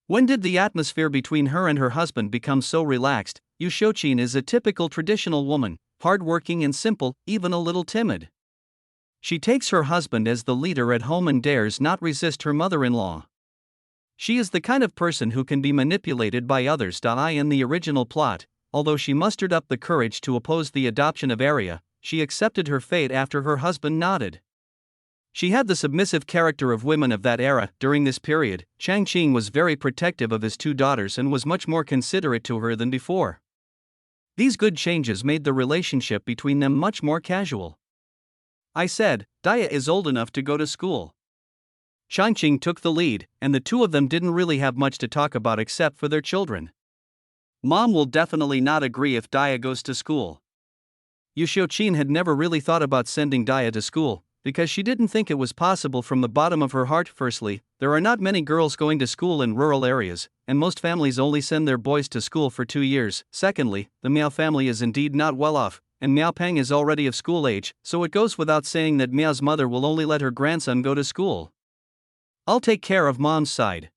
When did the atmosphere between her and her husband become so relaxed? Yu Xiuqin is a typical traditional woman, hardworking and simple, even a little timid. She takes her husband as the leader at home and dares not resist her mother-in-law. She is the kind of person who can be manipulated by others. In the original plot, although she mustered up the courage to oppose the adoption of Arya, she accepted her fate after her husband nodded. She had the submissive character of women of that era. During this period, Changqing was very protective of his two daughters and was much more considerate to her than before. These good changes made the relationship between them much more casual. I said, Daya is old enough to go to school. Changqing took the lead, and the two of them didn't really have much to talk about except for their children. Mom will definitely not agree if Daya goes to school. Yu Xiuqin had never really thought about sending Daya to school, because she didn't think it was possible from the bottom of her heart. Firstly, there are not many girls going to school in rural areas, and most families only send their boys to school for 2 years. Secondly, the Miao family is indeed not well off, and Miao Peng is already of school age, so it goes without saying that Miao's mother will only let her grandson go to school. I'll take care of Mom's side.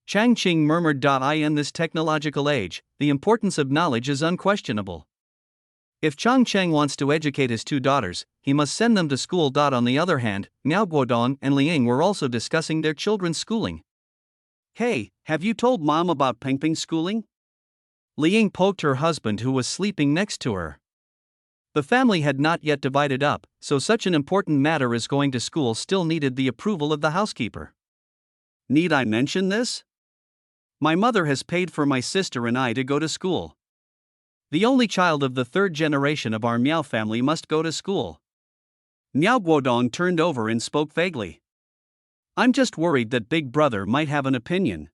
Changqing murmured. In this technological age, the importance of knowledge is unquestionable. If Changqing wants to educate his two daughters, he must send them to school. On the other hand, Miao Guodong and Liang were also discussing their children's schooling. Hey, have you told Mom about Pengpeng's schooling? Liang poked her husband, who was sleeping next to her. The family had not yet divided up, so such an important matter as going to school still needed the approval of the housekeeper. Need I mention this? My mother has paid for my sister and I to go to school. The only child of the third generation of our Miao family must go to school. Miao Guodong turned over and spoke vaguely. I'm just worried that Big Brother might have an opinion.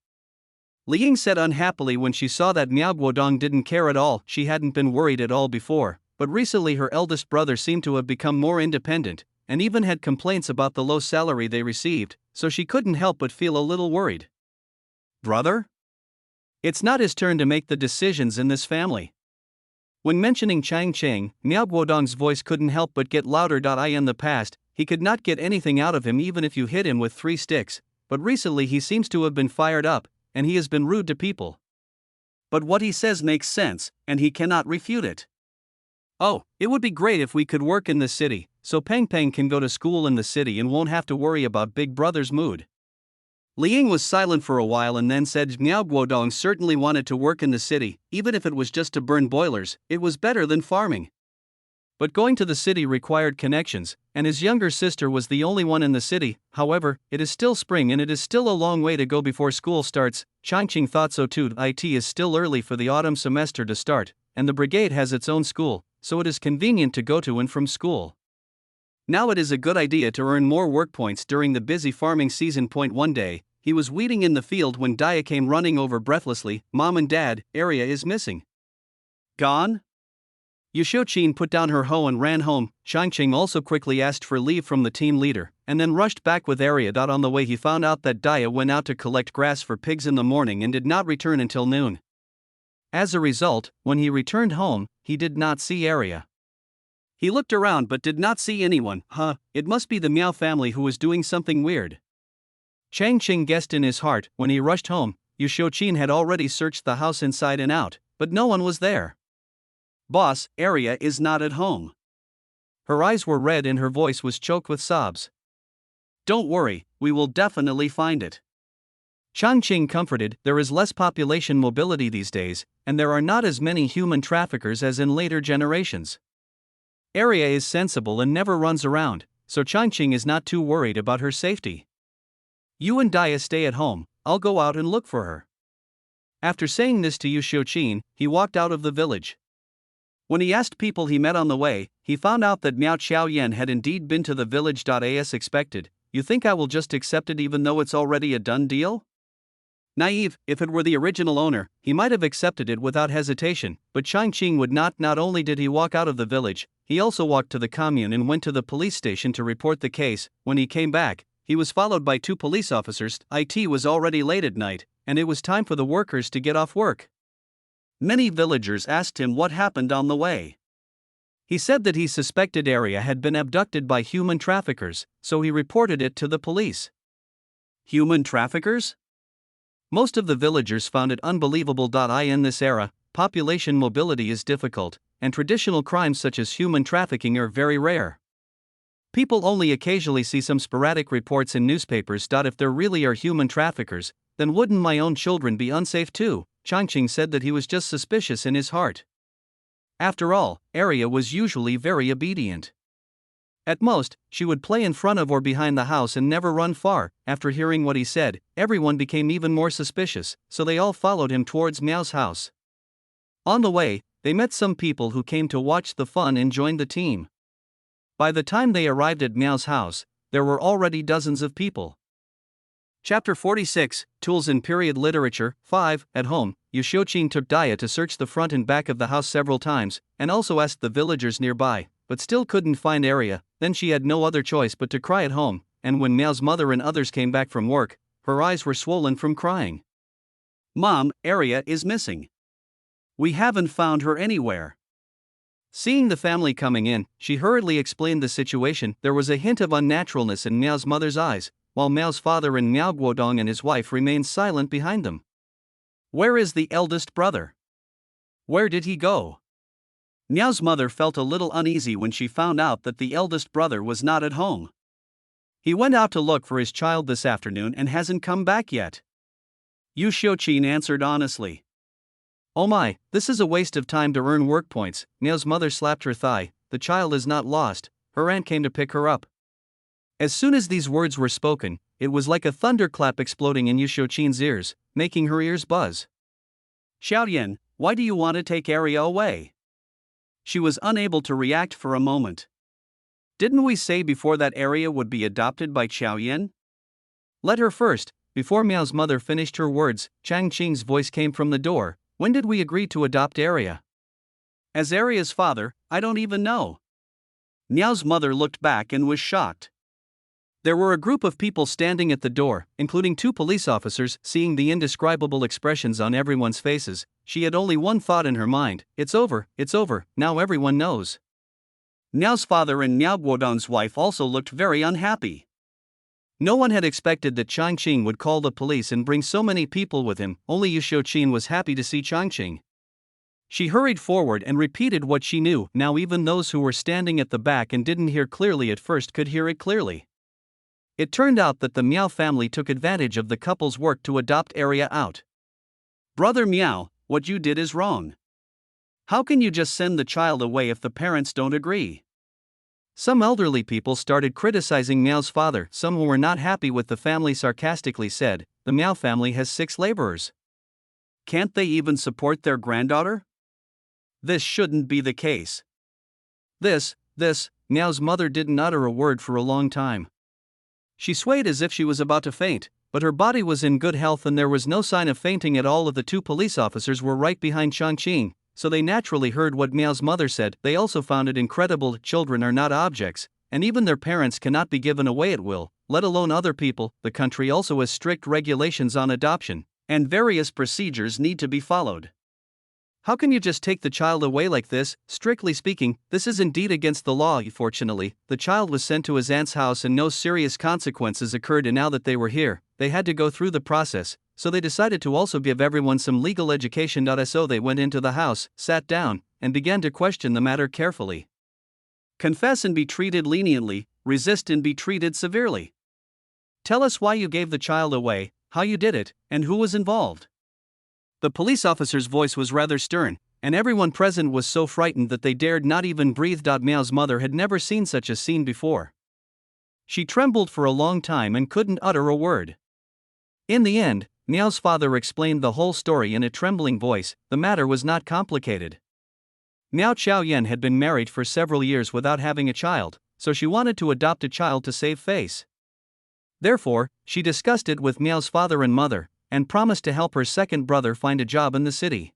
Liang said unhappily when she saw that Miao Guodong didn't care at all. She hadn't been worried at all before, but recently her eldest brother seemed to have become more independent, and even had complaints about the low salary they received, so she couldn't help but feel a little worried. Brother? It's not his turn to make the decisions in this family. When mentioning Changqing, Miao Guodong's voice couldn't help but get louder. In the past, he could not get anything out of him even if you hit him with 3 sticks, but recently he seems to have been fired up, and he has been rude to people. But what he says makes sense, and he cannot refute it. Oh, it would be great if we could work in the city, so Peng Peng can go to school in the city and won't have to worry about Big Brother's mood. Liang was silent for a while and then said Miao Guodong certainly wanted to work in the city, even if it was just to burn boilers. It was better than farming. But going to the city required connections, and his younger sister was the only one in the city. However, it is still spring and it is still a long way to go before school starts. Changqing thought so too. It is still early for the autumn semester to start, and the brigade has its own school, so it is convenient to go to and from school. Now it is a good idea to earn more work points during the busy farming season. One day, he was weeding in the field when Daya came running over breathlessly. Mom and Dad, Arya is missing. Gone? Yu Xiuqin put down her hoe and ran home. Changqing also quickly asked for leave from the team leader, and then rushed back with Arya. On the way he found out that Daya went out to collect grass for pigs in the morning and did not return until noon. As a result, when he returned home, he did not see Arya. He looked around but did not see anyone. It must be the Miao family who was doing something weird. Changqing guessed in his heart. When he rushed home, Yu Xiuqin had already searched the house inside and out, but no one was there. Boss, Arya is not at home. Her eyes were red and her voice was choked with sobs. Don't worry, we will definitely find it. Changqing comforted. There is less population mobility these days, and there are not as many human traffickers as in later generations. Arya is sensible and never runs around, so Changqing is not too worried about her safety. You and Daya stay at home, I'll go out and look for her. After saying this to Yu Xiuqin, he walked out of the village. When he asked people he met on the way, he found out that Miao Xiaoyan had indeed been to the village. As expected, you think I will just accept it even though it's already a done deal? Naive, if it were the original owner, he might have accepted it without hesitation, but Changqing would not. Not only did he walk out of the village, he also walked to the commune and went to the police station to report the case. When he came back, he was followed by 2 police officers. It was already late at night, and it was time for the workers to get off work. Many villagers asked him what happened on the way. He said that he suspected area had been abducted by human traffickers, so he reported it to the police. Human traffickers? Most of the villagers found it unbelievable. In this era, population mobility is difficult, and traditional crimes such as human trafficking are very rare. People only occasionally see some sporadic reports in newspapers. If there really are human traffickers, then wouldn't my own children be unsafe too? Changqing said that he was just suspicious in his heart. After all, Arya was usually very obedient. At most, she would play in front of or behind the house and never run far. After hearing what he said, everyone became even more suspicious, so they all followed him towards Miao's house. On the way, they met some people who came to watch the fun and joined the team. By the time they arrived at Miao's house, there were already dozens of people. Chapter 46, Tools in Period Literature. 5. At home, Yu Xiuqing took Dia to search the front and back of the house several times, and also asked the villagers nearby, but still couldn't find Arya. Then she had no other choice but to cry at home, and when Miao's mother and others came back from work, her eyes were swollen from crying. Mom, Arya is missing. We haven't found her anywhere. Seeing the family coming in, she hurriedly explained the situation. There was a hint of unnaturalness in Miao's mother's eyes, while Miao's father and Miao Guodong and his wife remained silent behind them. Where is the eldest brother? Where did he go? Miao's mother felt a little uneasy when she found out that the eldest brother was not at home. He went out to look for his child this afternoon and hasn't come back yet. Yu Xiuqing answered honestly. Oh my, this is a waste of time to earn work points. Miao's mother slapped her thigh. The child is not lost, her aunt came to pick her up. As soon as these words were spoken, it was like a thunderclap exploding in Yu Xiuqing's ears, making her ears buzz. Xiaoyan, why do you want to take Arya away? She was unable to react for a moment. Didn't we say before that Arya would be adopted by Xiaoyan? Let her first. Before Miao's mother finished her words, Changqing's voice came from the door. When did we agree to adopt Arya? As Arya's father, I don't even know. Miao's mother looked back and was shocked. There were a group of people standing at the door, including 2 police officers. Seeing the indescribable expressions on everyone's faces, she had only one thought in her mind: it's over, now everyone knows. Miao's father and Miao Guodong's wife also looked very unhappy. No one had expected that Changqing would call the police and bring so many people with him. Only Yu Xiuqing was happy to see Changqing. She hurried forward and repeated what she knew. Now even those who were standing at the back and didn't hear clearly at first could hear it clearly. It turned out that the Miao family took advantage of the couple's work to adopt Arya out. Brother Miao, what you did is wrong. How can you just send the child away if the parents don't agree? Some elderly people started criticizing Miao's father. Some who were not happy with the family sarcastically said, the Miao family has 6 laborers. Can't they even support their granddaughter? This shouldn't be the case. This, Miao's mother didn't utter a word for a long time. She swayed as if she was about to faint, but her body was in good health and there was no sign of fainting at all. Of the 2 police officers were right behind Changqing, so they naturally heard what Miao's mother said. They also found it incredible. Children are not objects, and even their parents cannot be given away at will, let alone other people. The country also has strict regulations on adoption, and various procedures need to be followed. How can you just take the child away like this? Strictly speaking, this is indeed against the law. Fortunately, the child was sent to his aunt's house and no serious consequences occurred, and now that they were here, they had to go through the process, so they decided to also give everyone some legal education. So they went into the house, sat down, and began to question the matter carefully. Confess and be treated leniently, resist and be treated severely. Tell us why you gave the child away, how you did it, and who was involved. The police officer's voice was rather stern, and everyone present was so frightened that they dared not even breathe. Miao's mother had never seen such a scene before. She trembled for a long time and couldn't utter a word. In the end, Miao's father explained the whole story in a trembling voice. The matter was not complicated. Miao Chaoyan had been married for several years without having a child, so she wanted to adopt a child to save face. Therefore, she discussed it with Miao's father and mother, and promised to help her second brother find a job in the city.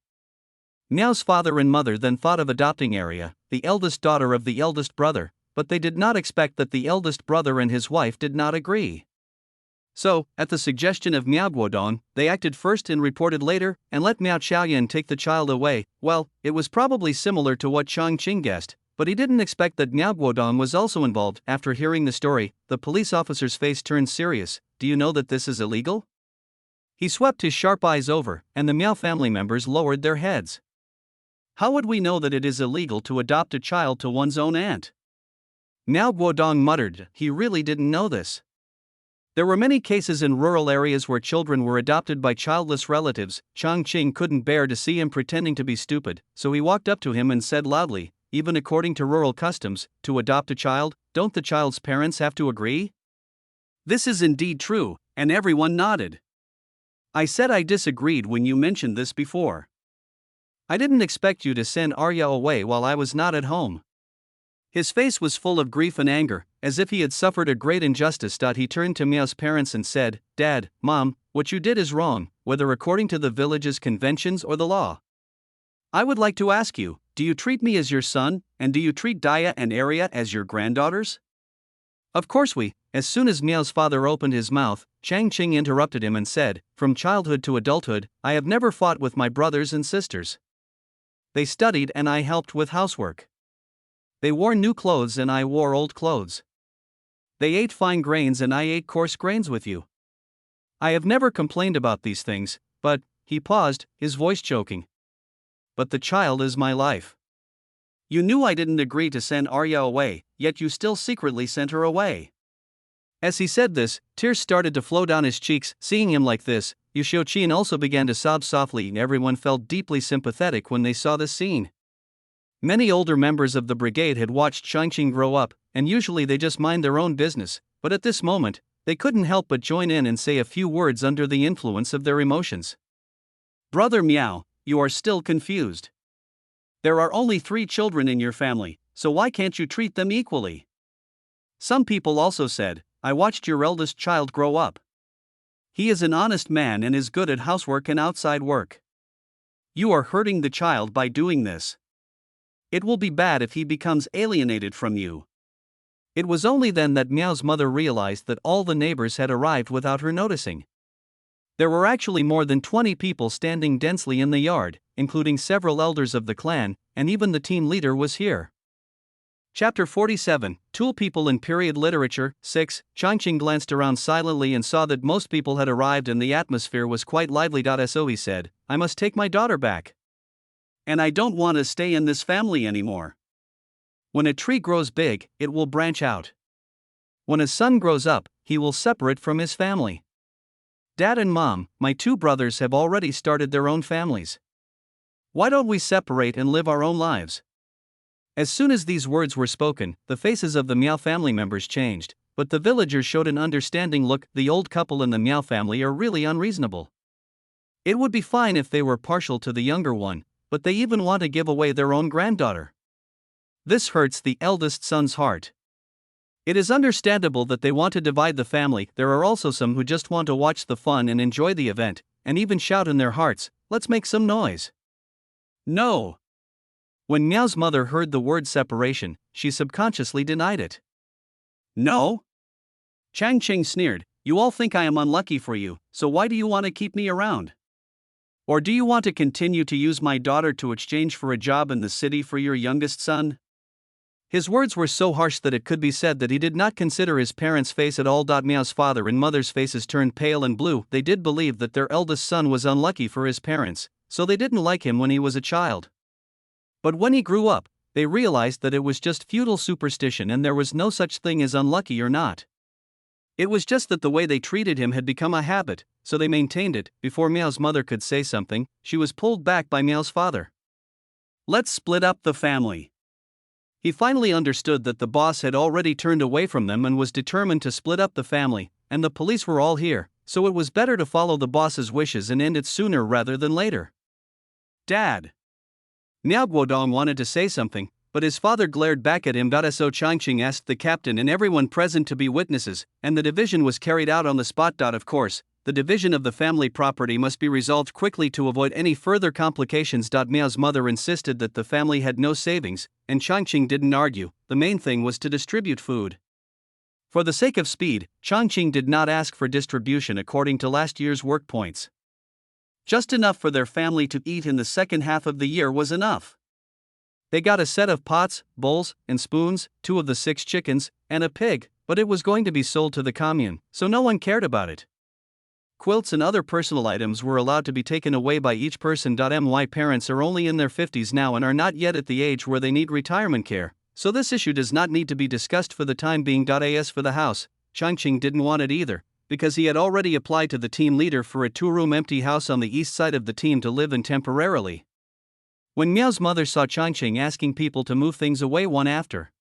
Miao's father and mother then thought of adopting Arya, the eldest daughter of the eldest brother, but they did not expect that the eldest brother and his wife did not agree. So, at the suggestion of Miao Guodong, they acted first and reported later, and let Miao Chaoyan take the child away. Well, it was probably similar to what Changqing guessed, but he didn't expect that Miao Guodong was also involved. After hearing the story, the police officer's face turned serious. Do you know that this is illegal? He swept his sharp eyes over, and the Miao family members lowered their heads. How would we know that it is illegal to adopt a child to one's own aunt? Miao Guodong muttered, he really didn't know this. There were many cases in rural areas where children were adopted by childless relatives. Changqing couldn't bear to see him pretending to be stupid, so he walked up to him and said loudly, even according to rural customs, to adopt a child, don't the child's parents have to agree? This is indeed true, and everyone nodded. I said I disagreed when you mentioned this before. I didn't expect you to send Arya away while I was not at home. His face was full of grief and anger, as if he had suffered a great injustice. He turned to Miao's parents and said, Dad, Mom, what you did is wrong, whether according to the village's conventions or the law. I would like to ask you, do you treat me as your son, and do you treat Daya and Arya as your granddaughters? Of course we. As soon as Miao's father opened his mouth, Changqing interrupted him and said, from childhood to adulthood, I have never fought with my brothers and sisters. They studied and I helped with housework. They wore new clothes and I wore old clothes. They ate fine grains and I ate coarse grains with you. I have never complained about these things, but, he paused, his voice choking. But the child is my life. You knew I didn't agree to send Arya away, yet you still secretly sent her away. As he said this, tears started to flow down his cheeks. Seeing him like this, Yu Xiuqian also began to sob softly, and everyone felt deeply sympathetic when they saw this scene. Many older members of the brigade had watched Changqing grow up, and usually they just mind their own business, but at this moment, they couldn't help but join in and say a few words under the influence of their emotions. Brother Miao, you are still confused. There are only 3 children in your family, so why can't you treat them equally? Some people also said, I watched your eldest child grow up. He is an honest man and is good at housework and outside work. You are hurting the child by doing this. It will be bad if he becomes alienated from you. It was only then that Miao's mother realized that all the neighbors had arrived without her noticing. There were actually more than 20 people standing densely in the yard, including several elders of the clan, and even the team leader was here. Chapter 47, Tool People in Period Literature, 6. Changqing glanced around silently and saw that most people had arrived and the atmosphere was quite lively. So he said, I must take my daughter back. And I don't want to stay in this family anymore. When a tree grows big, it will branch out. When a son grows up, he will separate from his family. Dad and Mom, my 2 brothers have already started their own families. Why don't we separate and live our own lives? As soon as these words were spoken, the faces of the Miao family members changed, but the villagers showed an understanding look. The old couple in the Miao family are really unreasonable. It would be fine if they were partial to the younger one, but they even want to give away their own granddaughter. This hurts the eldest son's heart. It is understandable that they want to divide the family. There are also some who just want to watch the fun and enjoy the event, and even shout in their hearts, let's make some noise. No. When Miao's mother heard the word separation, she subconsciously denied it. No? Changqing sneered, you all think I am unlucky for you, so why do you want to keep me around? Or do you want to continue to use my daughter to exchange for a job in the city for your youngest son? His words were so harsh that it could be said that he did not consider his parents' face at all. Miao's father and mother's faces turned pale and blue. They did believe that their eldest son was unlucky for his parents, so they didn't like him when he was a child. But when he grew up, they realized that it was just feudal superstition and there was no such thing as unlucky or not. It was just that the way they treated him had become a habit, so they maintained it. Before Miao's mother could say something, she was pulled back by Miao's father. Let's split up the family. He finally understood that the boss had already turned away from them and was determined to split up the family, and the police were all here, so it was better to follow the boss's wishes and end it sooner rather than later. Dad. Miao Guodong wanted to say something, but his father glared back at him. So Changqing asked the captain and everyone present to be witnesses, and the division was carried out on the spot. Of course, the division of the family property must be resolved quickly to avoid any further complications. Miao's mother insisted that the family had no savings, and Changqing didn't argue. The main thing was to distribute food. For the sake of speed, Changqing did not ask for distribution according to last year's work points. Just enough for their family to eat in the second half of the year was enough. They got a set of pots, bowls, and spoons, 2 of the 6 chickens, and a pig, but it was going to be sold to the commune, so no one cared about it. Quilts and other personal items were allowed to be taken away by each person. My parents are only in their 50s now and are not yet at the age where they need retirement care, so this issue does not need to be discussed for the time being. As for the house, Changqing didn't want it either, because he had already applied to the team leader for a 2-room empty house on the east side of the team to live in temporarily. When Miao's mother saw Changqing asking people to move things away one after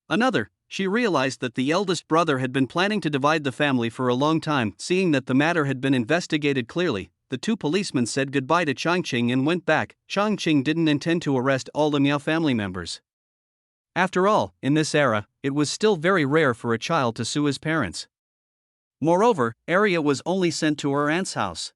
another, she realized that the eldest brother had been planning to divide the family for a long time. Seeing that the matter had been investigated clearly, the 2 policemen said goodbye to Changqing and went back. Changqing didn't intend to arrest all the Miao family members. After all, in this era, it was still very rare for a child to sue his parents. Moreover, Arya was only sent to her aunt's house.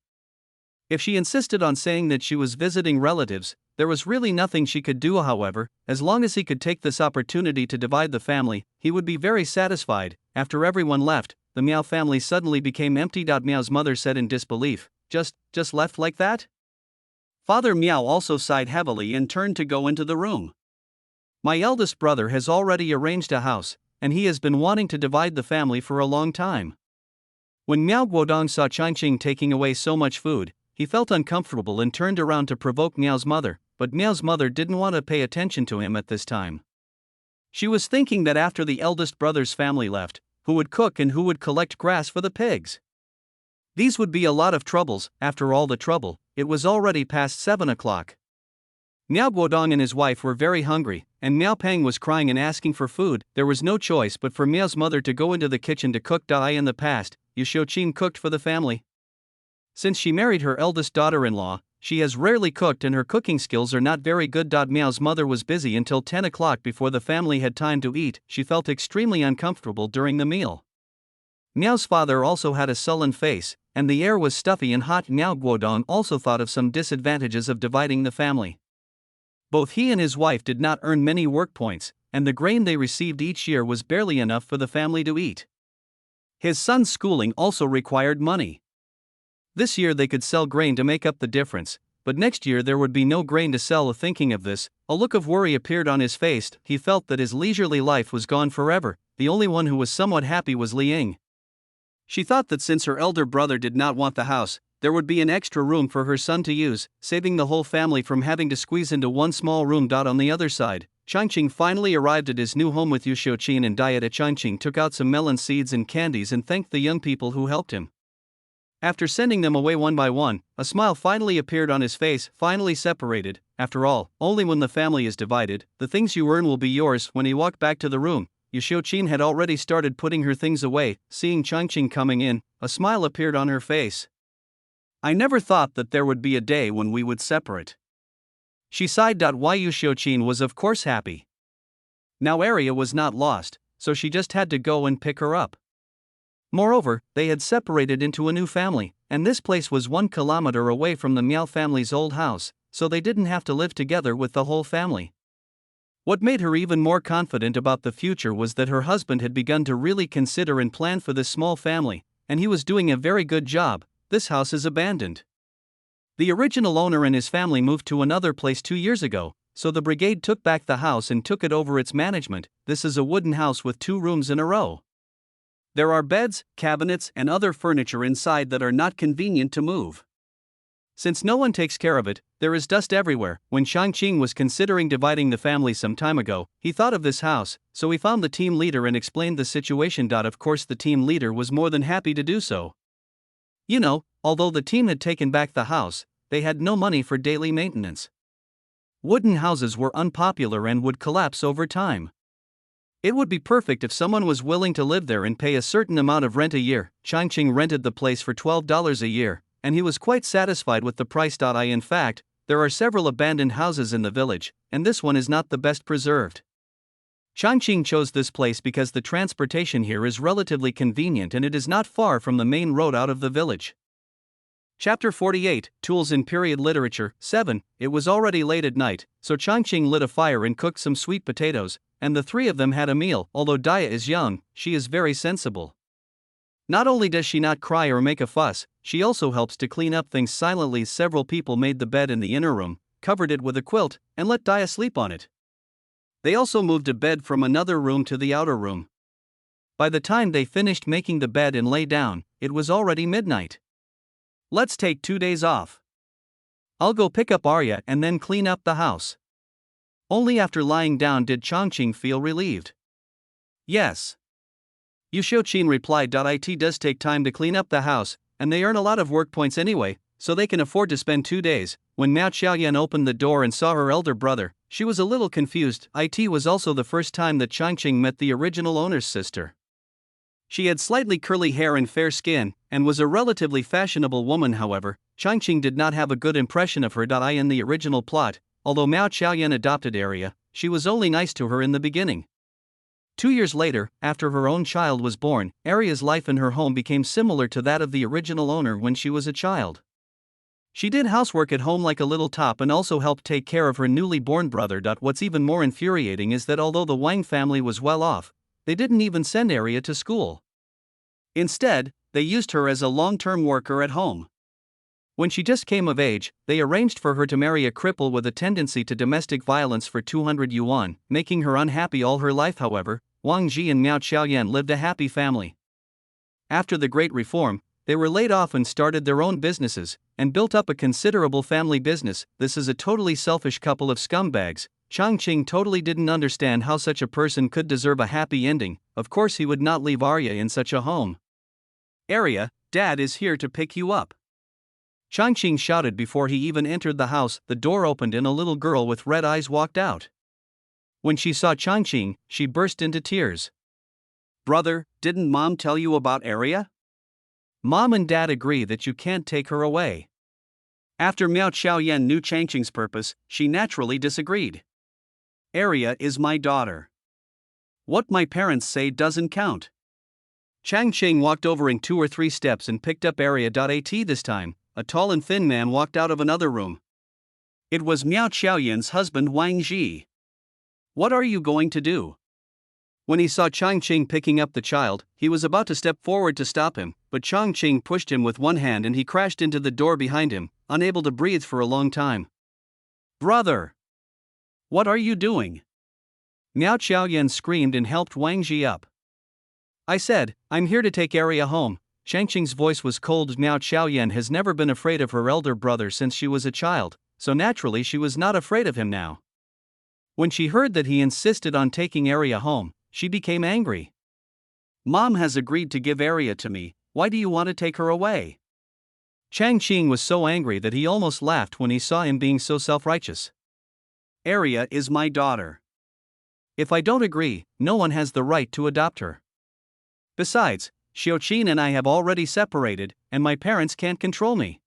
If she insisted on saying that she was visiting relatives, there was really nothing she could do. However, as long as he could take this opportunity to divide the family, he would be very satisfied. After everyone left, the Miao family suddenly became empty. Miao's mother said in disbelief, Just left like that? Father Miao also sighed heavily and turned to go into the room. My eldest brother has already arranged a house, and he has been wanting to divide the family for a long time. When Miao Guodong saw Changqing taking away so much food, he felt uncomfortable and turned around to provoke Miao's mother, but Miao's mother didn't want to pay attention to him at this time. She was thinking that after the eldest brother's family left, who would cook and who would collect grass for the pigs? These would be a lot of troubles. After all the trouble, it was already past 7 o'clock. Miao Guodong and his wife were very hungry, and Miao Peng was crying and asking for food. There was no choice but for Miao's mother to go into the kitchen to cook. In the past, Yu Xiuqin cooked for the family. Since she married her eldest daughter-in-law, she has rarely cooked and her cooking skills are not very good. Miao's mother was busy until 10 o'clock before the family had time to eat. She felt extremely uncomfortable during the meal. Miao's father also had a sullen face, and the air was stuffy and hot. Miao Guodong also thought of some disadvantages of dividing the family. Both he and his wife did not earn many work points, and the grain they received each year was barely enough for the family to eat. His son's schooling also required money. This year they could sell grain to make up the difference, but next year there would be no grain to sell. Thinking of this, a look of worry appeared on his face. He felt that his leisurely life was gone forever. The only one who was somewhat happy was Liang. She thought that since her elder brother did not want the house, there would be an extra room for her son to use, saving the whole family from having to squeeze into one small room. On the other side, Changqing finally arrived at his new home with Yu Xiuqin and Diet. Changqing took out some melon seeds and candies and thanked the young people who helped him. After sending them away one by one, a smile finally appeared on his face. Finally separated. After all, only when the family is divided, the things you earn will be yours. When he walked back to the room, Yu Xiuqin had already started putting her things away. Seeing Changqing coming in, a smile appeared on her face. I never thought that there would be a day when we would separate. She sighed. Yu Xiuqin was of course happy. Now Arya was not lost, so she just had to go and pick her up. Moreover, they had separated into a new family, and this place was 1 kilometer away from the Miao family's old house, so they didn't have to live together with the whole family. What made her even more confident about the future was that her husband had begun to really consider and plan for this small family, and he was doing a very good job. This house is abandoned. The original owner and his family moved to another place 2 years ago, so the brigade took back the house and took it over its management. This is a wooden house with 2 rooms in a row. There are beds, cabinets, and other furniture inside that are not convenient to move. Since no one takes care of it, there is dust everywhere. When Changqing was considering dividing the family some time ago, he thought of this house, so he found the team leader and explained the situation. Of course, the team leader was more than happy to do so. Although the team had taken back the house, they had no money for daily maintenance. Wooden houses were unpopular and would collapse over time. It would be perfect if someone was willing to live there and pay a certain amount of rent a year. Changqing rented the place for $12 a year, and he was quite satisfied with the price. In fact, there are several abandoned houses in the village, and this one is not the best preserved. Changqing chose this place because the transportation here is relatively convenient and it is not far from the main road out of the village. Chapter 48, Tools in Period Literature. 7. It was already late at night, so Changqing lit a fire and cooked some sweet potatoes, and the three of them had a meal. Although Dia is young, she is very sensible. Not only does she not cry or make a fuss, she also helps to clean up things silently. Several people made the bed in the inner room, covered it with a quilt, and let Dia sleep on it. They also moved a bed from another room to the outer room. By the time they finished making the bed and lay down, it was already midnight. Let's take 2 days off. I'll go pick up Arya and then clean up the house. Only after lying down did Changqing feel relieved. Yes. Yu Xiuqin replied. It does take time to clean up the house, and they earn a lot of work points anyway, so they can afford to spend 2 days. When Miao Xiaoyan opened the door and saw her elder brother, she was a little confused. It was also the first time that Changqing met the original owner's sister. She had slightly curly hair and fair skin, and was a relatively fashionable woman. However, Changqing did not have a good impression of her. In the original plot, although Miao Xiaoyan adopted Arya, she was only nice to her in the beginning. 2 years later, after her own child was born, Arya's life in her home became similar to that of the original owner when she was a child. She did housework at home like a little top and also helped take care of her newly born brother. What's even more infuriating is that although the Wang family was well off, they didn't even send Arya to school. Instead, they used her as a long-term worker at home. When she just came of age, they arranged for her to marry a cripple with a tendency to domestic violence for 200 yuan, making her unhappy all her life. However, Wang Ji and Miao Xiaoyan lived a happy family. After the Great Reform, they were laid off and started their own businesses, and built up a considerable family business. This is a totally selfish couple of scumbags. Changqing totally didn't understand how such a person could deserve a happy ending. Of course he would not leave Arya in such a home. Arya, Dad is here to pick you up. Changqing shouted before he even entered the house. The door opened and a little girl with red eyes walked out. When she saw Changqing, she burst into tears. Brother, didn't Mom tell you about Arya? Mom and Dad agree that you can't take her away. After Miao Xiaoyan knew Changqing's purpose, she naturally disagreed. Arya is my daughter. What my parents say doesn't count. Changqing walked over in 2 or 3 steps and picked up Arya. This time, a tall and thin man walked out of another room. It was Miao Xiaoyan's husband Wang Ji. What are you going to do? When he saw Changqing picking up the child, he was about to step forward to stop him, but Changqing pushed him with one hand and he crashed into the door behind him, unable to breathe for a long time. Brother! What are you doing? Miao Xiaoyan screamed and helped Wang Ji up. I said, I'm here to take Arya home. Changqing's voice was cold. Miao Xiaoyan has never been afraid of her elder brother since she was a child, so naturally she was not afraid of him now. When she heard that he insisted on taking Arya home, she became angry. Mom has agreed to give Arya to me, why do you want to take her away? Changqing was so angry that he almost laughed when he saw him being so self-righteous. Arya is my daughter. If I don't agree, no one has the right to adopt her. Besides, Xiuqin and I have already separated, and my parents can't control me.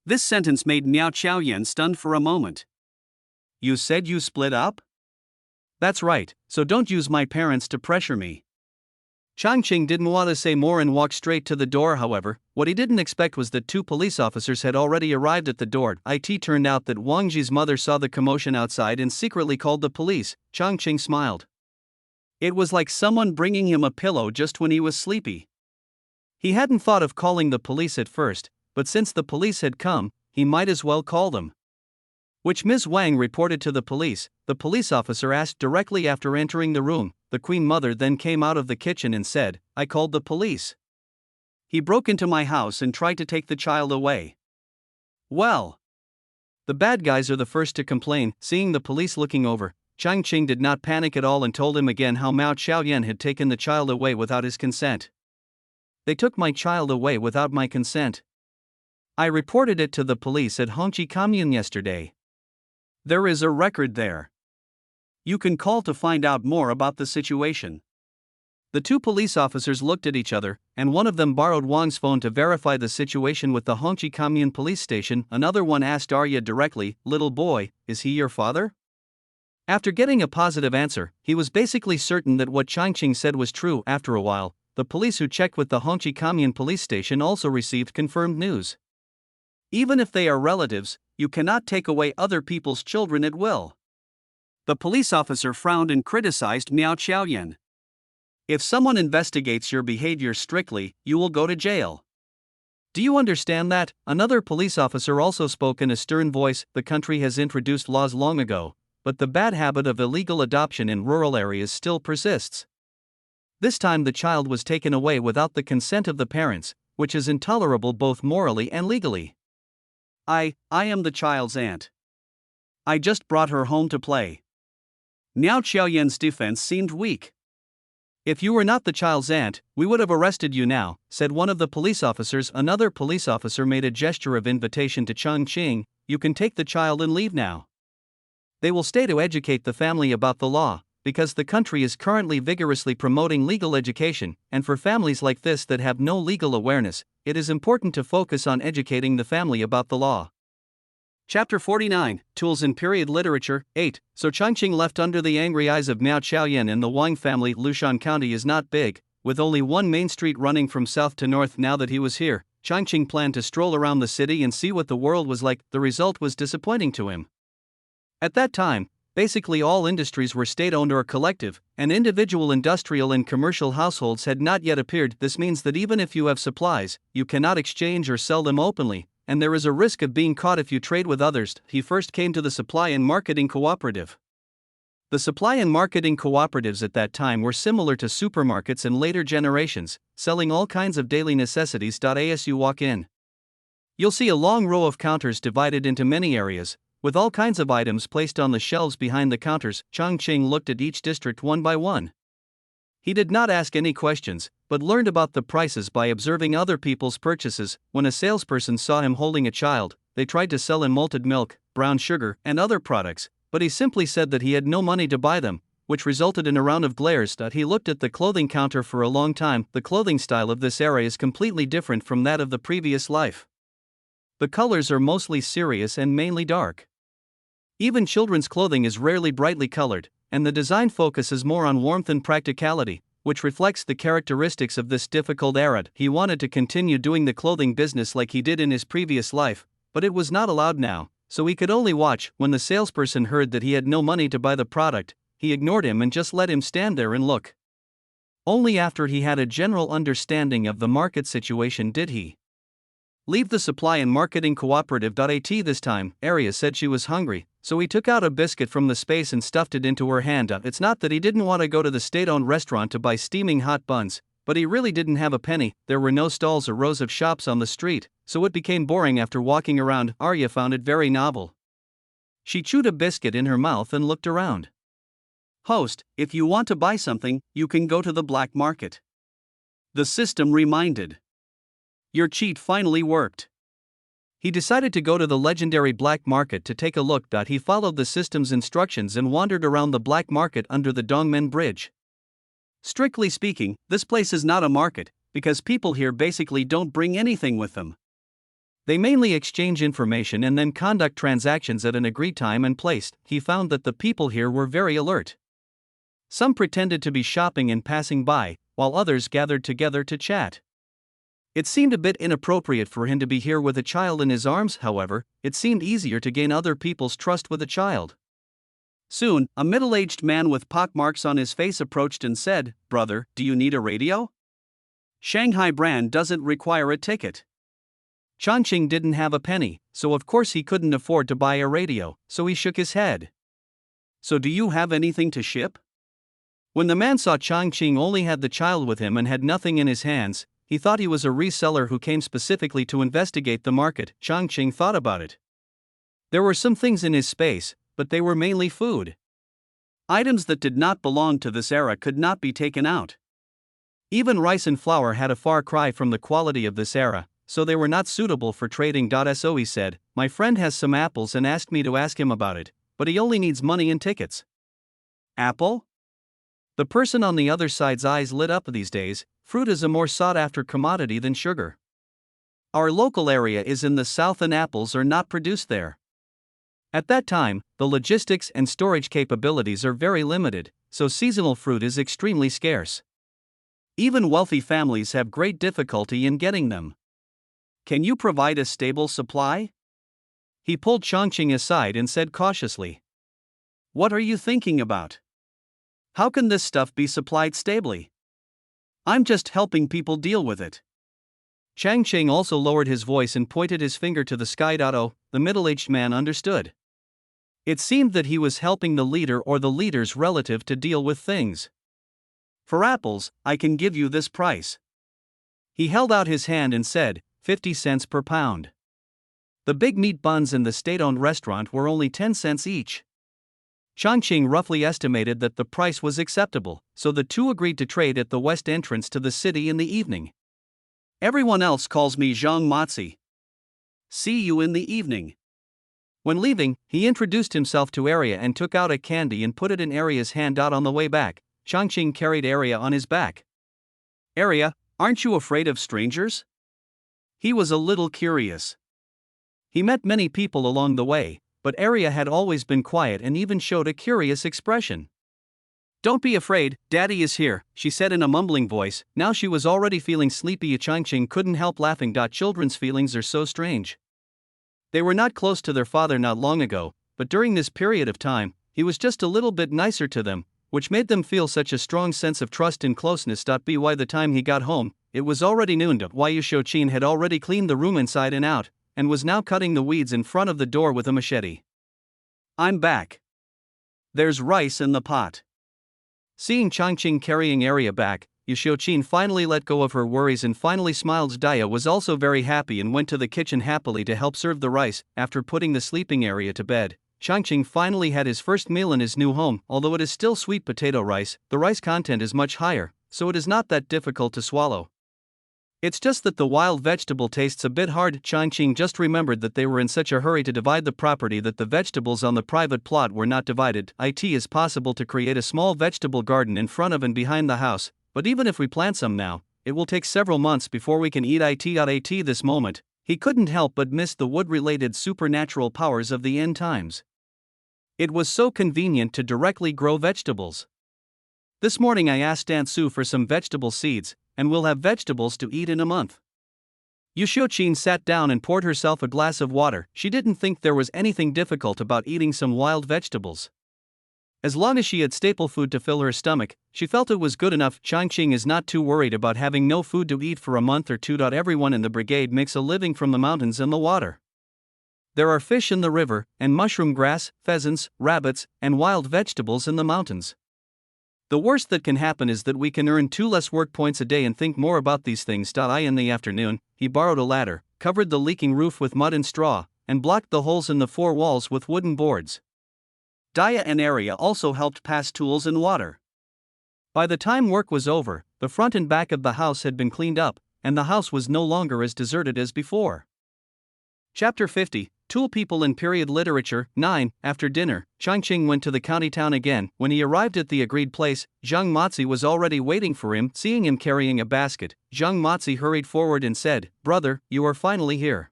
This sentence made Miao Xiaoyan stunned for a moment. You said you split up? That's right, so don't use my parents to pressure me. Changqing didn't want to say more and walked straight to the door. However, what he didn't expect was that 2 police officers had already arrived at the door. It turned out that Wang Ji's mother saw the commotion outside and secretly called the police. Changqing smiled. It was like someone bringing him a pillow just when he was sleepy. He hadn't thought of calling the police at first, but since the police had come, he might as well call them. Which Ms. Wang reported to the police officer asked directly after entering the room. The Queen Mother then came out of the kitchen and said, I called the police. He broke into my house and tried to take the child away. Well, the bad guys are the first to complain. Seeing the police looking over, Changqing did not panic at all and told him again how Miao Xiaoyan had taken the child away without his consent. They took my child away without my consent. I reported it to the police at Hongqi Commune yesterday. There is a record there. You can call to find out more about the situation. The two police officers looked at each other, and one of them borrowed Wang's phone to verify the situation with the Hongqi Commune police station. Another one asked Arya directly, "Little boy, is he your father?" After getting a positive answer, he was basically certain that what Changqing said was true. After a while, the police who checked with the Hongqi Commune police station also received confirmed news. Even if they are relatives, you cannot take away other people's children at will. The police officer frowned and criticized Miao Xiaoyan. If someone investigates your behavior strictly, you will go to jail. Do you understand that? Another police officer also spoke in a stern voice. The country has introduced laws long ago, but the bad habit of illegal adoption in rural areas still persists. This time the child was taken away without the consent of the parents, which is intolerable both morally and legally. I am the child's aunt. I just brought her home to play. Miao Xiaoyan's defense seemed weak. If you were not the child's aunt, we would have arrested you now, said one of the police officers. Another police officer made a gesture of invitation to Changqing. You can take the child and leave now. They will stay to educate the family about the law, because the country is currently vigorously promoting legal education, and for families like this that have no legal awareness, it is important to focus on educating the family about the law. Chapter 49, Tools in Period Literature, 8. So Changqing left under the angry eyes of Miao Xiaoyan and the Wang family. Lushan County is not big, with only one main street running from south to north. Now that he was here, Changqing planned to stroll around the city and see what the world was like. The result was disappointing to him. At that time, basically all industries were state-owned or collective, and individual industrial and commercial households had not yet appeared. This means that even if you have supplies, you cannot exchange or sell them openly, and there is a risk of being caught if you trade with others. He first came to the supply and marketing cooperative. The supply and marketing cooperatives at that time were similar to supermarkets in later generations, selling all kinds of daily necessities. As you walk in, you'll see a long row of counters divided into many areas, with all kinds of items placed on the shelves behind the counters. Changqing looked at each district one by one. He did not ask any questions, but learned about the prices by observing other people's purchases. When a salesperson saw him holding a child, they tried to sell him malted milk, brown sugar, and other products, but he simply said that he had no money to buy them, which resulted in a round of glares. He looked at the clothing counter for a long time. The clothing style of this era is completely different from that of the previous life. The colors are mostly serious and mainly dark. Even children's clothing is rarely brightly colored, and the design focuses more on warmth and practicality, which reflects the characteristics of this difficult era. He wanted to continue doing the clothing business like he did in his previous life, but it was not allowed now, so he could only watch. When the salesperson heard that he had no money to buy the product, he ignored him and just let him stand there and look. Only after he had a general understanding of the market situation did he leave the supply and marketing cooperative. This time, Arya said she was hungry, so he took out a biscuit from the space and stuffed it into her hand. It's not that he didn't want to go to the state-owned restaurant to buy steaming hot buns, but he really didn't have a penny. There were no stalls or rows of shops on the street, so it became boring after walking around. Arya found it very novel. She chewed a biscuit in her mouth and looked around. Host, if you want to buy something, you can go to the black market. The system reminded. Your cheat finally worked. He decided to go to the legendary black market to take a look. He followed the system's instructions and wandered around the black market under the Dongmen Bridge. Strictly speaking, this place is not a market, because people here basically don't bring anything with them. They mainly exchange information and then conduct transactions at an agreed time and place. He found that the people here were very alert. Some pretended to be shopping and passing by, while others gathered together to chat. It seemed a bit inappropriate for him to be here with a child in his arms. However, it seemed easier to gain other people's trust with a child. Soon, a middle-aged man with pockmarks on his face approached and said, "Brother, do you need a radio? Shanghai brand doesn't require a ticket." Changqing didn't have a penny, so of course he couldn't afford to buy a radio, so he shook his head. "So do you have anything to ship?" When the man saw Changqing only had the child with him and had nothing in his hands, he thought he was a reseller who came specifically to investigate the market. Changqing thought about it. There were some things in his space, but they were mainly food. Items that did not belong to this era could not be taken out. Even rice and flour had a far cry from the quality of this era, so they were not suitable for trading. So he said, "My friend has some apples and asked me to ask him about it, but he only needs money and tickets." Apple? The person on the other side's eyes lit up. These days, fruit is a more sought-after commodity than sugar. Our local area is in the south and apples are not produced there. At that time, the logistics and storage capabilities are very limited, so seasonal fruit is extremely scarce. Even wealthy families have great difficulty in getting them. Can you provide a stable supply? He pulled Changqing aside and said cautiously. What are you thinking about? How can this stuff be supplied stably? I'm just helping people deal with it. Changqing also lowered his voice and pointed his finger to the sky. Oh, the middle-aged man understood. It seemed that he was helping the leader or the leader's relative to deal with things. For apples, I can give you this price. He held out his hand and said, 50 cents per pound. The big meat buns in the state-owned restaurant were only 10 cents each. Changqing roughly estimated that the price was acceptable, so the two agreed to trade at the west entrance to the city in the evening. Everyone else calls me Zhang Mozi. See you in the evening. When leaving, he introduced himself to Arya and took out a candy and put it in Arya's hand. On the way back, Changqing carried Arya on his back. Arya, aren't you afraid of strangers? He was a little curious. He met many people along the way, but Arya had always been quiet and even showed a curious expression. Don't be afraid, Daddy is here, she said in a mumbling voice. Now she was already feeling sleepy. Changqing couldn't help laughing. Children's feelings are so strange. They were not close to their father not long ago, but during this period of time, he was just a little bit nicer to them, which made them feel such a strong sense of trust and closeness. By the time he got home, it was already noon. Yu Shouqin had already cleaned the room inside and out, and was now cutting the weeds in front of the door with a machete. I'm back. There's rice in the pot. Seeing Changqing carrying Arya back, Yu Shouqin finally let go of her worries and finally smiled. Daya was also very happy and went to the kitchen happily to help serve the rice. After putting the sleeping Arya to bed, Changqing finally had his first meal in his new home. Although it is still sweet potato rice, the rice content is much higher, so it is not that difficult to swallow. It's just that the wild vegetable tastes a bit hard. Changqing just remembered that they were in such a hurry to divide the property that the vegetables on the private plot were not divided. It is possible to create a small vegetable garden in front of and behind the house, but even if we plant some now, it will take several months before we can eat it. At this moment, he couldn't help but miss the wood-related supernatural powers of the end times. It was so convenient to directly grow vegetables. This morning I asked Aunt Sue for some vegetable seeds, and we'll have vegetables to eat in a month. Yu Shouqin sat down and poured herself a glass of water. She didn't think there was anything difficult about eating some wild vegetables. As long as she had staple food to fill her stomach, she felt it was good enough. Changqing is not too worried about having no food to eat for a month or two. Everyone in the brigade makes a living from the mountains and the water. There are fish in the river, and mushroom grass, pheasants, rabbits, and wild vegetables in the mountains. The worst that can happen is that we can earn 2 less work points a day and think more about these things. In the afternoon, he borrowed a ladder, covered the leaking roof with mud and straw, and blocked the holes in the 4 walls with wooden boards. Daya and Arya also helped pass tools and water. By the time work was over, the front and back of the house had been cleaned up, and the house was no longer as deserted as before. Chapter 50, Tool People in Period Literature. 9. After dinner, Changqing went to the county town again. When he arrived at the agreed place, Zhang Mozi was already waiting for him. Seeing him carrying a basket, Zhang Mozi hurried forward and said, "Brother, you are finally here.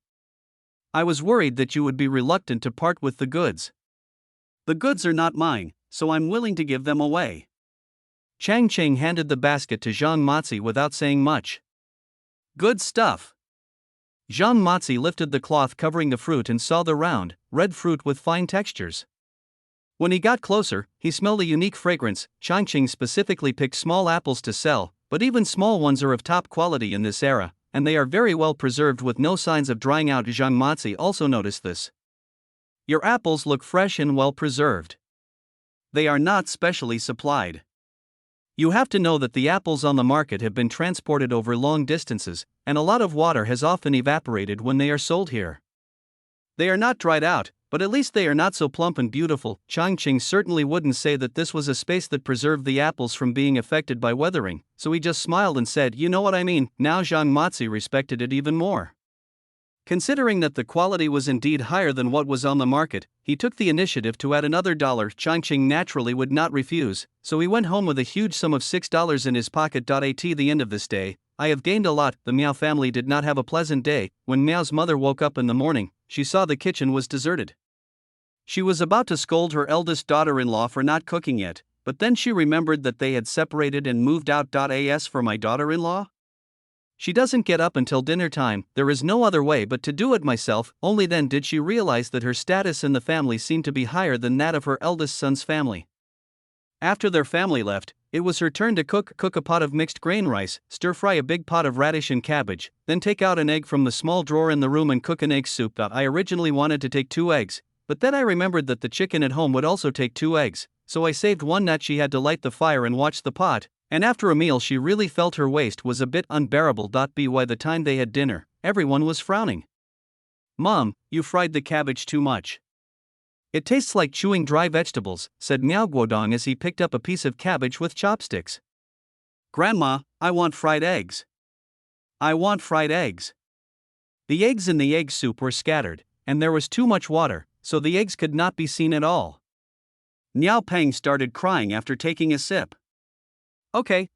I was worried that you would be reluctant to part with the goods." "The goods are not mine, so I'm willing to give them away." Changqing handed the basket to Zhang Mozi without saying much. "Good stuff." Zhang Mozi lifted the cloth covering the fruit and saw the round, red fruit with fine textures. When he got closer, he smelled a unique fragrance. Changqing specifically picked small apples to sell, but even small ones are of top quality in this era, and they are very well preserved with no signs of drying out. Zhang Mozi also noticed this. "Your apples look fresh and well preserved. They are not specially supplied. You have to know that the apples on the market have been transported over long distances, and a lot of water has often evaporated when they are sold here. They are not dried out, but at least they are not so plump and beautiful." Changqing certainly wouldn't say that this was a space that preserved the apples from being affected by weathering, so he just smiled and said, "You know what I mean." Now Zhang Mozi respected it even more. Considering that the quality was indeed higher than what was on the market, he took the initiative to add another dollar. Changqing naturally would not refuse, so he went home with a huge sum of $6 in his pocket. At the end of this day, I have gained a lot. The Miao family did not have a pleasant day. When Miao's mother woke up in the morning, she saw the kitchen was deserted. She was about to scold her eldest daughter-in-law for not cooking yet, but then she remembered that they had separated and moved out. As for my daughter-in-law? She doesn't get up until dinner time. There is no other way but to do it myself. Only then did she realize that her status in the family seemed to be higher than that of her eldest son's family. After their family left, it was her turn to cook a pot of mixed grain rice, stir-fry a big pot of radish and cabbage, then take out an egg from the small drawer in the room and cook an egg soup. I originally wanted to take 2 eggs, but then I remembered that the chicken at home would also take 2 eggs, so I saved one. She had to light the fire and watch the pot, and after a meal she really felt her waist was a bit unbearable. By the time they had dinner, everyone was frowning. "Mom, you fried the cabbage too much. It tastes like chewing dry vegetables," said Miao Guodong as he picked up a piece of cabbage with chopsticks. "Grandma, I want fried eggs. I want fried eggs." The eggs in the egg soup were scattered, and there was too much water, so the eggs could not be seen at all. Miao Peng started crying after taking a sip. Okay.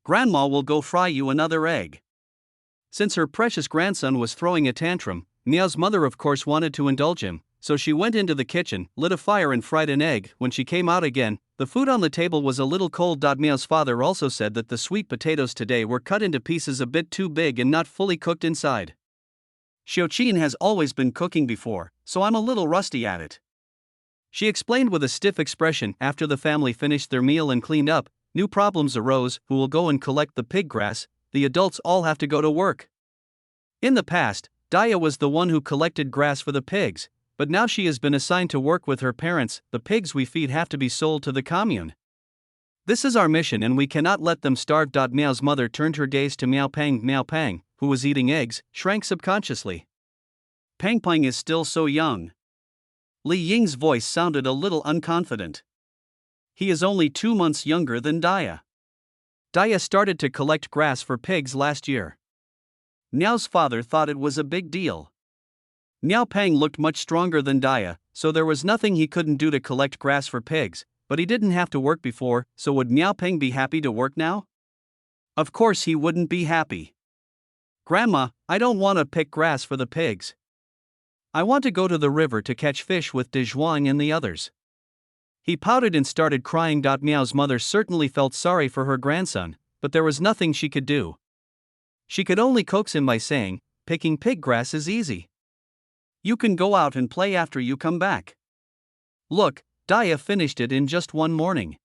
Grandma will go fry you another egg." Since her precious grandson was throwing a tantrum, Miao's mother of course wanted to indulge him, so she went into the kitchen, lit a fire and fried an egg. When she came out again, the food on the table was a little cold. Miao's father also said that the sweet potatoes today were cut into pieces a bit too big and not fully cooked inside. "Xiaoqin has always been cooking before, so I'm a little rusty at it," she explained with a stiff expression. After the family finished their meal and cleaned up, new problems arose. Who will go and collect the pig grass? The adults all have to go to work. In the past, Daya was the one who collected grass for the pigs, but now she has been assigned to work with her parents. "The pigs we feed have to be sold to the commune. This is our mission and we cannot let them starve." Miao's mother turned her gaze to Miao Peng. Miao Peng, who was eating eggs, shrank subconsciously. "Peng Peng is still so young." Li Ying's voice sounded a little unconfident. "He is only 2 months younger than Daya. Daya started to collect grass for pigs last year." Miao's father thought it was a big deal. Miao Peng looked much stronger than Daya, so there was nothing he couldn't do to collect grass for pigs, but he didn't have to work before, so would Miao Peng be happy to work now? Of course he wouldn't be happy. "Grandma, I don't want to pick grass for the pigs. I want to go to the river to catch fish with De Zhuang and the others." He pouted and started crying. Miao's mother certainly felt sorry for her grandson, but there was nothing she could do. She could only coax him by saying, "Picking pig grass is easy. You can go out and play after you come back. Look, Daya finished it in just one morning."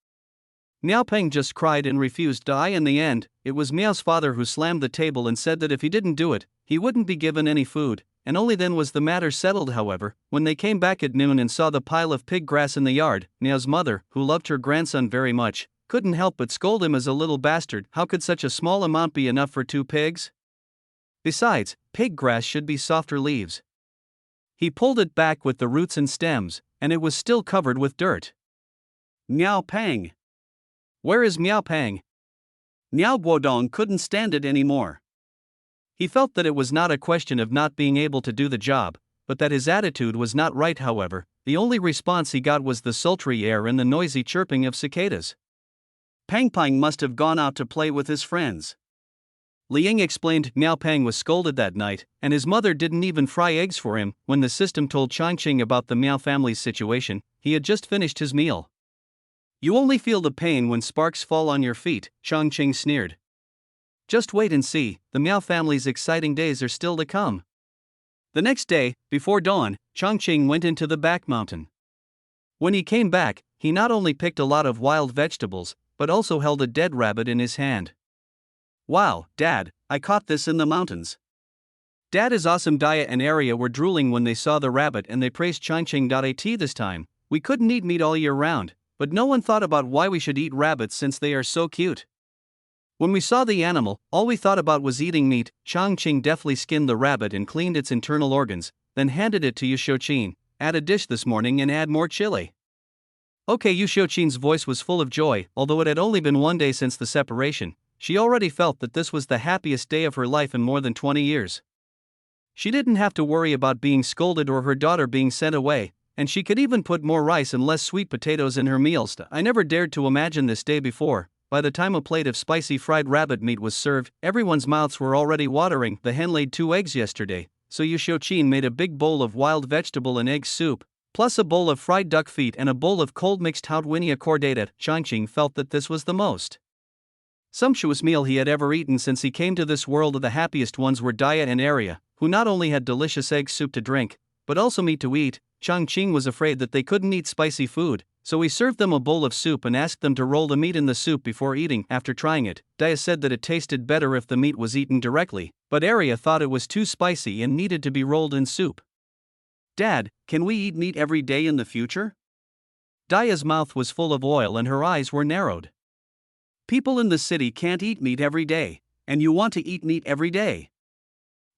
Miao Peng just cried and refused. In the end, it was Miao's father who slammed the table and said that if he didn't do it, he wouldn't be given any food, and only then was the matter settled. However, when they came back at noon and saw the pile of pig grass in the yard, Miao's mother, who loved her grandson very much, couldn't help but scold him as a little bastard. How could such a small amount be enough for 2 pigs? Besides, pig grass should be softer leaves. He pulled it back with the roots and stems, and it was still covered with dirt. Miao Peng. Where is Miao Peng? Miao Guodong couldn't stand it anymore. He felt that it was not a question of not being able to do the job, but that his attitude was not right. However, the only response he got was the sultry air and the noisy chirping of cicadas. Peng Peng must have gone out to play with his friends. Li Ying explained. Miao Peng was scolded that night, and his mother didn't even fry eggs for him. When the system told Changqing about the Miao family's situation, he had just finished his meal. "You only feel the pain when sparks fall on your feet," Changqing sneered. "Just wait and see, the Miao family's exciting days are still to come." The next day, before dawn, Changqing went into the back mountain. When he came back, he not only picked a lot of wild vegetables, but also held a dead rabbit in his hand. "Wow, Dad, I caught this in the mountains." Dad is awesome. Daya and Arya were drooling when they saw the rabbit and they praised Changqing. This time, we couldn't eat meat all year round, but no one thought about why we should eat rabbits since they are so cute. When we saw the animal, all we thought about was eating meat. Changqing deftly skinned the rabbit and cleaned its internal organs, then handed it to Xiaoqin. "Add a dish this morning and add more chili." Okay. Xiaoqin's voice was full of joy. Although it had only been 1 day since the separation, she already felt that this was the happiest day of her life in more than 20 years. She didn't have to worry about being scolded or her daughter being sent away, and she could even put more rice and less sweet potatoes in her meals. I never dared to imagine this day before. By the time a plate of spicy fried rabbit meat was served, everyone's mouths were already watering. The hen laid 2 eggs yesterday, so Yushochin made a big bowl of wild vegetable and egg soup, plus a bowl of fried duck feet and a bowl of cold mixed haudwinia cordata. Changqing felt that this was the most sumptuous meal he had ever eaten since he came to this world. Of the happiest ones were Daya and Arya, who not only had delicious egg soup to drink, but also meat to eat. Changqing was afraid that they couldn't eat spicy food, so he served them a bowl of soup and asked them to roll the meat in the soup before eating. After trying it, Daya said that it tasted better if the meat was eaten directly, but Arya thought it was too spicy and needed to be rolled in soup. Dad, can we eat meat every day in the future? Daya's mouth was full of oil and her eyes were narrowed. People in the city can't eat meat every day, and you want to eat meat every day.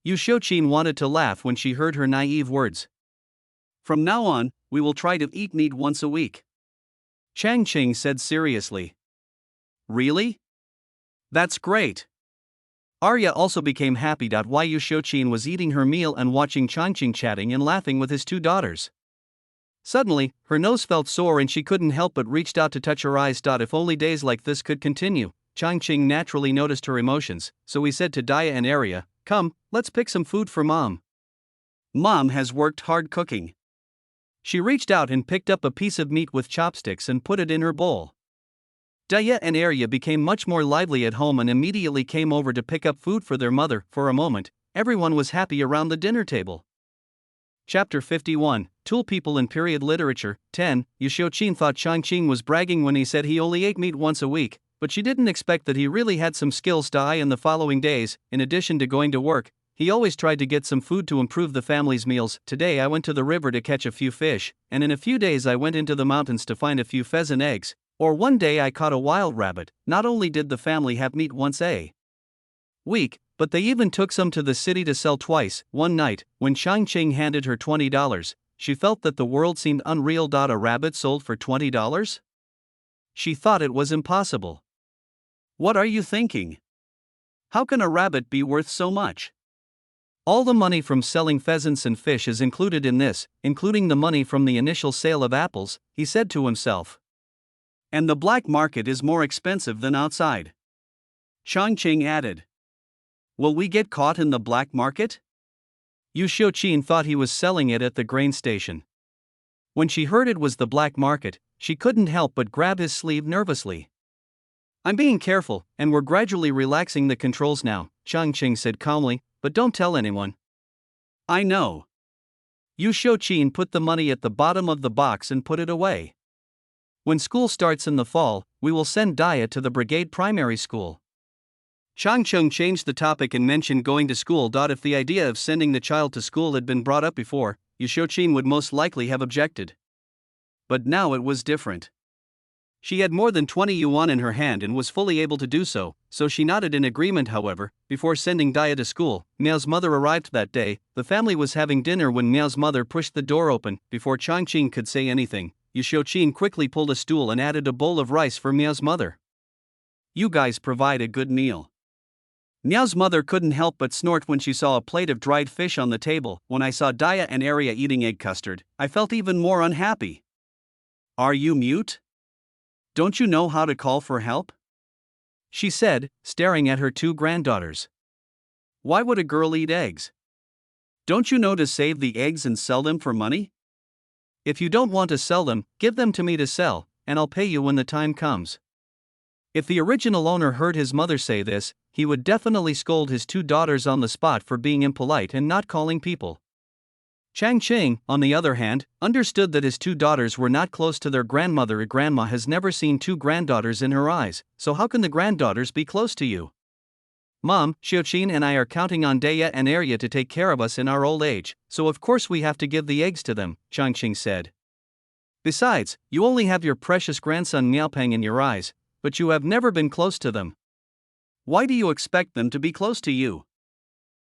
Yushochin wanted to laugh when she heard her naive words. From now on, we will try to eat meat once a week, Changqing said seriously. Really? That's great. Arya also became happy. While Yushochin was eating her meal and watching Changqing chatting and laughing with his 2 daughters. Suddenly, her nose felt sore and she couldn't help but reached out to touch her eyes. If only days like this could continue. Changqing naturally noticed her emotions, so he said to Daya and Arya, "Come, let's pick some food for Mom. Mom has worked hard cooking." She reached out and picked up a piece of meat with chopsticks and put it in her bowl. Daya and Arya became much more lively at home and immediately came over to pick up food for their mother. For a moment, everyone was happy around the dinner table. Chapter 51, Tool People in Period Literature. 10. Yushochin thought Changqing was bragging when he said he only ate meat once a week, but she didn't expect that he really had some skills. In the following days, in addition to going to work, he always tried to get some food to improve the family's meals. Today I went to the river to catch a few fish, and in a few days I went into the mountains to find a few pheasant eggs, or one day I caught a wild rabbit. Not only did the family have meat once a week, but they even took some to the city to sell twice. One night, when Changqing handed her $20, she felt that the world seemed unreal. A rabbit sold for $20? She thought it was impossible. What are you thinking? How can a rabbit be worth so much? All the money from selling pheasants and fish is included in this, including the money from the initial sale of apples, he said to himself. And the black market is more expensive than outside, Changqing added. Will we get caught in the black market? Yushochin thought he was selling it at the grain station. When she heard it was the black market, she couldn't help but grab his sleeve nervously. I'm being careful, and we're gradually relaxing the controls now, Changqing said calmly, but don't tell anyone. I know. Yushochin put the money at the bottom of the box and put it away. When school starts in the fall, we will send Daya to the brigade primary school. Changqing changed the topic and mentioned going to school. If the idea of sending the child to school had been brought up before, Yushochin would most likely have objected. But now it was different. She had more than 20 yuan in her hand and was fully able to do so she nodded in agreement. However, before sending Daya to school, Miao's mother arrived that day. The family was having dinner when Miao's mother pushed the door open. Before Changqing could say anything, Yushochin quickly pulled a stool and added a bowl of rice for Miao's mother. You guys provide a good meal. Miao's mother couldn't help but snort when she saw a plate of dried fish on the table. When I saw Daya and Arya eating egg custard, I felt even more unhappy. Are you mute? Don't you know how to call for help? She said, staring at her 2 granddaughters. Why would a girl eat eggs? Don't you know to save the eggs and sell them for money? If you don't want to sell them, give them to me to sell, and I'll pay you when the time comes. If the original owner heard his mother say this, he would definitely scold his 2 daughters on the spot for being impolite and not calling people. Changqing, on the other hand, understood that his 2 daughters were not close to their grandmother. A grandma has never seen 2 granddaughters in her eyes, so how can the granddaughters be close to you? Mom, Yushochin and I are counting on Daya and Arya to take care of us in our old age, so of course we have to give the eggs to them, Changqing said. Besides, you only have your precious grandson Miaopeng in your eyes, but you have never been close to them. Why do you expect them to be close to you?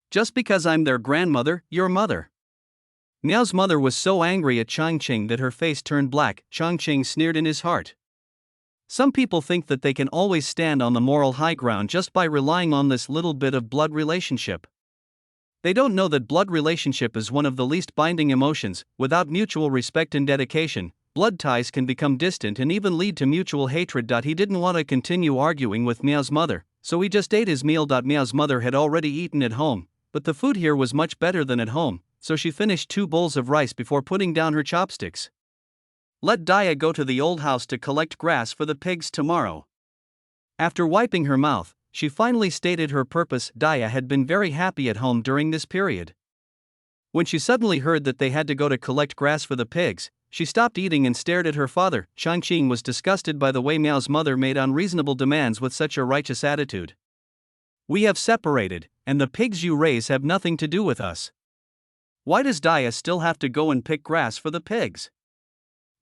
Just because I'm their grandmother, your mother. Miao's mother was so angry at Changqing that her face turned black. Changqing sneered in his heart. Some people think that they can always stand on the moral high ground just by relying on this little bit of blood relationship. They don't know that blood relationship is one of the least binding emotions. Without mutual respect and dedication, blood ties can become distant and even lead to mutual hatred. He didn't want to continue arguing with Meow's mother, so he just ate his meal. Meow's mother had already eaten at home, but the food here was much better than at home, so she finished 2 bowls of rice before putting down her chopsticks. Let Daya go to the old house to collect grass for the pigs tomorrow. After wiping her mouth, she finally stated her purpose. Daya had been very happy at home during this period. When she suddenly heard that they had to go to collect grass for the pigs, she stopped eating and stared at her father. Changqing was disgusted by the way Meow's mother made unreasonable demands with such a righteous attitude. We have separated, and the pigs you raise have nothing to do with us. Why does Daya still have to go and pick grass for the pigs?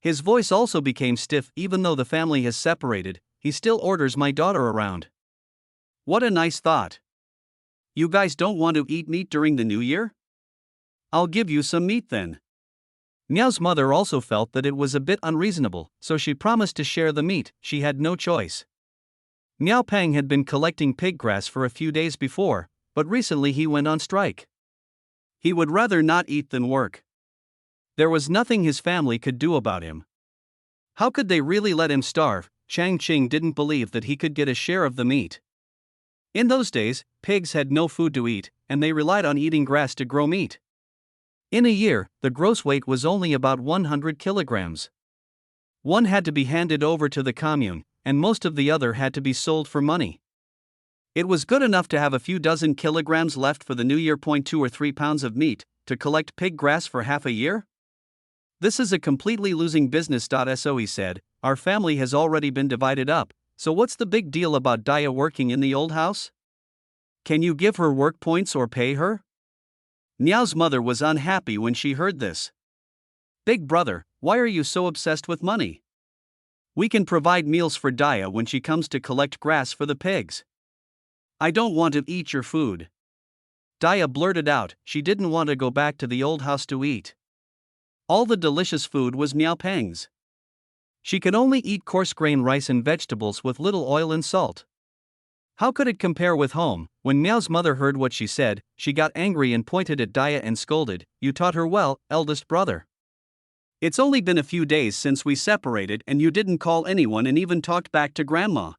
His voice also became stiff. Even though the family has separated, he still orders my daughter around. What a nice thought. You guys don't want to eat meat during the new year? I'll give you some meat then. Meow's mother also felt that it was a bit unreasonable, so she promised to share the meat. She had no choice. Meow Pang had been collecting pig grass for a few days before, but recently he went on strike. He would rather not eat than work. There was nothing his family could do about him. How could they really let him starve? Changqing didn't believe that he could get a share of the meat. In those days, pigs had no food to eat, and they relied on eating grass to grow meat. In a year, the gross weight was only about 100 kilograms. One had to be handed over to the commune, and most of the other had to be sold for money. It was good enough to have a few dozen kilograms left for the new year. 2 or 3 pounds of meat to collect pig grass for half a year? This is a completely losing business. So he said, our family has already been divided up, so what's the big deal about Daya working in the old house? Can you give her work points or pay her? Meow's mother was unhappy when she heard this. Big brother, why are you so obsessed with money? We can provide meals for Daya when she comes to collect grass for the pigs. I don't want to eat your food. Daya blurted out. She didn't want to go back to the old house to eat. All the delicious food was Meow Pang's. She could only eat coarse grain rice and vegetables with little oil and salt. How could it compare with home? When Meow's mother heard what she said, she got angry and pointed at Daya and scolded, You taught her well, eldest brother. It's only been a few days since we separated and you didn't call anyone and even talked back to grandma.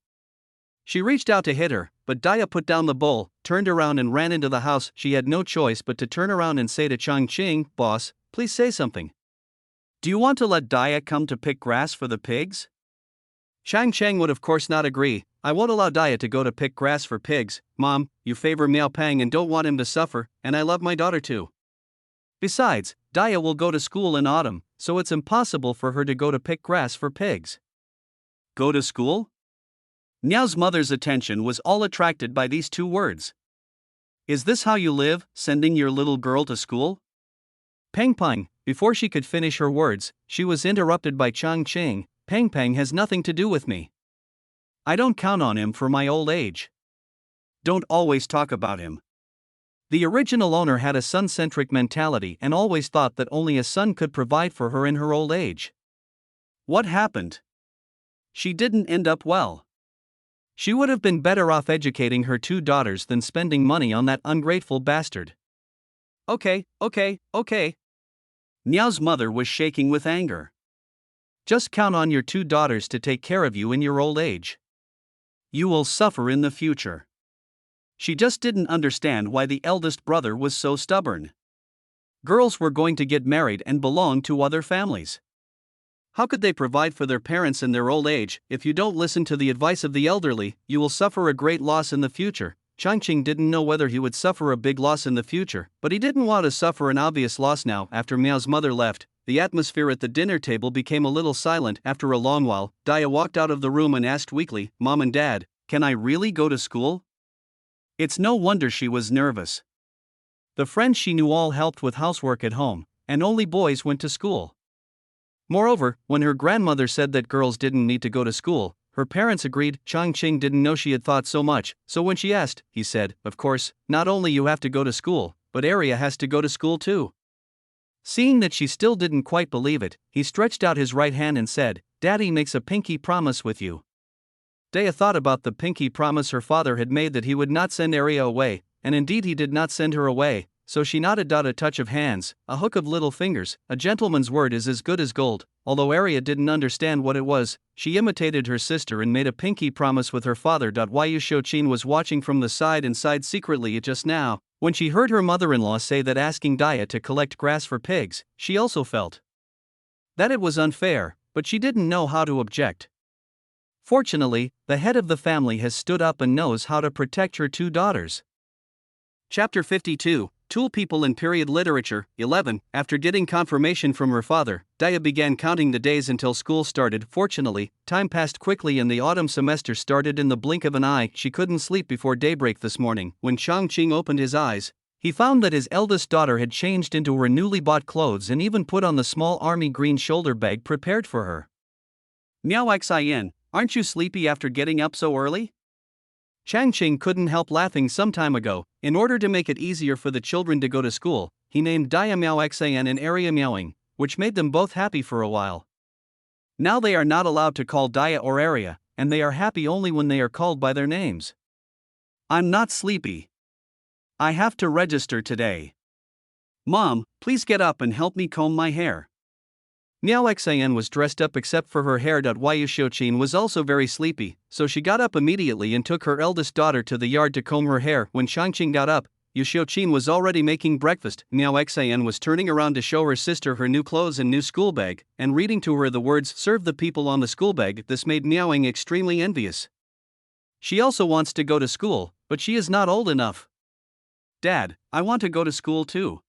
She reached out to hit her, but Daya put down the bowl, turned around and ran into the house. She had no choice but to turn around and say to Changqing, Boss, please say something. Do you want to let Daya come to pick grass for the pigs? Changqing would of course not agree. I won't allow Daya to go to pick grass for pigs. Mom, you favor Meow Pang and don't want him to suffer, and I love my daughter too. Besides, Daya will go to school in autumn, so it's impossible for her to go to pick grass for pigs. Go to school? Meow's mother's attention was all attracted by these 2 words. Is this how you live, sending your little girl to school? Pang Pang, before she could finish her words, she was interrupted by Changqing. Pang Pang has nothing to do with me. I don't count on him for my old age. Don't always talk about him. The original owner had a son-centric mentality and always thought that only a son could provide for her in her old age. What happened? She didn't end up well. She would have been better off educating her 2 daughters than spending money on that ungrateful bastard. Okay. Meow's mother was shaking with anger. Just count on your 2 daughters to take care of you in your old age. You will suffer in the future. She just didn't understand why the eldest brother was so stubborn. Girls were going to get married and belong to other families. How could they provide for their parents in their old age? If you don't listen to the advice of the elderly, you will suffer a great loss in the future. Changqing didn't know whether he would suffer a big loss in the future, but he didn't want to suffer an obvious loss now. After Meow's mother left, the atmosphere at the dinner table became a little silent. After a long while, Daya walked out of the room and asked weakly, Mom and Dad, can I really go to school? It's no wonder she was nervous. The friends she knew all helped with housework at home, and only boys went to school. Moreover, when her grandmother said that girls didn't need to go to school, her parents agreed. Changqing didn't know she had thought so much, so when she asked, he said, Of course, not only you have to go to school, but Arya has to go to school too. Seeing that she still didn't quite believe it, he stretched out his right hand and said, Daddy makes a pinky promise with you. Daya thought about the pinky promise her father had made that he would not send Arya away, and indeed he did not send her away, so she nodded. A touch of hands, a hook of little fingers, a gentleman's word is as good as gold. Although Arya didn't understand what it was, she imitated her sister and made a pinky promise with her father. Yu Shouqin was watching from the side and sighed secretly just now. When she heard her mother-in-law say that asking Daya to collect grass for pigs, she also felt that it was unfair, but she didn't know how to object. Fortunately, the head of the family has stood up and knows how to protect her two daughters. Chapter 52, Tool People in Period Literature. 11. After getting confirmation from her father, Daya began counting the days until school started. Fortunately, time passed quickly and the autumn semester started in the blink of an eye. She couldn't sleep before daybreak this morning. When Changqing opened his eyes, he found that his eldest daughter had changed into her newly bought clothes and even put on the small army green shoulder bag prepared for her. Miao Xin, aren't you sleepy after getting up so early? Changqing couldn't help laughing some time ago. In order to make it easier for the children to go to school, he named Daya Miao Xian and Arya Miaoing, which made them both happy for a while. Now they are not allowed to call Daya or Arya, and they are happy only when they are called by their names. I'm not sleepy. I have to register today. Mom, please get up and help me comb my hair. Miao Xian was dressed up except for her hair. Yu Shouqin was also very sleepy, so she got up immediately and took her eldest daughter to the yard to comb her hair. When Changqing got up, Yu Shouqin was already making breakfast. Miao Xian was turning around to show her sister her new clothes and new school bag, and reading to her the words "serve the people" on the school bag. This made Miaoing extremely envious. She also wants to go to school, but she is not old enough. Dad, I want to go to school too.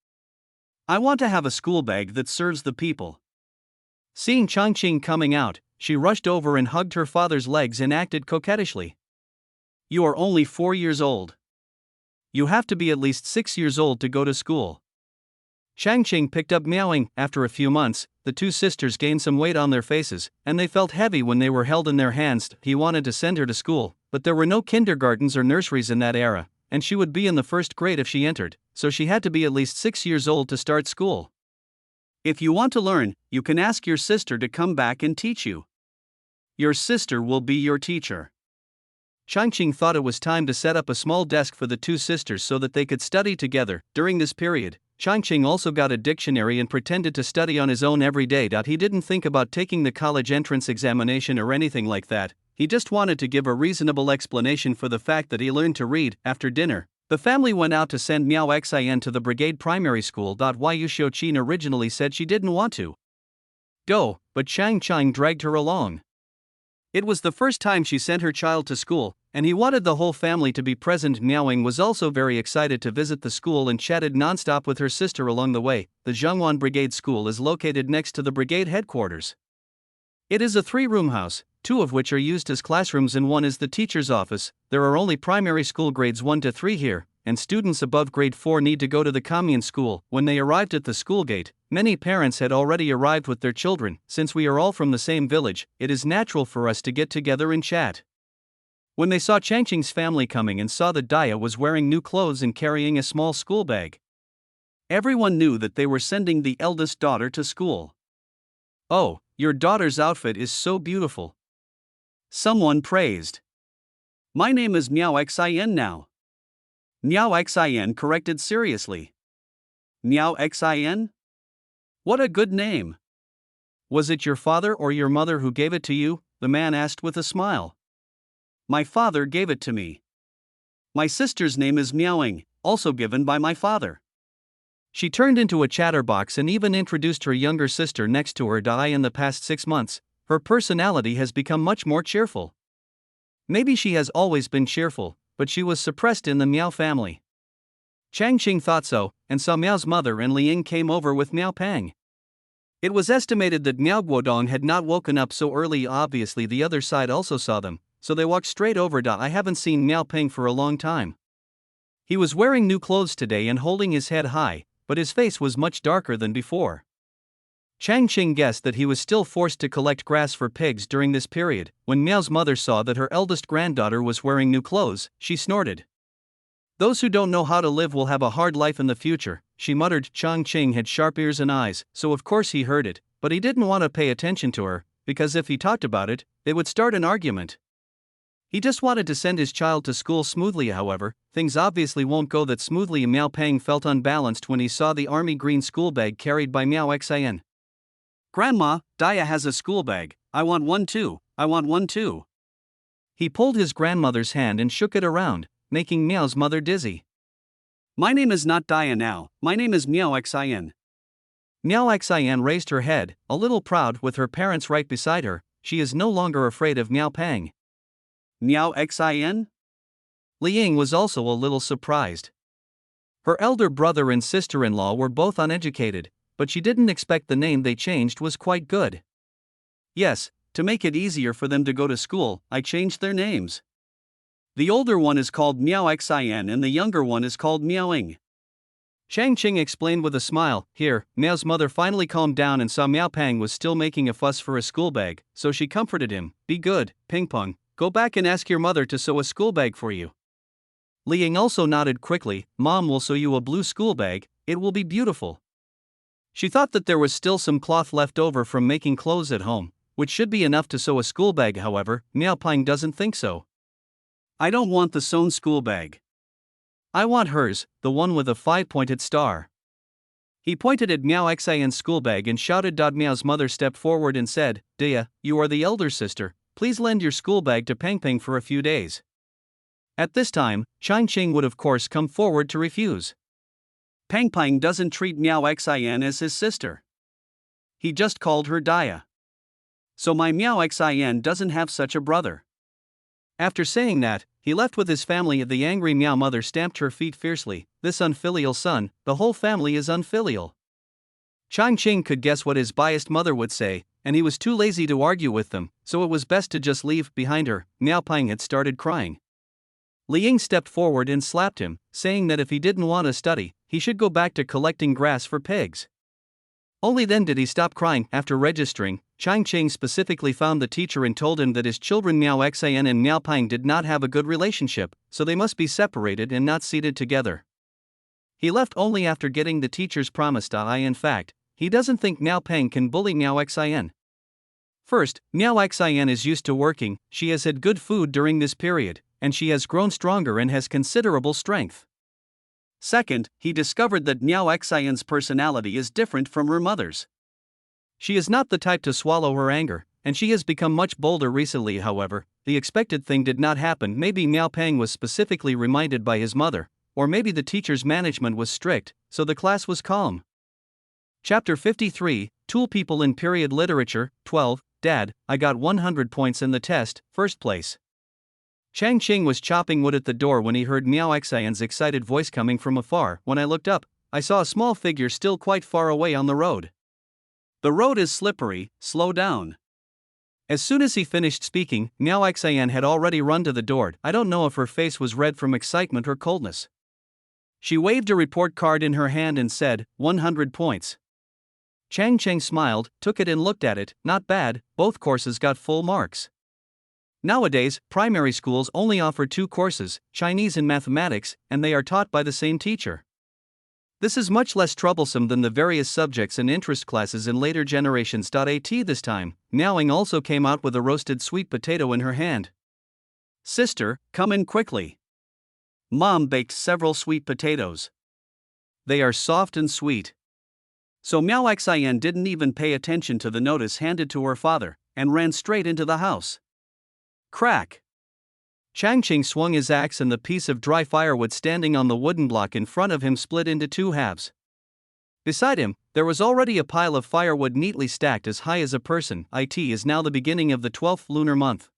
I want to have a school bag that serves the people. Seeing Changqing coming out, she rushed over and hugged her father's legs and acted coquettishly. You are only 4 years old. You have to be at least 6 years old to go to school. Changqing picked up Miaoing. After a few months, the two sisters gained some weight on their faces, and they felt heavy when they were held in their hands. He wanted to send her to school, but there were no kindergartens or nurseries in that era, and she would be in the first grade if she entered, so she had to be at least 6 years old to start school. If you want to learn, you can ask your sister to come back and teach you. Your sister will be your teacher. Changqing thought it was time to set up a small desk for the two sisters so that they could study together. During this period, Changqing also got a dictionary and pretended to study on his own every day. He didn't think about taking the college entrance examination or anything like that. He just wanted to give a reasonable explanation for the fact that he learned to read. After dinner, the family went out to send Miao Xian to the brigade primary school. Yu Shouqin originally said she didn't want to go, but Changqing dragged her along. It was the first time she sent her child to school, and he wanted the whole family to be present. Miaoing was also very excited to visit the school and chatted nonstop with her sister along the way. The Zhongwan Brigade School is located next to the brigade headquarters. It is a 3-room house, 2 of which are used as classrooms and 1 is the teacher's office. There are only primary school grades 1 to 3 here, and students above grade 4 need to go to the commune school. When they arrived at the school gate, many parents had already arrived with their children. Since we are all from the same village, it is natural for us to get together and chat. When they saw Changqing's family coming and saw that Daya was wearing new clothes and carrying a small school bag, everyone knew that they were sending the eldest daughter to school. Oh, your daughter's outfit is so beautiful. Someone praised. My name is Miao Xian now. Miao Xian corrected seriously. Miao Xian? What a good name. Was it your father or your mother who gave it to you? The man asked with a smile. My father gave it to me. My sister's name is Miaoing, also given by my father. She turned into a chatterbox and even introduced her younger sister next to her. In the past 6 months, her personality has become much more cheerful. Maybe she has always been cheerful, but she was suppressed in the Miao family. Changqing thought so, and saw Miao's mother and Liang came over with Miao Pang. It was estimated that Miao Guodong had not woken up so early. Obviously the other side also saw them, so they walked straight over. I haven't seen Miao Pang for a long time. He was wearing new clothes today and holding his head high, but his face was much darker than before. Changqing guessed that he was still forced to collect grass for pigs during this period. When Miao's mother saw that her eldest granddaughter was wearing new clothes, she snorted. Those who don't know how to live will have a hard life in the future, she muttered. Changqing had sharp ears and eyes, so of course he heard it, but he didn't want to pay attention to her, because if he talked about it, they would start an argument. He just wanted to send his child to school smoothly. However, things obviously won't go that smoothly. Miao Peng felt unbalanced when he saw the army green school bag carried by Miao Xin. Grandma, Daya has a school bag. I want one too. I want one too. He pulled his grandmother's hand and shook it around, making Miao's mother dizzy. My name is not Daya now, my name is Miao Xin. Miao Xin raised her head, a little proud with her parents right beside her. She is no longer afraid of Miao Peng. Miao Xin? Li Ying was also a little surprised. Her elder brother and sister-in-law were both uneducated, but she didn't expect the name they changed was quite good. Yes, to make it easier for them to go to school, I changed their names. The older one is called Miao Xin and the younger one is called Miaoing. Changqing explained with a smile. Here, Miao's mother finally calmed down and saw Miao Peng was still making a fuss for a school bag, so she comforted him. Be good, Ping Pong, go back and ask your mother to sew a school bag for you. Li Ying also nodded quickly. Mom will sew you a blue school bag, it will be beautiful. She thought that there was still some cloth left over from making clothes at home, which should be enough to sew a school bag. However, Miao Peng doesn't think so. I don't want the sewn school bag. I want hers, the one with a 5-pointed star. He pointed at Miao Xin's school bag and shouted. Miao's mother stepped forward and said, Dia, you are the elder sister, please lend your school bag to Peng Peng for a few days. At this time, Changqing would of course come forward to refuse. Peng Peng doesn't treat Miao Xin as his sister. He just called her Daya. So my Miao Xin doesn't have such a brother. After saying that, he left with his family. The angry Miao mother stamped her feet fiercely. This unfilial son, the whole family is unfilial. Changqing could guess what his biased mother would say, and he was too lazy to argue with them, so it was best to just leave. Behind her, Miao Peng had started crying. Li Ying stepped forward and slapped him, saying that if he didn't want to study, he should go back to collecting grass for pigs. Only then did he stop crying. After registering, Changqing specifically found the teacher and told him that his children Miao Xin and Miao Peng did not have a good relationship, so they must be separated and not seated together. He left only after getting the teacher's promise. In fact, he doesn't think Miao Peng can bully Miao Xin. First, Miao Xin is used to working, she has had good food during this period, and she has grown stronger and has considerable strength. Second, he discovered that Miao Xin's personality is different from her mother's. She is not the type to swallow her anger, and she has become much bolder recently. However, the expected thing did not happen. Maybe Miao Peng was specifically reminded by his mother, or maybe the teacher's management was strict, so the class was calm. Chapter 53, Tool People in Period Literature. 12. Dad, I got 100 points in the test, first place. Changqing was chopping wood at the door when he heard Miao Xin's excited voice coming from afar. When I looked up, I saw a small figure still quite far away on the road. The road is slippery, slow down. As soon as he finished speaking, Miao Xin had already run to the door. I don't know if her face was red from excitement or coldness. She waved a report card in her hand and said, 100 points. Changqing smiled, took it and looked at it. Not bad, both courses got full marks. Nowadays, primary schools only offer 2 courses, Chinese and mathematics, and they are taught by the same teacher. This is much less troublesome than the various subjects and interest classes in later generations. At this time, Miaoing also came out with a roasted sweet potato in her hand. Sister, come in quickly. Mom baked several sweet potatoes. They are soft and sweet. So Miao Xin didn't even pay attention to the notice handed to her father, and ran straight into the house. Crack! Changqing swung his axe and the piece of dry firewood standing on the wooden block in front of him split into 2 halves. Beside him, there was already a pile of firewood neatly stacked as high as a person. It is now the beginning of the 12th lunar month.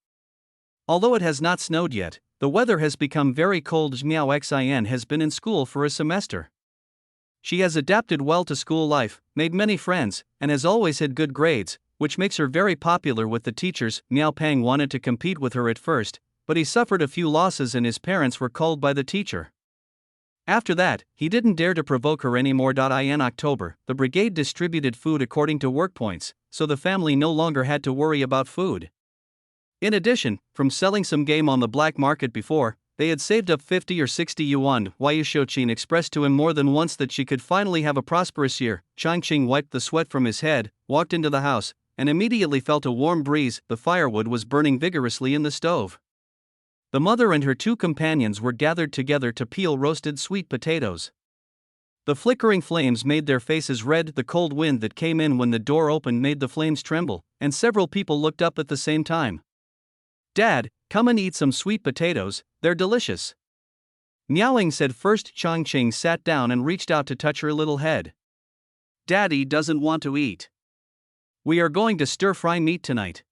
Although it has not snowed yet, the weather has become very cold. Miao Xin has been in school for a semester. She has adapted well to school life, made many friends, and has always had good grades, which makes her very popular with the teachers. Miao Peng wanted to compete with her at first, but he suffered a few losses and his parents were called by the teacher. After that, he didn't dare to provoke her anymore. In October, the brigade distributed food according to work points, so the family no longer had to worry about food. In addition, from selling some game on the black market before, they had saved up 50 or 60 yuan. Yu Shouqin expressed to him more than once that she could finally have a prosperous year. Changqing wiped the sweat from his head, walked into the house, and immediately felt a warm breeze. The firewood was burning vigorously in the stove. The mother and her two companions were gathered together to peel roasted sweet potatoes. The flickering flames made their faces red. The cold wind that came in when the door opened made the flames tremble, and several people looked up at the same time. "Dad, come and eat some sweet potatoes, they're delicious." Miaoling said first. Changqing sat down and reached out to touch her little head. Daddy doesn't want to eat. "We are going to stir-fry meat tonight.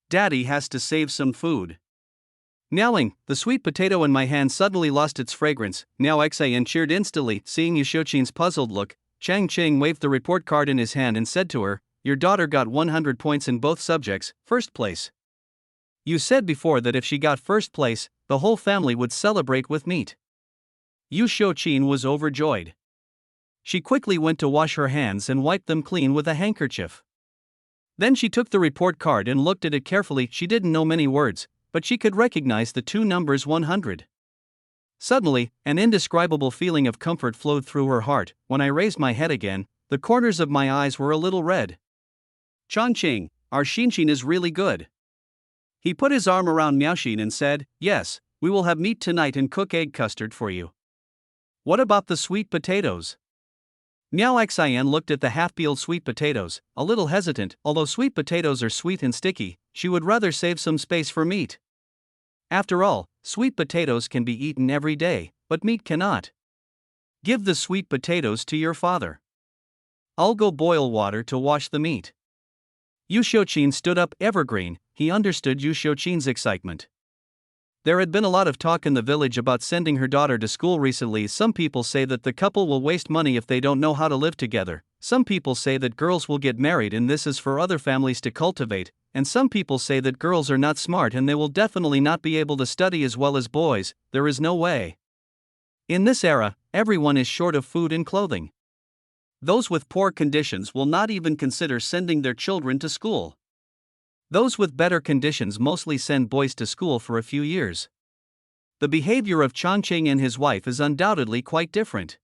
Daddy has to save some food." Miaoling, the sweet potato in my hand suddenly lost its fragrance. Miao Xian cheered instantly, seeing Yushoqin's puzzled look. Changqing waved the report card in his hand and said to her, "Your daughter got 100 points in both subjects, first place. You said before that if she got first place, the whole family would celebrate with meat." Yushoqin was overjoyed. She quickly went to wash her hands and wiped them clean with a handkerchief. Then she took the report card and looked at it carefully. She didn't know many words, but she could recognize the two numbers 100. Suddenly, an indescribable feeling of comfort flowed through her heart. When I raised my head again, the corners of my eyes were a little red. "Changqing, our Xinxin is really good." He put his arm around Miaoxin and said, "Yes, we will have meat tonight and cook egg custard for you." "What about the sweet potatoes?" Miao Xian looked at the half-peeled sweet potatoes, a little hesitant. Although sweet potatoes are sweet and sticky, she would rather save some space for meat. After all, sweet potatoes can be eaten every day, but meat cannot. "Give the sweet potatoes to your father. I'll go boil water to wash the meat." Yushoqin stood up. Evergreen, he understood Yushoqin's excitement. There had been a lot of talk in the village about sending her daughter to school recently. Some people say that the couple will waste money if they don't know how to live together. Some people say that girls will get married and this is for other families to cultivate. And some people say that girls are not smart and they will definitely not be able to study as well as boys. There is no way. In this era, everyone is short of food and clothing. Those with poor conditions will not even consider sending their children to school. Those with better conditions mostly send boys to school for a few years. The behavior of Changqing and his wife is undoubtedly quite different.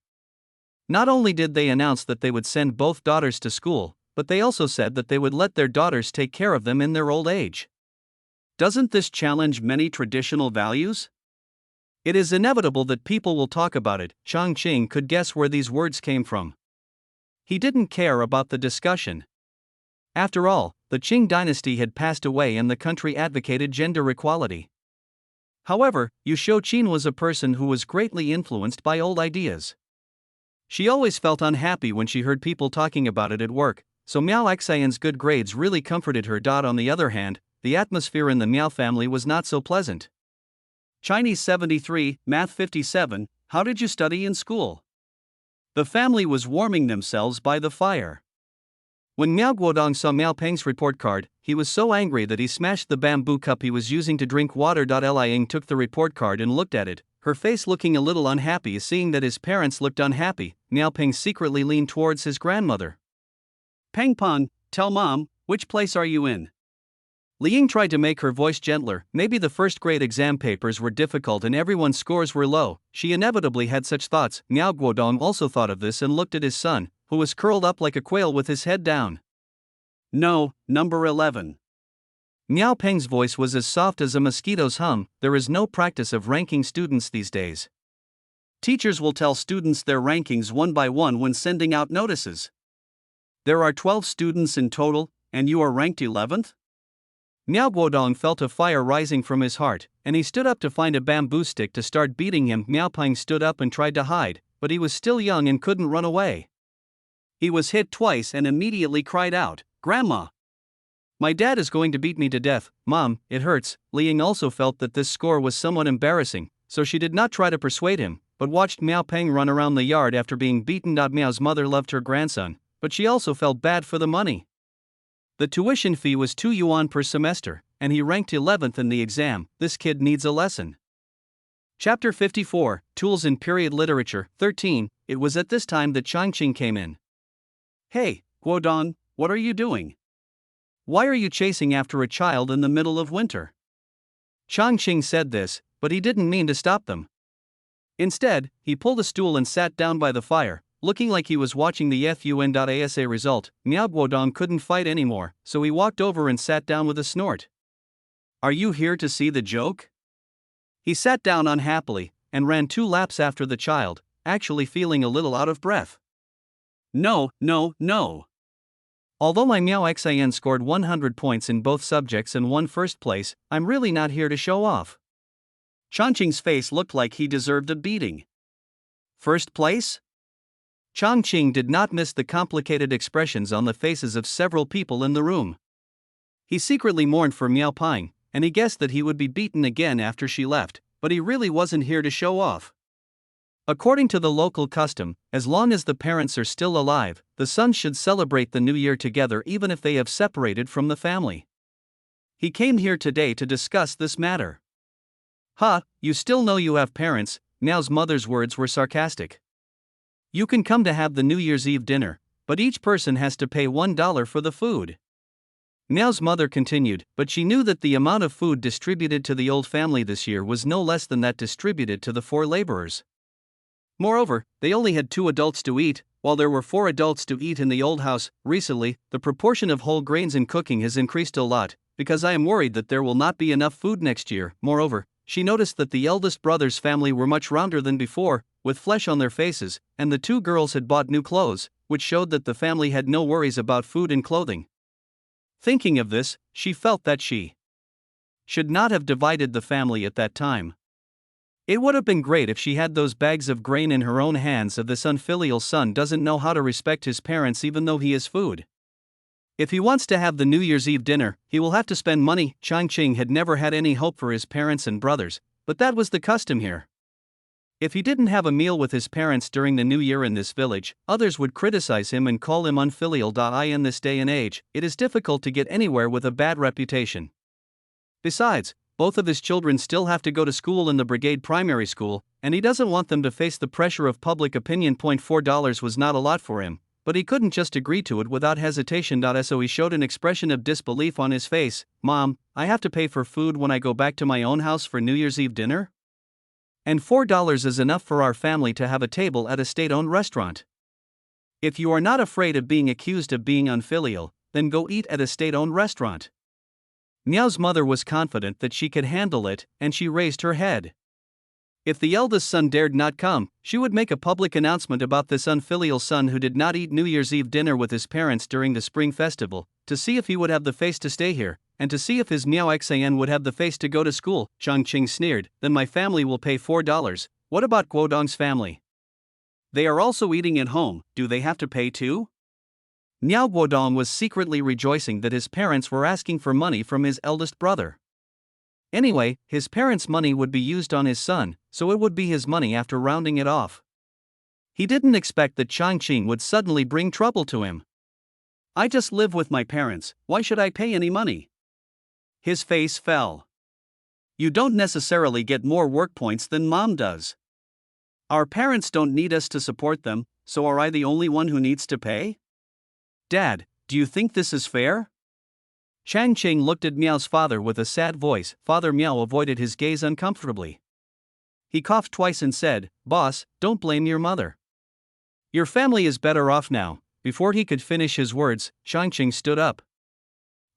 Not only did they announce that they would send both daughters to school, but they also said that they would let their daughters take care of them in their old age. Doesn't this challenge many traditional values? It is inevitable that people will talk about it. Changqing could guess where these words came from. He didn't care about the discussion. After all, the Qing dynasty had passed away and the country advocated gender equality. However, Yushoqin was a person who was greatly influenced by old ideas. She always felt unhappy when she heard people talking about it at work, so Miao Xian's good grades really comforted her. On the other hand, the atmosphere in the Miao family was not so pleasant. Chinese 73, Math 57, how did you study in school? The family was warming themselves by the fire. When Miao Guodong saw Miao Peng's report card, he was so angry that he smashed the bamboo cup he was using to drink water. Li Ying took the report card and looked at it, her face looking a little unhappy. Seeing that his parents looked unhappy, Miao Peng secretly leaned towards his grandmother. "Peng Peng, tell mom, which place are you in?" Li Ying tried to make her voice gentler. Maybe the first grade exam papers were difficult and everyone's scores were low. She inevitably had such thoughts. Miao Guodong also thought of this and looked at his son, who was curled up like a quail with his head down. "No, number 11. Miao Peng's voice was as soft as a mosquito's hum. There is no practice of ranking students these days. Teachers will tell students their rankings one by one when sending out notices. There are 12 students in total, and you are ranked 11th? Miao Guodong felt a fire rising from his heart, and he stood up to find a bamboo stick to start beating him. Miao Peng stood up and tried to hide, but he was still young and couldn't run away. He was hit twice and immediately cried out, "Grandma! My dad is going to beat me to death, Mom, it hurts." Li Ying also felt that this score was somewhat embarrassing, so she did not try to persuade him, but watched Miao Peng run around the yard after being beaten. Miao's mother loved her grandson, but she also felt bad for the money. The tuition fee was 2 yuan per semester, and he ranked 11th in the exam. This kid needs a lesson. Chapter 54, Tools in Period Literature, 13. It was at this time that Changqing came in. "Hey, Guodong, what are you doing? Why are you chasing after a child in the middle of winter?" Changqing said this, but he didn't mean to stop them. Instead, he pulled a stool and sat down by the fire, looking like he was watching the FUN.ASA result. Miao Guodong couldn't fight anymore, so he walked over and sat down with a snort. "Are you here to see the joke?" He sat down unhappily and ran 2 laps after the child, actually feeling a little out of breath. No, no, no. Although my Meow Xin scored 100 points in both subjects and won first place, I'm really not here to show off. Changqing's face looked like he deserved a beating. First place? Changqing did not miss the complicated expressions on the faces of several people in the room. He secretly mourned for Miao Ping, and he guessed that he would be beaten again after she left, but he really wasn't here to show off. According to the local custom, as long as the parents are still alive, the sons should celebrate the new year together even if they have separated from the family. He came here today to discuss this matter. "Ha, you still know you have parents," Miao's mother's words were sarcastic. "You can come to have the New Year's Eve dinner, but each person has to pay $1 for the food." Miao's mother continued, but she knew that the amount of food distributed to the old family this year was no less than that distributed to the 4 laborers. Moreover, they only had 2 adults to eat, while there were 4 adults to eat in the old house. Recently, the proportion of whole grains in cooking has increased a lot, because I am worried that there will not be enough food next year. Moreover, she noticed that the eldest brother's family were much rounder than before, with flesh on their faces, and the 2 girls had bought new clothes, which showed that the family had no worries about food and clothing. Thinking of this, she felt that she should not have divided the family at that time. It would have been great if she had those bags of grain in her own hands. If this unfilial son doesn't know how to respect his parents even though he is food. If he wants to have the New Year's Eve dinner, he will have to spend money. Changqing had never had any hope for his parents and brothers, but that was the custom here. If he didn't have a meal with his parents during the New Year in this village, others would criticize him and call him unfilial. In this day and age, it is difficult to get anywhere with a bad reputation. Besides, both of his children still have to go to school in the brigade primary school, and he doesn't want them to face the pressure of public opinion. $4 was not a lot for him, but he couldn't just agree to it without hesitation. So he showed an expression of disbelief on his face. "Mom, I have to pay for food when I go back to my own house for New Year's Eve dinner? And $4 is enough for our family to have a table at a state-owned restaurant. If you are not afraid of being accused of being unfilial, then go eat at a state-owned restaurant." Miao's mother was confident that she could handle it, and she raised her head. If the eldest son dared not come, she would make a public announcement about this unfilial son who did not eat New Year's Eve dinner with his parents during the spring festival, to see if he would have the face to stay here, and to see if his Miao Xin would have the face to go to school. Changqing sneered, "Then my family will pay $4. What about Guodong's family? They are also eating at home, do they have to pay too?" Miao Guodong was secretly rejoicing that his parents were asking for money from his eldest brother. Anyway, his parents' money would be used on his son, so it would be his money after rounding it off. He didn't expect that Changqing would suddenly bring trouble to him. "I just live with my parents, why should I pay any money?" His face fell. "You don't necessarily get more work points than Mom does. Our parents don't need us to support them, so are I the only one who needs to pay? Dad, do you think this is fair?" Changqing looked at Miao's father with a sad voice. Father Miao avoided his gaze uncomfortably. He coughed twice and said, "Boss, don't blame your mother. Your family is better off now." Before he could finish his words, Changqing stood up.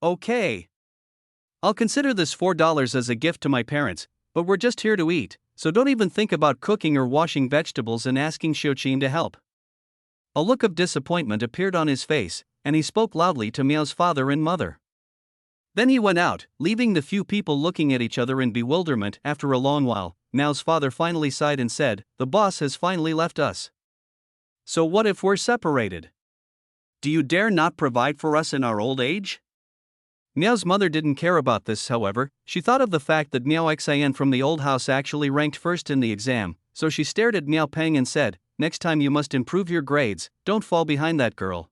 "Okay. I'll consider this $4 as a gift to my parents, but we're just here to eat, so don't even think about cooking or washing vegetables and asking Xiuqin to help." A look of disappointment appeared on his face, and he spoke loudly to Miao's father and mother. Then he went out, leaving the few people looking at each other in bewilderment. After a long while, Miao's father finally sighed and said, "The boss has finally left us. So what if we're separated? Do you dare not provide for us in our old age?" Miao's mother didn't care about this, however. She thought of the fact that Miao Xin from the old house actually ranked first in the exam, so she stared at Miao Peng and said, "Next time you must improve your grades, don't fall behind that girl."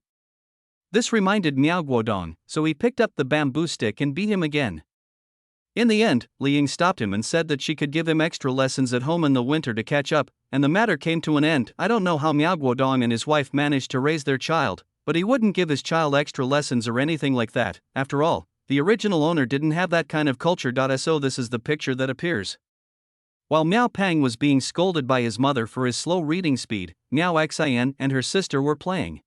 This reminded Miao Guodong, so he picked up the bamboo stick and beat him again. In the end, Li Ying stopped him and said that she could give him extra lessons at home in the winter to catch up, and the matter came to an end. I don't know how Miao Guodong and his wife managed to raise their child, but he wouldn't give his child extra lessons or anything like that. After all, the original owner didn't have that kind of culture. So this is the picture that appears. While Miao Peng was being scolded by his mother for his slow reading speed, Miao Xin and her sister were playing.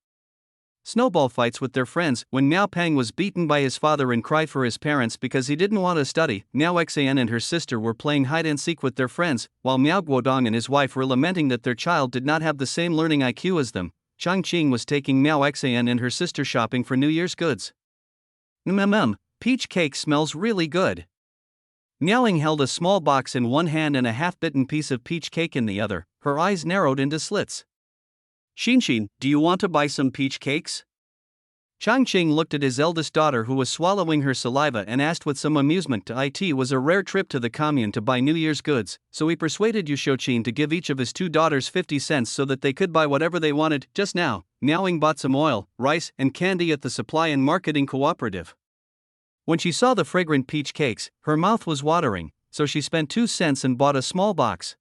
snowball fights with their friends. When Miao Pang was beaten by his father and cried for his parents because he didn't want to study, Miao Xian and her sister were playing hide and seek with their friends, while Miao Guodong and his wife were lamenting that their child did not have the same learning IQ as them. Changqing was taking Miao Xian and her sister shopping for New Year's goods. Peach cake smells really good. Miaoling held a small box in one hand and a half-bitten piece of peach cake in the other, her eyes narrowed into slits. Xin, do you want to buy some peach cakes? Changqing looked at his eldest daughter who was swallowing her saliva and asked with some amusement. It was a rare trip to the commune to buy New Year's goods, so he persuaded Yu Shouqin to give each of his two daughters 50 cents so that they could buy whatever they wanted. Just now, Miaoling bought some oil, rice, and candy at the supply and marketing cooperative. When she saw the fragrant peach cakes, her mouth was watering, so she spent 2 cents and bought a small box.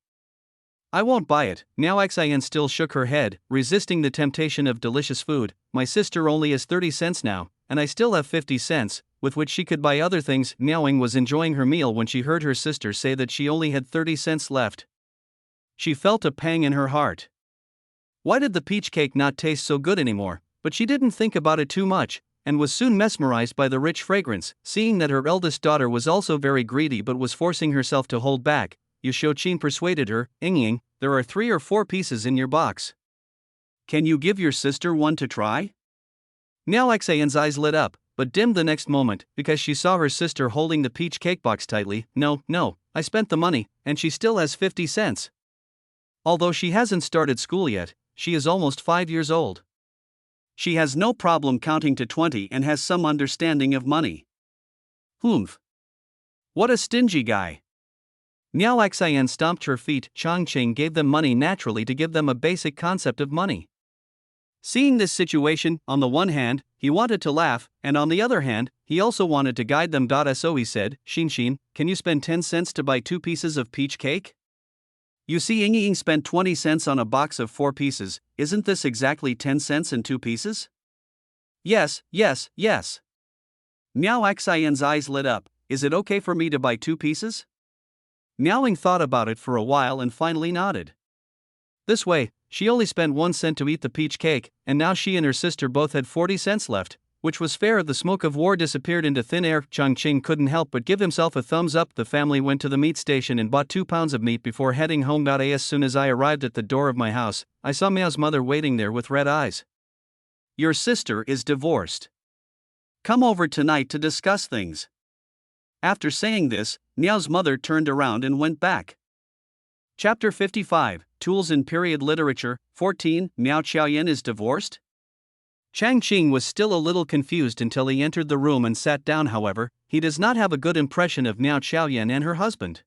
I won't buy it. Miao Xian still shook her head, resisting the temptation of delicious food. My sister only has 30 cents now, and I still have 50 cents, with which she could buy other things. Miaoling was enjoying her meal when she heard her sister say that she only had 30 cents left. She felt a pang in her heart. Why did the peach cake not taste so good anymore? But she didn't think about it too much, and was soon mesmerized by the rich fragrance. Seeing that her eldest daughter was also very greedy but was forcing herself to hold back, Yu Shouqin persuaded her, Ying, there are 3 or 4 pieces in your box. Can you give your sister one to try? Miao Xian's eyes lit up, but dimmed the next moment, because she saw her sister holding the peach cake box tightly. No, I spent the money, and she still has 50 cents. Although she hasn't started school yet, she is almost 5 years old. She has no problem counting to 20 and has some understanding of money. Humph. What a stingy guy. Miao Xian stomped her feet. Changqing gave them money naturally to give them a basic concept of money. Seeing this situation, on the one hand, he wanted to laugh, and on the other hand, he also wanted to guide them. So he said, Xin, can you spend 10 cents to buy 2 pieces of peach cake? You see, Ying spent 20 cents on a box of 4 pieces, isn't this exactly 10 cents and 2 pieces? Yes. Miao Xian's eyes lit up. Is it okay for me to buy 2 pieces? Miaoling thought about it for a while and finally nodded. This way, she only spent 1 cent to eat the peach cake, and now she and her sister both had 40 cents left, which was fair. The smoke of war disappeared into thin air. Changqing couldn't help but give himself a thumbs up. The family went to the meat station and bought 2 pounds of meat before heading home. As soon as I arrived at the door of my house, I saw Miao's mother waiting there with red eyes. Your sister is divorced. Come over tonight to discuss things. After saying this, Miao's mother turned around and went back. Chapter 55, Tools in Period Literature, 14, Miao Xiaoyan is divorced? Changqing was still a little confused until he entered the room and sat down. However, he does not have a good impression of Miao Xiaoyan and her husband.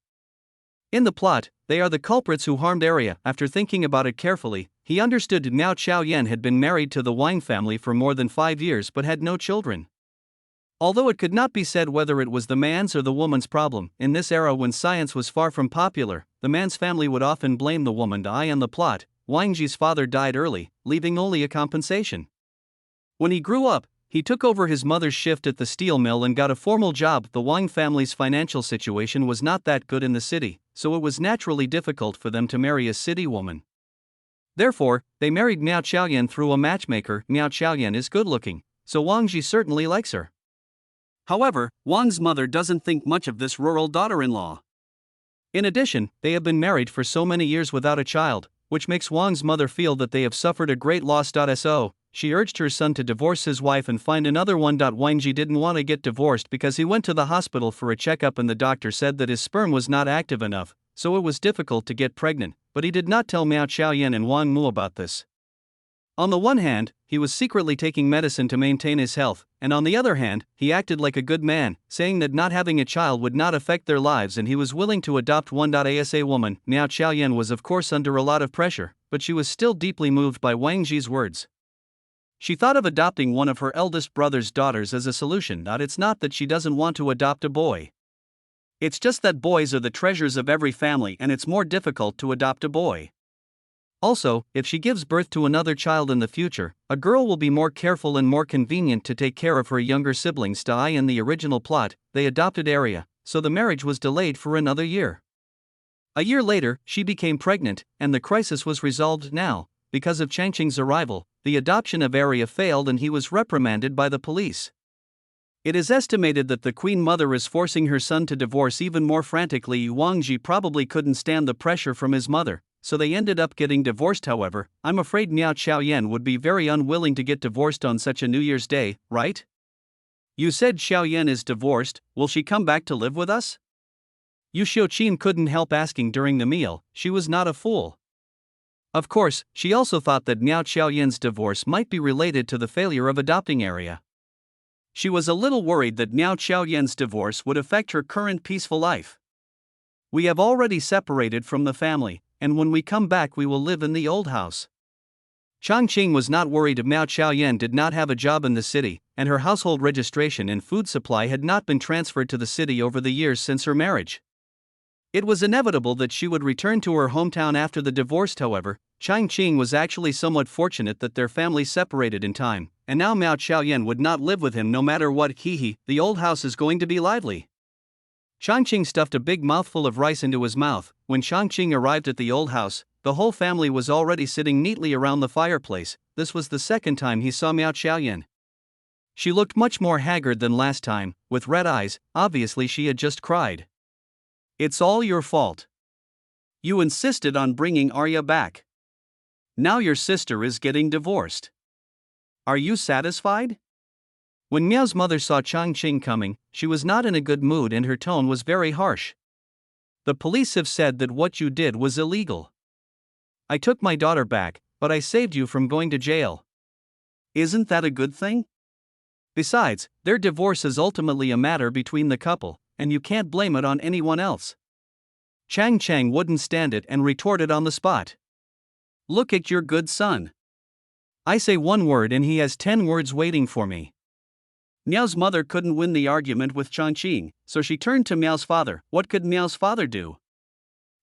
In the plot, they are the culprits who harmed Arya. After thinking about it carefully, he understood Miao Xiaoyan had been married to the Wang family for more than 5 years but had no children. Although it could not be said whether it was the man's or the woman's problem, in this era when science was far from popular, the man's family would often blame the woman. In the plot, Wang Ji's father died early, leaving only a compensation. When he grew up, he took over his mother's shift at the steel mill and got a formal job. The Wang family's financial situation was not that good in the city, so it was naturally difficult for them to marry a city woman. Therefore, they married Miao Xiaoyan through a matchmaker. Miao Xiaoyan is good-looking, so Wang Ji certainly likes her. However, Wang's mother doesn't think much of this rural daughter-in-law. In addition, they have been married for so many years without a child, which makes Wang's mother feel that they have suffered a great loss. So, she urged her son to divorce his wife and find another one. Wang Ji didn't want to get divorced because he went to the hospital for a checkup and the doctor said that his sperm was not active enough, so it was difficult to get pregnant, but he did not tell Miao Xiaoyan and Wang Mu about this. On the one hand, he was secretly taking medicine to maintain his health, and on the other hand, he acted like a good man, saying that not having a child would not affect their lives and he was willing to adopt one. As a woman, Miao Xiaoyan was of course under a lot of pressure, but she was still deeply moved by Wang Ji's words. She thought of adopting one of her eldest brother's daughters as a solution. It's not that she doesn't want to adopt a boy. It's just that boys are the treasures of every family and it's more difficult to adopt a boy. Also, if she gives birth to another child in the future, a girl will be more careful and more convenient to take care of her younger siblings. In the original plot, they adopted Arya, so the marriage was delayed for another year. A year later, she became pregnant, and the crisis was resolved. Now, because of Changqing's arrival, the adoption of Arya failed and he was reprimanded by the police. It is estimated that the Queen Mother is forcing her son to divorce even more frantically. Wang Ji probably couldn't stand the pressure from his mother, so they ended up getting divorced. However, I'm afraid Miao Xiaoyan would be very unwilling to get divorced on such a New Year's Day, right? You said Xiaoyan is divorced, will she come back to live with us? Yu Xiuqin couldn't help asking during the meal, she was not a fool. Of course, she also thought that Miao Xiaoyan's divorce might be related to the failure of adopting Arya. She was a little worried that Miao Xiaoyan's divorce would affect her current peaceful life. We have already separated from the family, and when we come back we will live in the old house. Changqing was not worried. Miao Xiaoyan did not have a job in the city, and her household registration and food supply had not been transferred to the city over the years since her marriage. It was inevitable that she would return to her hometown after the divorce. However, Changqing was actually somewhat fortunate that their family separated in time, and now Miao Xiaoyan would not live with him no matter what. The old house is going to be lively. Changqing stuffed a big mouthful of rice into his mouth. When Changqing arrived at the old house, the whole family was already sitting neatly around the fireplace. This was the second time he saw Miao Xiaoyan. She looked much more haggard than last time, with red eyes. Obviously she had just cried. It's all your fault. You insisted on bringing Arya back. Now your sister is getting divorced. Are you satisfied? When Miao's mother saw Changqing coming, she was not in a good mood and her tone was very harsh. The police have said that what you did was illegal. I took my daughter back, but I saved you from going to jail. Isn't that a good thing? Besides, their divorce is ultimately a matter between the couple, and you can't blame it on anyone else. Changqing wouldn't stand it and retorted on the spot. Look at your good son. I say one word and he has 10 words waiting for me. Miao's mother couldn't win the argument with Changqing, so she turned to Miao's father. What could Miao's father do?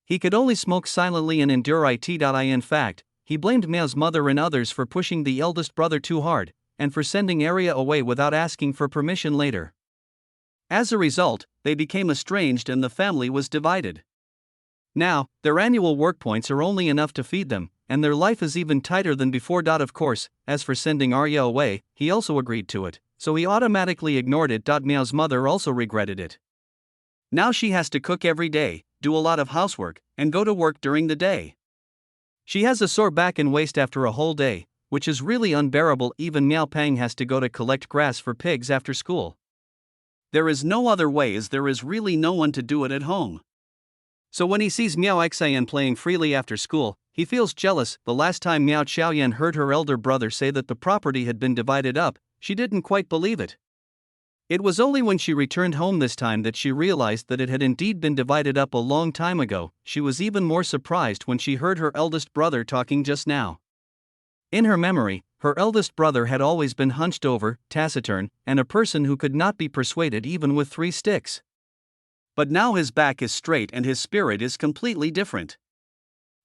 He could only smoke silently and endure it. In fact, he blamed Miao's mother and others for pushing the eldest brother too hard, and for sending Arya away without asking for permission later. As a result, they became estranged and the family was divided. Now, their annual work points are only enough to feed them, and their life is even tighter than before. Of course, as for sending Arya away, he also agreed to it, so he automatically ignored it. Miao's mother also regretted it. Now she has to cook every day, do a lot of housework, and go to work during the day. She has a sore back and waist after a whole day, which is really unbearable. Even Miao Pang has to go to collect grass for pigs after school. There is no other way as there is really no one to do it at home. So when he sees Miao Xiaoyan playing freely after school, he feels jealous. The last time Miao Xiaoyan heard her elder brother say that the property had been divided up, she didn't quite believe it. It was only when she returned home this time that she realized that it had indeed been divided up a long time ago. She was even more surprised when she heard her eldest brother talking just now. In her memory, her eldest brother had always been hunched over, taciturn, and a person who could not be persuaded even with 3 sticks. But now his back is straight and his spirit is completely different.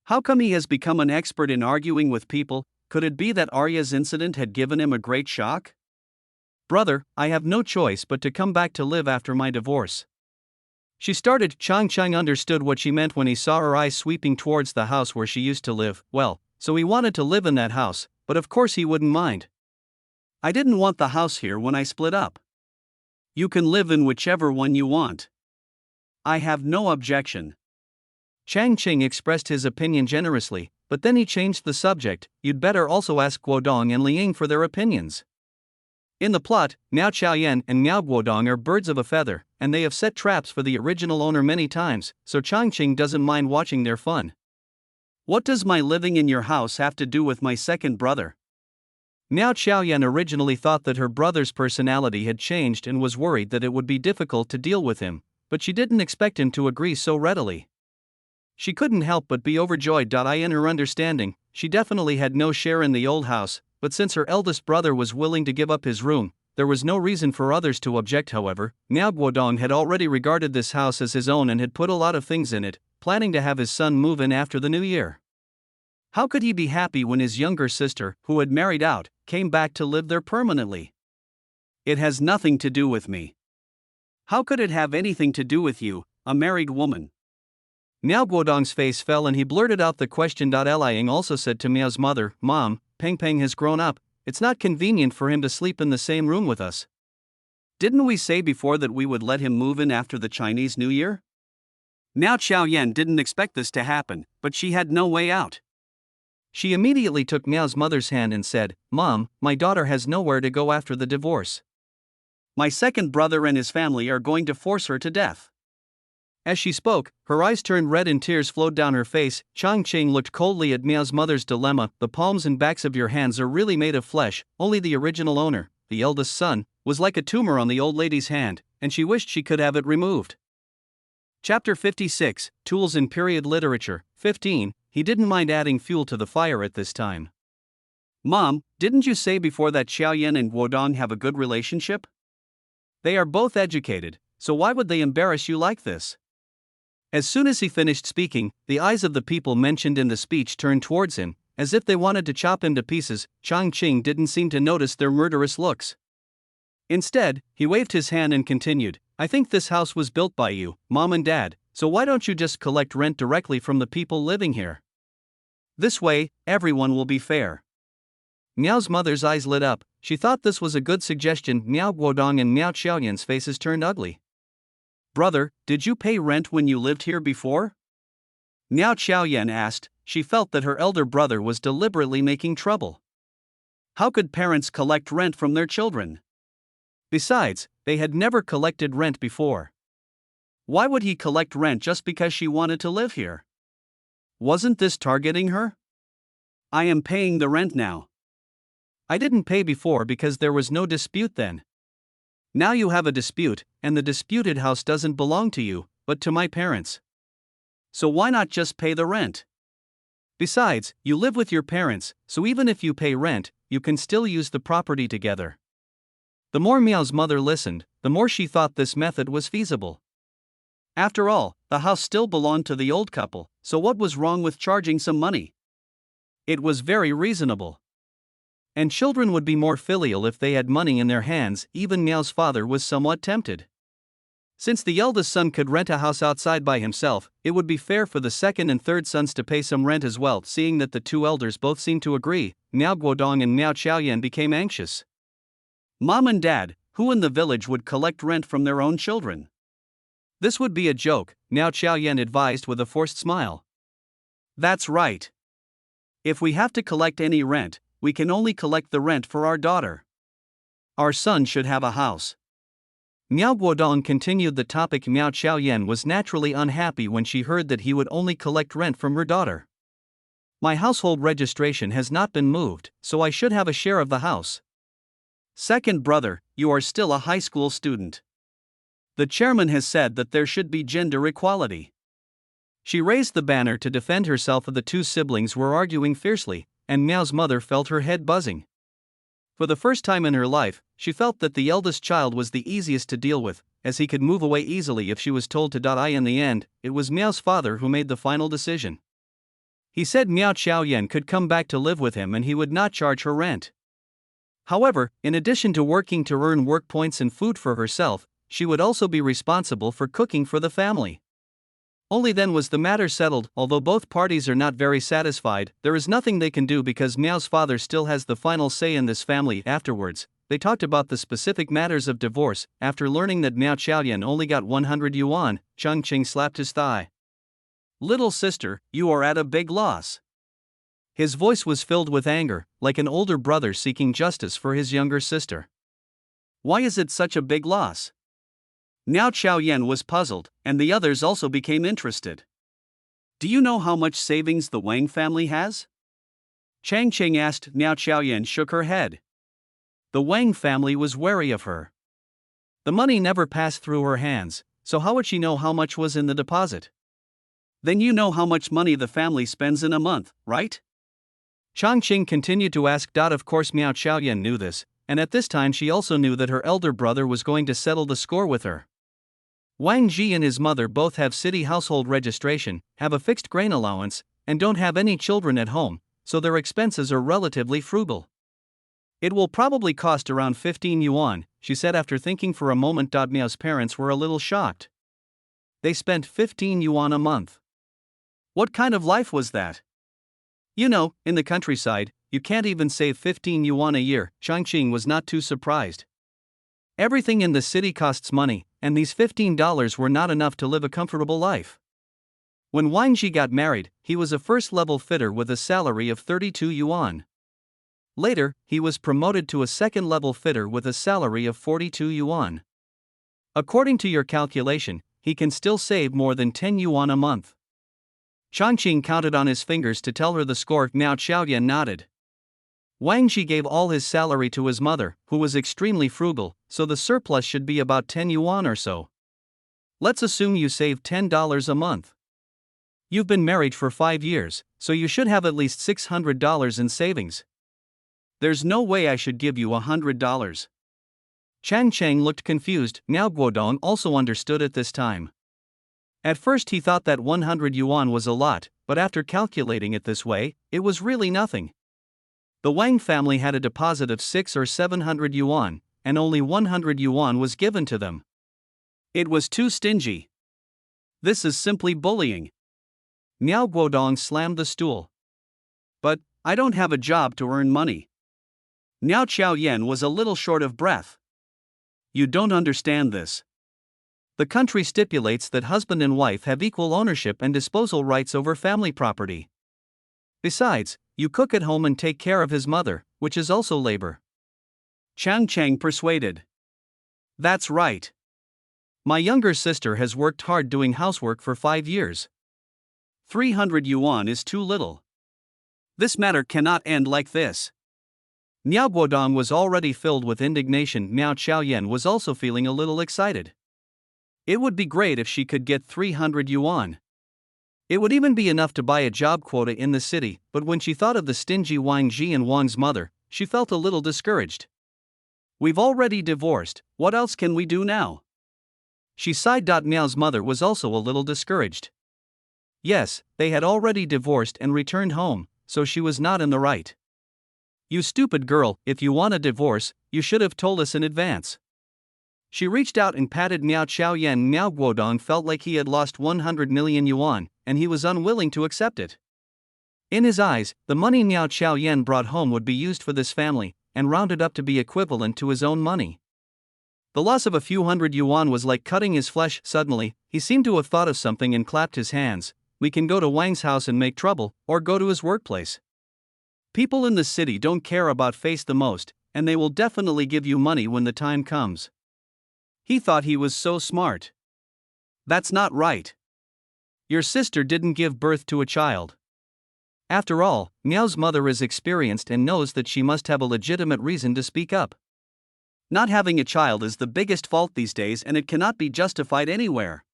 How come he has become an expert in arguing with people? Could it be that Arya's incident had given him a great shock? Brother, I have no choice but to come back to live after my divorce. She started. Changqing understood what she meant when he saw her eyes sweeping towards the house where she used to live. Well, so he wanted to live in that house, but of course he wouldn't mind. I didn't want the house here when I split up. You can live in whichever one you want. I have no objection. Changqing expressed his opinion generously, but then he changed the subject. You'd better also ask Guodong and Liang for their opinions. In the plot, Miao Xiaoyan and Miao Guodong are birds of a feather, and they have set traps for the original owner many times, so Changqing doesn't mind watching their fun. What does my living in your house have to do with my second brother? Miao Xiaoyan originally thought that her brother's personality had changed and was worried that it would be difficult to deal with him, but she didn't expect him to agree so readily. She couldn't help but be overjoyed. In her understanding, she definitely had no share in the old house, but since her eldest brother was willing to give up his room, there was no reason for others to object. However, Miao Guodong had already regarded this house as his own and had put a lot of things in it, planning to have his son move in after the new year. How could he be happy when his younger sister, who had married out, came back to live there permanently? It has nothing to do with me. How could it have anything to do with you, a married woman? Miao Guodong's face fell and he blurted out the question. Liang also said to Miao's mother, Mom, Peng Peng has grown up, it's not convenient for him to sleep in the same room with us. Didn't we say before that we would let him move in after the Chinese New Year? Now Xiaoyan didn't expect this to happen, but she had no way out. She immediately took Miao's mother's hand and said, "Mom, my daughter has nowhere to go after the divorce. My second brother and his family are going to force her to death." As she spoke, her eyes turned red and tears flowed down her face. Changqing looked coldly at Miao's mother's dilemma. "The palms and backs of your hands are really made of flesh, only the original owner, the eldest son, was like a tumor on the old lady's hand, and she wished she could have it removed." Chapter 56, Tools in Period Literature. 15. He didn't mind adding fuel to the fire at this time. "Mom, didn't you say before that Xiaoyan and Guodong have a good relationship? They are both educated, so why would they embarrass you like this?" As soon as he finished speaking, the eyes of the people mentioned in the speech turned towards him, as if they wanted to chop him to pieces. Changqing didn't seem to notice their murderous looks. Instead, he waved his hand and continued, "I think this house was built by you, Mom and Dad, so why don't you just collect rent directly from the people living here? This way, everyone will be fair." Miao's mother's eyes lit up. She thought this was a good suggestion. Miao Guodong and Miao Xiaoyan's faces turned ugly. "Brother, did you pay rent when you lived here before?" Miao Xiaoyan asked. She felt that her elder brother was deliberately making trouble. How could parents collect rent from their children? Besides, they had never collected rent before. Why would he collect rent just because she wanted to live here? Wasn't this targeting her? "I am paying the rent now." "I didn't pay before because there was no dispute then. Now you have a dispute, and the disputed house doesn't belong to you, but to my parents. So why not just pay the rent? Besides, you live with your parents, so even if you pay rent, you can still use the property together." The more Miao's mother listened, the more she thought this method was feasible. After all, the house still belonged to the old couple, so what was wrong with charging some money? It was very reasonable. And children would be more filial if they had money in their hands. Even Miao's father was somewhat tempted. Since the eldest son could rent a house outside by himself, it would be fair for the second and third sons to pay some rent as well. Seeing that the two elders both seemed to agree, Miao Guodong and Miao Xiaoyan became anxious. Mom and Dad, who in the village would collect rent from their own children? This would be a joke, Miao Xiaoyan advised with a forced smile. That's right. If we have to collect any rent, we can only collect the rent for our daughter. Our son should have a house. Miao Guodong continued the topic. Miao Xiaoyan was naturally unhappy when she heard that he would only collect rent from her daughter. "My household registration has not been moved, so I should have a share of the house." "Second brother, you are still a high school student. The chairman has said that there should be gender equality." She raised the banner to defend herself. The two siblings were arguing fiercely, and Miao's mother felt her head buzzing. For the first time in her life, she felt that the eldest child was the easiest to deal with, as he could move away easily if she was told to die. In the end, it was Miao's father who made the final decision. He said Miao Xiaoyan could come back to live with him and he would not charge her rent. However, in addition to working to earn work points and food for herself, she would also be responsible for cooking for the family. Only then was the matter settled. Although both parties are not very satisfied, there is nothing they can do because Miao's father still has the final say in this family. Afterwards, they talked about the specific matters of divorce. After learning that Miao Xiaoyan only got 100 yuan, Changqing slapped his thigh. "Little sister, you are at a big loss." His voice was filled with anger, like an older brother seeking justice for his younger sister. "Why is it such a big loss?" Miao Xiaoyan was puzzled, and the others also became interested. "Do you know how much savings the Wang family has?" Changqing asked. Miao Xiaoyan shook her head. The Wang family was wary of her. The money never passed through her hands, so how would she know how much was in the deposit? "Then you know how much money the family spends in a month, right?" Changqing continued to ask. Of course Miao Xiaoyan knew this, and at this time she also knew that her elder brother was going to settle the score with her. Wang Ji and his mother both have city household registration, have a fixed grain allowance, and don't have any children at home, so their expenses are relatively frugal. "It will probably cost around 15 yuan, she said after thinking for a moment. Miao's parents were a little shocked. They spent 15 yuan a month. What kind of life was that? You know, in the countryside, you can't even save 15 yuan a year. Changqing was not too surprised. Everything in the city costs money, and these $15 were not enough to live a comfortable life. When Wang Ji got married, he was a first-level fitter with a salary of 32 yuan. Later, he was promoted to a second-level fitter with a salary of 42 yuan. According to your calculation, he can still save more than 10 yuan a month. Changqing counted on his fingers to tell her the score. Miao Chaoyan nodded. Wang Ji gave all his salary to his mother, who was extremely frugal, so the surplus should be about 10 yuan or so. Let's assume you save $10 a month. You've been married for 5 years, so you should have at least $600 in savings. There's no way I should give you $100. Changqing looked confused. Miao Guodong also understood at this time. At first he thought that 100 yuan was a lot, but after calculating it this way, it was really nothing. The Wang family had a deposit of 600 or 700 yuan, and only 100 yuan was given to them. It was too stingy. This is simply bullying. Miao Guodong slammed the stool. But I don't have a job to earn money. Miao Chaoyan was a little short of breath. You don't understand this. The country stipulates that husband and wife have equal ownership and disposal rights over family property. Besides, you cook at home and take care of his mother, which is also labor. Changqing persuaded. That's right. My younger sister has worked hard doing housework for 5 years. 300 yuan is too little. This matter cannot end like this. Miao Guodong was already filled with indignation. Miao Chaoyan was also feeling a little excited. It would be great if she could get 300 yuan. It would even be enough to buy a job quota in the city, but when she thought of the stingy Wang Ji and Wang's mother, she felt a little discouraged. We've already divorced, what else can we do now? She sighed. Miao's mother was also a little discouraged. Yes, they had already divorced and returned home, so she was not in the right. You stupid girl, if you want a divorce, you should have told us in advance. She reached out and patted Miao Chaoyan. Miao Guodong felt like he had lost 100 million yuan, and he was unwilling to accept it. In his eyes, the money Miao Chaoyan brought home would be used for this family, and rounded up to be equivalent to his own money. The loss of a few hundred yuan was like cutting his flesh. Suddenly, he seemed to have thought of something and clapped his hands. We can go to Wang's house and make trouble, or go to his workplace. People in the city don't care about face the most, and they will definitely give you money when the time comes. He thought he was so smart. That's not right. Your sister didn't give birth to a child. After all, Miao's mother is experienced and knows that she must have a legitimate reason to speak up. Not having a child is the biggest fault these days, and it cannot be justified anywhere.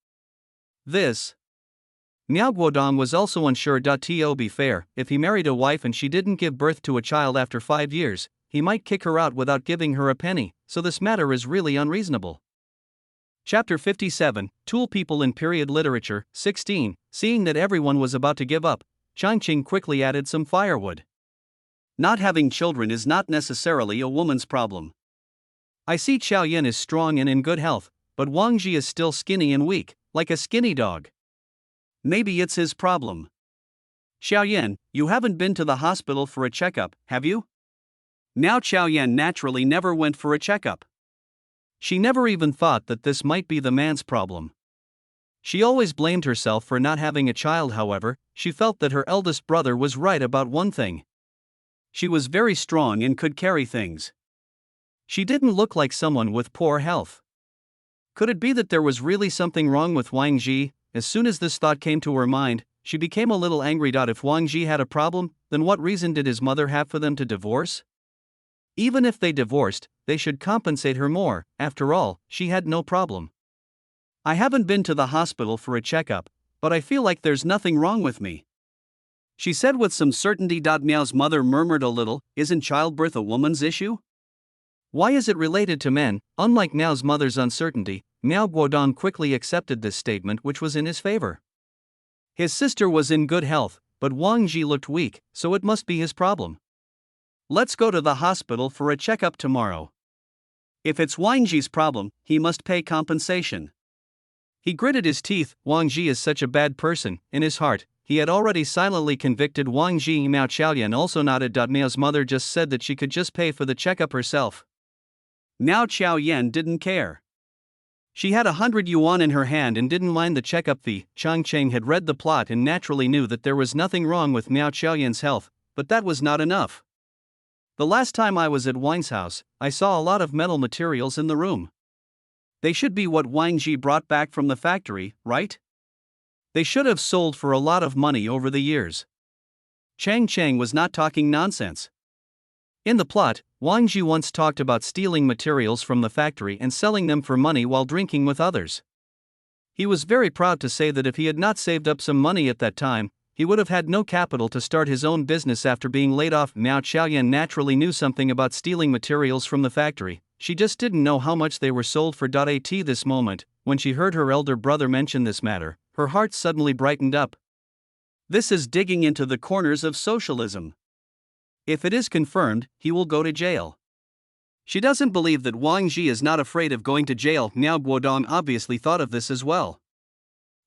Miao Guodong was also unsure. To be fair, if he married a wife and she didn't give birth to a child after 5 years, he might kick her out without giving her a penny, so this matter is really unreasonable. Chapter 57, Tool People in Period Literature, 16. Seeing that everyone was about to give up, Changqing quickly added some firewood. Not having children is not necessarily a woman's problem. I see Chaoyan is strong and in good health, but Wang Ji is still skinny and weak, like a skinny dog. Maybe it's his problem. Chaoyan, you haven't been to the hospital for a checkup, have you? Now Chaoyan naturally never went for a checkup. She never even thought that this might be the man's problem. She always blamed herself for not having a child. However, she felt that her eldest brother was right about one thing. She was very strong and could carry things. She didn't look like someone with poor health. Could it be that there was really something wrong with Wang Ji? As soon as this thought came to her mind, she became a little angry. If Wang Ji had a problem, then what reason did his mother have for them to divorce? Even if they divorced, they should compensate her more. After all, she had no problem. I haven't been to the hospital for a checkup, but I feel like there's nothing wrong with me, she said with some certainty. Miao's mother murmured a little, isn't childbirth a woman's issue? Why is it related to men? Unlike Miao's mother's uncertainty, Miao Guodong quickly accepted this statement, which was in his favor. His sister was in good health, but Wang Ji looked weak, so it must be his problem. Let's go to the hospital for a checkup tomorrow. If it's Wang Ji's problem, he must pay compensation. He gritted his teeth. Wang Ji is such a bad person. In his heart, he had already silently convicted Wang Ji. Miao Chaoyan also nodded. Miao's mother just said that she could just pay for the checkup herself. Miao Chaoyan didn't care. She had 100 yuan in her hand and didn't mind the checkup fee. Changqing had read the plot and naturally knew that there was nothing wrong with Miao Chaoyan's health, but that was not enough. The last time I was at Wang's house, I saw a lot of metal materials in the room. They should be what Wang Ji brought back from the factory, right? They should have sold for a lot of money over the years. Changqing was not talking nonsense. In the plot, Wang Ji once talked about stealing materials from the factory and selling them for money while drinking with others. He was very proud to say that if he had not saved up some money at that time, he would have had no capital to start his own business after being laid off. Miao Chaoyan naturally knew something about stealing materials from the factory, she just didn't know how much they were sold for. At this moment, when she heard her elder brother mention this matter, her heart suddenly brightened up. This is digging into the corners of socialism. If it is confirmed, he will go to jail. She doesn't believe that Wang Ji is not afraid of going to jail. Miao Guodong obviously thought of this as well.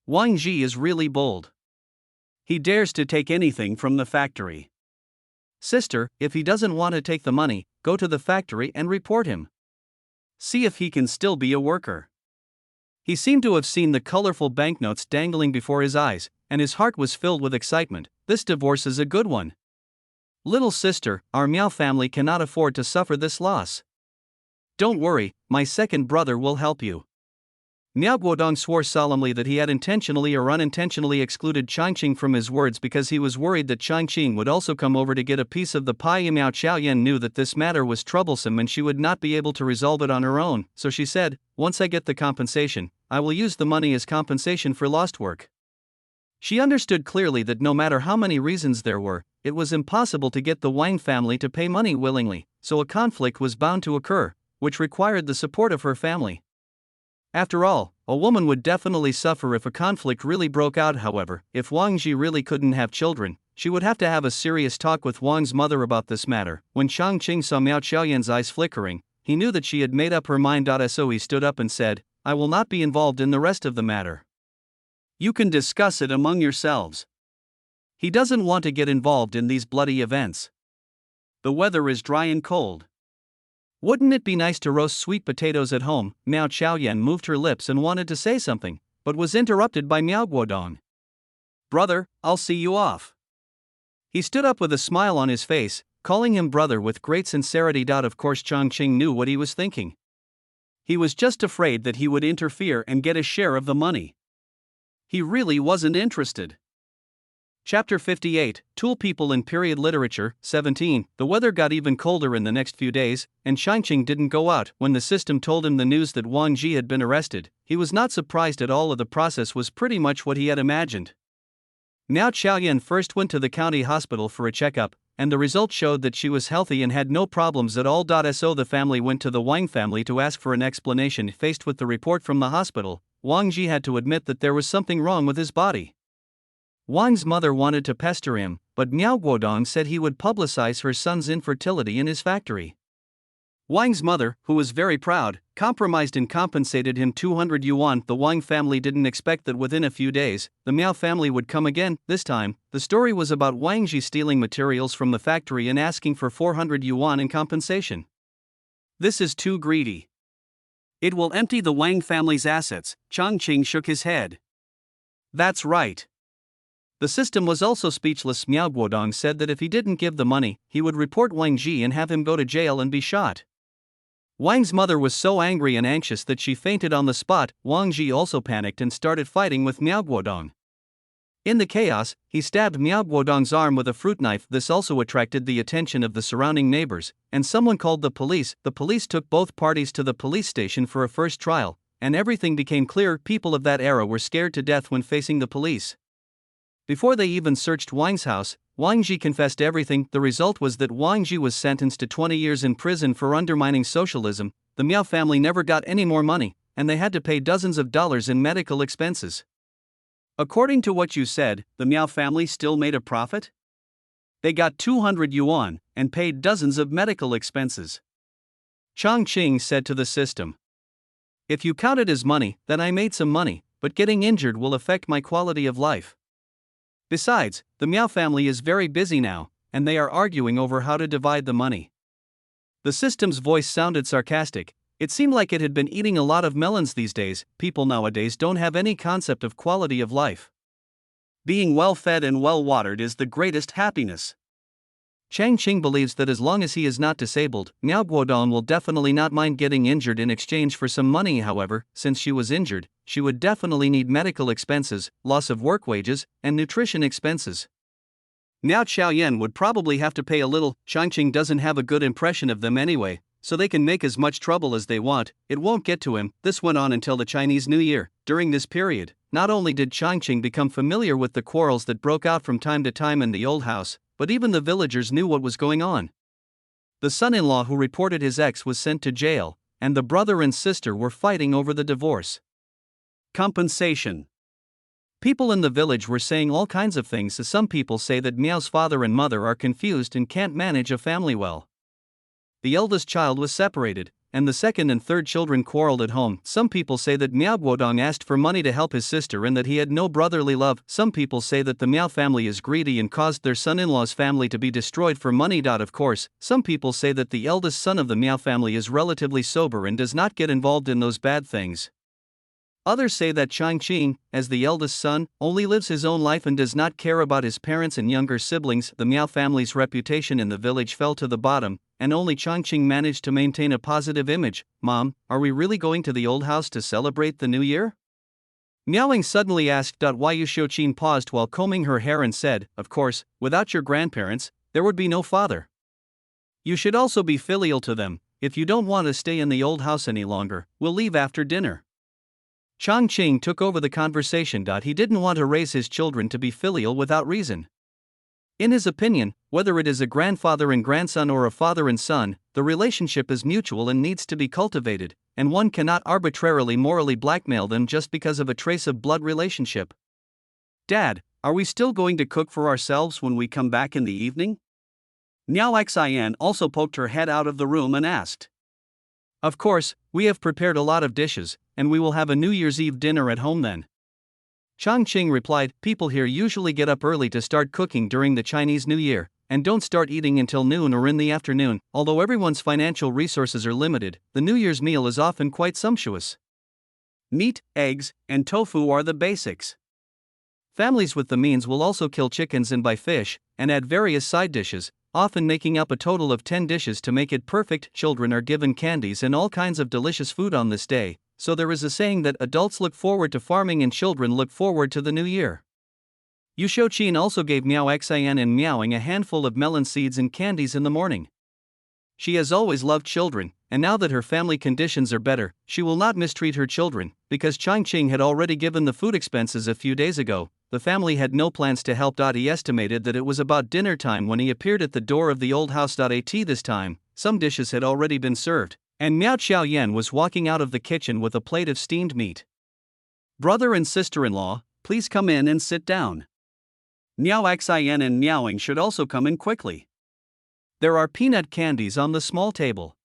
Wang Ji is really bold. He dares to take anything from the factory. Sister, if he doesn't want to take the money, go to the factory and report him. See if he can still be a worker. He seemed to have seen the colorful banknotes dangling before his eyes, and his heart was filled with excitement. This divorce is a good one. Little sister, our Miao family cannot afford to suffer this loss. Don't worry, my second brother will help you. Miao Guodong swore solemnly that he had intentionally or unintentionally excluded Changqing from his words because he was worried that Changqing would also come over to get a piece of the pie. Miao Chaoyan knew that this matter was troublesome and she would not be able to resolve it on her own, so she said, once I get the compensation, I will use the money as compensation for lost work. She understood clearly that no matter how many reasons there were, it was impossible to get the Wang family to pay money willingly, so a conflict was bound to occur, which required the support of her family. After all, a woman would definitely suffer if a conflict really broke out. However, if Wang Ji really couldn't have children, she would have to have a serious talk with Wang's mother about this matter. When Changqing saw Miao Chaoyan's eyes flickering, he knew that she had made up her mind. So he stood up and said, I will not be involved in the rest of the matter. You can discuss it among yourselves. He doesn't want to get involved in these bloody events. The weather is dry and cold. Wouldn't it be nice to roast sweet potatoes at home? Miao Chaoyan moved her lips and wanted to say something, but was interrupted by Miao Guodong. Brother, I'll see you off. He stood up with a smile on his face, calling him brother with great sincerity. Of course Changqing knew what he was thinking. He was just afraid that he would interfere and get a share of the money. He really wasn't interested. Chapter 58, Tool People in Period Literature, 17. The weather got even colder in the next few days, and Changqing didn't go out. When the system told him the news that Wang Ji had been arrested, he was not surprised at all. The process was pretty much what he had imagined. Miao Chaoyan first went to the county hospital for a checkup, and the result showed that she was healthy and had no problems at all. So the family went to the Wang family to ask for an explanation. Faced with the report from the hospital, Wang Ji had to admit that there was something wrong with his body. Wang's mother wanted to pester him, but Miao Guodong said he would publicize her son's infertility in his factory. Wang's mother, who was very proud, compromised and compensated him 200 yuan. The Wang family didn't expect that within a few days, the Miao family would come again. This time, the story was about Wang Ji stealing materials from the factory and asking for 400 yuan in compensation. This is too greedy. It will empty the Wang family's assets. Changqing shook his head. That's right. The system was also speechless. Miao Guodong said that if he didn't give the money, he would report Wang Ji and have him go to jail and be shot. Wang's mother was so angry and anxious that she fainted on the spot. Wang Ji also panicked and started fighting with Miao Guodong. In the chaos, he stabbed Miao Guodong's arm with a fruit knife. This also attracted the attention of the surrounding neighbors, and someone called the police. The police took both parties to the police station for a first trial, and everything became clear. People of that era were scared to death when facing the police. Before they even searched Wang's house, Wang Ji confessed everything. The result was that Wang Ji was sentenced to 20 years in prison for undermining socialism. The Miao family never got any more money, and they had to pay dozens of dollars in medical expenses. According to what you said, the Miao family still made a profit? They got 200 yuan and paid dozens of medical expenses. Changqing said to the system. If you count it as money, then I made some money, but getting injured will affect my quality of life. Besides, the Miao family is very busy now, and they are arguing over how to divide the money. The system's voice sounded sarcastic. It seemed like it had been eating a lot of melons these days. People nowadays don't have any concept of quality of life. Being well fed and well watered is the greatest happiness. Changqing believes that as long as he is not disabled, Miao Guodong will definitely not mind getting injured in exchange for some money. However, since she was injured, she would definitely need medical expenses, loss of work wages, and nutrition expenses. Miao Xiaoyan would probably have to pay a little. Changqing doesn't have a good impression of them anyway, so they can make as much trouble as they want. It won't get to him. This went on until the Chinese New Year. During this period, not only did Changqing become familiar with the quarrels that broke out from time to time in the old house, but even the villagers knew what was going on. The son-in-law who reported his ex was sent to jail, and the brother and sister were fighting over the divorce. Compensation. People in the village were saying all kinds of things. Some people say that Miao's father and mother are confused and can't manage a family well. The eldest child was separated, and the second and third children quarreled at home. Some people say that Miao Guodong asked for money to help his sister and that he had no brotherly love. Some people say that the Miao family is greedy and caused their son-in-law's family to be destroyed for money. Of course, some people say that the eldest son of the Miao family is relatively sober and does not get involved in those bad things. Others say that Changqing, as the eldest son, only lives his own life and does not care about his parents and younger siblings. The Miao family's reputation in the village fell to the bottom, and only Changqing managed to maintain a positive image. Mom, are we really going to the old house to celebrate the new year? Miaoing suddenly asked. Why Yu Xiuqin paused while combing her hair and said, of course, without your grandparents, there would be no father. You should also be filial to them. If you don't want to stay in the old house any longer, we'll leave after dinner. Changqing took over the conversation. He didn't want to raise his children to be filial without reason. In his opinion, whether it is a grandfather and grandson or a father and son, the relationship is mutual and needs to be cultivated, and one cannot arbitrarily morally blackmail them just because of a trace of blood relationship. Dad, are we still going to cook for ourselves when we come back in the evening? Miao Xian also poked her head out of the room and asked. Of course, we have prepared a lot of dishes, and we will have a New Year's Eve dinner at home then. Changqing replied, people here usually get up early to start cooking during the Chinese New Year, and don't start eating until noon or in the afternoon. Although everyone's financial resources are limited, the New Year's meal is often quite sumptuous. Meat, eggs, and tofu are the basics. Families with the means will also kill chickens and buy fish, and add various side dishes, often making up a total of 10 dishes to make it perfect. Children are given candies and all kinds of delicious food on this day, so there is a saying that adults look forward to farming and children look forward to the new year. Yu Xiuqin also gave Miao Xian and Miaoing a handful of melon seeds and candies in the morning. She has always loved children, and now that her family conditions are better, she will not mistreat her children. Because Changqing had already given the food expenses a few days ago, the family had no plans to help. He estimated that it was about dinner time when he appeared at the door of the old house. At this time, some dishes had already been served, and Miao Xiaoyan was walking out of the kitchen with a plate of steamed meat. Brother and sister-in-law, please come in and sit down. Miao Xian and Miaoing should also come in quickly. There are peanut candies on the small table.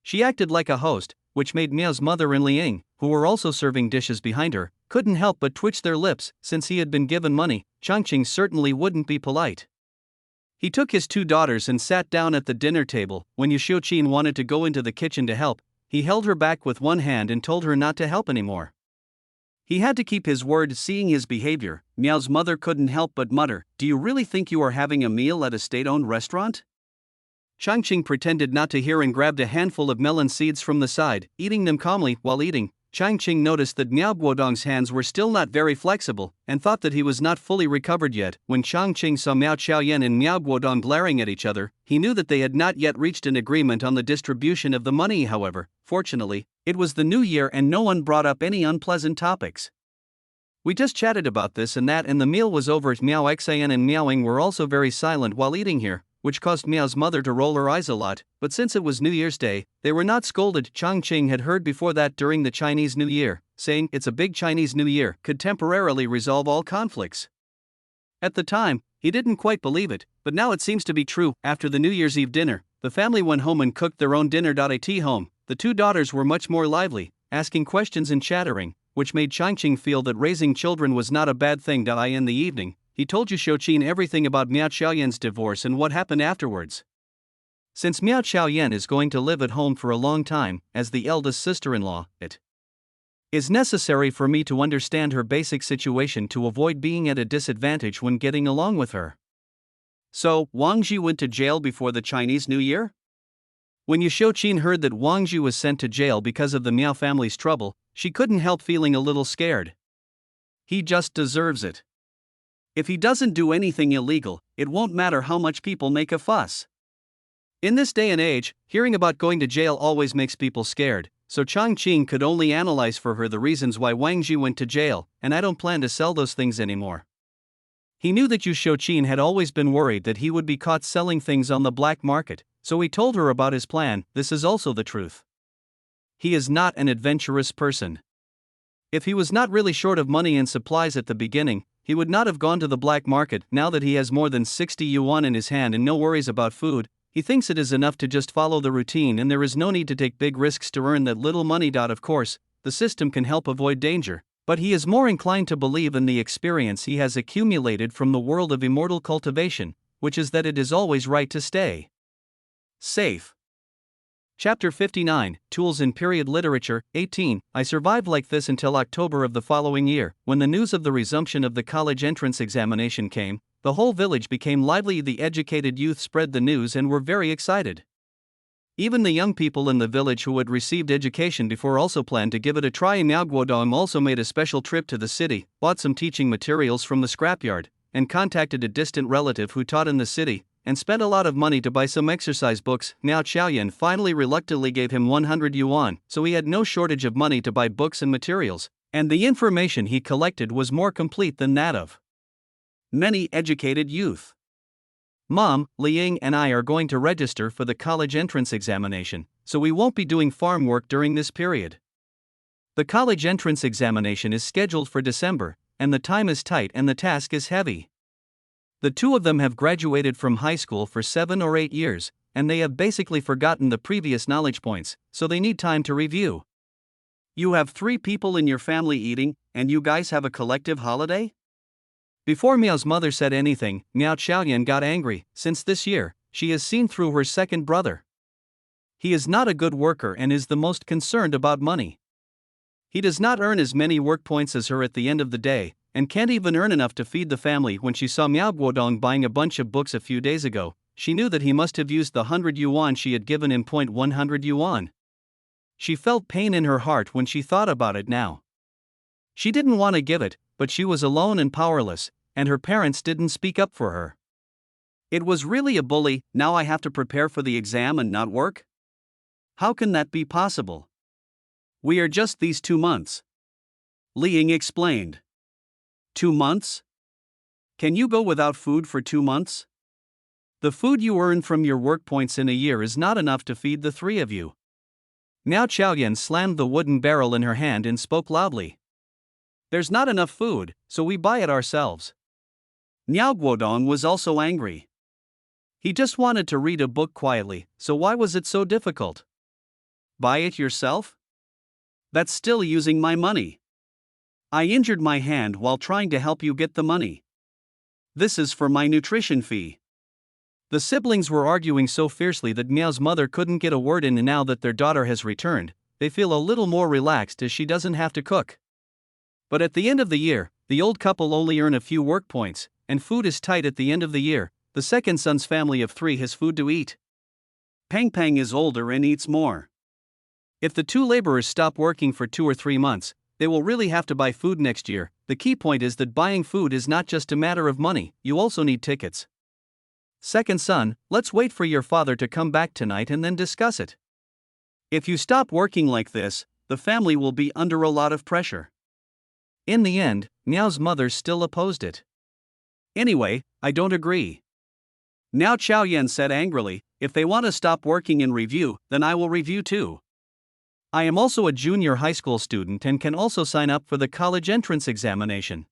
She acted like a host, which made Miao's mother and Liang, who were also serving dishes behind her, couldn't help but twitch their lips. Since he had been given money, Changqing certainly wouldn't be polite. He took his two daughters and sat down at the dinner table. When Yu Xiuqin wanted to go into the kitchen to help, he held her back with one hand and told her not to help anymore. He had to keep his word. Seeing his behavior, Miao's mother couldn't help but mutter, "Do you really think you are having a meal at a state-owned restaurant?" Changqing pretended not to hear and grabbed a handful of melon seeds from the side, eating them calmly. While eating, Changqing noticed that Miao Guodong's hands were still not very flexible, and thought that he was not fully recovered yet. When Changqing saw Miao Xiaoyan and Miao Guodong glaring at each other, he knew that they had not yet reached an agreement on the distribution of the money. However, fortunately, it was the new year and no one brought up any unpleasant topics. We just chatted about this and that and the meal was over. Miao Xian and Miaoing were also very silent while eating here, which caused Miao's mother to roll her eyes a lot, but since it was New Year's Day, they were not scolded. Changqing had heard before that during the Chinese New Year, saying it's a big Chinese New Year could temporarily resolve all conflicts. At the time, he didn't quite believe it, but now it seems to be true. After the New Year's Eve dinner, the family went home and cooked their own dinner. At home, the two daughters were much more lively, asking questions and chattering, which made Changqing feel that raising children was not a bad thing. In the evening, he told Yu Xiaoqin everything about Miao Xiaoyan's divorce and what happened afterwards. Since Miao Xiaoyan is going to live at home for a long time, as the eldest sister-in-law, it is necessary for me to understand her basic situation to avoid being at a disadvantage when getting along with her. So, Wang Ji went to jail before the Chinese New Year? When Yu Xiaoqin heard that Wang Ji was sent to jail because of the Miao family's trouble, she couldn't help feeling a little scared. He just deserves it. If he doesn't do anything illegal, it won't matter how much people make a fuss. In this day and age, hearing about going to jail always makes people scared, so Changqing could only analyze for her the reasons why Wang Ji went to jail, and I don't plan to sell those things anymore. He knew that Yu Xiaoqin had always been worried that he would be caught selling things on the black market, so he told her about his plan. This is also the truth. He is not an adventurous person. If he was not really short of money and supplies at the beginning, he would not have gone to the black market. Now that he has more than 60 yuan in his hand and no worries about food, he thinks it is enough to just follow the routine and there is no need to take big risks to earn that little money. Of course, the system can help avoid danger, but he is more inclined to believe in the experience he has accumulated from the world of immortal cultivation, which is that it is always right to stay safe. Chapter 59, Tools in Period Literature, 18. I survived like this until October of the following year, when the news of the resumption of the college entrance examination came. The whole village became lively. The educated youth spread the news and were very excited. Even the young people in the village who had received education before also planned to give it a try. Miao Guodong also made a special trip to the city, bought some teaching materials from the scrapyard, and contacted a distant relative who taught in the city, and spent a lot of money to buy some exercise books. Miao Xiaoyan finally reluctantly gave him 100 yuan, so he had no shortage of money to buy books and materials, and the information he collected was more complete than that of many educated youth. Mom, Liang and I are going to register for the college entrance examination, so we won't be doing farm work during this period. The college entrance examination is scheduled for December, and the time is tight and the task is heavy. The two of them have graduated from high school for 7 or 8 years, and they have basically forgotten the previous knowledge points, so they need time to review. You have 3 people in your family eating, and you guys have a collective holiday? Before Miao's mother said anything, Miao Xiaoyan got angry. Since this year, she has seen through her second brother. He is not a good worker and is the most concerned about money. He does not earn as many work points as her at the end of the day, and can't even earn enough to feed the family. When she saw Miao Guodong buying a bunch of books a few days ago, she knew that he must have used the 100 yuan she had given him. 100 yuan. She felt pain in her heart when she thought about it now. She didn't want to give it, but she was alone and powerless, and her parents didn't speak up for her. It was really a bully. Now I have to prepare for the exam and not work? How can that be possible? We are just these 2 months. Liang explained. 2 months? Can you go without food for 2 months? The food you earn from your work points in a year is not enough to feed the 3 of you. Miao Xiaoyan slammed the wooden barrel in her hand and spoke loudly. There's not enough food, so we buy it ourselves. Miao Guodong was also angry. He just wanted to read a book quietly, so why was it so difficult? Buy it yourself? That's still using my money. I injured my hand while trying to help you get the money. This is for my nutrition fee. The siblings were arguing so fiercely that Miao's mother couldn't get a word in, and now that their daughter has returned, they feel a little more relaxed as she doesn't have to cook. But at the end of the year, the old couple only earn a few work points, and food is tight at the end of the year. The second son's family of 3 has food to eat. Pang is older and eats more. If the 2 laborers stop working for 2 or 3 months, they will really have to buy food next year. The key point is that buying food is not just a matter of money, you also need tickets. Second son, let's wait for your father to come back tonight and then discuss it. If you stop working like this, the family will be under a lot of pressure. In the end, Miao's mother still opposed it. Anyway, I don't agree. Miao Xiaoyan said angrily, if they want to stop working and review, then I will review too. I am also a junior high school student and can also sign up for the college entrance examination.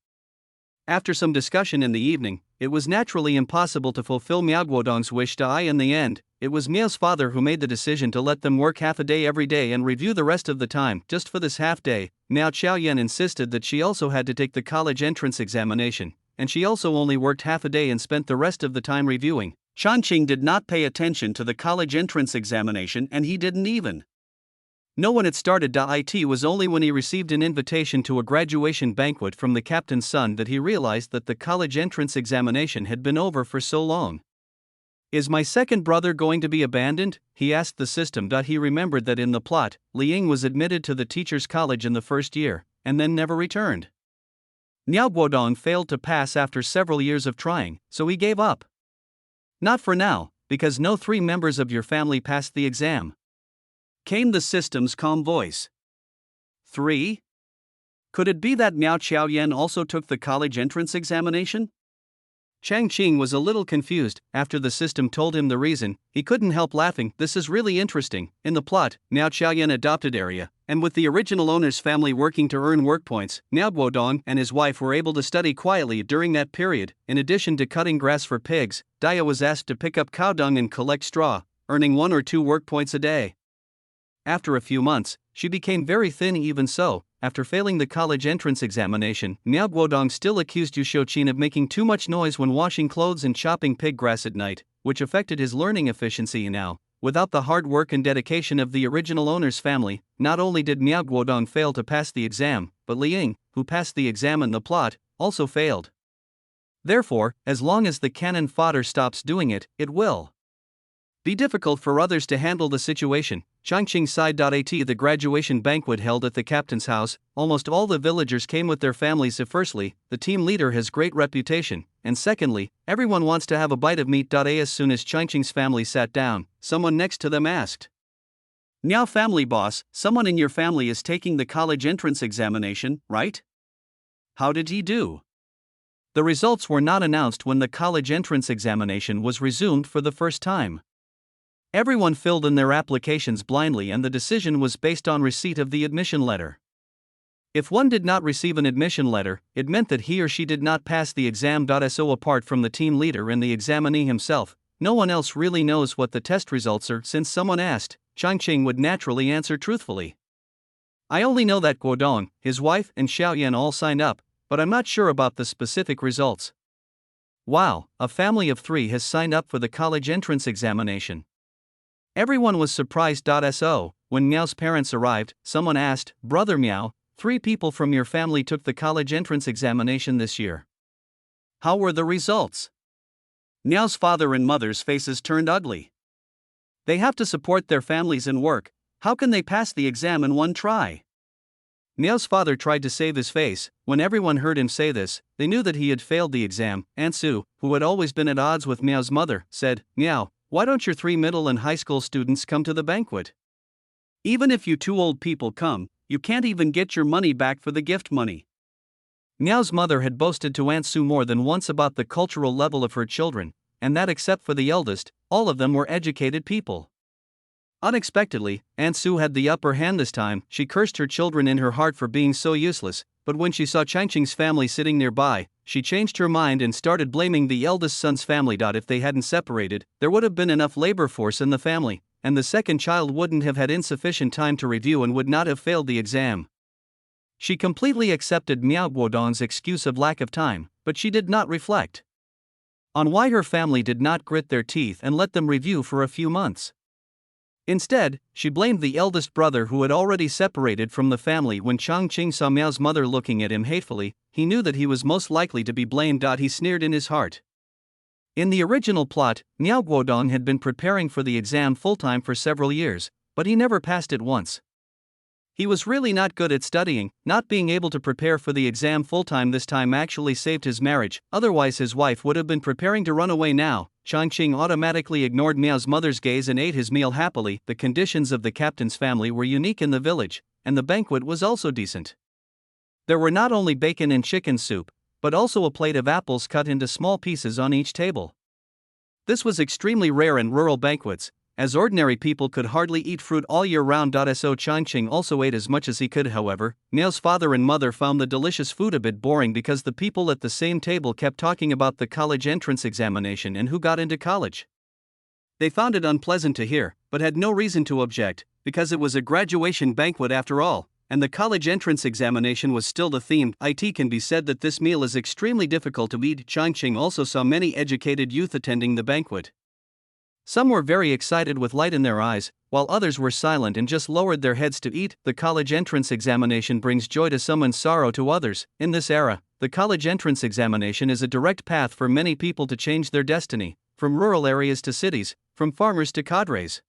After some discussion in the evening, it was naturally impossible to fulfill Miao Guodong's wish to I. In the end, it was Miao's father who made the decision to let them work half a day every day and review the rest of the time. Just for this half day, Miao Xiaoyan insisted that she also had to take the college entrance examination, and she also only worked half a day and spent the rest of the time reviewing. Changqing did not pay attention to the college entrance examination, and he didn't even know when it started. It was only when he received an invitation to a graduation banquet from the captain's son that he realized that the college entrance examination had been over for so long. Is my second brother going to be abandoned? He asked the system. He remembered that in the plot, Liang was admitted to the teacher's college in the first year, and then never returned. Miao Guodong failed to pass after several years of trying, so he gave up. Not for now, because no 3 members of your family passed the exam, came the system's calm voice. 3? Could it be that Miao Qiaoyan also took the college entrance examination? Changqing was a little confused. After the system told him the reason, he couldn't help laughing. This is really interesting. In the plot, Miao Qiaoyan adopted area, and with the original owner's family working to earn work points, Miao Guodong and his wife were able to study quietly during that period. In addition to cutting grass for pigs, Dia was asked to pick up cow dung and collect straw, earning 1 or 2 work points a day. After a few months, she became very thin. Even so, after failing the college entrance examination, Miao Guodong still accused Yu Xiuqin of making too much noise when washing clothes and chopping pig grass at night, which affected his learning efficiency. Now, without the hard work and dedication of the original owner's family, not only did Miao Guodong fail to pass the exam, but Liang, who passed the exam in the plot, also failed. Therefore, as long as the cannon fodder stops doing it, it will be difficult for others to handle the situation. Changqing sighed. At the graduation banquet held at the captain's house, almost all the villagers came with their families. Firstly, the team leader has great reputation, and secondly, everyone wants to have a bite of meat. As soon as Changqing's family sat down, someone next to them asked, "Miao family boss, someone in your family is taking the college entrance examination, right? How did he do?" The results were not announced when the college entrance examination was resumed for the first time. Everyone filled in their applications blindly, and the decision was based on receipt of the admission letter. If one did not receive an admission letter, it meant that he or she did not pass the exam. So apart from the team leader and the examinee himself, no one else really knows what the test results are. Since someone asked, Changqing would naturally answer truthfully. I only know that Guodong, his wife, and Xiaoyan all signed up, but I'm not sure about the specific results. Wow, a family of 3 has signed up for the college entrance examination. Everyone was surprised. So, when Miao's parents arrived, someone asked, "Brother Miao, 3 people from your family took the college entrance examination this year. How were the results?" Miao's father and mother's faces turned ugly. They have to support their families and work. How can they pass the exam in one try? Miao's father tried to save his face. When everyone heard him say this, they knew that he had failed the exam. Aunt Su, who had always been at odds with Miao's mother, said, "Miao, why don't your 3 middle and high school students come to the banquet? Even if you 2 old people come, you can't even get your money back for the gift money." Miao's mother had boasted to Aunt Su more than once about the cultural level of her children, and that except for the eldest, all of them were educated people. Unexpectedly, Aunt Su had the upper hand this time. She cursed her children in her heart for being so useless, but when she saw Changqing's family sitting nearby, she changed her mind and started blaming the eldest son's family. If they hadn't separated, there would have been enough labor force in the family, and the second child wouldn't have had insufficient time to review and would not have failed the exam. She completely accepted Miao Guodong's excuse of lack of time, but she did not reflect on why her family did not grit their teeth and let them review for a few months. Instead, she blamed the eldest brother who had already separated from the family. When Changqing saw Miao's mother looking at him hatefully, he knew that he was most likely to be blamed. He sneered in his heart. In the original plot, Miao Guodong had been preparing for the exam full-time for several years, but he never passed it once. He was really not good at studying. Not being able to prepare for the exam full-time this time actually saved his marriage, otherwise his wife would have been preparing to run away now. Changqing automatically ignored Miao's mother's gaze and ate his meal happily. The conditions of the captain's family were unique in the village, and the banquet was also decent. There were not only bacon and chicken soup, but also a plate of apples cut into small pieces on each table. This was extremely rare in rural banquets, as ordinary people could hardly eat fruit all year round. So Changqing also ate as much as he could. However, Miao's father and mother found the delicious food a bit boring because the people at the same table kept talking about the college entrance examination and who got into college. They found it unpleasant to hear, but had no reason to object, because it was a graduation banquet after all, and the college entrance examination was still the theme. It can be said that this meal is extremely difficult to eat. Changqing also saw many educated youth attending the banquet. Some were very excited with light in their eyes, while others were silent and just lowered their heads to eat. The college entrance examination brings joy to some and sorrow to others. In this era, the college entrance examination is a direct path for many people to change their destiny, from rural areas to cities, from farmers to cadres.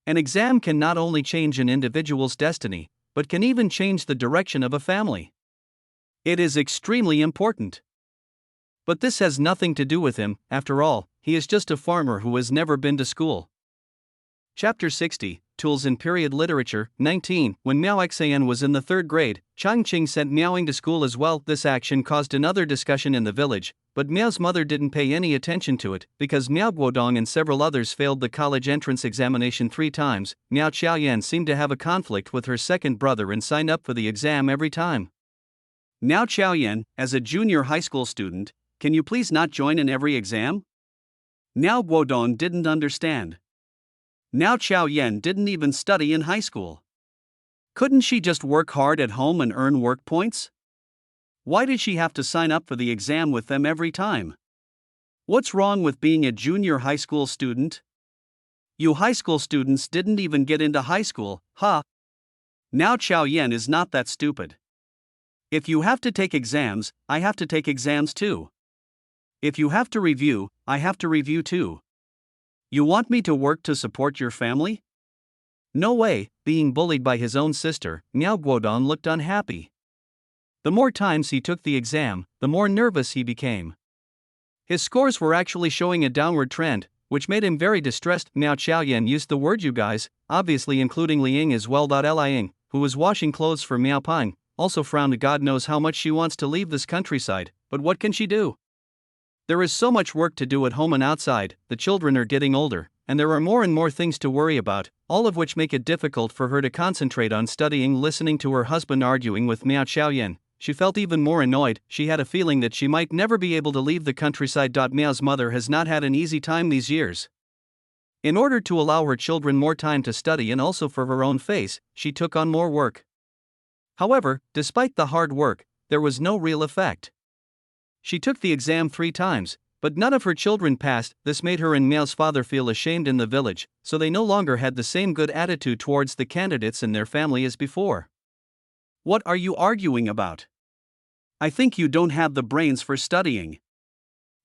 An exam can not only change an individual's destiny, but can even change the direction of a family. It is extremely important. But this has nothing to do with him. After all, he is just a farmer who has never been to school. Chapter 60, Tools in Period Literature. 19. When Miao Xian was in the 3rd grade, Changqing sent Miaoing to school as well. This action caused another discussion in the village, but Miao's mother didn't pay any attention to it, because Miao Guodong and several others failed the college entrance examination 3 times. Miao Xiaoyan seemed to have a conflict with her second brother and signed up for the exam every time. Miao Xiaoyan, as a junior high school student, can you please not join in every exam? Miao Guodong didn't understand. Miao Xiaoyan didn't even study in high school. Couldn't she just work hard at home and earn work points? Why did she have to sign up for the exam with them every time? What's wrong with being a junior high school student? You high school students didn't even get into high school, huh? Miao Xiaoyan is not that stupid. If you have to take exams, I have to take exams too. If you have to review, I have to review too. You want me to work to support your family? No way. Being bullied by his own sister, Miao Guodong looked unhappy. The more times he took the exam, the more nervous he became. His scores were actually showing a downward trend, which made him very distressed. Miao Xiaoyan used the word you guys, obviously including Liang as well. Liang, who was washing clothes for Miao Ping, also frowned. God knows how much she wants to leave this countryside, but what can she do? There is so much work to do at home and outside. The children are getting older, and there are more and more things to worry about, all of which make it difficult for her to concentrate on studying. Listening to her husband arguing with Miao Xiaoyan, she felt even more annoyed. She had a feeling that she might never be able to leave the countryside. Miao's mother has not had an easy time these years. In order to allow her children more time to study and also for her own face, she took on more work. However, despite the hard work, there was no real effect. She took the exam 3 times, but none of her children passed. This made her and Miao's father feel ashamed in the village, so they no longer had the same good attitude towards the candidates and their family as before. What are you arguing about? I think you don't have the brains for studying.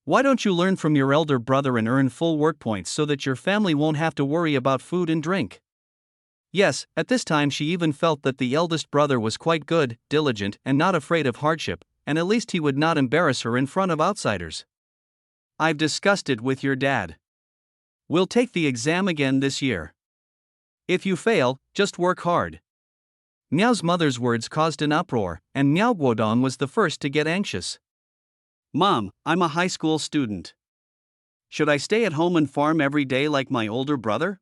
Why don't you learn from your elder brother and earn full work points so that your family won't have to worry about food and drink? Yes, at this time she even felt that the eldest brother was quite good, diligent, and not afraid of hardship, and at least he would not embarrass her in front of outsiders. I've discussed it with your dad. We'll take the exam again this year. If you fail, just work hard. Miao's mother's words caused an uproar, and Miao Guodong was the first to get anxious. Mom, I'm a high school student. Should I stay at home and farm every day like my older brother?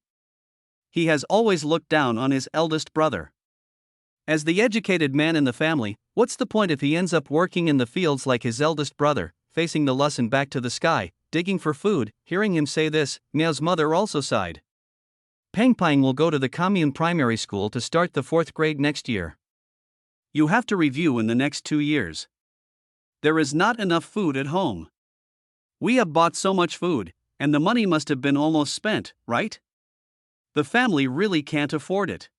He has always looked down on his eldest brother. As the educated man in the family, what's the point if he ends up working in the fields like his eldest brother, facing the sun back to the sky, digging for food? Hearing him say this, Miao's mother also sighed. Ping will go to the commune primary school to start the 4th grade next year. You have to review in the next 2 years. There is not enough food at home. We have bought so much food, and the money must have been almost spent, right? The family really can't afford it.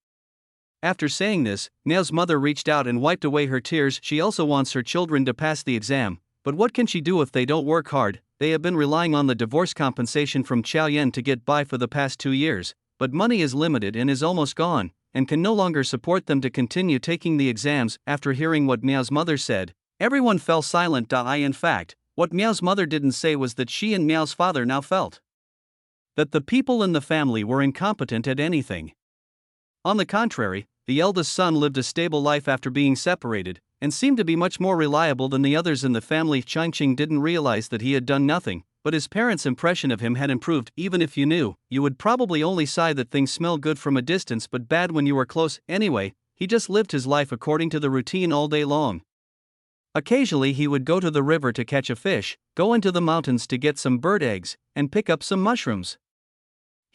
After saying this, Miao's mother reached out and wiped away her tears. She also wants her children to pass the exam, but what can she do if they don't work hard? They have been relying on the divorce compensation from Xiaoyan to get by for the past 2 years, but money is limited and is almost gone, and can no longer support them to continue taking the exams. After hearing what Miao's mother said, everyone fell silent. In fact, what Miao's mother didn't say was that she and Miao's father now felt that the people in the family were incompetent at anything. On the contrary, the eldest son lived a stable life after being separated, and seemed to be much more reliable than the others in the family. Changqing didn't realize that he had done nothing, but his parents' impression of him had improved. Even if you knew, you would probably only sigh that things smell good from a distance but bad when you are close. Anyway, he just lived his life according to the routine all day long. Occasionally he would go to the river to catch a fish, go into the mountains to get some bird eggs, and pick up some mushrooms.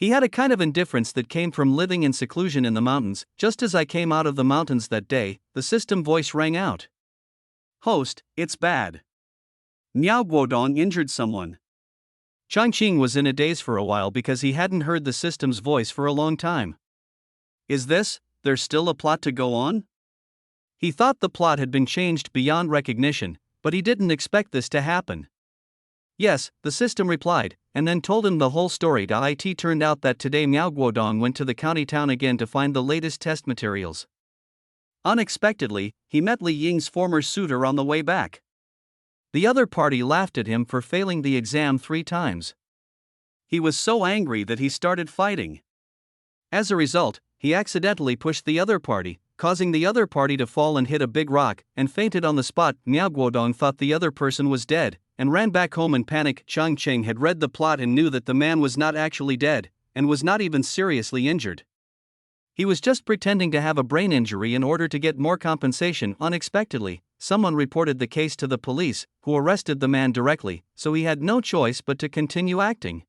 He had a kind of indifference that came from living in seclusion in the mountains. Just as I came out of the mountains that day, the system voice rang out. Host, it's bad. Miao Guodong injured someone. Changqing was in a daze for a while because he hadn't heard the system's voice for a long time. Is there's still a plot to go on? He thought the plot had been changed beyond recognition, but he didn't expect this to happen. Yes, the system replied, and then told him the whole story. It turned out that today Miao Guodong went to the county town again to find the latest test materials. Unexpectedly, he met Li Ying's former suitor on the way back. The other party laughed at him for failing the exam 3 times. He was so angry that he started fighting. As a result, he accidentally pushed the other party, causing the other party to fall and hit a big rock, and fainted on the spot. Miao Guodong thought the other person was dead, and ran back home in panic. Changqing had read the plot and knew that the man was not actually dead, and was not even seriously injured. He was just pretending to have a brain injury in order to get more compensation. Unexpectedly, someone reported the case to the police, who arrested the man directly, so he had no choice but to continue acting.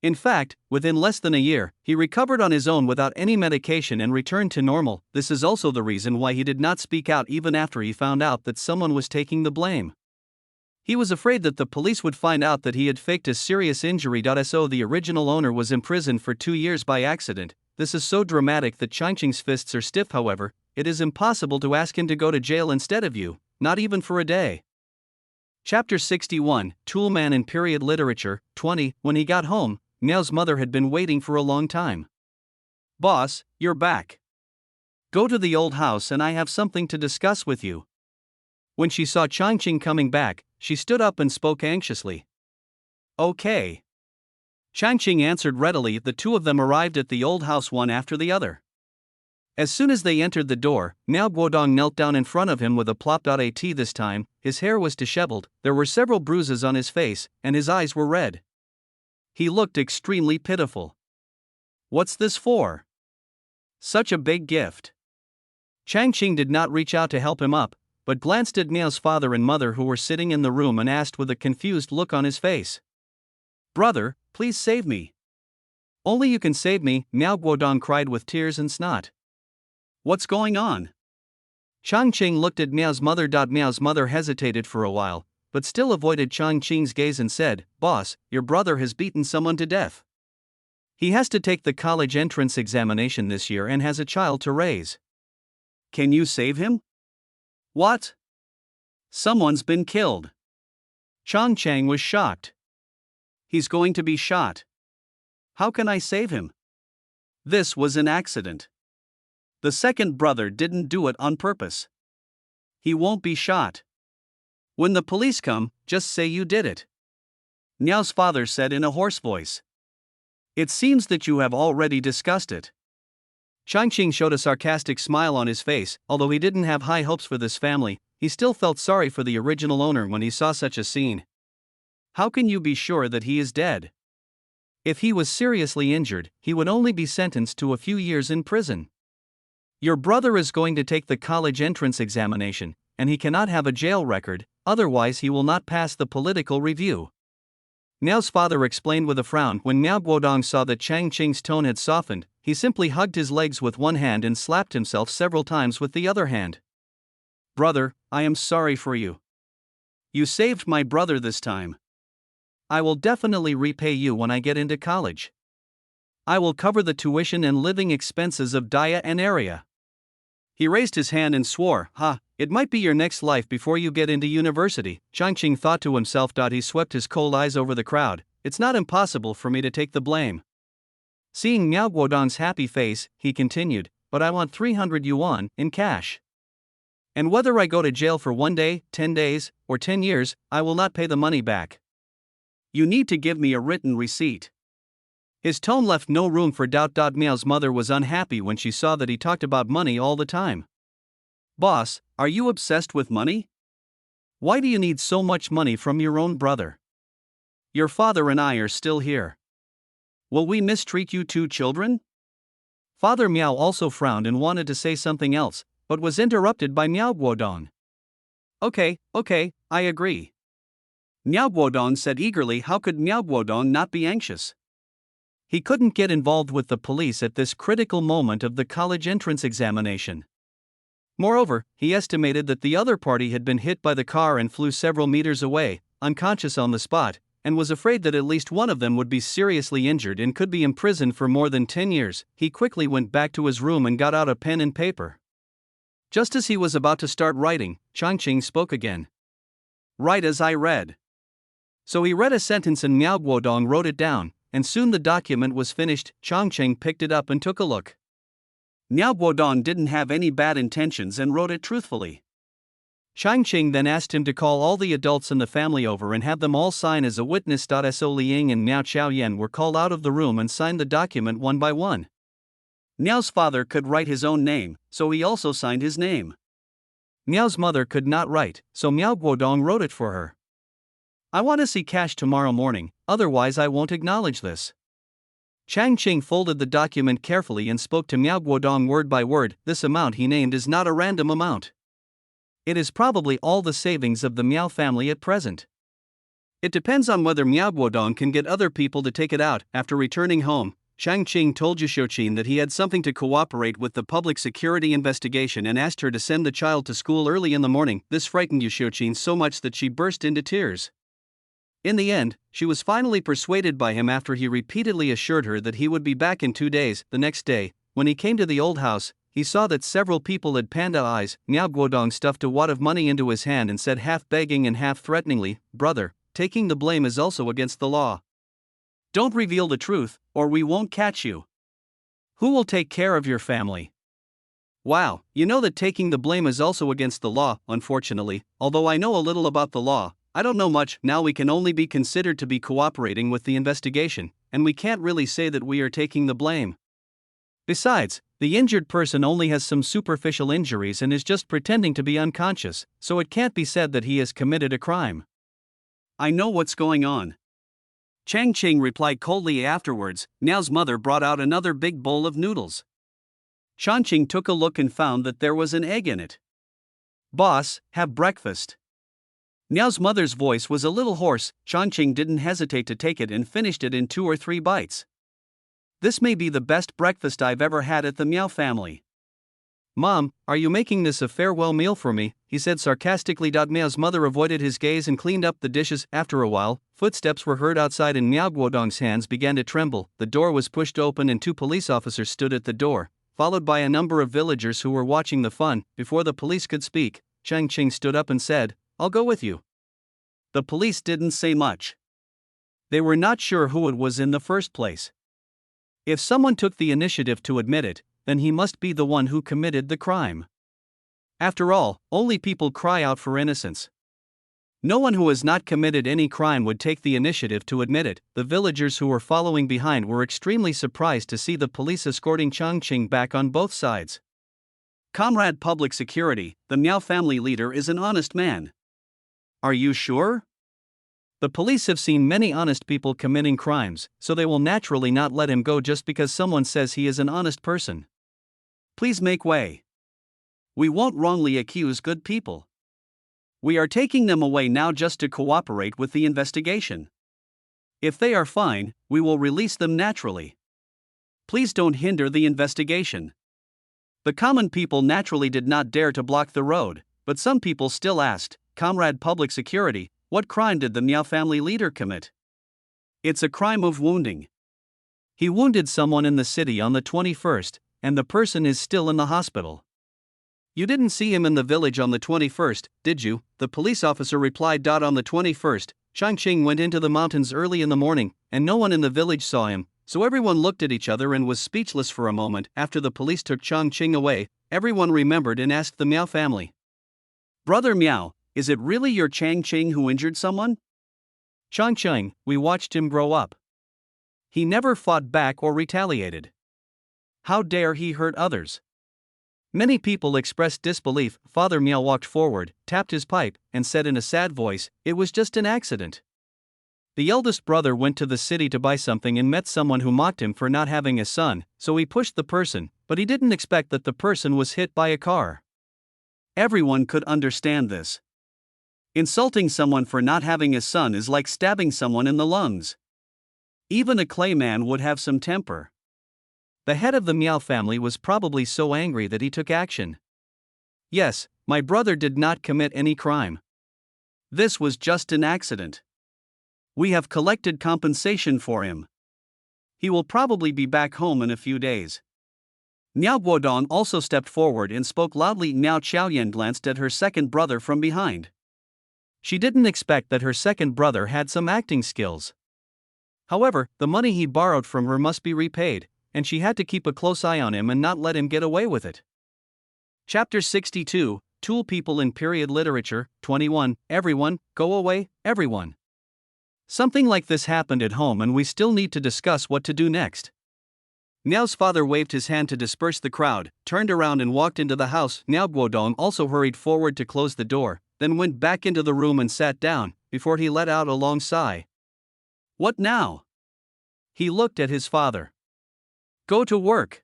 In fact, within less than a year, he recovered on his own without any medication and returned to normal. This is also the reason why he did not speak out even after he found out that someone was taking the blame. He was afraid that the police would find out that he had faked a serious injury. So the original owner was imprisoned for 2 years by accident. This is so dramatic that Changqing's fists are stiff. However, it is impossible to ask him to go to jail instead of you, not even for a day. Chapter 61, Toolman in Period Literature, 20. When he got home, Miao's mother had been waiting for a long time. Boss, you're back. Go to the old house and I have something to discuss with you. When she saw Changqing coming back, she stood up and spoke anxiously. Okay. Changqing answered readily. The two of them arrived at the old house one after the other. As soon as they entered the door, Miao Guodong knelt down in front of him with a plop. This time, his hair was disheveled, there were several bruises on his face, and his eyes were red. He looked extremely pitiful. What's this for? Such a big gift. Changqing did not reach out to help him up, but glanced at Miao's father and mother who were sitting in the room and asked with a confused look on his face. Brother, please save me. Only you can save me, Miao Guodong cried with tears and snot. What's going on? Changqing looked at Miao's mother. Miao's mother hesitated for a while, but still avoided Changqing's gaze and said, Boss, your brother has beaten someone to death. He has to take the college entrance examination this year and has a child to raise. Can you save him? What? Someone's been killed. Changqing was shocked. He's going to be shot. How can I save him? This was an accident. The second brother didn't do it on purpose. He won't be shot. When the police come, just say you did it. Miao's father said in a hoarse voice. It seems that you have already discussed it. Changqing showed a sarcastic smile on his face. Although he didn't have high hopes for this family, he still felt sorry for the original owner when he saw such a scene. How can you be sure that he is dead? If he was seriously injured, he would only be sentenced to a few years in prison. Your brother is going to take the college entrance examination, and he cannot have a jail record, otherwise he will not pass the political review. Miao's father explained with a frown. When Miao Guodong saw that Changqing's tone had softened, he simply hugged his legs with one hand and slapped himself several times with the other hand. Brother, I am sorry for you. You saved my brother this time. I will definitely repay you when I get into college. I will cover the tuition and living expenses of Dia and area. He raised his hand and swore, it might be your next life before you get into university. Changqing thought to himself. He swept his cold eyes over the crowd. It's not impossible for me to take the blame. Seeing Miao Guodong's happy face, he continued, but I want 300 yuan in cash. And whether I go to jail for 1 day, 10 days, or 10 years, I will not pay the money back. You need to give me a written receipt. His tone left no room for doubt. Miao's mother was unhappy when she saw that he talked about money all the time. Boss, are you obsessed with money? Why do you need so much money from your own brother? Your father and I are still here. Will we mistreat you two children? Father Miao also frowned and wanted to say something else, but was interrupted by Miao Guodong. Okay, I agree. Miao Guodong said eagerly. How could Miao Guodong not be anxious? He couldn't get involved with the police at this critical moment of the college entrance examination. Moreover, he estimated that the other party had been hit by the car and flew several meters away, unconscious on the spot, and was afraid that at least one of them would be seriously injured and could be imprisoned for more than 10 years. He quickly went back to his room and got out a pen and paper. Just as he was about to start writing, Changqing spoke again. "Write as I read." So he read a sentence and Miao Guodong wrote it down, and soon the document was finished. Changqing picked it up and took a look. Miao Guodong didn't have any bad intentions and wrote it truthfully. Changqing then asked him to call all the adults in the family over and have them all sign as a witness. So Liang and Miao Chaoyan were called out of the room and signed the document one by one. Miao's father could write his own name, so he also signed his name. Miao's mother could not write, so Miao Guodong wrote it for her. "I want to see cash tomorrow morning, otherwise I won't acknowledge this." Changqing folded the document carefully and spoke to Miao Guodong word by word. "This amount he named is not a random amount. It is probably all the savings of the Miao family at present. It depends on whether Miao Guodong can get other people to take it out." After returning home, Changqing told Yushoqin that he had something to cooperate with the public security investigation and asked her to send the child to school early in the morning. This frightened Yushoqin so much that she burst into tears. In the end, she was finally persuaded by him after he repeatedly assured her that he would be back in 2 days. The next day, when he came to the old house, he saw that several people had panda eyes. Miao Guodong stuffed a wad of money into his hand and said, half begging and half threateningly, "Brother, taking the blame is also against the law. Don't reveal the truth, or we won't catch you. Who will take care of your family?" "Wow, you know that taking the blame is also against the law." "Unfortunately, although I know a little about the law, I don't know much. Now we can only be considered to be cooperating with the investigation, and we can't really say that we are taking the blame. Besides, the injured person only has some superficial injuries and is just pretending to be unconscious, so it can't be said that he has committed a crime." "I know what's going on," Changqing replied coldly. Afterwards, Miao's mother brought out another big bowl of noodles. Changqing took a look and found that there was an egg in it. "Boss, have breakfast." Miao's mother's voice was a little hoarse. Changqing didn't hesitate to take it and finished it in 2 or 3 bites. "This may be the best breakfast I've ever had at the Miao family." "Mom, are you making this a farewell meal for me?" he said sarcastically. Miao's mother avoided his gaze and cleaned up the dishes. After a while, footsteps were heard outside and Miao Guodong's hands began to tremble. The door was pushed open and 2 police officers stood at the door, followed by a number of villagers who were watching the fun. Before the police could speak, Changqing stood up and said, "I'll go with you." The police didn't say much. They were not sure who it was in the first place. If someone took the initiative to admit it, then he must be the one who committed the crime. After all, only people cry out for innocence. No one who has not committed any crime would take the initiative to admit it. The villagers who were following behind were extremely surprised to see the police escorting Changqing back on both sides. "Comrade Public Security, the Miao family leader is an honest man." "Are you sure?" The police have seen many honest people committing crimes, so they will naturally not let him go just because someone says he is an honest person. "Please make way. We won't wrongly accuse good people. We are taking them away now just to cooperate with the investigation. If they are fine, we will release them naturally. Please don't hinder the investigation." The common people naturally did not dare to block the road, but some people still asked, "Comrade Public Security, what crime did the Miao family leader commit?" "It's a crime of wounding. He wounded someone in the city on the 21st, and the person is still in the hospital." "You didn't see him in the village on the 21st, did you?" the police officer replied. On the 21st, Changqing went into the mountains early in the morning, and no one in the village saw him, so everyone looked at each other and was speechless for a moment. After the police took Changqing away, everyone remembered and asked the Miao family, "Brother Miao, is it really your Changqing who injured someone?" "Changqing, we watched him grow up. He never fought back or retaliated. How dare he hurt others?" Many people expressed disbelief. Father Miao walked forward, tapped his pipe, and said in a sad voice, "It was just an accident." The eldest brother went to the city to buy something and met someone who mocked him for not having a son, so he pushed the person, but he didn't expect that the person was hit by a car. Everyone could understand this. Insulting someone for not having a son is like stabbing someone in the lungs. Even a clay man would have some temper. The head of the Miao family was probably so angry that he took action. Yes, my brother did not commit any crime. This was just an accident. We have collected compensation for him. He will probably be back home in a few days. Miao Guodong also stepped forward and spoke loudly. Miao Chaoyan glanced at her second brother from behind. She didn't expect that her second brother had some acting skills. However, the money he borrowed from her must be repaid, and she had to keep a close eye on him and not let him get away with it. Chapter 62, Tool People in Period Literature, 21, Everyone, Go Away, Everyone. Something like this happened at home and we still need to discuss what to do next. Miao's father waved his hand to disperse the crowd, turned around and walked into the house. Miao Guodong also hurried forward to close the door, then went back into the room and sat down, before he let out a long sigh. What now? He looked at his father. Go to work.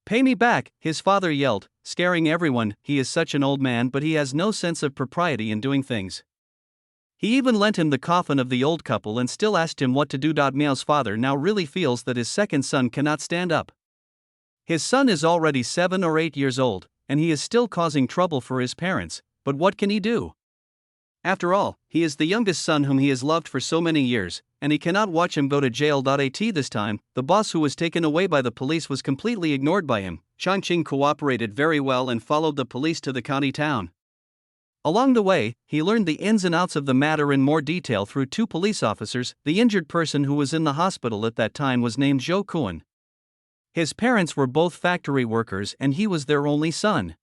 Pay me back, his father yelled, scaring everyone. He is such an old man, but he has no sense of propriety in doing things. He even lent him the coffin of the old couple and still asked him what to do. Miao's father now really feels that his second son cannot stand up. His son is already 7 or 8 years old, and he is still causing trouble for his parents, but what can he do? After all, he is the youngest son whom he has loved for so many years, and he cannot watch him go to jail. This time, the boss who was taken away by the police was completely ignored by him. Changqing cooperated very well and followed the police to the county town. Along the way, he learned the ins and outs of the matter in more detail through 2 police officers. The injured person who was in the hospital at that time was named Zhou Kuan. His parents were both factory workers and he was their only son.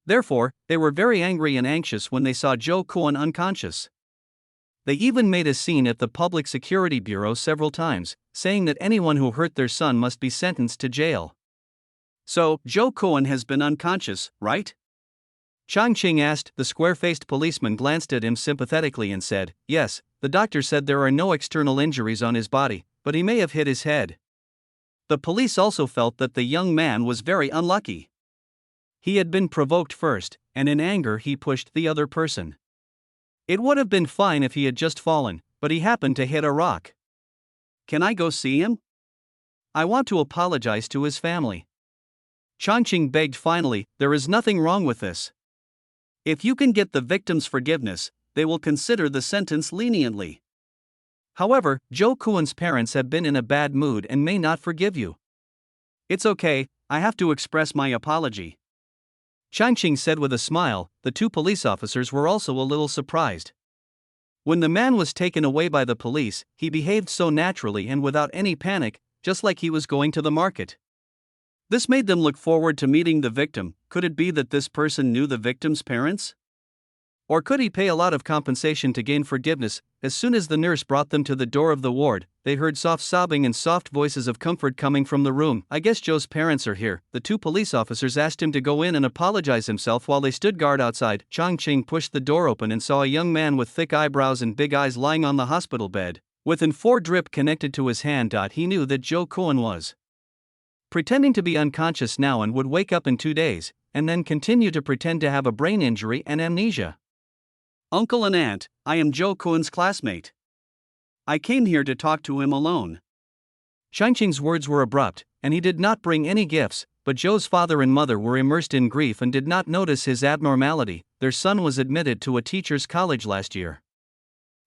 Therefore, they were very angry and anxious when they saw Zhou Kuan unconscious. They even made a scene at the Public Security Bureau several times, saying that anyone who hurt their son must be sentenced to jail. So, Zhou Kuan has been unconscious, right? Changqing asked. The square-faced policeman glanced at him sympathetically and said, yes, the doctor said there are no external injuries on his body, but he may have hit his head. The police also felt that the young man was very unlucky. He had been provoked first, and in anger he pushed the other person. It would have been fine if he had just fallen, but he happened to hit a rock. Can I go see him? I want to apologize to his family. Changqing begged. Finally, there is nothing wrong with this. If you can get the victim's forgiveness, they will consider the sentence leniently. However, Zhou Kuan's parents have been in a bad mood and may not forgive you. It's okay, I have to express my apology. Changqing said with a smile. The 2 police officers were also a little surprised. When the man was taken away by the police, he behaved so naturally and without any panic, just like he was going to the market. This made them look forward to meeting the victim. Could it be that this person knew the victim's parents? Or could he pay a lot of compensation to gain forgiveness? As soon as the nurse brought them to the door of the ward, they heard soft sobbing and soft voices of comfort coming from the room. I guess Joe's parents are here. The 2 police officers asked him to go in and apologize himself while they stood guard outside. Changqing pushed the door open and saw a young man with thick eyebrows and big eyes lying on the hospital bed, with an 4 drip connected to his hand. He knew that Zhou Kuan was pretending to be unconscious now and would wake up in 2 days, and then continue to pretend to have a brain injury and amnesia. Uncle and aunt, I am Zhou Kuan's classmate. I came here to talk to him alone. Changqing's words were abrupt, and he did not bring any gifts, but Zhou's father and mother were immersed in grief and did not notice his abnormality. Their son was admitted to a teacher's college last year.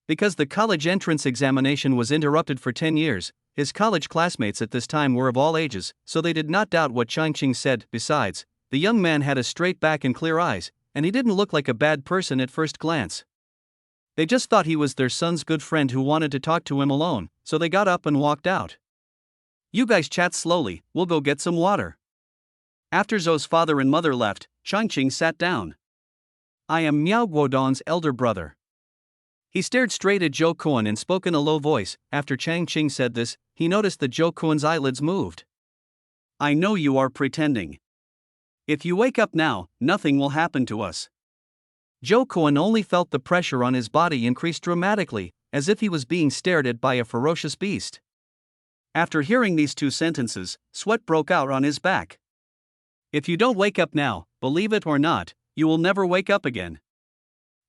Because the college entrance examination was interrupted for 10 years, his college classmates at this time were of all ages, so they did not doubt what Changqing said. Besides, the young man had a straight back and clear eyes, and he didn't look like a bad person at first glance. They just thought he was their son's good friend who wanted to talk to him alone, so they got up and walked out. You guys chat slowly, we'll go get some water. After Zhou's father and mother left, Changqing sat down. I am Miao Guodong's elder brother. He stared straight at Zhou Kuan and spoke in a low voice. After Changqing said this, he noticed that Zhou Kuan's eyelids moved. I know you are pretending. If you wake up now, nothing will happen to us. Zhou Kuan only felt the pressure on his body increase dramatically, as if he was being stared at by a ferocious beast. After hearing these 2 sentences, sweat broke out on his back. If you don't wake up now, believe it or not, you will never wake up again.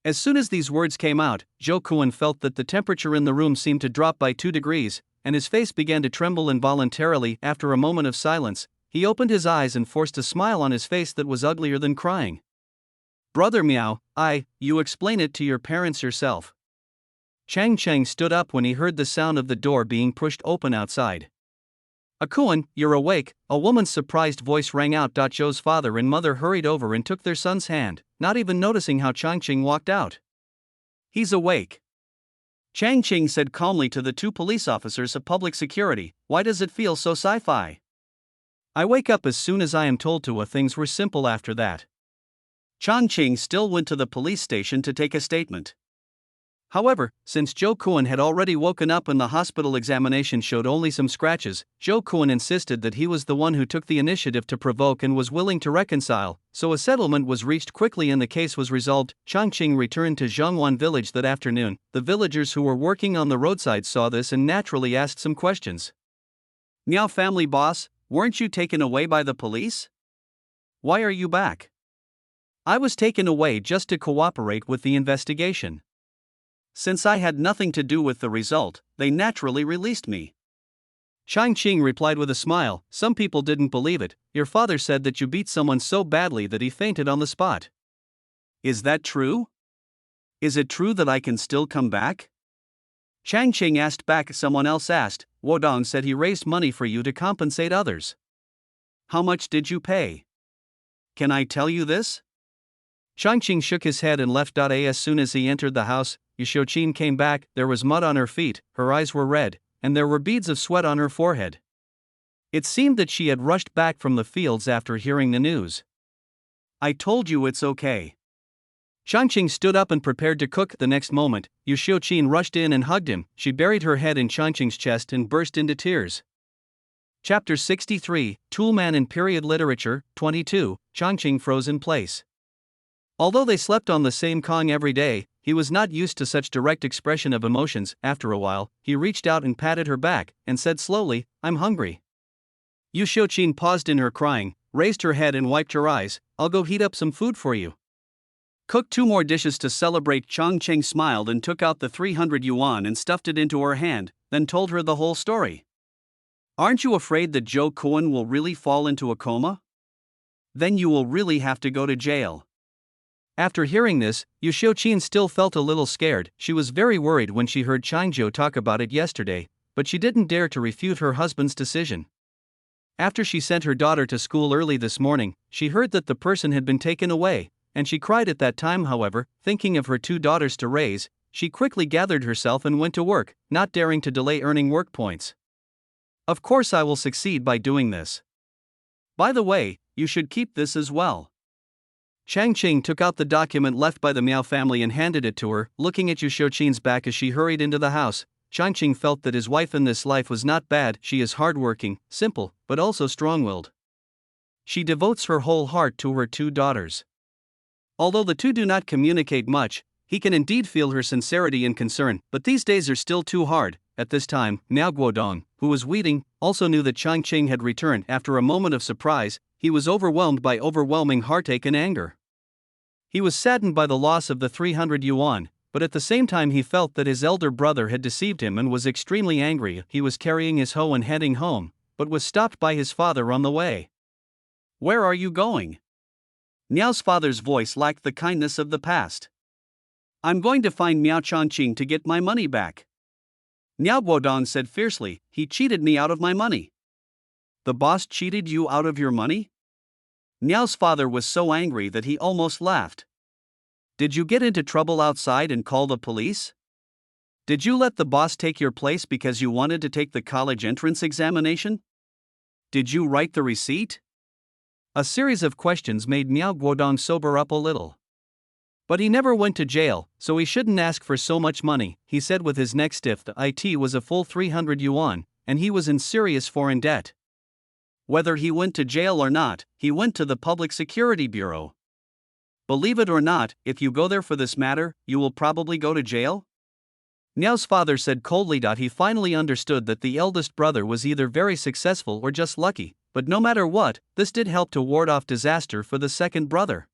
As soon as these words came out, Zhou Kuan felt that the temperature in the room seemed to drop by 2 degrees. and his face began to tremble involuntarily. After a moment of silence, he opened his eyes and forced a smile on his face that was uglier than crying. "Brother Miao, you explain it to your parents yourself." Changqing stood up when he heard the sound of the door being pushed open outside. "Akuan, you're awake," a woman's surprised voice rang out. Zhou's father and mother hurried over and took their son's hand, not even noticing how Changqing walked out. "He's awake," Changqing said calmly to the two police officers of public security. "Why does it feel so sci-fi?" "I wake up as soon as I am told to. Things were simple after that." Changqing still went to the police station to take a statement. However, since Zhou Kuan had already woken up and the hospital examination showed only some scratches, Zhou Kuan insisted that he was the one who took the initiative to provoke and was willing to reconcile, so a settlement was reached quickly and the case was resolved. Changqing returned to Zhongwan village that afternoon. The villagers who were working on the roadside saw this and naturally asked some questions. "Miao family boss, weren't you taken away by the police? Why are you back?" "I was taken away just to cooperate with the investigation. Since I had nothing to do with the result, they naturally released me." Changqing replied with a smile. "Some people didn't believe it. Your father said that you beat someone so badly that he fainted on the spot. Is that true? Is it true that I can still come back?" Changqing asked back. Someone else asked. "Wodong said he raised money for you to compensate others. How much did you pay? Can I tell you this?" Changqing shook his head and left. As soon as he entered the house, Yushoqin came back. There was mud on her feet, her eyes were red, and there were beads of sweat on her forehead. It seemed that she had rushed back from the fields after hearing the news. "I told you it's okay." Changqing stood up and prepared to cook. The next moment, Yushoqin rushed in and hugged him. She buried her head in Changqing's chest and burst into tears. Chapter 63, Toolman in Period Literature, 22, Changqing froze in place. Although they slept on the same Kong every day, he was not used to such direct expression of emotions. After a while, he reached out and patted her back, and said slowly, "I'm hungry." Yushoqin paused in her crying, raised her head and wiped her eyes. "I'll go heat up some food for you. Cook 2 more dishes to celebrate." Changqing smiled and took out the 300 yuan and stuffed it into her hand, then told her the whole story. "Aren't you afraid that Zhou Kuan will really fall into a coma? Then you will really have to go to jail." After hearing this, Yushoqin still felt a little scared. She was very worried when she heard Changzhou talk about it yesterday, but she didn't dare to refute her husband's decision. After she sent her daughter to school early this morning, she heard that the person had been taken away, and she cried at that time. However, thinking of her 2 daughters to raise, she quickly gathered herself and went to work, not daring to delay earning work points. "Of course I will succeed by doing this. By the way, you should keep this as well." Changqing took out the document left by the Miao family and handed it to her. Looking at Yushoqin's back as she hurried into the house, Changqing felt that his wife in this life was not bad. She is hardworking, simple, but also strong-willed. She devotes her whole heart to her 2 daughters. Although the 2 do not communicate much, he can indeed feel her sincerity and concern, but these days are still too hard. At this time, Miao Guodong, who was weeding, also knew that Changqing had returned. After a moment of surprise, he was overwhelmed by overwhelming heartache and anger. He was saddened by the loss of the 300 yuan, but at the same time he felt that his elder brother had deceived him and was extremely angry. He was carrying his hoe and heading home, but was stopped by his father on the way. "Where are you going?" Miao's father's voice lacked the kindness of the past. "I'm going to find Miao Changqing to get my money back." Miao Guodong said fiercely, "He cheated me out of my money." "The boss cheated you out of your money?" Miao's father was so angry that he almost laughed. "Did you get into trouble outside and call the police? Did you let the boss take your place because you wanted to take the college entrance examination? Did you write the receipt?" A series of questions made Miao Guodong sober up a little. "But he never went to jail, so he shouldn't ask for so much money," he said with his neck stiff. The IT was a full 300 yuan, and he was in serious foreign debt. Whether he went to jail or not, he went to the Public Security Bureau. "Believe it or not, if you go there for this matter, you will probably go to jail?" Miao's father said coldly. He finally understood that the eldest brother was either very successful or just lucky, but no matter what, this did help to ward off disaster for the second brother.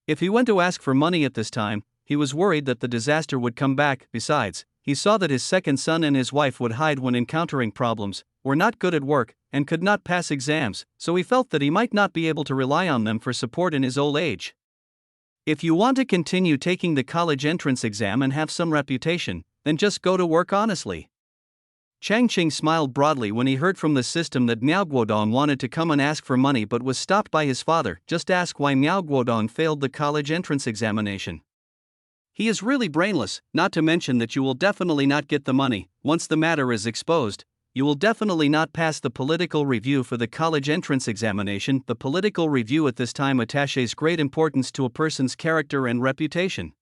If he went to ask for money at this time, he was worried that the disaster would come back. Besides, he saw that his second son and his wife would hide when encountering problems, were not good at work, and could not pass exams, so he felt that he might not be able to rely on them for support in his old age. If you want to continue taking the college entrance exam and have some reputation, then just go to work honestly. Changqing smiled broadly when he heard from the system that Miao Guodong wanted to come and ask for money but was stopped by his father. Just ask why Miao Guodong failed the college entrance examination. He is really brainless, not to mention that you will definitely not get the money. Once the matter is exposed, you will definitely not pass the political review for the college entrance examination. The political review at this time attaches great importance to a person's character and reputation.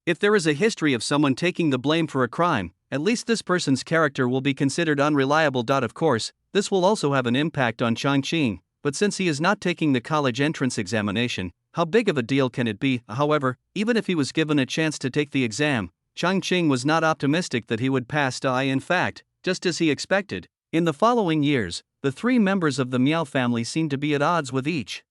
If there is a history of someone taking the blame for a crime, at least this person's character will be considered unreliable. Of course, this will also have an impact on Changqing, but since he is not taking the college entrance examination, how big of a deal can it be? However, even if he was given a chance to take the exam, Changqing was not optimistic that he would pass. In fact, just as he expected, in the following years, the three members of the Miao family seemed to be at odds with each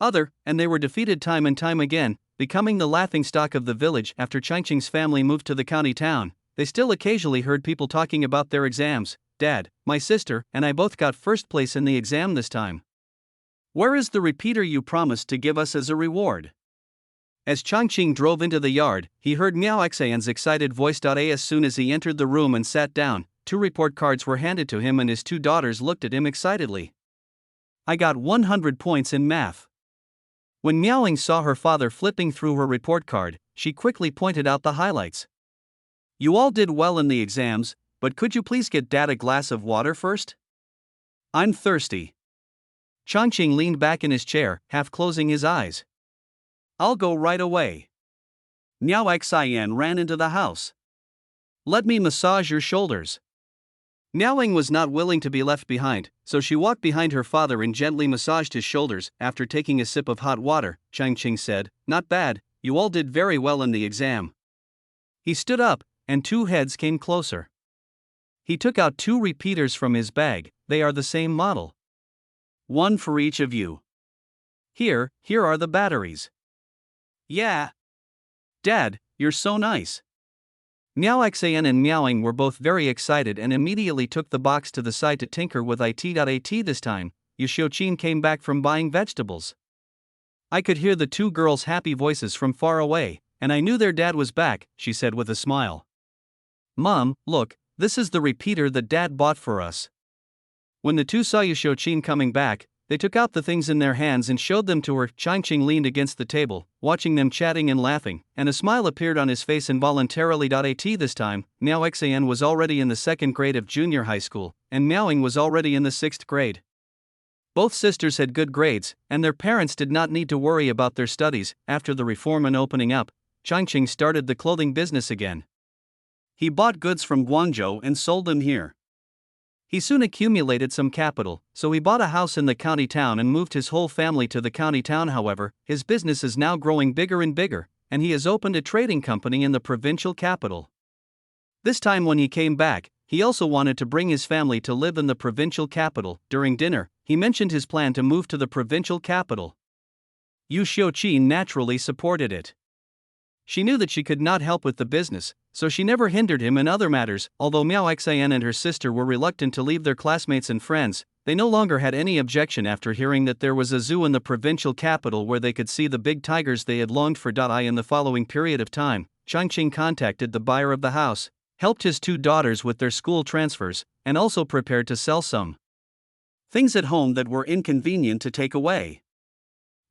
other, and they were defeated time and time again, becoming the laughingstock of the village. After Changqing's family moved to the county town, they still occasionally heard people talking about their exams. Dad, my sister, and I both got first place in the exam this time. Where is the repeater you promised to give us as a reward? As Changqing drove into the yard, he heard Miao Xian's excited voice. As soon as he entered the room and sat down, 2 report cards were handed to him and his 2 daughters looked at him excitedly. I got 100 points in math. When Miaoing saw her father flipping through her report card, she quickly pointed out the highlights. You all did well in the exams, but could you please get Dad a glass of water first? I'm thirsty. Changqing leaned back in his chair, half closing his eyes. I'll go right away. Miao Xian ran into the house. Let me massage your shoulders. Miaoing was not willing to be left behind, so she walked behind her father and gently massaged his shoulders. After taking a sip of hot water, Changqing said, Not bad, you all did very well in the exam. He stood up, and 2 heads came closer. He took out 2 repeaters from his bag. They are the same model. 1 for each of you. Here are the batteries. Yeah. Dad, you're so nice. Miao Xian and Miaoing were both very excited and immediately took the box to the side to tinker with it. This time, Yu Xiuqin came back from buying vegetables. I could hear the 2 girls' happy voices from far away, and I knew their dad was back, she said with a smile. Mom, look, this is the repeater that Dad bought for us. When the 2 saw Yu Xiuqin coming back, they took out the things in their hands and showed them to her. Changqing leaned against the table, watching them chatting and laughing, and a smile appeared on his face involuntarily. This time, Miao Xian was already in the 2nd grade of junior high school, and Miaoing was already in the 6th grade. Both sisters had good grades, and their parents did not need to worry about their studies. After the reform and opening up, Changqing started the clothing business again. He bought goods from Guangzhou and sold them here. He soon accumulated some capital, so he bought a house in the county town and moved his whole family to the county town. However, his business is now growing bigger and bigger, and he has opened a trading company in the provincial capital. This time when he came back, he also wanted to bring his family to live in the provincial capital. During dinner, he mentioned his plan to move to the provincial capital. Yu Xiuqin naturally supported it. She knew that she could not help with the business, so she never hindered him in other matters. Although Miao Xian and her sister were reluctant to leave their classmates and friends, they no longer had any objection after hearing that there was a zoo in the provincial capital where they could see the big tigers they had longed for. In the following period of time, Changqing contacted the buyer of the house, helped his 2 daughters with their school transfers, and also prepared to sell some things at home that were inconvenient to take away.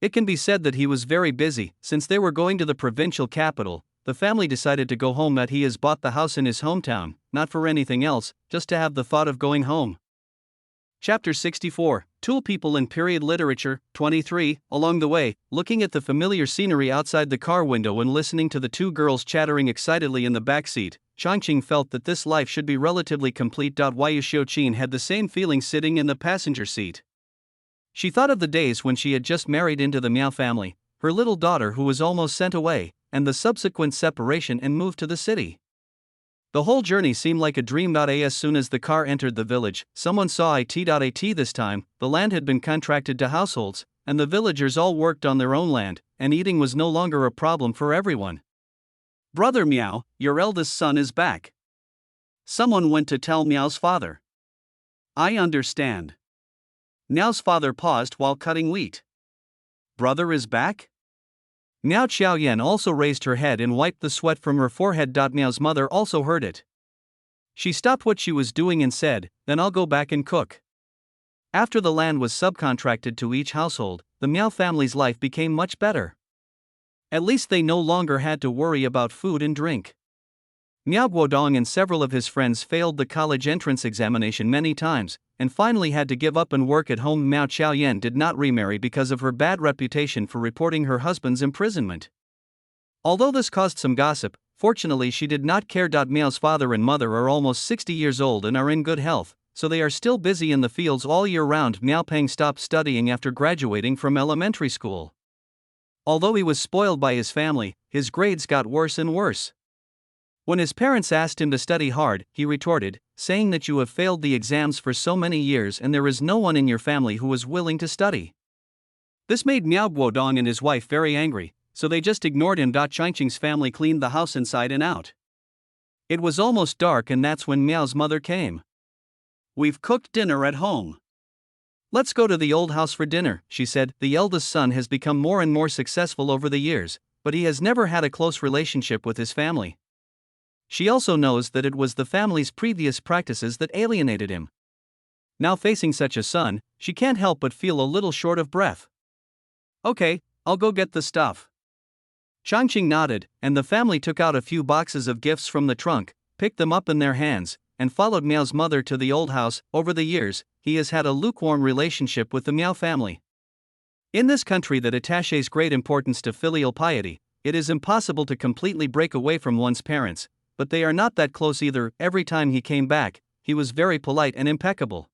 It can be said that he was very busy. Since they were going to the provincial capital, the family decided to go home. That he has bought the house in his hometown, not for anything else, just to have the thought of going home. Chapter 64, Tool People in Period Literature, 23. Along the way, looking at the familiar scenery outside the car window and listening to the 2 girls chattering excitedly in the back seat, Changqing felt that this life should be relatively complete. Yu Xiuqin had the same feeling sitting in the passenger seat. She thought of the days when she had just married into the Miao family, her little daughter who was almost sent away, and the subsequent separation and move to the city. The whole journey seemed like a dream. As soon as the car entered the village, someone saw it. This time, the land had been contracted to households, and the villagers all worked on their own land, and eating was no longer a problem for everyone. Brother Meow, your eldest son is back. Someone went to tell Meow's father. I understand. Meow's father paused while cutting wheat. Brother is back? Miao Xiaoyan also raised her head and wiped the sweat from her forehead. Miao's mother also heard it. She stopped what she was doing and said, "Then I'll go back and cook." After the land was subcontracted to each household, the Miao family's life became much better. At least they no longer had to worry about food and drink. Miao Guodong and several of his friends failed the college entrance examination many times, and finally had to give up and work at home. Miao Xiaoyan did not remarry because of her bad reputation for reporting her husband's imprisonment. Although this caused some gossip, fortunately she did not care. Miao's father and mother are almost 60 years old and are in good health, so they are still busy in the fields all year round. Miao Peng stopped studying after graduating from elementary school. Although he was spoiled by his family, his grades got worse and worse. When his parents asked him to study hard, he retorted, saying that you have failed the exams for so many years and there is no one in your family who is willing to study. This made Miao Guodong and his wife very angry, so they just ignored him. Changqing's family cleaned the house inside and out. It was almost dark and that's when Miao's mother came. We've cooked dinner at home. Let's go to the old house for dinner, she said. The eldest son has become more and more successful over the years, but he has never had a close relationship with his family. She also knows that it was the family's previous practices that alienated him. Now facing such a son, she can't help but feel a little short of breath. Okay, I'll go get the stuff. Changqing nodded, and the family took out a few boxes of gifts from the trunk, picked them up in their hands, and followed Miao's mother to the old house. Over the years, he has had a lukewarm relationship with the Miao family. In this country that attaches great importance to filial piety, it is impossible to completely break away from one's parents, but they are not that close either. Every time he came back, he was very polite and impeccable.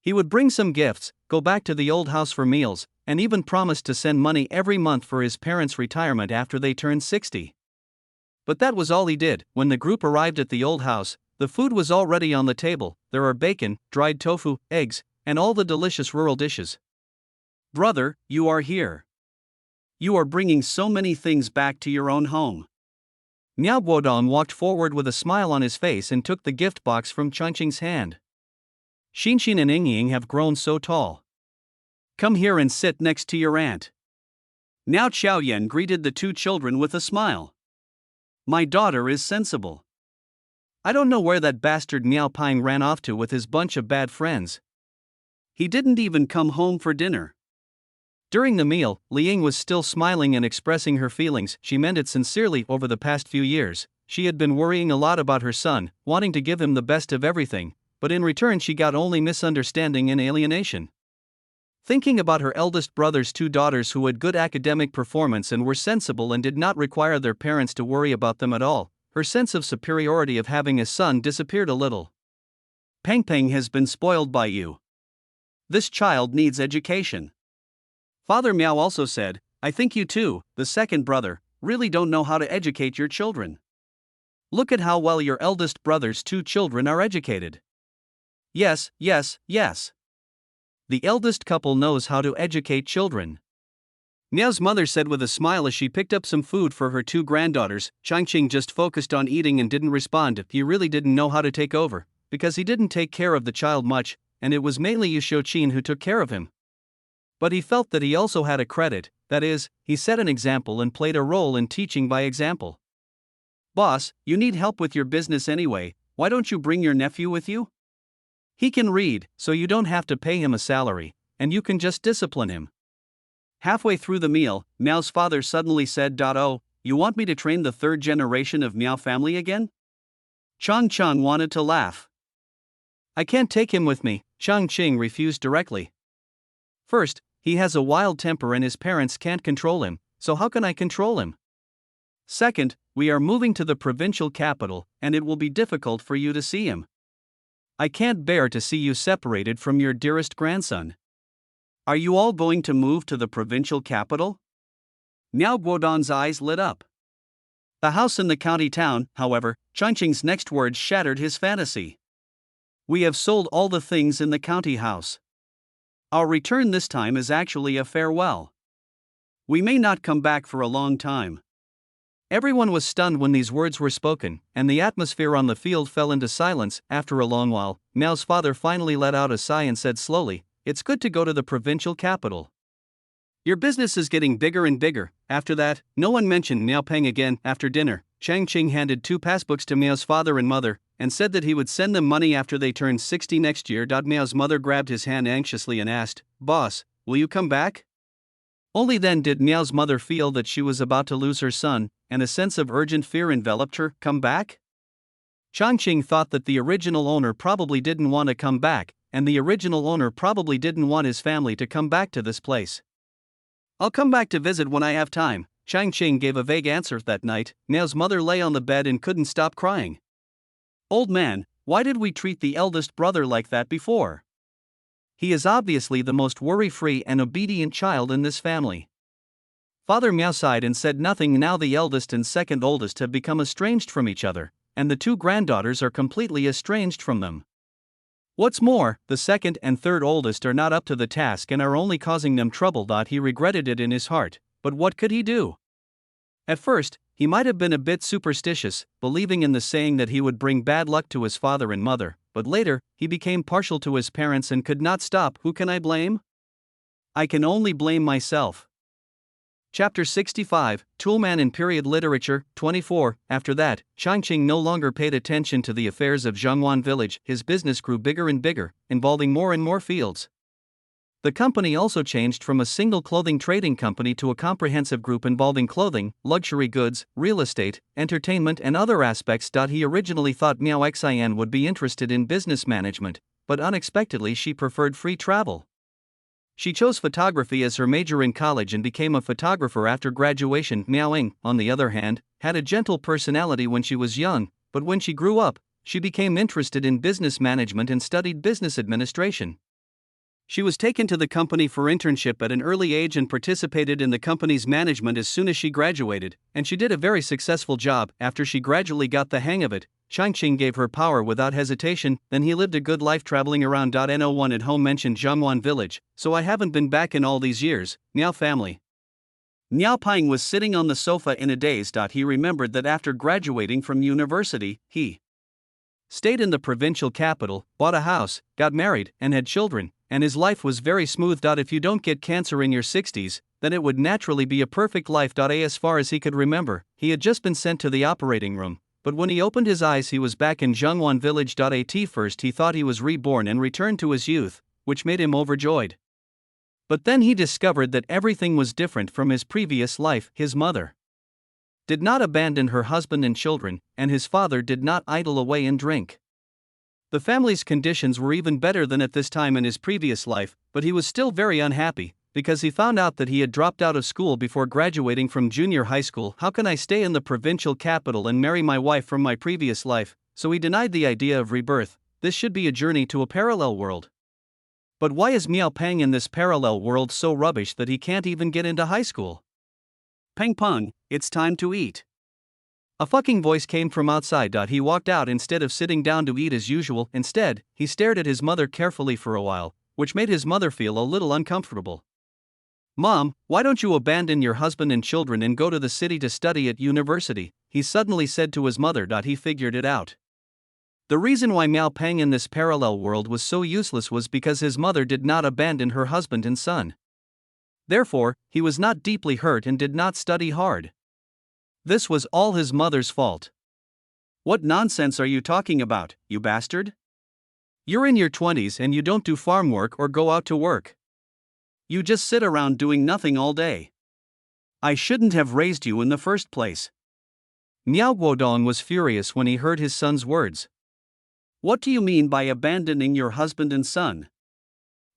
He would bring some gifts, go back to the old house for meals, and even promised to send money every month for his parents' retirement after they turned 60. But that was all he did. When the group arrived at the old house, the food was already on the table. There are bacon, dried tofu, eggs, and all the delicious rural dishes. Brother, you are here. You are bringing so many things back to your own home. Miao Guodong walked forward with a smile on his face and took the gift box from Changqing's hand. Xinxin and Yingying have grown so tall. Come here and sit next to your aunt. Miao Xiaoyan greeted the two children with a smile. My daughter is sensible. I don't know where that bastard Miao Peng ran off to with his bunch of bad friends. He didn't even come home for dinner. During the meal, Liying was still smiling and expressing her feelings. She meant it sincerely. Over the past few years, she had been worrying a lot about her son, wanting to give him the best of everything, but in return she got only misunderstanding and alienation. Thinking about her eldest brother's two daughters who had good academic performance and were sensible and did not require their parents to worry about them at all, her sense of superiority of having a son disappeared a little. Peng Peng has been spoiled by you. This child needs education. Father Miao also said, I think you too, the second brother, really don't know how to educate your children. Look at how well your eldest brother's two children are educated. Yes. The eldest couple knows how to educate children. Miao's mother said with a smile as she picked up some food for her two granddaughters. Changqing just focused on eating and didn't respond. He really didn't know how to take over, because he didn't take care of the child much, and it was mainly Yu Shouqin who took care of him. But he felt that he also had a credit, that is, he set an example and played a role in teaching by example. Boss, you need help with your business anyway, why don't you bring your nephew with you? He can read, so you don't have to pay him a salary, and you can just discipline him. Halfway through the meal, Miao's father suddenly said, "Oh, you want me to train the third generation of Miao family again?" Changqing wanted to laugh. I can't take him with me, Changqing refused directly. First, he has a wild temper and his parents can't control him, so how can I control him? Second, we are moving to the provincial capital, and it will be difficult for you to see him. I can't bear to see you separated from your dearest grandson. Are you all going to move to the provincial capital? Miao Guodong's eyes lit up. The house in the county town, however, Changqing's next words shattered his fantasy. We have sold all the things in the county house. Our return this time is actually a farewell. We may not come back for a long time. Everyone was stunned when these words were spoken, and the atmosphere on the field fell into silence. After a long while, Miao's father finally let out a sigh and said slowly, "It's good to go to the provincial capital. Your business is getting bigger and bigger." After that, no one mentioned Miao Peng again. After dinner, Changqing handed 2 passbooks to Miao's father and mother, and said that he would send them money after they turned 60 next year. Miao's mother grabbed his hand anxiously and asked, "Boss, will you come back?" Only then did Miao's mother feel that she was about to lose her son, and a sense of urgent fear enveloped her. Come back? Changqing thought that the original owner probably didn't want to come back, and the original owner probably didn't want his family to come back to this place. "I'll come back to visit when I have time," Changqing gave a vague answer. That night, Miao's mother lay on the bed and couldn't stop crying. "Old man, why did we treat the eldest brother like that before? He is obviously the most worry-free and obedient child in this family." Father Miao sighed and said nothing. Now the eldest and second oldest have become estranged from each other, and the 2 granddaughters are completely estranged from them. What's more, the second and third oldest are not up to the task and are only causing them trouble. He regretted it in his heart, but what could he do? At first, he might have been a bit superstitious, believing in the saying that he would bring bad luck to his father and mother, but later, he became partial to his parents and could not stop. Who can I blame? I can only blame myself. Chapter 65, Toolman in Period Literature, 24. After that, Changqing no longer paid attention to the affairs of Zhongwan village. His business grew bigger and bigger, involving more and more fields. The company also changed from a single clothing trading company to a comprehensive group involving clothing, luxury goods, real estate, entertainment, and other aspects. He originally thought Miao Xian would be interested in business management, but unexpectedly she preferred free travel. She chose photography as her major in college and became a photographer after graduation. Miao Ying, on the other hand, had a gentle personality when she was young, but when she grew up, she became interested in business management and studied business administration. She was taken to the company for internship at an early age and participated in the company's management as soon as she graduated, and she did a very successful job. After she gradually got the hang of it, Changqing gave her power without hesitation. Then he lived a good life traveling around. No one at home mentioned Zhongwan village, so I haven't been back in all these years. Miao family. Miao Peng was sitting on the sofa in a daze. He remembered that after graduating from university, he stayed in the provincial capital, bought a house, got married, and had children, and his life was very smooth. If you don't get cancer in your 60s, then it would naturally be a perfect life. As far as he could remember, he had just been sent to the operating room, but when he opened his eyes he was back in Zhongwan village. At first he thought he was reborn and returned to his youth, which made him overjoyed. But then he discovered that everything was different from his previous life. His mother did not abandon her husband and children, and his father did not idle away and drink. The family's conditions were even better than at this time in his previous life, but he was still very unhappy, because he found out that he had dropped out of school before graduating from junior high school. How can I stay in the provincial capital and marry my wife from my previous life? So he denied the idea of rebirth. This should be a journey to a parallel world. But why is Miao Peng in this parallel world so rubbish that he can't even get into high school? Peng Peng, it's time to eat. A fucking voice came from outside. He walked out instead of sitting down to eat as usual. Instead, he stared at his mother carefully for a while, which made his mother feel a little uncomfortable. Mom, why don't you abandon your husband and children and go to the city to study at university? He suddenly said to his mother. He figured it out. The reason why Miao Peng in this parallel world was so useless was because his mother did not abandon her husband and son. Therefore, he was not deeply hurt and did not study hard. This was all his mother's fault. What nonsense are you talking about, you bastard? You're in your 20s and you don't do farm work or go out to work. You just sit around doing nothing all day. I shouldn't have raised you in the first place. Miao Guodong was furious when he heard his son's words. What do you mean by abandoning your husband and son?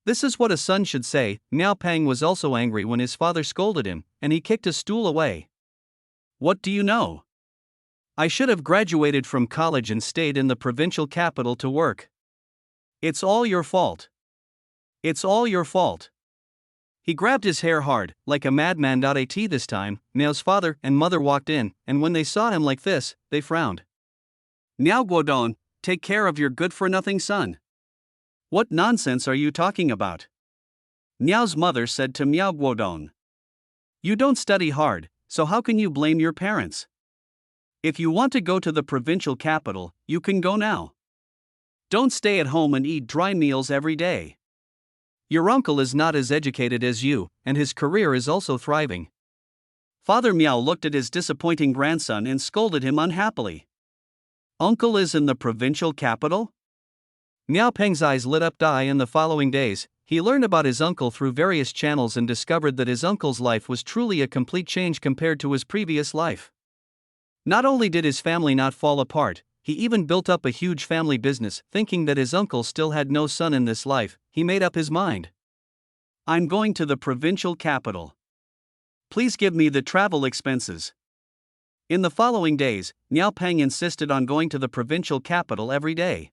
This is what a son should say. Miao Peng was also angry when his father scolded him, and he kicked a stool away. What do you know? I should have graduated from college and stayed in the provincial capital to work. It's all your fault. It's all your fault. He grabbed his hair hard, like a madman. At this time, Miao's father and mother walked in, and when they saw him like this, they frowned. Miao Guodong, take care of your good-for-nothing son. What nonsense are you talking about? Miao's mother said to Miao Guodong. You don't study hard, so how can you blame your parents? If you want to go to the provincial capital, you can go now. Don't stay at home and eat dry meals every day. Your uncle is not as educated as you, and his career is also thriving. Father Miao looked at his disappointing grandson and scolded him unhappily. Uncle is in the provincial capital? Miao Peng's eyes lit up. In the following days, he learned about his uncle through various channels and discovered that his uncle's life was truly a complete change compared to his previous life. Not only did his family not fall apart, he even built up a huge family business. Thinking that his uncle still had no son in this life, he made up his mind. I'm going to the provincial capital. Please give me the travel expenses. In the following days, Miao Peng insisted on going to the provincial capital every day.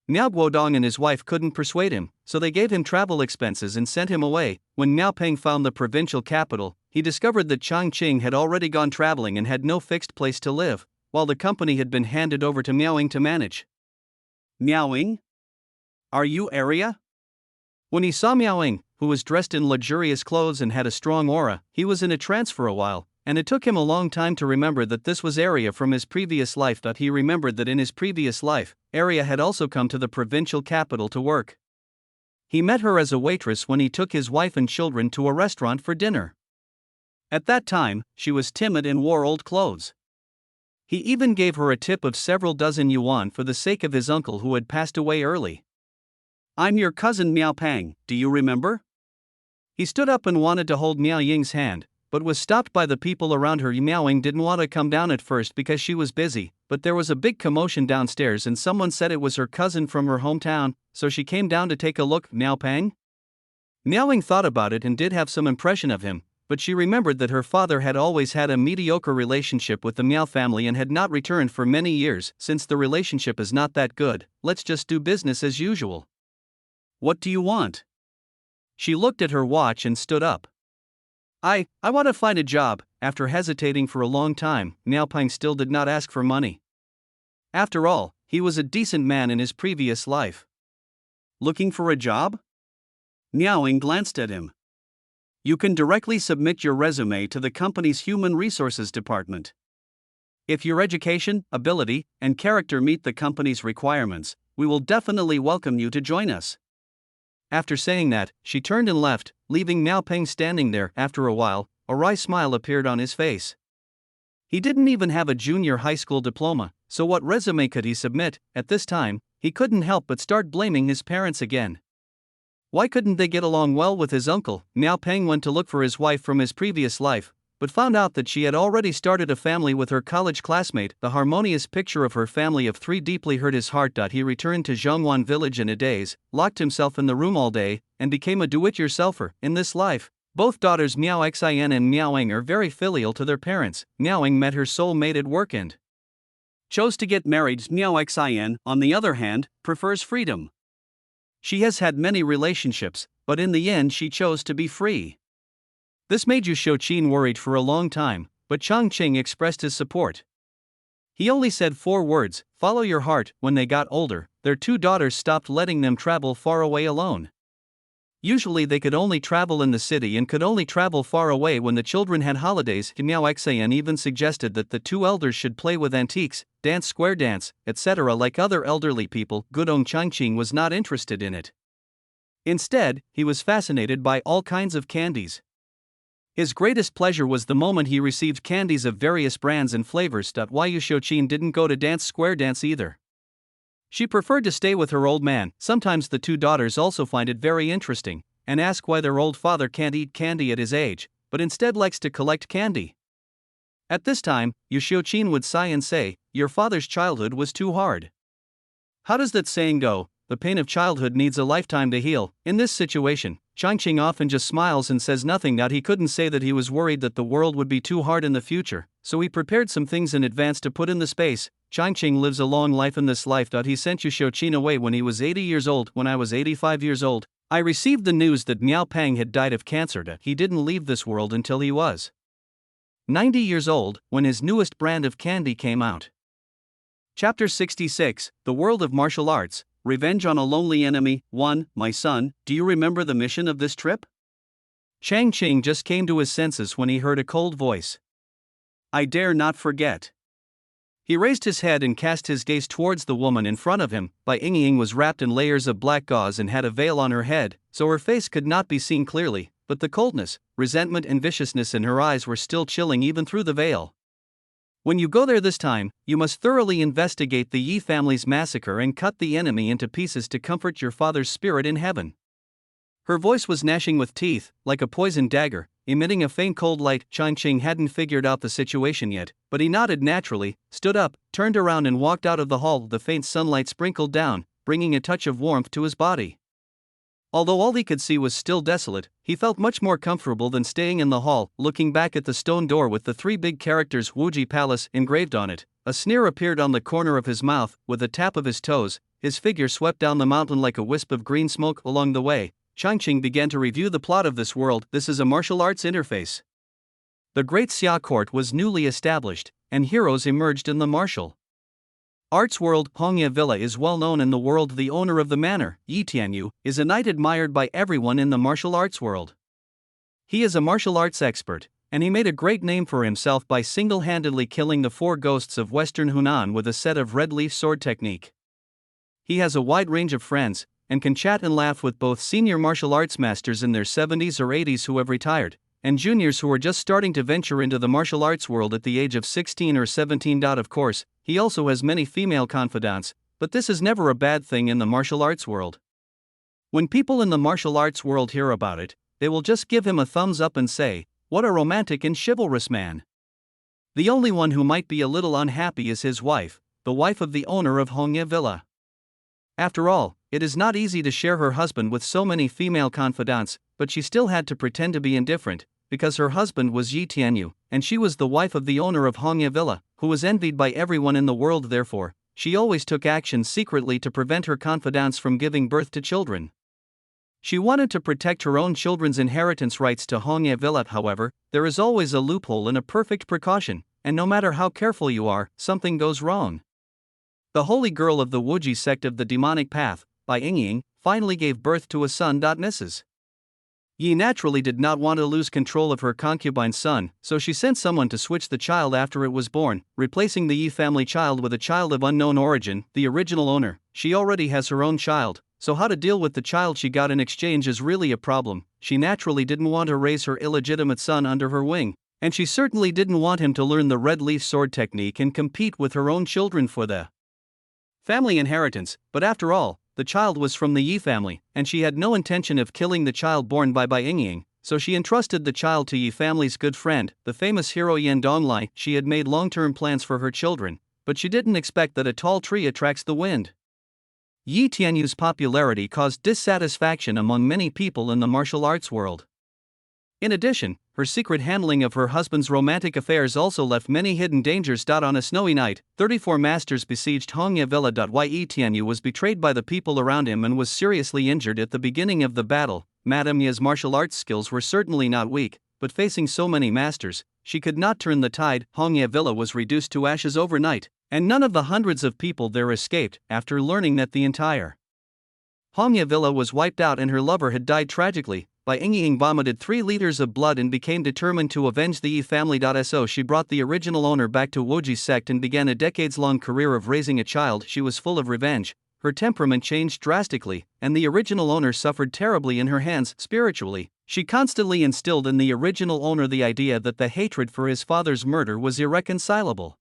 Miao Guodong and his wife couldn't persuade him, so they gave him travel expenses and sent him away. When Miao Peng found the provincial capital, he discovered that Changqing had already gone traveling and had no fixed place to live, while the company had been handed over to Miaoing to manage. Miaoing? Are you area? When he saw Miaoing, who was dressed in luxurious clothes and had a strong aura, he was in a trance for a while, and it took him a long time to remember that this was Arya from his previous life. He remembered that in his previous life, Arya had also come to the provincial capital to work. He met her as a waitress when he took his wife and children to a restaurant for dinner. At that time, she was timid and wore old clothes. He even gave her a tip of several dozen yuan for the sake of his uncle who had passed away early. I'm your cousin Miao Peng, do you remember? He stood up and wanted to hold Miao Ying's hand, but was stopped by the people around her. Miaoing didn't want to come down at first because she was busy, but there was a big commotion downstairs and someone said it was her cousin from her hometown, so she came down to take a look. Miao Peng? Miaoing thought about it and did have some impression of him, but she remembered that her father had always had a mediocre relationship with the Miao family and had not returned for many years. Since the relationship is not that good, let's just do business as usual. What do you want? She looked at her watch and stood up. I want to find a job. After hesitating for a long time, Miao Peng still did not ask for money. After all, he was a decent man in his previous life. Looking for a job? Miaoing glanced at him. You can directly submit your resume to the company's human resources department. If your education, ability, and character meet the company's requirements, we will definitely welcome you to join us. After saying that, she turned and left, leaving Miao Peng standing there. After a while, a wry smile appeared on his face. He didn't even have a junior high school diploma, so what resume could he submit? At this time, he couldn't help but start blaming his parents again. Why couldn't they get along well with his uncle? Miao Peng went to look for his wife from his previous life, but found out that she had already started a family with her college classmate. The harmonious picture of her family of three deeply hurt his heart. He returned to Zhongwan village in a daze, locked himself in the room all day, and became a do-it-yourselfer. In this life, both daughters Miao Xian and Miaoing are very filial to their parents. Miaoing met her soulmate at work and chose to get married. Miao Xian, on the other hand, prefers freedom. She has had many relationships, but in the end she chose to be free. This made Yu Xiuqin worried for a long time, but Changqing expressed his support. He only said 4 words, follow your heart. When they got older, their 2 daughters stopped letting them travel far away alone. Usually they could only travel in the city and could only travel far away when the children had holidays. Miao Xian even suggested that the 2 elders should play with antiques, dance square dance, etc. like other elderly people. Gudong Changqing was not interested in it. Instead, he was fascinated by all kinds of candies. His greatest pleasure was the moment he received candies of various brands and flavors. Why Yu Xiuqin didn't go to dance square dance either. She preferred to stay with her old man. Sometimes the 2 daughters also find it very interesting, and ask why their old father can't eat candy at his age, but instead likes to collect candy. At this time, Yu Xiuqin would sigh and say, your father's childhood was too hard. How does that saying go? The pain of childhood needs a lifetime to heal. In this situation, Changqing often just smiles and says nothing. He couldn't say that he was worried that the world would be too hard in the future, so he prepared some things in advance to put in the space. Changqing lives a long life in this life. He sent Yu Xiuqin away when he was 80 years old. When I was 85 years old, I received the news that Miao Peng had died of cancer. He didn't leave this world until he was 90 years old, when his newest brand of candy came out. Chapter 66, The World of Martial Arts, Revenge on a Lonely Enemy. 1. My son, do you remember the mission of this trip? Changqing just came to his senses when he heard a cold voice. I dare not forget. He raised his head and cast his gaze towards the woman in front of him. Bai Yingying was wrapped in layers of black gauze and had a veil on her head, so her face could not be seen clearly, but the coldness, resentment and viciousness in her eyes were still chilling even through the veil. When you go there this time, you must thoroughly investigate the Yi family's massacre and cut the enemy into pieces to comfort your father's spirit in heaven. Her voice was gnashing with teeth, like a poisoned dagger, emitting a faint cold light. Changqing hadn't figured out the situation yet, but he nodded naturally, stood up, turned around and walked out of the hall. The faint sunlight sprinkled down, bringing a touch of warmth to his body. Although all he could see was still desolate, he felt much more comfortable than staying in the hall. Looking back at the stone door with the three big characters Wuji Palace engraved on it, a sneer appeared on the corner of his mouth. With a tap of his toes, his figure swept down the mountain like a wisp of green smoke. Along the way, Changqing began to review the plot of this world. This is a martial arts interface. The Great Xia Court was newly established, and heroes emerged in the martial arts world. Hongye Villa is well known in the world. The owner of the manor, Yi Tianyu, is a knight admired by everyone in the martial arts world. He is a martial arts expert, and he made a great name for himself by single-handedly killing the 4 ghosts of Western Hunan with a set of red leaf sword technique. He has a wide range of friends, and can chat and laugh with both senior martial arts masters in their 70s or 80s who have retired, and juniors who are just starting to venture into the martial arts world at the age of 16 or 17. Of course, he also has many female confidants, but this is never a bad thing in the martial arts world. When people in the martial arts world hear about it, they will just give him a thumbs up and say, "What a romantic and chivalrous man." The only one who might be a little unhappy is his wife, the wife of the owner of Hongye Villa. After all, it is not easy to share her husband with so many female confidants, but she still had to pretend to be indifferent, because her husband was Yi Tianyu, and she was the wife of the owner of Hongye Villa, who was envied by everyone in the world. Therefore, she always took action secretly to prevent her confidants from giving birth to children. She wanted to protect her own children's inheritance rights to Hongye Villa. However, there is always a loophole in a perfect precaution, and no matter how careful you are, something goes wrong. The holy girl of the Wuji sect of the demonic path, Bai Yingying, finally gave birth to a son. Mrs. Yi naturally did not want to lose control of her concubine's son, so she sent someone to switch the child after it was born, replacing the Yi family child with a child of unknown origin. The original owner, she already has her own child, so how to deal with the child she got in exchange is really a problem. She naturally didn't want to raise her illegitimate son under her wing, and she certainly didn't want him to learn the red leaf sword technique and compete with her own children for the family inheritance. But after all, the child was from the Yi family, and she had no intention of killing the child born by Bai Yingying, so she entrusted the child to Yi family's good friend, the famous hero Yan Donglai. She had made long-term plans for her children, but she didn't expect that a tall tree attracts the wind. Yi Tianyu's popularity caused dissatisfaction among many people in the martial arts world. In addition, her secret handling of her husband's romantic affairs also left many hidden dangers. On a snowy night, 34 masters besieged Hongye Villa. Yi Tianyu was betrayed by the people around him and was seriously injured at the beginning of the battle. Madame Ye's martial arts skills were certainly not weak, but facing so many masters, she could not turn the tide. Hongye Villa was reduced to ashes overnight, and none of the hundreds of people there escaped. After learning that the entire Hongye Villa was wiped out and her lover had died tragically, Bai Yingying vomited 3 liters of blood and became determined to avenge the Yi family. So she brought the original owner back to Wuji's sect and began a decades-long career of raising a child. She was full of revenge. Her temperament changed drastically, and the original owner suffered terribly in her hands. Spiritually, she constantly instilled in the original owner the idea that the hatred for his father's murder was irreconcilable.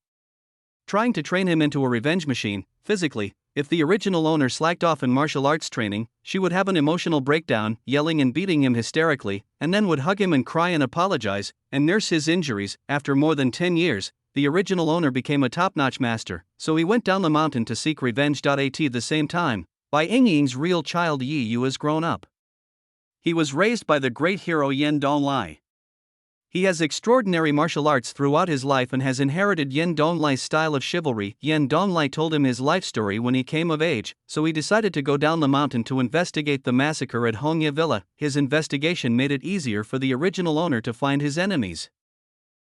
Trying to train him into a revenge machine. Physically, if the original owner slacked off in martial arts training, she would have an emotional breakdown, yelling and beating him hysterically, and then would hug him and cry and apologize, and nurse his injuries. After more than 10 years, the original owner became a top-notch master, so he went down the mountain to seek revenge. At the same time, Bai Yingying's real child Yi Yu has grown up. He was raised by the great hero Yan Donglai. He has extraordinary martial arts throughout his life and has inherited Yan Donglai's style of chivalry. Yan Donglai told him his life story when he came of age, so he decided to go down the mountain to investigate the massacre at Hongye Villa. His investigation made it easier for the original owner to find his enemies.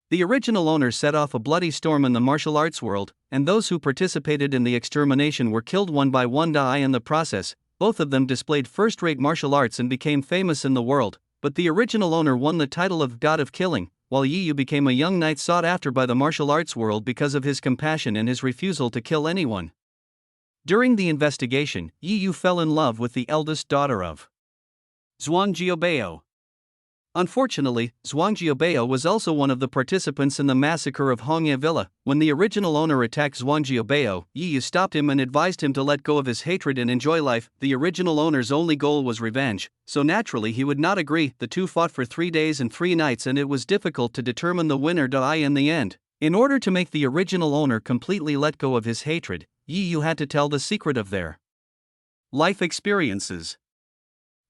The original owner set off a bloody storm in the martial arts world, and those who participated in the extermination were killed one by one. In the process, both of them displayed first-rate martial arts and became famous in the world. But the original owner won the title of God of Killing, while Yi Yu became a young knight sought after by the martial arts world because of his compassion and his refusal to kill anyone. During the investigation, Yi Yu fell in love with the eldest daughter of Zhuang Jiobao. Unfortunately, Zhuang Jiobao was also one of the participants in the massacre of Hongye Villa. When the original owner attacked Zhuang Jiobao, Yi Yu stopped him and advised him to let go of his hatred and enjoy life. The original owner's only goal was revenge, so naturally he would not agree. The two fought for 3 days and 3 nights, and it was difficult to determine the winner in the end. In order to make the original owner completely let go of his hatred, Yi Yu had to tell the secret of their life experiences.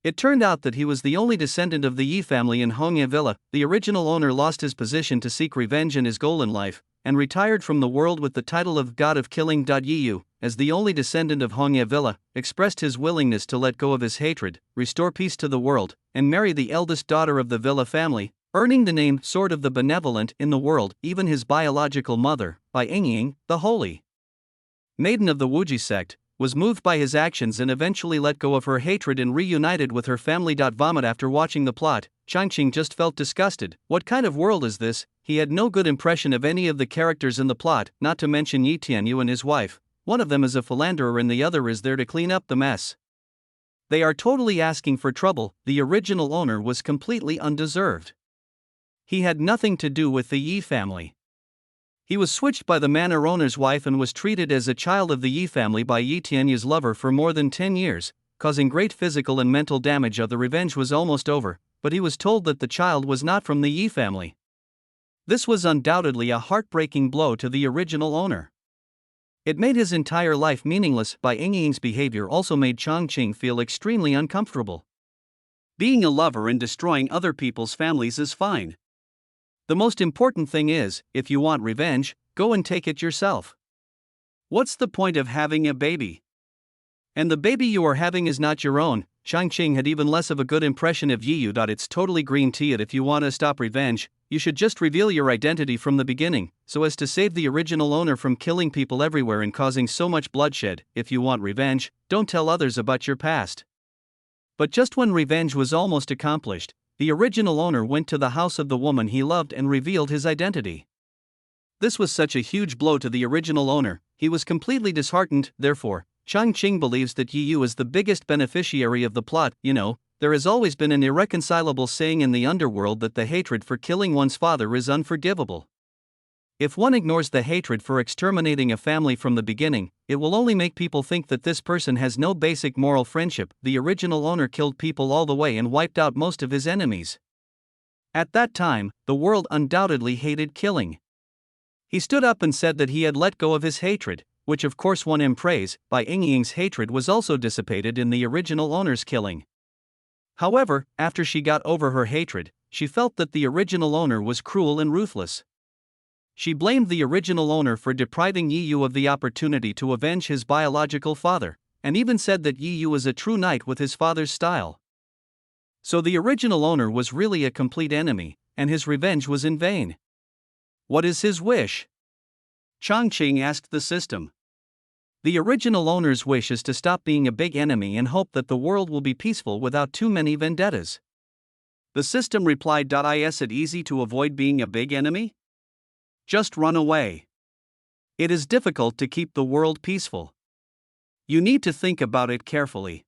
It turned out that he was the only descendant of the Yi family in Hongye Villa. The original owner lost his position to seek revenge and his goal in life, and retired from the world with the title of God of Killing. Yi Yu, as the only descendant of Hongye Villa, expressed his willingness to let go of his hatred, restore peace to the world, and marry the eldest daughter of the Villa family, earning the name Sword of the Benevolent in the world. Even his biological mother, Bai Ying, the holy maiden of the Wuji sect, was moved by his actions and eventually let go of her hatred and reunited with her family. Vomit. After watching the plot, Changqing just felt disgusted. What kind of world is this? He had no good impression of any of the characters in the plot, not to mention Yi Tianyu and his wife. One of them is a philanderer and the other is there to clean up the mess. They are totally asking for trouble. The original owner was completely undeserved. He had nothing to do with the Yi family. He was switched by the manor owner's wife and was treated as a child of the Yi family by Yi Tianyu's lover for more than 10 years, causing great physical and mental damage. The revenge was almost over, but he was told that the child was not from the Yi family. This was undoubtedly a heartbreaking blow to the original owner. It made his entire life meaningless. Bai Ying's behavior also made Changqing feel extremely uncomfortable. Being a lover and destroying other people's families is fine. The most important thing is, if you want revenge, go and take it yourself. What's the point of having a baby? And the baby you are having is not your own. Changqing had even less of a good impression of Yi Yu. It's totally green tea. If you want to stop revenge, you should just reveal your identity from the beginning, so as to save the original owner from killing people everywhere and causing so much bloodshed. If you want revenge, don't tell others about your past. But just when revenge was almost accomplished, the original owner went to the house of the woman he loved and revealed his identity. This was such a huge blow to the original owner, he was completely disheartened. Therefore, Changqing believes that Yi Yu is the biggest beneficiary of the plot. There has always been an irreconcilable saying in the underworld that the hatred for killing one's father is unforgivable. If one ignores the hatred for exterminating a family from the beginning, it will only make people think that this person has no basic moral friendship. The original owner killed people all the way and wiped out most of his enemies. At that time, the world undoubtedly hated killing. He stood up and said that he had let go of his hatred, which of course won him praise. Bai Ying's hatred was also dissipated in the original owner's killing. However, after she got over her hatred, she felt that the original owner was cruel and ruthless. She blamed the original owner for depriving Yi Yu of the opportunity to avenge his biological father, and even said that Yi Yu is a true knight with his father's style. So the original owner was really a complete enemy, and his revenge was in vain. What is his wish? Changqing asked the system. The original owner's wish is to stop being a big enemy and hope that the world will be peaceful without too many vendettas. The system replied, Is it easy to avoid being a big enemy? Just run away. It is difficult to keep the world peaceful. You need to think about it carefully.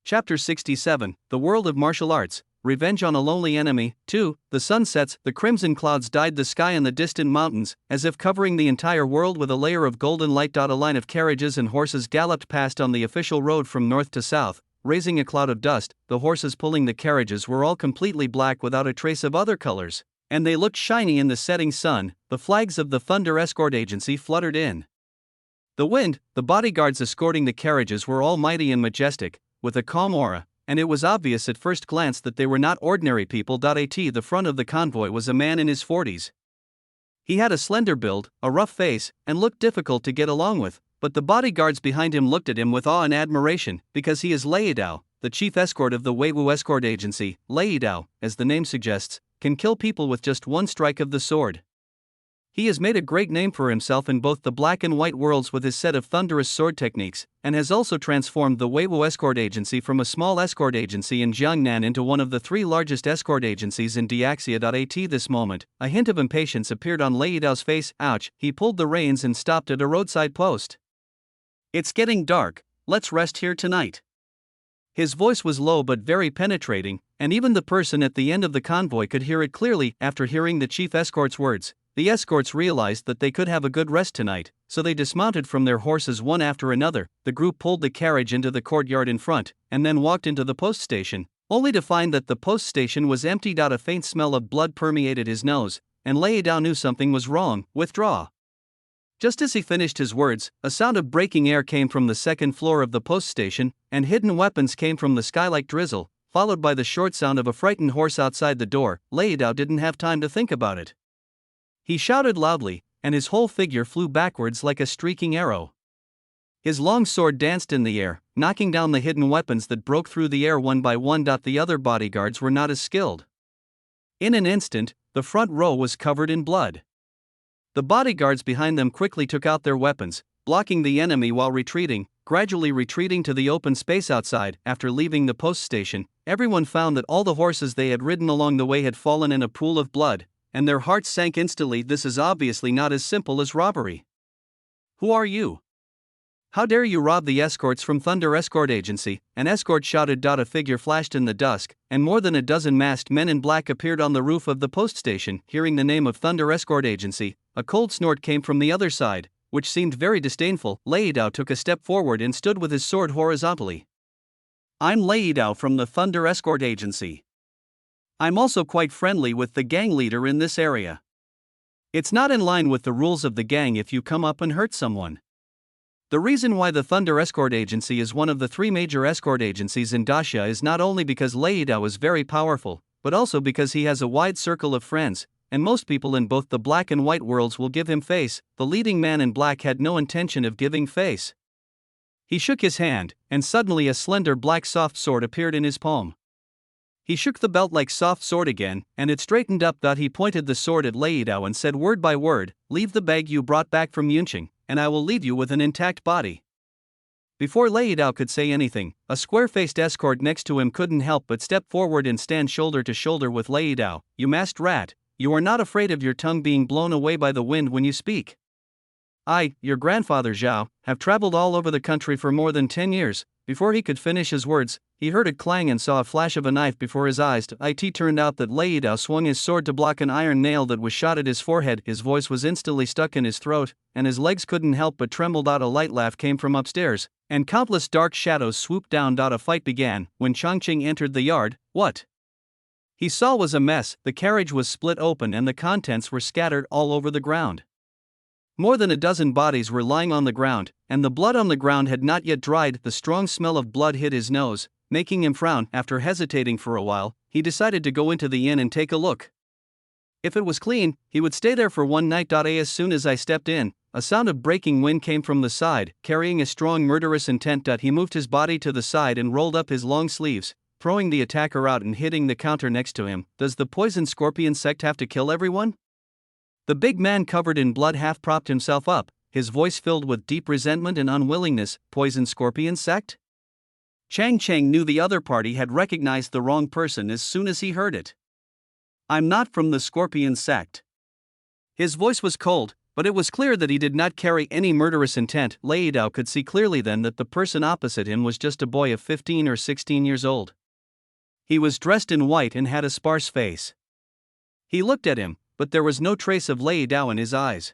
Chapter 67, The World of Martial Arts, Revenge on a Lonely Enemy. 2. The sun sets, the crimson clouds dyed the sky and the distant mountains, as if covering the entire world with a layer of golden light. A line of carriages and horses galloped past on the official road from north to south, raising a cloud of dust. The horses pulling the carriages were all completely black without a trace of other colors, and they looked shiny in the setting sun. The flags of the Thunder Escort Agency fluttered in the wind. The bodyguards escorting the carriages were all mighty and majestic, with a calm aura, and it was obvious at first glance that they were not ordinary people. At the front of the convoy was a man in his 40s. He had a slender build, a rough face, and looked difficult to get along with, but the bodyguards behind him looked at him with awe and admiration, because he is Lei Dao, the chief escort of the Weiwu Escort Agency. Lei Dao, as the name suggests, can kill people with just one strike of the sword. He has made a great name for himself in both the black and white worlds with his set of thunderous sword techniques, and has also transformed the Weibo escort agency from a small escort agency in Jiangnan into one of the 3 largest escort agencies in Diaxia.at. This moment, a hint of impatience appeared on Lei Dao's face. Ouch, he pulled the reins and stopped at a roadside post. It's getting dark, let's rest here tonight. His voice was low but very penetrating, and even the person at the end of the convoy could hear it clearly. After hearing the chief escort's words, the escorts realized that they could have a good rest tonight, so they dismounted from their horses one after another. The group pulled the carriage into the courtyard in front, and then walked into the post station, only to find that the post station was emptied. A faint smell of blood permeated his nose, and Lei Dao knew something was wrong. Withdraw. Just as he finished his words, a sound of breaking air came from the second floor of the post station, and hidden weapons came from the sky like drizzle, followed by the short sound of a frightened horse outside the door. Lei Dao didn't have time to think about it. He shouted loudly, and his whole figure flew backwards like a streaking arrow. His long sword danced in the air, knocking down the hidden weapons that broke through the air one by one. The other bodyguards were not as skilled. In an instant, the front row was covered in blood. The bodyguards behind them quickly took out their weapons, blocking the enemy while retreating, gradually retreating to the open space outside. After leaving the post station, everyone found that all the horses they had ridden along the way had fallen in a pool of blood, and their hearts sank instantly. This is obviously not as simple as robbery. Who are you? How dare you rob the escorts from Thunder Escort Agency? An escort shouted. A figure flashed in the dusk, and more than a dozen masked men in black appeared on the roof of the post station. Hearing the name of Thunder Escort Agency, a cold snort came from the other side, which seemed very disdainful. Lei Dao took a step forward and stood with his sword horizontally. I'm Lei Dao from the Thunder Escort Agency. I'm also quite friendly with the gang leader in this area. It's not in line with the rules of the gang if you come up and hurt someone. The reason why the Thunder Escort Agency is one of the 3 major escort agencies in Daxia is not only because Lei Dao is very powerful, but also because he has a wide circle of friends, and most people in both the black and white worlds will give him face. The leading man in black had no intention of giving face. He shook his hand, and suddenly a slender black soft sword appeared in his palm. He shook the belt-like soft sword again, and it straightened up. He pointed the sword at Lei Dao and said word by word, "Leave the bag you brought back from Yunqing, and I will leave you with an intact body." Before Lei Dao could say anything, a square-faced escort next to him couldn't help but step forward and stand shoulder to shoulder with Lei Dao. "You masked rat, you are not afraid of your tongue being blown away by the wind when you speak. I, your grandfather Zhao, have traveled all over the country for more than 10 years. Before he could finish his words, he heard a clang and saw a flash of a knife before his eyes. It turned out that Lei Dao swung his sword to block an iron nail that was shot at his forehead. His voice was instantly stuck in his throat, and his legs couldn't help but tremble. A light laugh came from upstairs, and countless dark shadows swooped down. A fight began. When Changqing entered the yard, what he saw was a mess. The carriage was split open and the contents were scattered all over the ground. More than a dozen bodies were lying on the ground, and the blood on the ground had not yet dried. The strong smell of blood hit his nose, making him frown. After hesitating for a while, he decided to go into the inn and take a look. If it was clean, he would stay there for one night. As soon as I stepped in, a sound of breaking wind came from the side, carrying a strong murderous intent. He moved his body to the side and rolled up his long sleeves, throwing the attacker out and hitting the counter next to him. Does the poison scorpion sect have to kill everyone? The big man covered in blood half propped himself up, his voice filled with deep resentment and unwillingness. Poison scorpion sect? Changqing knew the other party had recognized the wrong person as soon as he heard it. I'm not from the scorpion sect. His voice was cold, but it was clear that he did not carry any murderous intent. Lei Dao could see clearly then that the person opposite him was just a boy of 15 or 16 years old. He was dressed in white and had a sparse face. He looked at him, but there was no trace of Lei Dao in his eyes.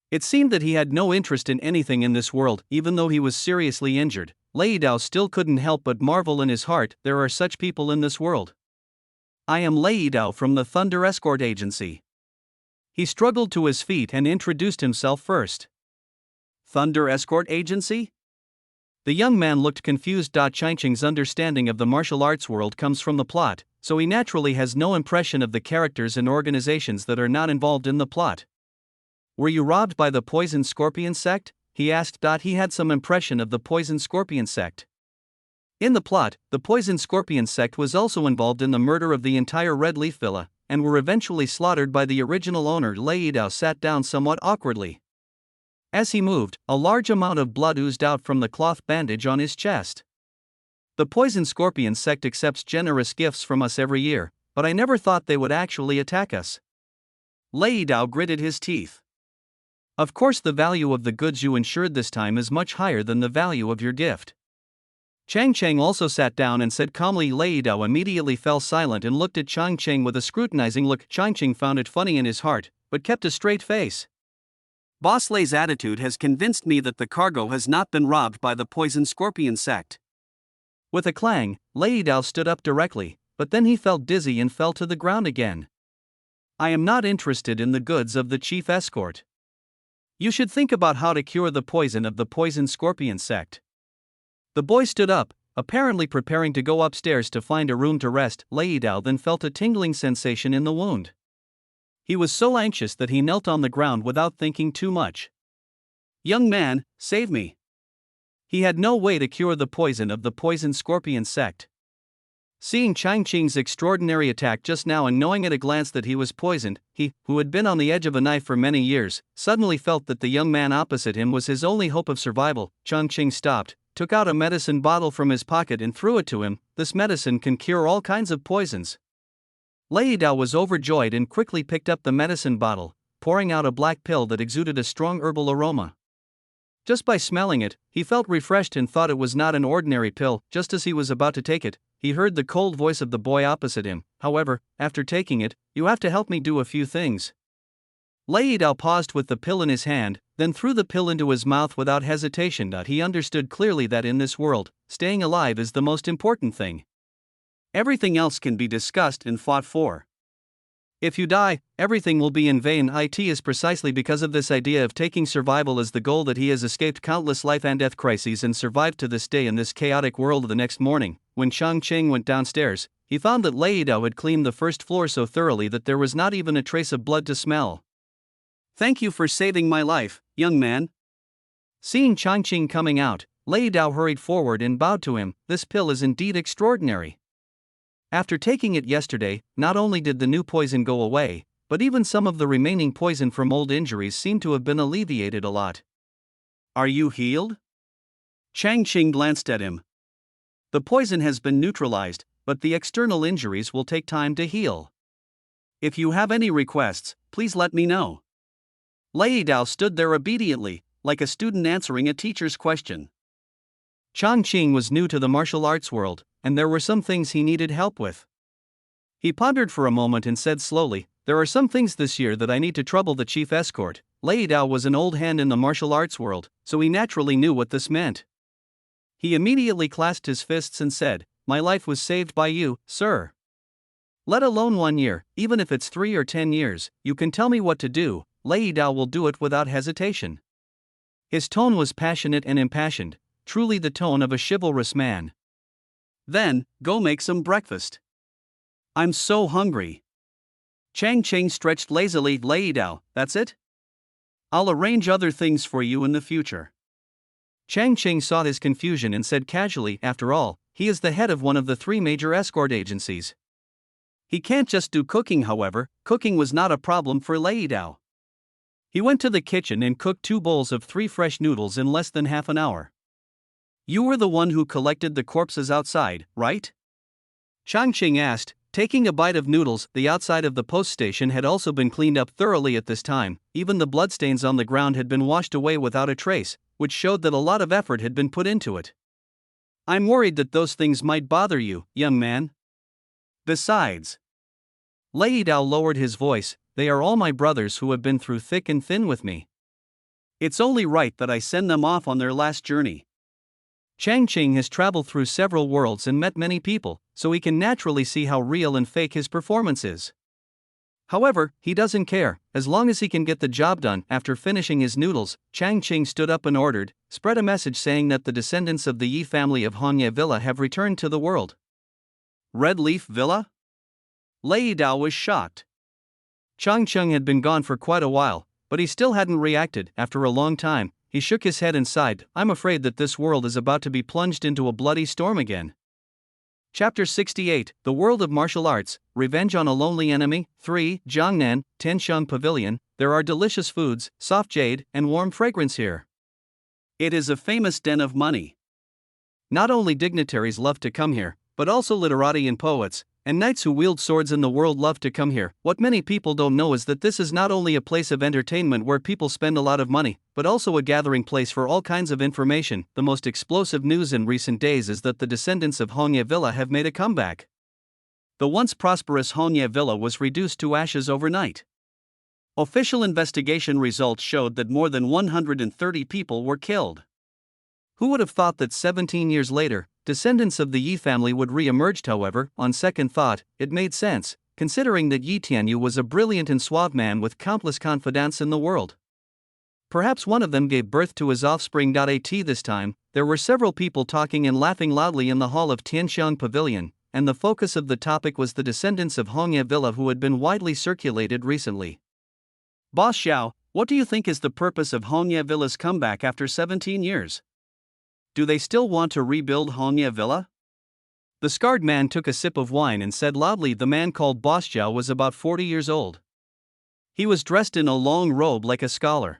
It seemed that he had no interest in anything in this world. Even though he was seriously injured, Lei Dao still couldn't help but marvel in his heart, there are such people in this world. I am Lei Dao from the Thunder Escort Agency. He struggled to his feet and introduced himself first. Thunder Escort Agency? The young man looked confused. Changqing's understanding of the martial arts world comes from the plot, so he naturally has no impression of the characters and organizations that are not involved in the plot. Were you robbed by the Poison Scorpion sect? He asked. He had some impression of the Poison Scorpion sect. In the plot, the Poison Scorpion sect was also involved in the murder of the entire Red Leaf Villa, and were eventually slaughtered by the original owner. Lei Dao sat down somewhat awkwardly. As he moved, a large amount of blood oozed out from the cloth bandage on his chest. The poison scorpion sect accepts generous gifts from us every year, but I never thought they would actually attack us. Lei Dao gritted his teeth. Of course, the value of the goods you insured this time is much higher than the value of your gift. Changqing also sat down and said calmly. Lei Dao immediately fell silent and looked at Changqing with a scrutinizing look. Changqing found it funny in his heart, but kept a straight face. Boss Lei's attitude has convinced me that the cargo has not been robbed by the poison scorpion sect. With a clang, Lei Dao stood up directly, but then he felt dizzy and fell to the ground again. I am not interested in the goods of the chief escort. You should think about how to cure the poison of the poison scorpion sect. The boy stood up, apparently preparing to go upstairs to find a room to rest. Lei Dao then felt a tingling sensation in the wound. He was so anxious that he knelt on the ground without thinking too much. Young man, save me. He had no way to cure the poison of the poison scorpion sect. Seeing Changqing's extraordinary attack just now and knowing at a glance that he was poisoned, he, who had been on the edge of a knife for many years, suddenly felt that the young man opposite him was his only hope of survival. Changqing stopped, took out a medicine bottle from his pocket and threw it to him. This medicine can cure all kinds of poisons. Lei Dao was overjoyed and quickly picked up the medicine bottle, pouring out a black pill that exuded a strong herbal aroma. Just by smelling it, he felt refreshed and thought it was not an ordinary pill. Just as he was about to take it, he heard the cold voice of the boy opposite him. However, after taking it, you have to help me do a few things. Lei Dao paused with the pill in his hand, then threw the pill into his mouth without hesitation. He understood clearly that in this world, staying alive is the most important thing. Everything else can be discussed and fought for. If you die, everything will be in vain. It is precisely because of this idea of taking survival as the goal that he has escaped countless life and death crises and survived to this day in this chaotic world. The next morning, when Changqing went downstairs, he found that Lei Dao had cleaned the first floor so thoroughly that there was not even a trace of blood to smell. Thank you for saving my life, young man. Seeing Changqing coming out, Lei Dao hurried forward and bowed to him. This pill is indeed extraordinary. After taking it yesterday, not only did the new poison go away, but even some of the remaining poison from old injuries seemed to have been alleviated a lot. Are you healed? Changqing glanced at him. The poison has been neutralized, but the external injuries will take time to heal. If you have any requests, please let me know. Lei Dao stood there obediently, like a student answering a teacher's question. Changqing was new to the martial arts world, and there were some things he needed help with. He pondered for a moment and said slowly, there are some things this year that I need to trouble the chief escort. Lei Dao was an old hand in the martial arts world, so he naturally knew what this meant. He immediately clasped his fists and said, my life was saved by you, sir. Let alone 1 year, even if it's 3 or 10 years, you can tell me what to do. Lei Dao will do it without hesitation. His tone was passionate and impassioned, truly the tone of a chivalrous man. Then, go make some breakfast. I'm so hungry. Changqing stretched lazily. Lei Dao, that's it? I'll arrange other things for you in the future. Changqing saw his confusion and said casually, after all, he is the head of one of the 3 major escort agencies. He can't just do cooking. However, cooking was not a problem for Lei Dao. He went to the kitchen and cooked 2 bowls of 3 fresh noodles in less than half an hour. You were the one who collected the corpses outside, right? Changqing asked, taking a bite of noodles. The outside of the post station had also been cleaned up thoroughly at this time. Even the bloodstains on the ground had been washed away without a trace, which showed that a lot of effort had been put into it. I'm worried that those things might bother you, young man. Besides, Lei Dao lowered his voice, they are all my brothers who have been through thick and thin with me. It's only right that I send them off on their last journey. Changqing has traveled through several worlds and met many people, so he can naturally see how real and fake his performance is. However, he doesn't care, as long as he can get the job done. After finishing his noodles, Changqing stood up and ordered, spread a message saying that the descendants of the Yi family of Hanye Villa have returned to the world. Red Leaf Villa? Lei Dao was shocked. Changqing had been gone for quite a while, but he still hadn't reacted. After a long time, he shook his head and sighed, I'm afraid that this world is about to be plunged into a bloody storm again. Chapter 68, The World of Martial Arts, Revenge on a Lonely Enemy. 3. Jiangnan, Tiansheng Pavilion. There are delicious foods, soft jade, and warm fragrance here. It is a famous den of money. Not only dignitaries love to come here, but also literati and poets, and knights who wield swords in the world love to come here. What many people don't know is that this is not only a place of entertainment where people spend a lot of money, but also a gathering place for all kinds of information. The most explosive news in recent days is that the descendants of Hongye Villa have made a comeback. The once prosperous Hongye Villa was reduced to ashes overnight. Official investigation results showed that more than 130 people were killed. Who would have thought that 17 years later, descendants of the Yi family would re-emerge? However, on second thought, it made sense, considering that Yi Tianyu was a brilliant and suave man with countless confidants in the world. Perhaps one of them gave birth to his offspring. At this time, there were several people talking and laughing loudly in the hall of Tiansheng Pavilion, and the focus of the topic was the descendants of Hongye Villa who had been widely circulated recently. Boss Xiao, what do you think is the purpose of Hongye Villa's comeback after 17 years? Do they still want to rebuild Hongye Villa? The scarred man took a sip of wine and said loudly. The man called Boss Xiao was about 40 years old. He was dressed in a long robe like a scholar.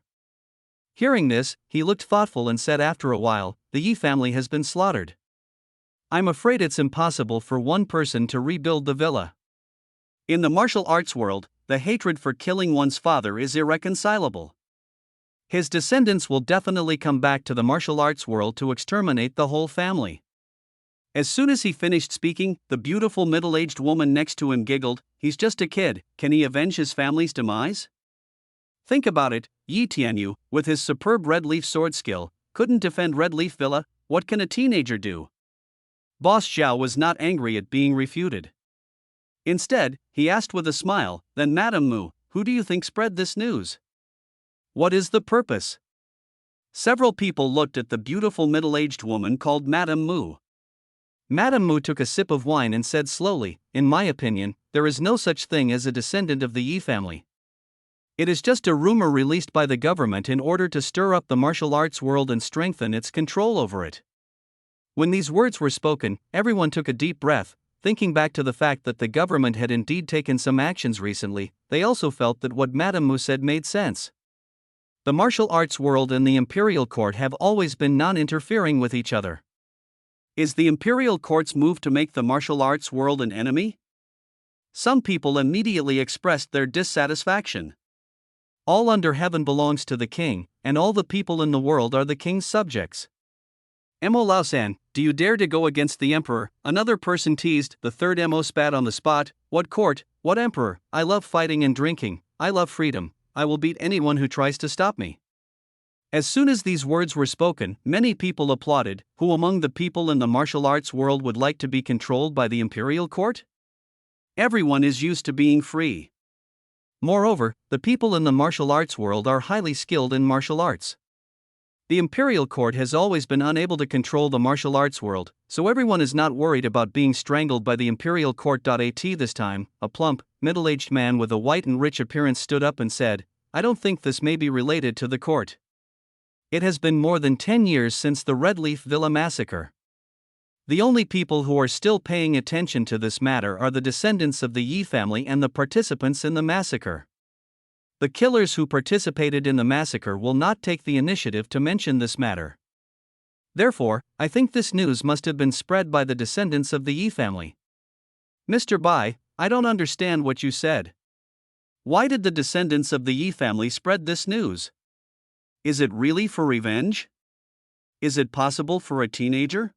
Hearing this, he looked thoughtful and said after a while, the Yi family has been slaughtered. I'm afraid it's impossible for one person to rebuild the villa. In the martial arts world, the hatred for killing one's father is irreconcilable. His descendants will definitely come back to the martial arts world to exterminate the whole family. As soon as he finished speaking, the beautiful middle-aged woman next to him giggled. He's just a kid, can he avenge his family's demise? Think about it, Yi Tianyu, with his superb red leaf sword skill, couldn't defend Red Leaf Villa. What can a teenager do? Boss Xiao was not angry at being refuted. Instead, he asked with a smile, then Madame Mu, who do you think spread this news? What is the purpose? Several people looked at the beautiful middle-aged woman called Madame Mu. Madame Mu took a sip of wine and said slowly, in my opinion, there is no such thing as a descendant of the Yi family. It is just a rumor released by the government in order to stir up the martial arts world and strengthen its control over it. When these words were spoken, everyone took a deep breath, thinking back to the fact that the government had indeed taken some actions recently. They also felt that what Madame Mu said made sense. The martial arts world and the imperial court have always been non-interfering with each other. Is the imperial court's move to make the martial arts world an enemy? Some people immediately expressed their dissatisfaction. All under heaven belongs to the king, and all the people in the world are the king's subjects. Mo Laosan, do you dare to go against the emperor? Another person teased. The third Mo spat on the spot. What court? What emperor? I love fighting and drinking. I love freedom. I will beat anyone who tries to stop me. As soon as these words were spoken, many people applauded. Who among the people in the martial arts world would like to be controlled by the imperial court? Everyone is used to being free. Moreover, the people in the martial arts world are highly skilled in martial arts. The imperial court has always been unable to control the martial arts world, so everyone is not worried about being strangled by the imperial court. This time, a plump, middle-aged man with a white and rich appearance stood up and said, I don't think this may be related to the court. It has been more than 10 years since the Red Leaf Villa massacre. The only people who are still paying attention to this matter are the descendants of the Yi family and the participants in the massacre. The killers who participated in the massacre will not take the initiative to mention this matter. Therefore, I think this news must have been spread by the descendants of the Yi family. Mr. Bai, I don't understand what you said. Why did the descendants of the Yi family spread this news? Is it really for revenge? Is it possible for a teenager?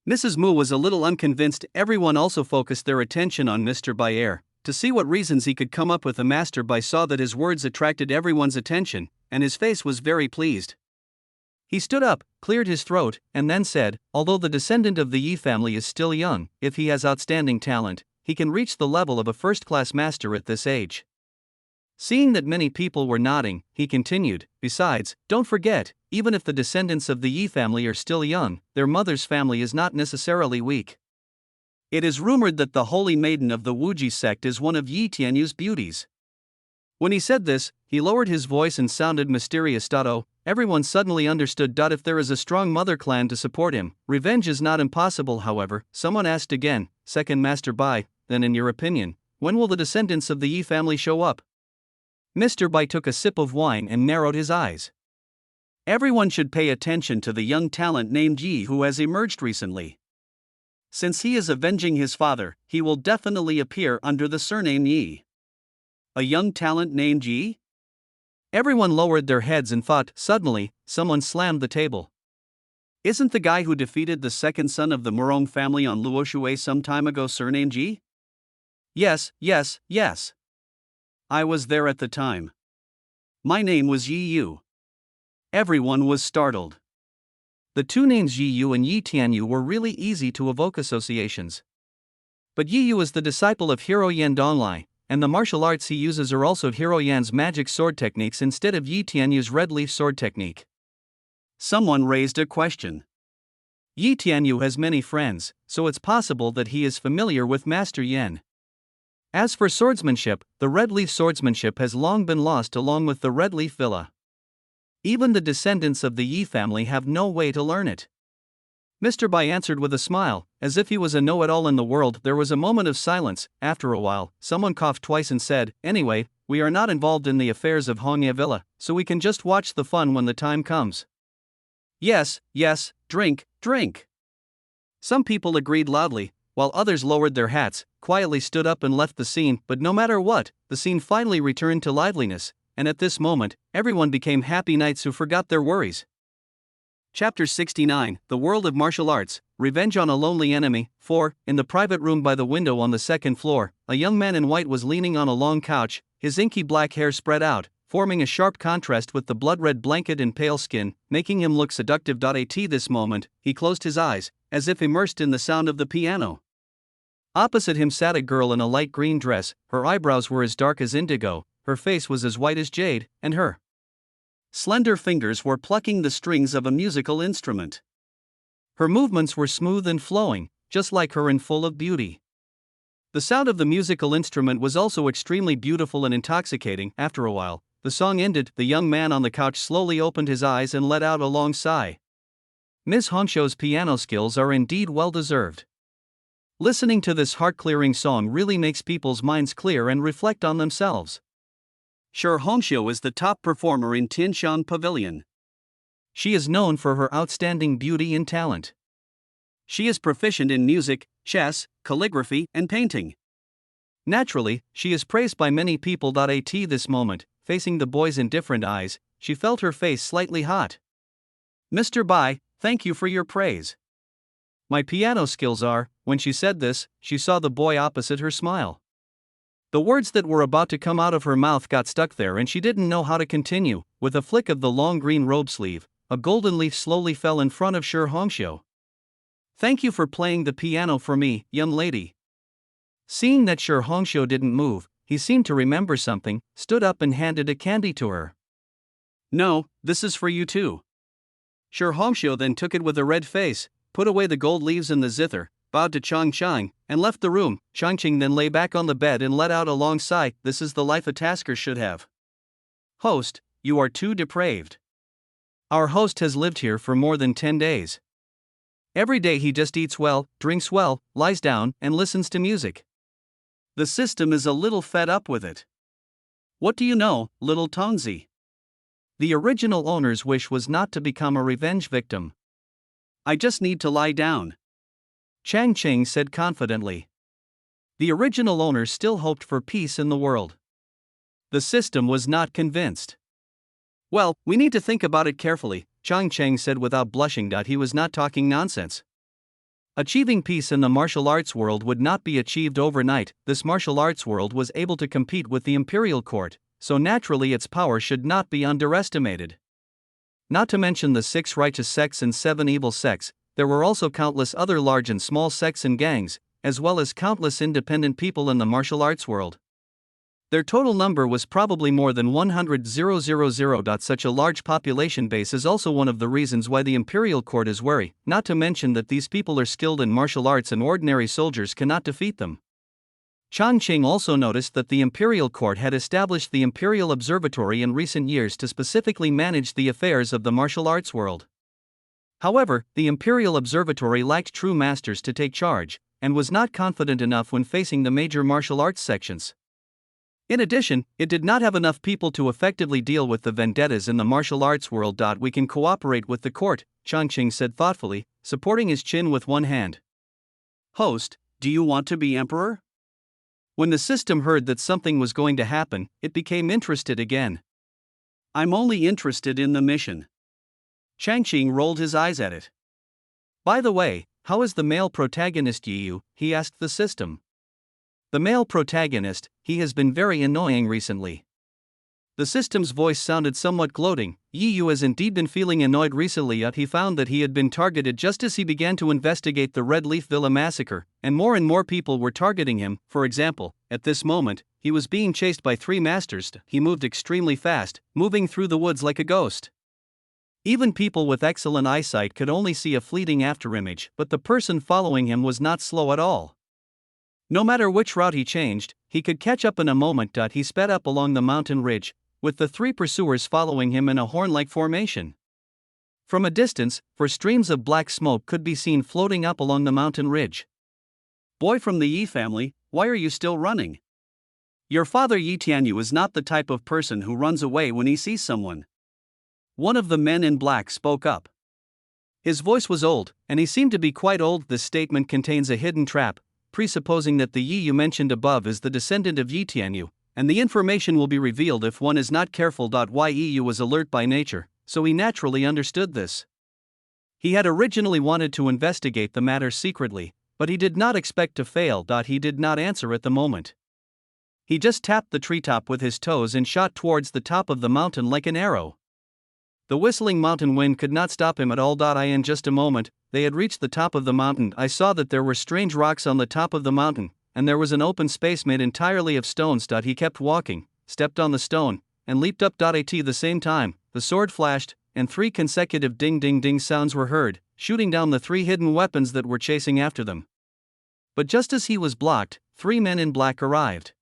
Mrs. Mu was a little unconvinced. Everyone also focused their attention on Mr. Bai to see what reasons he could come up with. Master Bai saw that his words attracted everyone's attention, and his face was very pleased. He stood up, cleared his throat, and then said, although the descendant of the Yi family is still young, if he has outstanding talent, he can reach the level of a first-class master at this age. Seeing that many people were nodding, he continued, besides, don't forget, even if the descendants of the Yi family are still young, their mother's family is not necessarily weak. It is rumored that the holy maiden of the Wuji sect is one of Yi Tianyu's beauties. When he said this, he lowered his voice and sounded mysterious. everyone suddenly understood. If there is a strong mother clan to support him, revenge is not impossible. However, someone asked again, second Master Bai, then in your opinion, when will the descendants of the Yi family show up? Mr. Bai took a sip of wine and narrowed his eyes. Everyone should pay attention to the young talent named Yi who has emerged recently. Since he is avenging his father, he will definitely appear under the surname Yi. A young talent named Yi? Everyone lowered their heads and thought. Suddenly, someone slammed the table. Isn't the guy who defeated the second son of the Murong family on Luoshui some time ago surnamed Yi? Yes. I was there at the time. My name was Yi Yu. Everyone was startled. The two names Yi Yu and Yi Tianyu were really easy to evoke associations. But Yi Yu is the disciple of Hero Yan Donglai, and the martial arts he uses are also Hero Yan's magic sword techniques instead of Yi Tianyu's red leaf sword technique. Someone raised a question. Yi Tianyu has many friends, so it's possible that he is familiar with Master Yan. As for swordsmanship, the red leaf swordsmanship has long been lost along with the red leaf villa. Even the descendants of the Yi family have no way to learn it. Mr. Bai answered with a smile, as if he was a know-it-all in the world. There was a moment of silence. After a while, someone coughed twice and said, anyway, we are not involved in the affairs of Hongye Villa, so we can just watch the fun when the time comes. Yes, drink. Some people agreed loudly, while others lowered their hats, quietly stood up and left the scene. But no matter what, the scene finally returned to liveliness, and at this moment, everyone became happy knights who forgot their worries. Chapter 69, The World of Martial Arts, Revenge on a Lonely Enemy. 4. In the private room by the window on the second floor, a young man in white was leaning on a long couch, his inky black hair spread out, forming a sharp contrast with the blood-red blanket and pale skin, making him look seductive. At this moment, he closed his eyes, as if immersed in the sound of the piano. Opposite him sat a girl in a light green dress. Her eyebrows were as dark as indigo, her face was as white as jade, and her slender fingers were plucking the strings of a musical instrument. Her movements were smooth and flowing, just like her and full of beauty. The sound of the musical instrument was also extremely beautiful and intoxicating. After a while, the song ended. The young man on the couch slowly opened his eyes and let out a long sigh. Ms. Hongshou's piano skills are indeed well-deserved. Listening to this heart-clearing song really makes people's minds clear and reflect on themselves. Sure, Hongxiu is the top performer in Tianshan Pavilion. She is known for her outstanding beauty and talent. She is proficient in music, chess, calligraphy, and painting. Naturally, she is praised by many people. At this moment, facing the boy's indifferent eyes, she felt her face slightly hot. Mr. Bai, thank you for your praise. My piano skills are. When she said this, she saw the boy opposite her smile. The words that were about to come out of her mouth got stuck there and she didn't know how to continue. With a flick of the long green robe sleeve, a golden leaf slowly fell in front of Shi Hongxiu. Thank you for playing the piano for me, young lady. Seeing that Shi Hongxiu didn't move, he seemed to remember something, stood up and handed a candy to her. No, this is for you too. Shi Hongxiu then took it with a red face, put away the gold leaves in the zither, bowed to Changqing, and left the room. Changqing then lay back on the bed and let out a long sigh. This is the life a tasker should have. Host, you are too depraved. Our host has lived here for more than 10 days. Every day he just eats well, drinks well, lies down, and listens to music. The system is a little fed up with it. What do you know, little Tongzi? The original owner's wish was not to become a revenge victim. I just need to lie down, Changqing said confidently. The original owner still hoped for peace in the world. The system was not convinced. Well, we need to think about it carefully, Changqing said without blushing. He was not talking nonsense. Achieving peace in the martial arts world would not be achieved overnight. This martial arts world was able to compete with the imperial court, so naturally its power should not be underestimated. Not to mention the 6 righteous sects and 7 evil sects, there were also countless other large and small sects and gangs, as well as countless independent people in the martial arts world. Their total number was probably more than 100,000. Such a large population base is also one of the reasons why the imperial court is wary, not to mention that these people are skilled in martial arts and ordinary soldiers cannot defeat them. Changqing also noticed that the imperial court had established the Imperial Observatory in recent years to specifically manage the affairs of the martial arts world. However, the Imperial Observatory lacked true masters to take charge, and was not confident enough when facing the major martial arts sections. In addition, it did not have enough people to effectively deal with the vendettas in the martial arts world. We can cooperate with the court, Changqing said thoughtfully, supporting his chin with one hand. Host, do you want to be emperor? When the system heard that something was going to happen, it became interested again. I'm only interested in the mission. Changqing rolled his eyes at it. By the way, how is the male protagonist Yu? He asked the system. The male protagonist, he has been very annoying recently. The system's voice sounded somewhat gloating. Yu has indeed been feeling annoyed recently, yet he found that he had been targeted just as he began to investigate the Red Leaf Villa massacre, and more people were targeting him. For example, at this moment, he was being chased by 3 masters. He moved extremely fast, moving through the woods like a ghost. Even people with excellent eyesight could only see a fleeting afterimage, but the person following him was not slow at all. No matter which route he changed, he could catch up in a moment. He sped up along the mountain ridge, with the 3 pursuers following him in a horn-like formation. From a distance, streams of black smoke could be seen floating up along the mountain ridge. Boy from the Yi family, why are you still running? Your father Yi Tianyu is not the type of person who runs away when he sees someone. One of the men in black spoke up. His voice was old, and he seemed to be quite old. This statement contains a hidden trap, presupposing that the Yi you mentioned above is the descendant of Yi Tianyu, and the information will be revealed if one is not careful. Yu was alert by nature, so he naturally understood this. He had originally wanted to investigate the matter secretly, but he did not expect to fail. He did not answer at the moment. He just tapped the treetop with his toes and shot towards the top of the mountain like an arrow. The whistling mountain wind could not stop him at all. In just a moment, they had reached the top of the mountain. I saw that there were strange rocks on the top of the mountain, and there was an open space made entirely of stones. He kept walking, stepped on the stone, and leaped up. At the same time, the sword flashed, and 3 consecutive ding-ding-ding sounds were heard, shooting down the 3 hidden weapons that were chasing after them. But just as he was blocked, 3 men in black arrived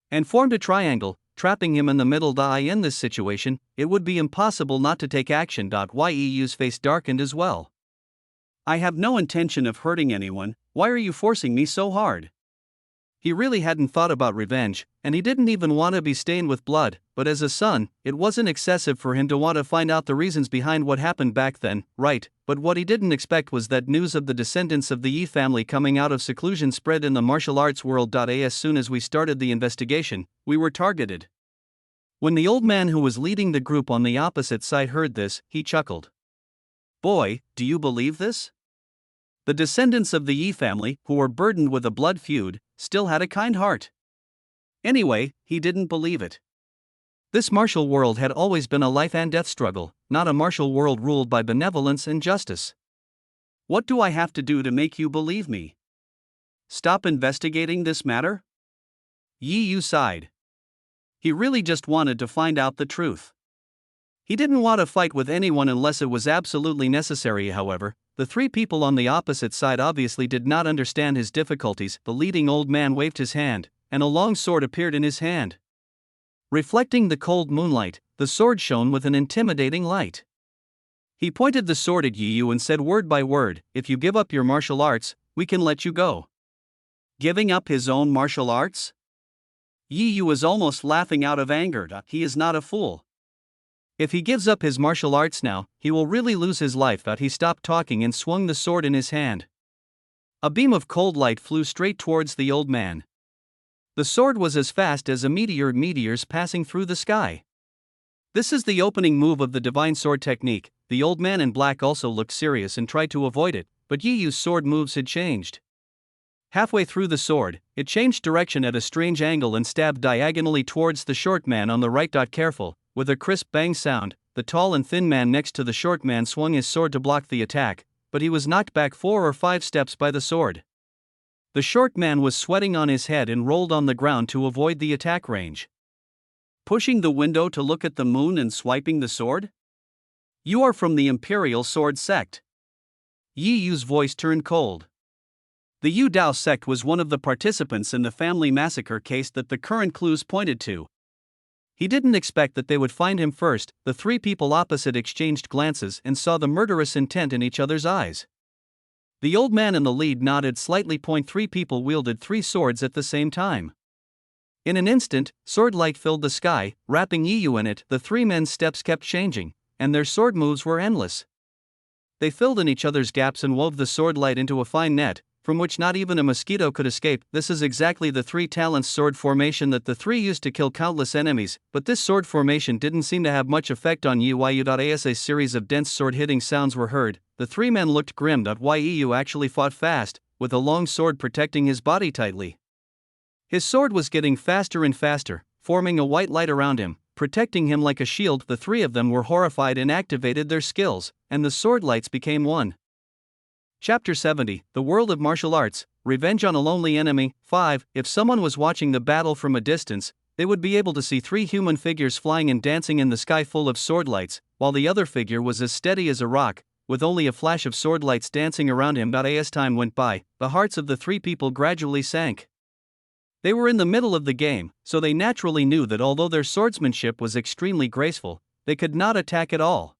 and formed a triangle, trapping him in the middle. In this situation, it would be impossible not to take action. Yu's face darkened as well. I have no intention of hurting anyone, why are you forcing me so hard? He really hadn't thought about revenge, and he didn't even want to be stained with blood, but as a son, it wasn't excessive for him to want to find out the reasons behind what happened back then, right? But what he didn't expect was that news of the descendants of the Yi family coming out of seclusion spread in the martial arts world. As soon as we started the investigation, we were targeted. When the old man who was leading the group on the opposite side heard this, he chuckled. Boy, do you believe this? The descendants of the Yi family, who were burdened with a blood feud, still had a kind heart. Anyway, he didn't believe it. This martial world had always been a life and death struggle, not a martial world ruled by benevolence and justice. What do I have to do to make you believe me? Stop investigating this matter? Yu sighed. He really just wanted to find out the truth. He didn't want to fight with anyone unless it was absolutely necessary. However, the 3 people on the opposite side obviously did not understand his difficulties. The leading old man waved his hand, and a long sword appeared in his hand. Reflecting the cold moonlight, the sword shone with an intimidating light. He pointed the sword at Yu and said word by word, "If you give up your martial arts, we can let you go." Giving up his own martial arts? Yu was almost laughing out of anger. He is not a fool. If he gives up his martial arts now, he will really lose his life. He stopped talking and swung the sword in his hand. A beam of cold light flew straight towards the old man. The sword was as fast as a meteors passing through the sky. This is the opening move of the divine sword technique. The old man in black also looked serious and tried to avoid it, but Yu's sword moves had changed. Halfway through the sword, it changed direction at a strange angle and stabbed diagonally towards the short man on the right. Careful. With a crisp bang sound, the tall and thin man next to the short man swung his sword to block the attack, but he was knocked back 4 or 5 steps by the sword. The short man was sweating on his head and rolled on the ground to avoid the attack range. Pushing the window to look at the moon and swiping the sword? You are from the Imperial Sword Sect. Yu's voice turned cold. The Yu Dao sect was one of the participants in the family massacre case that the current clues pointed to. He didn't expect that they would find him first. The three people opposite exchanged glances and saw the murderous intent in each other's eyes. The old man in the lead nodded slightly. Three people wielded three swords at the same time. In an instant, sword light filled the sky, wrapping Yu in it. The three men's steps kept changing, and their sword moves were endless. They filled in each other's gaps and wove the sword light into a fine net, from which not even a mosquito could escape. This is exactly the three talents sword formation that the three used to kill countless enemies, but this sword formation didn't seem to have much effect on Yu. As a series of dense sword-hitting sounds were heard, the three men looked grim. Yu actually fought fast, with a long sword protecting his body tightly. His sword was getting faster and faster, forming a white light around him, protecting him like a shield. The three of them were horrified and activated their skills, and the sword lights became one. Chapter 70, The World of Martial Arts, Revenge on a Lonely Enemy. 5. If someone was watching the battle from a distance, they would be able to see three human figures flying and dancing in the sky full of sword lights, while the other figure was as steady as a rock, with only a flash of sword lights dancing around him. As time went by, the hearts of the three people gradually sank. They were in the middle of the game, so they naturally knew that although their swordsmanship was extremely graceful, they could not attack at all.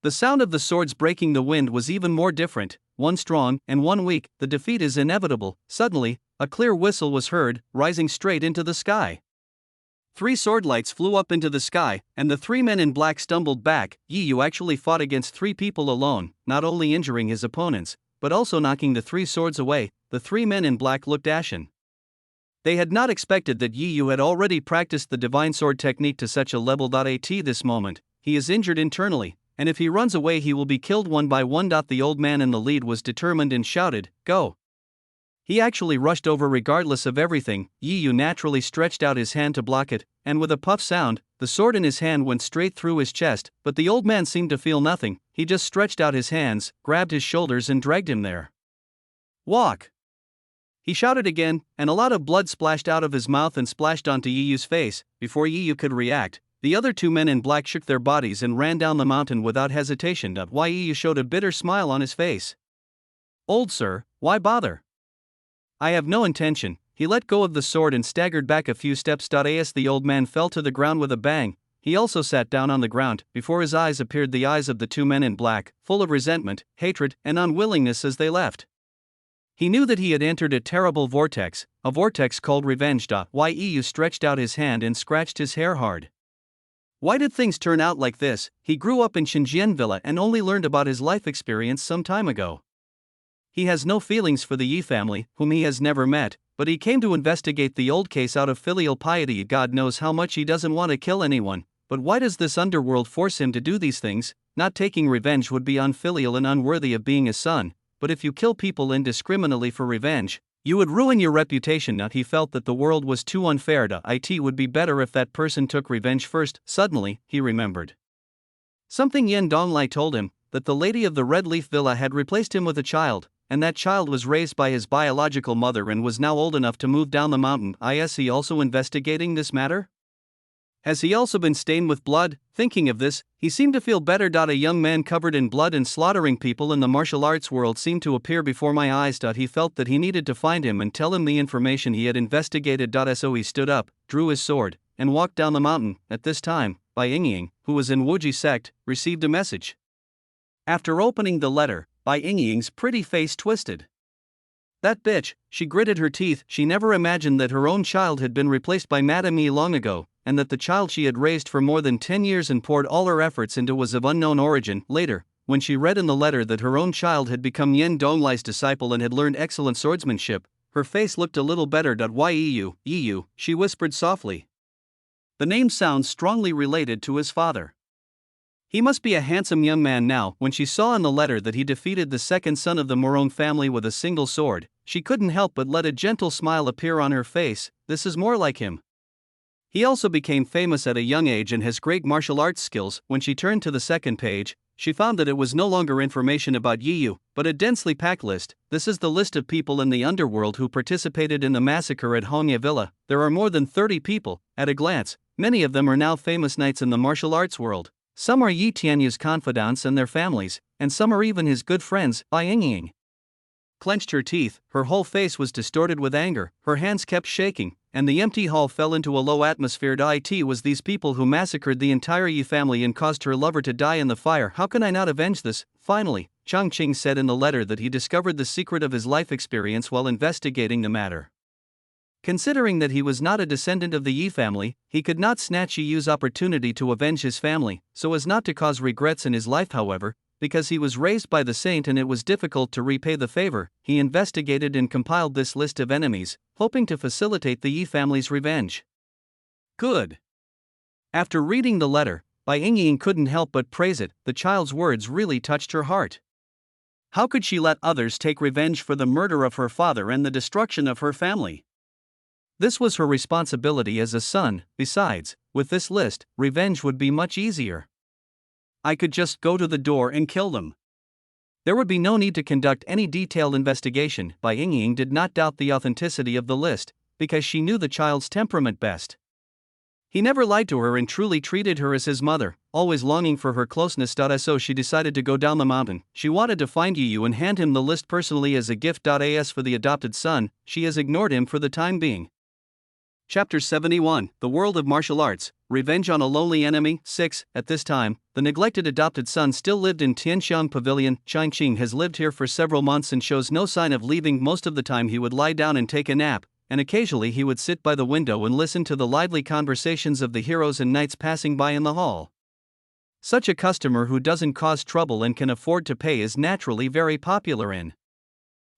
The sound of the swords breaking the wind was even more different, one strong and one weak. The defeat is inevitable. Suddenly, a clear whistle was heard, rising straight into the sky. Three sword lights flew up into the sky, and the three men in black stumbled back. Yu actually fought against three people alone, not only injuring his opponents, but also knocking the three swords away. The three men in black looked ashen. They had not expected that Yu had already practiced the divine sword technique to such a level. At this moment, he is injured internally, and if he runs away he will be killed one by one. The old man in the lead was determined and shouted, "Go!" He actually rushed over regardless of everything. Yu naturally stretched out his hand to block it, and with a puff sound, the sword in his hand went straight through his chest, but the old man seemed to feel nothing. He just stretched out his hands, grabbed his shoulders and dragged him there. "Walk!" He shouted again, and a lot of blood splashed out of his mouth and splashed onto Yu's face. Before Yu could react, the other two men in black shook their bodies and ran down the mountain without hesitation. Yu showed a bitter smile on his face. "Old sir, why bother? I have no intention." He let go of the sword and staggered back a few steps. As the old man fell to the ground with a bang, he also sat down on the ground. Before his eyes appeared the eyes of the two men in black, full of resentment, hatred, and unwillingness as they left. He knew that he had entered a terrible vortex, a vortex called revenge. Yu stretched out his hand and scratched his hair hard. Why did things turn out like this? He grew up in Changqing Villa and only learned about his life experience some time ago. He has no feelings for the Yi family, whom he has never met, but he came to investigate the old case out of filial piety. God knows how much he doesn't want to kill anyone, but why does this underworld force him to do these things? Not taking revenge would be unfilial and unworthy of being a son, but if you kill people indiscriminately for revenge, you would ruin your reputation. He felt that the world was too unfair. It would be better if that person took revenge first. Suddenly, he remembered something Yen Donglai told him, that the lady of the Red Leaf Villa had replaced him with a child, and that child was raised by his biological mother and was now old enough to move down the mountain. Is he also investigating this matter? Has he also been stained with blood? Thinking of this, he seemed to feel better. A young man covered in blood and slaughtering people in the martial arts world seemed to appear before my eyes. He felt that he needed to find him and tell him the information he had investigated. So he stood up, drew his sword, and walked down the mountain. At this time, Bai Yingying, who was in Wuji sect, received a message. After opening the letter, Bai Yingying's pretty face twisted. That bitch, she gritted her teeth. She never imagined that her own child had been replaced by Madame Yi long ago, and that the child she had raised for more than 10 years and poured all her efforts into was of unknown origin. Later, when she read in the letter that her own child had become Yen Donglai's disciple and had learned excellent swordsmanship, her face looked a little better. Yu, she whispered softly. The name sounds strongly related to his father. He must be a handsome young man now. When she saw in the letter that he defeated the second son of the Morone family with a single sword, she couldn't help but let a gentle smile appear on her face. This is more like him. He also became famous at a young age and has great martial arts skills. When she turned to the second page, she found that it was no longer information about Yu, but a densely packed list. This is the list of people in the underworld who participated in the massacre at Hongye Villa. There are more than 30 people. At a glance, many of them are now famous knights in the martial arts world. Some are Yi Tianyu's confidants and their families, and some are even his good friends, Bai Yingying. clenched her teeth, her whole face was distorted with anger, her hands kept shaking, and the empty hall fell into a low atmosphere. It was these people who massacred the entire Yi family and caused her lover to die in the fire. How can I not avenge this? Finally, Changqing said in the letter that he discovered the secret of his life experience while investigating the matter. Considering that he was not a descendant of the Yi family, he could not snatch Yi Yu's opportunity to avenge his family, so as not to cause regrets in his life. However, because he was raised by the saint and it was difficult to repay the favor, he investigated and compiled this list of enemies, hoping to facilitate the Yi family's revenge. Good. After reading the letter, Bai Yingying couldn't help but praise it. The child's words really touched her heart. How could she let others take revenge for the murder of her father and the destruction of her family? This was her responsibility as a son. Besides, with this list, revenge would be much easier. I could just go to the door and kill them. There would be no need to conduct any detailed investigation. Bai Yingying did not doubt the authenticity of the list, because she knew the child's temperament best. He never lied to her and truly treated her as his mother, always longing for her closeness. So she decided to go down the mountain. She wanted to find Yi Yu and hand him the list personally as a gift. As for the adopted son, she has ignored him for the time being. Chapter 71, The World of Martial Arts, Revenge on a Lonely Enemy. 6. At this time, the neglected adopted son still lived in Tianxiang Pavilion. Changqing has lived here for several months and shows no sign of leaving. Most of the time he would lie down and take a nap, and occasionally he would sit by the window and listen to the lively conversations of the heroes and knights passing by in the hall. Such a customer who doesn't cause trouble and can afford to pay is naturally very popular in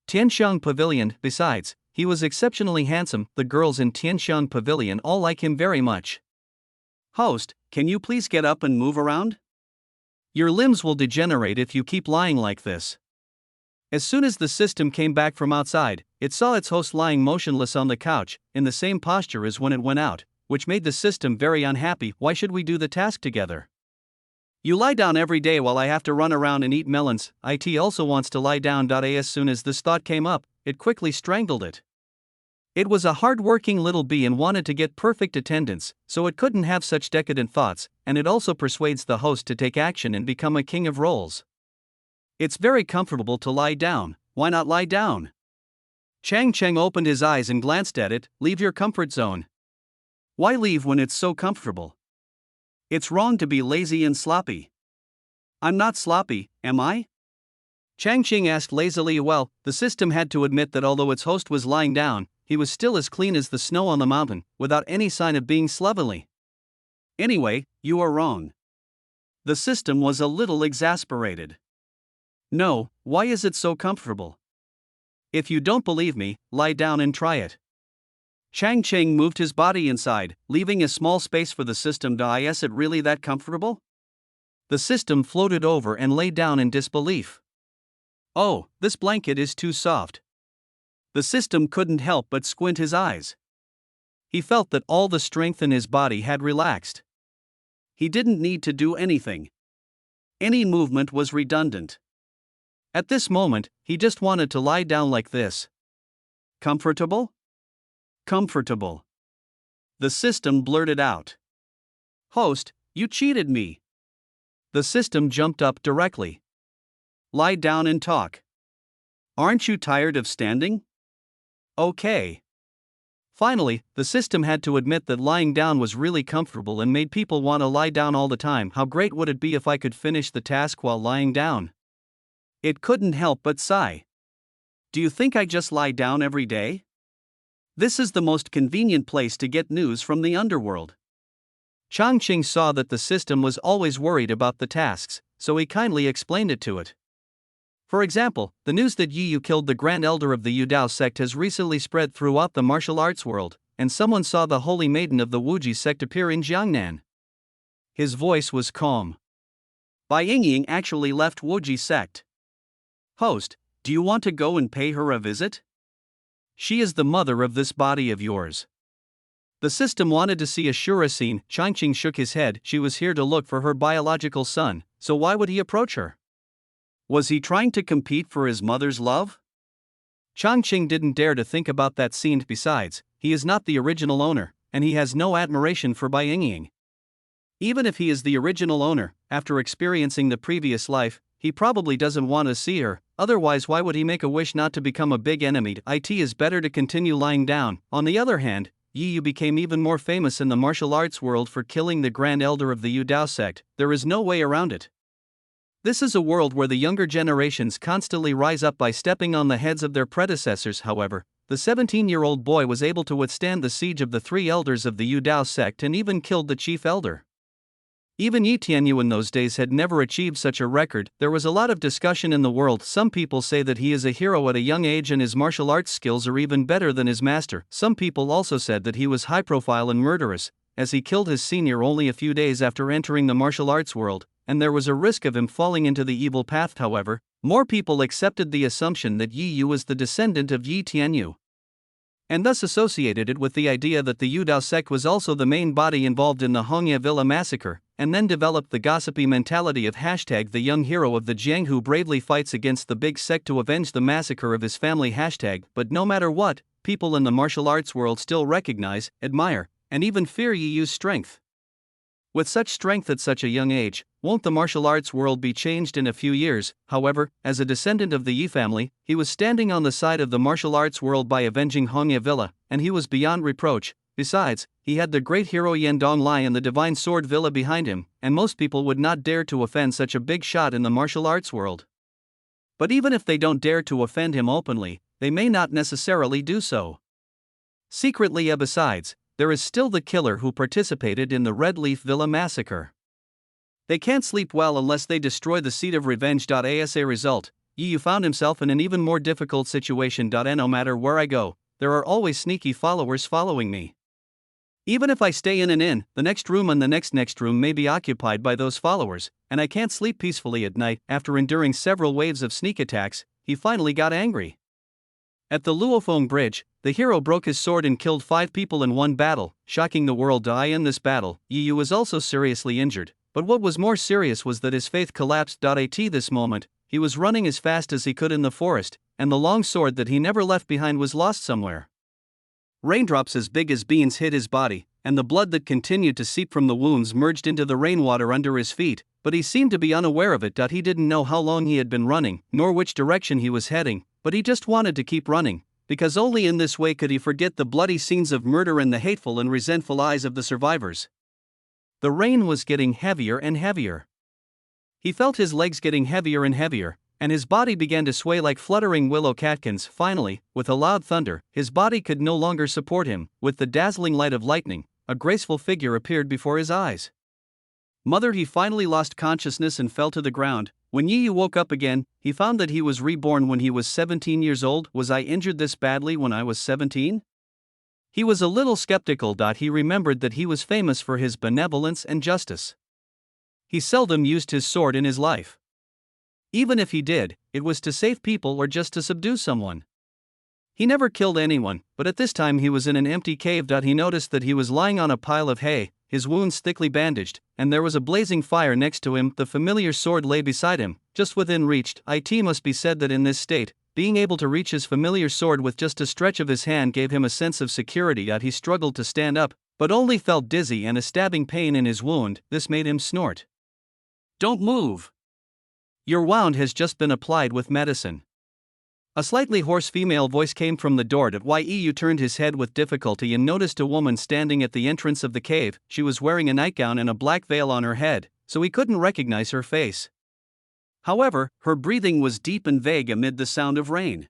Tianxiang Pavilion. Besides, he was exceptionally handsome. The girls in Tianxiang Pavilion all like him very much. Host, can you please get up and move around? Your limbs will degenerate if you keep lying like this. As soon as the system came back from outside, it saw its host lying motionless on the couch, in the same posture as when it went out, which made the system very unhappy. Why should we do the task together? You lie down every day while I have to run around and eat melons. It also wants to lie down. As soon as this thought came up, it quickly strangled it. It was a hard-working little bee and wanted to get perfect attendance, so it couldn't have such decadent thoughts, and it also persuades the host to take action and become a king of roles. It's very comfortable to lie down. Why not lie down? Changqing opened his eyes and glanced at it. Leave your comfort zone. Why leave when it's so comfortable? It's wrong to be lazy and sloppy. I'm not sloppy, am I? Changqing asked lazily. Well, the system had to admit that although its host was lying down, he was still as clean as the snow on the mountain, without any sign of being slovenly. Anyway, you are wrong. The system was a little exasperated. No, why is it so comfortable? If you don't believe me, lie down and try it. Changqing moved his body inside, leaving a small space for the system. Is it really that comfortable? The system floated over and lay down in disbelief. Oh, this blanket is too soft. The system couldn't help but squint his eyes. He felt that all the strength in his body had relaxed. He didn't need to do anything. Any movement was redundant. At this moment, he just wanted to lie down like this. Comfortable? Comfortable. The system blurted out. Host, you cheated me. The system jumped up directly. Lie down and talk. Aren't you tired of standing? Okay. Finally, the system had to admit that lying down was really comfortable and made people want to lie down all the time. How great would it be if I could finish the task while lying down? It couldn't help but sigh. Do you think I just lie down every day? This is the most convenient place to get news from the underworld. Changqing saw that the system was always worried about the tasks, so he kindly explained it to it. For example, the news that Yi Yu killed the Grand Elder of the Yudao sect has recently spread throughout the martial arts world, and someone saw the Holy Maiden of the Wuji sect appear in Jiangnan. His voice was calm. Bai Yingying actually left Wuji sect. Host, do you want to go and pay her a visit? She is the mother of this body of yours. The system wanted to see a Shura scene. Changqing shook his head. She was here to look for her biological son, so why would he approach her? Was he trying to compete for his mother's love? Changqing didn't dare to think about that scene. Besides, he is not the original owner, and he has no admiration for Bai Yingying. Even if he is the original owner, after experiencing the previous life, he probably doesn't want to see her, otherwise why would he make a wish not to become a big enemy? It is better to continue lying down. On the other hand, Yi Yu became even more famous in the martial arts world for killing the Grand Elder of the Yu Dao sect. There is no way around it. This is a world where the younger generations constantly rise up by stepping on the heads of their predecessors. However, the 17-year-old boy was able to withstand the siege of the three elders of the Yu Dao sect and even killed the chief elder. Even Yi Tianyu in those days had never achieved such a record. There was a lot of discussion in the world. Some people say that he is a hero at a young age and his martial arts skills are even better than his master. Some people also said that he was high profile and murderous, as he killed his senior only a few days after entering the martial arts world, and there was a risk of him falling into the evil path. However, more people accepted the assumption that Yi Yu was the descendant of Yi Tianyu, and thus associated it with the idea that the Yu Dao sect was also the main body involved in the Hongye Villa massacre, and then developed the gossipy mentality of #the young hero of the Jiang who bravely fights against the big sect to avenge the massacre of his family. But no matter what, people in the martial arts world still recognize, admire, and even fear Yi Yu's strength. With such strength at such a young age, won't the martial arts world be changed in a few years? However, as a descendant of the Yi family, he was standing on the side of the martial arts world by avenging Hongye Villa, and he was beyond reproach. Besides, he had the great hero Yendong Lai and the divine sword Villa behind him, and most people would not dare to offend such a big shot in the martial arts world. But even if they don't dare to offend him openly, they may not necessarily do so secretly. Besides, there is still the killer who participated in the Red Leaf Villa massacre. They can't sleep well unless they destroy the seed of revenge. As a result, Yi Yu found himself in an even more difficult situation. No matter where I go, there are always sneaky followers following me. Even if I stay in an inn, the next room and the next room may be occupied by those followers, and I can't sleep peacefully at night. After enduring several waves of sneak attacks, he finally got angry. At the Luofeng Bridge, the hero broke his sword and killed 5 people in one battle, shocking the world. In this battle, Yi Yu was also seriously injured, but what was more serious was that his faith collapsed. At this moment, he was running as fast as he could in the forest, and the long sword that he never left behind was lost somewhere. Raindrops as big as beans hit his body, and the blood that continued to seep from the wounds merged into the rainwater under his feet, but he seemed to be unaware of it. He didn't know how long he had been running, nor which direction he was heading, but he just wanted to keep running, because only in this way could he forget the bloody scenes of murder and the hateful and resentful eyes of the survivors. The rain was getting heavier and heavier. He felt his legs getting heavier and heavier, and his body began to sway like fluttering willow catkins. Finally, with a loud thunder, his body could no longer support him. With the dazzling light of lightning, a graceful figure appeared before his eyes. Mother, he finally lost consciousness and fell to the ground. When Yi Yu woke up again, he found that he was reborn when he was 17 years old. Was I injured this badly when I was 17? He was a little skeptical. He remembered that he was famous for his benevolence and justice. He seldom used his sword in his life. Even if he did, it was to save people or just to subdue someone. He never killed anyone, but at this time he was in an empty cave. He noticed that he was lying on a pile of hay, his wounds thickly bandaged, and there was a blazing fire next to him. The familiar sword lay beside him, just within reach. It must be said that in this state, being able to reach his familiar sword with just a stretch of his hand gave him a sense of security. He struggled to stand up, but only felt dizzy and a stabbing pain in his wound. This made him snort. "Don't move. Your wound has just been applied with medicine." A slightly hoarse female voice came from the door. Yi Yu turned his head with difficulty and noticed a woman standing at the entrance of the cave. She was wearing a nightgown and a black veil on her head, so he couldn't recognize her face. However, her breathing was deep and vague amid the sound of rain.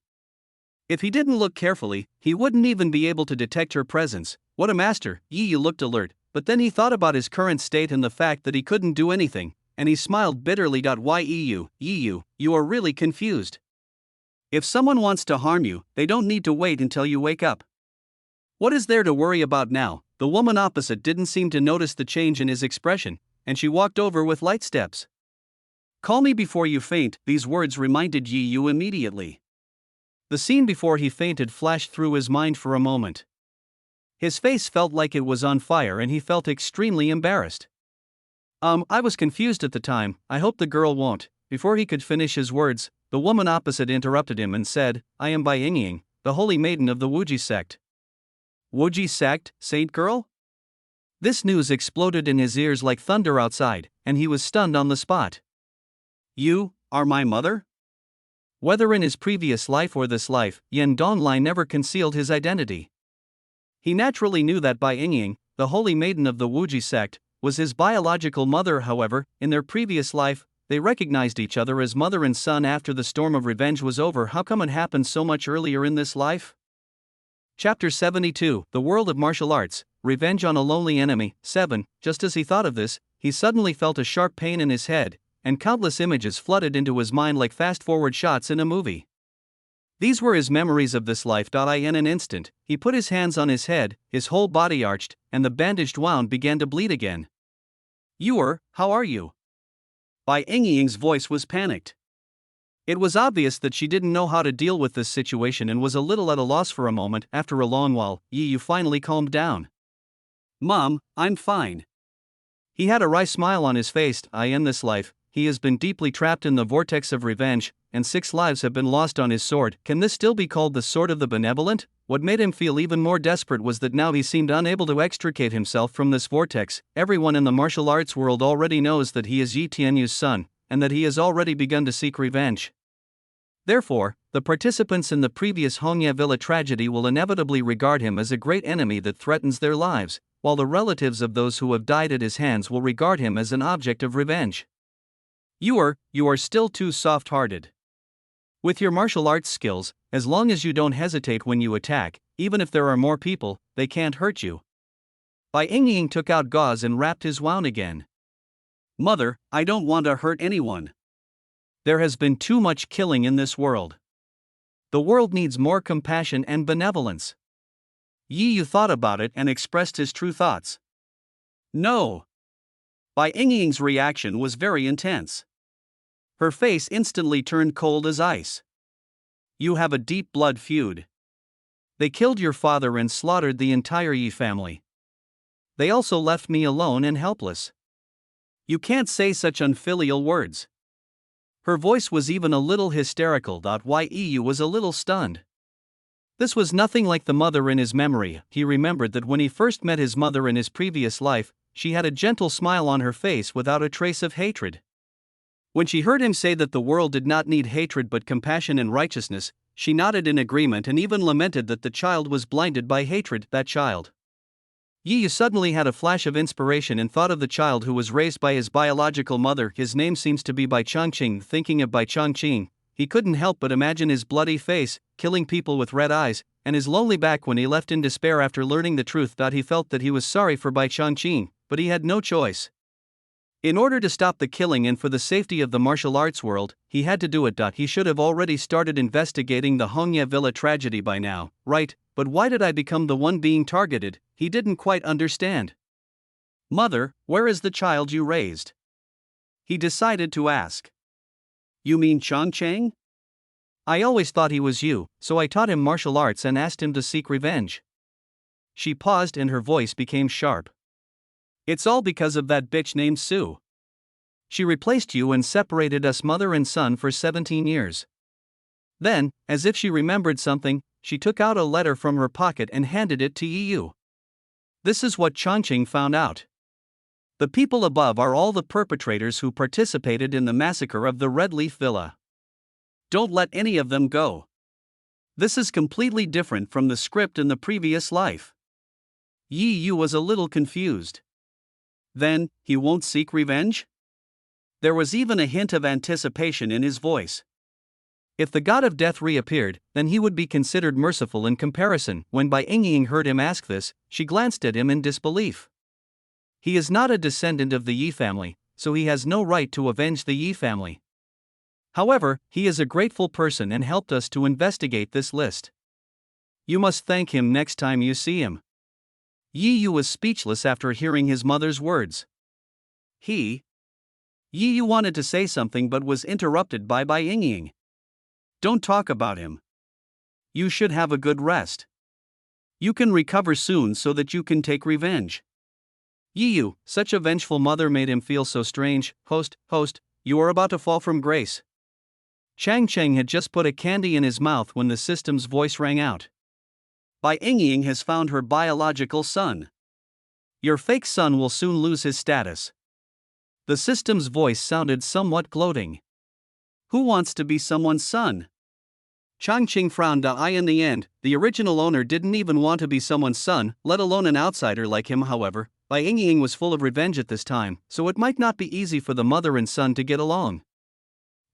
If he didn't look carefully, he wouldn't even be able to detect her presence. What a master! Yi Yu looked alert, but then he thought about his current state and the fact that he couldn't do anything, and he smiled bitterly. Yi Yu, you are really confused. If someone wants to harm you, they don't need to wait until you wake up. What is there to worry about now? The woman opposite didn't seem to notice the change in his expression, and she walked over with light steps. "Call me before you faint." These words reminded Yi Yu immediately. The scene before he fainted flashed through his mind for a moment. His face felt like it was on fire and he felt extremely embarrassed. I was confused at the time. I hope the girl won't." Before he could finish his words, the woman opposite interrupted him and said, "I am Bai Yingying, the holy maiden of the Wuji sect." "Wuji sect, saint girl?" This news exploded in his ears like thunder outside, and he was stunned on the spot. You are my mother? Whether in his previous life or this life, Yan Donglai never concealed his identity. He naturally knew that Bai Yingying, the holy maiden of the Wuji sect, was his biological mother. However, in their previous life, they recognized each other as mother and son after the storm of revenge was over. How come it happened so much earlier in this life? Chapter 72, The World of Martial Arts, Revenge on a Lonely Enemy. 7. Just as he thought of this, he suddenly felt a sharp pain in his head, and countless images flooded into his mind like fast-forward shots in a movie. These were his memories of this life. In an instant, he put his hands on his head, his whole body arched, and the bandaged wound began to bleed again. How are you? Bai Yingying's voice was panicked. It was obvious that she didn't know how to deal with this situation and was a little at a loss for a moment. After a long while, Yu finally calmed down. Mom, I'm fine. He had a wry smile on his face. In this life, he has been deeply trapped in the vortex of revenge, and 6 lives have been lost on his sword. Can this still be called the sword of the benevolent? What made him feel even more desperate was that now he seemed unable to extricate himself from this vortex. Everyone in the martial arts world already knows that he is Yi Tianyu's son, and that he has already begun to seek revenge. Therefore, the participants in the previous Hongye Villa tragedy will inevitably regard him as a great enemy that threatens their lives, while the relatives of those who have died at his hands will regard him as an object of revenge. You are still too soft-hearted. With your martial arts skills, as long as you don't hesitate when you attack, even if there are more people, they can't hurt you. Bai Yingying took out gauze and wrapped his wound again. Mother, I don't want to hurt anyone. There has been too much killing in this world. The world needs more compassion and benevolence. Yu thought about it and expressed his true thoughts. No. Bai Yingying's reaction was very intense. Her face instantly turned cold as ice. You have a deep blood feud. They killed your father and slaughtered the entire Yi family. They also left me alone and helpless. You can't say such unfilial words. Her voice was even a little hysterical. Yu was a little stunned. This was nothing like the mother in his memory. He remembered that when he first met his mother in his previous life, she had a gentle smile on her face without a trace of hatred. When she heard him say that the world did not need hatred but compassion and righteousness, she nodded in agreement and even lamented that the child was blinded by hatred. That child. Yu suddenly had a flash of inspiration and thought of the child who was raised by his biological mother. His name seems to be Bai Changqing. Thinking of Bai Changqing, he couldn't help but imagine his bloody face, killing people with red eyes, and his lonely back when he left in despair after learning the truth. He felt that he was sorry for Bai Changqing, but he had no choice. In order to stop the killing and for the safety of the martial arts world, he had to do it. He should have already started investigating the Hongye Villa tragedy by now, right? But why did I become the one being targeted? He didn't quite understand. Mother, where is the child you raised? He decided to ask. You mean Changqing? I always thought he was you, so I taught him martial arts and asked him to seek revenge. She paused and her voice became sharp. It's all because of that bitch named Sue. She replaced you and separated us mother and son for 17 years. Then, as if she remembered something, she took out a letter from her pocket and handed it to Yu. This is what Changqing found out. The people above are all the perpetrators who participated in the massacre of the Red Leaf Villa. Don't let any of them go. This is completely different from the script in the previous life. Yu was a little confused. Then, he won't seek revenge? There was even a hint of anticipation in his voice. If the god of death reappeared, then he would be considered merciful in comparison. When Bai Yingying heard him ask this, she glanced at him in disbelief. He is not a descendant of the Yi family, so he has no right to avenge the Yi family. However, he is a grateful person and helped us to investigate this list. You must thank him next time you see him. Yu was speechless after hearing his mother's words. Yu wanted to say something but was interrupted by Bai Yingying. Don't talk about him. You should have a good rest. You can recover soon so that you can take revenge. Yu, such a vengeful mother made him feel so strange. Host, you are about to fall from grace. Changqing had just put a candy in his mouth when the system's voice rang out. Bai Yingying has found her biological son. Your fake son will soon lose his status. The system's voice sounded somewhat gloating. Who wants to be someone's son? Changqing frowned. In the end, the original owner didn't even want to be someone's son, let alone an outsider like him. However, Ying was full of revenge at this time, so it might not be easy for the mother and son to get along.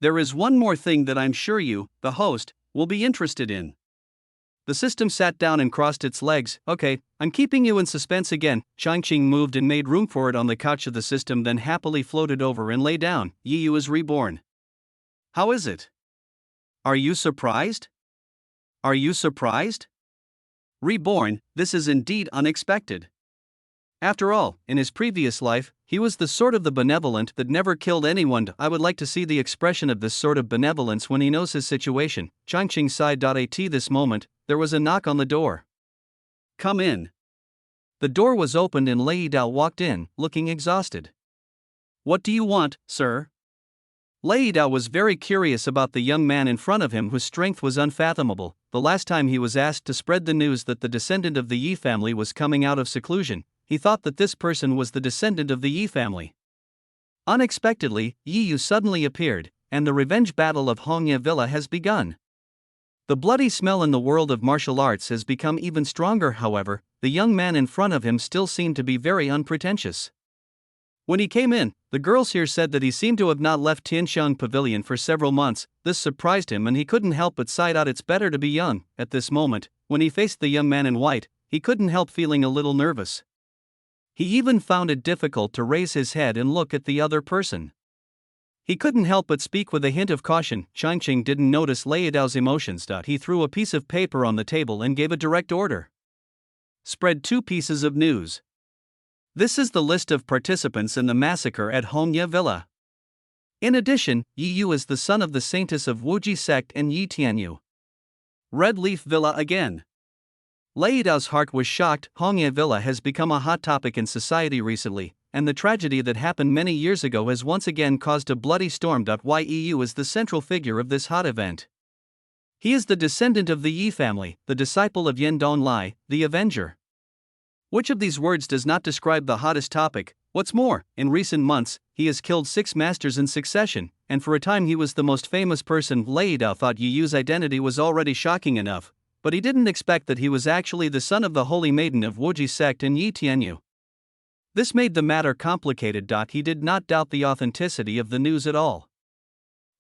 There is one more thing that I'm sure you, the host, will be interested in. The system sat down and crossed its legs. Okay, I'm keeping you in suspense again. Changqing moved and made room for it on the couch of the system, then happily floated over and lay down. Yu is reborn. How is it? Are you surprised? Are you surprised? Reborn, this is indeed unexpected. After all, in his previous life, he was the sort of the benevolent that never killed anyone. I would like to see the expression of this sort of benevolence when he knows his situation. Changqing sighed. At this moment, there was a knock on the door. Come in. The door was opened and Lei Dao walked in, looking exhausted. What do you want, sir? Lei Dao was very curious about the young man in front of him whose strength was unfathomable. The last time he was asked to spread the news that the descendant of the Yi family was coming out of seclusion, he thought that this person was the descendant of the Yi family. Unexpectedly, Yi Yu suddenly appeared, and the revenge battle of Hongye Villa has begun. The bloody smell in the world of martial arts has become even stronger. However, the young man in front of him still seemed to be very unpretentious. When he came in, the girls here said that he seemed to have not left Tianxiang Pavilion for several months. This surprised him and he couldn't help but sigh out. It's better to be young. At this moment, when he faced the young man in white, he couldn't help feeling a little nervous. He even found it difficult to raise his head and look at the other person. He couldn't help but speak with a hint of caution. Changqing didn't notice Lei Dao's emotions. He threw a piece of paper on the table and gave a direct order. Spread 2 pieces of news. This is the list of participants in the massacre at Hongye Villa. In addition, Yi Yu is the son of the saintess of Wuji sect and Yi Tianyu. Red Leaf Villa again. Lei Dao's heart was shocked. Hongye Villa has become a hot topic in society recently, and the tragedy that happened many years ago has once again caused a bloody storm. Yi Yu is the central figure of this hot event. He is the descendant of the Yi family, the disciple of Yen Donglai, the Avenger. Which of these words does not describe the hottest topic? What's more, in recent months, he has killed 6 masters in succession, and for a time he was the most famous person. Lei Dao thought Yi Yu's identity was already shocking enough, but he didn't expect that he was actually the son of the holy maiden of Wuji sect and Yi Tianyu. This made the matter complicated. He did not doubt the authenticity of the news at all.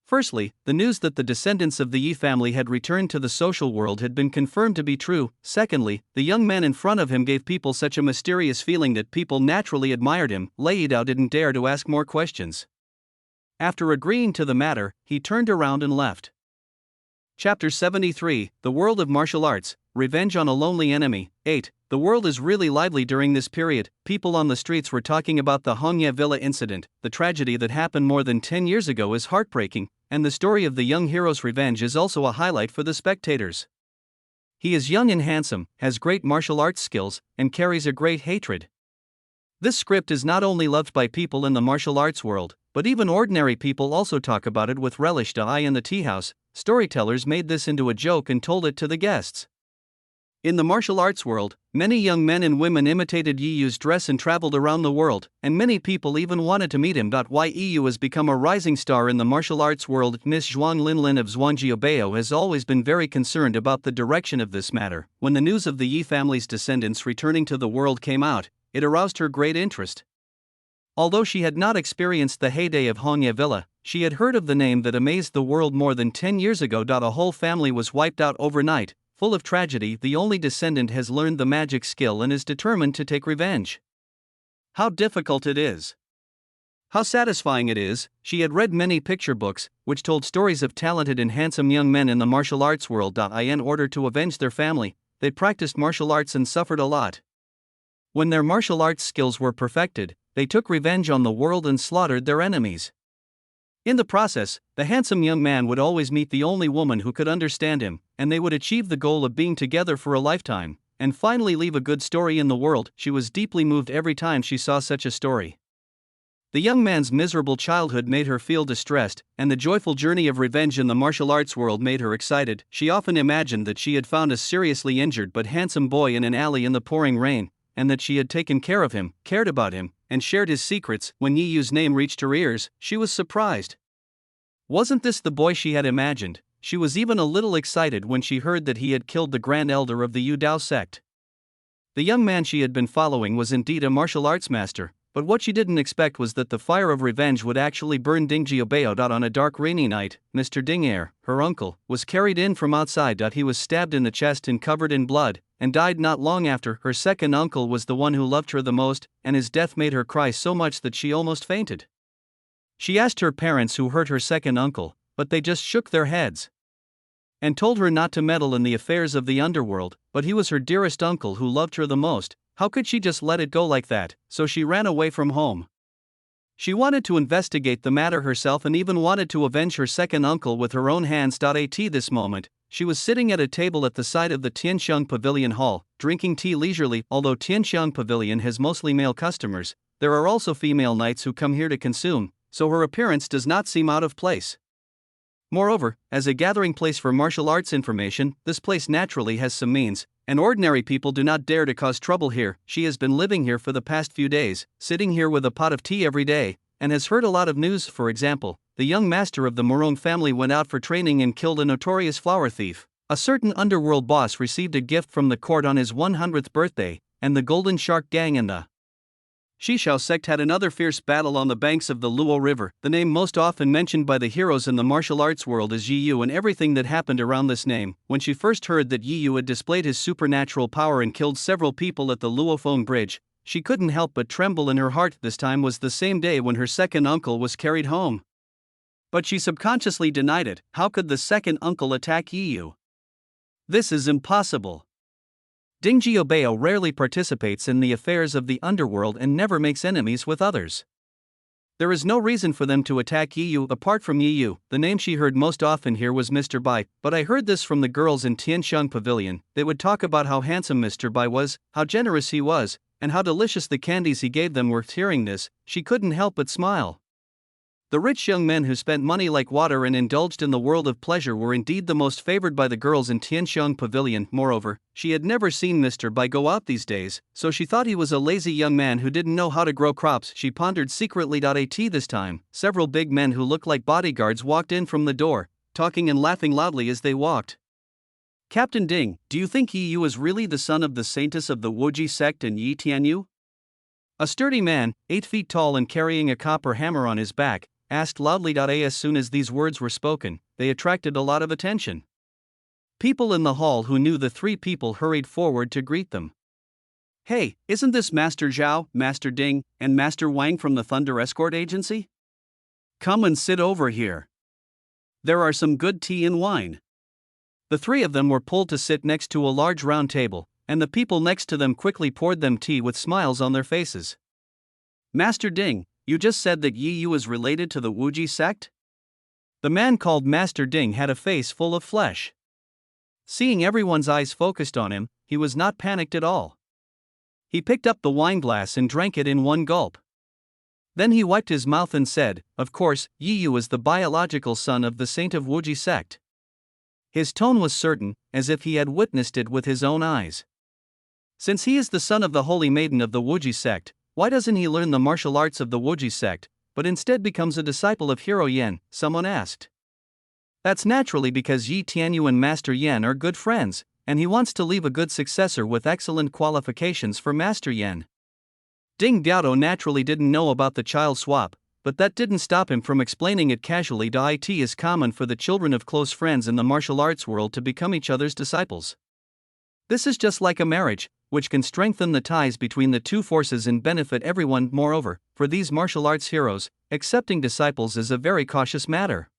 Firstly, the news that the descendants of the Yi family had returned to the social world had been confirmed to be true. Secondly, the young man in front of him gave people such a mysterious feeling that people naturally admired him. Lei Dao didn't dare to ask more questions. After agreeing to the matter, he turned around and left. Chapter 73, The World of Martial Arts, Revenge on a Lonely Enemy. 8. The world is really lively during this period. People on the streets were talking about the Hongye Villa incident. The tragedy that happened more than 10 years ago is heartbreaking, and the story of the young hero's revenge is also a highlight for the spectators. He is young and handsome, has great martial arts skills, and carries a great hatred. This script is not only loved by people in the martial arts world, but even ordinary people also talk about it with relish. In the tea house, storytellers made this into a joke and told it to the guests. In the martial arts world, many young men and women imitated Yi Yu's dress and traveled around the world, and many people even wanted to meet him. Yi Yu has become a rising star in the martial arts world. Miss Zhuang Linlin of Zhuangjiabao has always been very concerned about the direction of this matter. When the news of the Yi family's descendants returning to the world came out, it aroused her great interest. Although she had not experienced the heyday of Hongye Villa, she had heard of the name that amazed the world more than 10 years ago. A whole family was wiped out overnight. Full of tragedy, the only descendant has learned the magic skill and is determined to take revenge. How difficult it is. How satisfying it is. She had read many picture books, which told stories of talented and handsome young men in the martial arts world. In order to avenge their family, they practiced martial arts and suffered a lot. When their martial arts skills were perfected, they took revenge on the world and slaughtered their enemies. In the process, the handsome young man would always meet the only woman who could understand him, and they would achieve the goal of being together for a lifetime, and finally leave a good story in the world. She was deeply moved every time she saw such a story. The young man's miserable childhood made her feel distressed, and the joyful journey of revenge in the martial arts world made her excited. She often imagined that she had found a seriously injured but handsome boy in an alley in the pouring rain, and that she had taken care of him, cared about him, and shared his secrets. When Yi Yu's name reached her ears, she was surprised. Wasn't this the boy she had imagined? She was even a little excited when she heard that he had killed the Grand Elder of the Yu sect. The young man she had been following was indeed a martial arts master, but what she didn't expect was that the fire of revenge would actually burn Ding Jiobao. On a dark rainy night, Mr. Ding her uncle, was carried in from outside. He was stabbed in the chest and covered in blood, and died not long after. Her second uncle was the one who loved her the most, and his death made her cry so much that she almost fainted. She asked her parents who hurt her second uncle, but they just shook their heads and told her not to meddle in the affairs of the underworld. But he was her dearest uncle who loved her the most. How could she just let it go like that? So she ran away from home. She wanted to investigate the matter herself and even wanted to avenge her second uncle with her own hands. At this moment, she was sitting at a table at the side of the Tianxiang Pavilion Hall, drinking tea leisurely. Although Tianxiang Pavilion has mostly male customers, there are also female knights who come here to consume, so her appearance does not seem out of place. Moreover, as a gathering place for martial arts information, this place naturally has some means, and ordinary people do not dare to cause trouble here. She has been living here for the past few days, sitting here with a pot of tea every day, and has heard a lot of news. For example, the young master of the Morong family went out for training and killed a notorious flower thief. A certain underworld boss received a gift from the court on his 100th birthday, and the Golden Shark Gang and the Shishao sect had another fierce battle on the banks of the Luo River. The name most often mentioned by the heroes in the martial arts world is Yi Yu, and everything that happened around this name. When she first heard that Yi Yu had displayed his supernatural power and killed several people at the Luofeng Bridge, she couldn't help but tremble in her heart. This time was the same day when her second uncle was carried home. But she subconsciously denied it. How could the second uncle attack Yi Yu? This is impossible. Ding Jiobao rarely participates in the affairs of the underworld and never makes enemies with others. There is no reason for them to attack Yi Yu apart from Yi Yu. The name she heard most often here was Mr. Bai, but I heard this from the girls in Tianxiang Pavilion. They would talk about how handsome Mr. Bai was, how generous he was, and how delicious the candies he gave them were. Hearing this, she couldn't help but smile. The rich young men who spent money like water and indulged in the world of pleasure were indeed the most favored by the girls in Tianxiang Pavilion. Moreover, she had never seen Mr. Bai go out these days, so she thought he was a lazy young man who didn't know how to grow crops. She pondered secretly. This time, several big men who looked like bodyguards walked in from the door, talking and laughing loudly as they walked. Captain Ding, do you think Yi Yu is really the son of the saintess of the Wuji sect and Yi Tianyu? A sturdy man, 8 feet tall and carrying a copper hammer on his back, asked loudly. As soon as these words were spoken, they attracted a lot of attention. People in the hall who knew the three people hurried forward to greet them. Hey, isn't this Master Zhao, Master Ding, and Master Wang from the Thunder Escort Agency? Come and sit over here. There are some good tea and wine. The three of them were pulled to sit next to a large round table, and the people next to them quickly poured them tea with smiles on their faces. Master Ding, you just said that Yi Yu is related to the Wuji sect? The man called Master Ding had a face full of flesh. Seeing everyone's eyes focused on him, he was not panicked at all. He picked up the wine glass and drank it in one gulp. Then he wiped his mouth and said, of course, Yi Yu is the biological son of the saint of Wuji sect. His tone was certain, as if he had witnessed it with his own eyes. Since he is the son of the holy maiden of the Wuji sect, why doesn't he learn the martial arts of the Wuji sect, but instead becomes a disciple of Hero Yan? Someone asked. That's naturally because Yi Tianyu and Master Yan are good friends, and he wants to leave a good successor with excellent qualifications for Master Yan. Ding Diao naturally didn't know about the child swap, but that didn't stop him from explaining it casually. It is common for the children of close friends in the martial arts world to become each other's disciples. This is just like a marriage, which can strengthen the ties between the two forces and benefit everyone. Moreover, for these martial arts heroes, accepting disciples is a very cautious matter.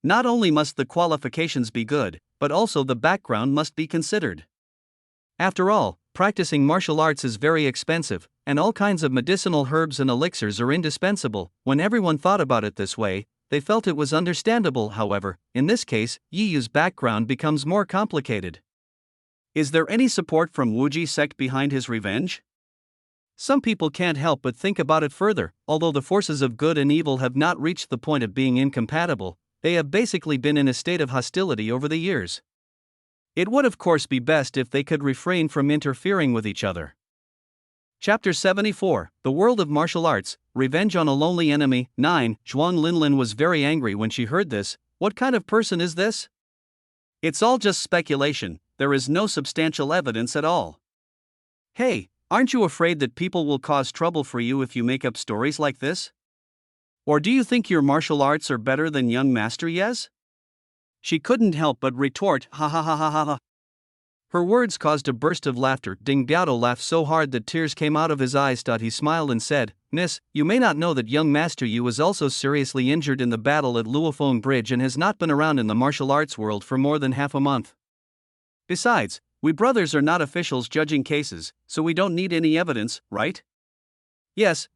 Not only must the qualifications be good, but also the background must be considered. After all, practicing martial arts is very expensive, and all kinds of medicinal herbs and elixirs are indispensable. When everyone thought about it this way, they felt it was understandable. However, in this case, Yi Yu's background becomes more complicated. Is there any support from Wuji sect behind his revenge? Some people can't help but think about it further. Although the forces of good and evil have not reached the point of being incompatible, they have basically been in a state of hostility over the years. It would of course be best if they could refrain from interfering with each other. Chapter 74, The World of Martial Arts, Revenge on a Lonely Enemy. 9. Zhuang Linlin was very angry when she heard this. What kind of person is this? It's all just speculation, there is no substantial evidence at all. Hey, aren't you afraid that people will cause trouble for you if you make up stories like this? Or do you think your martial arts are better than young Master Ye's? She couldn't help but retort, ha ha ha ha ha ha. Her words caused a burst of laughter. Ding Biao laughed so hard that tears came out of his eyes. He smiled and said, Miss, you may not know that young Master Yu was also seriously injured in the battle at Luofeng Bridge and has not been around in the martial arts world for more than half a month. Besides, we brothers are not officials judging cases, so we don't need any evidence, right? Yes,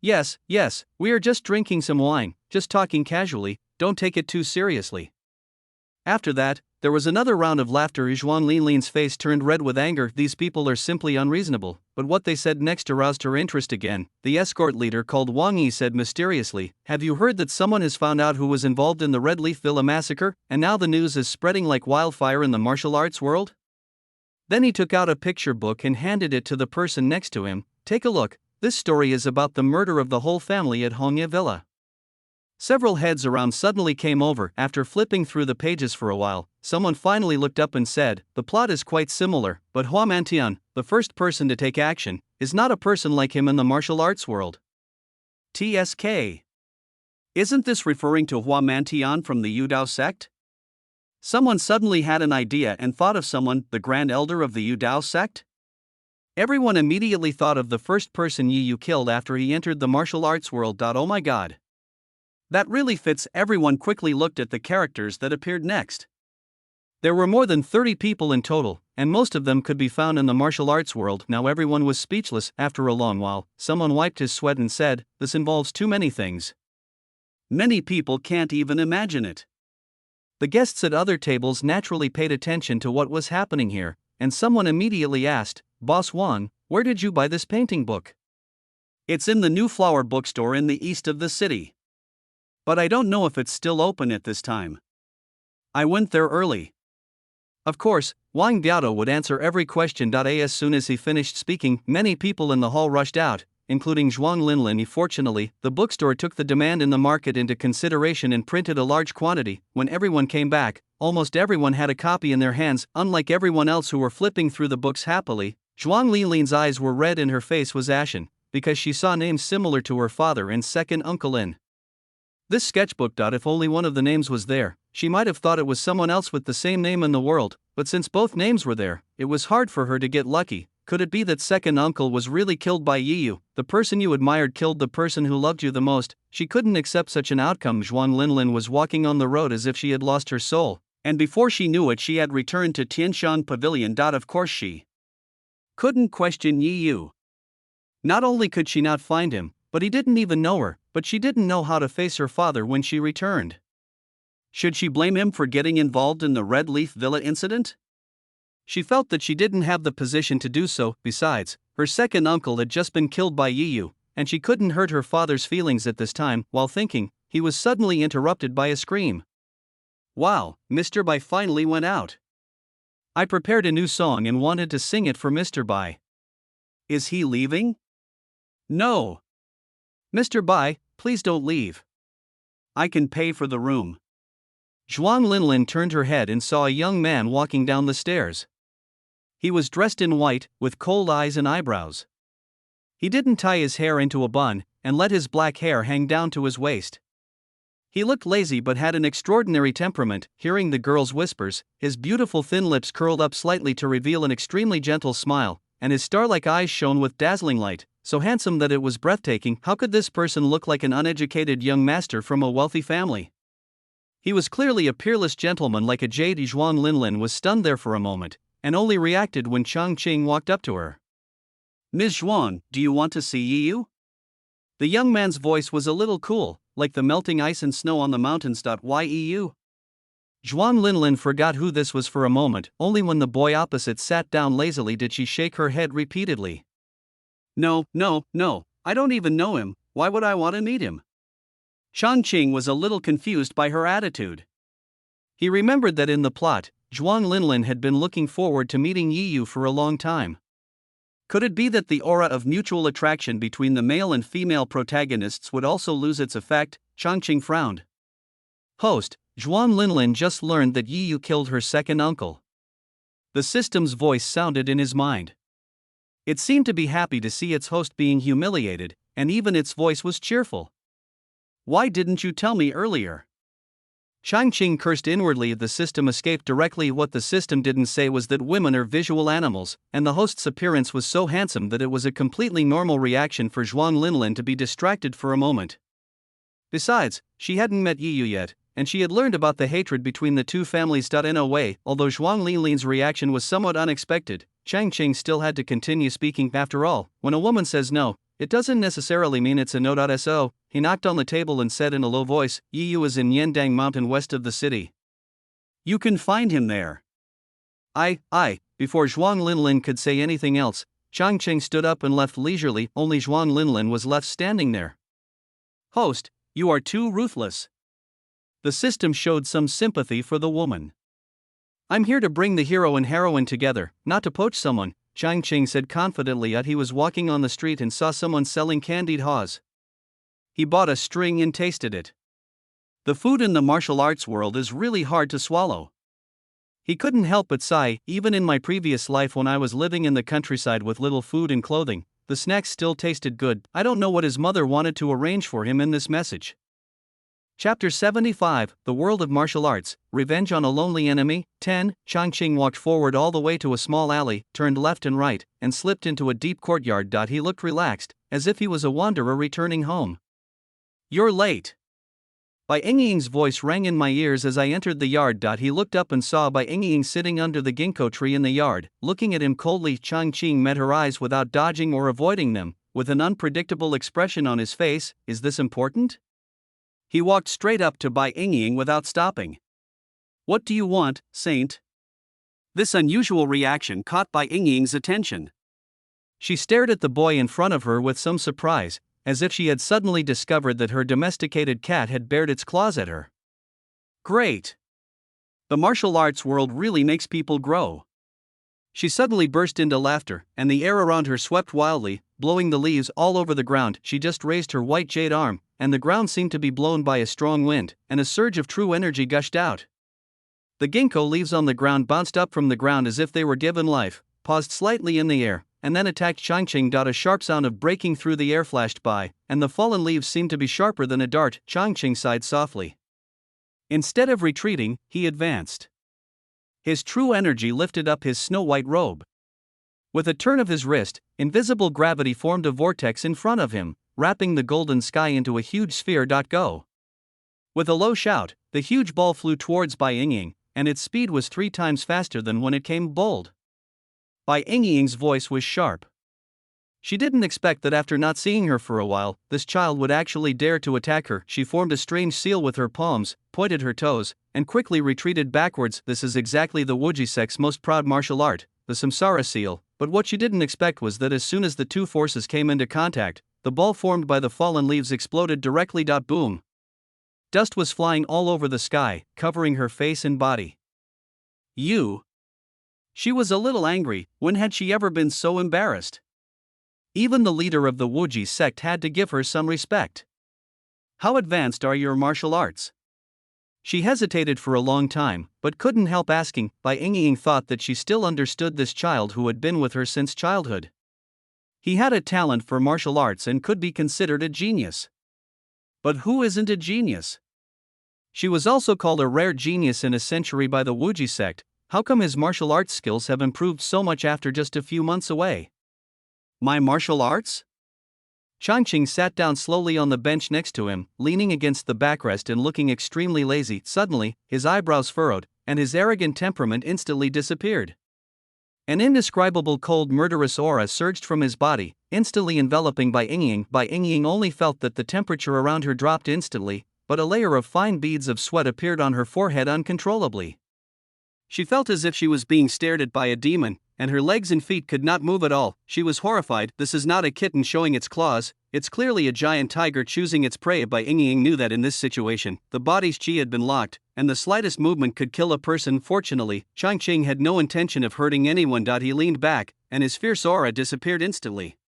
we are just drinking some wine, just talking casually, don't take it too seriously. After that, there was another round of laughter. Zhuang Linlin's face turned red with anger. These people are simply unreasonable, but what they said next aroused her interest again. The escort leader called Wang Yi said mysteriously, have you heard that someone has found out who was involved in the Red Leaf Villa massacre, and now the news is spreading like wildfire in the martial arts world? Then he took out a picture book and handed it to the person next to him. Take a look, this story is about the murder of the whole family at Hongye Villa. Several heads around suddenly came over. After flipping through the pages for a while, someone finally looked up and said, the plot is quite similar, but Hua Mantian, the first person to take action, is not a person like him in the martial arts world. TSK. Isn't this referring to Hua Mantian from the Yudao sect? Someone suddenly had an idea and thought of someone, the Grand Elder of the Yudao sect? Everyone immediately thought of the first person Yi Yu killed after he entered the martial arts world. Oh my god. That really fits. Everyone quickly looked at the characters that appeared next. There were more than 30 people in total, and most of them could be found in the martial arts world. Now everyone was speechless. After a long while, someone wiped his sweat and said, this involves too many things. Many people can't even imagine it. The guests at other tables naturally paid attention to what was happening here, and someone immediately asked, Boss Wang, where did you buy this painting book? It's in the New Flower bookstore in the east of the city. But I don't know if it's still open at this time. I went there early. Of course, Wang Biao would answer every question. As soon as he finished speaking, many people in the hall rushed out, including Zhuang Linlin. Fortunately, the bookstore took the demand in the market into consideration and printed a large quantity. When everyone came back, almost everyone had a copy in their hands. Unlike everyone else who were flipping through the books happily, Zhuang Linlin's eyes were red and her face was ashen, because she saw names similar to her father and second uncle Lin. This sketchbook. If only one of the names was there, she might have thought it was someone else with the same name in the world, but since both names were there, it was hard for her to get lucky. Could it be that second uncle was really killed by Yi Yu? The person you admired killed the person who loved you the most. She couldn't accept such an outcome. Zhuang Linlin was walking on the road as if she had lost her soul, and before she knew it she had returned to Tianshan Pavilion. Of course she couldn't question Yi Yu. Not only could she not find him, but he didn't even know her, but she didn't know how to face her father when she returned. Should she blame him for getting involved in the Red Leaf Villa incident? She felt that she didn't have the position to do so. Besides, her second uncle had just been killed by Yi Yu, and she couldn't hurt her father's feelings at this time. While thinking, he was suddenly interrupted by a scream. Wow, Mr. Bai finally went out. I prepared a new song and wanted to sing it for Mr. Bai. Is he leaving? No. Mr. Bai, please don't leave. I can pay for the room. Zhuang Linlin turned her head and saw a young man walking down the stairs. He was dressed in white, with cold eyes and eyebrows. He didn't tie his hair into a bun, and let his black hair hang down to his waist. He looked lazy but had an extraordinary temperament. Hearing the girl's whispers, his beautiful thin lips curled up slightly to reveal an extremely gentle smile, and his star-like eyes shone with dazzling light, so handsome that it was breathtaking. How could this person look like an uneducated young master from a wealthy family? He was clearly a peerless gentleman like a jade. Zhuang Linlin was stunned there for a moment, and only reacted when Changqing walked up to her. Ms. Zhuang, do you want to see Yi Yu? The young man's voice was a little cool, like the melting ice and snow on the mountains. Why Yi Yu? Zhuang Linlin forgot who this was for a moment. Only when the boy opposite sat down lazily did she shake her head repeatedly. No, I don't even know him, why would I want to meet him? Changqing was a little confused by her attitude. He remembered that in the plot, Zhuang Linlin had been looking forward to meeting Yi Yu for a long time. Could it be that the aura of mutual attraction between the male and female protagonists would also lose its effect? Changqing frowned. Host, Zhuan Linlin just learned that Yiyu killed her second uncle. The system's voice sounded in his mind. It seemed to be happy to see its host being humiliated, and even its voice was cheerful. Why didn't you tell me earlier? Changqing cursed inwardly. The system escaped directly. What the system didn't say was that women are visual animals, and the host's appearance was so handsome that it was a completely normal reaction for Zhuan Linlin to be distracted for a moment. Besides, she hadn't met Yiyu yet, and she had learned about the hatred between the two families. In a way, although Zhuan Linlin's reaction was somewhat unexpected, Changqing still had to continue speaking. After all, when a woman says no, it doesn't necessarily mean it's a no. So, he knocked on the table and said in a low voice, Yiyu is in Yendang Mountain west of the city. You can find him there. Before Zhuan Linlin could say anything else, Changqing stood up and left leisurely. Only Zhuan Linlin was left standing there. Host, you are too ruthless. The system showed some sympathy for the woman. I'm here to bring the hero and heroine together, not to poach someone, Changqing said confidently. He was walking on the street and saw someone selling candied haws. He bought a string and tasted it. The food in the martial arts world is really hard to swallow. He couldn't help but sigh. Even in my previous life when I was living in the countryside with little food and clothing, the snacks still tasted good. I don't know what his mother wanted to arrange for him in this message. Chapter 75, The World of Martial Arts, Revenge on a Lonely Enemy. 10. Changqing walked forward all the way to a small alley, turned left and right, and slipped into a deep courtyard. He looked relaxed, as if he was a wanderer returning home. You're late. Bai Yingying's voice rang in my ears as I entered the yard. He looked up and saw Bai Yingying sitting under the ginkgo tree in the yard, looking at him coldly. Changqing met her eyes without dodging or avoiding them, with an unpredictable expression on his face. Is this important? He walked straight up to Bai Yingying without stopping. What do you want, Saint? This unusual reaction caught Bai Yingying's attention. She stared at the boy in front of her with some surprise, as if she had suddenly discovered that her domesticated cat had bared its claws at her. Great! The martial arts world really makes people grow. She suddenly burst into laughter, and the air around her swept wildly, blowing the leaves all over the ground. She just raised her white jade arm, and the ground seemed to be blown by a strong wind, and a surge of true energy gushed out. The ginkgo leaves on the ground bounced up from the ground as if they were given life, paused slightly in the air, and then attacked Changqing. A sharp sound of breaking through the air flashed by, and the fallen leaves seemed to be sharper than a dart. Changqing sighed softly. Instead of retreating, he advanced. His true energy lifted up his snow-white robe. With a turn of his wrist, invisible gravity formed a vortex in front of him, wrapping the golden sky into a huge sphere. Go! With a low shout, the huge ball flew towards Bai Yingying, and its speed was 3 times faster than when it came bold. Bai Yingying's voice was sharp. She didn't expect that after not seeing her for a while, this child would actually dare to attack her. She formed a strange seal with her palms, pointed her toes, and quickly retreated backwards. This is exactly the Wuji sect's most proud martial art, the Samsara seal, but what she didn't expect was that as soon as the two forces came into contact, the ball formed by the fallen leaves exploded directly. Boom! Dust was flying all over the sky, covering her face and body. You? She was a little angry. When had she ever been so embarrassed? Even the leader of the Wuji sect had to give her some respect. How advanced are your martial arts? She hesitated for a long time, but couldn't help asking. Bai Yingying thought that she still understood this child who had been with her since childhood. He had a talent for martial arts and could be considered a genius. But who isn't a genius? She was also called a rare genius in a century by the Wuji sect. How come his martial arts skills have improved so much after just a few months away? My martial arts? Changqing sat down slowly on the bench next to him, leaning against the backrest and looking extremely lazy. Suddenly, his eyebrows furrowed, and his arrogant temperament instantly disappeared. An indescribable cold murderous aura surged from his body, instantly enveloping Bai Yingying. Bai Yingying only felt that the temperature around her dropped instantly, but a layer of fine beads of sweat appeared on her forehead uncontrollably. She felt as if she was being stared at by a demon. and her legs and feet could not move at all. She was horrified. This is not a kitten showing its claws, it's clearly a giant tiger choosing its prey. Bai Yingying knew that in this situation, the body's chi had been locked, and the slightest movement could kill a person. Fortunately, Changqing had no intention of hurting anyone. He leaned back, and his fierce aura disappeared instantly.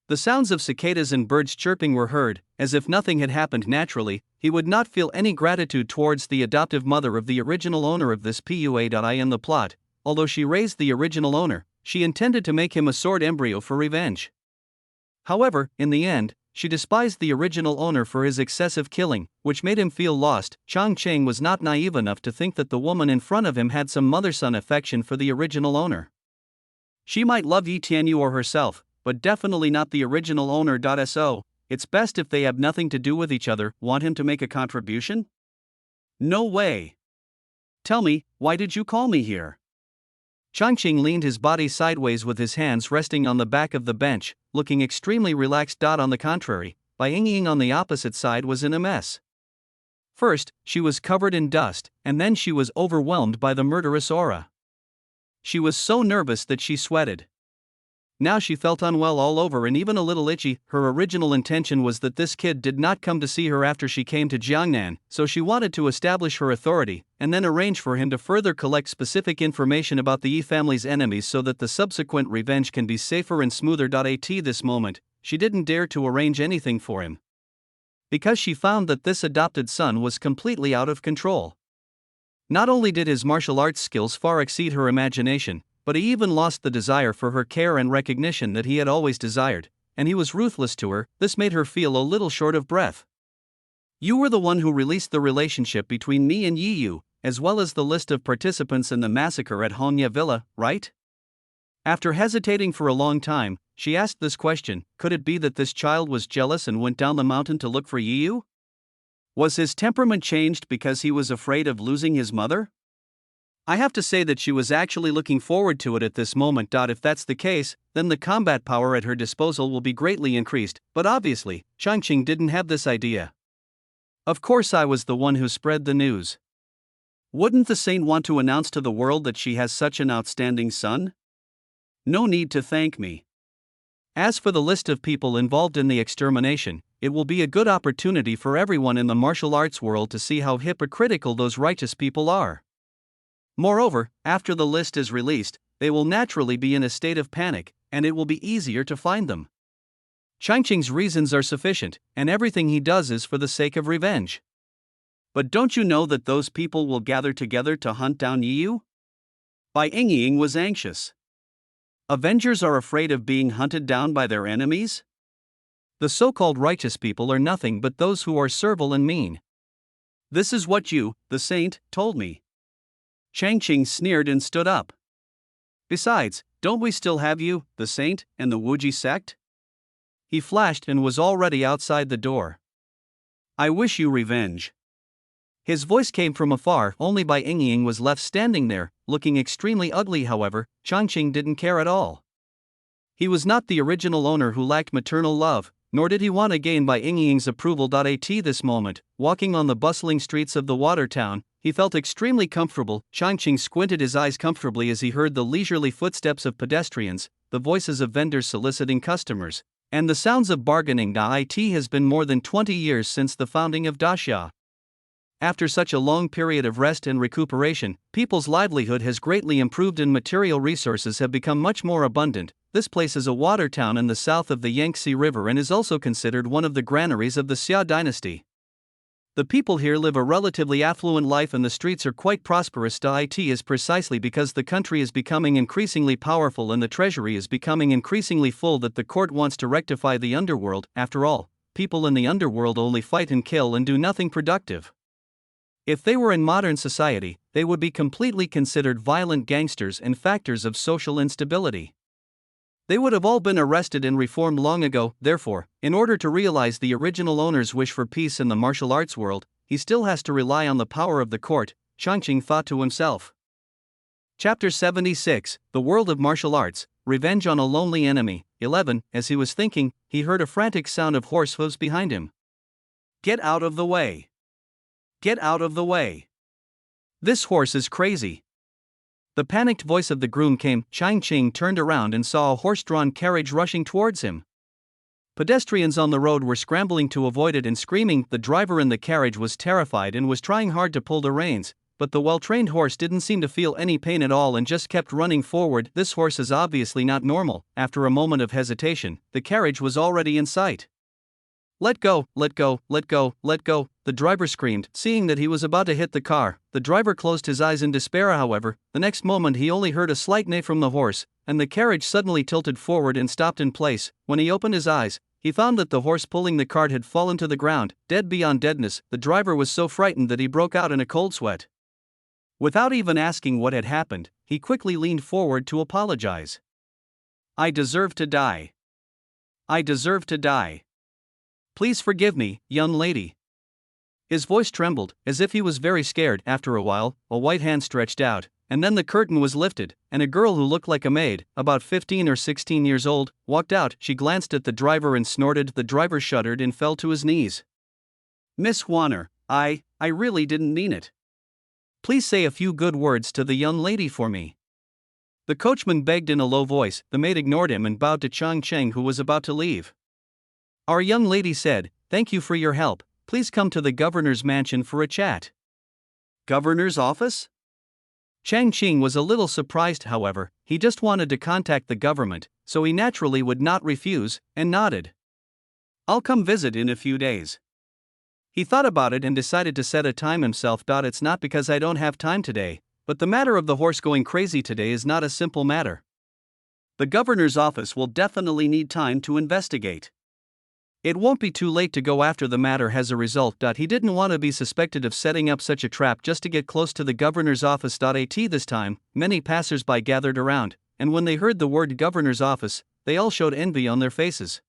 The sounds of cicadas and birds chirping were heard. As if nothing had happened naturally, he would not feel any gratitude towards the adoptive mother of the original owner of this PUA. In the plot, although she raised the original owner, she intended to make him a sword embryo for revenge. However, in the end, she despised the original owner for his excessive killing, which made him feel lost. Changqing was not naive enough to think that the woman in front of him had some mother-son affection for the original owner. She might love Yi Tianyu or herself, but definitely not the original owner. So, it's best if they have nothing to do with each other. Want him to make a contribution? No way. Tell me, why did you call me here? Changqing leaned his body sideways with his hands resting on the back of the bench, looking extremely relaxed. On the contrary, Bai Yingying on the opposite side was in a mess. First, she was covered in dust, and then she was overwhelmed by the murderous aura. She was so nervous that she sweated. Now she felt unwell all over and even a little itchy. Her original intention was that this kid did not come to see her after she came to Jiangnan, so she wanted to establish her authority, and then arrange for him to further collect specific information about the Yi family's enemies so that the subsequent revenge can be safer and smoother. At this moment, she didn't dare to arrange anything for him, because she found that this adopted son was completely out of control. Not only did his martial arts skills far exceed her imagination, but he even lost the desire for her care and recognition that he had always desired, and he was ruthless to her. This made her feel a little short of breath. You were the one who released the relationship between me and Yi Yu, as well as the list of participants in the massacre at Honya Villa, right? After hesitating for a long time, she asked this question. Could it be that this child was jealous and went down the mountain to look for Yi Yu? Was his temperament changed because he was afraid of losing his mother? I have to say that she was actually looking forward to it at this moment. If that's the case, then the combat power at her disposal will be greatly increased, but obviously, Changqing didn't have this idea. Of course I was the one who spread the news. Wouldn't the saint want to announce to the world that she has such an outstanding son? No need to thank me. As for the list of people involved in the extermination, it will be a good opportunity for everyone in the martial arts world to see how hypocritical those righteous people are. Moreover, after the list is released, they will naturally be in a state of panic, and it will be easier to find them. Changqing's reasons are sufficient, and everything he does is for the sake of revenge. But don't you know that those people will gather together to hunt down Yi Yu? Bai Yingying was anxious. Avengers are afraid of being hunted down by their enemies? The so-called righteous people are nothing but those who are servile and mean. This is what you, the saint, told me. Changqing sneered and stood up. Besides, don't we still have you, the saint, and the Wuji sect? He flashed and was already outside the door. I wish you revenge. His voice came from afar. Only Bai Yingying was left standing there, looking extremely ugly. However, Changqing didn't care at all. He was not the original owner who lacked maternal love, nor did he want to gain Bai Yingying's approval. At this moment, walking on the bustling streets of the water town, he felt extremely comfortable. Changqing squinted his eyes comfortably as he heard the leisurely footsteps of pedestrians, the voices of vendors soliciting customers, and the sounds of bargaining. It has been more than 20 years since the founding of Daxia. After such a long period of rest and recuperation, people's livelihood has greatly improved and material resources have become much more abundant. This place is a water town in the south of the Yangtze River and is also considered one of the granaries of the Xia dynasty. The people here live a relatively affluent life and the streets are quite prosperous. It is precisely because the country is becoming increasingly powerful and the treasury is becoming increasingly full that the court wants to rectify the underworld. After all, people in the underworld only fight and kill and do nothing productive. If they were in modern society, they would be completely considered violent gangsters and factors of social instability. They would have all been arrested and reformed long ago. Therefore, in order to realize the original owner's wish for peace in the martial arts world, he still has to rely on the power of the court, Changqing thought to himself. Chapter 76, The World of Martial Arts, Revenge on a Lonely Enemy. 11. As he was thinking, he heard a frantic sound of horse hooves behind him. Get out of the way! Get out of the way! This horse is crazy! The panicked voice of the groom came. Changqing turned around and saw a horse-drawn carriage rushing towards him. Pedestrians on the road were scrambling to avoid it and screaming. The driver in the carriage was terrified and was trying hard to pull the reins, but the well-trained horse didn't seem to feel any pain at all and just kept running forward. This horse is obviously not normal. After a moment of hesitation, the carriage was already in sight. "Let go, let go, let go, let go," the driver screamed, seeing that he was about to hit the car. The driver closed his eyes in despair. However, the next moment he only heard a slight neigh from the horse, and the carriage suddenly tilted forward and stopped in place. When he opened his eyes, he found that the horse pulling the cart had fallen to the ground, dead beyond deadness. The driver was so frightened that he broke out in a cold sweat. Without even asking what had happened, he quickly leaned forward to apologize. "I deserve to die. I deserve to die. Please forgive me, young lady." His voice trembled, as if he was very scared. After a while, a white hand stretched out, and then the curtain was lifted, and a girl who looked like a maid, about 15 or 16 years old, walked out. She glanced at the driver and snorted. The driver shuddered and fell to his knees. "Miss Warner, I really didn't mean it. Please say a few good words to the young lady for me." The coachman begged in a low voice. The maid ignored him and bowed to Changqing, who was about to leave. Our young lady said, "Thank you for your help. Please come to the governor's mansion for a chat." "Governor's office?" Changqing was a little surprised. However, he just wanted to contact the government, so he naturally would not refuse, and nodded. "I'll come visit in a few days." He thought about it and decided to set a time himself. "It's not because I don't have time today, but the matter of the horse going crazy today is not a simple matter. The governor's office will definitely need time to investigate. It won't be too late to go after the matter as a result." He didn't want to be suspected of setting up such a trap just to get close to the governor's office. This time, many passers-by gathered around, and when they heard the word governor's office, they all showed envy on their faces.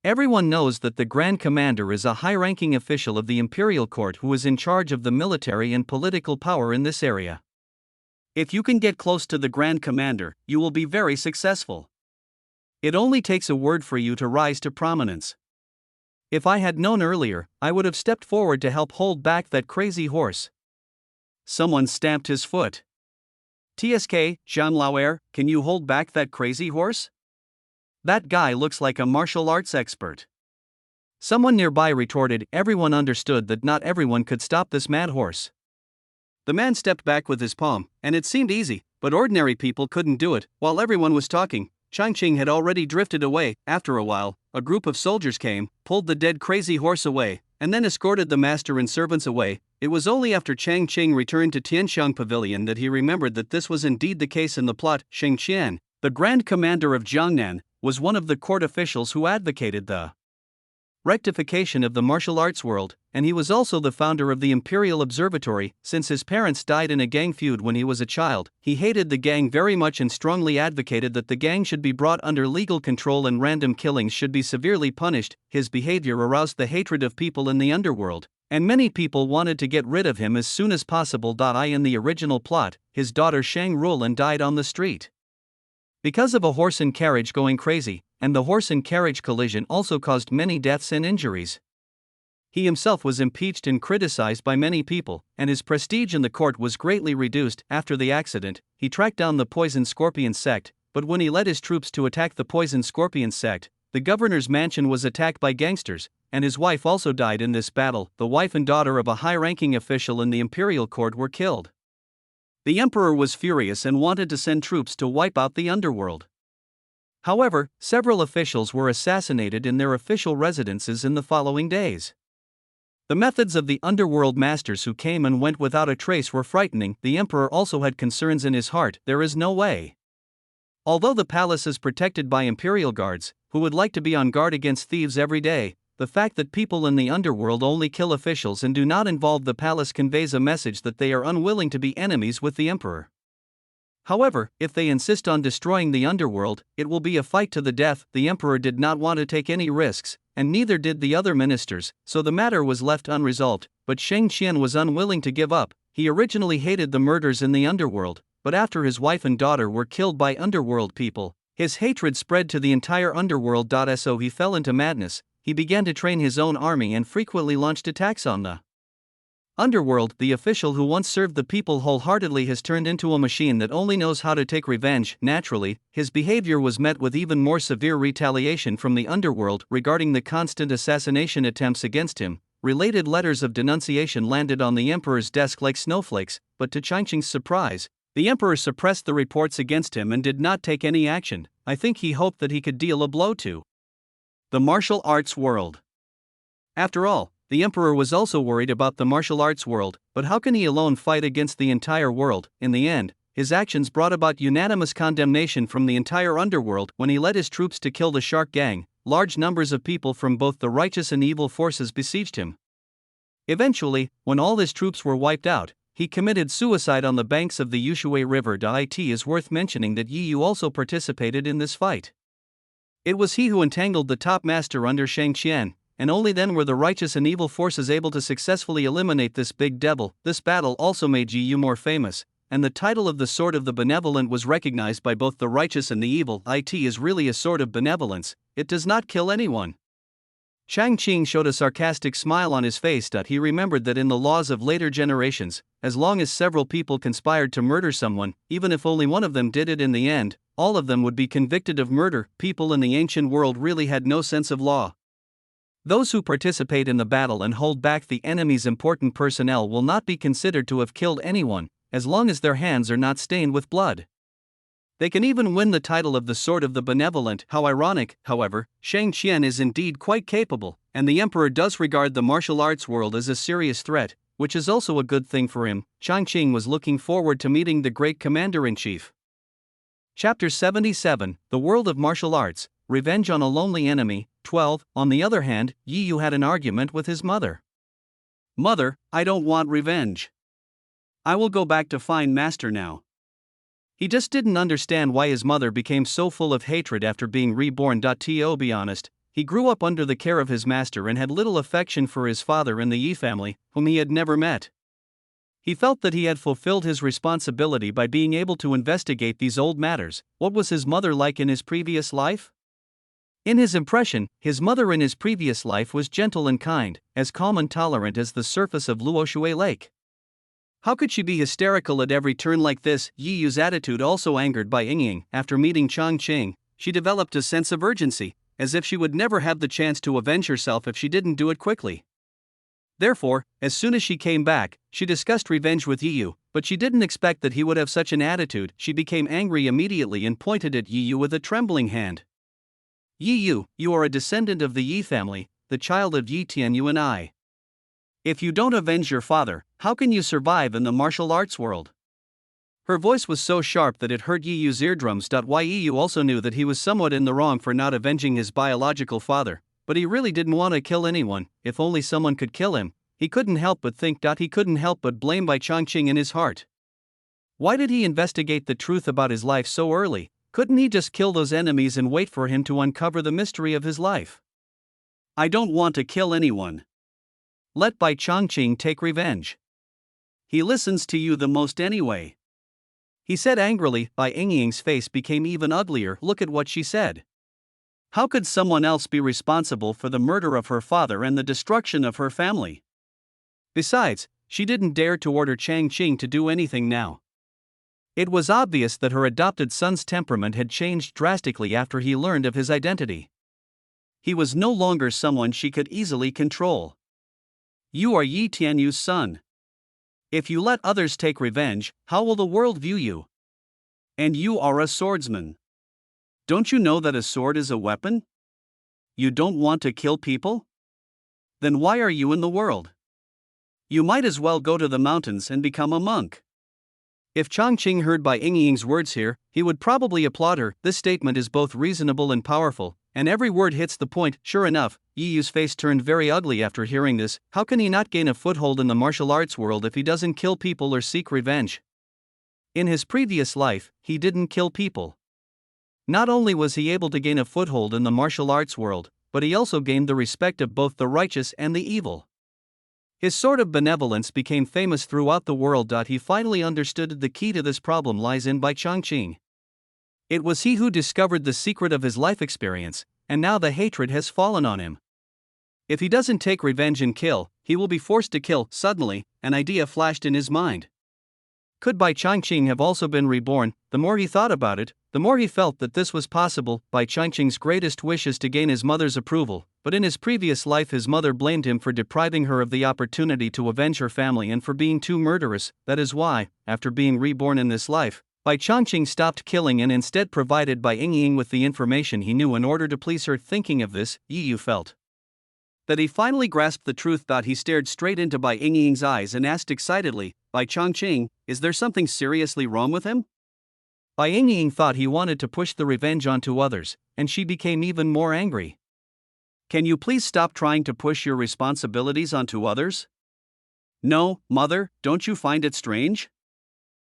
Everyone knows that the Grand Commander is a high-ranking official of the imperial court who is in charge of the military and political power in this area. If you can get close to the Grand Commander, you will be very successful. It only takes a word for you to rise to prominence. If I had known earlier, I would have stepped forward to help hold back that crazy horse. Someone stamped his foot. "TSK, Jean Lauer, can you hold back that crazy horse? That guy looks like a martial arts expert." Someone nearby retorted. Everyone understood that not everyone could stop this mad horse. The man stepped back with his palm, and it seemed easy, but ordinary people couldn't do it. While everyone was talking, Changqing had already drifted away. After a while, a group of soldiers came, pulled the dead crazy horse away, and then escorted the master and servants away. It was only after Changqing returned to Tianxiang Pavilion that he remembered that this was indeed the case in the plot. Shengqian, the Grand Commander of Jiangnan, was one of the court officials who advocated the rectification of the martial arts world, and he was also the founder of the Imperial Observatory. Since his parents died in a gang feud when he was a child, he hated the gang very much and strongly advocated that the gang should be brought under legal control and random killings should be severely punished. His behavior aroused the hatred of people in the underworld, and many people wanted to get rid of him as soon as possible. In the original plot, his daughter Shang Rulan died on the street because of a horse and carriage going crazy, and the horse and carriage collision also caused many deaths and injuries. He himself was impeached and criticized by many people, and his prestige in the court was greatly reduced. After the accident, he tracked down the Poison Scorpion sect, but when he led his troops to attack the Poison Scorpion sect, the governor's mansion was attacked by gangsters, and his wife also died in this battle. The wife and daughter of a high-ranking official in the imperial court were killed. The emperor was furious and wanted to send troops to wipe out the underworld. However, several officials were assassinated in their official residences in the following days. The methods of the underworld masters who came and went without a trace were frightening. The emperor also had concerns in his heart. There is no way. Although the palace is protected by imperial guards, who would like to be on guard against thieves every day, the fact that people in the underworld only kill officials and do not involve the palace conveys a message that they are unwilling to be enemies with the emperor. However, if they insist on destroying the underworld, it will be a fight to the death. The emperor did not want to take any risks, and neither did the other ministers, so the matter was left unresolved. But Sheng Qian was unwilling to give up. He originally hated the murders in the underworld, but after his wife and daughter were killed by underworld people, his hatred spread to the entire underworld. So he fell into madness. He began to train his own army and frequently launched attacks on the Underworld, the official who once served the people wholeheartedly has turned into a machine that only knows how to take revenge. Naturally, his behavior was met with even more severe retaliation from the underworld regarding the constant assassination attempts against him. Related letters of denunciation landed on the emperor's desk like snowflakes, but to Changqing's surprise, the emperor suppressed the reports against him and did not take any action. I think he hoped that he could deal a blow to the martial arts world. After all, the emperor was also worried about the martial arts world, but how can he alone fight against the entire world? In the end, his actions brought about unanimous condemnation from the entire underworld when he led his troops to kill the Shark Gang. Large numbers of people from both the righteous and evil forces besieged him. Eventually, when all his troops were wiped out, he committed suicide on the banks of the Yushui River. It is worth mentioning that Yi Yu also participated in this fight. It was he who entangled the top master under Shang, and only then were the righteous and evil forces able to successfully eliminate this big devil. This battle also made Yi Yu more famous, and the title of the Sword of the Benevolent was recognized by both the righteous and the evil. It is really a sword of benevolence, it does not kill anyone. Changqing showed a sarcastic smile on his face. He remembered that in the laws of later generations, as long as several people conspired to murder someone, even if only one of them did it in the end, all of them would be convicted of murder. People in the ancient world really had no sense of law. Those who participate in the battle and hold back the enemy's important personnel will not be considered to have killed anyone, as long as their hands are not stained with blood. They can even win the title of the Sword of the Benevolent. How ironic, however, Shang is indeed quite capable, and the emperor does regard the martial arts world as a serious threat, which is also a good thing for him. Changqing was looking forward to meeting the great commander-in-chief. Chapter 77, The World of Martial Arts, Revenge on a Lonely Enemy. 12. On the other hand, Yi Yu had an argument with his mother. Mother, I don't want revenge. I will go back to find master now. He just didn't understand why his mother became so full of hatred after being reborn. To be honest, he grew up under the care of his master and had little affection for his father and the Yi family, whom he had never met. He felt that he had fulfilled his responsibility by being able to investigate these old matters. What was his mother like in his previous life? In his impression, his mother in his previous life was gentle and kind, as calm and tolerant as the surface of Luoshui Lake. How could she be hysterical at every turn like this? Yi Yu's attitude also angered by Yingying. After meeting Changqing, she developed a sense of urgency, as if she would never have the chance to avenge herself if she didn't do it quickly. Therefore, as soon as she came back, she discussed revenge with Yi Yu, but she didn't expect that he would have such an attitude. She became angry immediately and pointed at Yi Yu with a trembling hand. Yi Yu, you are a descendant of the Yi family, the child of Yi Tianyu and I. If you don't avenge your father, how can you survive in the martial arts world? Her voice was so sharp that it hurt Yi Yu's eardrums. Yi Yu also knew that he was somewhat in the wrong for not avenging his biological father, but he really didn't want to kill anyone. If only someone could kill him, he couldn't help but think. He couldn't help but blame by Changqing in his heart. Why did he investigate the truth about his life so early? Couldn't he just kill those enemies and wait for him to uncover the mystery of his life? I don't want to kill anyone. Let Bai Changqing take revenge. He listens to you the most anyway. He said angrily. Bai Yingying's face became even uglier. Look at what she said. How could someone else be responsible for the murder of her father and the destruction of her family? Besides, she didn't dare to order Changqing to do anything now. It was obvious that her adopted son's temperament had changed drastically after he learned of his identity. He was no longer someone she could easily control. You are Yi Tianyu's son. If you let others take revenge, how will the world view you? And you are a swordsman. Don't you know that a sword is a weapon? You don't want to kill people? Then why are you in the world? You might as well go to the mountains and become a monk. If Changqing heard Bai Yingying's words here, he would probably applaud her. This statement is both reasonable and powerful, and every word hits the point. Sure enough, Yi Yu's face turned very ugly after hearing this. How can he not gain a foothold in the martial arts world if he doesn't kill people or seek revenge? In his previous life, he didn't kill people. Not only was he able to gain a foothold in the martial arts world, but he also gained the respect of both the righteous and the evil. His sword of benevolence became famous throughout the world. He finally understood the key to this problem lies in Bai Changqing. It was he who discovered the secret of his life experience, and now the hatred has fallen on him. If he doesn't take revenge and kill, he will be forced to kill. Suddenly, an idea flashed in his mind. Could Bai Changqing have also been reborn? The more he thought about it, the more he felt that this was possible. Bai Changqing's greatest wish is to gain his mother's approval, but in his previous life his mother blamed him for depriving her of the opportunity to avenge her family and for being too murderous. That is why, after being reborn in this life, Bai Changqing stopped killing and instead provided Bai Yingying with the information he knew in order to please her. Thinking of this, Yu felt that he finally grasped the truth. He stared straight into Bai Yingying's eyes and asked excitedly, "Bai Changqing, is there something seriously wrong with him?" Bai Yingying thought he wanted to push the revenge onto others, and she became even more angry. "Can you please stop trying to push your responsibilities onto others?" "No, mother, don't you find it strange?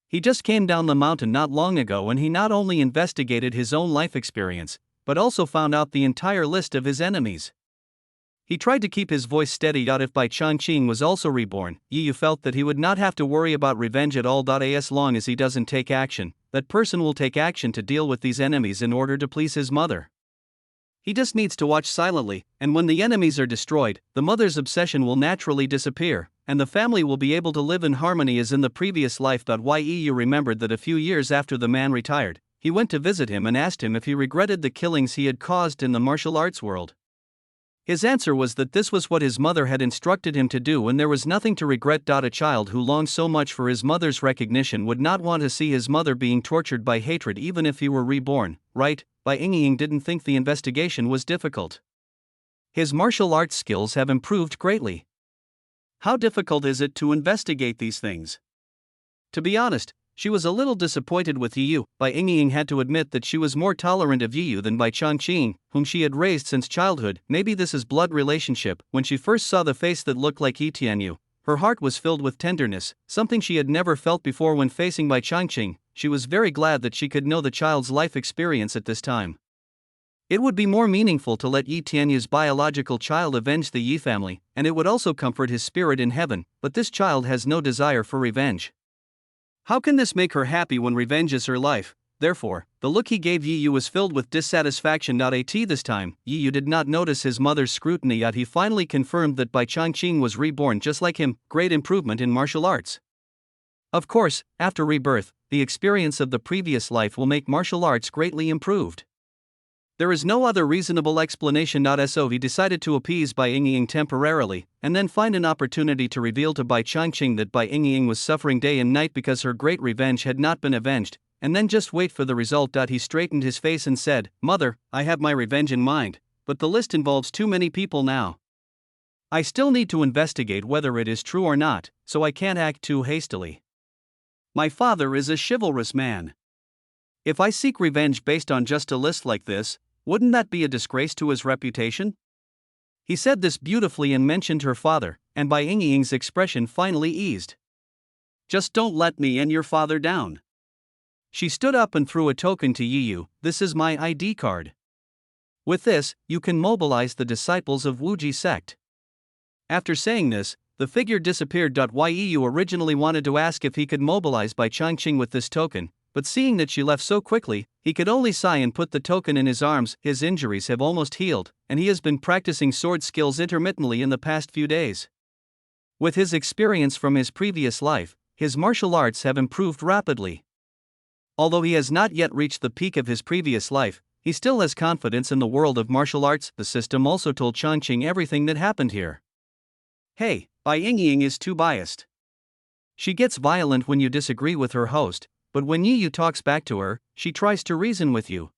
He just came down the mountain not long ago and he not only investigated his own life experience, but also found out the entire list of his enemies." He tried to keep his voice steady. If Bai Changqing was also reborn, Yu felt that he would not have to worry about revenge at all. As long as he doesn't take action, that person will take action to deal with these enemies in order to please his mother. He just needs to watch silently, and when the enemies are destroyed, the mother's obsession will naturally disappear, and the family will be able to live in harmony as in the previous life. Yu remembered that a few years after the man retired, he went to visit him and asked him if he regretted the killings he had caused in the martial arts world. His answer was that this was what his mother had instructed him to do and there was nothing to regret. A child who longed so much for his mother's recognition would not want to see his mother being tortured by hatred even if he were reborn, right? Bai Yingying didn't think the investigation was difficult. His martial arts skills have improved greatly. How difficult is it to investigate these things? To be honest, she was a little disappointed with Yu. Bai Yingying had to admit that she was more tolerant of Yu than Bai Changqing, whom she had raised since childhood. Maybe this is blood relationship. When she first saw the face that looked like Tianyu, her heart was filled with tenderness, something she had never felt before when facing Bai Changqing. She was very glad that she could know the child's life experience at this time. It would be more meaningful to let Yi Tianyu's biological child avenge the Yi family, and it would also comfort his spirit in heaven, but this child has no desire for revenge. How can this make her happy when revenge is her life? Therefore, the look he gave Yu was filled with dissatisfaction. This time, Yu did not notice his mother's scrutiny. He finally confirmed that Bai Changqing was reborn just like him, great improvement in martial arts. Of course, after rebirth, the experience of the previous life will make martial arts greatly improved. There is no other reasonable explanation. So he decided to appease Bai Yingying temporarily, and then find an opportunity to reveal to Bai Changqing that Bai Yingying was suffering day and night because her great revenge had not been avenged, and then just wait for the result. He straightened his face and said, "Mother, I have my revenge in mind, but the list involves too many people now. I still need to investigate whether it is true or not, so I can't act too hastily. My father is a chivalrous man. If I seek revenge based on just a list like this, wouldn't that be a disgrace to his reputation?" He said this beautifully and mentioned her father, and Bai Yingying's expression finally eased. "Just don't let me and your father down." She stood up and threw a token to Yu. "This is my ID card. With this, you can mobilize the disciples of Wuji sect." After saying this, the figure disappeared. Yu originally wanted to ask if he could mobilize Bai Changqing with this token, but seeing that she left so quickly, he could only sigh and put the token in his arms. His injuries have almost healed, and he has been practicing sword skills intermittently in the past few days. With his experience from his previous life, his martial arts have improved rapidly. Although he has not yet reached the peak of his previous life, he still has confidence in the world of martial arts. The system also told Changqing everything that happened here. "Hey, Bai Yingying is too biased. She gets violent when you disagree with her host, but when Yu talks back to her, she tries to reason with you."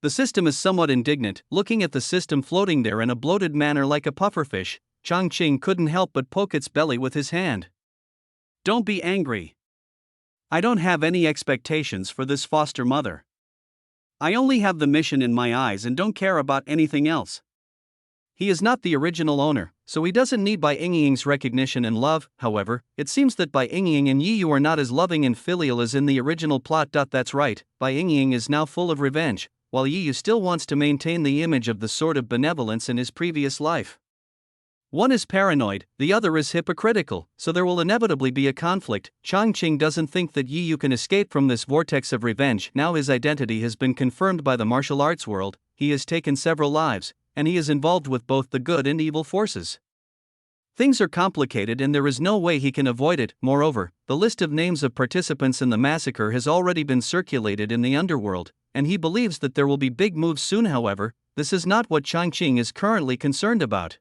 The system is somewhat indignant. Looking at the system floating there in a bloated manner like a pufferfish, Changqing couldn't help but poke its belly with his hand. "Don't be angry. I don't have any expectations for this foster mother. I only have the mission in my eyes and don't care about anything else." He is not the original owner, so he doesn't need Bai Yingying's recognition and love. However, it seems that Bai Yingying and Yu are not as loving and filial as in the original plot. That's right, Bai Yingying is now full of revenge, while Yu still wants to maintain the image of the sort of benevolence in his previous life. One is paranoid, the other is hypocritical, so there will inevitably be a conflict. Changqing doesn't think that Yu can escape from this vortex of revenge. Now his identity has been confirmed by the martial arts world. He has taken several lives, and he is involved with both the good and evil forces. Things are complicated and there is no way he can avoid it. Moreover, the list of names of participants in the massacre has already been circulated in the underworld, and he believes that there will be big moves soon. However, this is not what Changqing is currently concerned about.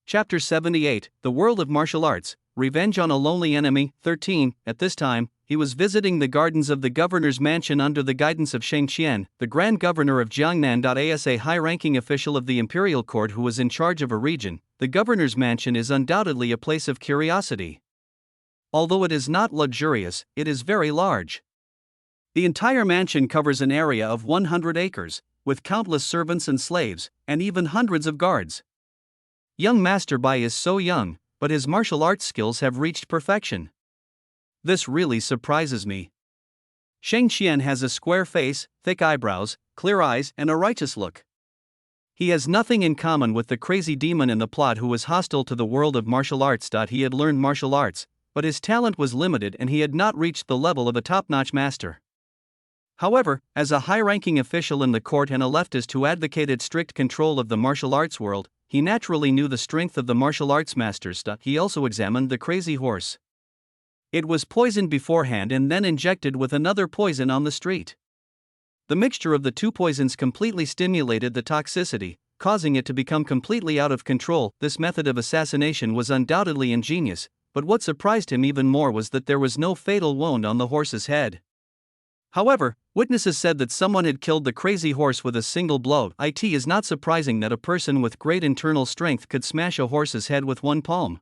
Chapter 78, The World of Martial Arts, Revenge on a Lonely Enemy. 13. At this time, he was visiting the gardens of the governor's mansion under the guidance of Shengqian, the Grand Governor of Jiangnan. As a high-ranking official of the imperial court who was in charge of a region, the governor's mansion is undoubtedly a place of curiosity. Although it is not luxurious, it is very large. The entire mansion covers an area of 100 acres, with countless servants and slaves, and even hundreds of guards. Young Master Bai is so young, but his martial arts skills have reached perfection. This really surprises me. Shengqian has a square face, thick eyebrows, clear eyes, and a righteous look. He has nothing in common with the crazy demon in the plot who was hostile to the world of martial arts. He had learned martial arts, but his talent was limited and he had not reached the level of a top-notch master. However, as a high-ranking official in the court and a leftist who advocated strict control of the martial arts world, he naturally knew the strength of the martial arts masters. He also examined the crazy horse. It was poisoned beforehand and then injected with another poison on the street. The mixture of the two poisons completely stimulated the toxicity, causing it to become completely out of control. This method of assassination was undoubtedly ingenious, but what surprised him even more was that there was no fatal wound on the horse's head. However, witnesses said that someone had killed the crazy horse with a single blow. It is not surprising that a person with great internal strength could smash a horse's head with one palm.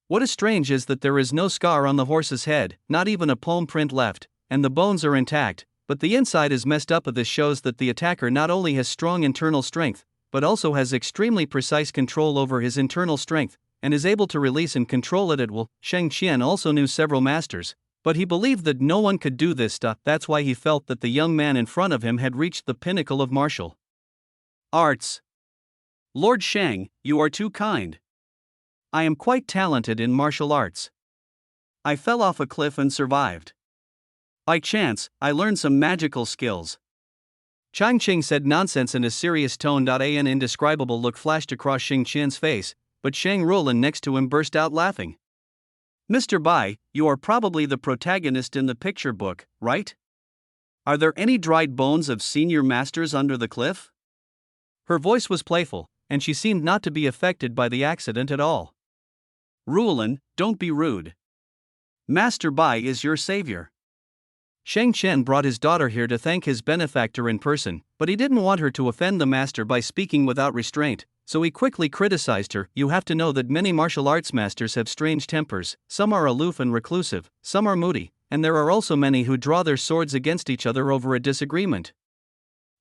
What is strange is that there is no scar on the horse's head, not even a palm print left, and the bones are intact, but the inside is messed up. This shows that the attacker not only has strong internal strength, but also has extremely precise control over his internal strength, and is able to release and control it at will. Shengqian also knew several masters, but he believed that no one could do this. That's why he felt that the young man in front of him had reached the pinnacle of martial arts. Lord Shang, you are too kind. I am quite talented in martial arts. I fell off a cliff and survived. By chance, I learned some magical skills. Changqing said nonsense in a serious tone. An indescribable look flashed across Shengqian's face, but Shang Ruolin next to him burst out laughing. Mr. Bai, you are probably the protagonist in the picture book, right? Are there any dried bones of senior masters under the cliff? Her voice was playful, and she seemed not to be affected by the accident at all. Ruolin, don't be rude. Master Bai is your savior. Shang Chen brought his daughter here to thank his benefactor in person, but he didn't want her to offend the master by speaking without restraint, so he quickly criticized her. You have to know that many martial arts masters have strange tempers, some are aloof and reclusive, some are moody, and there are also many who draw their swords against each other over a disagreement.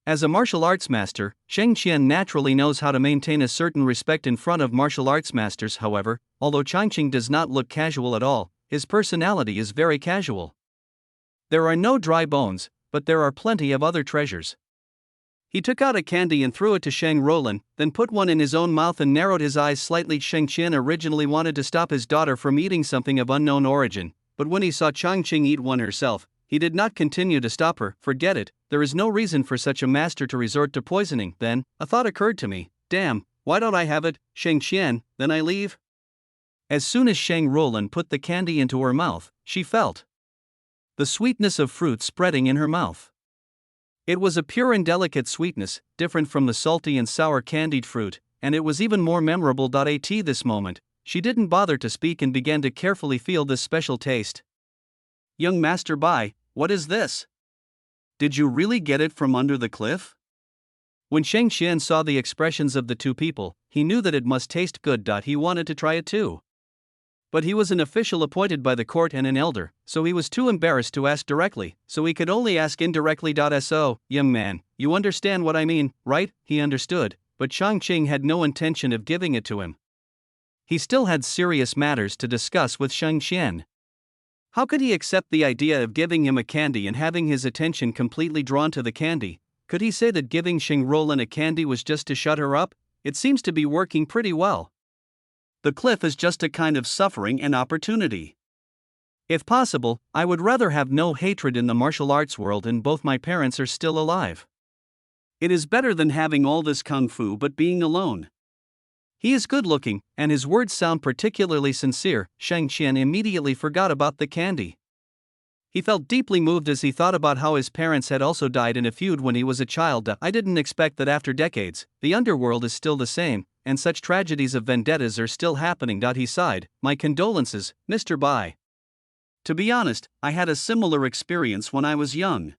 As a martial arts master, Sheng Qian naturally knows how to maintain a certain respect in front of martial arts masters. However, although Changqing does not look casual at all, his personality is very casual. There are no dry bones, but there are plenty of other treasures. He took out a candy and threw it to Shang Ruolin, then put one in his own mouth and narrowed his eyes slightly. Sheng Qian originally wanted to stop his daughter from eating something of unknown origin, but when he saw Changqing eat one herself, he did not continue to stop her. Forget it, there is no reason for such a master to resort to poisoning. Then, a thought occurred to me. Damn, why don't I have it, Sheng Qian, then I leave? As soon as Shang Ruolin put the candy into her mouth, she felt the sweetness of fruit spreading in her mouth. It was a pure and delicate sweetness, different from the salty and sour candied fruit, and it was even more memorable. At this moment, she didn't bother to speak and began to carefully feel this special taste. Young Master Bai, what is this? Did you really get it from under the cliff? When Sheng Qian saw the expressions of the two people, he knew that it must taste good. He wanted to try it too. But he was an official appointed by the court and an elder, so he was too embarrassed to ask directly, so he could only ask indirectly. So, young man, you understand what I mean, right? He understood, but Changqing had no intention of giving it to him. He still had serious matters to discuss with Sheng Qian. How could he accept the idea of giving him a candy and having his attention completely drawn to the candy? Could he say that giving Shang Ruolin a candy was just to shut her up? It seems to be working pretty well. The cliff is just a kind of suffering and opportunity. If possible, I would rather have no hatred in the martial arts world and both my parents are still alive. It is better than having all this kung fu but being alone. He is good looking, and his words sound particularly sincere. Changqing immediately forgot about the candy. He felt deeply moved as he thought about how his parents had also died in a feud when he was a child. I didn't expect that after decades, the underworld is still the same, and such tragedies of vendettas are still happening. He sighed. My condolences, Mr. Bai. To be honest, I had a similar experience when I was young.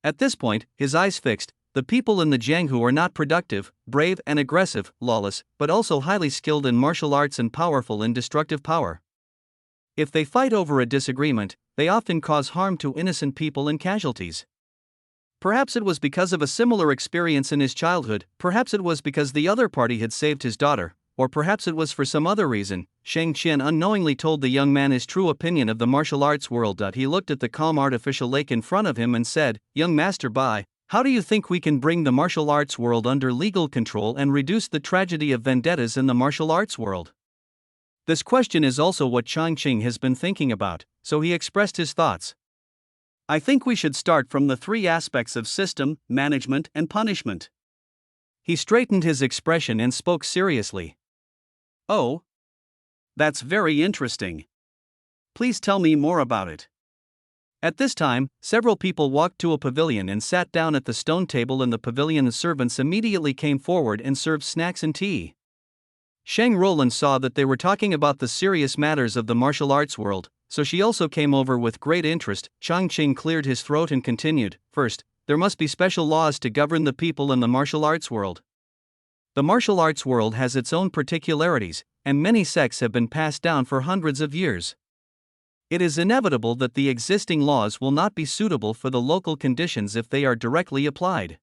At this point, his eyes fixed. The people in the Jianghu are not productive, brave and aggressive, lawless, but also highly skilled in martial arts and powerful in destructive power. If they fight over a disagreement, they often cause harm to innocent people and casualties. Perhaps it was because of a similar experience in his childhood, perhaps it was because the other party had saved his daughter, or perhaps it was for some other reason. Changqing unknowingly told the young man his true opinion of the martial arts world. He looked at the calm artificial lake in front of him and said, Young Master Bai, how do you think we can bring the martial arts world under legal control and reduce the tragedy of vendettas in the martial arts world? This question is also what Changqing has been thinking about, so he expressed his thoughts. I think we should start from the three aspects of system, management, and punishment. He straightened his expression and spoke seriously. Oh, that's very interesting. Please tell me more about it. At this time, several people walked to a pavilion and sat down at the stone table in the pavilion. The servants immediately came forward and served snacks and tea. Shang Roland saw that they were talking about the serious matters of the martial arts world, so she also came over with great interest. Changqing cleared his throat and continued, First, there must be special laws to govern the people in the martial arts world. The martial arts world has its own particularities, and many sects have been passed down for hundreds of years. It is inevitable that the existing laws will not be suitable for the local conditions if they are directly applied.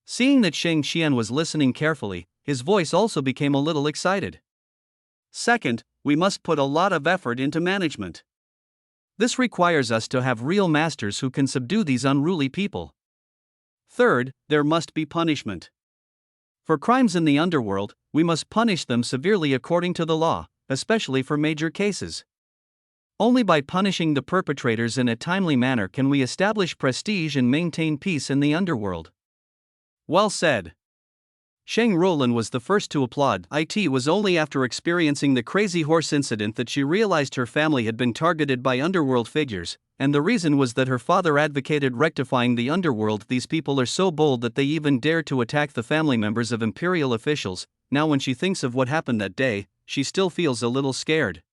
Seeing that Shang Xian was listening carefully, his voice also became a little excited. Second, we must put a lot of effort into management. This requires us to have real masters who can subdue these unruly people. Third, there must be punishment. For crimes in the underworld, we must punish them severely according to the law, especially for major cases. Only by punishing the perpetrators in a timely manner can we establish prestige and maintain peace in the underworld. Well said. Shang Roland was the first to applaud. It was only after experiencing the crazy horse incident that she realized her family had been targeted by underworld figures, and the reason was that her father advocated rectifying the underworld. These people are so bold that they even dare to attack the family members of imperial officials. Now when she thinks of what happened that day, she still feels a little scared.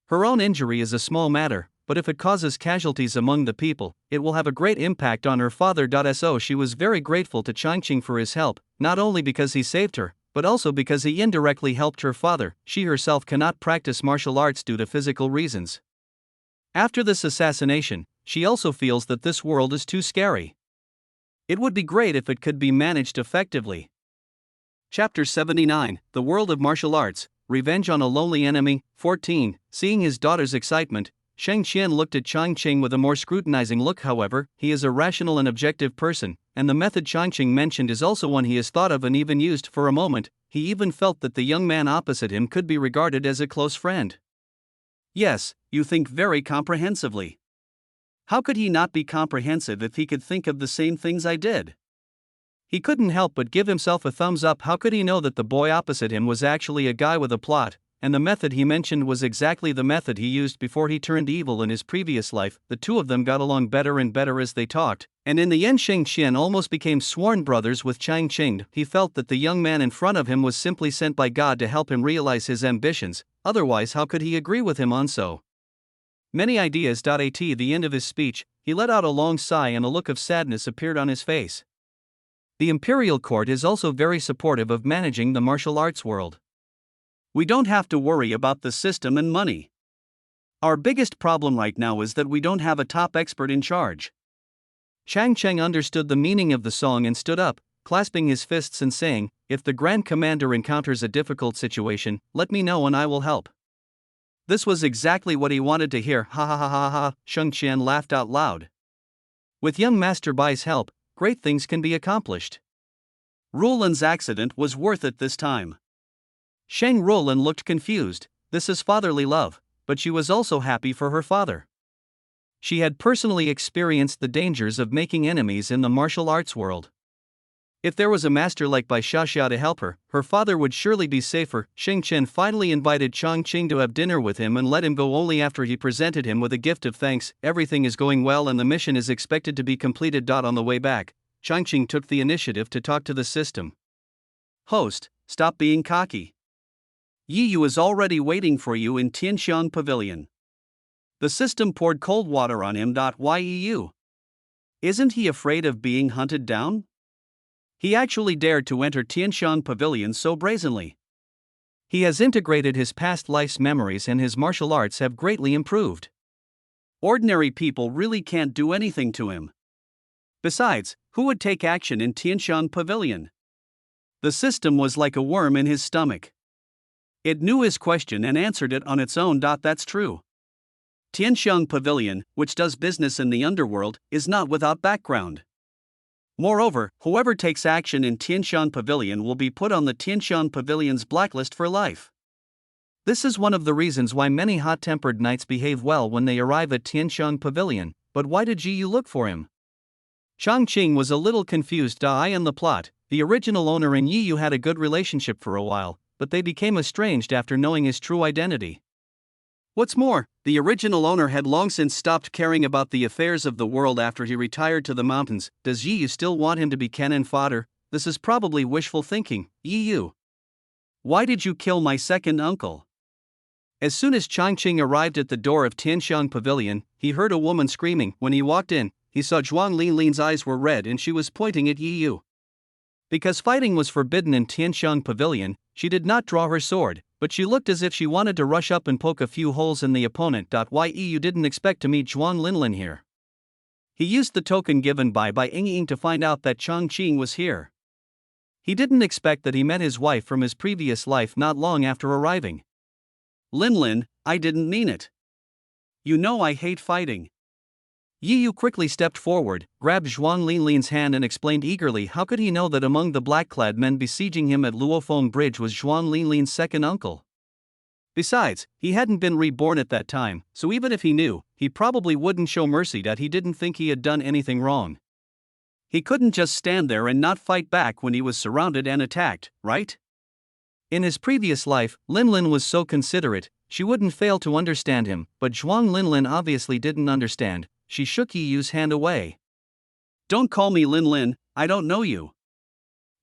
Her own injury is a small matter, but if it causes casualties among the people, it will have a great impact on her father. So she was very grateful to Changqing for his help, not only because he saved her, but also because he indirectly helped her father. She herself cannot practice martial arts due to physical reasons. After this assassination, she also feels that this world is too scary. It would be great if it could be managed effectively. Chapter 79, The World of Martial Arts, Revenge on a Lonely Enemy. 14. Seeing his daughter's excitement, Shang Xian looked at Changqing with a more scrutinizing look. However, he is a rational and objective person, and the method Changqing mentioned is also one he has thought of and even used. For a moment, he even felt that the young man opposite him could be regarded as a close friend. Yes, you think very comprehensively. How could he not be comprehensive if he could think of the same things I did? He couldn't help but give himself a thumbs up. How could he know that the boy opposite him was actually a guy with a plot, and the method he mentioned was exactly the method he used before he turned evil in his previous life? The two of them got along better and better as they talked, and in the end Shang Xian almost became sworn brothers with Changqing. He felt that the young man in front of him was simply sent by God to help him realize his ambitions, otherwise how could he agree with him on so many ideas? At the end of his speech, he let out a long sigh and a look of sadness appeared on his face. The imperial court is also very supportive of managing the martial arts world. We don't have to worry about the system and money. Our biggest problem right now is that we don't have a top expert in charge. Changqing understood the meaning of the song and stood up, clasping his fists and saying, If the Grand Commander encounters a difficult situation, let me know and I will help. This was exactly what he wanted to hear. Ha ha ha ha ha, Shang Xian laughed out loud. With young Master Bai's help, great things can be accomplished. Roland's accident was worth it this time. Shang Roland looked confused. This is fatherly love, but she was also happy for her father. She had personally experienced the dangers of making enemies in the martial arts world. If there was a master like Bai Xiaxia to help her, her father would surely be safer. Xingchen finally invited Changqing to have dinner with him and let him go only after he presented him with a gift of thanks. Everything is going well and the mission is expected to be completed. On the way back, Changqing took the initiative to talk to the system. Host, stop being cocky. Yi Yu is already waiting for you in Tianxiang Pavilion. The system poured cold water on him. Yu. Isn't he afraid of being hunted down? He actually dared to enter Tianxiang Pavilion so brazenly. He has integrated his past life's memories and his martial arts have greatly improved. Ordinary people really can't do anything to him. Besides, who would take action in Tianxiang Pavilion? The system was like a worm in his stomach. It knew his question and answered it on its own. That's true. Tianxiang Pavilion, which does business in the underworld, is not without background. Moreover, whoever takes action in Tianxiang Pavilion will be put on the Tianxiang Pavilion's blacklist for life. This is one of the reasons why many hot-tempered knights behave well when they arrive at Tianxiang Pavilion. But why did Yi Yu look for him? Changqing was a little confused. I am the plot. The original owner and Yi Yu had a good relationship for a while, but they became estranged after knowing his true identity. What's more, the original owner had long since stopped caring about the affairs of the world after he retired to the mountains. Does Yi Yu still want him to be cannon fodder? This is probably wishful thinking. Yi Yu, why did you kill my second uncle? As soon as Changqing arrived at the door of Tianxiang Pavilion, he heard a woman screaming. When he walked in, he saw Zhuang Linlin's eyes were red and she was pointing at Yi Yu. Because fighting was forbidden in Tianxiang Pavilion, she did not draw her sword, but she looked as if she wanted to rush up and poke a few holes in the opponent. Yi Yu didn't expect to meet Zhuang Linlin here. He used the token given by Ying to find out that Changqing was here. He didn't expect that he met his wife from his previous life not long after arriving. Linlin, I didn't mean it. You know I hate fighting. Yi Yu quickly stepped forward, grabbed Zhuang Linlin's hand and explained eagerly how could he know that among the black-clad men besieging him at Luofeng Bridge was Zhuang Linlin's second uncle. Besides, he hadn't been reborn at that time, so even if he knew, he probably wouldn't show mercy. He didn't think he had done anything wrong. He couldn't just stand there and not fight back when he was surrounded and attacked, right? In his previous life, Linlin was so considerate, she wouldn't fail to understand him, but Zhuang Linlin obviously didn't understand. She shook Yi Yu's hand away. Don't call me Linlin, I don't know you.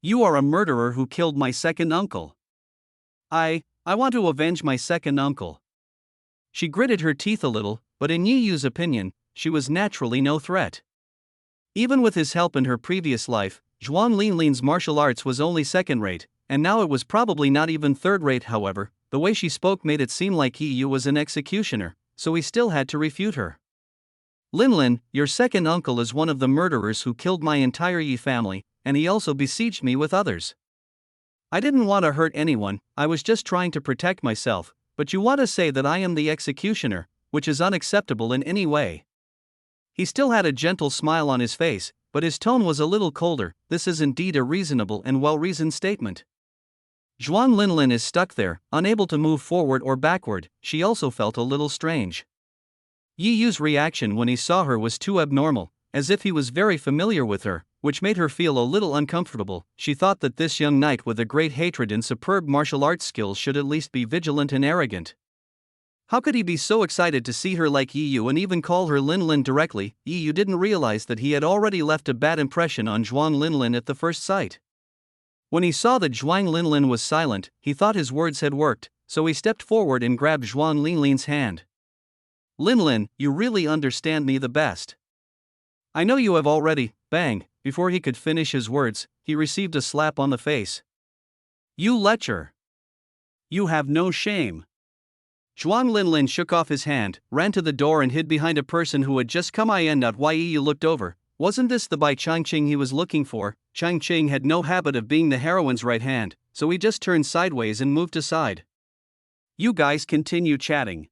You are a murderer who killed my second uncle. I want to avenge my second uncle. She gritted her teeth a little, but in Yi Yu's opinion, she was naturally no threat. Even with his help in her previous life, Zhuang Linlin's martial arts was only second-rate, and now it was probably not even third-rate. However, the way she spoke made it seem like Yi Yu was an executioner, so he still had to refute her. Linlin, your second uncle is one of the murderers who killed my entire Yi family, and he also besieged me with others. I didn't want to hurt anyone, I was just trying to protect myself, but you want to say that I am the executioner, which is unacceptable in any way. He still had a gentle smile on his face, but his tone was a little colder. This is indeed a reasonable and well-reasoned statement. Zhuang Linlin is stuck there, unable to move forward or backward. She also felt a little strange. Yi Yu's reaction when he saw her was too abnormal, as if he was very familiar with her, which made her feel a little uncomfortable. She thought that this young knight with a great hatred and superb martial arts skills should at least be vigilant and arrogant. How could he be so excited to see her like Yi Yu and even call her Linlin directly? Yi Yu didn't realize that he had already left a bad impression on Zhuang Linlin at the first sight. When he saw that Zhuang Linlin was silent, he thought his words had worked, so he stepped forward and grabbed Zhuang Linlin's hand. Linlin, you really understand me the best. I know you have already. Bang! Before he could finish his words, he received a slap on the face. You lecher! You have no shame. Zhuang Linlin shook off his hand, ran to the door and hid behind a person who had just come in. Yi Yu looked over. Wasn't this the Bai Changqing he was looking for? Changqing had no habit of being the heroine's right hand, so he just turned sideways and moved aside. You guys continue chatting.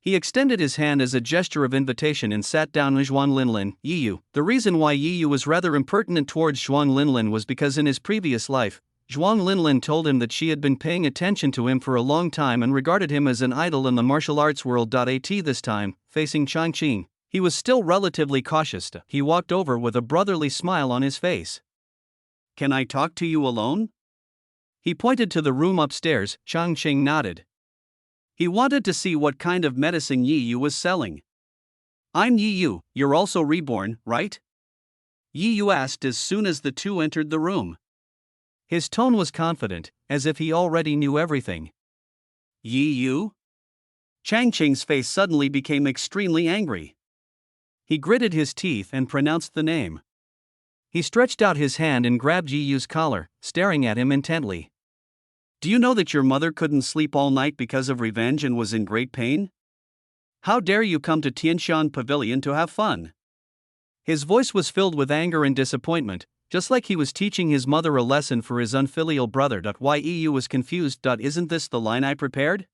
He extended his hand as a gesture of invitation and sat down with Zhuang Linlin. Yi Yu. The reason why Yi Yu was rather impertinent towards Zhuang Linlin was because in his previous life, Zhuang Linlin told him that she had been paying attention to him for a long time and regarded him as an idol in the martial arts world. This time, facing Changqing, he was still relatively cautious. He walked over with a brotherly smile on his face. can I talk to you alone? He pointed to the room upstairs. Changqing nodded. He wanted to see what kind of medicine Yi Yu was selling. I'm Yi Yu, you're also reborn, right? Yi Yu asked as soon as the two entered the room. His tone was confident, as if he already knew everything. Yi Yu? Changqing's face suddenly became extremely angry. He gritted his teeth and pronounced the name. He stretched out his hand and grabbed Yi Yu's collar, staring at him intently. Do you know that your mother couldn't sleep all night because of revenge and was in great pain? How dare you come to Tianshan Pavilion to have fun? His voice was filled with anger and disappointment, just like he was teaching his mother a lesson for his unfilial brother. Yi Yu was confused. Isn't this the line I prepared?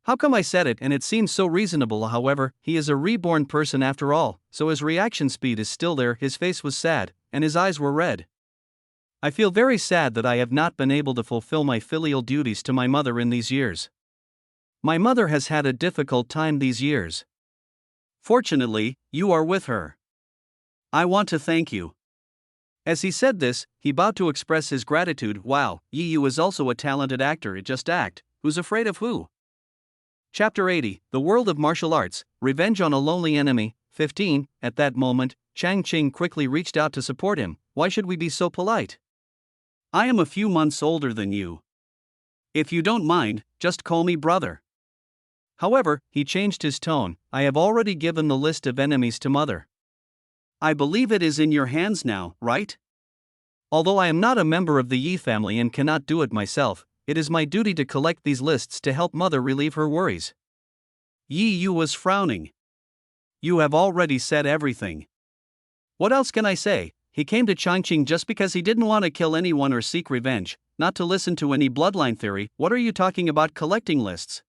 How come I said it and it seems so reasonable? However, he is a reborn person after all, so his reaction speed is still there. His face was sad, and his eyes were red. I feel very sad that I have not been able to fulfill my filial duties to my mother in these years. My mother has had a difficult time these years. Fortunately, you are with her. I want to thank you. As he said this, he bowed to express his gratitude. Wow, Yi Yu is also a talented actor. Just act. Who's afraid of who? Chapter 80, The World of Martial Arts, Revenge on a Lonely Enemy, 15. At that moment, Changqing quickly reached out to support him. Why should we be so polite? I am a few months older than you. If you don't mind, just call me brother. However, he changed his tone. I have already given the list of enemies to Mother. I believe it is in your hands now, right? Although I am not a member of the Yi family and cannot do it myself, it is my duty to collect these lists to help Mother relieve her worries. Yi Yu was frowning. You have already said everything. What else can I say? He came to Changqing just because he didn't want to kill anyone or seek revenge, not to listen to any bloodline theory. What are you talking about collecting lists?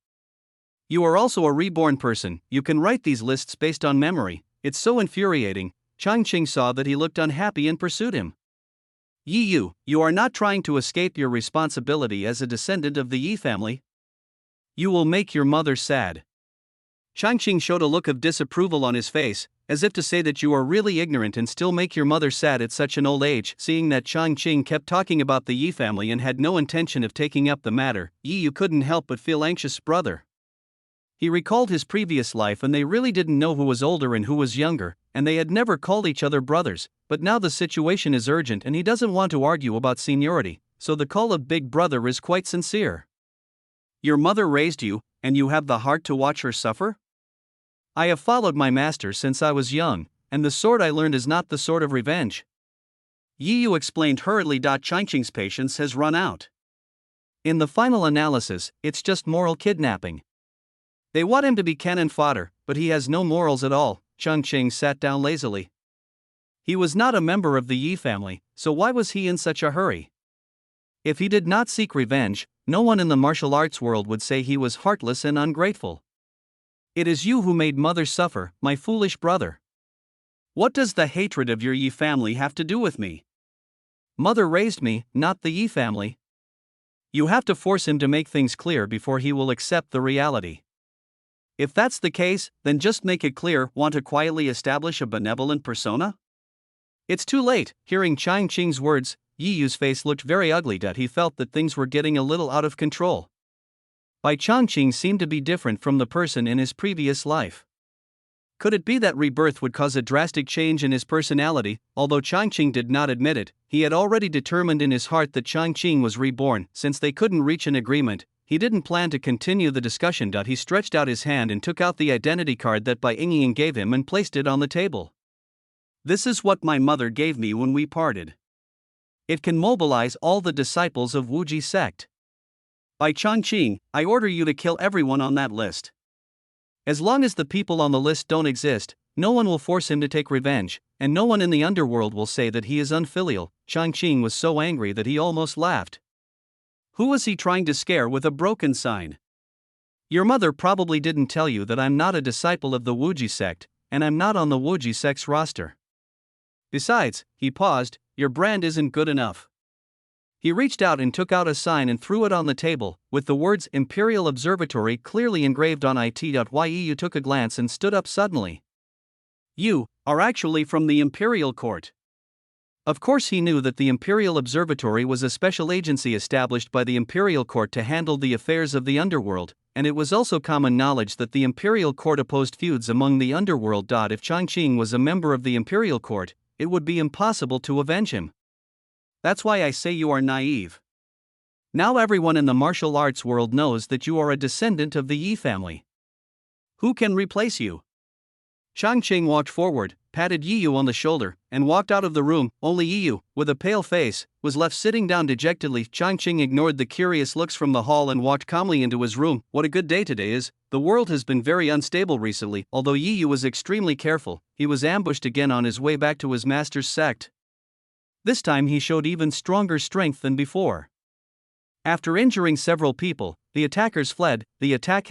You are also a reborn person, you can write these lists based on memory. It's so infuriating. Changqing saw that he looked unhappy and pursued him. Yi Yu, you are not trying to escape your responsibility as a descendant of the Yi family. You will make your mother sad. Changqing showed a look of disapproval on his face, as if to say that you are really ignorant and still make your mother sad at such an old age. Seeing that Changqing kept talking about the Yi family and had no intention of taking up the matter, Yi Yu couldn't help but feel anxious. Brother. He recalled his previous life and they really didn't know who was older and who was younger, and they had never called each other brothers, but now the situation is urgent and he doesn't want to argue about seniority, so the call of big brother is quite sincere. Your mother raised you, and you have the heart to watch her suffer? I have followed my master since I was young, and the sword I learned is not the sword of revenge. Yi Yu explained hurriedly. Changqing's patience has run out. In the final analysis, it's just moral kidnapping. They want him to be cannon fodder, but he has no morals at all. Changqing sat down lazily. He was not a member of the Yi family, so why was he in such a hurry? If he did not seek revenge, no one in the martial arts world would say he was heartless and ungrateful. It is you who made Mother suffer, my foolish brother. What does the hatred of your Yi family have to do with me? Mother raised me, not the Yi family. You have to force him to make things clear before he will accept the reality. If that's the case, then just make it clear. Want to quietly establish a benevolent persona? It's too late. Hearing Changqing's words, Yi Yu's face looked very ugly. He felt that things were getting a little out of control. Changqing seemed to be different from the person in his previous life. Could it be that rebirth would cause a drastic change in his personality? Although Changqing did not admit it, he had already determined in his heart that Changqing was reborn. Since they couldn't reach an agreement, he didn't plan to continue the discussion. He stretched out his hand and took out the identity card that Bai Yingying gave him and placed it on the table. This is what my mother gave me when we parted. It can mobilize all the disciples of Wuji sect. By Changqing, I order you to kill everyone on that list. As long as the people on the list don't exist, no one will force him to take revenge, and no one in the underworld will say that he is unfilial. Changqing was so angry that he almost laughed. Who was he trying to scare with a broken sign? Your mother probably didn't tell you that I'm not a disciple of the Wuji sect, and I'm not on the Wuji sect's roster. Besides, he paused, your brand isn't good enough. He reached out and took out a sign and threw it on the table, with the words Imperial Observatory clearly engraved on it. Yu took a glance and stood up suddenly. You are actually from the Imperial Court. Of course, he knew that the Imperial Observatory was a special agency established by the Imperial Court to handle the affairs of the underworld, and it was also common knowledge that the Imperial Court opposed feuds among the underworld. If Changqing was a member of the Imperial Court, it would be impossible to avenge him. That's why I say you are naive. Now everyone in the martial arts world knows that you are a descendant of the Yi family. Who can replace you? Changqing walked forward, patted Yiyu on the shoulder, and walked out of the room. Only Yiyu, with a pale face, was left sitting down dejectedly. Changqing ignored the curious looks from the hall and walked calmly into his room. What a good day today is. The world has been very unstable recently. Although Yiyu was extremely careful, he was ambushed again on his way back to his master's sect. This time he showed even stronger strength than before. After injuring several people, the attackers fled. The attack